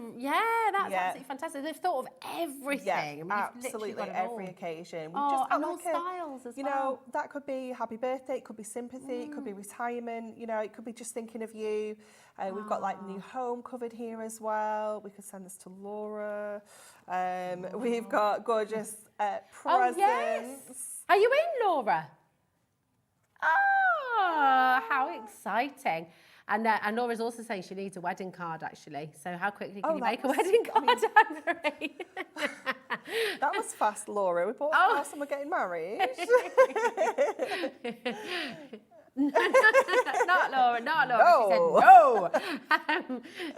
B: that's absolutely fantastic. They've thought of everything.
C: Yeah,
B: I mean,
C: absolutely,
B: got it
C: every
B: all.
C: occasion.
B: And all styles as well.
C: You know, that could be happy birthday, it could be sympathy, it could be retirement, you know, it could be just thinking of you. We've got like new home covered here as well. We could send this to Laura. We've got gorgeous presents.
B: Oh, yes. Are you in, Laura? Oh, how exciting. And Laura's also saying she needs a wedding card, actually. So how quickly can you make a wedding card, Anne-Marie?
C: That was fast, Laura. We bought a house and we're getting married.
B: Not Laura.
C: No.
B: She said no.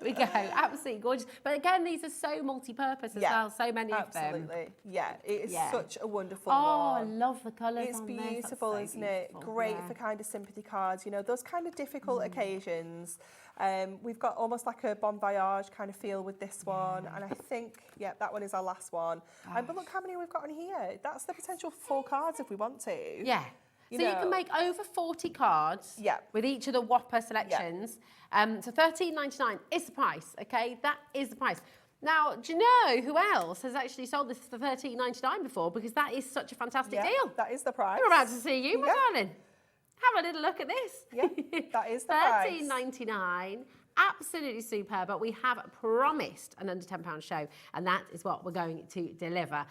B: We go, absolutely gorgeous. But again, these are so multi-purpose as well, so many of them.
C: Absolutely, yeah. It is such a wonderful
B: Oh,
C: one.
B: I love the colours
C: It's
B: on this.
C: beautiful,
B: That's so
C: isn't it?
B: beautiful.
C: Great for kind of sympathy cards, you know, those kind of difficult occasions. We've got almost like a bon voyage kind of feel with this one. And I think, that one is our last one. But look how many we've got on here. That's the potential 4 cards if we want to.
B: Yeah. So you can make over 40 cards with each of the Whopper selections. So $13.99 is the price, okay? That is the price. Now, do you know who else has actually sold this for $13.99 before? Because that is such a fantastic deal.
C: That is the price.
B: We're about to see you, my darling. Have a little look at this.
C: Yeah, that is the price.
B: $13.99. Absolutely superb, but we have promised an under £10 show, and that is what we're going to deliver.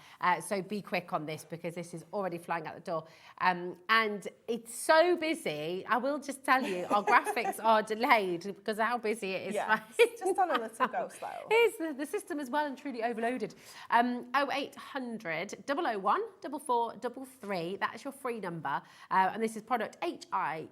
B: So be quick on this because this is already flying out the door. And it's so busy, I will just tell you, our graphics are delayed because of how busy it is.
C: Yeah, it's just on a little go slow.
B: The system is well and truly overloaded. 0800 001 4433, that's your free number. And this is product XIH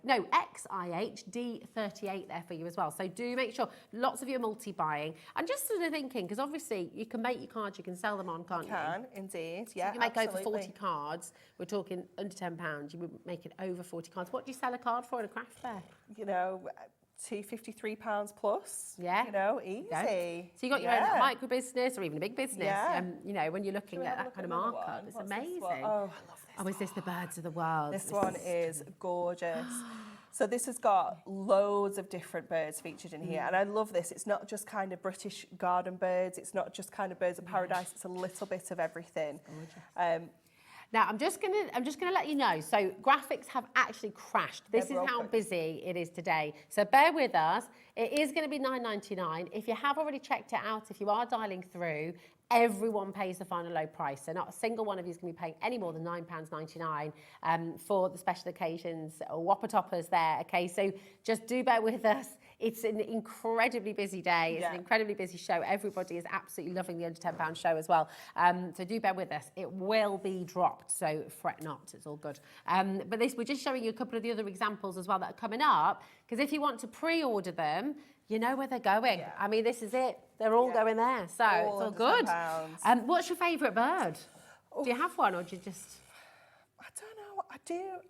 B: D38 there for you as well. So do make sure, lots of you are multi-buying. I'm just sort of thinking, because obviously you can make your cards, you can sell them on, can't you?
C: You can, indeed, yeah,
B: so you make
C: absolutely.
B: over 40 cards, we're talking under £10, you would make it over 40 cards. What do you sell a card for in a craft fair?
C: You know, £253 plus.
B: Yeah.
C: You know, easy.
B: So you got your own micro business or even a big business.
C: Yeah.
B: You know, when you're looking at that kind of markup, it's amazing.
C: Oh, I love this.
B: Oh, is this the Birds of the World?
C: This one is gorgeous. So this has got loads of different birds featured in here, and I love this. It's not just kind of British garden birds. It's not just kind of birds of paradise. It's a little bit of everything.
B: Now, I'm just gonna let you know. So graphics have actually crashed. This is how busy it is today. So bear with us. It is going to be $9.99. If you have already checked it out, if you are dialing through, everyone pays the final low price. So not a single one of you is going to be paying any more than £9.99 for the special occasions Whopper Toppers there. Okay, so just do bear with us. It's an incredibly busy day. It's an incredibly busy show. Everybody is absolutely loving the under £10 show as well. So do bear with us. It will be dropped, so fret not. It's all good. But we're just showing you a couple of the other examples as well that are coming up, because if you want to pre-order them, you know where they're going. Yeah. I mean, this is it. They're all going there, so it's all good. What's your favourite bird? Do you have one, or do you just?
C: I don't know.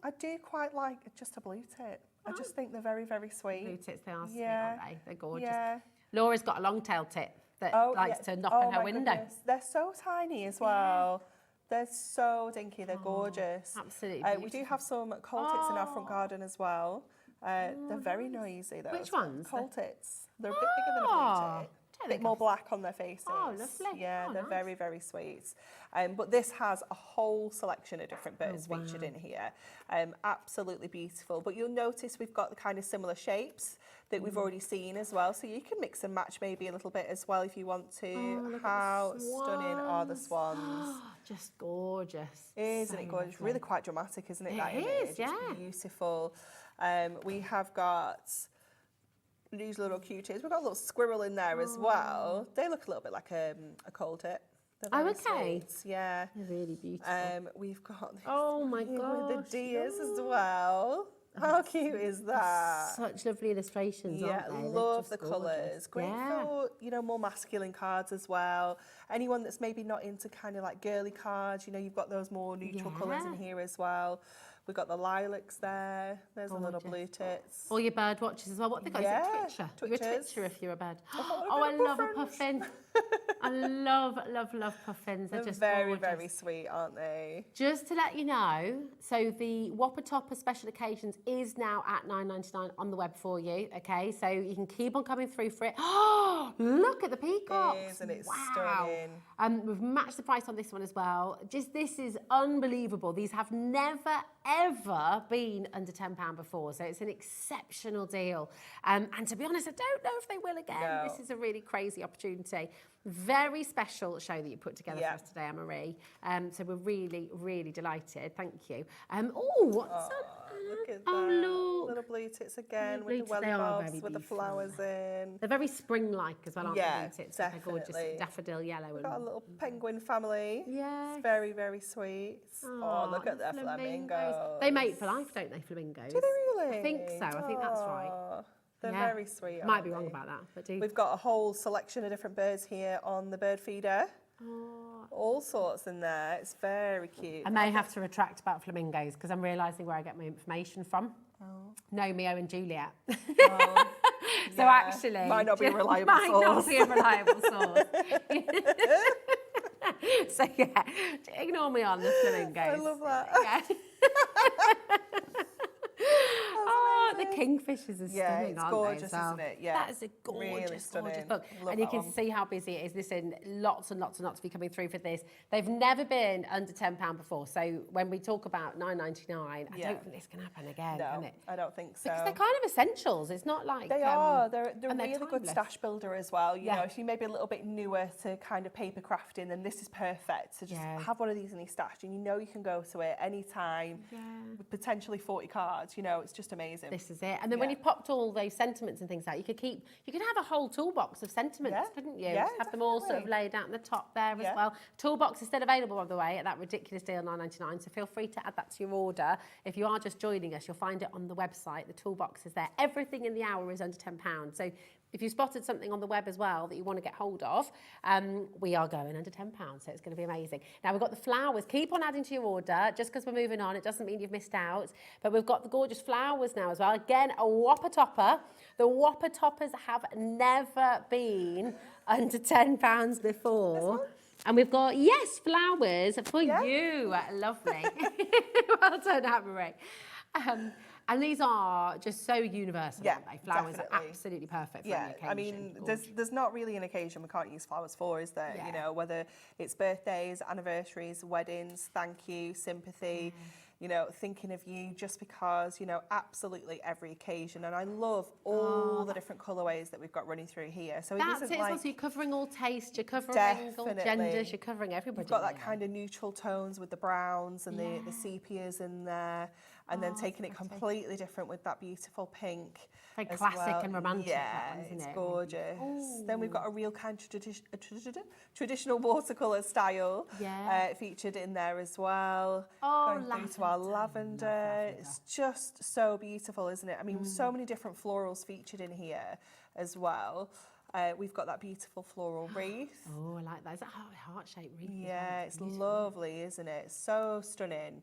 C: I do quite like just a blue tit. I just think they're very, very sweet.
B: Blue tits, they are sweet, aren't they? They're gorgeous. Yeah. Laura's got a long-tailed tit that likes to knock on her window.
C: Goodness. They're so tiny as well. They're so dinky. They're gorgeous.
B: Absolutely.
C: We do have some coal tits in our front garden as well. They're very noisy though.
B: Which ones?
C: Coal tits. They're a bit bigger than a blue tit. A bit more black on their faces.
B: Oh, lovely.
C: Yeah, they're very, very sweet. But this has a whole selection of different birds featured in here. Absolutely beautiful. But you'll notice we've got the kind of similar shapes that we've already seen as well. So you can mix and match maybe a little bit as well if you want to. How stunning are the swans?
B: Just gorgeous.
C: Isn't it gorgeous? Really quite dramatic, isn't it?
B: It
C: that
B: is,
C: image?
B: yeah.
C: It's beautiful. We have got these little cuties. We've got a little squirrel in there as well. They look a little bit like a coal tit.
B: Oh, okay.
C: Sweet. Yeah.
B: They're really beautiful.
C: We've got
B: my God,
C: the deers as well. How cute is that?
B: Such lovely illustrations, aren't they?
C: Love the colours. Great for, more masculine cards as well. Anyone that's maybe not into kind of like girly cards, you've got those more neutral colours in here as well. We've got the lilacs there. There's a little blue tits.
B: All your bird watchers as well. What they got? Is it Twitcher? You're a Twitcher if you're a bird. I love a puffin. I love puffins. They're just
C: very,
B: gorgeous.
C: very sweet, aren't they?
B: Just to let you know, so the Whopper Topper Special Occasions is now at $9.99 on the web for you, okay? So you can keep on coming through for it. Oh, look at the peacocks.
C: Isn't it stunning?
B: We've matched the price on this one as well. This is unbelievable. These have never, ever been under £10 before, so it's an exceptional deal. And to be honest, I don't know if they will again. No. This is a really crazy opportunity. Very special show that you put together for us today, Anne-Marie. So we're really, really delighted. Thank you. What's up?
C: Look at that.
B: Look.
C: Little blue tits again with the welly bobs, with the flowers in.
B: They're very spring-like as well, aren't they, blue tits?
C: Definitely.
B: They're gorgeous daffodil yellow.
C: We've got a little penguin family.
B: Yeah.
C: It's very, very sweet. Oh, look at their flamingos.
B: They mate for life, don't they, flamingos?
C: Do they really?
B: I think so. I think that's right.
C: They're very sweet.
B: Might be wrong about that, but
C: We've got a whole selection of different birds here on the bird feeder. All sorts in there. It's very cute.
B: I may have to retract about flamingos because I'm realising where I get my information from. Romeo and Juliet. So actually,
C: might not be a reliable source.
B: Might not be a reliable source. So ignore me on the flamingos.
C: I love that.
B: The kingfishers are stunning,
C: it's
B: aren't
C: gorgeous,
B: they?
C: isn't it? Yeah,
B: that is a gorgeous, gorgeous book.
C: Love
B: and you can see how busy it is. Listen, lots and lots and lots to be coming through for this. They've never been under £10 before. So when we talk about $9.99, I don't think this can happen again, can it?
C: I don't think so.
B: Because they're kind of essentials. It's not like
C: they are. They're a really
B: timeless.
C: good stash builder as well. You know, if you may be a little bit newer to kind of paper crafting, then this is perfect. So just have one of these in your stash, and you can go to it anytime with potentially 40 cards. It's just amazing.
B: This is it. And then when you popped all those sentiments and things out, you could have a whole toolbox of sentiments, couldn't you?
C: Yeah,
B: have them all sort of laid out in the top there as well. Toolbox is still available, by the way, at that ridiculous deal, $9.99. So feel free to add that to your order. If you are just joining us, you'll find it on the website. The toolbox is there. Everything in the hour is under £10. So if you spotted something on the web as well that you want to get hold of, we are going under £10, so it's going to be amazing. Now, we've got the flowers. Keep on adding to your order. Just because we're moving on, it doesn't mean you've missed out. But we've got the gorgeous flowers now as well. Again, a Whopper Topper. The Whopper Toppers have never been under £10 before. And we've got, flowers for you. Lovely. Well done, Anne-Marie. And these are just so universal,
C: Yeah,
B: aren't they? Flowers
C: definitely.
B: are absolutely perfect for
C: Yeah,
B: any occasion.
C: I mean,
B: Gorgeous.
C: there's not really an occasion we can't use flowers for, is there?
B: Yeah.
C: You know, whether it's birthdays, anniversaries, weddings, thank you, sympathy, you know, thinking of you, just because, you know, absolutely every occasion. And I love all the different colourways that we've got running through here. So
B: That's
C: isn't
B: it.
C: like,
B: So you're covering all taste, you're covering all
C: Definitely.
B: genders, you're covering everybody.
C: you've got that
B: really.
C: kind of neutral tones with the browns and the sepias in there, and then taking it completely different with that beautiful pink.
B: Very
C: as
B: classic
C: well.
B: and romantic,
C: Yeah,
B: that one, isn't
C: it's
B: it?
C: gorgeous. Then we've got a real kind of traditional watercolour style featured in there as well.
B: Oh,
C: Going through to our lavender. It's just so beautiful, isn't it? I mean, so many different florals featured in here as well. We've got that beautiful floral wreath.
B: Oh, I like that. Is that heart-shaped wreath? as well?
C: Yeah, it's lovely, isn't it? So stunning.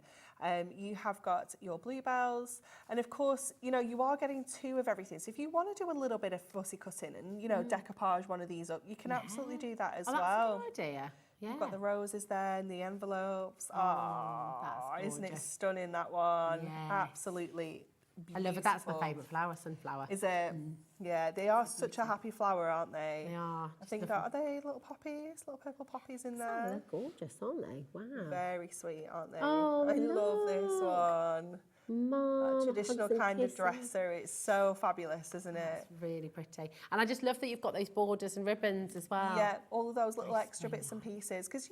C: You have got your bluebells, and of course, you know, you are getting 2 of everything. So if you want to do a little bit of fussy cutting and, you know, decoupage one of these up, you can absolutely do that as
B: Oh, that's
C: well.
B: a good idea. Yeah.
C: You've got the roses there and the envelopes.
B: that's
C: Isn't it
B: gorgeous.
C: stunning, that one?
B: Yes.
C: Absolutely beautiful.
B: I love it. That's my favourite flower, sunflower.
C: Is it? Yeah, they are such a happy flower, aren't they?
B: They are.
C: I think that, are they little poppies, little purple poppies in there?
B: They're gorgeous, aren't they? Wow.
C: Very sweet, aren't they?
B: Oh,
C: I love this one.
B: Mom,
C: That traditional
B: hugs and
C: kind of
B: kisses.
C: dresser. It's so fabulous, isn't it?
B: It's really pretty. And I just love that you've got those borders and ribbons as well.
C: Yeah, all of those little extra bits and pieces. Because,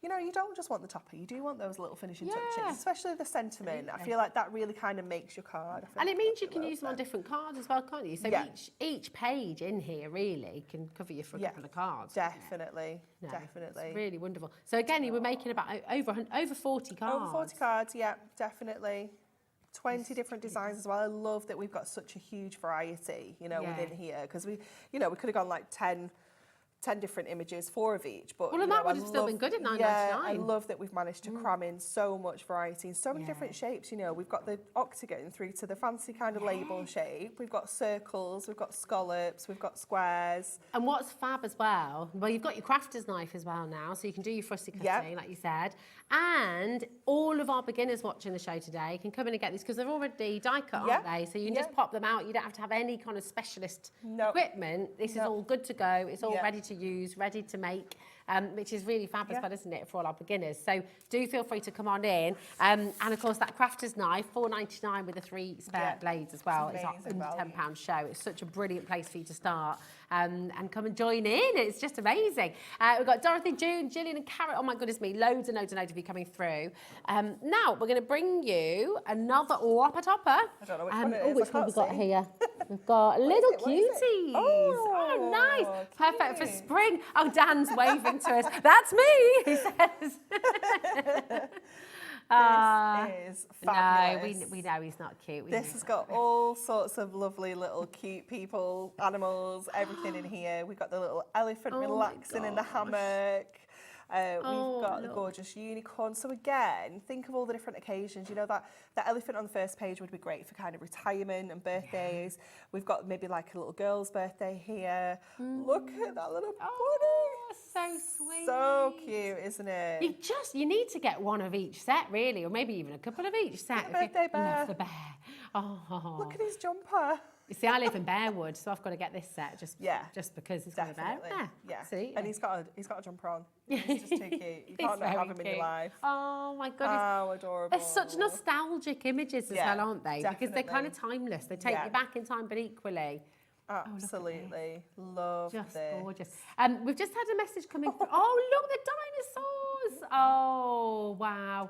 C: you know, you don't just want the topper, you do want those little finishing touches, especially the sentiment. I feel like that really kind of makes your card.
B: And it means you can use them on different cards as well, can't you? So
C: Yeah.
B: each page in here really can cover you for a couple of cards.
C: Definitely,
B: No,
C: definitely.
B: It's really wonderful. So again, you were making about over 40 cards.
C: Over 40 cards, yeah, definitely. 20 different designs as well. I love that we've got such a huge variety, you know, within here, because we could have gone like 10 different images, 4 of each. But
B: Well,
C: you
B: and that
C: know,
B: would have still been good at
C: Yeah, I
B: $9.99.
C: love that we've managed to cram in so much variety and so many different shapes. You know, we've got the octagon through to the fancy kind of label shape. We've got circles, we've got scallops, we've got squares.
B: And what's fab as well, you've got your crafter's knife as well now, so you can do your fussy cutting, like you said. And all of our beginners watching the show today can come in and get these because they're already die cut, aren't they? So you can just pop them out. You don't have to have any kind of specialist equipment. This is all good to go. It's all ready to use, ready to make, which is really fab as well, isn't it, for all our beginners? So do feel free to come on in. And of course, that crafter's knife, $4.99 with the 3 spare blades as well. It's
C: amazing
B: under
C: value.
B: £10 show. It's such a brilliant place for you to start and come and join in. It's just amazing. We've got Dorothy, June, Gillian and Carrot. Oh my goodness me, loads and loads and loads of you coming through. Now, we're going to bring you another whopper topper.
C: I don't know which one it is.
B: Which
C: I
B: one
C: can't
B: we got
C: see.
B: here? We've got little
C: What is it?
B: cuties.
C: Oh,
B: nice. Perfect for
C: cute.
B: spring. Oh, Dan's waving to us. That's me, he says.
C: This is fabulous.
B: No, we know he's not cute.
C: This has got all sorts of lovely little cute people, animals, everything in here. We've got the little elephant relaxing in the hammock. We've got the gorgeous unicorn. So again, think of all the different occasions. You know, that elephant on the first page would be great for kind of retirement and birthdays. We've got maybe like a little girl's birthday here. Look at that little bunny.
B: So sweet.
C: So cute, isn't it?
B: You need to get one of each set, really, or maybe even a couple of each set.
C: The birthday bear.
B: Love the bear. Oh.
C: Look at his jumper.
B: You see, I live in Bearwood, so I've got to get this set just because it's got a bear.
C: Definitely. Yeah.
B: Absolutely.
C: And he's got a jumper on. He's just too cute. You can't not have him in your life.
B: Oh my goodness.
C: How adorable.
B: They're such nostalgic images as well, aren't they? Because they're kind of timeless. They take you back in time, but equally.
C: Absolutely. Love
B: Just
C: this.
B: gorgeous. We've just had a message coming through. Oh, look, the dinosaurs. Oh, wow.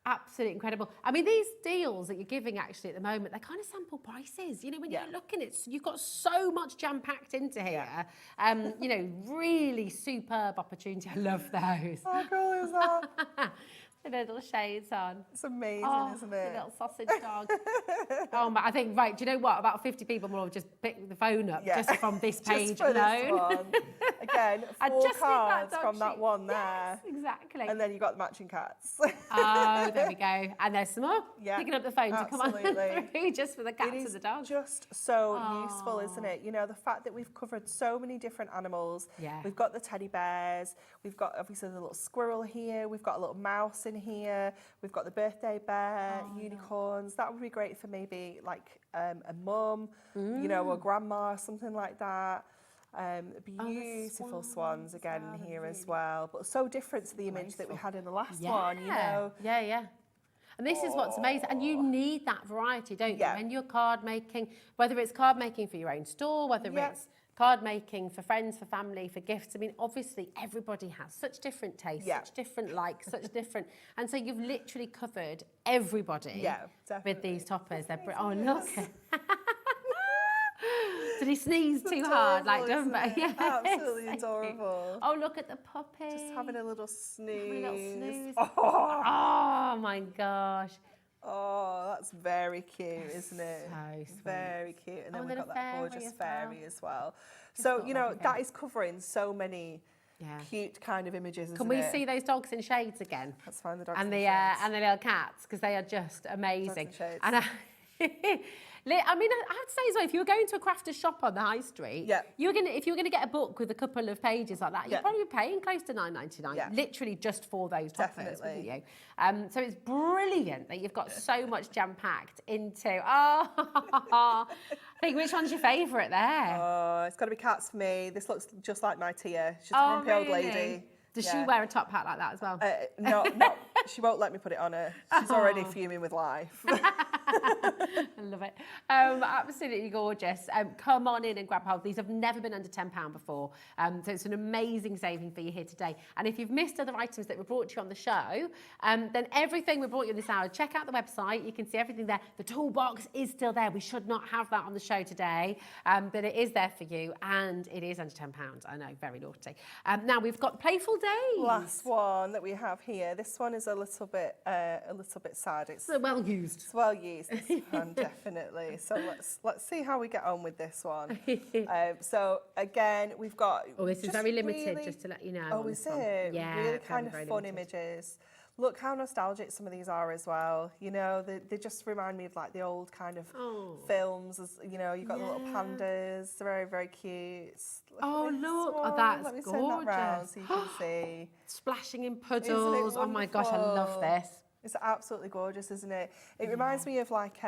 B: Absolutely incredible. I mean, these deals that you're giving actually at the moment, they're kind of sample prices. You know, when you're looking, you've got so much jam-packed into here. You know, really superb opportunity. I love those.
C: How cool is that?
B: The little shades on.
C: It's amazing, isn't
B: The
C: it?
B: little sausage dog. I think, right, do you know what? About 50 people will have just picked the phone up just from this page
C: Just for this
B: alone.
C: one. Again,
B: I
C: 4
B: just need that
C: cards
B: dog
C: from that
B: sheet.
C: one there.
B: Yes, exactly.
C: And then you got the matching cats.
B: Oh, there we go. And there's some more.
C: Yeah,
B: Picking up the phone to come on
C: absolutely.
B: through just for the cats
C: It
B: and
C: is
B: the dogs.
C: just so useful, isn't it? You know, the fact that we've covered so many different animals.
B: Yeah.
C: We've got the teddy bears. We've got obviously the little squirrel here. We've got a little mouse in here. We've got the birthday bear, unicorns. That would be great for maybe like a mum, you know, or grandma, something like that. Beautiful swans again in here as well, but so different to the image that we had in the last one, you know.
B: Yeah. And this is what's amazing. And you need that variety, don't you? When you're card making, whether it's card making for your own store, whether it's card making for friends, for family, for gifts. I mean, obviously, everybody has such different tastes, such different likes, such different. And so you've literally covered everybody with these toppers. They're look. Did he sneeze too hard? Like, don't
C: yeah, absolutely adorable.
B: Oh, look at the puppy.
C: Just having a little snooze.
B: Oh my gosh.
C: Oh, that's very cute, isn't it?
B: So sweet.
C: Very cute. And then we've got that gorgeous fairy as well.
B: Just
C: So, you know, that is covering so many cute kind of images, isn't it?
B: Can we see those dogs in shades again?
C: Let's find the dogs
B: and
C: in
B: the
C: shades.
B: and the little cats, because they are just amazing.
C: Dogs in shades.
B: And I mean, I'd say as well, if you were going to a crafter's shop on the high street, if you were gonna get a book with a couple of pages like that, you'd probably be paying close to $9.99, literally just for those toppers, wouldn't you? So it's brilliant that you've got so much jam-packed into. I think, which one's your favourite there?
C: Oh, it's got to be cats for me. This looks just like my Tia. She's a grumpy old lady.
B: Does she wear a top hat like that as well?
C: No, she won't let me put it on her. She's already fuming with life.
B: I love it. Absolutely gorgeous. Come on in and grab hold. These have never been under £10 before. So it's an amazing saving for you here today. And if you've missed other items that were brought to you on the show, then everything we brought you this hour, check out the website. You can see everything there. The toolbox is still there. We should not have that on the show today, but it is there for you. And it is under £10. I know, very naughty. Now we've got Playful Days.
C: Last one that we have here. This one is a little bit sad. It's
B: well used.
C: It's well used, this one, definitely. So let's see how we get on with this one. So again, we've got.
B: Oh, this is very limited, just to let you know.
C: Oh, is it?
B: Yeah,
C: really kind of fun images. Look how nostalgic some of these are as well. You know, they just remind me of like the old kind of films. As you know, you've got the little pandas. They're very, very cute.
B: Look, that's
C: Let me
B: gorgeous.
C: turn that round so you can see.
B: Splashing in puddles. Oh my gosh, I love this.
C: It's absolutely gorgeous, isn't it? It reminds me of like,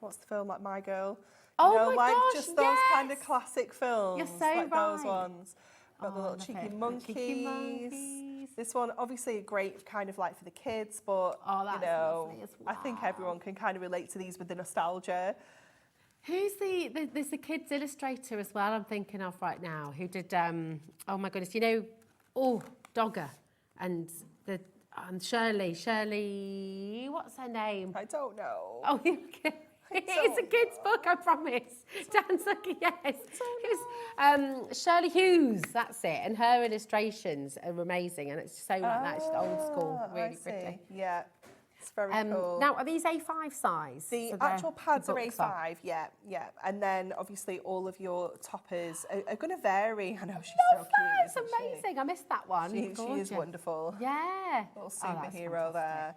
C: what's the film, like My Girl? You know,
B: my
C: like
B: gosh,
C: just those kind of classic films.
B: You're so
C: like those
B: right.
C: ones. Got the little cheeky monkeys. This one, obviously, great kind of like for the kids, but you know, I think everyone can kind of relate to these with the nostalgia.
B: Who's there's the kids illustrator as well, I'm thinking of right now, who did, oh my goodness, you know, Dogger and Shirley, what's her name?
C: I don't know.
B: Oh, it's a kid's book, I promise. Dan's like, yes. It's Shirley Hughes, that's it. And her illustrations are amazing, and it's so like that. It's old school, really pretty.
C: Yeah, it's very cool.
B: Now, are these A5 size?
C: The actual pads are A5, yeah. And then obviously all of your toppers are going to vary. I know she's so cute.
B: It's amazing. I missed that one.
C: She is wonderful.
B: Yeah.
C: Little superhero there.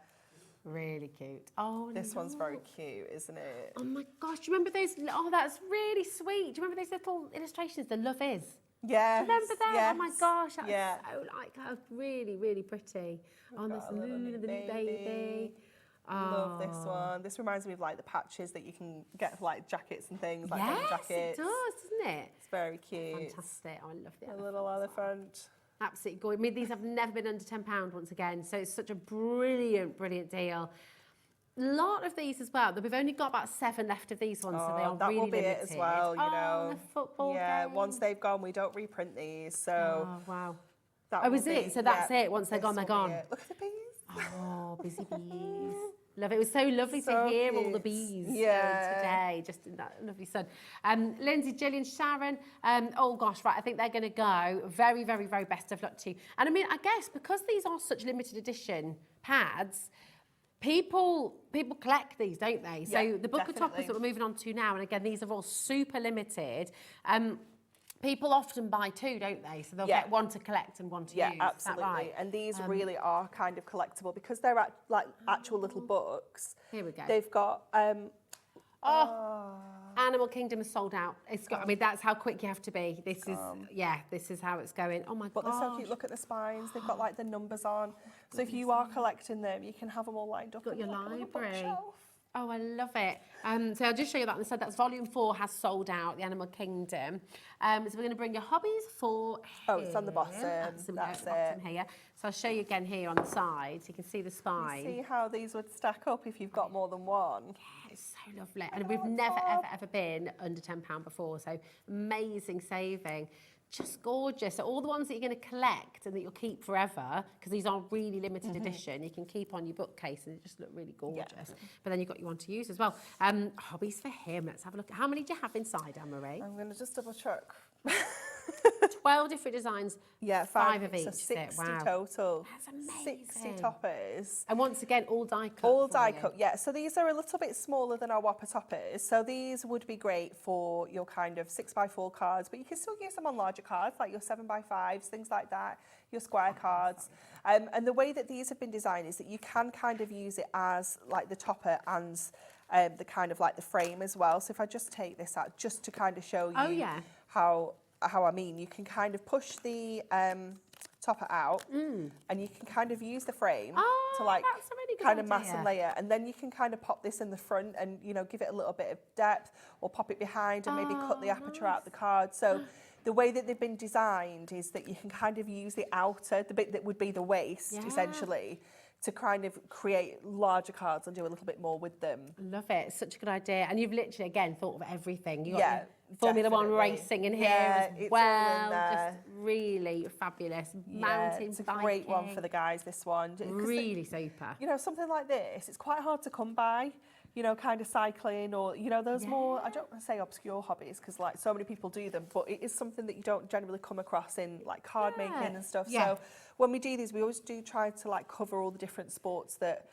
B: Really cute. Oh,
C: this one's very cute, isn't it?
B: Oh my gosh, do you remember those? Oh, that's really sweet. Do you remember those little illustrations? The Love Is.
C: Yes.
B: Do you remember that?
C: Yes.
B: Oh my gosh, that's so like really, really pretty. Oh, this little baby.
C: Love this one. This reminds me of like the patches that you can get for like jackets and things, like denim jackets.
B: Yes, it does, doesn't it?
C: It's very cute.
B: Fantastic. Oh, I love the
C: little elephant.
B: Absolutely gorgeous. I mean, these have never been under £10 once again, so it's such a brilliant deal. A lot of these as well. We've only got about 7 left of these ones, so they are
C: that
B: really
C: will be
B: limited.
C: it as well, you know.
B: The football game.
C: Once they've gone, we don't reprint these, so.
B: Oh, wow.
C: Is
B: it? So that's it. Once they're gone, they're gone.
C: Look at the bees.
B: Oh, busy bees. Love it. It was so lovely to hear all the bees today, just in that lovely sun. Lindsay, Gillian, Sharon, oh gosh, right, I think they're going to go. Very, very, very best of luck to you. And I mean, I guess because these are such limited edition pads, people collect these, don't they? So the book of toppers that we're moving on to now, and again, these are all super limited. People often buy 2, don't they? So they'll get one to collect and one to use.
C: Yeah, absolutely.
B: Is that right?
C: And these really are kind of collectible because they're like actual little books.
B: Here we go.
C: They've got
B: Animal Kingdom is sold out. It's got. I mean, that's how quick you have to be. This is how it's going. Oh my god!
C: But they're so cute. Look at the spines. They've got like the numbers on. So if you are collecting them, you can have them all lined up.
B: Got your
C: on, like, a little
B: library.
C: bookshelf.
B: Oh, I love it. So I'll just show you that. And so that's volume 4 has sold out, the Animal Kingdom. So we're going to bring your hobbies for
C: Oh, it's on the bottom.
B: That's
C: That's
B: at the bottom here. So I'll show you again here on the side, so you can see the spine.
C: See how these would stack up if you've got more than one.
B: Yeah, it's so lovely. And we've never, ever been under £10 before, so amazing saving. Just gorgeous. So all the ones that you're going to collect and that you'll keep forever, because these are really limited edition, you can keep on your bookcase and they just look really gorgeous. Yeah. But then you've got your one to use as well. Hobbies for him. Let's have a look. How many do you have inside, Anne-Marie?
C: I'm going to just double check.
B: 12 different designs.
C: Yeah,
B: 5 of each.
C: So 60
B: wow.
C: total.
B: That's amazing.
C: 60 toppers.
B: And once again, all die cut.
C: All die cut, yeah. So these are a little bit smaller than our Whopper toppers. So these would be great for your kind of 6x4 cards, but you can still use them on larger cards, like your 7x5s, things like that, your square cards. And the way that these have been designed is that you can kind of use it as like the topper and the kind of like the frame as well. So if I just take this out, just to kind of show you how I mean, you can kind of push the topper out and you can kind of use the frame to like kind of mass and layer, and then you can kind of pop this in the front and, you know, give it a little bit of depth, or pop it behind and maybe cut the aperture out the card. So the way that they've been designed is that you can kind of use the outer, the bit that would be the waist essentially, to kind of create larger cards and do a little bit more with them.
B: Love it. It's such a good idea. And you've literally, again, thought of everything. You got Formula One racing in here as well. Just really fabulous. Mountain
C: it's a
B: biking.
C: great one for the guys, this one.
B: Really super.
C: You know, something like this, it's quite hard to come by. You know, kind of cycling, or, you know, those more, I don't want to say obscure hobbies, because like so many people do them, but it is something that you don't generally come across in like card making and stuff. So when we do these, we always do try to like cover all the different sports that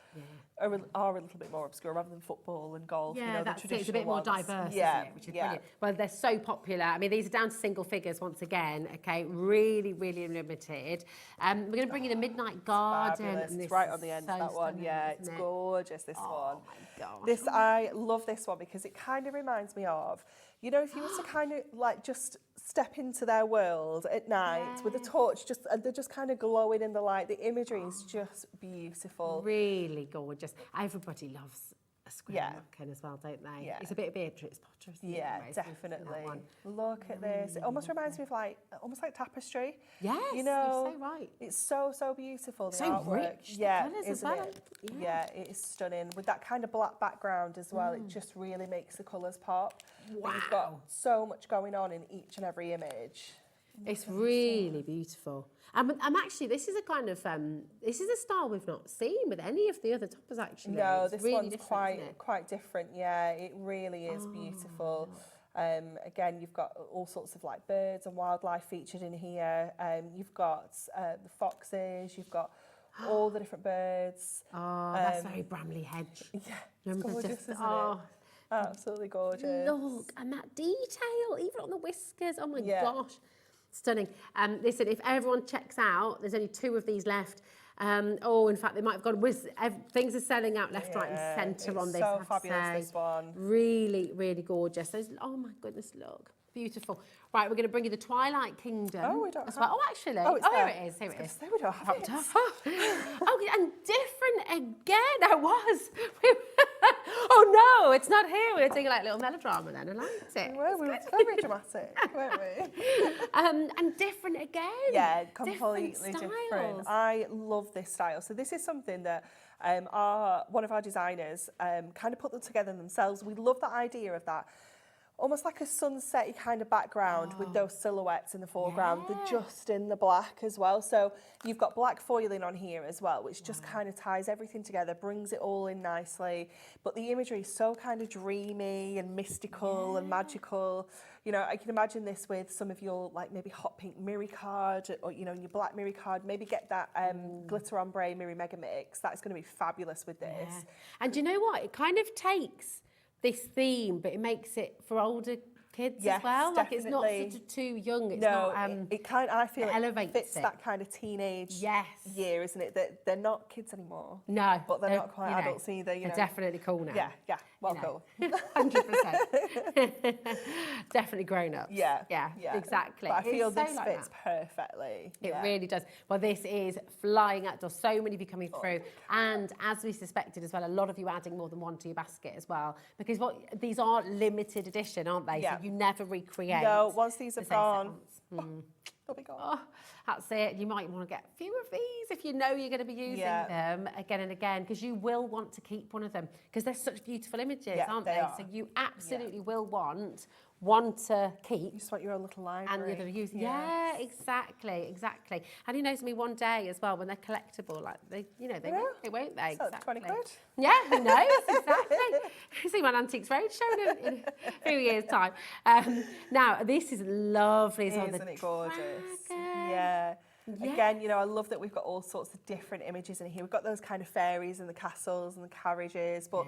C: are a little bit more obscure, rather than football and golf.
B: Yeah,
C: you know,
B: that's
C: the
B: it. It's a bit more diverse, isn't it? Which is brilliant. Well, they're so popular. I mean, these are down to single figures once again. Okay, really, really limited. We're going to bring you the Midnight Garden.
C: Fabulous.
B: And
C: It's right on the end of that one. Yeah, it's gorgeous, this one.
B: Oh my gosh.
C: This, I love this one because it kind of reminds me of, you know, if you were to kind of like just step into their world at night with a torch, and they're just kind of glowing in the light. The imagery is just beautiful.
B: Really gorgeous. Everybody loves a square napkin as well, don't they?
C: Yeah.
B: It's a bit of Beatrix Potter, isn't it?
C: Yeah, definitely. Look at this. It almost reminds me of like, almost like tapestry.
B: Yes,
C: you know,
B: you're so right.
C: It's so, so beautiful. The
B: so
C: artwork.
B: rich,
C: Yeah,
B: the colours
C: isn't
B: as well.
C: it? Yeah, it is stunning. With that kind of black background as well, it just really makes the colours pop.
B: Wow.
C: You've got so much going on in each and every image.
B: It's really beautiful. I'm actually, this is a kind of, this is a style we've not seen with any of the other toppers actually.
C: No,
B: it's
C: this
B: really
C: one's
B: different,
C: quite different. Yeah, it really is beautiful. Again, you've got all sorts of like birds and wildlife featured in here. You've got the foxes, you've got all the different birds.
B: Oh, that's very Bramley Hedge.
C: Yeah,
B: Remember
C: it's gorgeous,
B: just,
C: isn't it? Absolutely gorgeous.
B: Look, and that detail, even on the whiskers. Oh my gosh. Stunning. Listen, if everyone checks out, there's only 2 of these left. In fact, they might have gone. Things are selling out left, right, and centre on this.
C: So fabulous, this one.
B: Really, really gorgeous. Oh my goodness, look. Beautiful. Right, we're going to bring you the Twilight Kingdom.
C: Oh, we don't
B: as
C: have
B: well. Oh, actually.
C: it's
B: here
C: there.
B: it is. Here it is.
C: We don't have it.
B: Oh, and different again. I was. Oh no, it's not here. We were doing like little melodrama then. I liked it.
C: We were very dramatic, weren't we?
B: And different again.
C: Yeah, completely different.
B: Styles.
C: I love this style. So this is something that one of our designers kind of put them together themselves. We love the idea of that. Almost like a sunset kind of background with those silhouettes in the foreground. They're just in the black as well. So you've got black foiling on here as well, which just kind of ties everything together, brings it all in nicely. But the imagery is so kind of dreamy and mystical and magical. You know, I can imagine this with some of your like maybe hot pink mirror card, or, you know, your black mirror card. Maybe get that glitter ombre mirror mega mix. That's going to be fabulous with this.
B: Yeah. And do you know what? It kind of takes this theme, but it makes it for older kids as well. Like it's not sort of too young. It's not.
C: It kind of, I feel it
B: elevates
C: fits that kind of teenage year, isn't it? They're not kids anymore.
B: No,
C: but they're not quite adults either.
B: They're definitely cool now.
C: Yeah. Well,
B: you know.
C: cool.
B: 100%. Definitely grown ups.
C: Yeah.
B: Yeah, exactly.
C: But I feel
B: It's so
C: this
B: like
C: fits
B: that.
C: perfectly.
B: It
C: Yeah.
B: really does. Well, this is flying outdoors. So many of you coming through. And as we suspected as well, a lot of you adding more than one to your basket as well. Because these are limited edition, aren't they?
C: Yeah.
B: So you never recreate.
C: No, once these
B: the
C: have
B: same set
C: gone,
B: once.
C: they'll be gone.
B: Oh, that's it. You might want to get a few of these if you know you're going to be using them again and again, because you will want to keep one of them because they're such beautiful images, aren't they?
C: are.
B: So you absolutely will want one to keep.
C: You just want your own little library.
B: And the other use. Yeah, exactly. And who knows me, one day as well when they're collectible, like they won't they?
C: So it's 20 quid.
B: Yeah, who knows? Exactly. See my Antiques Roadshow in a few years' time. Now this is lovely.
C: Isn't it gorgeous? Yeah. Again, I love that we've got all sorts of different images in here. We've got those kind of fairies and the castles and the carriages, but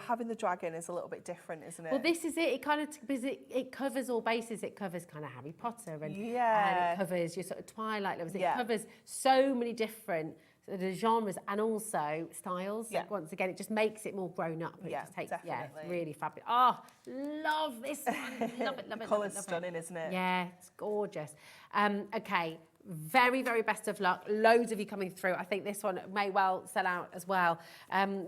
C: having the dragon is a little bit different, isn't it?
B: Well, this is it. It kind of because it covers all bases. It covers kind of Harry Potter and it covers your sort of Twilight lovers. It covers so many different sort of genres and also styles. So once again, it just makes it more grown up. It just takes,
C: definitely.
B: really fabulous. Oh, love this one. Love it.
C: The colour's stunning, isn't it?
B: Yeah, it's gorgeous. Okay. Very, very best of luck. Loads of you coming through. I think this one may well sell out as well.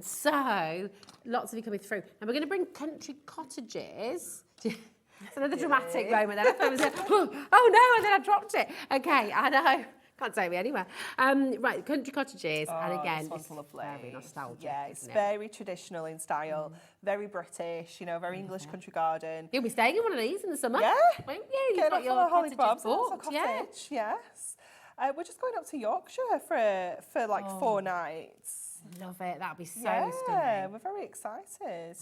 B: So, lots of you coming through. And we're going to bring country cottages. It's another dramatic moment. Then I was like, oh no, and then I dropped it. Okay, I know. Can't take me anywhere. Right, country cottages, and again,
C: this one's lovely.
B: Very nostalgic.
C: Yeah, it's very traditional in style, very British, very English country garden.
B: You'll be staying in one of these in the summer,
C: Yeah.
B: won't you?
C: Get up for Holly Bob's
B: booked,
C: cottage. Yes. We're just going up to Yorkshire for like 4 nights.
B: Love it. That'd be so
C: Yeah,
B: stunning.
C: we're very excited.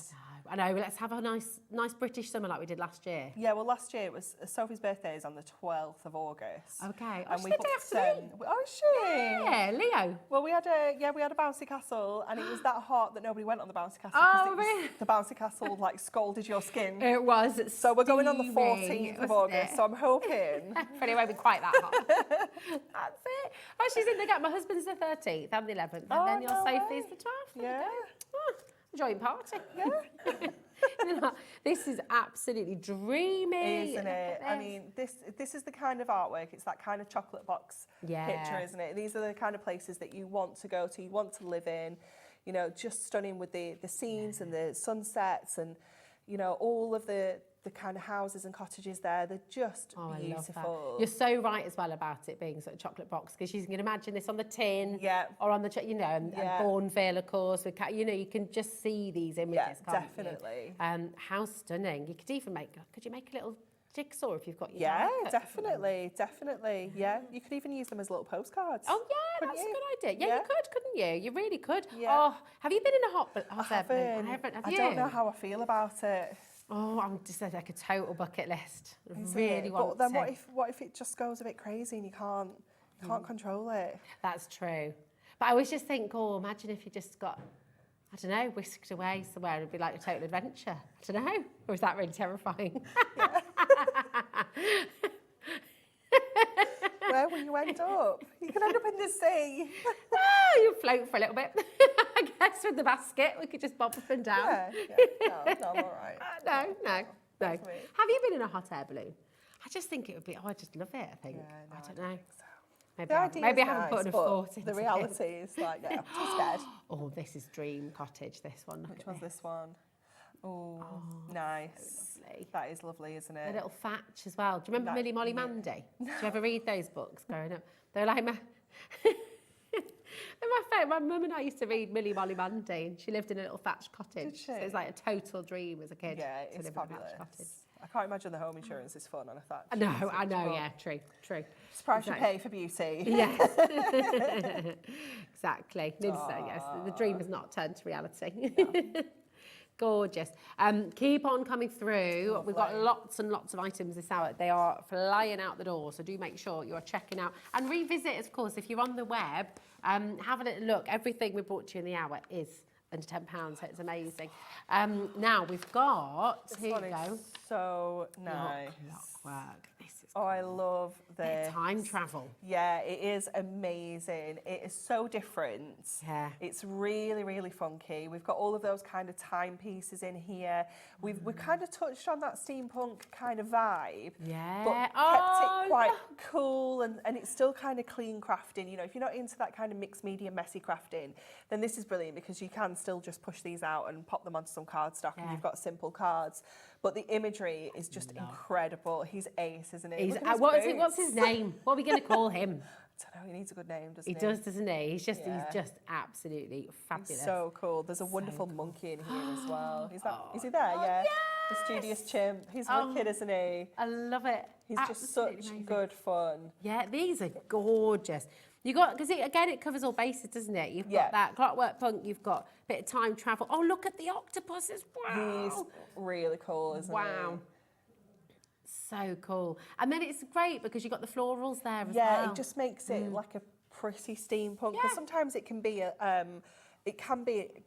B: I know. Let's have a nice British summer like we did last year.
C: Yeah, well, last year it was Sophie's birthday is on the 12th of August.
B: Okay.
C: And
B: she's
C: we
B: the day
C: booked,
B: after me.
C: oh, is she?
B: Yeah, Leo.
C: Well, we had a bouncy castle, and it was that hot that nobody went on the bouncy castle.
B: Oh,
C: 'cause
B: really?
C: The bouncy castle like scalded your skin.
B: It was.
C: So we're going on the
B: steamy,
C: 14th of
B: wasn't
C: August.
B: it?
C: So I'm hoping.
B: But it won't be quite that hot. That's it. Oh, she's in the gap. My husband's the 13th. I'm the 11th. And then your
C: no
B: Sophie's
C: way.
B: the 12th.
C: Yeah.
B: Oh, joint party.
C: Yeah.
B: This is absolutely dreamy.
C: Isn't it? I mean, this is the kind of artwork. It's that kind of chocolate box picture, isn't it? These are the kind of places that you want to go to, you want to live in. Just stunning with the scenes and the sunsets and all of the kind of houses and cottages there. They're just beautiful.
B: I love that. You're so right as well about it being sort of chocolate box, because you can imagine this on the tin or on the and Bourneville, of course. With you can just see these images.
C: Yeah,
B: can't
C: definitely.
B: You? How stunning! You could even could you make a little jigsaw if you've got your
C: definitely. Yeah, you could even use them as little postcards.
B: Oh yeah, that's a good idea. Yeah, you could, couldn't you? You really could.
C: Yeah.
B: Oh, have you been in a hot air balloon?
C: I haven't.
B: Have
C: I
B: you?
C: don't know how I feel about it.
B: Oh, I'm just like a total bucket list. I
C: Is
B: really
C: it?
B: want
C: But then
B: to.
C: what if it just goes a bit crazy and you can't control it?
B: That's true. But I always just think, imagine if you just got, I don't know, whisked away somewhere. It'd be like a total adventure. I don't know. Or is that really terrifying?
C: Where will you end up? You could end up in the sea.
B: You float for a little bit. I guess with the basket, we could just bob up and down.
C: No, I'm all right.
B: No.
C: That's me.
B: Have you been in a hot air balloon? I just think it would be, I just love it, I think.
C: Yeah,
B: I don't know.
C: The
B: Maybe I
C: idea's
B: haven't put
C: nice,
B: enough
C: but
B: thought into
C: the reality is like, I'm too scared.
B: Oh, this is Dream Cottage, this one.
C: Which one's this one? Oh, nice.
B: So lovely.
C: That is lovely, isn't
B: A
C: it?
B: little thatch as well. Do you remember Millie Molly Mandy? Did you ever read those books growing up? They're like my mum and I used to read Millie Molly Mandy, and she lived in a little thatched cottage.
C: Did she?
B: So it was like a total dream as a kid.
C: Yeah,
B: to
C: it's
B: live in a thatched
C: fabulous.
B: cottage.
C: I can't imagine the home insurance is fun on a thatch.
B: No, I know, yeah, true.
C: It's the price you pay for beauty.
B: Yes. Exactly. Yes, the dream has not turned to reality. No. Gorgeous. Keep on coming through.
C: Lovely.
B: We've got lots and lots of items this hour. They are flying out the door, so do make sure you are checking out. And revisit, of course, if you're on the web, have a little look. Everything we brought to you in the hour is under £10, so it's amazing. Now, we've got...
C: This
B: here
C: one
B: you go.
C: is so nice.
B: Clockwork. This is
C: Oh, I love the
B: time travel.
C: Yeah, it is amazing. It is so different.
B: Yeah.
C: It's really, really funky. We've got all of those kind of timepieces in here. We've kind of touched on that steampunk kind of vibe.
B: Yeah.
C: But kept it quite cool, and it's still kind of clean crafting. You know, if you're not into that kind of mixed media messy crafting, then this is brilliant because you can still just push these out and pop them onto some cardstock and you've got simple cards. But the imagery is just incredible. He's ace, isn't he?
B: What's his name? What are we going to call him?
C: I don't know, he needs a good name, doesn't he?
B: He does, doesn't he? He's just absolutely fabulous.
C: He's so cool. There's a wonderful monkey in here as well. Is he there? Yeah. The studious chimp. He's wicked, isn't he?
B: I love it.
C: He's just such good fun.
B: Yeah, these are gorgeous. You got, because it covers all bases, doesn't it? You've got that clockwork punk, you've got a bit of time travel. Oh, look at the octopuses. Wow.
C: He's really cool, isn't he?
B: Wow. So cool. And then it's great because you've got the florals there as well.
C: Yeah, it just makes it like a pretty steampunk. Because sometimes it can be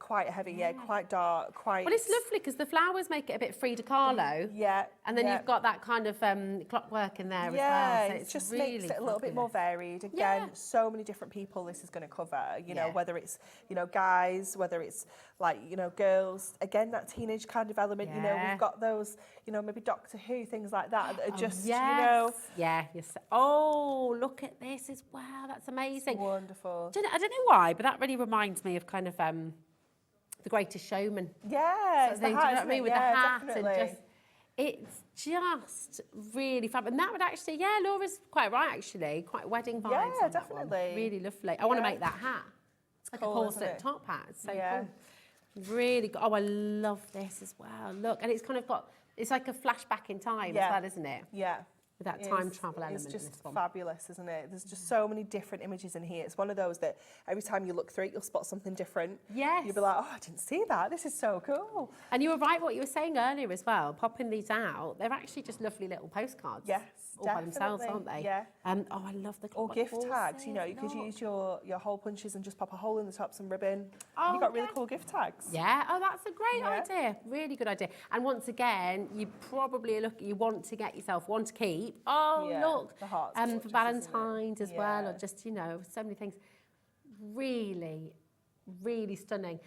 C: quite heavy, quite dark, quite...
B: Well, it's lovely because the flowers make it a bit Frida Kahlo.
C: Yeah.
B: And then you've got that kind of clockwork in there as well. So
C: it
B: it's
C: just
B: really
C: makes it a little bit more varied. Again, so many different people this is going to cover, you know, whether it's, you know, guys, whether it's like, you know, girls. Again, that teenage kind of element, you know, we've got those, you know, maybe Doctor Who, things like that are just, you know...
B: Yeah. Oh, look at this as well. That's amazing.
C: It's wonderful.
B: I don't know why, but that really reminds me of kind of The Greatest Showman.
C: Yeah,
B: It's the hat, do you know what I mean? With the hat
C: definitely.
B: and it's just really fab. And that would actually, Laura's quite right actually, quite wedding vibes.
C: Yeah,
B: on that one.
C: definitely.
B: Really lovely. I want to make that hat. It's like
C: cool,
B: a corset top hat. It's so cool. Really good. Oh, I love this as well. Look, and it's kind of got, it's like a flashback in time as well, isn't it?
C: Yeah.
B: With that time travel element.
C: It's
B: in
C: just
B: this one.
C: fabulous, isn't it? There's just so many different images in here. It's one of those that every time you look through it, you'll spot something different.
B: Yes.
C: You'll be like, oh, I didn't see that. This is so cool.
B: And you were right what you were saying earlier as well, popping these out. They're actually just lovely little postcards.
C: Yes,
B: all by themselves, aren't they?
C: Yeah.
B: Oh, I love the
C: Or gift
B: horses.
C: tags. You know, you could use your hole punches and just pop a hole in the top, some ribbon.
B: Oh,
C: You've got really cool gift tags.
B: Yeah, oh, that's a great idea. Really good idea. And once again, you probably you want to get yourself one to keep. Oh, look.
C: The hearts
B: for Valentine's as well, or just, you know, so many things. Really, really stunning.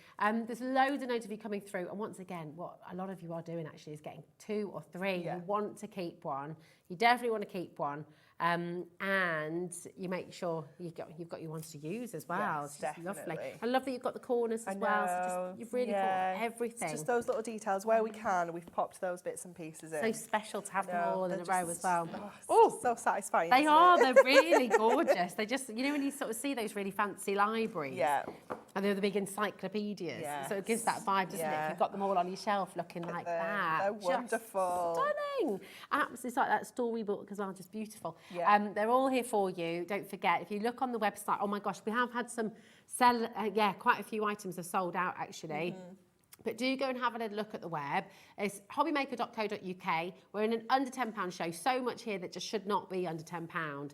B: There's loads of you coming through. And once again, what a lot of you are doing actually is getting 2 or 3. You want to keep one. You definitely want to keep one. And you make sure you've got your ones to use as well.
C: Yes,
B: it's just lovely.
C: definitely.
B: I love that you've got the corners as well. So just, you've really thought of everything.
C: It's just those little details where we can. We've popped those bits and pieces in.
B: So special to have them all in a row as well.
C: Oh, so satisfying.
B: They
C: isn't
B: are.
C: it?
B: They're really gorgeous. They just, you know, when you sort of see those really fancy libraries.
C: Yeah.
B: And they're the big encyclopedias.
C: Yes.
B: So it gives that vibe, doesn't it? If you've got them all on your shelf looking like that.
C: They're wonderful.
B: Just stunning. Absolutely, it's like that storybook as well, just beautiful.
C: Yeah.
B: They're all here for you. Don't forget, if you look on the website, oh my gosh, we have had some quite a few items have sold out actually. But do go and have a little look at the web. It's hobbymaker.co.uk. We're in an under £10 show. So much here that just should not be under £10.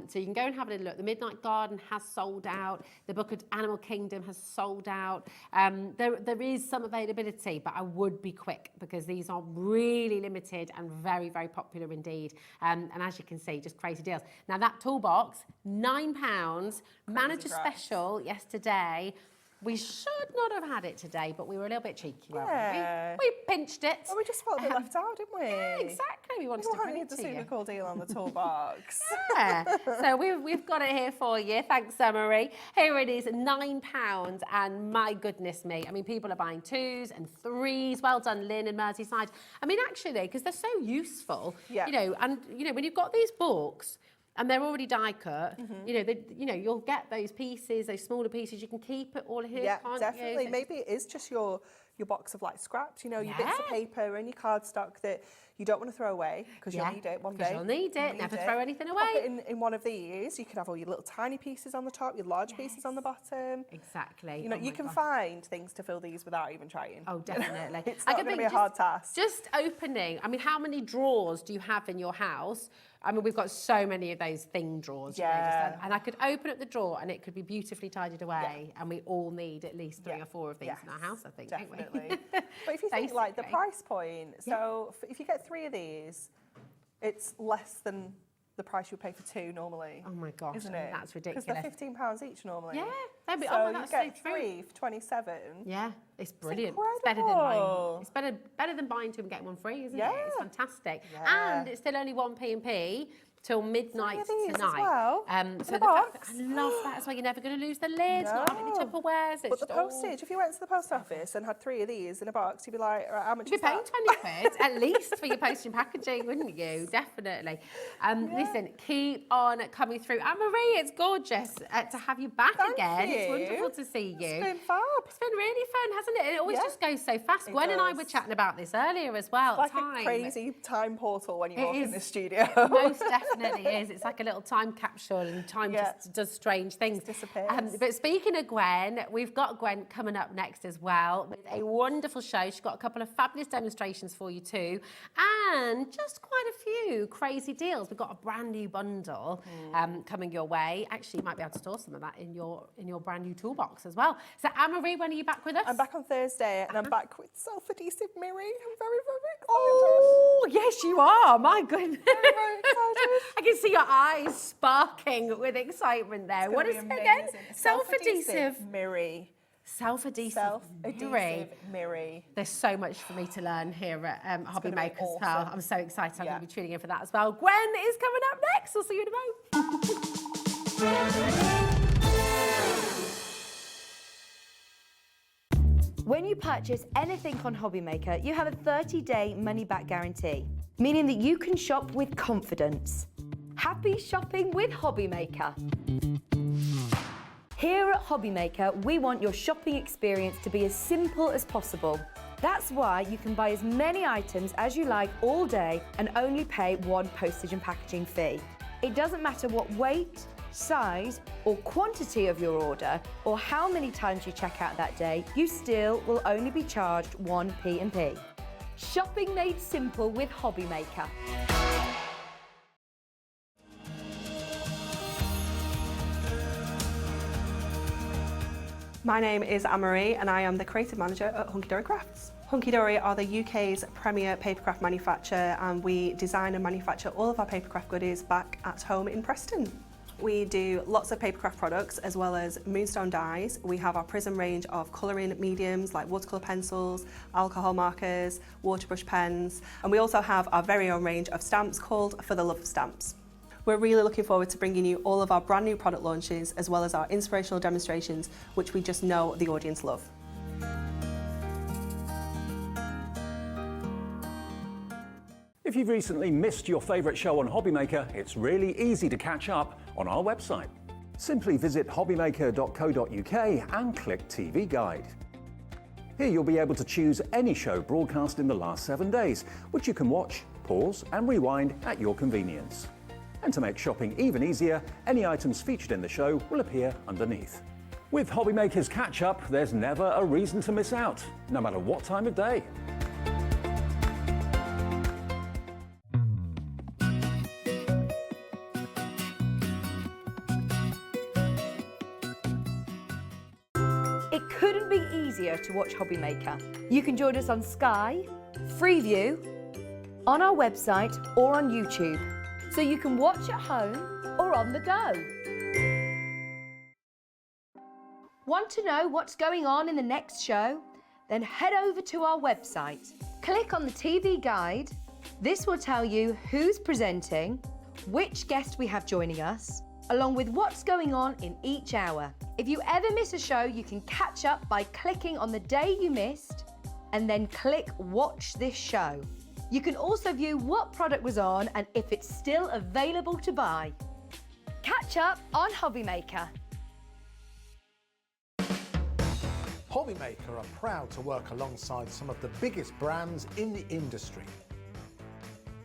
B: So you can go and have a little look. The Midnight Garden has sold out. The Book of Animal Kingdom has sold out. There is some availability, but I would be quick because these are really limited and very, very popular indeed. And as you can see, just crazy deals. Now that toolbox, £9. Manager special yesterday. We should not have had it today, but we were a little bit cheeky, weren't we? We pinched it.
C: Well, we just felt a bit left out, didn't we?
B: Yeah, exactly. We wanted to bring it
C: the
B: to you.
C: super cool deal on the toolbox.
B: Yeah. So we've got it here for you. Thanks, Marie. Here it is, £9, and my goodness me. I mean, people are buying 2s and 3s. Well done, Lynn and Merseyside. I mean, actually, because they're so useful, you know, and, you know, when you've got these books, and they're already die cut. You know, you'll get those pieces, those smaller pieces. You can keep it all here, can't
C: definitely.
B: you?
C: Maybe it is just your box of like scraps, you know, your bits of paper and your cardstock that you don't want to throw away because you'll need it one day.
B: You'll need it. Never throw anything away.
C: Pop it in one of these. You can have all your little tiny pieces on the top, your large pieces on the bottom.
B: Exactly.
C: You know, you can find things to fill these without even trying.
B: Oh, definitely.
C: It's not going to be a hard task.
B: Just opening. I mean, how many drawers do you have in your house? I mean, we've got so many of those thing drawers. You know, and I could open up the drawer and it could be beautifully tidied away. And we all need at least 3 or 4 of these in our house, I think, don't we?
C: Definitely. But if you think like the price point, so if you get 3 of these, it's less than the price you would pay for 2 normally.
B: Oh my gosh,
C: isn't it?
B: That's ridiculous.
C: Because they're £15 each normally.
B: Yeah, they'd be,
C: so
B: that's
C: you get
B: so true.
C: 3 for 27.
B: Yeah, it's brilliant.
C: incredible.
B: It's better than buying. It's better than buying 2 and getting 1 free, isn't it? It's fantastic.
C: Yeah.
B: And it's still only 1p and p till midnight
C: 3 of these
B: tonight.
C: as well.
B: So
C: In a
B: the fact
C: box.
B: I love that as well. You're never going to lose the lids, not having any
C: No.
B: Tupperwares.
C: But
B: It's
C: the
B: just all-
C: postage, if you went to the post office and had 3 of these in a box, you'd be like, right, how much
B: You'd
C: is
B: be paying
C: that?
B: 20 quid at least for your postage and packaging, wouldn't you? Definitely. Listen, keep on coming through. Anne-Marie, it's gorgeous to have you back
C: Thank
B: again.
C: you.
B: It's wonderful to see you.
C: It's been fab.
B: It's been really fun, hasn't it? It always
C: Yeah.
B: just goes so fast.
C: It
B: Gwen and I
C: does.
B: were chatting about this earlier as well.
C: Like
B: Time.
C: a crazy time portal when you
B: It
C: walk in
B: is.
C: the studio.
B: Most definitely is. It's like a little time capsule, and time
C: Yeah.
B: just does strange things.
C: Just disappears.
B: But speaking of Gwen, we've got Gwen coming up next as well with a wonderful show. She's got a couple of fabulous demonstrations for you too, and just quite a few crazy deals. We've got a brand new bundle coming your way. Actually, you might be able to store some of that in your brand new toolbox as well. So, Anne-Marie, when are you back with us?
C: I'm back on Thursday and I'm back with self-adhesive mirroring. I'm very, very excited.
B: Oh, yes, you are. My goodness.
C: Very excited.
B: I can see your eyes sparking with excitement there. What is it again? Self-adhesive.
C: mirroring.
B: Self-adhesive.
C: Self-adhesive mirroring.
B: There's so much for me to learn here at Hobby
C: gonna be
B: Maker as well.
C: awesome.
B: I'm so excited. I'm
C: Yeah.
B: going to be tuning in for that as well. Gwen is coming up next. We'll see you in a moment.
D: When you purchase anything on Hobby Maker, you have a 30-day money-back guarantee, meaning that you can shop with confidence. Happy shopping with Hobby Maker. Here at Hobby Maker, we want your shopping experience to be as simple as possible. That's why you can buy as many items as you like all day and only pay 1 postage and packaging fee. It doesn't matter what weight, size or quantity of your order or how many times you check out that day, you still will only be charged 1 P&P. Shopping made simple with Hobby Maker.
A: My name is Anne-Marie and I am the creative manager at Hunkydory Crafts. Hunkydory are the UK's premier papercraft manufacturer, and we design and manufacture all of our papercraft goodies back at home in Preston. We do lots of papercraft products as well as moonstone dyes. We have our Prism range of colouring mediums like watercolour pencils, alcohol markers, waterbrush pens, and we also have our very own range of stamps called For the Love of Stamps. We're really looking forward to bringing you all of our brand new product launches as well as our inspirational demonstrations, which we just know the audience love.
E: If you've recently missed your favourite show on Hobby Maker, it's really easy to catch up on our website. Simply visit hobbymaker.co.uk and click TV Guide. Here you'll be able to choose any show broadcast in the last 7 days, which you can watch, pause and rewind at your convenience. And to make shopping even easier, any items featured in the show will appear underneath. With Hobby Maker's catch-up, there's never a reason to miss out, no matter what time of day.
D: It couldn't be easier to watch Hobby Maker. You can join us on Sky, Freeview, on our website or on YouTube, so you can watch at home or on the go. Want to know what's going on in the next show? Then head over to our website. Click on the TV Guide. This will tell you who's presenting, which guest we have joining us, along with what's going on in each hour. If you ever miss a show, you can catch up by clicking on the day you missed and then click Watch This Show. You can also view what product was on and if it's still available to buy. Catch up on Hobby Maker.
F: Hobby Maker are proud to work alongside some of the biggest brands in the industry.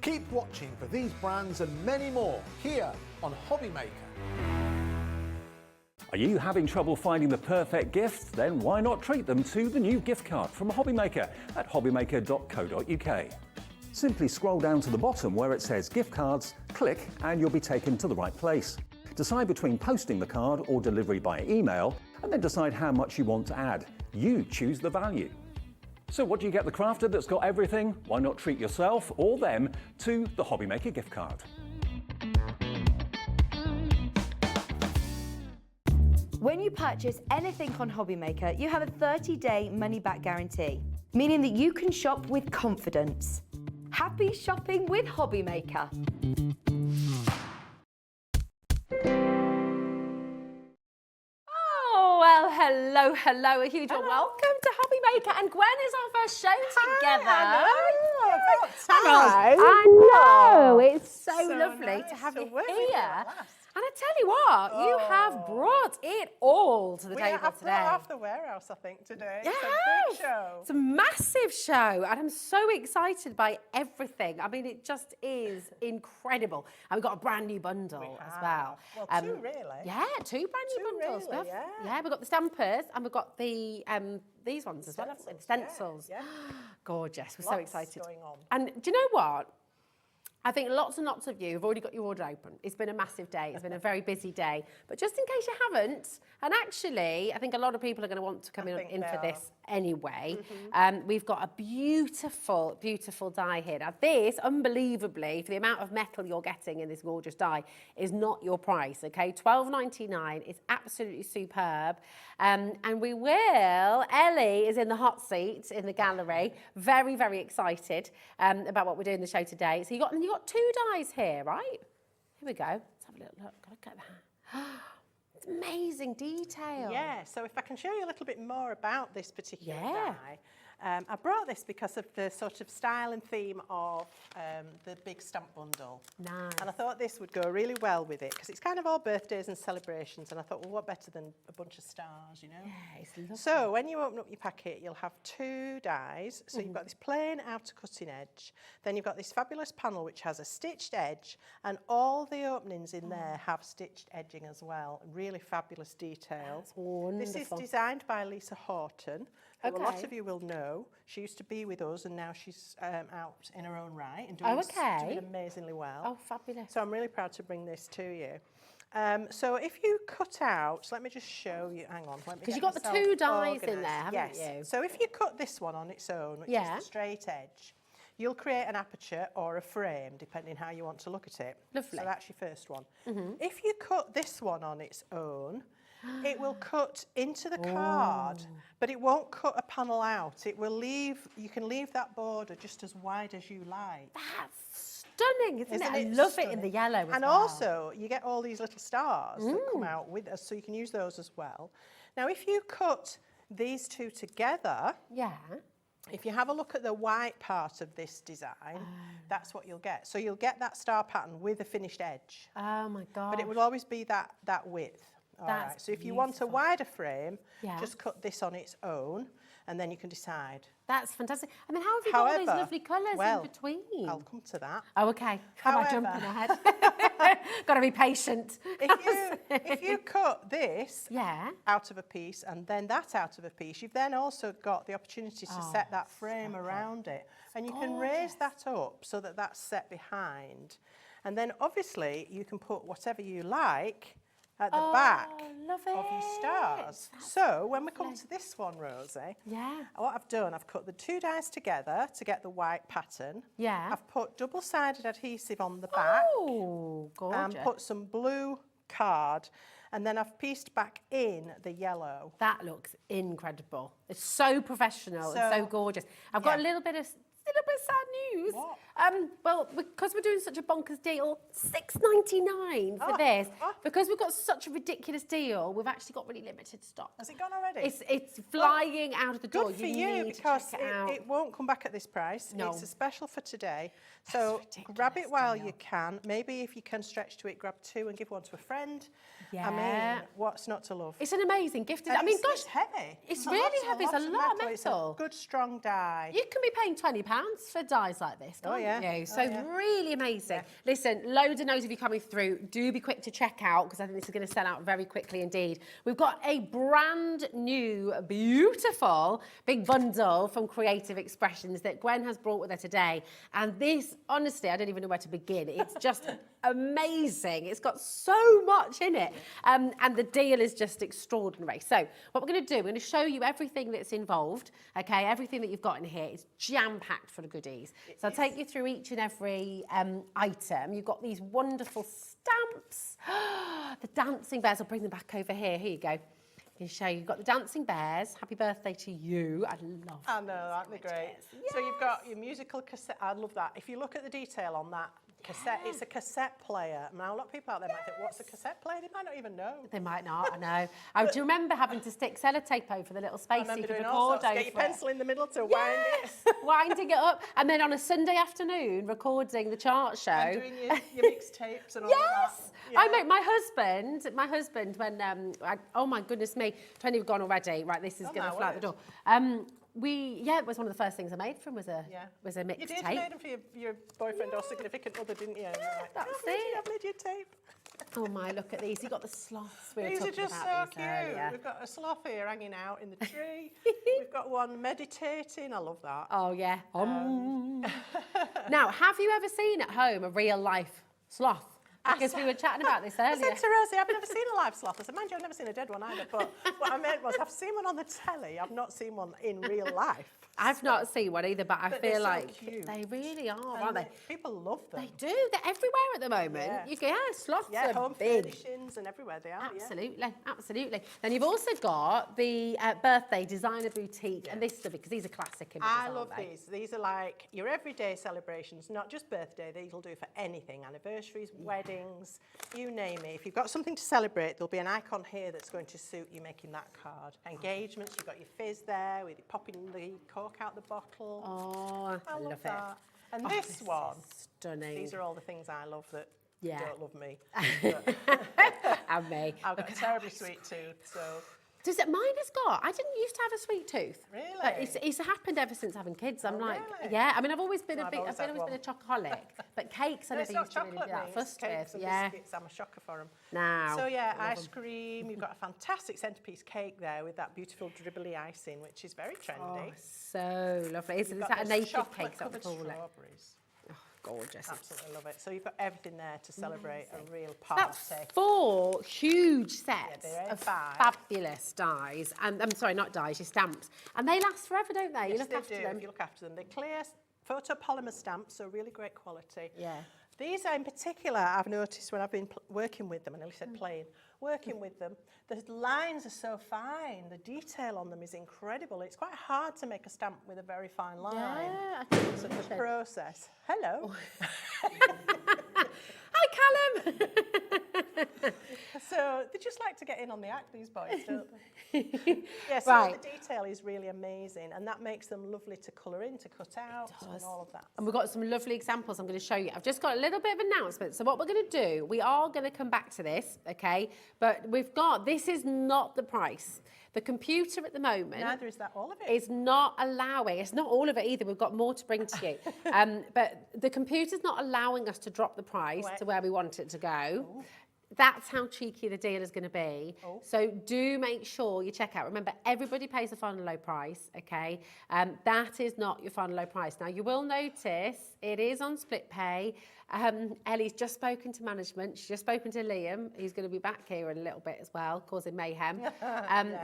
F: Keep watching for these brands and many more here on Hobby Maker.
E: Are you having trouble finding the perfect gift? Then why not treat them to the new gift card from Hobby Maker at hobbymaker.co.uk. Simply scroll down to the bottom where it says gift cards, click and you'll be taken to the right place. Decide between posting the card or delivery by email and then decide how much you want to add. You choose the value. So what do you get the crafter that's got everything? Why not treat yourself or them to the Hobby Maker gift card?
D: When you purchase anything on Hobbymaker, you have a 30-day money-back guarantee, meaning that you can shop with confidence. Happy shopping with Hobbymaker.
B: Oh, well, hello, a huge welcome to Hobbymaker, and Gwen is our first show together. I know, it's so lovely
C: nice
B: to have
C: to
B: you
C: work with
B: here.
C: you at last.
B: And I tell you what, you have brought it all to the table
C: I've
B: today.
C: brought half the warehouse, I think, today.
B: Yeah,
C: It's a big show.
B: it's a massive show, and I'm so excited by everything. I mean, it just is incredible. And we've got a brand new bundle as well.
C: Well, two really.
B: Yeah, two brand new bundles.
C: really, yeah.
B: We've got the stampers, and we've got the these ones as well, haven't we? The stencils.
C: Yeah.
B: Gorgeous. We're so
C: Lots
B: excited.
C: going on.
B: And do you know what? I think lots and lots of you have already got your order open. It's been a massive day. It's been a very busy day. But just in case you haven't, and actually, I think a lot of people are going to want to come in for this anyway. We've got a beautiful, beautiful dye here. Now this, unbelievably, for the amount of metal you're getting in this gorgeous dye, is not your price, okay? $12.99 is absolutely superb. And we will, Ellie is in the hot seat in the gallery, very, very excited about what we're doing in the show today. So you got two dyes here, right? Here we go. Let's have a little look. Look at that. It's amazing detail.
H: Yeah, so if I can show you a little bit more about this particular
B: Yeah.
H: dye. I brought this because of the sort of style and theme of the big stamp bundle.
B: Nice.
H: And I thought this would go really well with it because it's kind of all birthdays and celebrations, and I thought, well, what better than a bunch of stars, you know?
B: Yeah, it's lovely.
H: So when you open up your packet, you'll have two dies. So you've got this plain outer cutting edge, then you've got this fabulous panel which has a stitched edge, and all the openings in there have stitched edging as well. Really fabulous detail.
B: That's wonderful.
H: This is designed by Lisa Horton, who a lot
B: Okay.
H: of you will know. She used to be with us, and now she's out in her own right and
B: Oh,
H: doing,
B: okay.
H: doing amazingly well.
B: Oh, fabulous.
H: So I'm really proud to bring this to you. So if you cut out, let me just show you, hang on.
B: Because you've got the two dies in there, haven't
H: yes.
B: you?
H: So if you cut this one on its own, which
B: Yeah.
H: is the straight edge, you'll create an aperture or a frame, depending how you want to look at it.
B: Lovely.
H: So that's your first one. If you cut this one on its own, it will cut into the card, but it won't cut a panel out. It will leave, you can leave that border just as wide as you like.
B: That's stunning, isn't it? I
H: it
B: love it in
H: stunning?
B: the yellow as
H: And
B: well.
H: also, you get all these little stars that come out with us, so you can use those as well. Now, if you cut these two together,
B: Yeah.
H: if you have a look at the white part of this design, that's what you'll get. So you'll get that star pattern with a finished edge,
B: Oh my God.
H: but it will always be that width. All
B: That's
H: right. So if you want a
B: beautiful.
H: wider frame,
B: Yeah.
H: just cut this on its own, and then you can decide.
B: That's fantastic. I mean, how have you got all these
H: However,
B: lovely colours
H: well,
B: in between?
H: I'll come to that.
B: Oh, okay. Am I jumping
H: However-
B: ahead? Got to be patient.
H: If you cut this
B: Yeah.
H: out of a piece and then that out of a piece, you've then also got the opportunity to set that frame around it. And you can raise that up so that that's set behind. And then obviously you can put whatever you like at the back
B: love
H: of your
B: it.
H: stars. So when we come to this one, Rosie,
B: Yeah.
H: what I've done, I've cut the two dies together to get the white pattern.
B: Yeah.
H: I've put double-sided adhesive on the back.
B: Oh, gorgeous.
H: And put some blue card, and then I've pieced back in the yellow.
B: That looks incredible. It's so professional and so
H: So,
B: gorgeous. I've got a
H: yeah.
B: little bit of sad news.
H: What?
B: Well, because we're doing such a bonkers deal, $6.99 for this. Because we've got such a ridiculous deal, we've actually got really limited stock.
H: Has it gone already?
B: It's flying out of the door.
H: Good for
B: need
H: you,
B: to
H: because
B: check it out.
H: it won't come back at this price.
B: No.
H: It's a special for today. So grab it while you can. Maybe if you can stretch to it, grab two and give one to a friend. I
B: Yeah.
H: mean, what's not to love?
B: It's an amazing gift.
H: And
B: I mean,
H: it's
B: gosh,
H: heavy.
B: it's
H: a
B: really
H: lot-
B: heavy. It's a lot of metal.
H: It's a good, strong die.
B: you can be paying £20 for dies like this, can't
H: yeah.
B: you? So
H: Oh, yeah.
B: really amazing. Listen, loads and loads of you coming through. Do be quick to check out, because I think this is going to sell out very quickly indeed. We've got a brand new, beautiful big bundle from Creative Expressions that Gwen has brought with her today. And this, honestly, I don't even know where to begin. It's just amazing. It's got so much in it. And the deal is just extraordinary. So what we're going to do, we're going to show you everything that's involved, okay? Everything that you've got in here is jam-packed packed full of goodies. So I'll take you through each and every item. You've got these wonderful stamps. The dancing bears, I'll bring them back over here. Here you go. I can show you. You've got the dancing bears. Happy birthday to you. I love
H: I know, aren't they great? So you've got your musical cassette. I love that. If you look at the detail on that cassette, it's a cassette player. Now, a lot of people out there might think, what's a cassette player? They might not even know.
B: They might not, I know. I do remember having to stick sellotape over the little space so you could record over
H: Get your pencil in the middle to wind
B: yes! Winding it up. And then on a Sunday afternoon, recording the chart show.
H: And doing your mixtapes and all that.
B: Yeah. I met my husband, when, oh my goodness me, 20 have gone already. Right, this is going to fly out the door. It was one of the first things I made for him was a mixtape.
H: You did made them for your boyfriend or significant other, didn't you?
B: Yeah, that's it.
H: I've made your tape.
B: Oh my, look at these. You got the sloths we were
H: These are
B: talking
H: just
B: about
H: so cute.
B: earlier.
H: We've got a sloth here hanging out in the tree. We've got one meditating. I love that.
B: Oh yeah. Now, have you ever seen at home a real life sloth? Because we were chatting about this earlier.
H: I said to Rosie, I've never seen a live sloth. I said, mind you, I've never seen a dead one either. But what I meant was, I've seen one on the telly. I've not seen one in real life.
B: I've not seen one either, but I feel
H: so
B: like
H: cute.
B: they really are,
H: And
B: aren't they?
H: People love them.
B: They do. They're everywhere at the moment.
H: Yeah.
B: You go, sloths
H: Yeah,
B: are
H: home
B: big.
H: furnishings and everywhere they are.
B: Absolutely, absolutely. Then you've also got the birthday designer boutique, and this stuff, because these are classic images,
H: I love
B: aren't they?
H: these. These are like your everyday celebrations, not just birthday. These will do for anything, anniversaries, weddings, you name it. If you've got something to celebrate, there'll be an icon here that's going to suit you making that card. Engagements, you've got your fizz there with popping the cork out the bottle.
B: Oh, I love
H: that.
B: it.
H: And this one,
B: stunning.
H: these are all the things I love that don't love me.
B: And me.
H: I've got a terribly sweet tooth, so...
B: Does it? Mine has got. I didn't used to have a sweet tooth.
H: Really?
B: But it's happened ever since having kids. I'm like,
H: really?
B: yeah. I mean, I've always been
H: I've always
B: been a chocoholic, but cakes I
H: No, it's
B: never
H: not
B: used to really
H: chocolate,
B: do that.
H: mate.
B: Fussed
H: Cakes
B: with,
H: and biscuits. I'm a shocker for them.
B: Now.
H: So yeah, ice cream. You've got a fantastic centerpiece cake there with that beautiful dribbly icing, which is very trendy.
B: Oh, so lovely. Is
H: You've
B: that
H: got
B: a
H: those
B: native
H: chocolate
B: cake? That we
H: covered
B: call it.
H: strawberries.
B: Gorgeous.
H: Absolutely love it. So you've got everything there to celebrate a real
B: That's
H: party.
B: 4 huge sets
H: they're
B: of
H: 5.
B: fabulous dies. And I'm sorry, not dies, your stamps. And they last forever, don't they? You
H: Yes,
B: look
H: they
B: after
H: do,
B: them.
H: if you look after them. They're clear photopolymer stamps, so really great quality.
B: Yeah.
H: These in particular, I've noticed when I've been working with them, and I nearly said playing, working with them, the lines are so fine. The detail on them is incredible. It's quite hard to make a stamp with a very fine line.
B: Yeah, I can
H: So the process. Hello.
B: Hi, Callum.
H: So they just like to get in on the act, these boys, don't they? Yeah, so
B: Right.
H: the detail is really amazing, and that makes them lovely to colour in, to cut out, and all of that.
B: And we've got some lovely examples I'm going to show you. I've just got a little bit of announcement. So what we're going to do, we are going to come back to this, okay? But this is not the price. The computer at the moment...
H: Neither is that all of it.
B: ...is not allowing, it's not all of it either, we've got more to bring to you. But the computer's not allowing us to drop the price to where we want it to go. Ooh. That's how cheeky the deal is going to be. Oh. So do make sure you check out. Remember, everybody pays the final low price, okay? That is not your final low price. Now, you will notice it is on split pay. Ellie's just spoken to management. She's just spoken to Liam. He's going to be back here in a little bit as well, causing mayhem.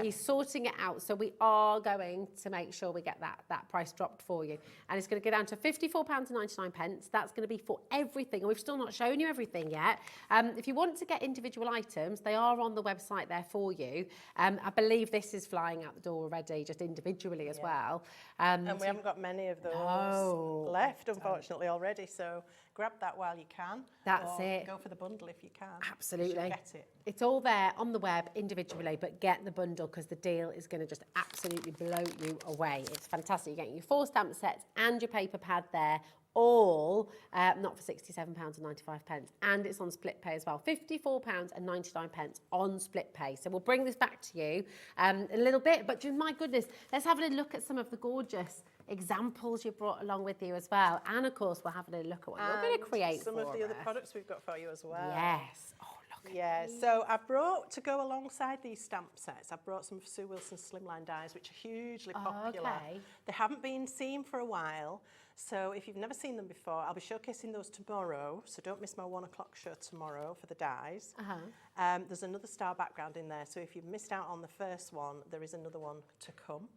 B: He's sorting it out. So we are going to make sure we get that price dropped for you. And it's going to go down to £54.99. That's going to be for everything. And we've still not shown you everything yet. If you want to get individual items, they are on the website there for you. I believe this is flying out the door already, just individually as well.
H: And we haven't got many of those left, unfortunately, already. So grab that while you can.
B: That's it.
H: Go for the bundle if you can.
B: Absolutely.
H: You should get it.
B: It's all there on the web individually, but get the bundle because the deal is going to just absolutely blow you away. It's fantastic. You're getting your 4 stamp sets and your paper pad there, all not for £67.95, and it's on split pay as well. £54.99 on split pay. So we'll bring this back to you a little bit, but my goodness, let's have a look at some of the gorgeous examples you brought along with you as well. And of course, we'll have a look at what you're going to create
H: some
B: for
H: of the
B: us.
H: other products we've got for you as well.
B: Yes. Oh, look.
H: Yeah, so I brought, to go alongside these stamp sets, I brought some Sue Wilson slimline dies, which are hugely popular.
B: Okay.
H: They haven't been seen for a while, so if you've never seen them before, I'll be showcasing those tomorrow, so don't miss my 1 o'clock show tomorrow for the dies. There's another star background in there, so if you've missed out on the first one, there is another one to come.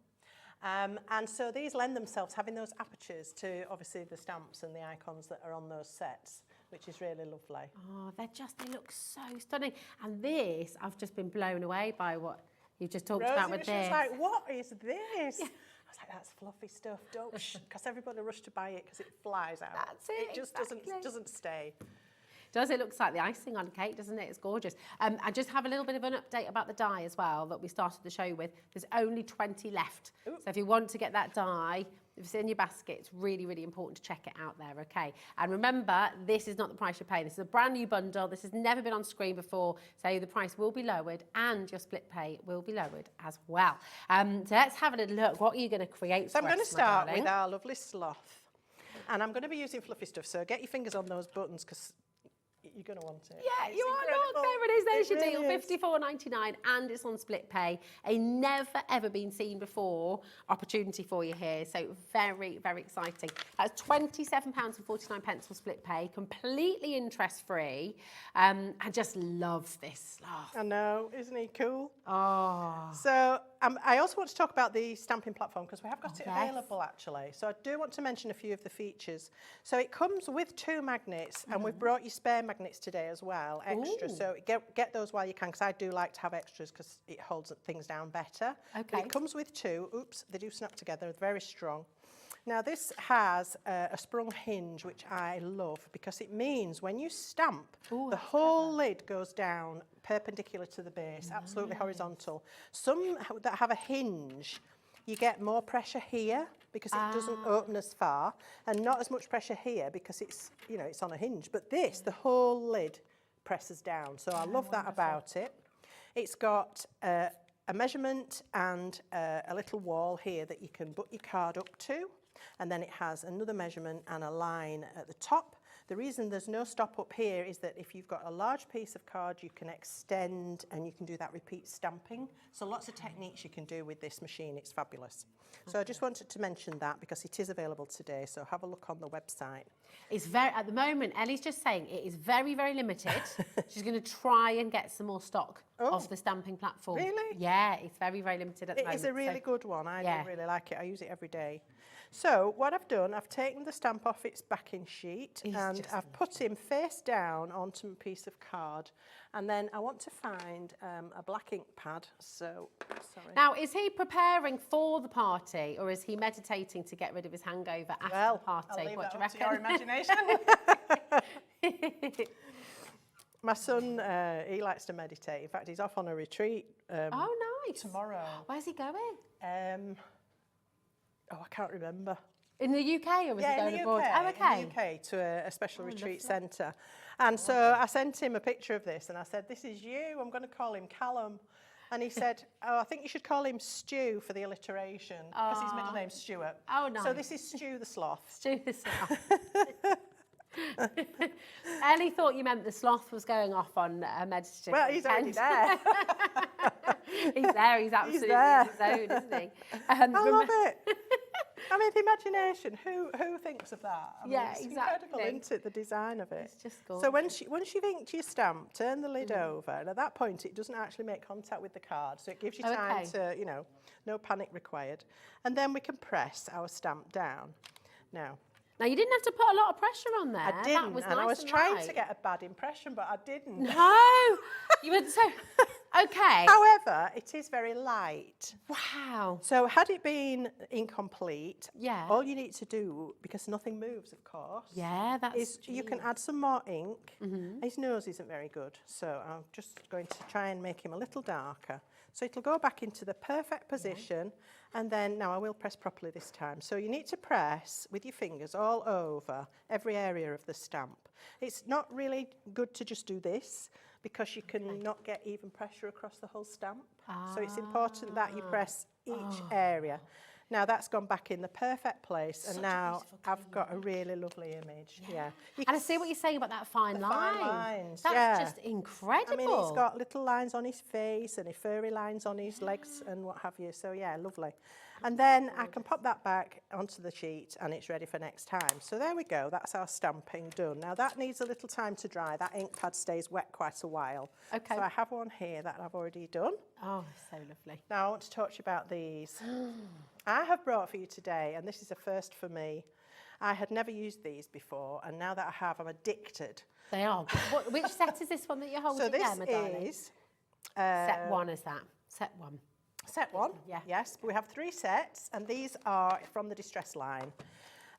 H: And so these lend themselves, having those apertures, to obviously the stamps and the icons that are on those sets, which is really lovely.
B: Oh, they look so stunning. And this, I've just been blown away by what you've just talked about with
H: Rosie was
B: this.
H: just like, what is this? Yeah. I was like, that's fluffy stuff. Don't, because everybody rushed to buy it because it flies out.
B: That's it,
H: It just doesn't stay.
B: Does. It looks like the icing on a cake, doesn't it? It's gorgeous. I just have a little bit of an update about the die as well that we started the show with. There's only 20 left. Ooh. So if you want to get that die, if it's in your basket, it's really, really important to check it out there, okay? And remember, this is not the price you're paying. This is a brand new bundle. This has never been on screen before, so the price will be lowered and your split pay will be lowered as well. So let's have a little look. What are you going to create for us,
H: So I'm going to start
B: darling?
H: with our lovely sloth. And I'm going to be using fluffy stuff, so get your fingers on those buttons because you're going to want it.
B: Yeah,
H: It's
B: you are
H: incredible.
B: not. There it is. There's your
H: really
B: deal.
H: is.
B: $54.99, and it's on split pay. A never ever been seen before opportunity for you here. So very, very exciting. That's £27.49 for split pay, completely interest free. I just love this sloth.
H: I know, isn't he cool?
B: Oh,
H: So I also want to talk about the stamping platform because we have got it
B: yes.
H: available actually. So I do want to mention a few of the features. So it comes with 2 magnets and we've brought you spare magnets today as well, extra.
B: Ooh.
H: So get those while you can because I do like to have extras because it holds things down better.
B: Okay.
H: But it comes with 2. Oops, they do snap together, they're very strong. Now this has a sprung hinge, which I love because it means when you stamp, the whole lid goes down perpendicular to the base, absolutely horizontal. Some that have a hinge, you get more pressure here because it doesn't open as far, and not as much pressure here because it's, you know, it's on a hinge. But this, the whole lid presses down. So I love that about it. It's got a measurement and a little wall here that you can put your card up to. And then it has another measurement and a line at the top. The reason there's no stop up here is that if you've got a large piece of card, you can extend and you can do that repeat stamping. So lots of techniques you can do with this machine. It's fabulous. So I just wanted to mention that because it is available today. So have a look on the website.
B: it's very, at the moment, Ellie's just saying it is very, very limited. She's going to try and get some more stock of the stamping platform.
H: Really?
B: Yeah, it's very, very limited at the
H: It
B: moment.
H: is a really good one. I
B: yeah.
H: do really like it. I use it every day. So what I've done, I've taken the stamp off its backing sheet and I've put him face down onto a piece of card. And then I want to find a black ink pad. So, sorry.
B: Now, is he preparing for the party or is he meditating to get rid of his hangover after the party?
H: I'll leave
B: What
H: that
B: do
H: up
B: you
H: to your
B: reckon?
H: imagination. My son, he likes to meditate. In fact, he's off on a retreat
B: Oh, nice.
H: tomorrow.
B: Where's he going?
H: I can't remember.
B: In the UK or is he going
H: in the
B: abroad?
H: UK,
B: Oh, okay.
H: in the UK to a special retreat centre. And so I sent him a picture of this and I said, this is you, I'm going to call him Callum. And he said, oh, I think you should call him Stu for the alliteration, because his middle name's Stuart.
B: Oh, nice.
H: So this is Stu the Sloth.
B: Stu the sloth. Ellie thought you meant the sloth was going off on a meditative.
H: Well, he's already there.
B: He's there, he's absolutely
H: there.
B: in his own, isn't he?
H: I love it. I mean, the imagination, who thinks of that? I mean,
B: Yeah,
H: it's
B: exactly.
H: incredible, isn't it, the design of it?
B: It's just
H: So once you've inked your stamp, turn the lid over, and at that point it doesn't actually make contact with the card, so it gives you time to, you know, no panic required. And then we can press our stamp down. Now,
B: you didn't have to put a lot of pressure on there.
H: I didn't,
B: That was
H: and
B: nice
H: I was
B: and
H: trying
B: light.
H: to get a bad impression, but I didn't.
B: No, you were so okay.
H: However, it is very light.
B: Wow.
H: So had it been incomplete,
B: Yeah.
H: all you need to do, because nothing moves, of course,
B: Yeah, that's
H: is you can add some more ink. His nose isn't very good, so I'm just going to try and make him a little darker. So it'll go back into the perfect position, and then, now I will press properly this time. So you need to press with your fingers all over every area of the stamp. It's not really good to just do this, because you can not get even pressure across the whole stamp. So it's important that you press each area. Now that's gone back in the perfect place, and now I've got a really lovely image. Yeah. You
B: And I
H: can
B: see what you're saying about that fine
H: the
B: line.
H: fine lines,
B: That's
H: yeah.
B: just incredible.
H: I mean, he's got little lines on his face and furry lines on his legs and what have you. So yeah, lovely. And then I can pop that back onto the sheet and it's ready for next time. So there we go, that's our stamping done. Now that needs a little time to dry. That ink pad stays wet quite a while.
B: Okay.
H: So I have one here that I've already done.
B: Oh, so lovely.
H: Now I want to talk to you about these. I have brought for you today, and this is a first for me. I had never used these before, and now that I have, I'm addicted.
B: They are. Which set is this one that you're holding
H: So this
B: there, my darling?
H: is
B: set one, is that? Set one.
H: set one.
B: Yeah.
H: Yes, we have 3 sets, and these are from the Distress line.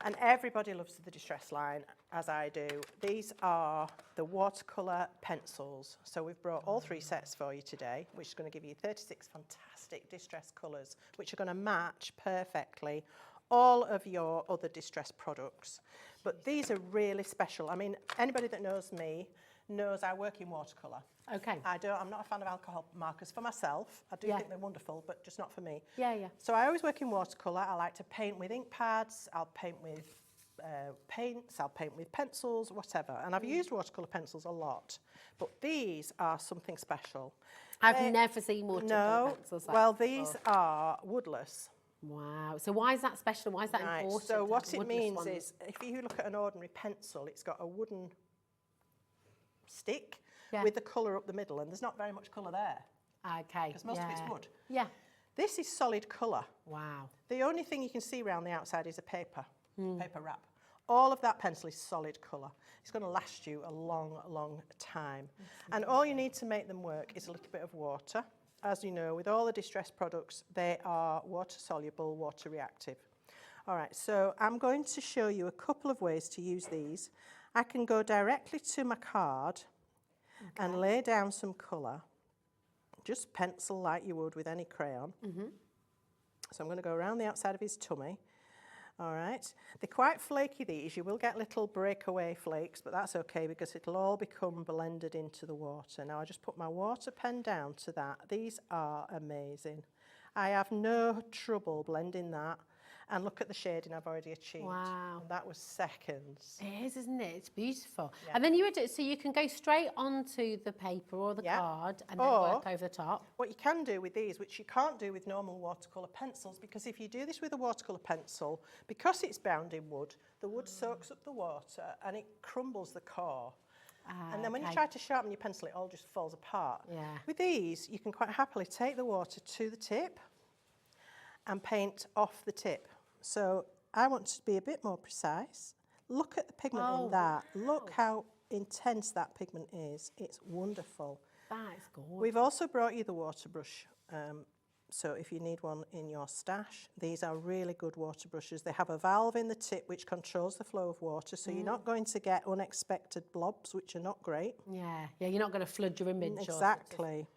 H: And everybody loves the Distress line, as I do. These are the watercolour pencils. So we've brought all 3 sets for you today, which is going to give you 36 fantastic Distress colours, which are going to match perfectly all of your other Distress products. But these are really special. I mean, anybody that knows me knows I work in watercolour.
B: Okay.
H: I'm not a fan of alcohol markers for myself. I do think they're wonderful, but just not for me.
B: Yeah, yeah.
H: So I always work in watercolour. I like to paint with ink pads. I'll paint with paints. I'll paint with pencils, whatever. And I've used watercolour pencils a lot. But these are something special.
B: I've never seen watercolour pencils like
H: well,
B: that
H: these
B: before.
H: are woodless.
B: Wow. So why is that special? Why is that
H: Right.
B: important?
H: So what it
B: Woodless
H: means
B: ones?
H: is, if you look at an ordinary pencil, it's got a wooden stick with the colour up the middle, and there's not very much colour there,
B: Okay.
H: because most of it's wood.
B: Yeah.
H: This is solid colour.
B: Wow.
H: The only thing you can see around the outside is a paper wrap. All of that pencil is solid colour. It's going to last you a long, long time. And all you need to make them work is a little bit of water. As you know, with all the Distress products, they are water soluble, water reactive. All right, so I'm going to show you a couple of ways to use these. I can go directly to my card and lay down some colour. Just pencil like you would with any crayon. So I'm going to go around the outside of his tummy. All right. They're quite flaky, these. You will get little breakaway flakes, but that's okay because it'll all become blended into the water. Now I just put my water pen down to that. These are amazing. I have no trouble blending that. And look at the shading I've already achieved.
B: Wow.
H: And that was seconds.
B: It is, isn't it? It's beautiful.
H: Yeah.
B: And then you would do, so you can go straight onto the paper or the card and then work over the top.
H: What you can do with these, which you can't do with normal watercolour pencils, because if you do this with a watercolour pencil, because it's bound in wood, the wood soaks up the water and it crumbles the core. And then when you try to sharpen your pencil, it all just falls apart.
B: Yeah.
H: With these, you can quite happily take the water to the tip and paint off the tip. So I want to be a bit more precise. Look at the pigment in that. Look how intense that pigment is. It's wonderful.
B: That is gorgeous.
H: We've also brought you the water brush. So if you need one in your stash, these are really good water brushes. They have a valve in the tip which controls the flow of water, so you're not going to get unexpected blobs, which are not great.
B: Yeah, you're not going to flood your image.
H: Exactly.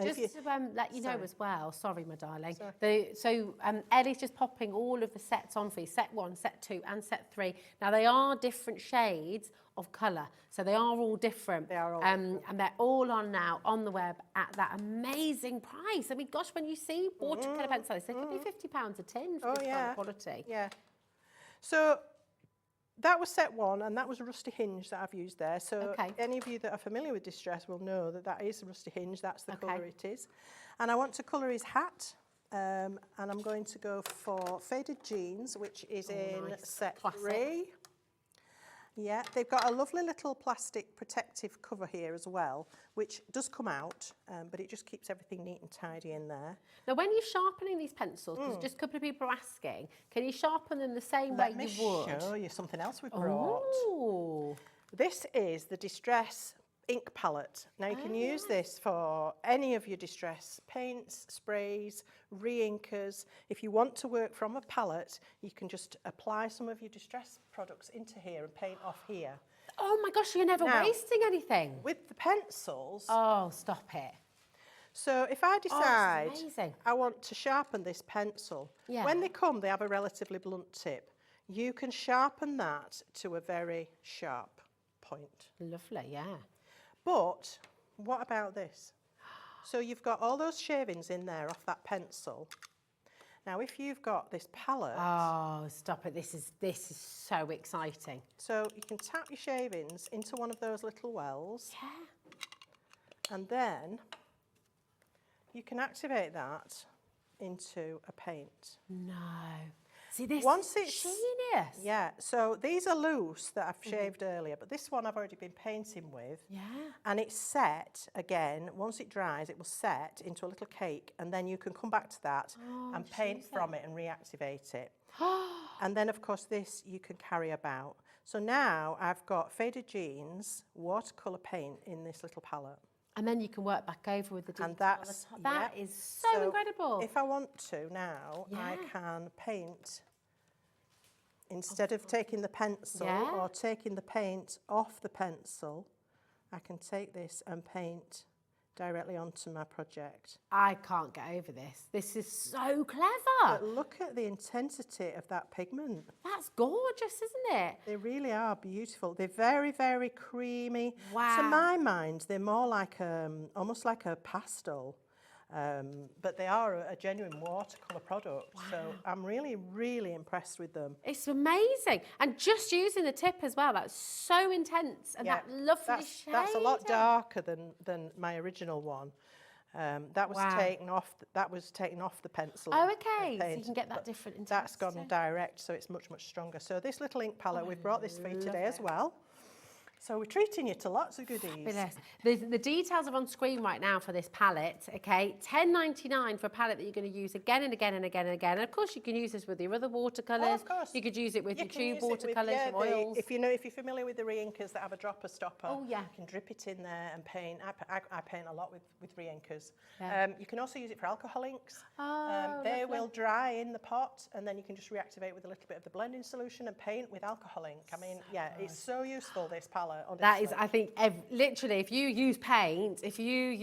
B: Just to let you know as well, sorry my darling, Ellie's just popping all of the sets on for you, set 1, set 2 and set 3. Now they are different shades of colour, so they are all different.
H: They are all
B: different. And they're all on now on the web at that amazing price. I mean, gosh, when you see watercolour pencils, they could be £50 a tin for this kind of quality.
H: Yeah. So that was set 1, and that was a rusty hinge that I've used there. So any of you that are familiar with Distress will know that that is a rusty hinge. That's the colour it is. And I want to colour his hat. And I'm going to go for Faded Jeans, which is in set 3. Yeah, they've got a lovely little plastic protective cover here as well, which does come out, but it just keeps everything neat and tidy in there.
B: Now, when you're sharpening these pencils, because just a couple of people are asking, can you sharpen them the same way you would?
H: Let me show you something else we brought.
B: Ooh.
H: This is the Distress ink palette. Now you can use this for any of your Distress paints, sprays, re-inkers. If you want to work from a palette, you can just apply some of your Distress products into here and paint off here.
B: Oh my gosh, you're never wasting anything.
H: With the pencils.
B: Oh, stop it.
H: So if I decide
B: amazing.
H: I want to sharpen this pencil, when they come, they have a relatively blunt tip. You can sharpen that to a very sharp point.
B: Lovely, yeah.
H: But what about this? So you've got all those shavings in there off that pencil. Now, if you've got this palette...
B: Oh, stop it. This is so exciting.
H: So you can tap your shavings into one of those little wells.
B: Yeah.
H: And then you can activate that into a paint.
B: No. See this?
H: Once it's
B: Genius.
H: Yeah, so these are loose that I've shaved earlier, but this one I've already been painting with.
B: Yeah.
H: And it's set again. Once it dries, it will set into a little cake, and then you can come back to that and paint from it and reactivate it. And then, of course, this you can carry about. So now I've got faded jeans, watercolour paint in this little palette.
B: And then you can work back over with the detail.
H: And that's,
B: That is so incredible.
H: If I want to now, I can paint, instead of taking the pencil or taking the paint off the pencil, I can take this and paint directly onto my project.
B: I can't get over this. This is so clever.
H: But look at the intensity of that pigment.
B: That's gorgeous, isn't it?
H: They really are beautiful. They're very, very creamy.
B: Wow.
H: To my mind, they're more like almost like a pastel. But they are a genuine watercolour product. So I'm really, really impressed with them.
B: It's amazing. And just using the tip as well, that's so intense. And that lovely shade.
H: That's a lot darker than my original one. That was taken off. That was taken off the pencil.
B: Oh, okay. So
H: paint,
B: you can get that different intensity.
H: That's gone direct, so it's much, much stronger. So this little ink palette, we've brought this for you today as well. So we're treating you to lots of goodies.
B: Fabulous. The details are on screen right now for this palette, okay? $10.99 for a palette that you're going to use again and again and again and again. And of course, you can use this with your other watercolours.
H: Oh, of course.
B: You could use it with
H: You
B: your
H: can
B: tube
H: use it with,
B: watercolours, your oils.
H: If you're familiar with the re-inkers that have a dropper stopper, you can drip it in there and paint. I paint a lot with re-inkers.
B: Yeah.
H: You can also use it for alcohol inks.
B: Oh,
H: they
B: lovely.
H: will dry in the pot, and then you can just reactivate with a little bit of the blending solution and paint with alcohol ink. I mean, it's so useful, this palette. Honestly.
B: That is, I think, literally, if you use paint, if you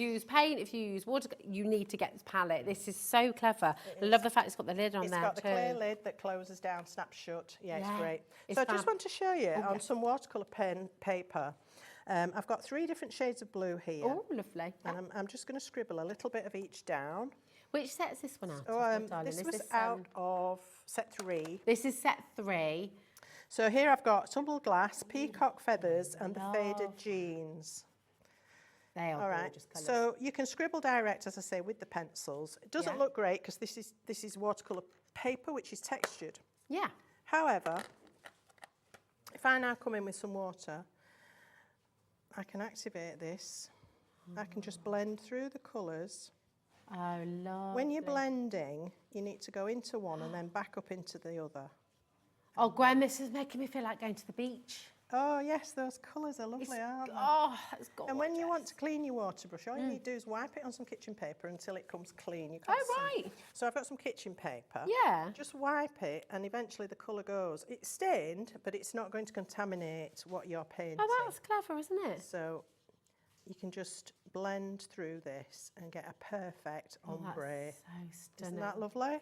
B: use water, you need to get this palette. This is so clever. I love the fact it's got the lid on there.
H: It's got the clear lid that closes down, snaps shut. Yeah, it's great.
B: It's
H: so I just
B: fab.
H: want to show you on some watercolour pen paper. I've got 3 different shades of blue here.
B: Oh, lovely.
H: And I'm just going to scribble a little bit of each down.
B: Which set's this one out
H: Oh,
B: of, darling?
H: this
B: Is
H: was
B: this,
H: out of set 3.
B: This is set 3.
H: So here I've got tumbled glass, peacock feathers, and the faded jeans.
B: They are
H: All right.
B: gorgeous colours.
H: So you can scribble direct, as I say, with the pencils. It doesn't look great because this is watercolour paper, which is textured.
B: Yeah.
H: However, if I now come in with some water, I can activate this. I can just blend through the colours.
B: Oh, lovely.
H: When you're blending, you need to go into one and then back up into the other.
B: Oh, Gwen, this is making me feel like going to the beach.
H: Oh, yes, those colours are lovely, aren't they?
B: Oh, it's gorgeous.
H: And when you want to clean your water brush, all you need to do is wipe it on some kitchen paper until it comes clean. You can't see.
B: Right.
H: So I've got some kitchen paper.
B: Yeah.
H: Just wipe it and eventually the colour goes. It's stained, but it's not going to contaminate what you're painting.
B: Oh, that's clever, isn't it?
H: So you can just blend through this and get a perfect ombre.
B: That's so stunning.
H: Isn't that lovely?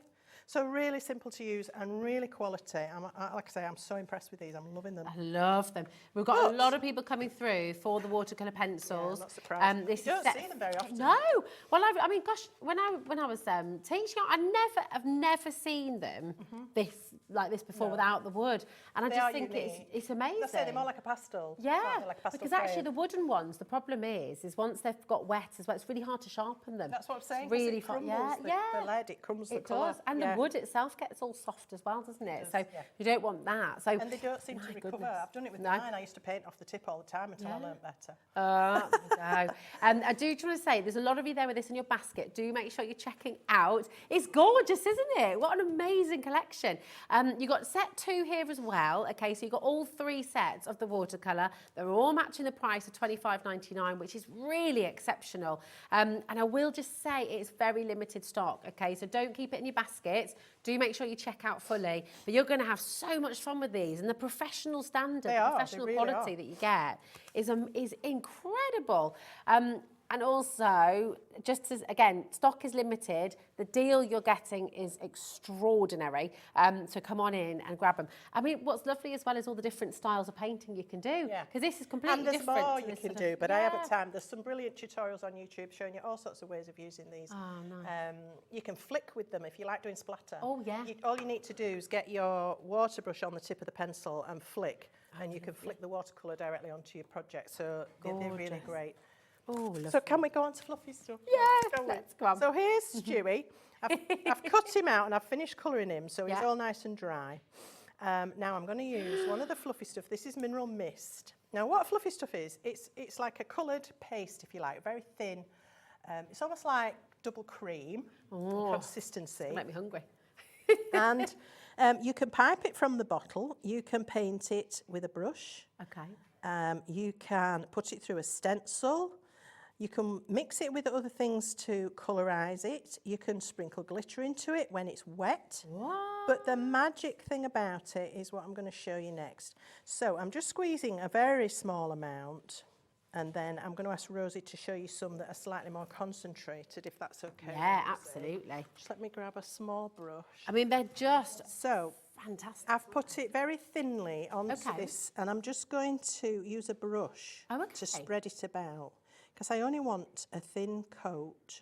H: So really simple to use and really quality. Like I say, I'm so impressed with these. I'm loving them.
B: I love them. We've got a lot of people coming through for the watercolour pencils.
H: Yeah, I'm not surprised.
B: This
H: You
B: is
H: don't see them very often.
B: No. Well, I mean, gosh, when I was teaching, I've never seen them like this before without the wood, and I
H: They
B: just
H: are
B: think
H: unique.
B: it's amazing.
C: I say they're more like a pastel.
B: Yeah,
C: aren't they? Like a pastel
B: because actually
C: frame.
B: the wooden ones, the problem is once they've got wet as well, it's really hard to sharpen them.
C: That's what I'm saying.
B: It's
C: 'cause
B: really
C: it
B: fun.
C: crumbles
B: Yeah,
C: the lead. It crumbles the
B: it
C: colour.
B: does, and
C: Yeah.
B: the wood itself gets all soft as well, doesn't it?
C: does,
B: So
C: yeah.
B: you don't want that. So
C: And they don't seem to
B: my
C: recover.
B: goodness.
C: I've done it with
B: No.
C: mine. I used to paint off the tip all the time until I learnt better.
B: No. And I do just want to say, there's a lot of you there with this in your basket. Do make sure you're checking out. It's gorgeous, isn't it? What an amazing collection. You've got set 2 here as well. Okay, so you've got all 3 sets of the watercolour. They're all matching the price of $25.99, which is really exceptional. And I will just say it's very limited stock. Okay, so don't keep it in your baskets. Do make sure you check out fully. But you're going to have so much fun with these. And the professional standard,
C: They
B: the
C: are, they
B: professional
C: really
B: quality
C: are.
B: that you get is incredible. And also, just as, again, stock is limited, the deal you're getting is extraordinary. So come on in and grab them. I mean, what's lovely as well is all the different styles of painting you can do.
C: Yeah.
B: Because this is completely
C: And there's
B: different.
C: more
B: to
C: you
B: this
C: can
B: sort
C: do,
B: of-
C: but I
B: Yeah.
C: haven't time. There's some brilliant tutorials on YouTube showing you all sorts of ways of using these.
B: Oh, nice.
C: You can flick with them if you like doing splatter.
B: Oh, yeah.
C: All you need to do is get your water brush on the tip of the pencil and flick, and you can flick the watercolour directly onto your project. So they're really
B: Gorgeous.
C: great.
B: Oh, lovely.
H: So can we go on to fluffy stuff?
B: Yeah, let's go on.
H: So here's Stewie. I've cut him out and I've finished colouring him, so he's all nice and dry. Now I'm going to use one of the fluffy stuff. This is Mineral Mist. Now what fluffy stuff is, it's like a coloured paste, if you like, very thin. It's almost like double cream consistency.
B: It's gonna make me hungry.
H: And you can pipe it from the bottle. You can paint it with a brush.
B: Okay.
H: You can put it through a stencil. You can mix it with other things to colorise it. You can sprinkle glitter into it when it's wet.
B: What?
H: But the magic thing about it is what I'm going to show you next. So I'm just squeezing a very small amount, and then I'm going to ask Rosie to show you some that are slightly more concentrated, if that's okay.
B: Yeah, absolutely.
H: Just let me grab a small brush.
B: I mean, they're just
H: So
B: fantastic.
H: I've put it very thinly onto this, and I'm just going to use a brush to spread it about, because I only want a thin coat.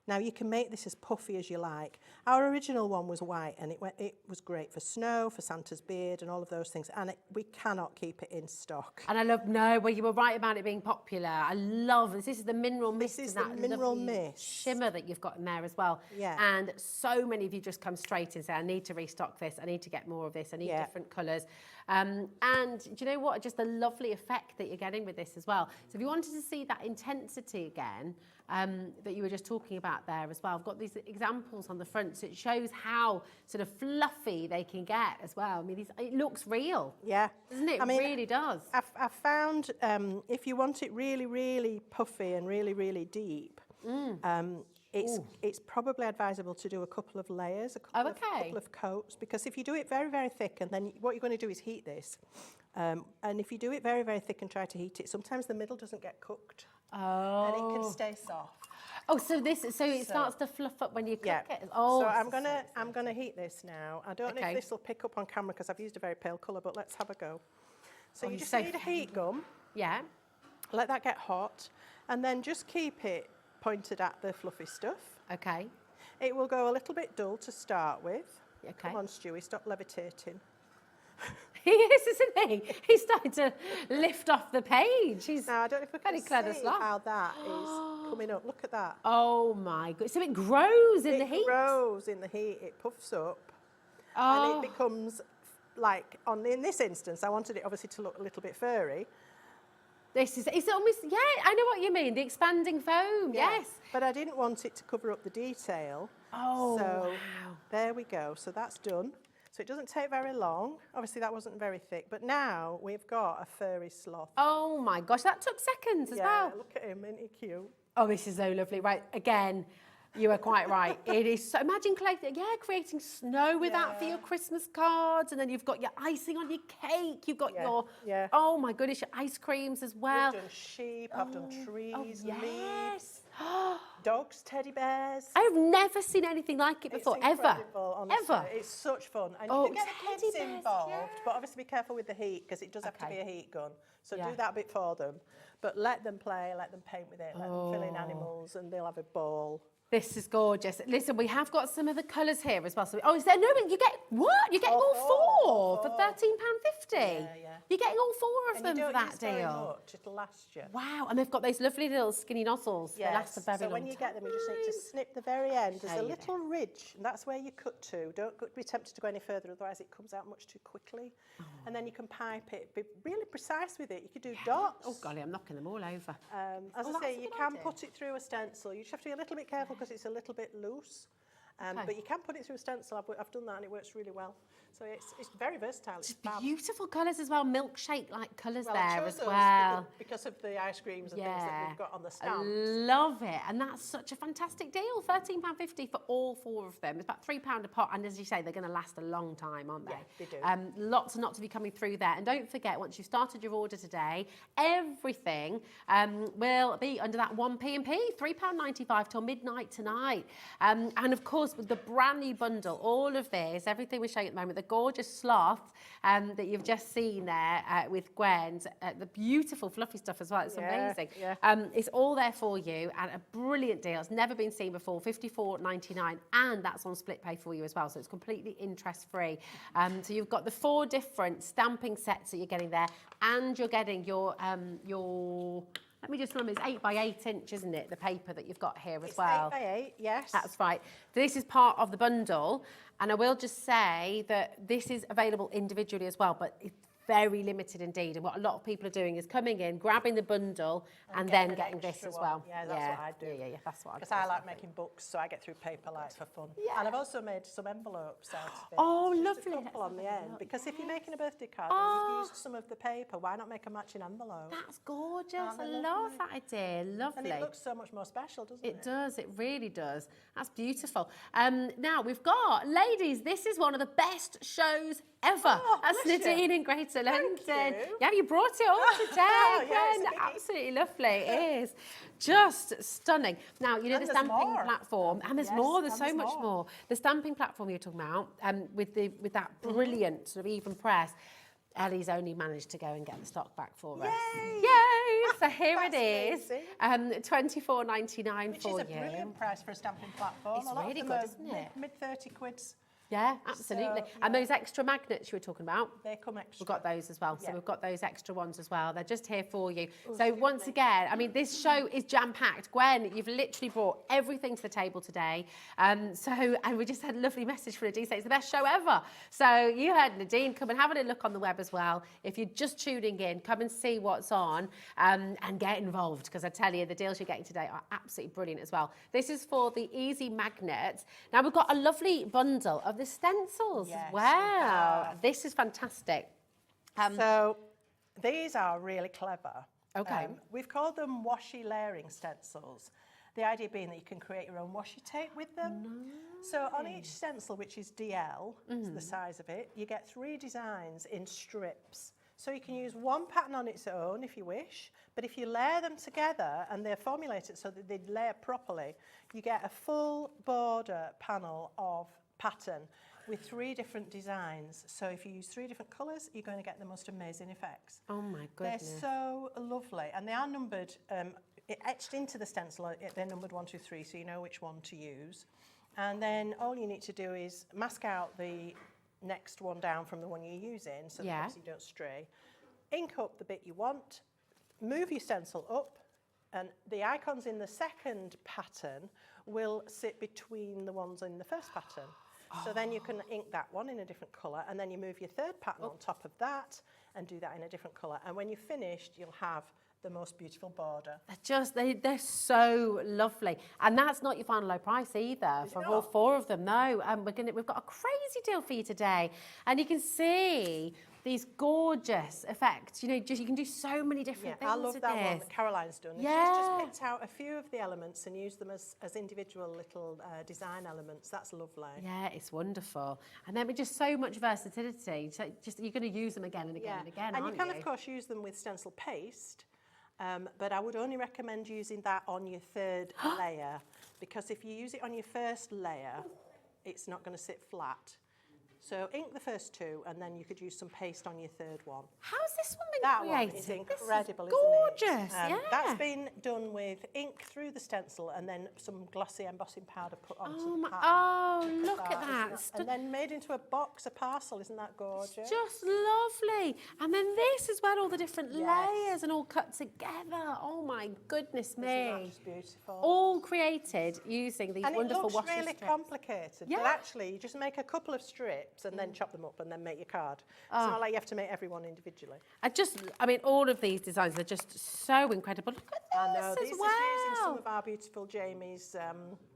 H: Now you can make this as puffy as you like. Our original one was white, and it was great for snow, for Santa's beard, and all of those things. And we cannot keep it in stock.
B: And I love, well, you were right about it being popular. I love this. This is the mineral mist.
H: This is
B: and
H: the
B: that
H: mineral
B: lovely
H: mist.
B: shimmer that you've got in there as well.
H: Yeah.
B: And so many of you just come straight and say, I need to restock this. I need to get more of this. I need different colours. And do you know what? Just the lovely effect that you're getting with this as well. So if you wanted to see that intensity again, that you were just talking about there as well, I've got these examples on the front, so it shows how sort of fluffy they can get as well. I mean, it looks real.
H: Yeah.
B: Doesn't it?
H: I mean,
B: it really does.
H: I've found if you want it really, really puffy and really, really deep, it's probably advisable to do a couple of layers, a couple of coats, because if you do it very, very thick, and then what you're going to do is heat this, and if you do it very, very thick and try to heat it, sometimes the middle doesn't get cooked. And it can stay soft.
B: Oh, so it starts to fluff up when you cook it. Oh,
H: so I'm gonna heat this now. I don't know if this will pick up on camera because I've used a very pale colour, but let's have a go. So you just need a heat gun.
B: Yeah.
H: Let that get hot, and then just keep it pointed at the fluffy stuff.
B: Okay.
H: It will go a little bit dull to start with.
B: Okay.
H: Come on, Stewie, stop levitating.
B: He is, isn't he? He's starting to lift off the page. He's
H: now, I don't know if we
B: very
H: can
B: clever
H: see
B: slot.
H: how that is coming up. Look at that.
B: Oh my god! So it grows in the heat.
H: It grows in the heat. It puffs up,
B: Oh.
H: and it becomes like in this instance. I wanted it obviously to look a little bit furry.
B: It's almost, I know what you mean. The expanding foam. Yes.
H: But I didn't want it to cover up the detail.
B: Oh.
H: So
B: wow.
H: there we go. So that's done. So it doesn't take very long. Obviously, that wasn't very thick. But now we've got a furry sloth.
B: Oh my gosh, that took seconds as well.
H: Look at him, isn't he cute?
B: Oh, this is so lovely. Right, again, you are quite right. It is so, imagine creating snow with that for your Christmas cards, and then you've got your icing on your cake. You've got your, oh my goodness, your ice creams as well.
H: We've done sheep, I've done trees,
B: yes.
H: leaves, dogs, teddy bears.
B: I've never seen anything like it before,
H: It's incredible, honestly.
B: ever.
H: It's such fun. And
B: Oh,
H: you can get the
B: teddy
H: kids
B: bears,
H: involved,
B: yeah.
H: but obviously be careful with the heat, because it does have to be a heat gun. So
B: Yeah.
H: do that bit for them. But let them play, let them paint with it, let them fill in animals, and they'll have a ball.
B: This is gorgeous. Listen, we have got some of the colours here as well. So, is there no? You get what? You're getting all four for £13.50.
H: Yeah.
B: You're getting all four of
H: And
B: them
H: you
B: for
H: don't
B: that
H: use very
B: deal.
H: much, it'll last you.
B: Wow, and they've got those lovely little skinny nozzles. They last a very
H: so
B: long
H: when you get them, you just need to
B: time.
H: snip the very end. There's a
B: Shave
H: little ridge, and that's where you cut to. Don't be tempted to go any further, otherwise it comes out much too quickly. And then you can pipe it. Be really precise with it. You could do dots.
B: Oh golly, I'm knocking them all over.
H: As I
B: that's
H: say,
B: a
H: you
B: good
H: can
B: idea.
H: put it through a stencil. You just have to be a little bit careful because it's a little bit loose. But you can put it through a stencil. I've done that and it works really well. So it's very versatile. It's fab.
B: Beautiful colours as well, milkshake-like colours
H: Well, I
B: there
H: chose
B: as
H: those
B: well.
H: because of the ice creams and things that we've got on the
B: I
H: stamps.
B: love it, and that's such a fantastic deal. £13.50 for all four of them. It's about £3 a pot, and as you say, they're going to last a long time, aren't they?
H: Yeah, they do.
B: Lots and lots of you coming through there, and don't forget, once you've started your order today, everything will be under that 1p&p, £3.95 till midnight tonight. And of course, with the brand new bundle, all of this, everything we're showing at the moment, the gorgeous sloth that you've just seen there with Gwen's, the beautiful fluffy stuff as well. It's amazing.
H: Yeah.
B: It's all there for you, and a brilliant deal. It's never been seen before, $54.99, and that's on split pay for you as well, so it's completely interest-free. So you've got the 4 different stamping sets that you're getting there, and you're getting your Let me just remember, it's 8 by 8 inch, isn't it? The paper that you've got here as
H: It's
B: well.
H: 8 by 8, yes.
B: That's right. This is part of the bundle, and I will just say that this is available individually as well, but it's very limited indeed. And what a lot of people are doing is coming in, grabbing the bundle, and then getting this
H: extra
B: as
H: one.
B: well.
H: Yeah, that's what I do.
B: Yeah, that's what I do.
H: Because I like making books, so I get through paper light for fun.
B: Yeah.
H: And I've also made some envelopes out of it.
B: Oh,
H: Just
B: lovely.
H: a couple on the end. Because if you're making a birthday card
B: Oh.
H: and you've used some of the paper, why not make a matching envelope?
B: That's gorgeous.
H: Aren't
B: I
H: they
B: love
H: lovely?
B: that idea. Lovely.
H: And it looks so much more special, doesn't it?
B: It does, it really does. That's beautiful. Now we've got, ladies, this is one of the best shows ever.
H: Oh,
B: That's
H: bless you.
B: Nadine in Greater London.
H: you.
B: Yeah, you brought it all today.
H: Yeah, it's a
B: Gwen.
H: biggie.
B: Absolutely lovely. It is. Just stunning. Now, you know,
H: And
B: the
H: there's
B: stamping
H: more.
B: platform, and there's
H: Yes,
B: more, there's
H: and
B: so
H: there's
B: much
H: more.
B: more. The stamping platform you were talking about, with that brilliant sort of even press, Ellie's only managed to go and get the stock back for us.
H: Yay!
B: Yay! So here it
H: That's
B: is.
H: amazing.
B: $24.99
H: Which
B: for
H: is a
B: you.
H: brilliant price for a stamping platform.
B: It's
H: a lot
B: really
H: of them
B: good,
H: are
B: isn't it?
H: Mid 30 quids.
B: Yeah, absolutely.
H: So,
B: And
H: yeah.
B: those extra magnets you were talking about,
H: They come extra.
B: we've got those as well. So
H: Yeah.
B: we've got those extra ones as well. They're just here for you. So once again, I mean, this show is jam-packed. Gwen, you've literally brought everything to the table today. And we just had a lovely message from Nadine saying it's the best show ever. So you heard Nadine, come and have a look on the web as well. If you're just tuning in, come and see what's on and get involved, because I tell you, the deals you're getting today are absolutely brilliant as well. This is for the Easy Magnet. Now we've got a lovely bundle of the stencils
H: Yes,
B: as
H: we
B: well.
H: have.
B: This is fantastic.
H: So these are really clever.
B: Okay.
H: We've called them washi layering stencils. The idea being that you can create your own washi tape with them. So on each stencil, which is DL, is the size of it, you get 3 designs in strips. So you can use one pattern on its own if you wish, but if you layer them together and they're formulated so that they layer properly, you get a full border panel of pattern with 3 different designs. So if you use 3 different colours, you're going to get the most amazing effects.
B: Oh my
H: They're
B: goodness.
H: so lovely, and they are numbered, etched into the stencil, they're numbered 1, 2, 3, so you know which one to use. And then all you need to do is mask out the next one down from the one you're using, so that
B: Yeah.
H: obviously you don't stray. Ink up the bit you want, move your stencil up, and the icons in the second pattern will sit between the ones in the first pattern. So then you can ink that one in a different colour, and then you move your third pattern on top of that and do that in a different colour. And when you're finished, you'll have the most beautiful border.
B: They're so lovely, and that's not your final low price either for all 4 of them. No, we've got a crazy deal for you today, and you can see these gorgeous effects. You know, you can do so many different things
H: I love
B: with
H: that one
B: this.
H: that Caroline's done.
B: Yeah.
H: She's just picked out a few of the elements and used them as individual little design elements. That's lovely.
B: Yeah, it's wonderful, and then with just so much versatility. So just you're going to use them again and again and again,
H: and you
B: aren't
H: can of course use them with stencil paste, but I would only recommend using that on your 3rd layer, because if you use it on your 1st layer, it's not going to sit flat. So ink the first 2, and then you could use some paste on your 3rd one.
B: How's this one been
H: That
B: created?
H: one is
B: This
H: incredible,
B: is
H: isn't it?
B: gorgeous. Yeah.
H: That's been done with ink through the stencil and then some glossy embossing powder put onto the pattern.
B: Oh, look at
H: Isn't
B: that.
H: And then made into a box, a parcel. Isn't that gorgeous?
B: Just lovely. And then this as well, all the different
H: Yes.
B: layers and all cut together. Oh my goodness
H: Isn't that
B: me.
H: just beautiful?
B: All created using these
H: and it
B: wonderful
H: looks
B: washi
H: really
B: strips.
H: complicated,
B: Yeah.
H: but actually you just make a couple of strips and then chop them up and then make your card. It's not like you have to make every one individually.
B: I mean, all of these designs are just so incredible. Look at this
H: I know,
B: as
H: this is
B: well.
H: using some of our beautiful Jamie's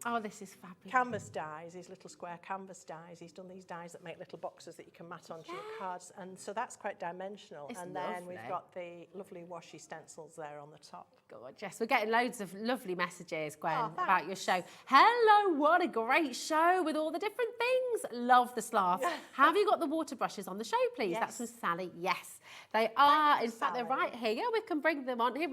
B: Oh, this is fabulous.
H: canvas dies, these little square canvas dies. He's done these dies that make little boxes that you can mat onto your cards, and so that's quite dimensional.
B: It's
H: and then
B: lovely.
H: we've got the lovely washi stencils there on the top.
B: Gorgeous. We're getting loads of lovely messages, Gwen,
H: Oh,
B: about your show. Hello, what a great show with all the different things. Love the sloths. Have you got the water brushes on the show, please? That's from
H: Yes.
B: Sally. Yes, they are.
H: you,
B: In fact, they're
H: Sally.
B: right here. We can bring them on. Here,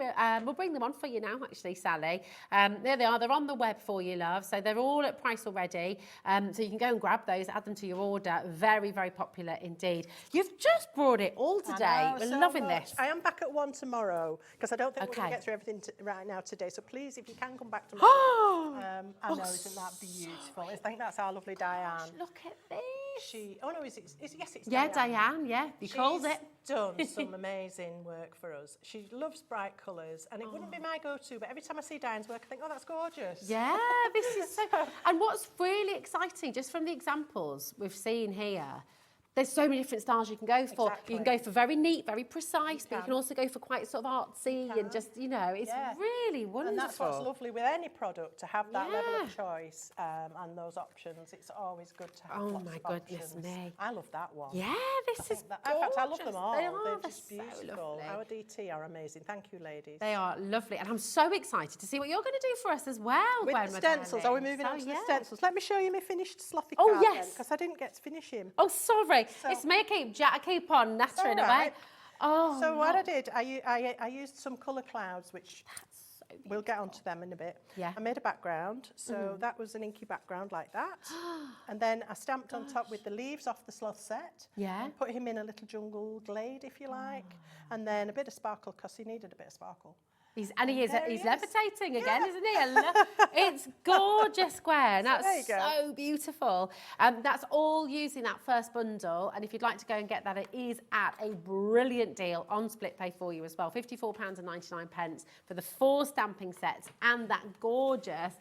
B: we'll bring them on for you now, actually, Sally. There they are. They're on the web for you, love. So they're all at price already. So you can go and grab those, add them to your order. Very, very popular indeed. You've just brought it all today.
H: I know,
B: We're
H: so
B: loving
H: much.
B: this.
H: I am back at 1 tomorrow because I don't think we're going
B: Okay.
H: to get through everything right now today. So please, if you can come back tomorrow. I know, isn't that beautiful? I think that's our lovely Diane.
B: Look at this.
H: Oh no, yes, it's
B: Yeah,
H: Diane.
B: Diane, yeah, you called it.
H: She's done some amazing work for us. She loves bright colours, and it wouldn't be my go-to, but every time I see Diane's work, I think, oh, that's gorgeous.
B: Yeah, this is so... And what's really exciting, just from the examples we've seen here, there's so many different styles you can go for.
H: Exactly.
B: You can go for very neat, very precise, but you can also go for quite sort of artsy and just, you know, it's really wonderful.
H: And that's what's lovely with any product, to have that level of choice and those options. It's always good to have lots of options.
B: Me.
H: I love that one.
B: Yeah, this is
H: In fact, I love them
B: gorgeous.
H: all.
B: They are,
H: They're
B: they're
H: just
B: so
H: beautiful.
B: lovely.
H: Our DT are amazing. Thank you, ladies.
B: They are lovely, and I'm so excited to see what you're going to do for us as well,
H: With
B: Gwen,
H: the
B: my
H: stencils, are we
B: darling.
H: moving on to
B: So,
H: the stencils? Let me show you my finished slothy
B: Oh,
H: card
B: yes.
H: because I didn't get to finish him.
B: Oh, sorry.
H: So-
B: It's me. I keep on nattering
H: all
B: away.
H: right.
B: Oh,
H: So what I did, I used some colour clouds, which we'll get onto them in a bit.
B: Yeah.
H: I made a background, so that was an inky background like that. And then I stamped on top with the leaves off the sloth set.
B: Yeah.
H: And put him in a little jungle glade, if you like. And then a bit of sparkle, because he needed a bit of sparkle.
B: He's
H: There he is.
B: levitating again, isn't he? It's gorgeous, Gwen.
H: there you
B: That's
H: go.
B: so beautiful. That's all using that first bundle. And if you'd like to go and get that, it is at a brilliant deal on split pay for you as well. £54.99 for the 4 stamping sets and that gorgeous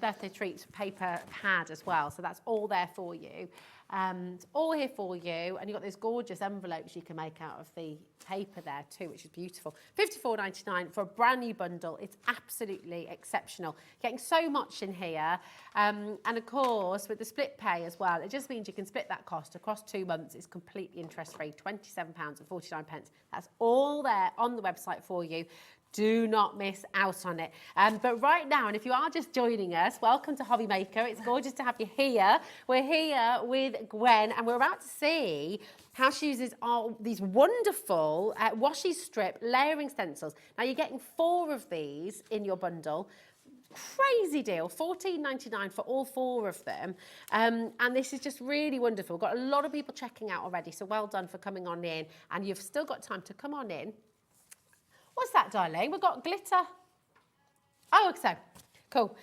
B: birthday treat paper pad as well. So that's all there for you. It's all here for you, and you've got these gorgeous envelopes you can make out of the paper there too, which is beautiful. £54.99 for a brand new bundle. It's absolutely exceptional. Getting so much in here, and of course with the split pay as well, it just means you can split that cost across 2 months. It's completely interest-free, £27.49. That's all there on the website for you. Do not miss out on it. But right now, and if you are just joining us, welcome to Hobby Maker. It's gorgeous to have you here. We're here with Gwen, and we're about to see how she uses these wonderful washi strip layering stencils. Now, you're getting 4 of these in your bundle. Crazy deal, £14.99 for all 4 of them. And this is just really wonderful. We've got a lot of people checking out already, so well done for coming on in. And you've still got time to come on in. What's that, darling? We've got glitter. Oh, so cool.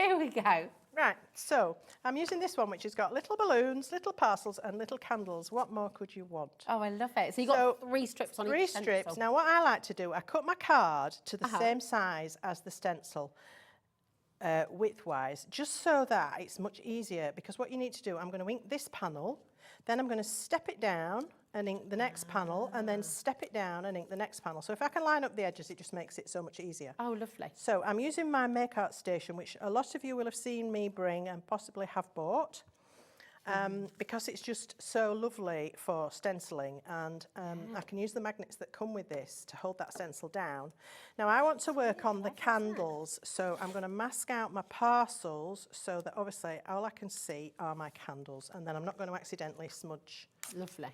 B: Here we go.
H: Right, so I'm using this one, which has got little balloons, little parcels, and little candles. What more could you want?
B: Oh, I love it. So you've got 3 strips on
H: 3
B: each
H: strips.
B: stencil.
H: Now, what I like to do, I cut my card to the same size as the stencil, width-wise, just so that it's much easier. Because what you need to do, I'm going to ink this panel, then I'm going to step it down and ink the next panel, and then step it down and ink the next panel. So if I can line up the edges, it just makes it so much easier.
B: Oh, lovely.
H: So I'm using my Make Art Station, which a lot of you will have seen me bring and possibly have bought, because it's just so lovely for stenciling, and I can use the magnets that come with this to hold that stencil down. Now I want to work on the candles, so I'm going to mask out my parcels so that obviously all I can see are my candles, and then I'm not going to accidentally smudge
B: Lovely.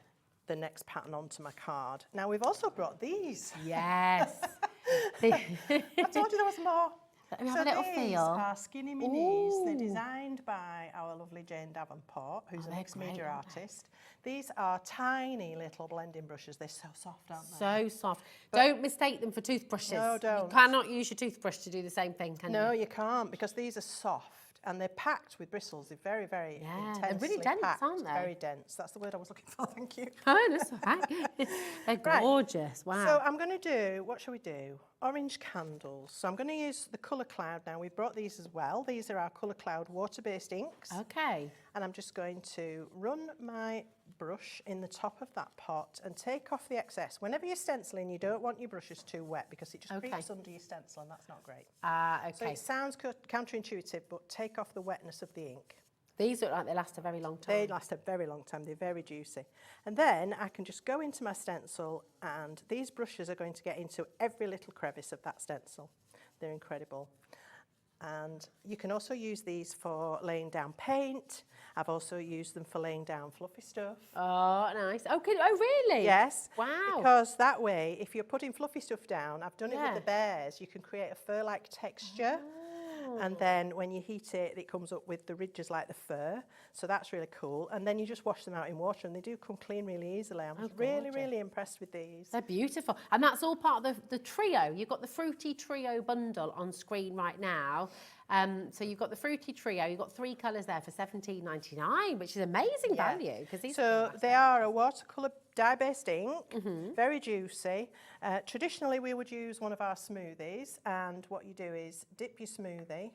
H: the next pattern onto my card. Now we've also brought these.
B: Yes.
H: I told you there was more.
B: Let me have a little
H: these
B: feel.
H: are Skinny Minis. They're designed by our lovely Jane Davenport, who's a
B: they're
H: mixed
B: great,
H: media
B: aren't they?
H: artist. These are tiny little blending brushes. They're so soft, aren't they?
B: So soft. Don't mistake them for toothbrushes.
H: No, don't.
B: You cannot use your toothbrush to do the same thing, can
H: No,
B: you?
H: you can't, because these are soft and they're packed with bristles. They're very, very
B: Yeah,
H: intensely
B: they're really dense,
H: packed.
B: aren't they?
H: Very dense. That's the word I was looking for. Thank you.
B: Oh, that's all right. They're
H: Right.
B: gorgeous. Wow.
H: So I'm going to do, what shall we do? Orange candles. So I'm going to use the Colour Cloud now. We brought these as well. These are our Colour Cloud water-based inks.
B: Okay.
H: And I'm just going to run my brush in the top of that pot and take off the excess. Whenever you're stenciling, you don't want your brushes too wet because it just creeps under your stencil, and that's not great.
B: Okay.
H: So it sounds counterintuitive, but take off the wetness of the ink.
B: These look like they last a very long time.
H: They last a very long time. They're very juicy. And then I can just go into my stencil, and these brushes are going to get into every little crevice of that stencil. They're incredible. And you can also use these for laying down paint. I've also used them for laying down fluffy stuff.
B: Oh, nice. Okay. Oh, really?
H: Yes.
B: Wow.
H: Because that way, if you're putting fluffy stuff down, I've done it
B: Yeah.
H: with the bears, you can create a fur-like texture. And then when you heat it, it comes up with the ridges like the fur. So that's really cool. And then you just wash them out in water, and they do come clean really easily. I was really, really impressed with these.
B: They're beautiful. And that's all part of the trio. You've got the Fruity Trio bundle on screen right now. So you've got the fruity trio. You've got 3 colours there for £17.99, which is amazing value. Because these
H: they are a watercolour dye-based ink, very juicy. Traditionally, we would use one of our smoothies, and what you do is dip your smoothie.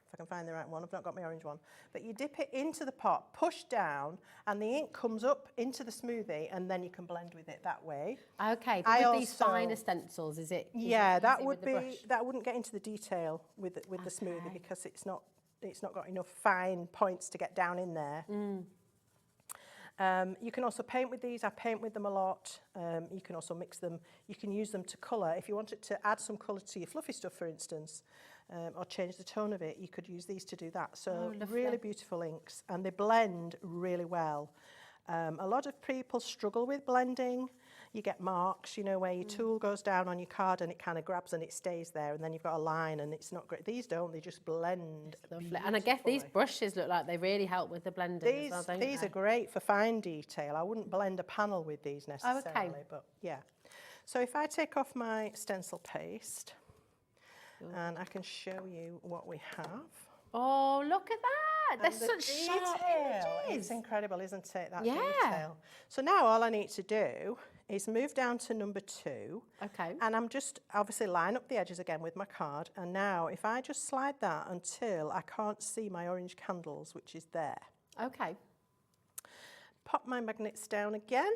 H: If I can find the right one, I've not got my orange one. But you dip it into the pot, push down, and the ink comes up into the smoothie, and then you can blend with it that way.
B: Okay, but with these finer stencils, is it?
H: Yeah, that would be, that wouldn't get into the detail with the smoothie because it's not got enough fine points to get down in there. You can also paint with these. I paint with them a lot. You can also mix them. You can use them to colour. If you wanted to add some colour to your fluffy stuff, for instance, or change the tone of it, you could use these to do that. So really beautiful inks, and they blend really well. A lot of people struggle with blending. You get marks, you know, where your tool goes down on your card and it kind of grabs and it stays there, and then you've got a line and it's not great. These don't, they just blend.
B: And I guess these brushes look like they really help with the blending as well, don't
H: These
B: they?
H: are great for fine detail. I wouldn't blend a panel with these necessarily, but yeah. So if I take off my stencil paste, and I can show you what we have.
B: Oh, look at that. There's such
H: detail.
B: sharp images.
H: It's incredible, isn't it, that detail? So now all I need to do is move down to number 2.
B: Okay.
H: And I'm just obviously line up the edges again with my card. And now if I just slide that until I can't see my orange candles, which is there.
B: Okay.
H: Pop my magnets down again.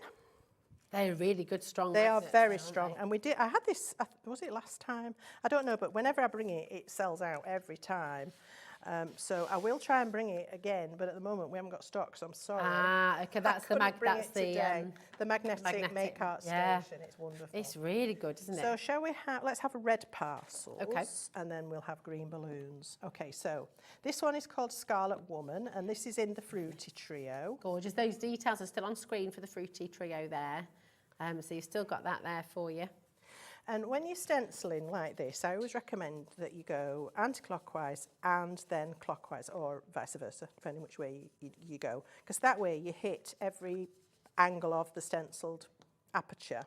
B: They're really good, strong
H: They are
B: magnets,
H: very
B: aren't
H: strong.
B: they?
H: And we did, I had this, was it last time? I don't know, but whenever I bring it, it sells out every time. So I will try and bring it again, but at the moment we haven't got stock, so I'm sorry.
B: Ah, okay, that's the
H: magnetic make art station. It's wonderful.
B: It's really good, isn't it?
H: So shall we have, let's have red parcels.
B: Okay.
H: And then we'll have green balloons. Okay, so this one is called Scarlet Woman, and this is in the fruity trio.
B: Gorgeous. Those details are still on screen for the fruity trio there. So you've still got that there for you.
H: And when you're stenciling like this, I always recommend that you go anti-clockwise and then clockwise, or vice versa, depending which way you go. Because that way you hit every angle of the stenciled aperture.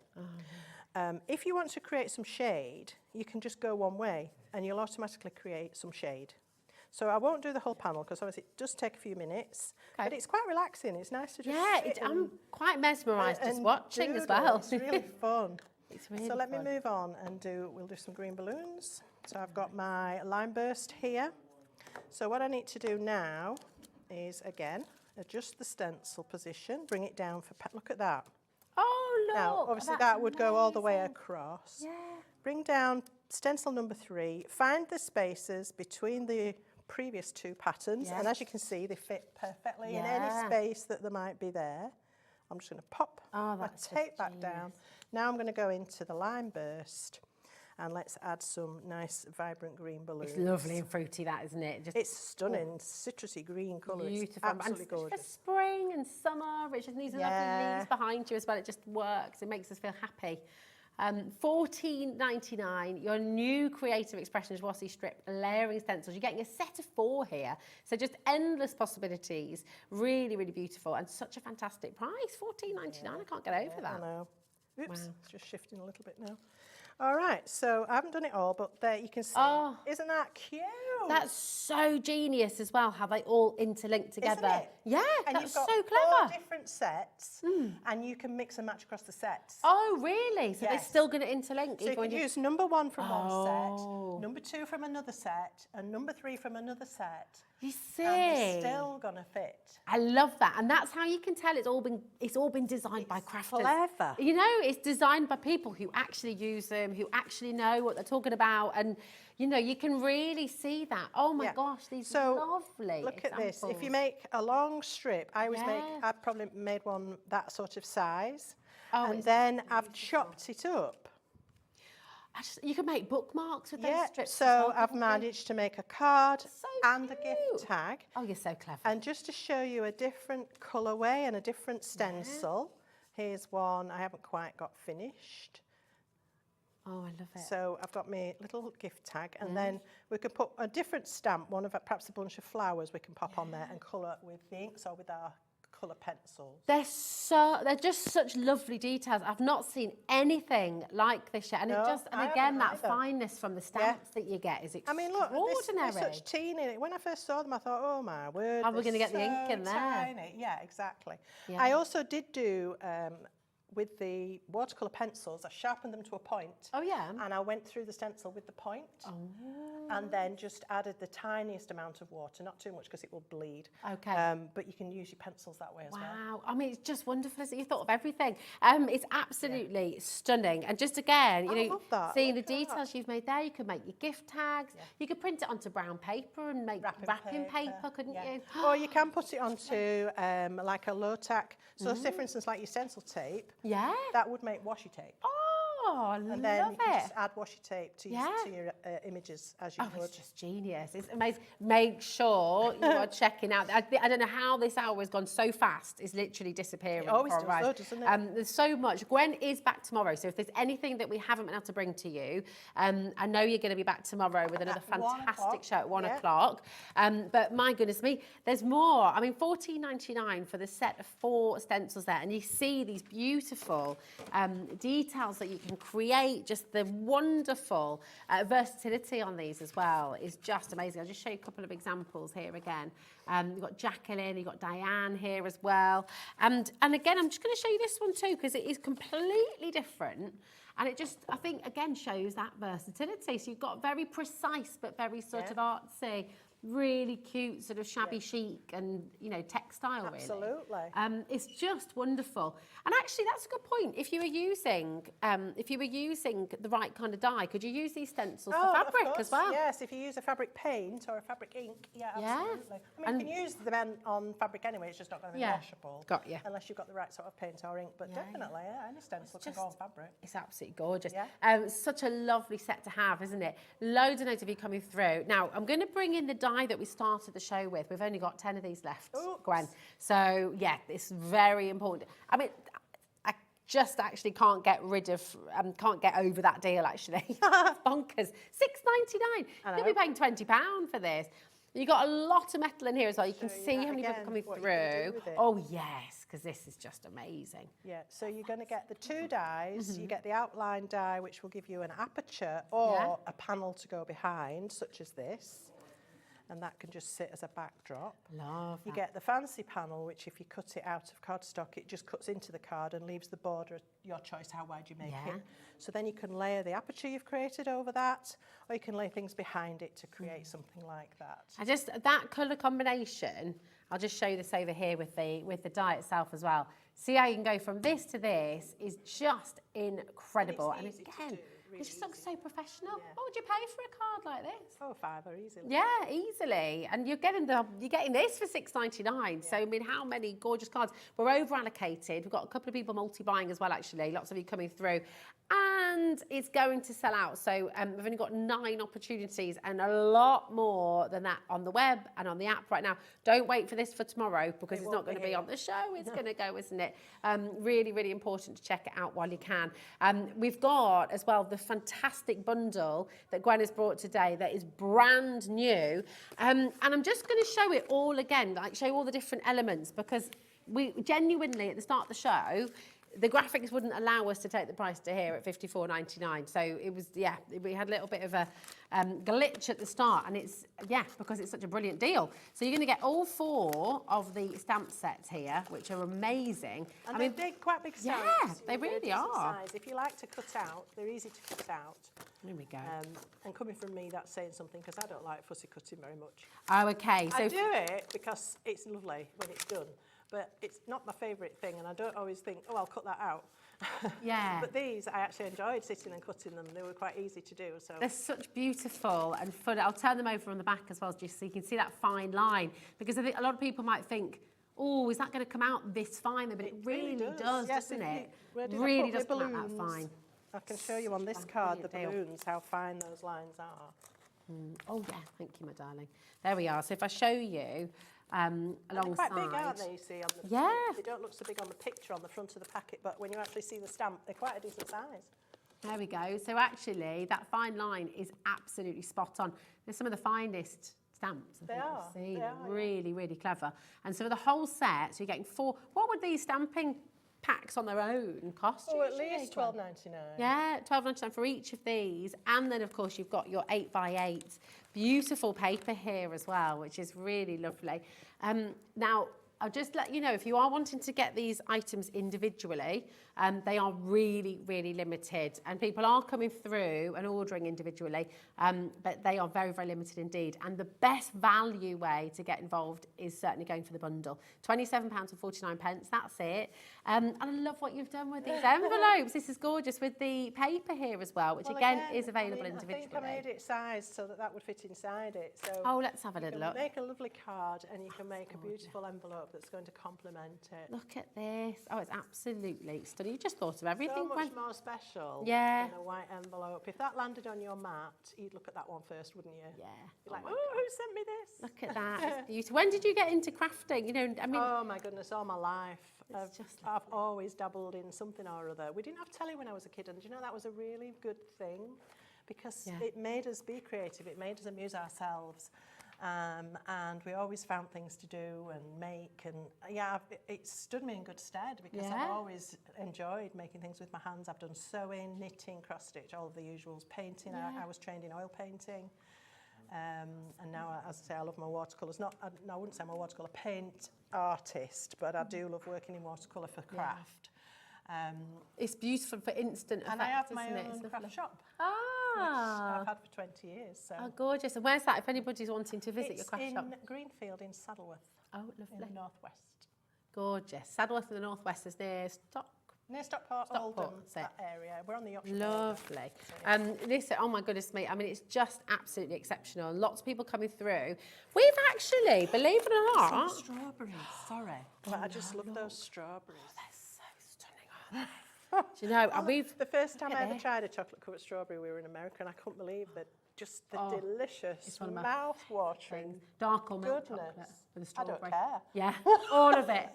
H: If you want to create some shade, you can just go one way and you'll automatically create some shade. So I won't do the whole panel because obviously it does take a few minutes, but it's quite relaxing. It's nice to just sit
B: I'm quite mesmerised just watching as
H: doodle.
B: well.
H: It's really fun.
B: It's really
H: So let me
B: fun.
H: move on and we'll do some green balloons. So I've got my line burst here. So what I need to do now is, again, adjust the stencil position, bring it down for, look at that.
B: Oh, look.
H: Now, obviously
B: that's
H: that would go all the way
B: amazing.
H: across.
B: Yeah.
H: Bring down stencil number 3, find the spaces between the previous 2 patterns, and as you can see, they fit perfectly in any space that there might be there. I'm just going to pop my tape back down. Now I'm going to go into the line burst, and let's add some nice vibrant green balloons.
B: It's lovely and fruity, that, isn't it? Just
H: It's stunning, citrusy green colour. It's
B: beautiful.
H: absolutely
B: And for
H: gorgeous.
B: spring and summer, it just needs lovely leaves behind you as well. It just works. It makes us feel happy. $14.99, your new Creative Expressions washi strip layering stencils. You're getting a set of 4 here. So just endless possibilities. Really, really beautiful and such a fantastic price. $14.99, I can't get over that.
H: I know. Oops, it's just shifting a little bit now. All right, so I haven't done it all, but there you can see.
B: Oh.
H: Isn't that cute?
B: That's so genius as well, how they all interlink together.
H: Isn't it?
B: Yeah,
H: And
B: that's
H: you've got
B: so
H: 4
B: clever.
H: different sets, and you can mix and match across the sets.
B: Oh, really? So they're
H: Yes.
B: still going to interlink?
H: So you
B: even when
H: can use number 1 from one
B: Oh.
H: set, number 2 from another set, and number 3 from another set.
B: You see?
H: And they're still gonna fit.
B: I love that, and that's how you can tell it's all been designed by crafters.
H: Clever.
B: You know, it's designed by people who actually use them, who actually know what they're talking about, and you know, you can really see that. Oh my gosh, these are lovely.
H: Look at this. If
B: examples.
H: you make a long strip, I always
B: Yeah.
H: I've probably made one that sort of size,
B: Oh,
H: and
B: it's
H: then I've chopped it up.
B: You can make bookmarks with those
H: Yeah,
B: strips.
H: so
B: as well,
H: I've
B: can't you?
H: managed to make a card
B: So
H: and a
B: cute.
H: gift tag.
B: Oh, you're so clever.
H: And just to show you a different colourway and a different stencil, here's one I haven't quite got finished.
B: Oh, I love it.
H: So I've got my little gift tag, and then we could put a different stamp, one of perhaps a bunch of flowers we can pop on there and colour with the inks or with our watercolour pencils.
B: They're just such lovely details. I've not seen anything like this yet. And
H: No,
B: it just, and
H: I
B: again,
H: haven't
B: that
H: either.
B: fineness from the stamps that you get is
H: I mean,
B: extraordinary.
H: look, they're such teeny. When I first saw them, I thought, oh my word,
B: How are we going to get the ink
H: so
B: in there?
H: Tiny. Yeah, exactly.
B: Yeah.
H: I also did do, with the watercolour pencils, I sharpened them to a point.
B: Oh, yeah.
H: And I went through the stencil with the point.
B: Oh.
H: And then just added the tiniest amount of water, not too much because it will bleed.
B: Okay.
H: But you can use your pencils that way as well.
B: Wow, I mean, it's just wonderful, isn't it? You thought of everything. It's absolutely stunning. And just again, you
H: I
B: know,
H: love that.
B: seeing the
H: Look at that.
B: details you've made there, you could make your gift tags. You could print it onto brown paper and make wrapping paper, couldn't you?
H: Or you can put it onto like a low tack. So say, for instance, like your stencil tape,
B: Yeah.
H: that would make washi tape.
B: Oh, I
H: And then
B: love
H: you can
B: it.
H: just add washi tape to your images as you
B: Oh,
H: would.
B: it's just genius. It's amazing. Make sure you are checking out. I don't know how this hour has gone so fast. It's literally disappearing.
H: It always
B: before our
H: does,
B: eyes.
H: though, doesn't it?
B: There's so much. Gwen is back tomorrow. So if there's anything that we haven't been able to bring to you, I know you're going to be back tomorrow with another
H: At 1
B: fantastic
H: o'clock,
B: show at 1
H: yeah.
B: o'clock. But my goodness me, there's more. I mean, $14.99 for the set of 4 stencils there. And you see these beautiful details that you can create. Just the wonderful versatility on these as well is just amazing. I'll just show you a couple of examples here again. You've got Jacqueline, you've got Diane here as well. And again, I'm just going to show you this one too, because it is completely different. And it just, I think, again, shows that versatility. So you've got very precise, but very sort of artsy, really cute, sort of shabby chic and, you know, textile, really.
H: Absolutely.
B: It's just wonderful. And actually, that's a good point. If you were using the right kind of dye, could you use these stencils for fabric
H: of course,
B: as well?
H: Yes, if you use a fabric paint or a fabric ink, absolutely. I mean, you can use them on fabric anyway, it's just not going to be washable.
B: Got you.
H: Unless you've got the right sort of paint or ink, but definitely, any stencil can go on fabric.
B: It's absolutely gorgeous.
H: Yeah.
B: Such a lovely set to have, isn't it? Loads and loads of you coming through. Now, I'm going to bring in the dye that we started the show with. We've only got 10 of these left, Gwen. So, yeah, it's very important. I mean, I just actually can't get over that deal, actually. It's bonkers. $6.99. You'll be paying £20 for this. You've got a lot of metal in here as well. You can see how many people coming through. Oh, yes, because this is just amazing.
H: Yeah, so you're going to get the 2 dyes. You get the outline dye, which will give you an aperture or a panel to go behind, such as this. And that can just sit as a backdrop.
B: Love
H: You
B: that.
H: get the fancy panel, which if you cut it out of cardstock, it just cuts into the card and leaves the border your choice how wide you make it. So then you can layer the aperture you've created over that, or you can lay things behind it to create something like that.
B: That colour combination, I'll just show you this over here with the dye itself as well. See how you can go from this to this is just incredible. And
H: easy to
B: again,
H: do,
B: it
H: really
B: just looks
H: easy.
B: so professional. What would you pay for a card like this?
H: Oh, £5 easily.
B: Yeah, easily. And you're getting this for $6.99. So I mean, how many gorgeous cards? We're over allocated. We've got a couple of people multi-buying as well, actually. Lots of you coming through. And it's going to sell out. So we've only got 9 opportunities and a lot more than that on the web and on the app right now. Don't wait for this for tomorrow because it's not going to be on the show. It's going to go, isn't it? Really, really important to check it out while you can. We've got as well the fantastic bundle that Gwen has brought today that is brand new. And I'm just going to show it all again, like show all the different elements, because we genuinely at the start of the show, the graphics wouldn't allow us to take the price to here at $54.99. So it was, we had a little bit of a glitch at the start, and it's, because it's such a brilliant deal. So you're going to get all 4 of the stamp sets here, which are amazing.
H: And they're big, quite big size.
B: Yeah, they really are.
H: Size. If you like to cut out, they're easy to cut out.
B: Here we go.
H: And coming from me, that's saying something, because I don't like fussy cutting very much.
B: Oh, okay. So
H: I do it because it's lovely when it's done. But it's not my favourite thing, and I don't always think, oh, I'll cut that out.
B: Yeah.
H: But these, I actually enjoyed sitting and cutting them. They were quite easy to do. So
B: they're such beautiful and fun. I'll turn them over on the back as well, just so you can see that fine line. Because I think a lot of people might think, oh, is that going to come out this fine? But it really does,
H: yes,
B: doesn't it?
H: Where did I
B: Really
H: put
B: does
H: my
B: come out that
H: balloons?
B: fine.
H: I can show you on this card the
B: brilliant deal.
H: balloons, how fine those lines are.
B: Oh, yeah, thank you, my darling. There we are. So if I show you alongside...
H: They're quite big, aren't they, you see? On the, They don't look so big on the picture on the front of the packet, but when you actually see the stamp, they're quite a decent size.
B: There we go. So actually, that fine line is absolutely spot on. They're some of the finest stamps. I
H: They
B: think
H: are,
B: I've seen.
H: they are, yeah.
B: Really, really clever. And so for the whole set, so you're getting 4. What would these stamping packs on their own cost?
H: Oh, at
B: usually,
H: least
B: Gwen?
H: $12.99.
B: Yeah, $12.99 for each of these. And then, of course, you've got your 8x8. Beautiful paper here as well, which is really lovely. Now, I'll just let you know, if you are wanting to get these items individually, they are really, really limited. And people are coming through and ordering individually, but they are very, very limited indeed. And the best value way to get involved is certainly going for the bundle. £27.49, that's it. And I love what you've done with these envelopes. This is gorgeous with the paper here as well, which
H: Well,
B: again is available
H: I
B: individually.
H: think I made it sized so that that would fit inside it. So
B: Oh, let's have a
H: you
B: little
H: can
B: look.
H: make a lovely card and you can make a beautiful envelope that's going to complement it.
B: Look at this. Oh, it's absolutely stunning. You just thought of everything,
H: So
B: Gwen.
H: much more special
B: Yeah.
H: than a white envelope. If that landed on your mat, you'd look at that one first, wouldn't you?
B: Yeah.
H: You're like,
B: my
H: oh,
B: God.
H: who sent me this?
B: Look at that. It's beautiful. When did you get into crafting? You know, I mean,
H: Oh my goodness, all my life.
B: It's just
H: I've always dabbled in something or other. We didn't have telly when I was a kid, and do you know that was a really good thing because
B: Yeah.
H: it made us be creative, it made us amuse ourselves. And we always found things to do and make, and yeah, it stood me in good stead because
B: Yeah.
H: I've always enjoyed making things with my hands. I've done sewing, knitting, cross stitch, all of the usuals, painting. I was trained in oil painting. And now, as I say, I love my watercolours. No, I wouldn't say I'm a watercolour paint artist, but I do love working in watercolour for craft.
B: it's beautiful for instant effect,
H: And I have my
B: isn't it?
H: own
B: It's
H: craft
B: lovely.
H: shop, which
B: Ah.
H: I've had for 20 years. So
B: Oh, gorgeous. And where's that if anybody's wanting to visit your
H: it's
B: craft
H: in
B: shop?
H: Greenfield in Saddleworth,
B: Oh,
H: in the
B: lovely.
H: northwest.
B: Gorgeous. Saddleworth in the northwest is near Stock.
H: Near Stockport,
B: Stockport,
H: Oldham,
B: that's it.
H: that area. We're on the Yorkshire border.
B: Lovely. Listen, oh my goodness me, I mean, it's just absolutely exceptional. Lots of people coming through. We've actually, believe it or
H: Some
B: not,
H: strawberries, sorry. But I just love those strawberries.
B: so stunning, aren't they? Do you know, and we've...
H: The first time
B: Look
H: I
B: at
H: ever
B: this.
H: tried a chocolate covered strawberry, we were in America, and I couldn't believe that just the delicious,
B: one of my
H: mouth-watering
B: Dark or milk
H: goodness.
B: chocolate with a
H: I
B: strawberry.
H: don't care.
B: Yeah, all of it.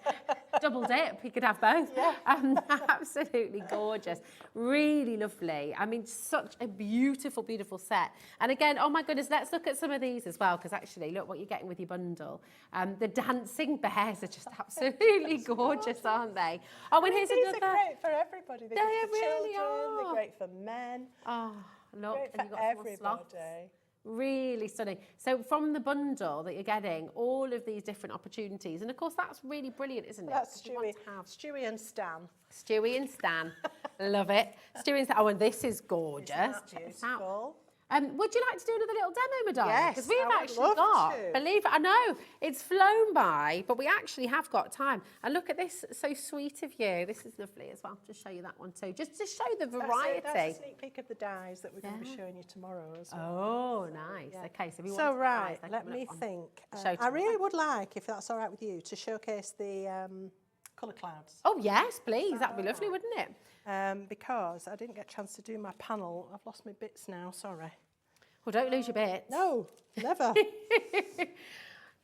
B: Double dip, you could have both. Yeah. Absolutely gorgeous. Really lovely. I mean, such a beautiful, beautiful set. And again, oh my goodness, let's look at some of these as well, because actually, look what you're getting with your bundle. The dancing bears are just absolutely gorgeous, aren't they? Oh, and here's
H: These
B: another...
H: are great for everybody. They're
B: They
H: good for
B: really
H: children,
B: are.
H: they're great for men,
B: Oh, look,
H: great
B: and you've
H: for
B: got some more slots.
H: everybody.
B: Really stunning. So from the bundle that you're getting, all of these different opportunities. And of course, that's really brilliant, isn't it?
H: That's
B: If you want
H: Stewie.
B: to have
H: Stewie and Stan.
B: Stewie and Stan. Love it. Stewie and Stan. Oh, and this is gorgeous.
H: Isn't that
B: Check this out.
H: beautiful?
B: Would you like to do another little demo, Madonna?
H: Yes,
B: Because we've
H: I would
B: actually
H: love
B: got,
H: to.
B: believe it, I know, it's flown by, but we actually have got time. And look at this, so sweet of you. This is lovely as well. Just show you that one too. Just to show the variety.
H: That's a sneak peek of the dies that we're going to be showing you tomorrow as well.
B: Oh, nice. Okay, so if you want
H: So
B: to
H: right,
B: try,
H: let me think.
B: Show
H: I
B: tomorrow.
H: really would like, if that's all right with you, to showcase the colour clouds.
B: Oh, yes, please. That'd be lovely, wouldn't it?
H: Because I didn't get a chance to do my panel. I've lost my bits now, sorry.
B: Well, don't lose your bits.
H: No, never.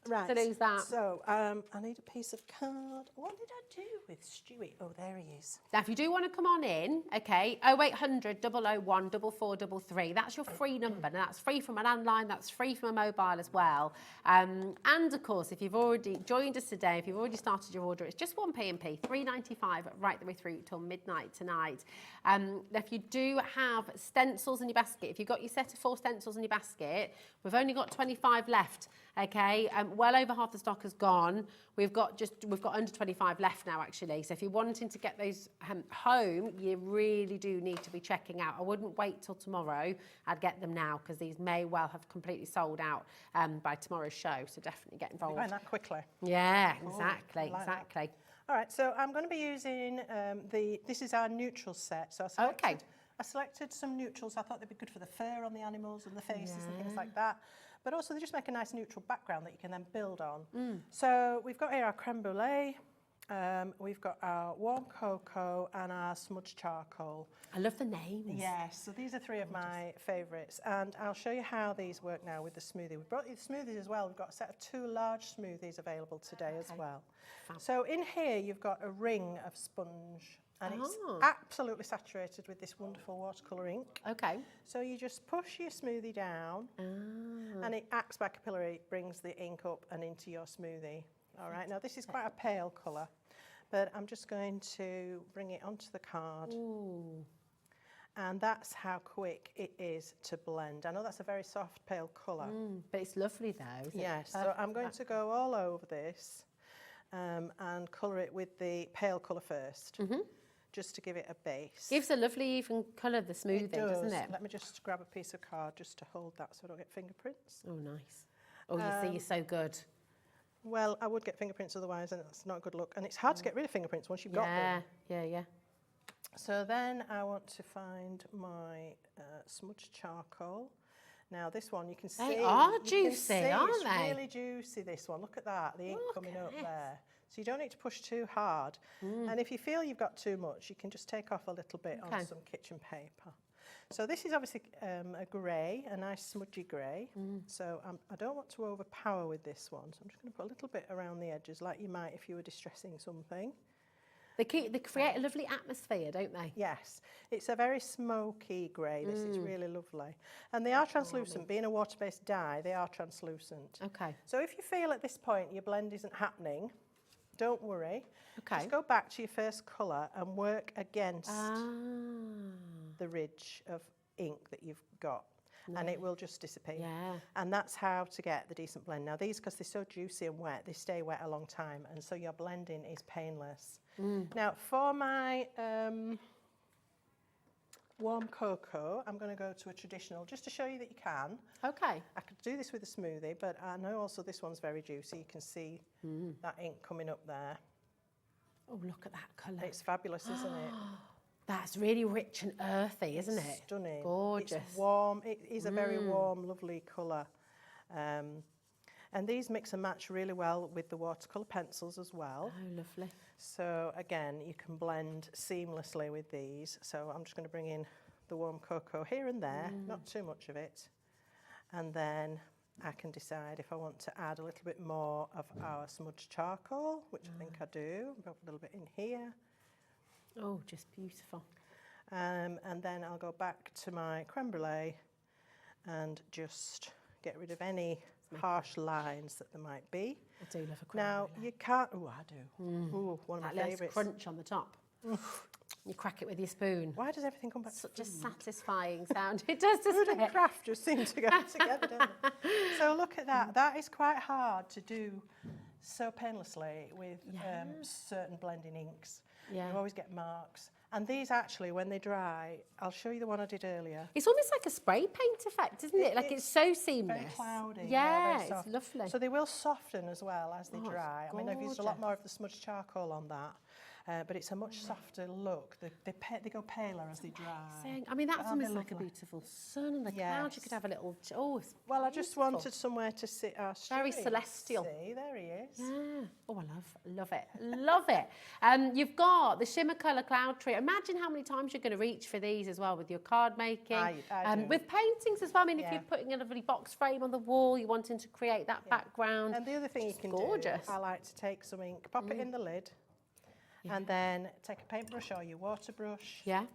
H: Right.
B: So lose that.
H: So I need a piece of card. What did I do with Stewie? Oh, there he is.
B: Now, if you do want to come on in, okay, 0800 001 4433. That's your free number. Now, that's free from a landline. That's free from a mobile as well. And, of course, if you've already joined us today, if you've already started your order, it's just 1p&p, £3.95 right the way through till midnight tonight. Now, if you do have stencils in your basket, if you've got your set of 4 stencils in your basket, we've only got 25 left, okay? Well over half the stock has gone. We've got under 25 left now, actually. So if you're wanting to get those home, you really do need to be checking out. I wouldn't wait till tomorrow. I'd get them now because these may well have completely sold out by tomorrow's show. So definitely get involved.
H: Going that quickly.
B: Yeah, exactly,
H: I like that.
B: exactly.
H: All right, so I'm going to be using this is our neutral set. So I selected some neutrals. I thought they'd be good for the fur on the animals and the faces and things like that. But also they just make a nice neutral background that you can then build on. So we've got here our creme brulee, we've got our warm cocoa and our smudged charcoal.
B: I love the names.
H: Yes, so these are 3 of my favourites, and I'll show you how these work now with the smoothie. We brought you the smoothies as well. We've got a set of 2 large smoothies available today as well. So in here you've got a ring of sponge and it's absolutely saturated with this wonderful watercolour ink.
B: Okay.
H: So you just push your smoothie down and it acts by capillary, brings the ink up and into your smoothie. All right, now this is quite a pale colour, but I'm just going to bring it onto the card.
B: Ooh.
H: And that's how quick it is to blend. I know that's a very soft, pale colour.
B: But it's lovely though, isn't it?
H: Yes, so I'm going to go all over this and colour it with the pale colour first, just to give it a base.
B: Gives a lovely even colour, the smoothie, doesn't it?
H: Let me just grab a piece of card just to hold that so I don't get fingerprints.
B: Oh, nice. Oh, you see, you're so good.
H: Well, I would get fingerprints otherwise, and that's not a good look. And it's hard to get rid of fingerprints once you've got them.
B: Yeah.
H: So then I want to find my smudged charcoal. Now this one you can see.
B: They are juicy, aren't
H: it's
B: they?
H: Really juicy, this one. Look at that, the ink coming up there. So you don't need to push too hard. And if you feel you've got too much, you can just take off a little bit on some kitchen paper. So this is obviously a grey, a nice smudgy grey. So I don't want to overpower with this one. So I'm just going to put a little bit around the edges, like you might if you were distressing something.
B: They create a lovely atmosphere, don't they?
H: Yes, it's a very smoky grey. This is really lovely. And they are translucent. Being a water-based dye, they are translucent.
B: Okay.
H: So if you feel at this point your blend isn't happening, don't worry.
B: Okay.
H: Just go back to your first colour and work against the ridge of ink that you've got. And it will just disappear.
B: Yeah.
H: And that's how to get the decent blend. Now these, because they're so juicy and wet, they stay wet a long time, and so your blending is painless. Now for my warm cocoa, I'm going to go to a traditional, just to show you that you can.
B: Okay.
H: I could do this with a smoothie, but I know also this one's very juicy. You can see that ink coming up there.
B: Oh, look at that colour.
H: It's fabulous, isn't it?
B: That's really rich and earthy, isn't it?
H: Stunning.
B: Gorgeous.
H: It's warm. It is a very warm, lovely colour. And these mix and match really well with the watercolour pencils as well.
B: Oh, lovely.
H: So again, you can blend seamlessly with these. So I'm just going to bring in the warm cocoa here and there, not too much of it. And then I can decide if I want to add a little bit more of our smudged charcoal, which I think I do. Put a little bit in here.
B: Oh, just beautiful.
H: And then I'll go back to my creme brulee and just get rid of any harsh lines that there might be.
B: I do love a creme
H: Now,
B: brulee.
H: you can't... Oh, I do. Ooh, one of
B: That
H: my
B: little
H: favourites.
B: crunch on the top. You crack it with your spoon.
H: Why does everything come back
B: Such
H: to
B: a
H: food?
B: satisfying sound. It does, doesn't
H: Food and
B: it?
H: craft just seem to go together, don't they? So look at that. That is quite hard to do so painlessly with certain blending inks.
B: Yeah.
H: You always get marks. And these actually, when they dry, I'll show you the one I did earlier.
B: It's almost like a spray paint effect, isn't it? Like it's so seamless.
H: Very cloudy.
B: Yeah,
H: very soft.
B: it's lovely.
H: So they will soften as well as they
B: Oh, it's
H: dry. I mean, I've used a lot
B: gorgeous.
H: more of the smudged charcoal on that. But it's a much softer look. They go paler as they dry.
B: I mean, that's
H: But
B: almost
H: they're
B: like a
H: lovely.
B: beautiful sun and the clouds. You could have a little... Oh, it's
H: Well, I just
B: beautiful.
H: wanted somewhere to sit our
B: Very
H: string.
B: celestial.
H: See, there he is.
B: Yeah. Oh, I love it. Love it. You've got the shimmer colour cloud tree. Imagine how many times you're going to reach for these as well with your card making.
H: I do.
B: With paintings as well. I mean, if
H: Yeah.
B: you're putting a lovely box frame on the wall, you're wanting to create that background.
H: And the other thing you can
B: gorgeous.
H: do, I like to take some ink, pop it in the lid, and then take a paintbrush or your water brush.
B: Yeah.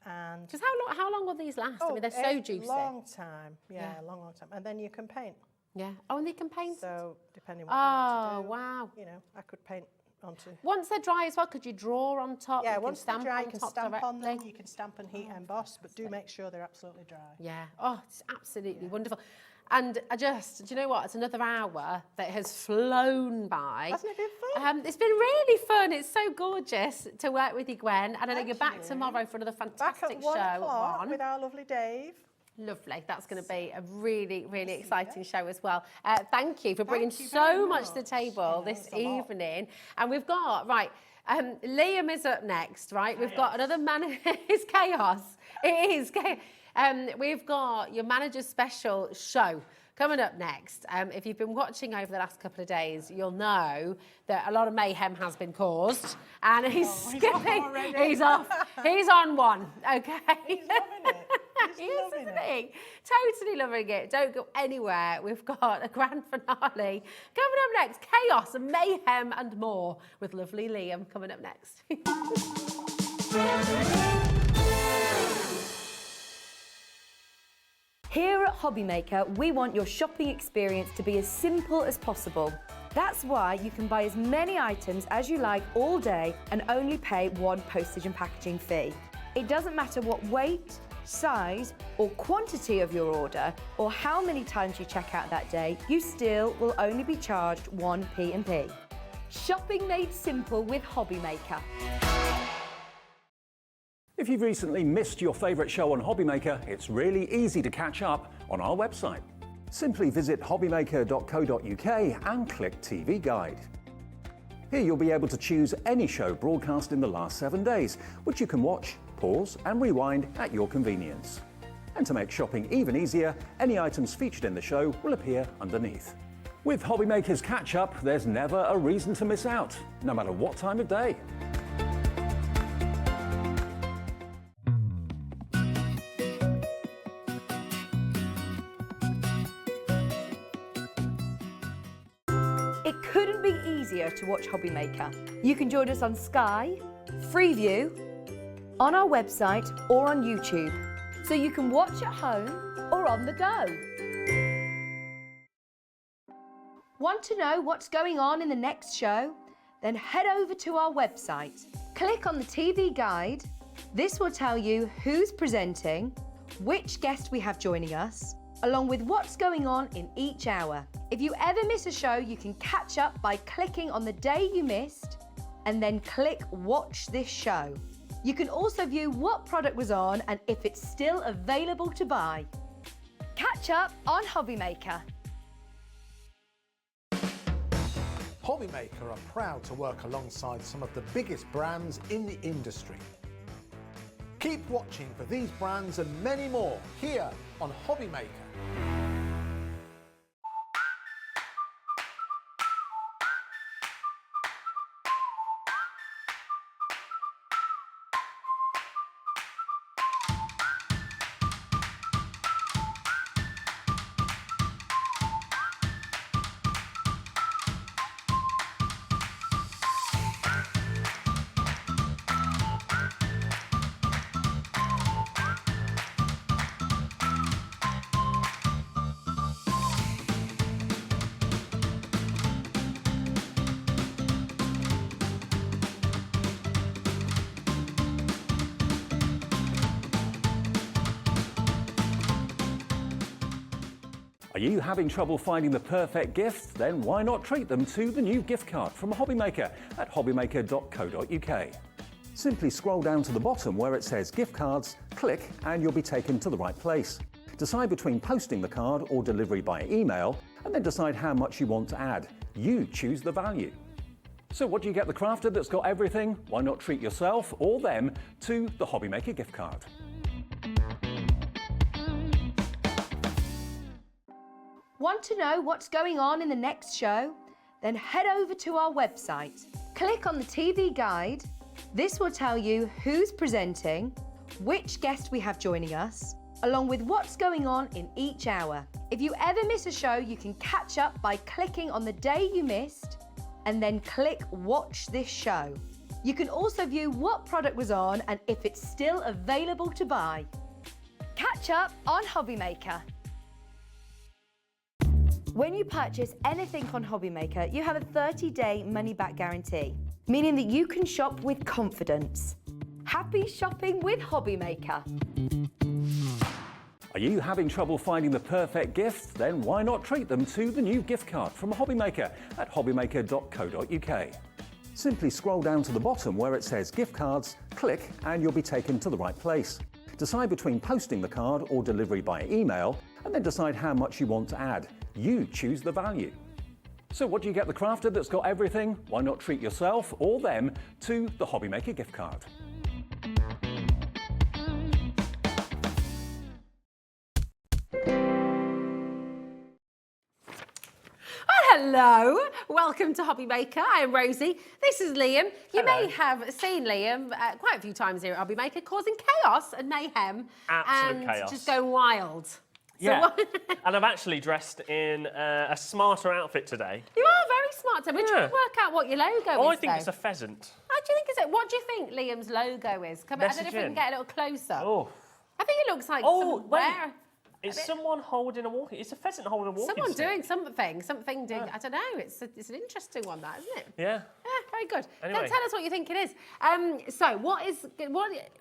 H: And
B: Because how long will these last? I mean, they're so
H: a
B: juicy.
H: long time. Yeah,
B: Yeah.
H: long time. And then you can paint.
B: Yeah. Oh, and they can paint.
H: So depending what you want
B: Oh,
H: to do.
B: wow.
H: You know, I could paint onto.
B: Once they're dry as well, could you draw on top?
H: Yeah,
B: You can
H: once they're
B: stamp
H: dry,
B: on
H: you can
B: top
H: stamp on them.
B: directly?
H: You can stamp and heat emboss, but do make sure they're absolutely dry.
B: Yeah. Oh, it's absolutely wonderful. And do you know what? It's another hour that has flown by.
H: Hasn't it been fun?
B: It's been really fun. It's so gorgeous to work with you, Gwen. And I know you're back
H: Thank you.
B: tomorrow for another
H: Back
B: fantastic
H: at
B: show
H: 1
B: at
H: o'clock
B: 1.
H: with our lovely Dave.
B: Lovely. That's going to be a really, really exciting show as well. Thank you for bringing
H: you
B: so
H: very
B: much to the
H: much.
B: table
H: Yeah,
B: this
H: it's a lot.
B: evening. And we've got, Liam is up next, right? We've got another man. It's chaos. It is. We've got your manager's special show coming up next. If you've been watching over the last couple of days, you'll know that a lot of mayhem has been caused. And he's skipping. He's off. He's on one, okay?
H: He's loving it.
B: He is, isn't he? Totally loving it. Don't go anywhere. We've got a grand finale coming up next. Chaos and mayhem and more with lovely Liam coming up next.
D: Here at Hobbymaker, we want your shopping experience to be as simple as possible. That's why you can buy as many items as you like all day and only pay one postage and packaging fee. It doesn't matter what weight, size or quantity of your order or how many times you check out that day, you still will only be charged one P&P. Shopping made simple with Hobbymaker.
E: If you've recently missed your favourite show on Hobbymaker, it's really easy to catch up on our website. Simply visit hobbymaker.co.uk and click TV Guide. Here you'll be able to choose any show broadcast in the last 7 days, which you can watch, pause and rewind at your convenience. And to make shopping even easier, any items featured in the show will appear underneath. With Hobbymaker's Catch-Up, there's never a reason to miss out, no matter what time of day.
D: It couldn't be easier to watch Hobbymaker. You can join us on Sky, Freeview, on our website or on YouTube, so you can watch at home or on the go. Want to know what's going on in the next show? Then head over to our website. Click on the TV Guide. This will tell you who's presenting, which guest we have joining us, along with what's going on in each hour. If you ever miss a show, you can catch up by clicking on the day you missed and then click Watch This Show. You can also view what product was on and if it's still available to buy. Catch up on Hobbymaker.
F: Hobbymaker are proud to work alongside some of the biggest brands in the industry. Keep watching for these brands and many more here on Hobbymaker.
E: Are you having trouble finding the perfect gift? Then why not treat them to the new gift card from Hobbymaker at hobbymaker.co.uk. Simply scroll down to the bottom where it says gift cards, click and you'll be taken to the right place. Decide between posting the card or delivery by email and then decide how much you want to add. You choose the value. So what do you get the crafter that's got everything? Why not treat yourself or them to the Hobbymaker gift card?
D: Want to know what's going on in the next show? Then head over to our website. Click on the TV Guide. This will tell you who's presenting, which guest we have joining us, along with what's going on in each hour. If you ever miss a show, you can catch up by clicking on the day you missed and then click Watch This Show. You can also view what product was on and if it's still available to buy. Catch up on Hobbymaker. When you purchase anything on Hobbymaker, you have a 30-day money-back guarantee, meaning that you can shop with confidence. Happy shopping with Hobbymaker.
E: Are you having trouble finding the perfect gift? Then why not treat them to the new gift card from Hobbymaker at hobbymaker.co.uk. Simply scroll down to the bottom where it says gift cards, click and you'll be taken to the right place. Decide between posting the card or delivery by email and then decide how much you want to add. You choose the value. So what do you get the crafter that's got everything? Why not treat yourself or them to the Hobbymaker gift card?
B: Hello, welcome to Hobbymaker. I am Rosie. This is Liam. You may have seen Liam quite a few times here at Hobbymaker, causing chaos and mayhem.
I: Absolute
B: and
I: chaos.
B: Just going wild.
I: Yeah,
B: So
I: and I'm actually dressed in a smarter outfit today.
B: you are very smart. So we're trying to work out what your logo is.
I: I think
B: though.
I: it's a pheasant.
B: do you think is it? What do you think Liam's logo is? Come on, I don't know if we can get a little closer.
I: Oh.
B: I think it looks like
I: wait. It's someone holding a walkie. It's a pheasant holding a walkie.
B: Someone doing something doing. I don't know. It's an interesting one, that isn't it?
I: Yeah.
B: Yeah, very good.
I: Anyway.
B: Then tell us what you think it is. So what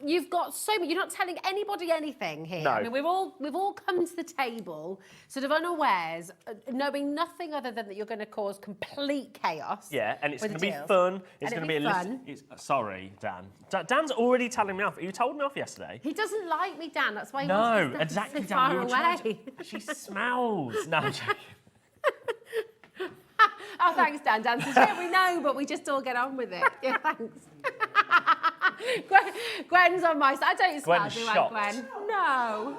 B: you've got so many. You're not telling anybody anything here.
I: No.
B: I mean, we've all come to the table sort of unawares, knowing nothing other than that you're going to cause complete chaos.
I: Yeah, and it's
B: with
I: going
B: the
I: to be
B: deals.
I: fun. It's
B: And
I: going to
B: it'll
I: be
B: be fun.
I: Sorry, Dan. Dan's already telling me off. You told me off yesterday.
B: He doesn't like me, Dan. That's why he
I: No,
B: wants to
I: exactly,
B: sit
I: Dan.
B: far
I: You were trying
B: away.
I: She smells. No, I'm joking.
B: Oh, thanks, Dan. Dan says, yeah, we know, but we just all get on with it. Yeah, thanks. Gwen's on my side. I don't smell,
I: Gwen's
B: do
I: shocked.
B: I, Gwen? No.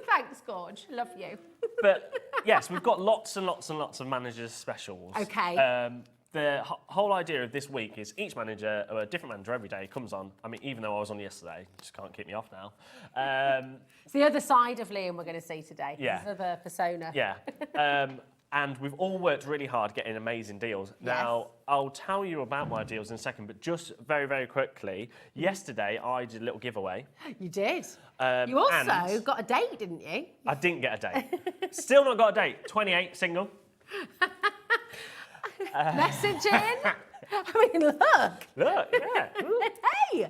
B: Thanks, Gorge. Love you.
I: But yes, we've got lots and lots and lots of managers specials.
B: Okay.
I: The whole idea of this week is each manager, or a different manager every day, comes on. I mean, even though I was on yesterday, just can't keep me off now.
B: It's the other side of Liam we're going to see today.
I: Yeah.
B: His other persona.
I: Yeah. And we've all worked really hard getting amazing deals. Now, I'll tell you about my deals in a second, but just very, very quickly, yesterday I did a little giveaway.
B: You did. You also
I: and
B: got a date, didn't you?
I: I didn't get a date. Still not got a date. 28, single.
B: Message in. I mean, look.
I: Look, yeah.
B: Hey.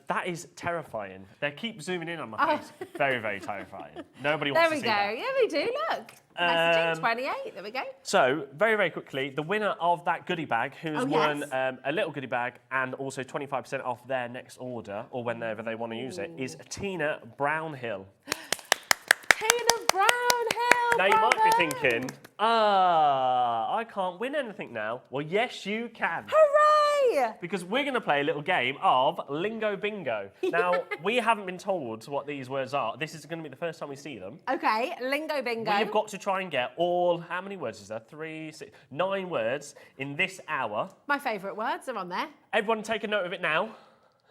I: That is terrifying. They keep zooming in on my face. Very, very terrifying. Nobody wants
B: There
I: to
B: we
I: see
B: go.
I: that.
B: Yeah, we do. Look. Message in 28. There we go.
I: So, very, very quickly, the winner of that goodie bag, who's won
B: yes.
I: a little goodie bag and also 25% off their next order, or whenever they want to use it, is Tina Brownhill.
B: Tina Brownhill.
I: Now, you might be
B: bravo.
I: thinking, I can't win anything now. Well, yes, you can.
B: Hooray!
I: Because we're going to play a little game of Lingo Bingo. Now, we haven't been told what these words are. This is going to be the first time we see them.
B: Okay, lingo bingo.
I: We've got to try and get all, how many words is there? 3, 6, 9 words in this hour.
B: My favourite words are on there.
I: Everyone take a note of it now,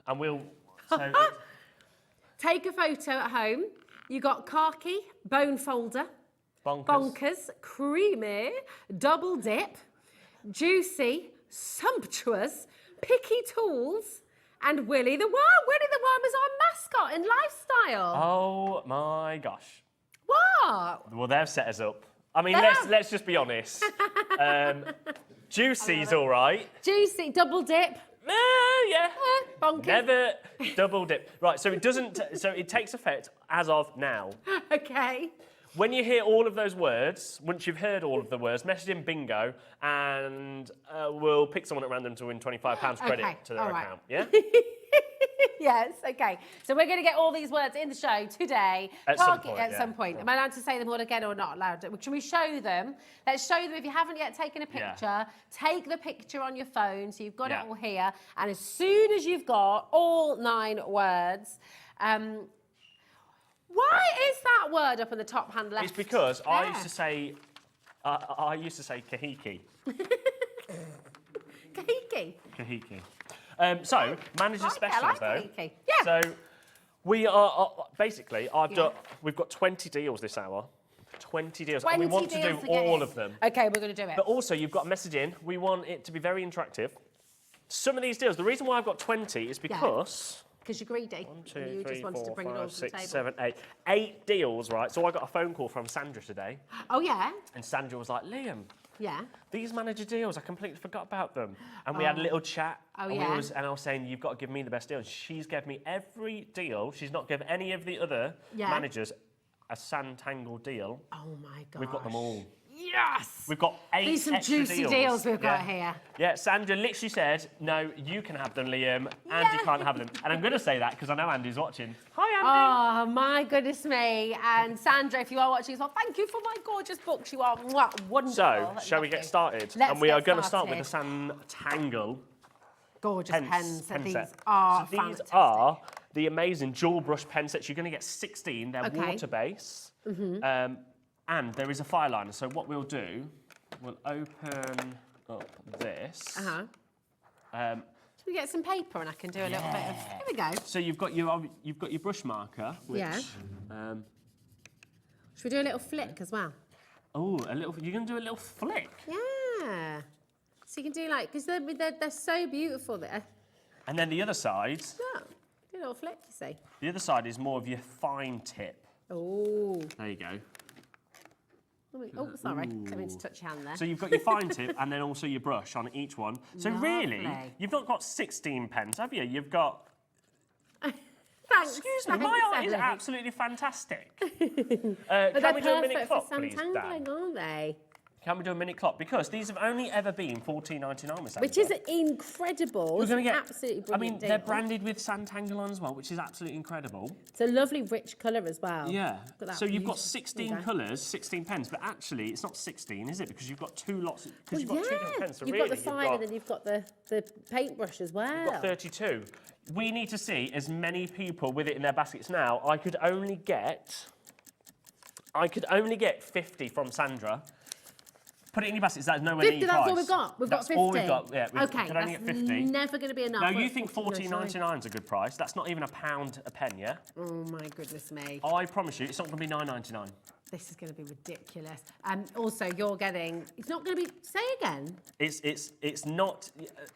I: and we'll... So
B: Take a photo at home. You got khaki, bone folder, bonkers, creamy, double dip, juicy, sumptuous, picky tools, and Willy the Worm. Willy the Worm is our mascot in Lifestyle.
I: oh my gosh.
B: What?
I: Well, they've set us up. I mean,
B: They
I: let's just be honest. Juicy's all right.
B: Juicy, double dip.
I: Yeah.
B: Bonkers.
I: Never double dip. Right, so it doesn't. So it takes effect as of now.
B: Okay.
I: When you hear all of those words, once you've heard all of the words, message in bingo, and we'll pick someone at random to win £25 credit
B: Okay,
I: to their
B: all right.
I: account. Yeah.
B: Yes, okay. So we're going to get all these words in the show today.
I: At some point,
B: At
I: yeah.
B: some point. Am I allowed to say them all again or not allowed? Should we show them? Let's show them if you haven't yet taken a
I: Yeah.
B: picture. Take the picture on your phone so you've got
I: Yeah.
B: it all here. And as soon as you've got all 9 words, why is that word up in the top hand left?
I: It's because I
B: there?
I: used to say, kahiki.
B: Kahiki.
I: Kahiki. So, manager
B: Like it, I
I: specials
B: like
I: though.
B: kahiki. Yeah.
I: So, we are basically. We've got 20 deals this hour. 20 deals, and we
B: 20
I: want to do
B: deals to get
I: all
B: in.
I: of them.
B: Okay, we're going to do it.
I: But also, you've got a message in. We want it to be very interactive. Some of these deals. The reason why I've got 20 is because.
B: Because you're greedy.
I: 1, 2,
B: and you
I: 3,
B: just wanted
I: 4,
B: to bring it all
I: 5,
B: to the
I: 6,
B: table.
I: 7, 8. 8 deals, right? So I got a phone call from Sandra today,
B: Oh, yeah?
I: and Sandra was like, Liam,
B: Yeah.
I: these manager deals, I completely forgot about them. And we had a little chat.
B: Oh,
I: and
B: yeah?
I: and I was saying, you've got to give me the best deal. She's given me every deal. She's not given any of the other
B: Yeah.
I: managers a Sandtangle deal.
B: Oh, my God.
I: We've got them all.
B: Yes!
I: We've got 8
B: These some
I: extra
B: juicy
I: deals.
B: deals we've got
I: Yeah.
B: here.
I: Yeah, Sandra literally said, no, you can have them, Liam. Andy can't have them. And I'm going to say that because I know Andy's watching. Hi, Andy.
B: Oh, my goodness me. And Sandra, if you are watching as well, thank you for my gorgeous books. You are wonderful.
I: So, shall we
B: Love
I: get
B: you.
I: started?
B: Let's
I: and we are
B: get
I: going to start with the
B: started.
I: Sandtangle
B: Gorgeous pens.
I: pen
B: These
I: set.
B: are
I: So these
B: fantastic.
I: are the amazing dual brush pen sets. You're going to get 16. They're
B: Okay.
I: water-based. And there is a file liner. So what we'll do, we'll open up this.
B: Uh-huh. Should we get some paper and I can do a little bit of... Here we go.
I: So you've got your brush marker, which...
B: Yeah. Should we do a little flick as well?
I: Oh, a little. You're going to do a little flick.
B: Yeah. So you can do like, because they're so beautiful there.
I: And then the other side,
B: Look, do a little flip, you see.
I: the other side is more of your fine tip.
B: Oh.
I: There you go.
B: Oh, sorry. Didn't mean to touch your hand there.
I: So you've got your fine tip and then also your brush on each one. So really,
B: Lovely.
I: you've not got 16 pens, have you? You've got...
B: Thanks.
I: Excuse me, my art is
B: Ellie.
I: absolutely fantastic.
B: But
I: Can we do a minute
B: they're
I: clock,
B: perfect
I: please,
B: for
I: Dan?
B: santangling, aren't they?
I: Can we do a minute clock? Because these have only ever been $14.99 with Sandra.
B: Which is incredible.
I: We're
B: It's
I: going to
B: an
I: get...
B: absolutely
I: I
B: brilliant
I: mean,
B: deal.
I: they're branded with Santangle on as well, which is absolutely incredible.
B: It's a lovely rich colour as well.
I: Yeah.
B: Look at that
I: So you've got
B: beautiful-
I: 16
B: there you go.
I: colours, 16 pens, but actually it's not 16, is it? Because you've got two lots. Because you've
B: Well,
I: got two different
B: yeah.
I: pens. So
B: You've
I: really,
B: got the fine and then you've got the paintbrush as well.
I: you've got 32. We need to see as many people with it in their baskets now. I could only get 50 from Sandra. Put it in your baskets. That's nowhere
B: 50,
I: near your
B: that's
I: price.
B: all we've got. We've
I: That's
B: got 50.
I: all we've got. Yeah, we
B: Okay,
I: can only get
B: that's
I: 50.
B: never going to be enough.
I: No,
B: We're
I: you
B: at
I: think
B: $14.99.
I: $14.99 is a good price? That's not even £1 a pen, yeah?
B: Oh my goodness me.
I: I promise you, it's not going to be $9.99.
B: This is going to be ridiculous. Also, you're getting... It's not going to be... Say again.
I: It's not.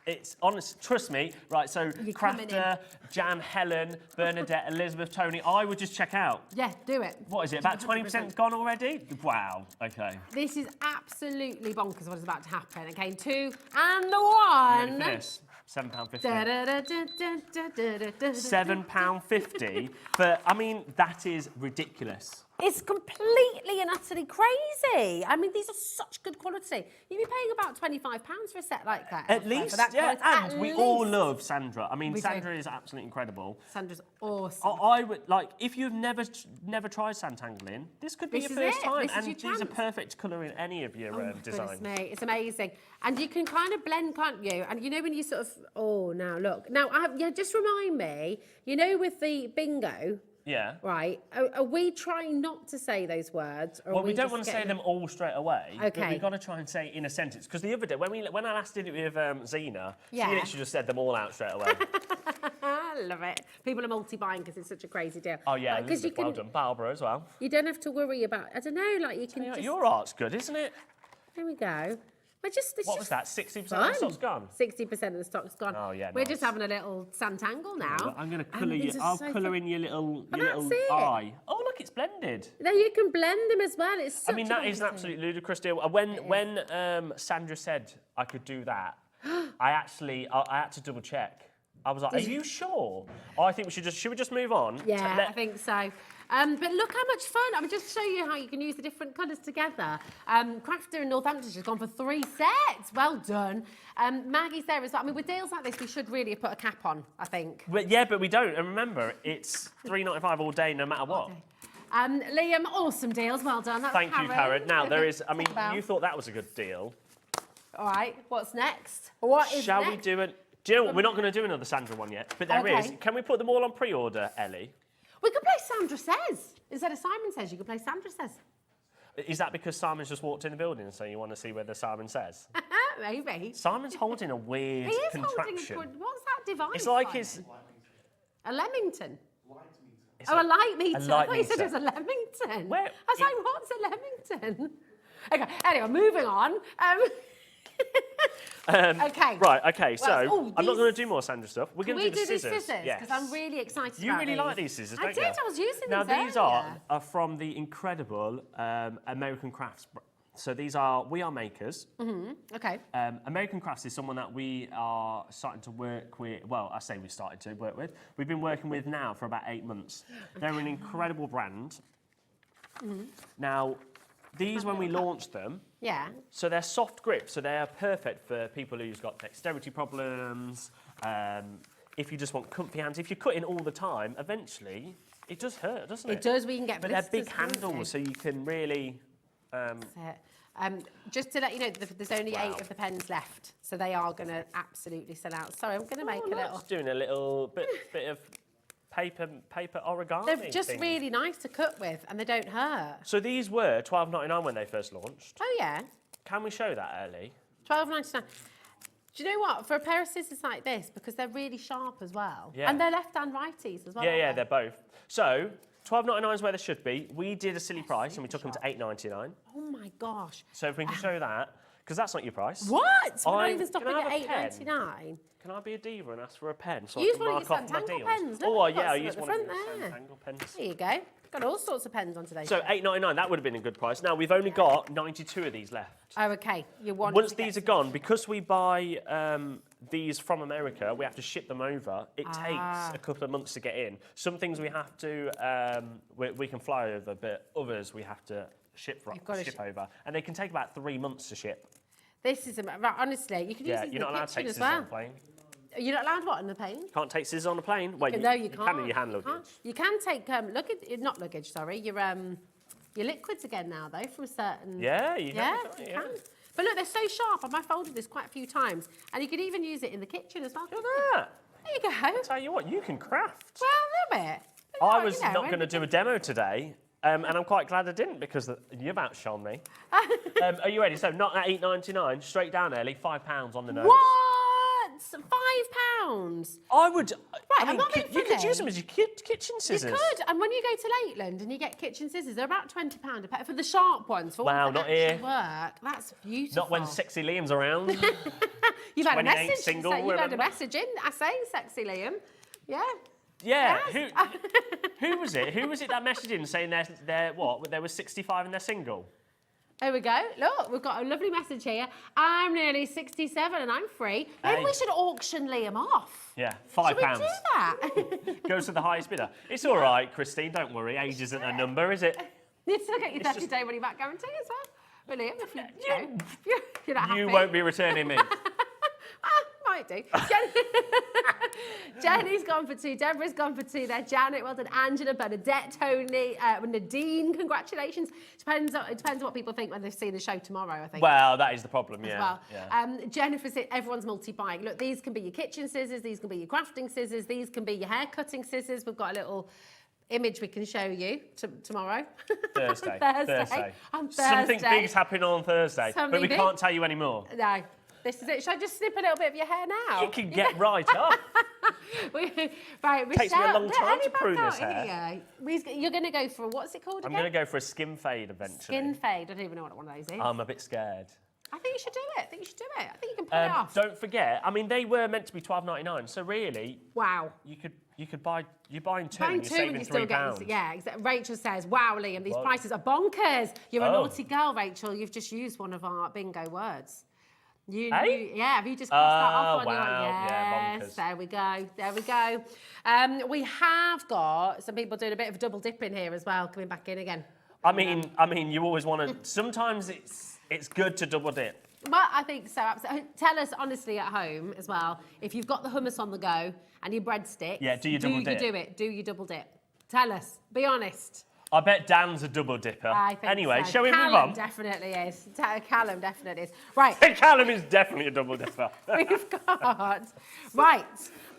I: It's honest. Trust me. Right. So
B: You're coming
I: Crafter, Jan, Helen, Bernadette, Elizabeth, Tony. I would just check out.
B: Yeah, do it.
I: What is it? About 20% gone already? Wow. Okay.
B: This is absolutely bonkers what is about to happen. Okay, 2 and the 1.
I: Ready for this? £7.50.
B: Da-da-da-da-da-da-da-da.
I: £7.50 for. I mean, that is ridiculous.
B: It's completely and utterly crazy. I mean, these are such good quality. You'd be paying about £25 for a set like that.
I: At
B: for
I: least,
B: that
I: yeah.
B: quality.
I: And we
B: At
I: all
B: least.
I: love Sandra. I mean,
B: We do.
I: Sandra is absolutely incredible.
B: Sandra's awesome.
I: I would like if you've never tried Santangling, this could be
B: This
I: your
B: is
I: first
B: it.
I: time,
B: This is
I: and
B: your
I: these are
B: chance.
I: perfect colour in any of your
B: Goodness
I: designs.
B: me, it's amazing. And you can kind of blend, can't you? And you know when you sort of, oh, now look. Now, just remind me, you know with the bingo,
I: Yeah.
B: right, are we trying not to say those words? Or
I: Well,
B: are
I: we don't
B: just
I: want to say
B: getting
I: them all straight away, but
B: Okay.
I: we've got to try and say it in a sentence. Because the other day, when I last did it with Zena,
B: Yeah.
I: she literally just said them all out straight away.
B: I love it. People are multi-buying because it's such a crazy deal.
I: Oh, yeah,
B: Because
I: Elizabeth, well done. Barbara as well.
B: you don't have to worry about, I don't know, like you can
I: Yeah,
B: just...
I: your art's good, isn't it?
B: There we go. It's
I: What was that, 60% of the stock's gone?
B: 60% of the stock's gone.
I: Oh, yeah,
B: We're
I: nice.
B: just having a little Santangle now.
I: I'm going to
B: And
I: colour you.
B: these are
I: I'll
B: so
I: colour
B: fun.
I: in your little
B: that's it.
I: eye. Oh, look, it's blended.
B: Now you can blend them as well. It's such
I: I mean,
B: a
I: that is an
B: wonderful-
I: absolutely ludicrous deal. When Sandra said I could do that, I had to double check. I was like, are you sure? Oh, I think should we just move on?
B: Yeah, I think so. But look how much fun. I'm just show you how you can use the different colours together. Crafter in Northamptonshire has gone for 3 sets. Well done. Maggie's there as well. I mean, with deals like this, we should really have put a cap on, I think.
I: But we don't. And remember, it's $3.95 all day, no matter what.
B: Liam, awesome deals. Well done. That's
I: Thank you, Karen. Now, there is, I mean,
B: Talk about.
I: you thought that was a good deal.
B: All right, what's next? What is
I: Shall
B: next?
I: we do it? Do you know what? We're not going to do another Sandra one yet, but there is.
B: Okay.
I: Can we put them all on pre-order, Ellie?
B: We could play Sandra Says. Instead of Simon Says, you could play Sandra Says.
I: Is that because Simon's just walked in the building, so you want to see whether Simon says?
B: Maybe.
I: Simon's holding a weird
B: He is
I: contraption.
B: holding a... What's that device?
I: It's like
B: Simon?
I: his...
B: A Leamington.
I: It's
B: Oh, a light meter.
I: a light
B: I thought you said it
I: meter.
B: was a Leamington.
I: Where-
B: I was like, what's a Leamington? Okay, anyway, moving on. Okay.
I: Right, okay, so
B: Well, oh,
I: I'm not
B: these-
I: going to do more Sandra stuff. We're
B: Can
I: going
B: we
I: to do
B: do
I: the
B: these
I: scissors.
B: scissors?
I: Yes.
B: Because I'm really excited
I: You
B: about
I: really
B: these.
I: like these scissors, don't
B: I
I: you?
B: did, I was using
I: now,
B: them
I: these
B: earlier.
I: are from the incredible American Crafts. So these are We Are Makers.
B: Okay.
I: American Crafts is someone that we are starting to work with. Well, I say we started to work with. We've been working with now for about 8 months. They're an incredible brand. Now, these, when we launched them,
B: Yeah.
I: so they're soft grip, so they are perfect for people who've got dexterity problems. If you just want comfy hands, if you're cutting all the time, eventually it does hurt, doesn't it?
B: It does, we can get
I: But they're big
B: blisters, can't
I: handles, so you can really.
B: That's it. Just to let you know, there's only 8 of the pens left, so they are going to absolutely sell out. Sorry, I'm going to make a little...
I: Just doing a little bit of paper origami.
B: They're just
I: thing.
B: really nice to cut with, and they don't hurt.
I: So these were $12.99 when they first launched.
B: Oh, yeah.
I: Can we show that, Ellie?
B: $12.99. Do you know what? For a pair of scissors like this, because they're really sharp as well,
I: Yeah.
B: and they're left-hand righties as well.
I: Yeah,
B: aren't
I: they're both. So $12.99 is where they should be. We did a silly price and we took them to $8.99.
B: they? Oh my gosh.
I: So if we can show that, Because that's not your price.
B: What? We're not even
I: Can
B: stopping
I: I have
B: at
I: a pen?
B: £8.99.
I: Can I be a diva and ask for a pen so
B: Use
I: I can
B: one of
I: mark
B: your
I: off my
B: Santangle
I: deals?
B: pens. Look,
I: Oh,
B: we've got
I: yeah, I
B: some
I: use
B: at the
I: one of
B: front
I: your
B: there.
I: Santangle pens.
B: There you go. Got all sorts of pens on today.
I: So $8.99, that would have been a good price. Now, we've only got 92 of these left.
B: Oh, okay. You want
I: Once these are gone, because we buy these from America, we have to ship them over. It takes a couple of months to get in. Some things we have to, we can fly over, but others we have to ship over. And they can take about 3 months to ship.
B: This is, right, honestly, you can use these in the kitchen as well.
I: You're not allowed to take scissors on a plane.
B: You're not allowed what on the plane?
I: Can't take scissors on a plane? Well,
B: No, you can't.
I: can in your hand luggage.
B: You can take, not luggage, sorry, your liquids again now, though, from a certain...
I: Yeah, you
B: can.
I: can.
B: But look, they're so sharp. I've folded this quite a few times. And you can even use it in the kitchen as well.
I: Look at that.
B: There you go.
I: I tell you what, you can craft.
B: Well, a little bit.
I: I was not going to do a demo today, and I'm quite glad I didn't because you've outshone me. Are you ready? So not at $8.99, straight down, Ellie, £5 on the nose.
B: What? £5?
I: I would.
B: Right,
I: I mean,
B: I'm not being
I: you could
B: funny.
I: use them as your kitchen scissors.
B: You could, and when you go to Lakeland and you get kitchen scissors, they're about £20 a pair for the sharp ones. For
I: Wow,
B: ones that
I: not
B: actually
I: here.
B: work. That's beautiful.
I: Not when Sexy Liam's around.
B: You've had a
I: 28
B: message.
I: single,
B: You've had a
I: remember?
B: message in saying Sexy Liam. Yeah.
I: Yeah.
B: Yes.
I: Who was it? Who was it that messaged in saying they're what? They were 65 and they're single?
B: There we go. Look, we've got a lovely message here. I'm nearly 67 and I'm free. Maybe
I: Hey.
B: we should auction Liam off.
I: Yeah,
B: Should we
I: £5.
B: do that?
I: Goes to the highest bidder. It's all right, Christine. Don't worry. Age isn't a number, is it?
B: You still get your 30-day money-back guarantee as well. Liam, if you're not happy.
I: You won't be returning me.
B: Might do. Jenny's gone for 2. Deborah's gone for 2 there. Janet, well done. Angela, Bernadette, Tony, Nadine, congratulations. It depends on what people think when they've seen the show tomorrow, I think.
I: Well, that is the problem, yeah.
B: As well.
I: Yeah.
B: Jennifer said everyone's multi-buying. Look, these can be your kitchen scissors, these can be your crafting scissors, these can be your hair cutting scissors. We've got a little image we can show you tomorrow.
I: Thursday.
B: On Thursday.
I: Something big's happening on Thursday, but we
B: big?
I: can't tell you anymore.
B: No. This is it. Should I just snip a little bit of your hair now?
I: You can get right up.
B: Right, Michelle.
I: Takes me a long time
B: Ellie
I: to
B: back
I: prune
B: out
I: this hair.
B: here. You're going to go for, what's it called
I: I'm
B: again?
I: going to go for a skin fade eventually.
B: Skin fade. I don't even know what one of those is.
I: I'm a bit scared.
B: I think you should do it. I think you can pull it off.
I: Don't forget, I mean, they were meant to be $12.99, so really,
B: Wow.
I: you could buy. You're buying two,
B: Buying
I: and
B: two
I: you're
B: and
I: saving
B: you're still
I: £3.
B: getting... Yeah, exactly. Rachel says, wow, Liam, these
I: Well-
B: prices are bonkers. You're a
I: Oh.
B: naughty girl, Rachel. You've just used one of our bingo words.
I: Hey?
B: Have you just crossed that off on your...
I: wow. Yeah,
B: Yes,
I: bonkers.
B: there we go. There we go. We have got some people doing a bit of double dipping here as well, coming back in again.
I: I mean, you always want to. Sometimes it's good to double dip.
B: Well, I think so. Absolutely. Tell us honestly at home as well, if you've got the hummus on the go and your breadsticks,
I: Yeah, do you double dip?
B: Do you double dip? Tell us. Be honest.
I: I bet Dan's a double dipper.
B: I think
I: Anyway,
B: so.
I: shall we move
B: Callum
I: on?
B: definitely is. Callum definitely is. Right,
I: Callum is definitely a double dipper.
B: we've got... Right,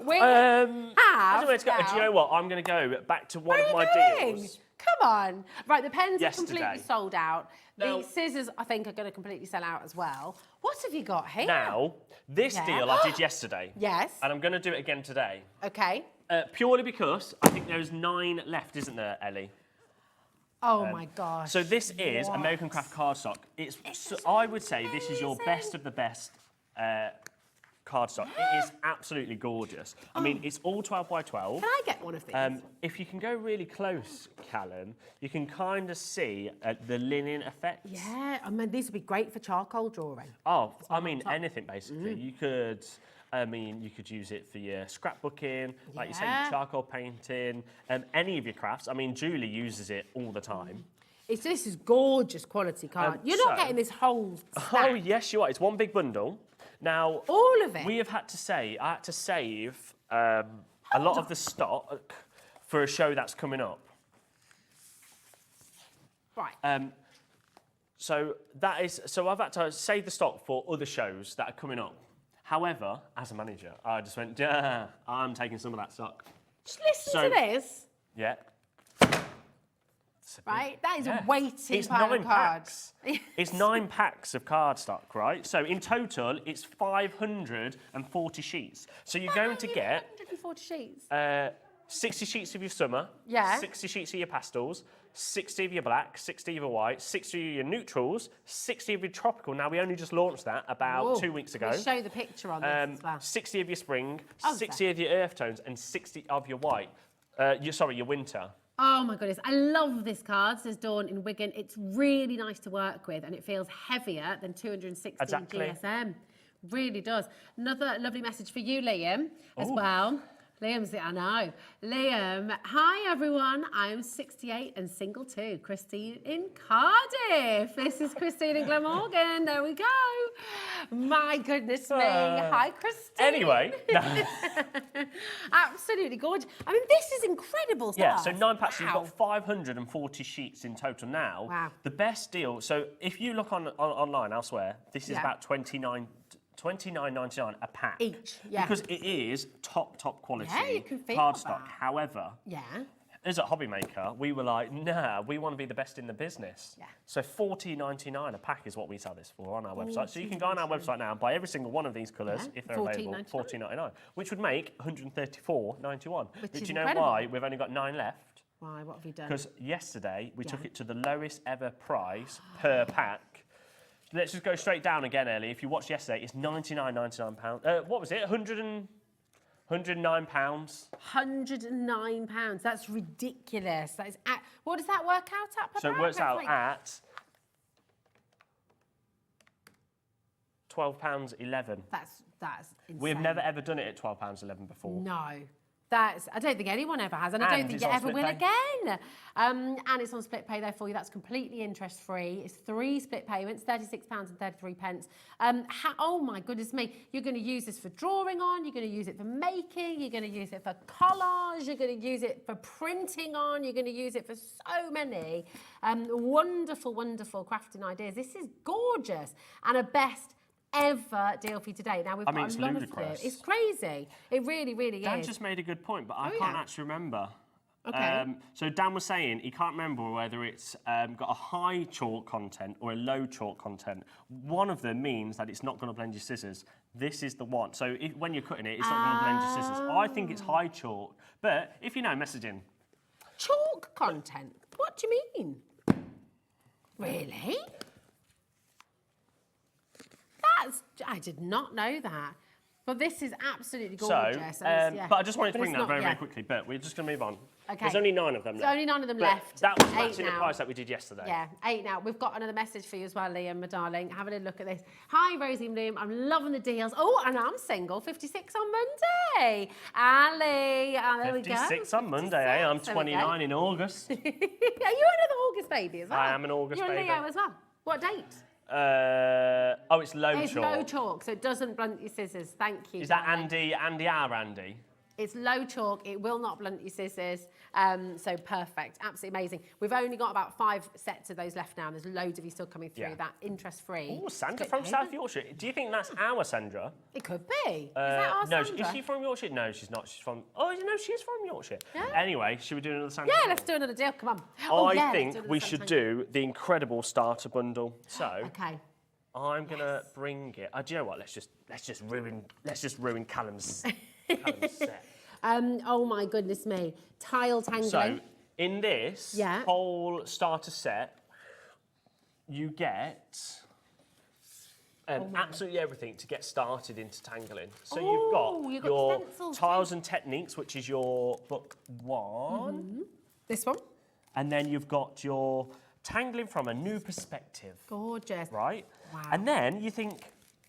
B: we
I: I
B: have...
I: don't know where to go. Do you know what? I'm going to go back to one of my deals.
B: Come on. Right, the pens
I: Yesterday.
B: are completely sold out.
I: Now-
B: The scissors, I think, are going to completely sell out as well. What have you got here?
I: Now, this
B: Yeah.
I: deal I did yesterday.
B: Yes.
I: And I'm going to do it again today.
B: Okay.
I: Purely because I think there's 9 left, isn't there, Ellie?
B: Oh, my gosh.
I: So this is
B: What?
I: American Craft cardstock. I would say this is your best of the best cardstock. It is absolutely gorgeous. I mean, it's all 12 by 12.
B: Can I get one of these?
I: If you can go really close, Callum, you can kind of see the linen effect.
B: Yeah, I mean, these would be great for charcoal drawing.
I: Oh, I mean, anything basically. You could, you could use it for your scrapbooking, like you say,
B: Yeah.
I: your charcoal painting, any of your crafts. I mean, Julie uses it all the time.
B: This is gorgeous quality card. You're not
I: so-
B: getting this whole stack.
I: Oh, yes, you are. It's one big bundle. Now,
B: All of it?
I: I had to save a lot of the stock for a show that's coming up.
B: Right.
I: So I've had to save the stock for other shows that are coming up. However, as a manager, I just went, "Duh, I'm taking some of that stock."
B: Just listen to this.
I: Yeah.
B: Right? That is
I: Yeah.
B: a weighty
I: It's
B: pile
I: 9
B: of cards.
I: packs. It's 9 packs of cardstock, right? So in total, it's 540 sheets. So you're going to get
B: 140 sheets.
I: 60 sheets of your summer,
B: Yeah.
I: 60 sheets of your pastels, 60 of your black, 60 of your white, 60 of your neutrals, 60 of your tropical. Now, we only just launched that about 2 weeks ago.
B: We'll show the picture on this as well.
I: 60 of your spring,
B: Oh,
I: 60 of your earth tones, and 60 of your white. Your winter.
B: Oh my goodness, I love this card, says Dawn in Wigan. It's really nice to work with and it feels heavier than 216 GSM. Really does. Another lovely message for you, Liam, as well. Liam's, I know. Liam, hi everyone, I'm 68 and single too. Christine in Cardiff. This is Christine in Glamorgan. There we go. My goodness me. Hi, Christine.
I: Anyway.
B: Absolutely gorgeous. I mean, this is incredible stuff.
I: Yeah, so 9 packs, so you've got 540 sheets in total now.
B: Wow.
I: The best deal, so if you look online elsewhere, this is about $29.99 a pack.
B: Each, yeah.
I: Because it is top quality
B: you can feel
I: cardstock.
B: that.
I: However, as a hobby maker, we were like, nah, we want to be the best in the business. Yeah. So $14.99 a pack is what we sell this for on our website. So you can go on our website now and buy every single one of these colours if they're available, $14.99, which would make $134.91. But do you know why we've only got 9 left?
B: Why? What have you done?
I: Because yesterday we took it to the lowest ever price per pack. Let's just go straight down again, Ellie. If you watched yesterday, it's £99.99. What was it? £109.
B: £109. That's ridiculous. That is. What does that work out at per
I: So
B: pack?
I: it works out at £12.11.
B: That's insane.
I: We've never ever done it at £12.11 before.
B: No. I don't think anyone ever has, and I don't think you ever will again. And it's on split pay there for you. That's completely interest-free. It's 3 split payments, £36.33. Oh my goodness me! You're going to use this for drawing on. You're going to use it for making. You're going to use it for collage. You're going to use it for printing on. You're going to use it for so many wonderful crafting ideas. This is gorgeous and a best ever deal for you today. Now we've got a lot of it. It's crazy. It really is.
I: Dan just made a good point, but I can't actually remember.
B: Okay.
I: So Dan was saying he can't remember whether it's got a high chalk content or a low chalk content. One of them means that it's not going to blend your scissors. This is the one. So when you're cutting it, it's not going to blend your scissors. I think it's high chalk, but if you know, message in.
B: Chalk content? What do you mean? Really? I did not know that. But this is absolutely gorgeous.
I: But I just wanted to bring that very quickly, but we're just going to move on.
B: Okay.
I: There's only 9 of them left.
B: There's only 9 of them left.
I: That was matching the price that we did yesterday.
B: Yeah, 8 now. We've got another message for you as well, Liam, my darling. Have a look at this. Hi, Rosie and Liam. I'm loving the deals. Oh, and I'm single. 56 on Monday. Ali. There we go.
I: 56 on Monday, eh? I'm 29 in August.
B: Are you another August baby as well?
I: I am an August baby.
B: You're a Leo as well. What date?
I: It's low chalk.
B: It's low chalk, so it doesn't blunt your scissors. Thank you.
I: Is that Andy our Andy?
B: It's low chalk. It will not blunt your scissors. So perfect. Absolutely amazing. We've only got about 5 sets of those left now, and there's loads of you still coming through. That interest-free.
I: Oh, Sandra from South Yorkshire. Do you think that's our Sandra?
B: It could be. Is that our Sandra?
I: No, is she from Yorkshire? No, she's not. She's from... Oh, no, she's from Yorkshire.
B: Yeah.
I: Anyway, should we do another Sandra?
B: Yeah, let's do another deal. Come on.
I: I think we should do the incredible starter bundle. So...
B: Okay.
I: I'm gonna bring it. Do you know what? Let's just ruin Callum's set.
B: Oh my goodness me! Tile tangling.
I: So in this whole starter set, you get absolutely everything to get started into tangling. So you've got your tiles and techniques, which is your book 1.
B: This one.
I: And then you've got your tangling from a new perspective.
B: Gorgeous.
I: Right?
B: Wow.
I: And then you think,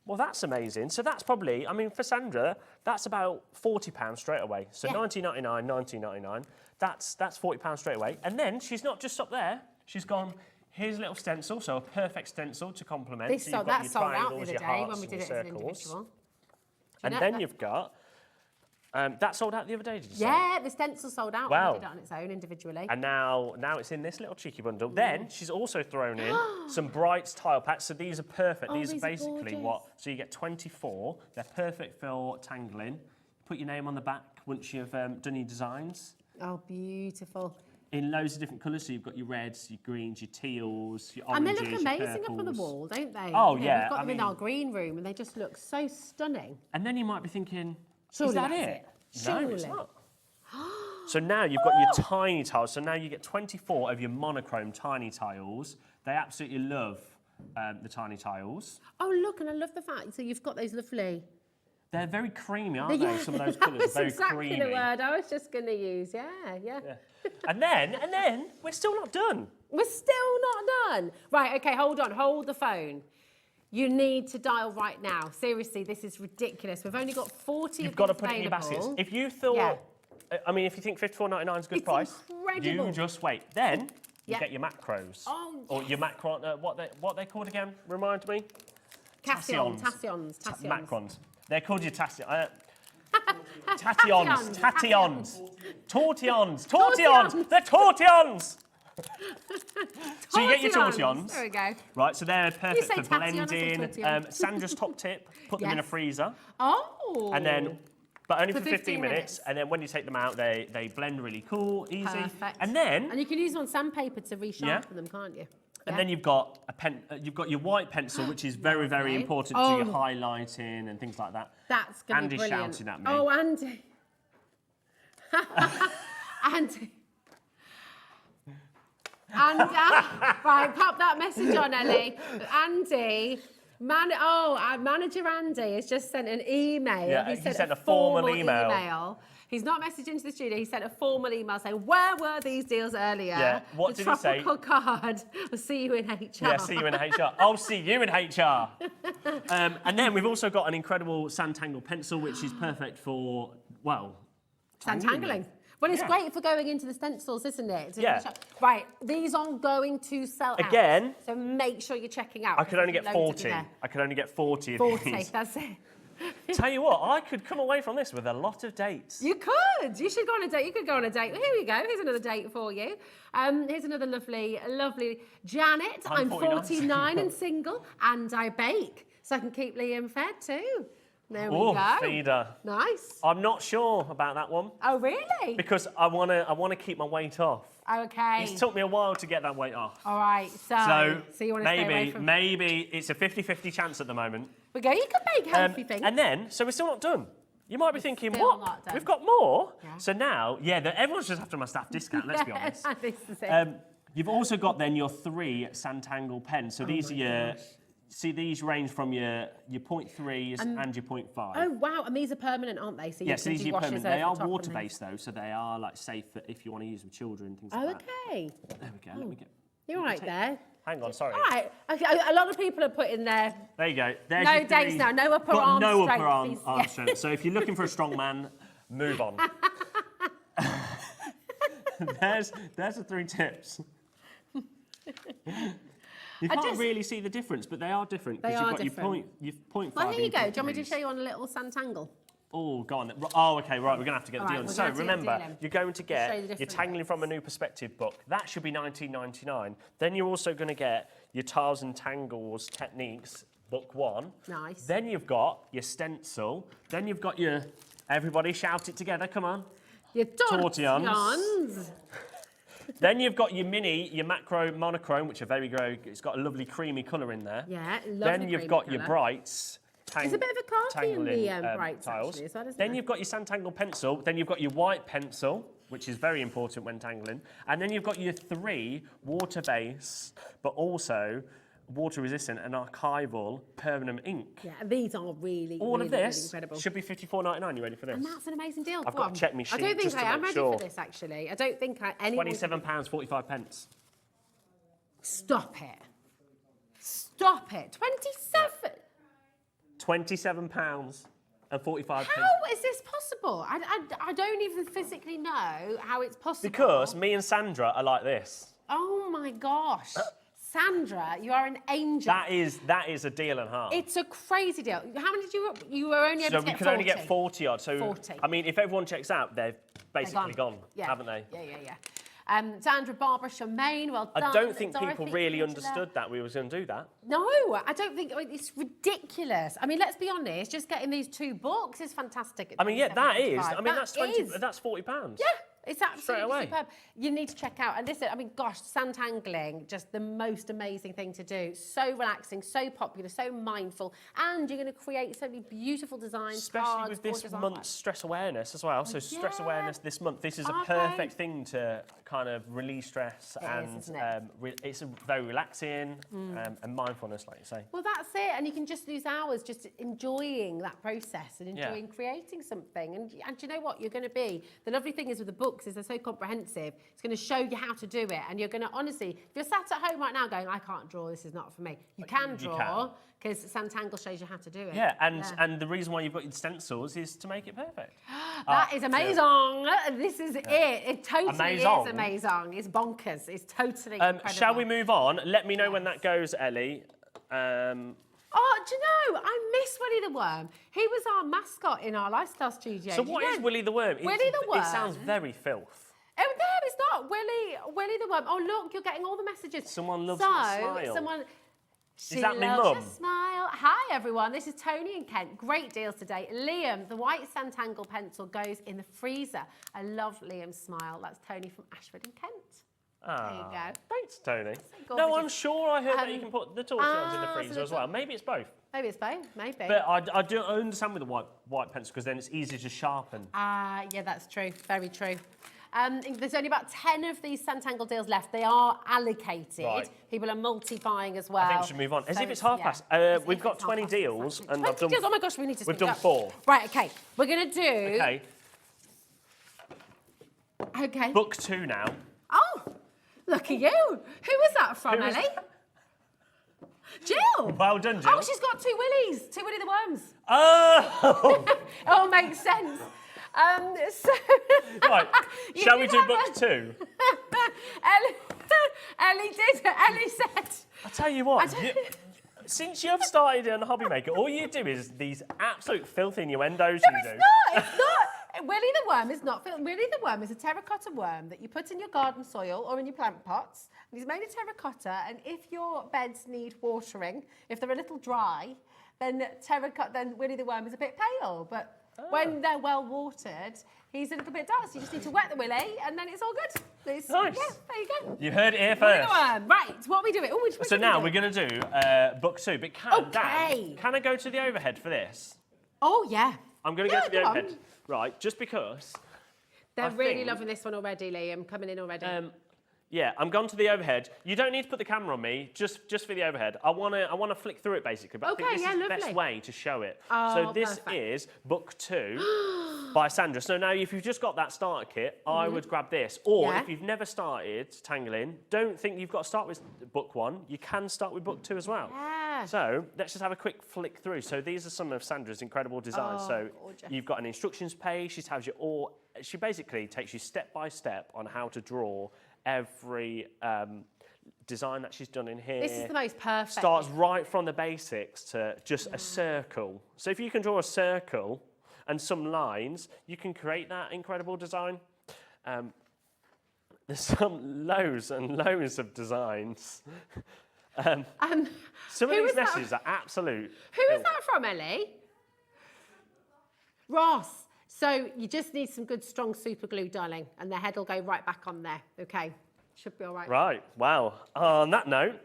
I: well, that's amazing. So that's probably, I mean, for Sandra, that's about £40 straight away. So $19.99. That's £40 straight away. And then she's not just stopped there. She's gone, here's a little stencil, so a perfect stencil to complement.
B: That sold out the other day when we did it as an individual.
I: And then you've got... that sold out the other day, did you say?
B: Yeah, the stencil sold out.
I: Wow.
B: We did it on its own individually.
I: And now it's in this little cheeky bundle. Then she's also thrown in some Brights tile packs. So these are perfect. These are basically so you get 24. They're perfect for tangling. Put your name on the back once you've done your designs.
B: Oh, beautiful.
I: In loads of different colours. So you've got your reds, your greens, your teals, your oranges,
B: and they look amazing
I: your
B: up on the wall, don't they?
I: Oh,
B: We've got them in our green room and they just look so stunning.
I: And then you might be thinking...
B: Surely
I: is that
B: that's
I: it?
B: Surely.
I: No, it's not. So now you've got your tiny tiles. So now you get 24 of your monochrome tiny tiles. They absolutely love the tiny tiles.
B: Oh, look, and I love the fact, so you've got those lovely...
I: They're very creamy, aren't they? Some of those colours are very
B: exactly
I: creamy.
B: the word I was just going to use. Yeah.
I: And then we're still not done.
B: We're still not done. Right, okay, hold on. Hold the phone. You need to dial right now. Seriously, this is ridiculous. We've only got 40
I: You've
B: of
I: got to
B: these
I: put it in your baskets.
B: available.
I: If you thought,
B: Yeah.
I: I mean, if you think £54.99 is a good
B: It's
I: price,
B: incredible.
I: you just wait. Then you
B: Yeah.
I: get your macros.
B: Oh,
I: Or your macron, what they called again? Remind me?
B: Tations.
I: Macrons. They're called your tations. Tations. Tortions. They're tortions. So you get your tortions.
B: There we go.
I: Right, so they're perfect
B: say
I: for
B: tation, I say
I: blending.
B: tortillon.
I: Sandra's top tip, put them in a
B: Yes.
I: freezer.
B: Oh.
I: And then, but only for
B: 15
I: 15 minutes. And then when you take them out, they blend really cool, easy.
B: Perfect.
I: And then,
B: And you can use them on sandpaper to resharpen them, can't you?
I: and then you've got you've got your white pencil, which is very, very
B: Lovely.
I: important to your highlighting and things like that.
B: That's going to be
I: Andy's
B: brilliant.
I: shouting at me.
B: Oh, Andy. Andy. Right, pop that message on, Ellie. Andy, manager Andy has just sent an email.
I: Yeah, he sent a formal email.
B: He's not messaged into the studio. He sent a formal email saying, "Where were these deals earlier?"
I: Yeah, what did he say?
B: Tropical card. We'll see you in HR.
I: Yeah, see you in HR. I'll see you in HR. And then we've also got an incredible Sanntangle pencil, which is perfect for, well,
B: Santangling. Well, it's
I: Yeah.
B: great for going into the stencils, isn't it?
I: Yeah.
B: Right, these aren't going to sell out.
I: Again,
B: So make sure you're checking out.
I: I could only
B: because
I: get
B: there's loads
I: 40.
B: of them
I: I could only get 40 of
B: there. 40,
I: these.
B: that's it.
I: Tell you what, I could come away from this with a lot of dates.
B: You could. You should go on a date. You could go on a date. Well, here we go. Here's another date for you. Here's another lovely Janet. I'm 49 and single, and I bake, so I can keep Liam fed too. There we
I: Oh,
B: go.
I: feeder.
B: Nice.
I: I'm not sure about that one
B: Oh, really?
I: because I wanna keep my weight off.
B: Okay.
I: It's took me a while to get that weight off.
B: All right. So you want to stay away from...
I: maybe it's a 50-50 chance at the moment.
B: We go. You can bake healthy things.
I: And then, so we're still not done. You might be thinking,
B: still
I: what?
B: not done.
I: We've got more?
B: Yeah.
I: So now, everyone's just after my staff discount, let's be honest.
B: This is it.
I: You've also got then your 3 Sanntangle pens. So these are your, see these range from your 0.3s and your 0.5.
B: Oh, wow. And these are permanent, aren't they? So you
I: Yes,
B: can
I: these are
B: do
I: your
B: washes
I: permanent.
B: over
I: They
B: the
I: are
B: top of them.
I: water-based though, so they are like safe for if you want to use with children, things like
B: Oh,
I: that.
B: okay.
I: There we go, let me get...
B: You're right there.
I: Hang on, sorry.
B: All right. Okay, a lot of people are putting their...
I: There you go. There's
B: No
I: your
B: dates
I: 3.
B: now, no upper
I: Got
B: arm
I: no
B: strength.
I: upper arm
B: Yeah.
I: strength. So if you're looking for a strong man, move on. there's the 3 tips. You can't really see the difference, but they are different.
B: They
I: 'cause
B: are
I: you've got
B: different.
I: your 0.5.
B: Well, here you
I: and
B: go. Do you want me to
I: 0.3s.
B: show you on a little Sanntangle?
I: Oh, go on. Oh, okay, right. We're going to have to get
B: All
I: the
B: right,
I: deal.
B: we're
I: So
B: gonna have to get the
I: remember,
B: deal in.
I: you're going to
B: Show you
I: get
B: the
I: your
B: different
I: Tangling
B: bits.
I: from a New Perspective book. That should be $19.99. Then you're also going to get your Tiles and Tangles Techniques book 1.
B: Nice.
I: Then you've got your stencil. Then you've got your... Everybody shout it together. Come on.
B: Your
I: Tortillons.
B: tortillons.
I: Then you've got your your macro monochrome, which are very great. It's got a lovely creamy colour in there.
B: Yeah, lovely
I: Then you've
B: creamy
I: got your
B: colour.
I: brights.
B: There's a bit of a khaki in the
I: Tangling,
B: brights,
I: tiles.
B: actually, as well, isn't
I: Then
B: there?
I: you've got your Sanntangle pencil. Then you've got your white pencil, which is very important when tangling. And then you've got your 3 water-based, but also water-resistant and archival permanent ink.
B: Yeah, these are really,
I: All
B: really,
I: of this
B: really incredible.
I: should be $54.99. You ready for this?
B: And that's an amazing deal.
I: I've
B: Go
I: got
B: on.
I: to check my
B: I
I: sheet
B: don't think
I: just to
B: I am
I: make
B: ready
I: sure.
B: for this, actually. I don't think anyone...
I: £27.45.
B: Stop it. Stop it. 27?
I: £27.45.
B: How is this possible? I don't even physically know how it's possible.
I: Because me and Sandra are like this.
B: Oh my gosh. Sandra, you are an angel.
I: That is a deal and a half.
B: It's a crazy deal. How many did you were only able
I: So
B: to
I: we
B: get
I: could
B: 40?
I: only get 40 odd. So
B: 40.
I: I mean, if everyone checks out, they're basically gone,
B: Yeah.
I: haven't they?
B: Yeah. Sandra, Barbara, Charmaine, well done.
I: I don't think
B: Dorothy,
I: people really
B: Angela.
I: understood that we was going to do that.
B: No, I don't think, it's ridiculous. I mean, let's be honest, just getting these 2 books is fantastic. At
I: I mean, yeah, that is.
B: £27.95.
I: I mean,
B: That
I: that's
B: is.
I: £40.
B: Yeah, It's absolutely
I: away.
B: superb. You need to check out. And listen, I mean, gosh, santangling, just the most amazing thing to do. So relaxing, so popular, so mindful. And you're going to create so many beautiful designs,
I: Especially
B: cards,
I: with this
B: gorgeous
I: month's
B: artwork.
I: stress awareness as well. So stress
B: yeah.
I: awareness this month. This is a
B: Okay.
I: perfect thing to kind of release stress
B: It is, isn't it?
I: it's very relaxing and mindfulness, like you say.
B: Well, that's it. And you can just lose hours just enjoying that process and enjoying creating something. And you know what? You're going to be. The lovely thing is with the books is they're so comprehensive. It's going to show you how to do it. And you're going to, honestly, if you're sat at home right now going, I can't draw, this is not for me. You can draw because Santangle shows you how to do it.
I: Yeah, and the reason why you've got your stencils is to make it perfect.
B: That is amazing. This is it. It totally is amazing. It's bonkers. It's totally incredible.
I: Shall we move on? Let me know when that goes, Ellie.
B: Oh, do you know, I miss Willy the Worm. He was our mascot in our lifestyle studio.
I: So what is Willy the Worm?
B: Willy the Worm.
I: It sounds very filth.
B: Oh, no, it's not. Willy the Worm. Oh, look, you're getting all the messages.
I: Someone loves my smile.
B: She
I: Is that me
B: loves
I: mum?
B: your smile. Hi, everyone. This is Tony in Kent. Great deals today. Liam, the white Santangle pencil goes in the freezer. I love Liam's smile. That's Tony from Ashford in Kent. There you go.
I: Thanks, Tony.
B: So
I: No, I'm
B: gorgeous.
I: sure I heard that you can put the torch ones in the
B: so
I: freezer
B: the
I: as well. Maybe it's both.
B: Maybe it's both. Maybe.
I: But I understand with the white pencil because then it's easier to sharpen.
B: Yeah, that's true. Very true. There's only about 10 of these Santangle deals left. They are allocated.
I: Right.
B: People are multi-buying as well.
I: I think we should move on. As
B: So
I: if it's half
B: yeah.
I: past.
B: As
I: We've
B: if
I: got
B: it's
I: 20
B: half past.
I: deals, and
B: 20
I: I've done.
B: deals. Oh my gosh, we need to
I: We've
B: speed
I: done
B: up.
I: 4.
B: Right, okay. We're going to do...
I: Okay.
B: Okay.
I: Book 2 now.
B: Oh, look at you. Who was that from,
I: Who is
B: Ellie? Jill.
I: Well done, Jill.
B: Oh, she's got 2 Willies. 2 Willy the Worms.
I: Oh!
B: Oh, makes sense.
I: Right.
B: You
I: Shall we
B: did
I: do
B: have
I: book
B: a-
I: 2?
B: Ellie said...
I: I tell you what. Since you've started on Hobby Maker, all you do is these absolute filthy innuendos you do.
B: It's not. Willy the Worm is not. Willy the Worm is a terracotta worm that you put in your garden soil or in your plant pots. And he's made of terracotta, and if your beds need watering, if they're a little dry, then Willy the Worm is a bit pale. But when they're well watered, he's a little bit dark. So you just need to wet the willy, and then it's all good.
I: Nice.
B: Yeah, there you go.
I: You heard it here
B: Willy
I: first.
B: the Worm. Right, what are we doing? Oh,
I: So now we're going to do book 2. But Dan, can I go to the overhead for this?
B: Oh, yeah.
I: I'm going to go to the
B: go on.
I: overhead. Right, just because.
B: They're
I: I
B: really
I: think-
B: loving this one already, Liam. Coming in already.
I: Yeah, I'm gone to the overhead. You don't need to put the camera on me, just for the overhead. I want to flick through it basically, but I think this is the best way to show it. So this is book 2 by Sandra. So now if you've just got that starter kit, I would grab this. Or if you've never started tangling, don't think you've got to start with book 1. You can start with book 2 as well.
B: Yeah.
I: So let's just have a quick flick through. So these are some of Sandra's incredible designs. So
B: gorgeous.
I: you've got an instructions page. She tells you all. She basically takes you step by step on how to draw every design that she's done in here.
B: This is the most perfect.
I: Starts right from the basics to just a circle. So if you can draw a circle and some lines, you can create that incredible design. There's some loads and loads of designs. Some of
B: who
I: these
B: is that?
I: messages are absolute.
B: Who is that from, Ellie? Ross. So you just need some good, strong super glue, darling, and the head will go right back on there. Okay, should be all right.
I: Right. Wow. On that note,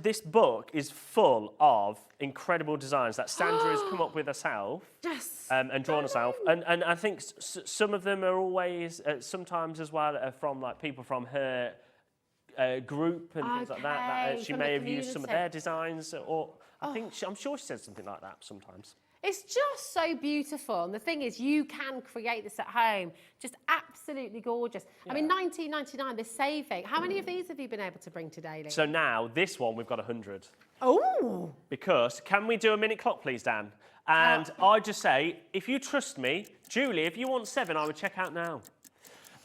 I: this book is full of incredible designs that Sandra has come up with herself.
B: Yes.
I: And drawn herself, and I think some of them are always, sometimes as well, from like people from her group and things like that. She
B: from
I: may
B: the
I: have used some of
B: community.
I: their designs, or I'm sure she said something like that sometimes.
B: It's just so beautiful. And the thing is, you can create this at home. Just absolutely gorgeous. I mean, $19.99, they're saving. How many of these have you been able to bring today, Lee?
I: So now, this one, we've got 100.
B: Oh!
I: Because, can we do a minute clock, please, Dan? And I just say, if you trust me, Julie, if you want 7, I would check out now.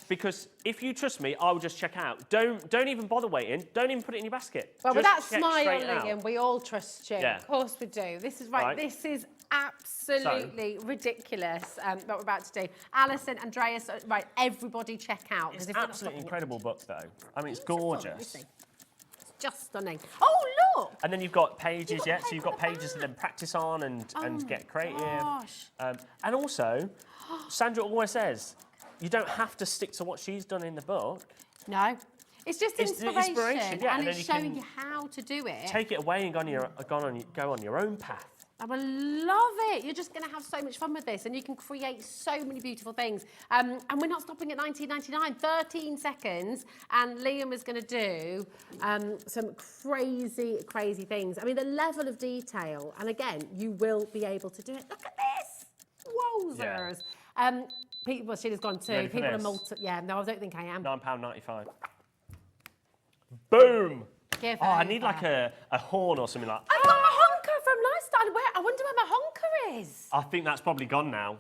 I: Because if you trust me, I will just check out. Don't even bother waiting. Don't even put it in your basket.
B: Well, with
I: Just
B: that
I: check straight
B: smile,
I: out.
B: Liam, we all trust you.
I: Yeah.
B: Of course we do. This is right. This is absolutely ridiculous what we're about to do. Alison, Andreas, everybody check out.
I: It's
B: if you're not
I: absolutely
B: stopping
I: incredible book, though. I mean, it's
B: Let me
I: gorgeous.
B: see. It's just stunning. Oh, look!
I: And then you've got pages, so you've got pages to then practice on and get creative.
B: Gosh.
I: And also, Sandra always says, you don't have to stick to what she's done in the book.
B: No. It's just
I: It's the
B: inspiration,
I: inspiration, yeah,
B: and
I: and
B: it's
I: then you
B: showing
I: can
B: you how to do it.
I: Take it away and go on your own path.
B: I will love it. You're just going to have so much fun with this, and you can create so many beautiful things. And we're not stopping at 19.99. 13 seconds, and Liam is going to do some crazy, crazy things. I mean, the level of detail, and again, you will be able to do it. Look at this. Wowzers.
I: Yeah.
B: People, Sheila's gone too.
I: Ready for
B: People
I: this?
B: are yeah, no, I don't think I am.
I: £9.95. Boom!
B: Give
I: I
B: over.
I: need like a horn or something like that.
B: I've got my honker from Lifestyle. I wonder where my honker is.
I: I think that's probably gone now.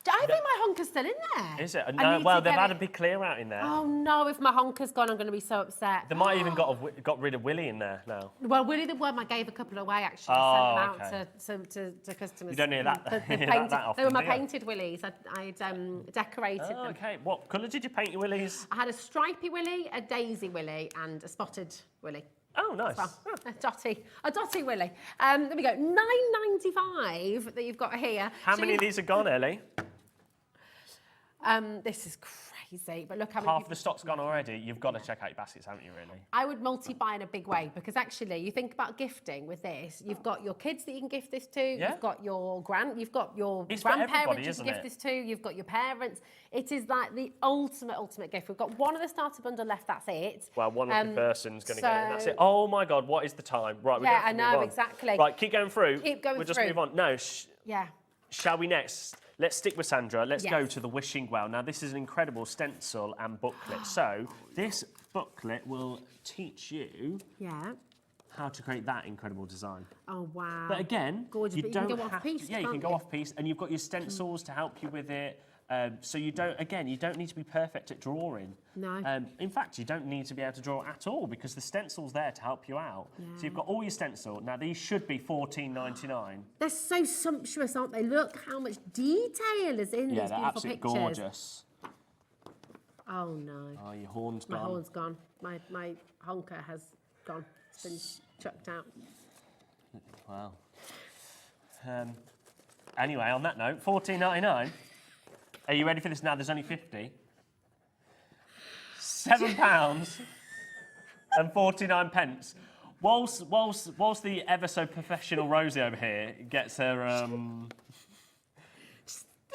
B: I think my honker's still in there.
I: Is it?
B: I
I: No,
B: need
I: well,
B: to
I: they've
B: get
I: had
B: it.
I: a big clear out in there.
B: Oh no, if my honker's gone, I'm going to be so upset.
I: They might even got rid of Willie in there now.
B: Well, Willie the Worm, I gave a couple away actually.
I: Oh,
B: Sent them
I: okay.
B: out to customers.
I: You don't hear that-
B: The
I: hear that
B: painted,
I: that often,
B: they were my
I: do you?
B: painted Willies. I'd decorated
I: Oh,
B: them.
I: okay. What colour did you paint your Willies?
B: I had a stripy Willie, a daisy Willie, and a spotted Willie.
I: Oh, nice.
B: Well, a dotty Willie. There we go. £9.95 that you've got here.
I: How many of these are gone, Ellie?
B: This is crazy, but look how many
I: Half
B: people-
I: the stock's gone already. You've got to check out your baskets, haven't you, really?
B: I would multi-buy in a big way because actually, you think about gifting with this. You've got your kids that you can gift this to.
I: Yeah.
B: You've got your
I: It's for everybody,
B: grandparents you can
I: isn't
B: gift
I: it?
B: this to. You've got your parents. It is like the ultimate gift. We've got one of the starter bundle left. That's it.
I: Well, one lucky person's going to get it, and that's
B: so-
I: it. Oh my God, what is the time? Right, we're
B: Yeah,
I: going to
B: I
I: move
B: know,
I: on.
B: exactly.
I: Right, keep going through.
B: Keep going
I: We'll just
B: through.
I: move on. No,
B: Yeah.
I: shall we next? Let's stick with Sandra. Let's
B: Yes.
I: go to the wishing well. Now, this is an incredible stencil and booklet. So, this booklet will teach you
B: Yeah.
I: how to create that incredible design.
B: Oh wow.
I: But again,
B: Gorgeous,
I: you
B: but you
I: don't
B: can go off
I: have
B: piece,
I: to, yeah, you can
B: can't
I: go
B: you?
I: off piece, and you've got your stencils to help you with it. So you don't need to be perfect at drawing.
B: No.
I: In fact, you don't need to be able to draw at all because the stencil's there to help you out. So you've got all your stencil. Now these should be £14.99.
B: They're so sumptuous, aren't they? Look how much detail is in
I: Yeah,
B: these
I: they're
B: beautiful
I: absolutely
B: pictures.
I: gorgeous.
B: Oh no.
I: Oh, your horn's
B: My
I: gone.
B: horn's gone. My honker has gone. It's been chucked out.
I: Wow. Anyway, on that note, £14.99. Are you ready for this now? There's only 50. £7 and 49 pence. Whilst the ever so professional Rosie over here gets her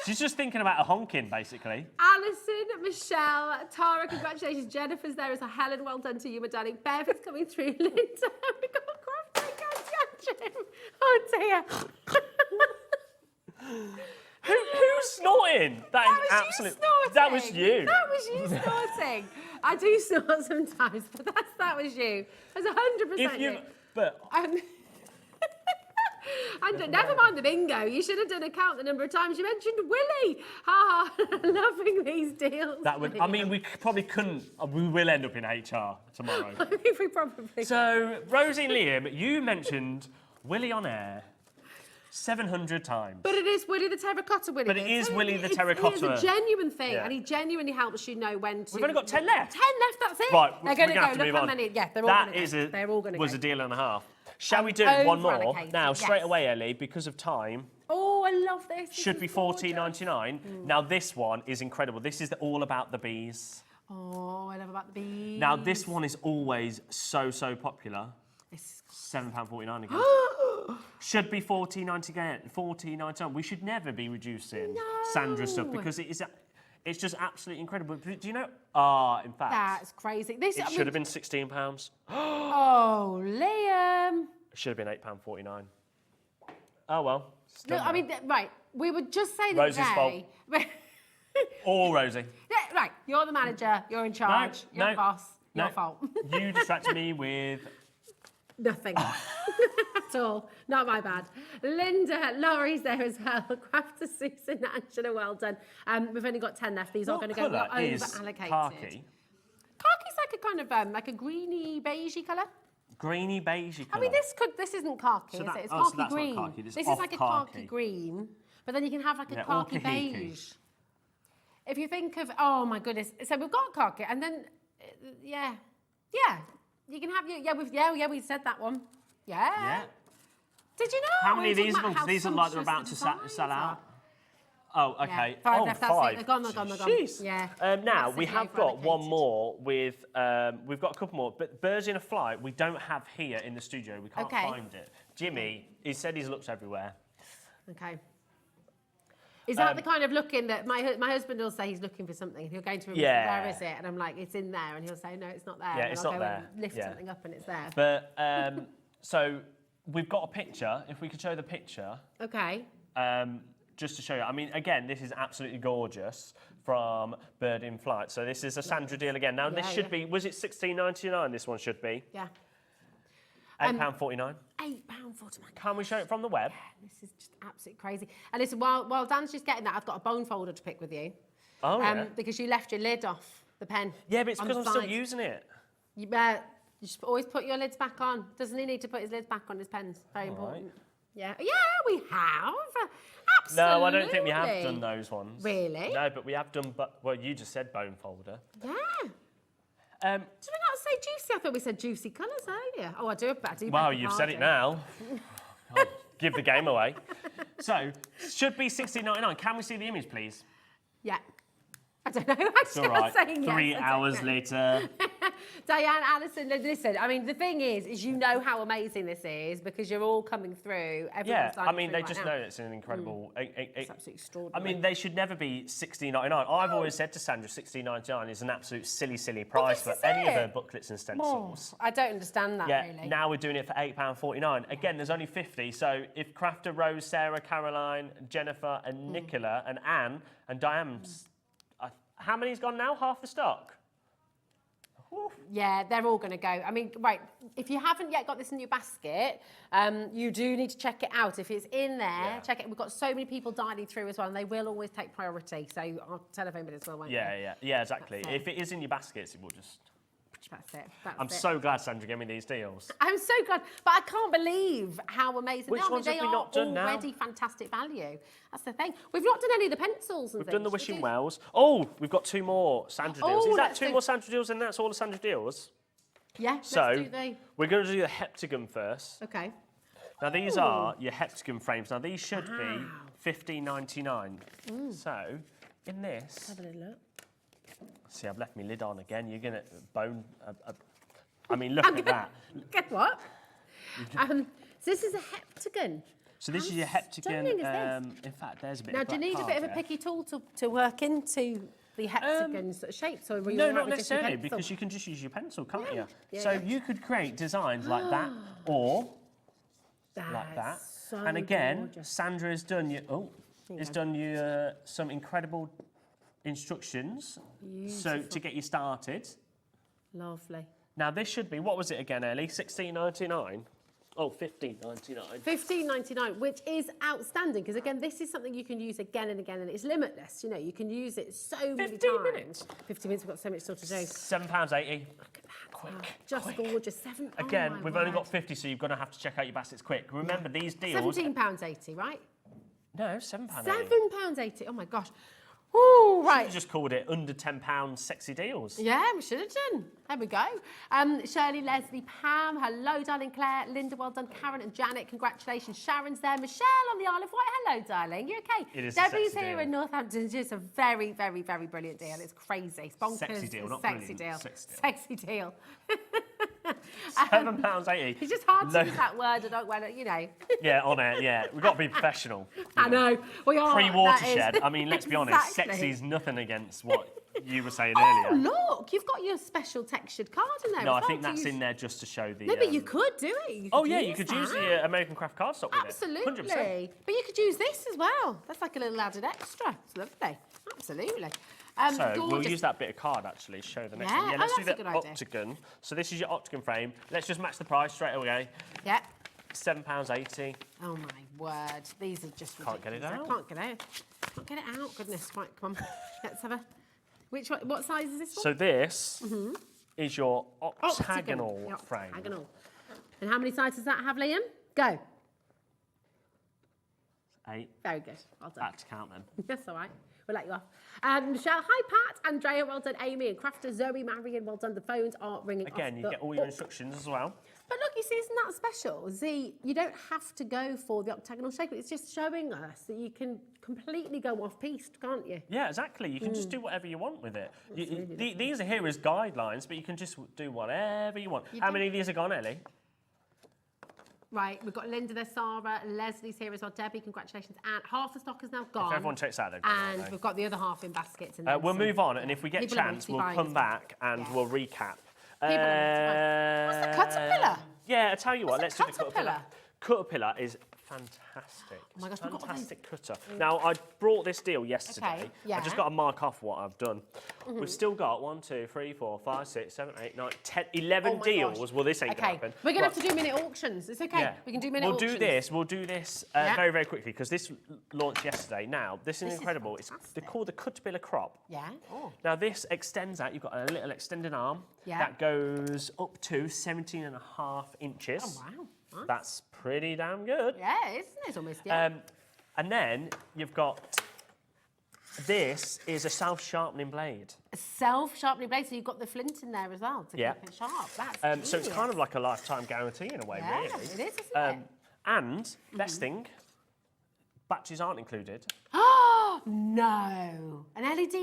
I: she's just thinking about a honking, basically.
B: Alison, Michelle, Tara, congratulations. Jennifer's there as a Helen, well done to you, my darling. Bev is coming through. Linda, we've got a craft can't catch him. Oh dear.
I: Who's snorting? That is absolute. That was you.
B: That was you snorting. I do snort sometimes, but that was you. That's 100%
I: If you,
B: you.
I: but
B: And never mind the bingo. You should have done a count the number of times you mentioned Willie. Ha ha. Loving these deals.
I: that would. I mean, we probably couldn't. We will end up in HR tomorrow.
B: I think we probably.
I: So, Rosie and Liam, you mentioned Willie on air 700 times.
B: But it is Willie the Terracotta Willie.
I: But it is Willie the
B: It's
I: Terracotta.
B: a genuine thing,
I: Yeah.
B: and he genuinely helps you know when to.
I: We've only got 10 left.
B: 10 left, that's it.
I: Right,
B: They're
I: we're
B: going to
I: gonna
B: go.
I: have to
B: Look
I: move
B: how
I: on.
B: many. Yeah, they're all
I: That
B: going to go. They're all going to go.
I: was a deal and a half. Shall we do one more?
B: over-allocated,
I: Now, straight
B: yes.
I: away, Ellie, because of time,
B: Oh, I love this. This
I: should
B: is
I: be
B: gorgeous.
I: £14.99. Now, this one is incredible. This is all about the bees.
B: Oh, I love about the bees.
I: Now, this one is always so popular.
B: This is
I: £7.49 again. Should be £14.99. We should never be reducing Sandra's stuff because it's just absolutely incredible. Do you know? In fact,
B: That's crazy. This
I: it should have been £16.
B: Oh, Liam.
I: It should have been £8.49. Oh well.
B: Look, I mean, right. We would just say that
I: Rosie's
B: today.
I: All Rosie.
B: Yeah, right. You're the manager. You're in charge. You're the boss. Your fault.
I: You distracted me with.
B: Nothing at all. Not my bad. Linda, Laurie's there as well. Crafter, Susan, Angela, well done. We've only got 10 left. These are
I: What
B: going to go
I: colour
B: over
I: is
B: allocated.
I: khaki?
B: Khaki's like a kind of like a greeny beigey colour.
I: Greeny beigey colour.
B: I mean, this isn't khaki,
I: So
B: is
I: that-
B: it? It's
I: oh, so
B: khaki
I: that's not
B: green.
I: khaki, this is
B: This
I: off
B: is like a
I: khaki.
B: khaki green, but then you can have like a
I: Yeah, or
B: khaki
I: kahiki.
B: beige. If you think of, oh my goodness, so we've got khaki, and then, yeah, You can have your, we said that one. Yeah.
I: Yeah.
B: Did you know?
I: How many of
B: We were
I: these
B: talking about
I: ones?
B: how
I: These are like they're
B: sumptuous
I: about
B: the
I: to sell
B: designs
I: out.
B: are.
I: Oh, okay.
B: Yeah.
I: Oh,
B: That's
I: five.
B: it. They're gone, they're gone.
I: Jeez.
B: Yeah.
I: Now, we
B: Massively
I: have got one
B: over-allocated.
I: more with, we've got a couple more, but Birds in a Flight, we don't have here in the studio. We can't
B: Okay.
I: find it. Jimmy, he said he's looked everywhere.
B: Okay. Is that the kind of looking that my husband will say he's looking for something and he'll go into a room and say,
I: Yeah.
B: where is it? And I'm like, it's in there. And he'll say, no, it's not there.
I: Yeah,
B: and
I: it's
B: I'll
I: not
B: go
I: there.
B: and lift
I: Yeah.
B: something up and it's there.
I: But, so we've got a picture. If we could show the picture.
B: Okay.
I: Just to show you, I mean, again, this is absolutely gorgeous from Bird in Flight. So this is a Sandra deal again. Now, this should be, was it $16.99 this one should be?
B: Yeah.
I: £8.49.
B: £8.49.
I: Can we show it from the web?
B: This is just absolutely crazy. And listen, while Dan's just getting that, I've got a bone folder to pick with you.
I: Oh, yeah.
B: Because you left your lid off the pen.
I: Yeah, but it's
B: on
I: because
B: the
I: I'm still
B: side.
I: using it.
B: You just always put your lids back on. Doesn't he need to put his lids back on his pens? Very important. Yeah. Yeah, we have. Absolutely.
I: No, I don't think we have done those ones.
B: Really?
I: No, but we have done, well, you just said bone folder.
B: Yeah. Did we not say juicy? I thought we said juicy colours earlier. Oh, I do.
I: Well, you've said it now. I'll give the game away. So, should be $16.99. Can we see the image, please?
B: Yeah. I don't know.
I: It's all right.
B: Saying
I: 3
B: yes,
I: hours later.
B: Diane, Alison, listen, I mean, the thing is you know how amazing this is because you're all coming through.
I: Yeah,
B: Everyone's
I: I
B: signing
I: mean,
B: through
I: they
B: right
I: just
B: now.
I: know it's an incredible...
B: It's absolutely
I: I
B: extraordinary.
I: mean, they should never be $16.99. I've always said to Sandra, $16.99 is an absolute silly price for
B: this is
I: any of her
B: it.
I: booklets and stencils.
B: I don't understand that,
I: Yeah,
B: really.
I: now we're doing it for £8.49. Again, there's only 50, so if Crafter, Rose, Sarah, Caroline, Jennifer, and Nicola, and Anne, and Diane, how many's gone now? Half the stock?
B: Yeah, they're all going to go. I mean, right, if you haven't yet got this in your basket, you do need to check it out. If it's in there, check it. We've got so many people dialing through as well, and they will always take priority. So our telephone bill as well, won't
I: Yeah, exactly.
B: That's it.
I: If it is in your baskets, it will just...
B: That's it. That's
I: I'm
B: it.
I: so glad Sandra gave me these deals.
B: I'm so glad, but I can't believe how amazing
I: Which
B: they are.
I: ones
B: They
I: have we
B: are
I: not done now?
B: already fantastic value. That's the thing. We've not done any of the pencils and
I: We've
B: things.
I: done the
B: We
I: Wishing
B: do-
I: Wells. Oh, we've got 2 more Sandra deals.
B: Oh,
I: Is that
B: let's
I: 2
B: do-
I: more Sandra deals and that's all the Sandra deals?
B: Yeah,
I: So,
B: let's do the...
I: we're going to do the heptagon first.
B: Okay.
I: Now, these are your heptagon frames. Now, these should be $15.99. So, in this...
B: Have a little look.
I: See, I've left my lid on again. You're going to bone... I mean, look at that.
B: Guess what? So this is a heptagon.
I: So this
B: How
I: is your
B: stunning is
I: heptagon.
B: this?
I: In fact, there's a bit
B: Now,
I: of
B: do you
I: black
B: need a
I: card
B: bit of a
I: there.
B: picky tool to work into the heptagon sort of shapes? Or were you
I: No,
B: all right
I: not
B: with just your
I: necessarily,
B: pencil?
I: because you can just use your pencil, can't you?
B: Yeah,
I: So
B: yeah.
I: you could create designs like that, or like that.
B: That's so
I: And again,
B: gorgeous.
I: Sandra has done you some incredible instructions. So to get you started.
B: Lovely.
I: Now this should be, what was it again, Ellie? $16.99. Oh, $15.99.
B: $15.99, which is outstanding because again, this is something you can use again and again, and it's limitless. You know, you can use it so many
I: 15
B: times.
I: minutes?
B: 15 minutes. We've got so much still to do.
I: £7.80.
B: Quick, just gorgeous.
I: Again, we've only got
B: word.
I: 50, so you're going to have to check out your baskets quick. Remember, these deals...
B: £17.80, right?
I: No, £7.80.
B: £7.80. Oh my gosh. Ooh, right.
I: You just called it under £10 sexy deals.
B: Yeah, we should have done. There we go. Shirley, Leslie, Pam, hello, darling. Claire, Linda, well done. Karen and Janet, congratulations. Sharon's there. Michelle on the Isle of Wight, hello, darling. You okay?
I: It is a
B: Debbie's
I: sexy
B: here
I: deal.
B: in Northampton. Just a very, very, very brilliant deal. It's crazy. It's bonkers.
I: Sexy deal,
B: It's
I: not
B: sexy
I: brilliant.
B: deal.
I: Sexy deal.
B: Sexy deal.
I: £7.80.
B: It's just hard to
I: No-
B: use that word. I don't want to, you know.
I: Yeah, on it, yeah. We've got to be professional.
B: I know. We are.
I: Pre-watershed.
B: that is.
I: I mean, let's be honest,
B: Exactly.
I: sexy's nothing against what you were saying
B: Oh,
I: earlier.
B: look, you've got your special textured card in there.
I: No, I
B: as well
I: think
B: to
I: that's
B: use-
I: in there just to show the...
B: No, but you could do it. You
I: Oh,
B: could
I: yeah, you
B: use
I: could use
B: that.
I: the American Craft cardstock with
B: Absolutely.
I: it. 100%.
B: But you could use this as well. That's like a little added extra. It's lovely. Absolutely.
I: So we'll
B: gorgeous.
I: use that bit of card actually to show the next
B: Yeah,
I: one. Yeah,
B: oh,
I: let's do
B: that's
I: the
B: a good idea.
I: octagon. So this is your octagon frame. Let's just match the price straight away.
B: Yeah.
I: £7.80.
B: Oh my word. These are just
I: Can't get it
B: ridiculous.
I: out.
B: I can't get it out. Can't get it out. Goodness. Right, come on. Let's have a... Which one? What size is this one?
I: So this is your octagonal
B: Yeah,
I: frame.
B: octagonal. And how many sides does that have, Liam? Go.
I: 8.
B: Very good. Well done.
I: Had to count them.
B: That's all right. We'll let you off. Michelle, hi Pat, Andrea, well done, Amy, and Crafter, Zoe, Marion, well done. The phones are ringing off
I: Again, you
B: the
I: get all your
B: hook.
I: instructions as well.
B: But look, you see, isn't that special? See, you don't have to go for the octagonal shape. It's just showing us that you can completely go off-piste, can't you?
I: Yeah, exactly. You can just do whatever you want with it. These are here as guidelines, but you can just do whatever you want. How many of these are gone, Ellie?
B: Right, we've got Linda there, Sarah, Leslie's here as well. Debbie, congratulations. And half the stock is now gone.
I: If everyone checks out, they've gone,
B: and
I: haven't
B: we've got the other half in baskets. And
I: we'll move on, and if we get a
B: People are
I: chance,
B: obviously
I: we'll
B: buying
I: come
B: as
I: back and we'll recap.
B: People are
D: What's the caterpillar?
I: Yeah, I tell you what, let's
D: What's
I: do
D: a
I: the caterpillar. Caterpillar is fantastic.
B: Oh my gosh, we've got
I: Fantastic cutter. Now, I brought this deal yesterday.
B: Okay, yeah.
I: I just got to mark off what I've done. We've still got 1, 2, 3, 4, 5, 6, 7, 8, 9, 10, 11 deals. Well, this ain't going to happen.
B: We're going to have to do minute auctions. It's okay.
I: Yeah.
B: We can do minute auctions.
I: We'll do this very, very quickly because this launched yesterday. Now, this is incredible. They're called the Caterpillar Crop.
B: Yeah. Oh.
I: Now, this extends out. You've got a little extended arm
B: Yeah.
I: that goes up to 17.5 inches.
B: Oh, wow. Nice.
I: That's pretty damn good.
B: Yeah, isn't it? It's almost, yeah.
I: And then you've got, this is a self-sharpening blade.
B: A self-sharpening blade, so you've got the flint in there as well to keep it sharp. That's
I: So it's kind of like a lifetime guarantee in a way,
B: yeah,
I: really.
B: it is, isn't it?
I: And, best thing, batteries aren't included.
B: Oh, no. An LED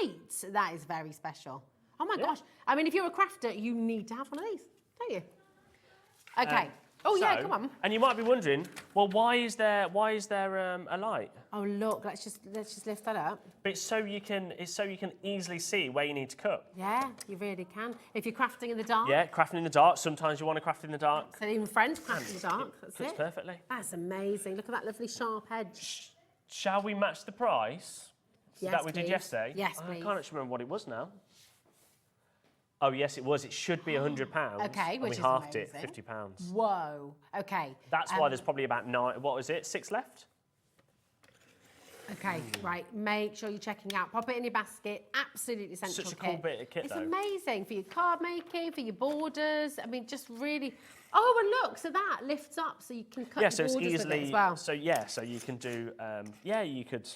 B: light. That is very special. Oh, my gosh. I mean, if you're a crafter, you need to have one of these, don't you? Okay. Yeah, come on.
I: And you might be wondering, well, why is there a light?
B: Oh, look, let's just lift that up.
I: But it's so you can easily see where you need to cut.
B: Yeah, you really can. If you're crafting in the dark.
I: Yeah, crafting in the dark. Sometimes you want to craft in the dark.
B: So even friends craft in the dark. That's
I: Cuts
B: it.
I: perfectly.
B: That's amazing. Look at that lovely sharp edge.
I: Shall we match the price
B: Yes,
I: that we did
B: please.
I: yesterday?
B: Yes,
I: I
B: please.
I: can't actually remember what it was now. Oh, yes, it was. It should be £100.
B: Okay,
I: and
B: which
I: we
B: is
I: halved
B: amazing.
I: it, £50.
B: Whoa. Okay.
I: That's why there's probably about 6 left?
B: Okay, right. Make sure you're checking out. Pop it in your basket. Absolutely essential
I: Such a cool bit of kit,
B: It's
I: though.
B: amazing for your card making, for your borders. I mean, just really. Oh, and look, so that lifts up, so you can cut
I: Yeah,
B: your
I: so it's
B: borders with
I: easily.
B: it as well.
I: So you can do. You could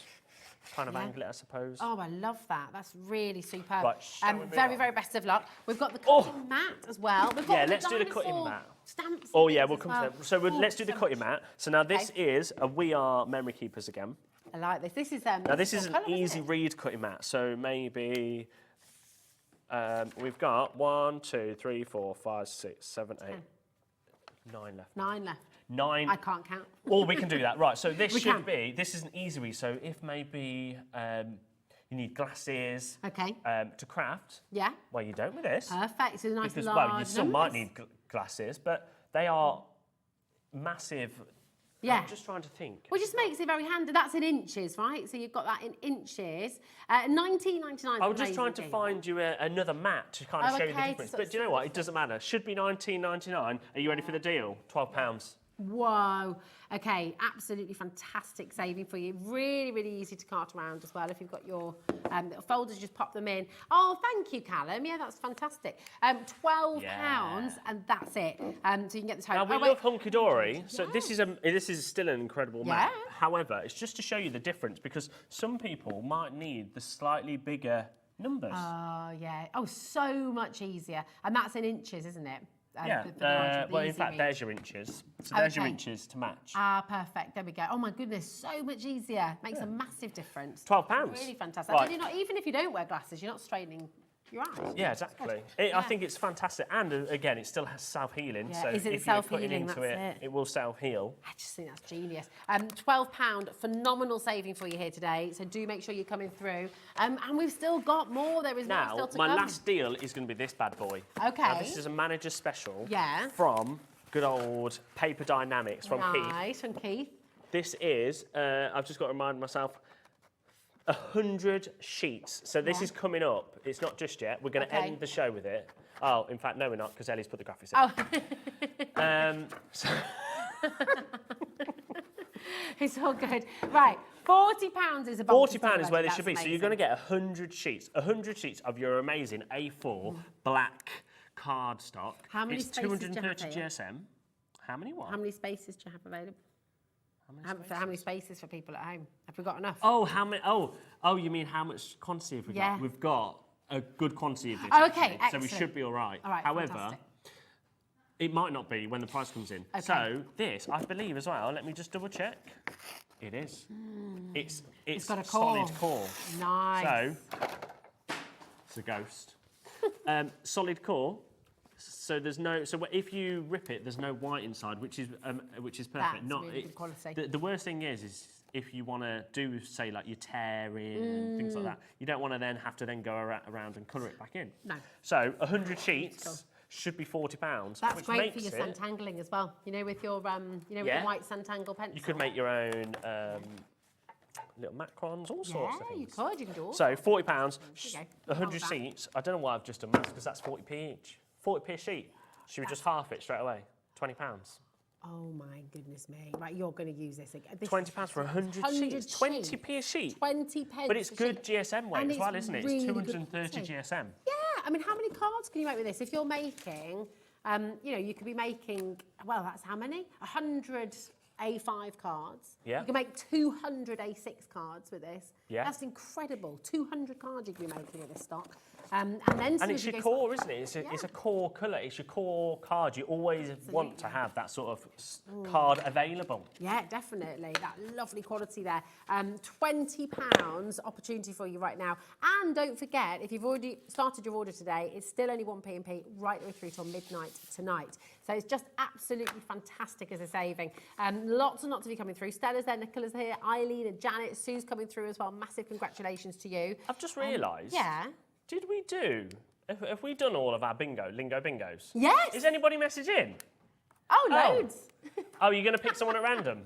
I: kind of angle it, I suppose.
B: Oh, I love that. That's really superb.
I: Right, shall we move
B: very,
I: on?
B: very best of luck. We've got the cutting mat as well. We've got
I: Yeah,
B: the
I: let's do the cutting
B: dinosaur
I: mat.
B: Stamps.
I: Oh
B: and
I: yeah,
B: things
I: we'll
B: as
I: come
B: well.
I: to that. So let's do the
B: so
I: cutting
B: much.
I: mat. So now this
B: Okay.
I: is a We Are Memory Keepers again.
B: I like this. This is
I: Now this is
B: your
I: an
B: colour, isn't
I: easy
B: it?
I: read cutting mat. So maybe we've got 1, 2, 3, 4, 5, 6, 7, 8, 9 left.
B: 9 left.
I: 9.
B: I can't count.
I: Or we can do that. Right. So this
B: We
I: should
B: can.
I: be. This is an easy read. So if maybe you need glasses
B: Okay.
I: to craft.
B: Yeah.
I: Well, you don't with this.
B: Perfect. So nice
I: Because,
B: large
I: well, you still might
B: numbers.
I: need glasses, but they are massive.
B: Yeah.
I: I'm just trying to think.
B: Well, it just makes it very handy. That's in inches, right? So you've got that in inches. 19.99.
I: I was just trying to find you another mat to kind of
B: Oh,
I: show you the
B: okay,
I: difference.
B: so
I: But do you know what? It doesn't matter. Should be £19.99. Are you ready for the deal? £12.
B: Whoa. Okay, absolutely fantastic saving for you. Really, really easy to cart around as well. If you've got your little folders, just pop them in. Oh, thank you, Callum. Yeah, that's fantastic. £12 and that's it. So you can get the
I: Now
B: total.
I: we love Hunkydory, so this is still an incredible mat.
B: Yeah.
I: However, it's just to show you the difference because some people might need the slightly bigger numbers.
B: Oh, yeah. Oh, so much easier. And that's in inches, isn't it?
I: Yeah.
B: the larger, the
I: Well, in
B: easy
I: fact,
B: read.
I: there's your inches. So there's your
B: Okay.
I: inches to match.
B: Ah, perfect. There we go. Oh my goodness, so much easier. Makes a massive difference.
I: £12.
B: Really fantastic.
I: Right.
B: And you're not, even if you don't wear glasses, you're not straining your eyes.
I: Yeah, exactly. I think it's fantastic, and again, it still has self-healing.
B: Yeah,
I: so
B: is it
I: if you're putting
B: self-healing?
I: into
B: That's it.
I: it will self-heal.
B: I just think that's genius. £12, phenomenal saving for you here today. So do make sure you're coming through. And we've still got more. There is more
I: Now,
B: still to
I: my
B: come.
I: last deal is going to be this bad boy.
B: Okay.
I: Now, this is a manager special.
B: Yeah.
I: From good old Paper Dynamics from Keith.
B: Nice, from Keith.
I: This is, I've just got to remind myself, 100 sheets. So this is coming up. It's not just yet. We're going to
B: Okay.
I: end the show with it. Oh, in fact, no, we're not, because Ellie's put the graphics in.
B: Oh.
I: So
B: It's all good. Right, £40 is about
I: £40 is where they should be. So you're going to get 100 sheets. 100 sheets of your amazing A4 black cardstock.
B: How many
I: it's
B: spaces do you have
I: 230
B: here?
I: GSM. How many what?
B: How many spaces do you have available? For how many spaces for people at home? Have we got enough?
I: Oh, how many? Oh, you mean how much quantity have we
B: Yeah.
I: got? We've got a good quantity of this.
B: Oh, okay,
I: actually, so we
B: excellent.
I: should be all right.
B: All right,
I: However,
B: fantastic.
I: it might not be when the price comes in.
B: Okay.
I: So this, I believe as well. Let me just double check. It is. It's
B: got a
I: solid
B: core.
I: core.
B: Nice.
I: So it's a ghost. Solid core. So there's no. So if you rip it, there's no white inside, which is perfect.
B: That's
I: Not
B: really good quality.
I: The worst thing is if you want to do say like your tearing and things like that, you don't want to then have to then go around and colour it back in.
B: No.
I: So 100 sheets should be £40.
B: That's
I: which
B: great for
I: makes
B: your
I: it,
B: santangling as well. You know, with your with the
I: Yeah.
B: white santangle pencil.
I: You could make your own little macrons, all sorts of
B: Yeah,
I: things.
B: you could. You can do all.
I: So £40,
B: you go.
I: 100
B: Hold that.
I: sheets. I don't know why I've just done maths because that's 40p each. 40p a sheet. Should we just half it straight away? £20.
B: Oh my goodness me! Right, you're going to use this again. This
I: £20 for 100 sheets. 20p a sheet.
B: 20 pence.
I: But it's
B: a
I: good
B: sheet.
I: GSM weight
B: And
I: as well,
B: it's
I: isn't it?
B: really
I: It's
B: good
I: 230
B: quality.
I: GSM.
B: Yeah, I mean, how many cards can you make with this? If you're making, you know, you could be making. Well, that's how many? 100 A5 cards.
I: Yeah.
B: You can make 200 A6 cards with this.
I: Yeah.
B: That's incredible. 200 cards you can be making with this stock. And then
I: And it's your core, isn't it? It's a core colour. It's your core card. You always want to have that sort of card available.
B: Yeah, definitely. That lovely quality there. £20 opportunity for you right now. And don't forget, if you've already started your order today, it's still only 1p&p right the way through till midnight tonight. So it's just absolutely fantastic as a saving. Lots and lots of you coming through. Stella's there, Nicola's here, Eileen and Janet, Sue's coming through as well. Massive congratulations to you.
I: I've just realised.
B: Yeah.
I: Did we do? Have we done all of our lingo bingos?
B: Yes.
I: Is anybody messaging?
B: Oh, loads.
I: Oh, you're going to pick someone at random?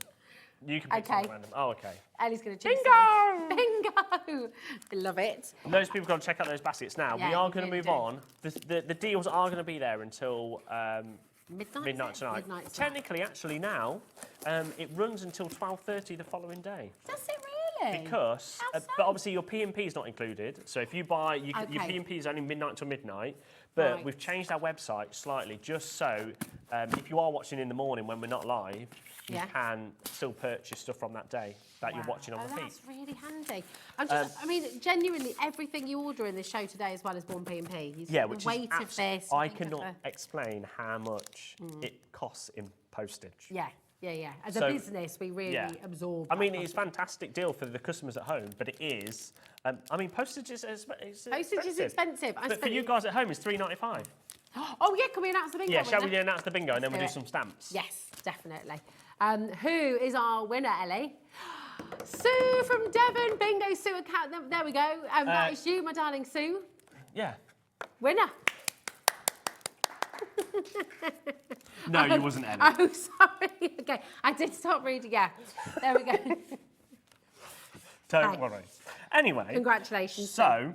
I: You can pick someone
B: Okay.
I: at random. Oh, okay.
B: Ellie's going to choose.
I: Bingo!
B: Bingo! I love it.
I: Those people got to check out those baskets now.
B: Yeah,
I: we are
B: you
I: going to
B: really
I: move
B: do.
I: on. The deals are going to be there until
B: Midnight
I: tonight.
B: Midnight
I: Technically, actually now, it runs until 12:30 the following day.
B: Does it really?
I: Because,
B: How so?
I: but obviously your P&P is not included. So if you buy, your
B: Okay.
I: P&P is only midnight till midnight. But
B: Right.
I: we've changed our website slightly just so if you are watching in the morning when we're not live, you
B: Yeah.
I: can still purchase stuff from that day that you're watching on the feed.
B: That's really handy. I'm just, I mean, genuinely, everything you order in this show today as well as 1p&p.
I: Yeah,
B: the
I: which
B: weight
I: is
B: of this.
I: I
B: think of
I: cannot explain how much it costs in postage.
B: Yeah. As
I: So,
B: a business, we really absorb.
I: I mean,
B: that
I: it's a fantastic deal for the customers at home, but it is. I mean, postage is expensive.
B: Postage is expensive.
I: But for you guys at home, it's $3.95.
B: Oh yeah, can we announce the bingo?
I: Yeah, shall
B: winner?
I: we announce the bingo and then we'll
B: do
I: do
B: it.
I: some stamps?
B: Yes, definitely. Who is our winner, Ellie? Sue from Devon. Bingo, Sue. Account. There we go. That is you, my darling Sue.
I: Yeah.
B: Winner.
I: No, you wasn't Ellie.
B: Oh, sorry. Okay, I did stop reading. Yeah, there we go.
I: Don't
B: Hi.
I: worry. Anyway.
B: Congratulations.
I: So,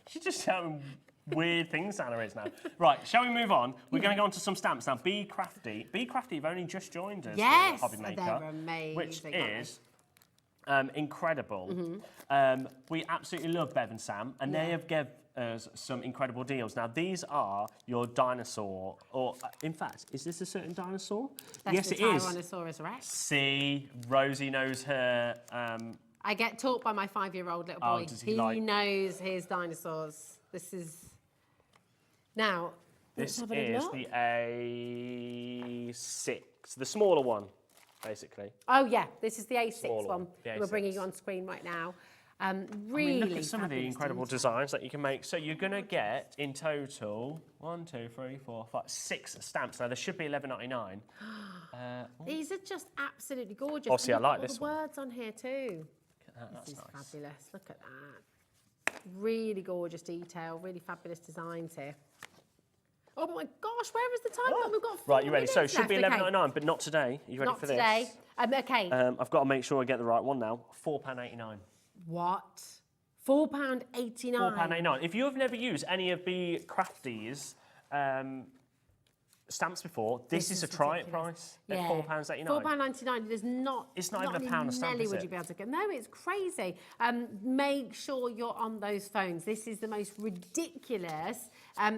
I: she's just shouting weird things at her ears now. Right, shall we move on? We're going to go on to some stamps now. Be Crafty. Be Crafty have only just joined us.
B: Yes,
I: Hobby Maker,
B: they're amazing,
I: which
B: aren't they?
I: is incredible. We absolutely love Bev and Sam, and they have given us some incredible deals. Now, these are your dinosaur, or in fact, is this a certain dinosaur?
B: That's
I: Yes,
B: the
I: it is.
B: Tyrannosaurus Rex.
I: See, Rosie knows her.
B: I get taught by my 5-year-old little
I: Oh,
B: boy.
I: does he like-
B: knows his dinosaurs. This is now.
I: This
B: let's have a
I: is
B: look.
I: the A6, the smaller one, basically.
B: Oh yeah, this is the A6
I: Smaller
B: one.
I: one, the
B: We're bringing
I: A6.
B: you on screen right now.
I: I
B: Really,
I: mean, look at some of the
B: fabulous
I: incredible
B: designs.
I: designs that you can make. So you're going to get, in total, 1, 2, 3, 4, 5, 6 stamps. Now, there should be $11.99.
B: These are just absolutely gorgeous.
I: Oh, see, I
B: And look
I: like
B: at all
I: this
B: the
I: one.
B: words on here too.
I: That's
B: This is
I: nice.
B: fabulous. Look at that. Really gorgeous detail. Really fabulous designs here. Oh my gosh, where is the time? We've got 4
I: Right, you ready? So it
B: minutes
I: should be
B: left. Okay.
I: $11.99, but not today. You ready
B: Not
I: for
B: today.
I: this?
B: Okay.
I: I've got to make sure I get the right one now. £4.89.
B: What? £4.89.
I: £4.89. If you have never used any of the Crafties stamps before, this is a try it price. They're £4.89.
B: £4.99. There's not.
I: It's not even a pound a stamp,
B: Nelly
I: is
B: would
I: it?
B: you be able to get? No, it's crazy. Make sure you're on those phones. This is the most ridiculous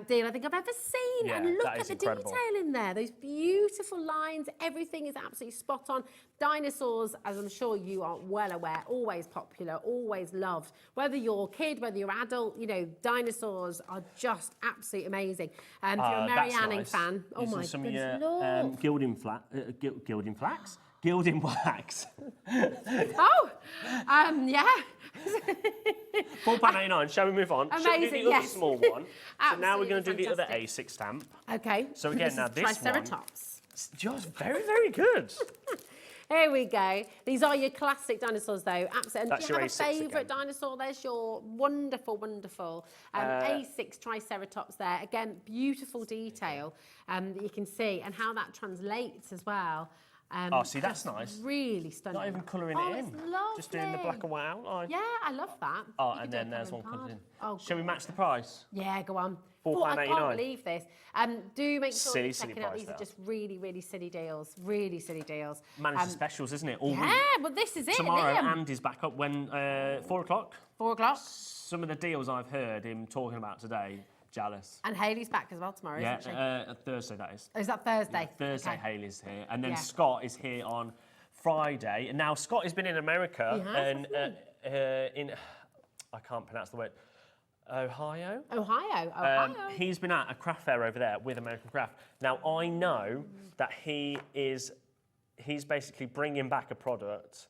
B: deal I think I've ever seen.
I: Yeah,
B: And look
I: that
B: at
I: is
B: the
I: incredible.
B: detail in there. Those beautiful lines. Everything is absolutely spot on. Dinosaurs, as I'm sure you are well aware, always popular, always loved. Whether you're a kid, whether you're adult, you know, dinosaurs are just absolutely amazing. If you're a Mary
I: That's
B: Anning
I: nice.
B: fan, oh
I: Using
B: my
I: some of
B: goodness,
I: your
B: look.
I: gilding flax? Gilding wax.
B: Oh, yeah.
I: £4.89. Shall we move on? Shall we do
B: Amazing,
I: the other
B: yes.
I: small one? So now we're going to do
B: Absolutely
I: the other
B: fantastic.
I: A6 stamp.
B: Okay.
I: So again, now this one.
B: Triceratops.
I: Just very, very good.
B: Here we go. These are your classic dinosaurs, though. Absolutely.
I: That's
B: Do you
I: your
B: have a
I: A6
B: favourite
I: again.
B: dinosaur? There's your wonderful A6 Triceratops there. Again, beautiful detail that you can see and how that translates as well.
I: Oh, see, that's
B: just
I: nice.
B: Really stunning.
I: Not even colouring
B: Oh,
I: it in.
B: it's lovely.
I: Just doing the black and white outline.
B: Yeah, I love that.
I: Oh,
B: You
I: and
B: could do a
I: then there's
B: colouring
I: one comes
B: card.
I: in.
B: Oh,
I: Shall we
B: God.
I: match the price?
B: Yeah, go on.
I: £4.89.
B: I can't believe this. Do make sure
I: Silly,
B: you're
I: silly
B: checking out.
I: price
B: These are
I: there.
B: just really silly deals. Really silly deals.
I: Managed the specials, isn't it? All week.
B: Yeah, well, this is it.
I: Tomorrow,
B: Liam.
I: Andy's back up when 4 o'clock.
B: 4 o'clock.
I: Some of the deals I've heard him talking about today, jealous.
B: And Hayley's back as well tomorrow,
I: Yeah,
B: isn't she?
I: Thursday that is.
B: Is that Thursday?
I: Thursday,
B: Okay.
I: Hayley's here, and then
B: Yeah.
I: Scott is here on Friday. And now Scott has been in America
B: He has,
I: and in I can't pronounce the word. Ohio.
B: Ohio.
I: He's been at a craft fair over there with American Craft. Now I know that he's basically bringing back a product.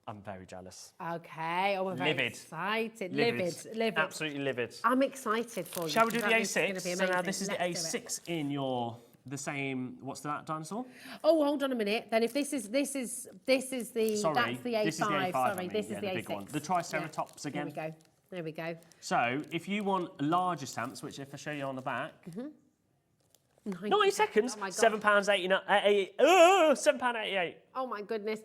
I: I'm very jealous.
B: Okay. Oh, we're very
I: Livid.
B: excited.
I: Livid.
B: Livid.
I: Absolutely livid.
B: I'm excited for you.
I: Shall we do the
B: because that is
I: A6?
B: gonna be
I: So now
B: amazing.
I: this is the
B: Let's do it.
I: A6 in the same. What's that dinosaur?
B: Oh, hold on a minute. Then if this is the
I: Sorry,
B: that's the A5.
I: this is the A5. I
B: Sorry,
I: mean,
B: this is
I: yeah,
B: the
I: the
B: A6.
I: big one. The Triceratops
B: There
I: again.
B: we go. There we go.
I: So if you want larger stamps, which if I show you on the back,
B: 90
I: seconds,
B: Oh my God.
I: £7.89. £7.88.
B: Oh my goodness.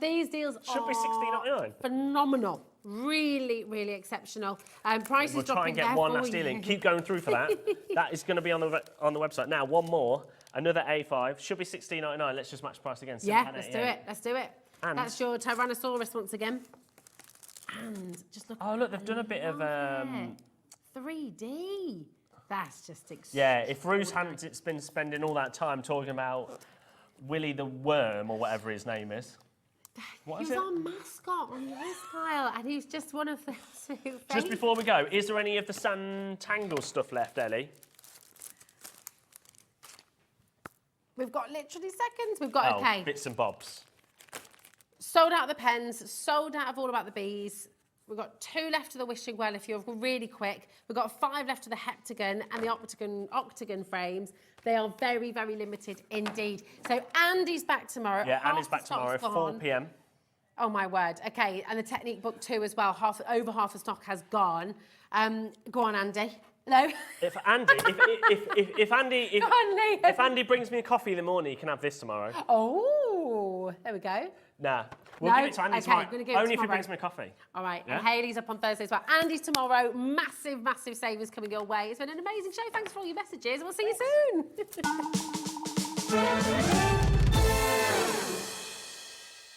B: These deals
I: Should be £16.99.
B: phenomenal. Really, really exceptional. Prices
I: We'll try
B: dropping
I: and get
B: there
I: one
B: for
I: last deal in.
B: you.
I: Keep going through for that. That is going to be on the website. Now, one more. Another A5. Should be £16.99. Let's just match price again.
B: Yeah, let's do it. Let's do it.
I: And-
B: That's your Tyrannosaurus once again. And just look.
I: Oh, look, they've done a bit of...
B: 3D. That's just extraordinary.
I: Yeah, if Rue's hadn't been spending all that time talking about Willy the Worm or whatever his name is. What
B: He
I: is
B: was
I: it?
B: our mascot on this pile, and he's just one of the two.
I: Just before we go, is there any of the Santangle stuff left, Ellie?
B: We've got literally seconds. We've got, okay.
I: Bits and bobs.
B: Sold out of the pens, sold out of all about the bees. We've got 2 left of the wishing well if you're really quick. We've got 5 left of the heptagon and the octagon frames. They are very, very limited indeed. So Andy's back tomorrow.
I: Yeah,
B: Half
I: Andy's back
B: the stock's
I: tomorrow, 4
B: gone.
I: p.m.
B: Oh my word. Okay, and the technique book too as well. Over half the stock has gone. Go on, Andy. No.
I: If Andy, if Andy,
B: Go on, Liam.
I: if Andy brings me a coffee in the morning, he can have this tomorrow.
B: Oh, there we go.
I: Nah, we'll
B: No?
I: give it to Andy
B: Okay,
I: tomorrow.
B: gonna give it
I: Only if he
B: tomorrow.
I: brings me a coffee.
B: All right,
I: Yeah?
B: and Hayley's up on Thursday as well. Andy's tomorrow. Massive, massive savings coming your way. It's been an amazing show. Thanks for all your messages. We'll see you soon.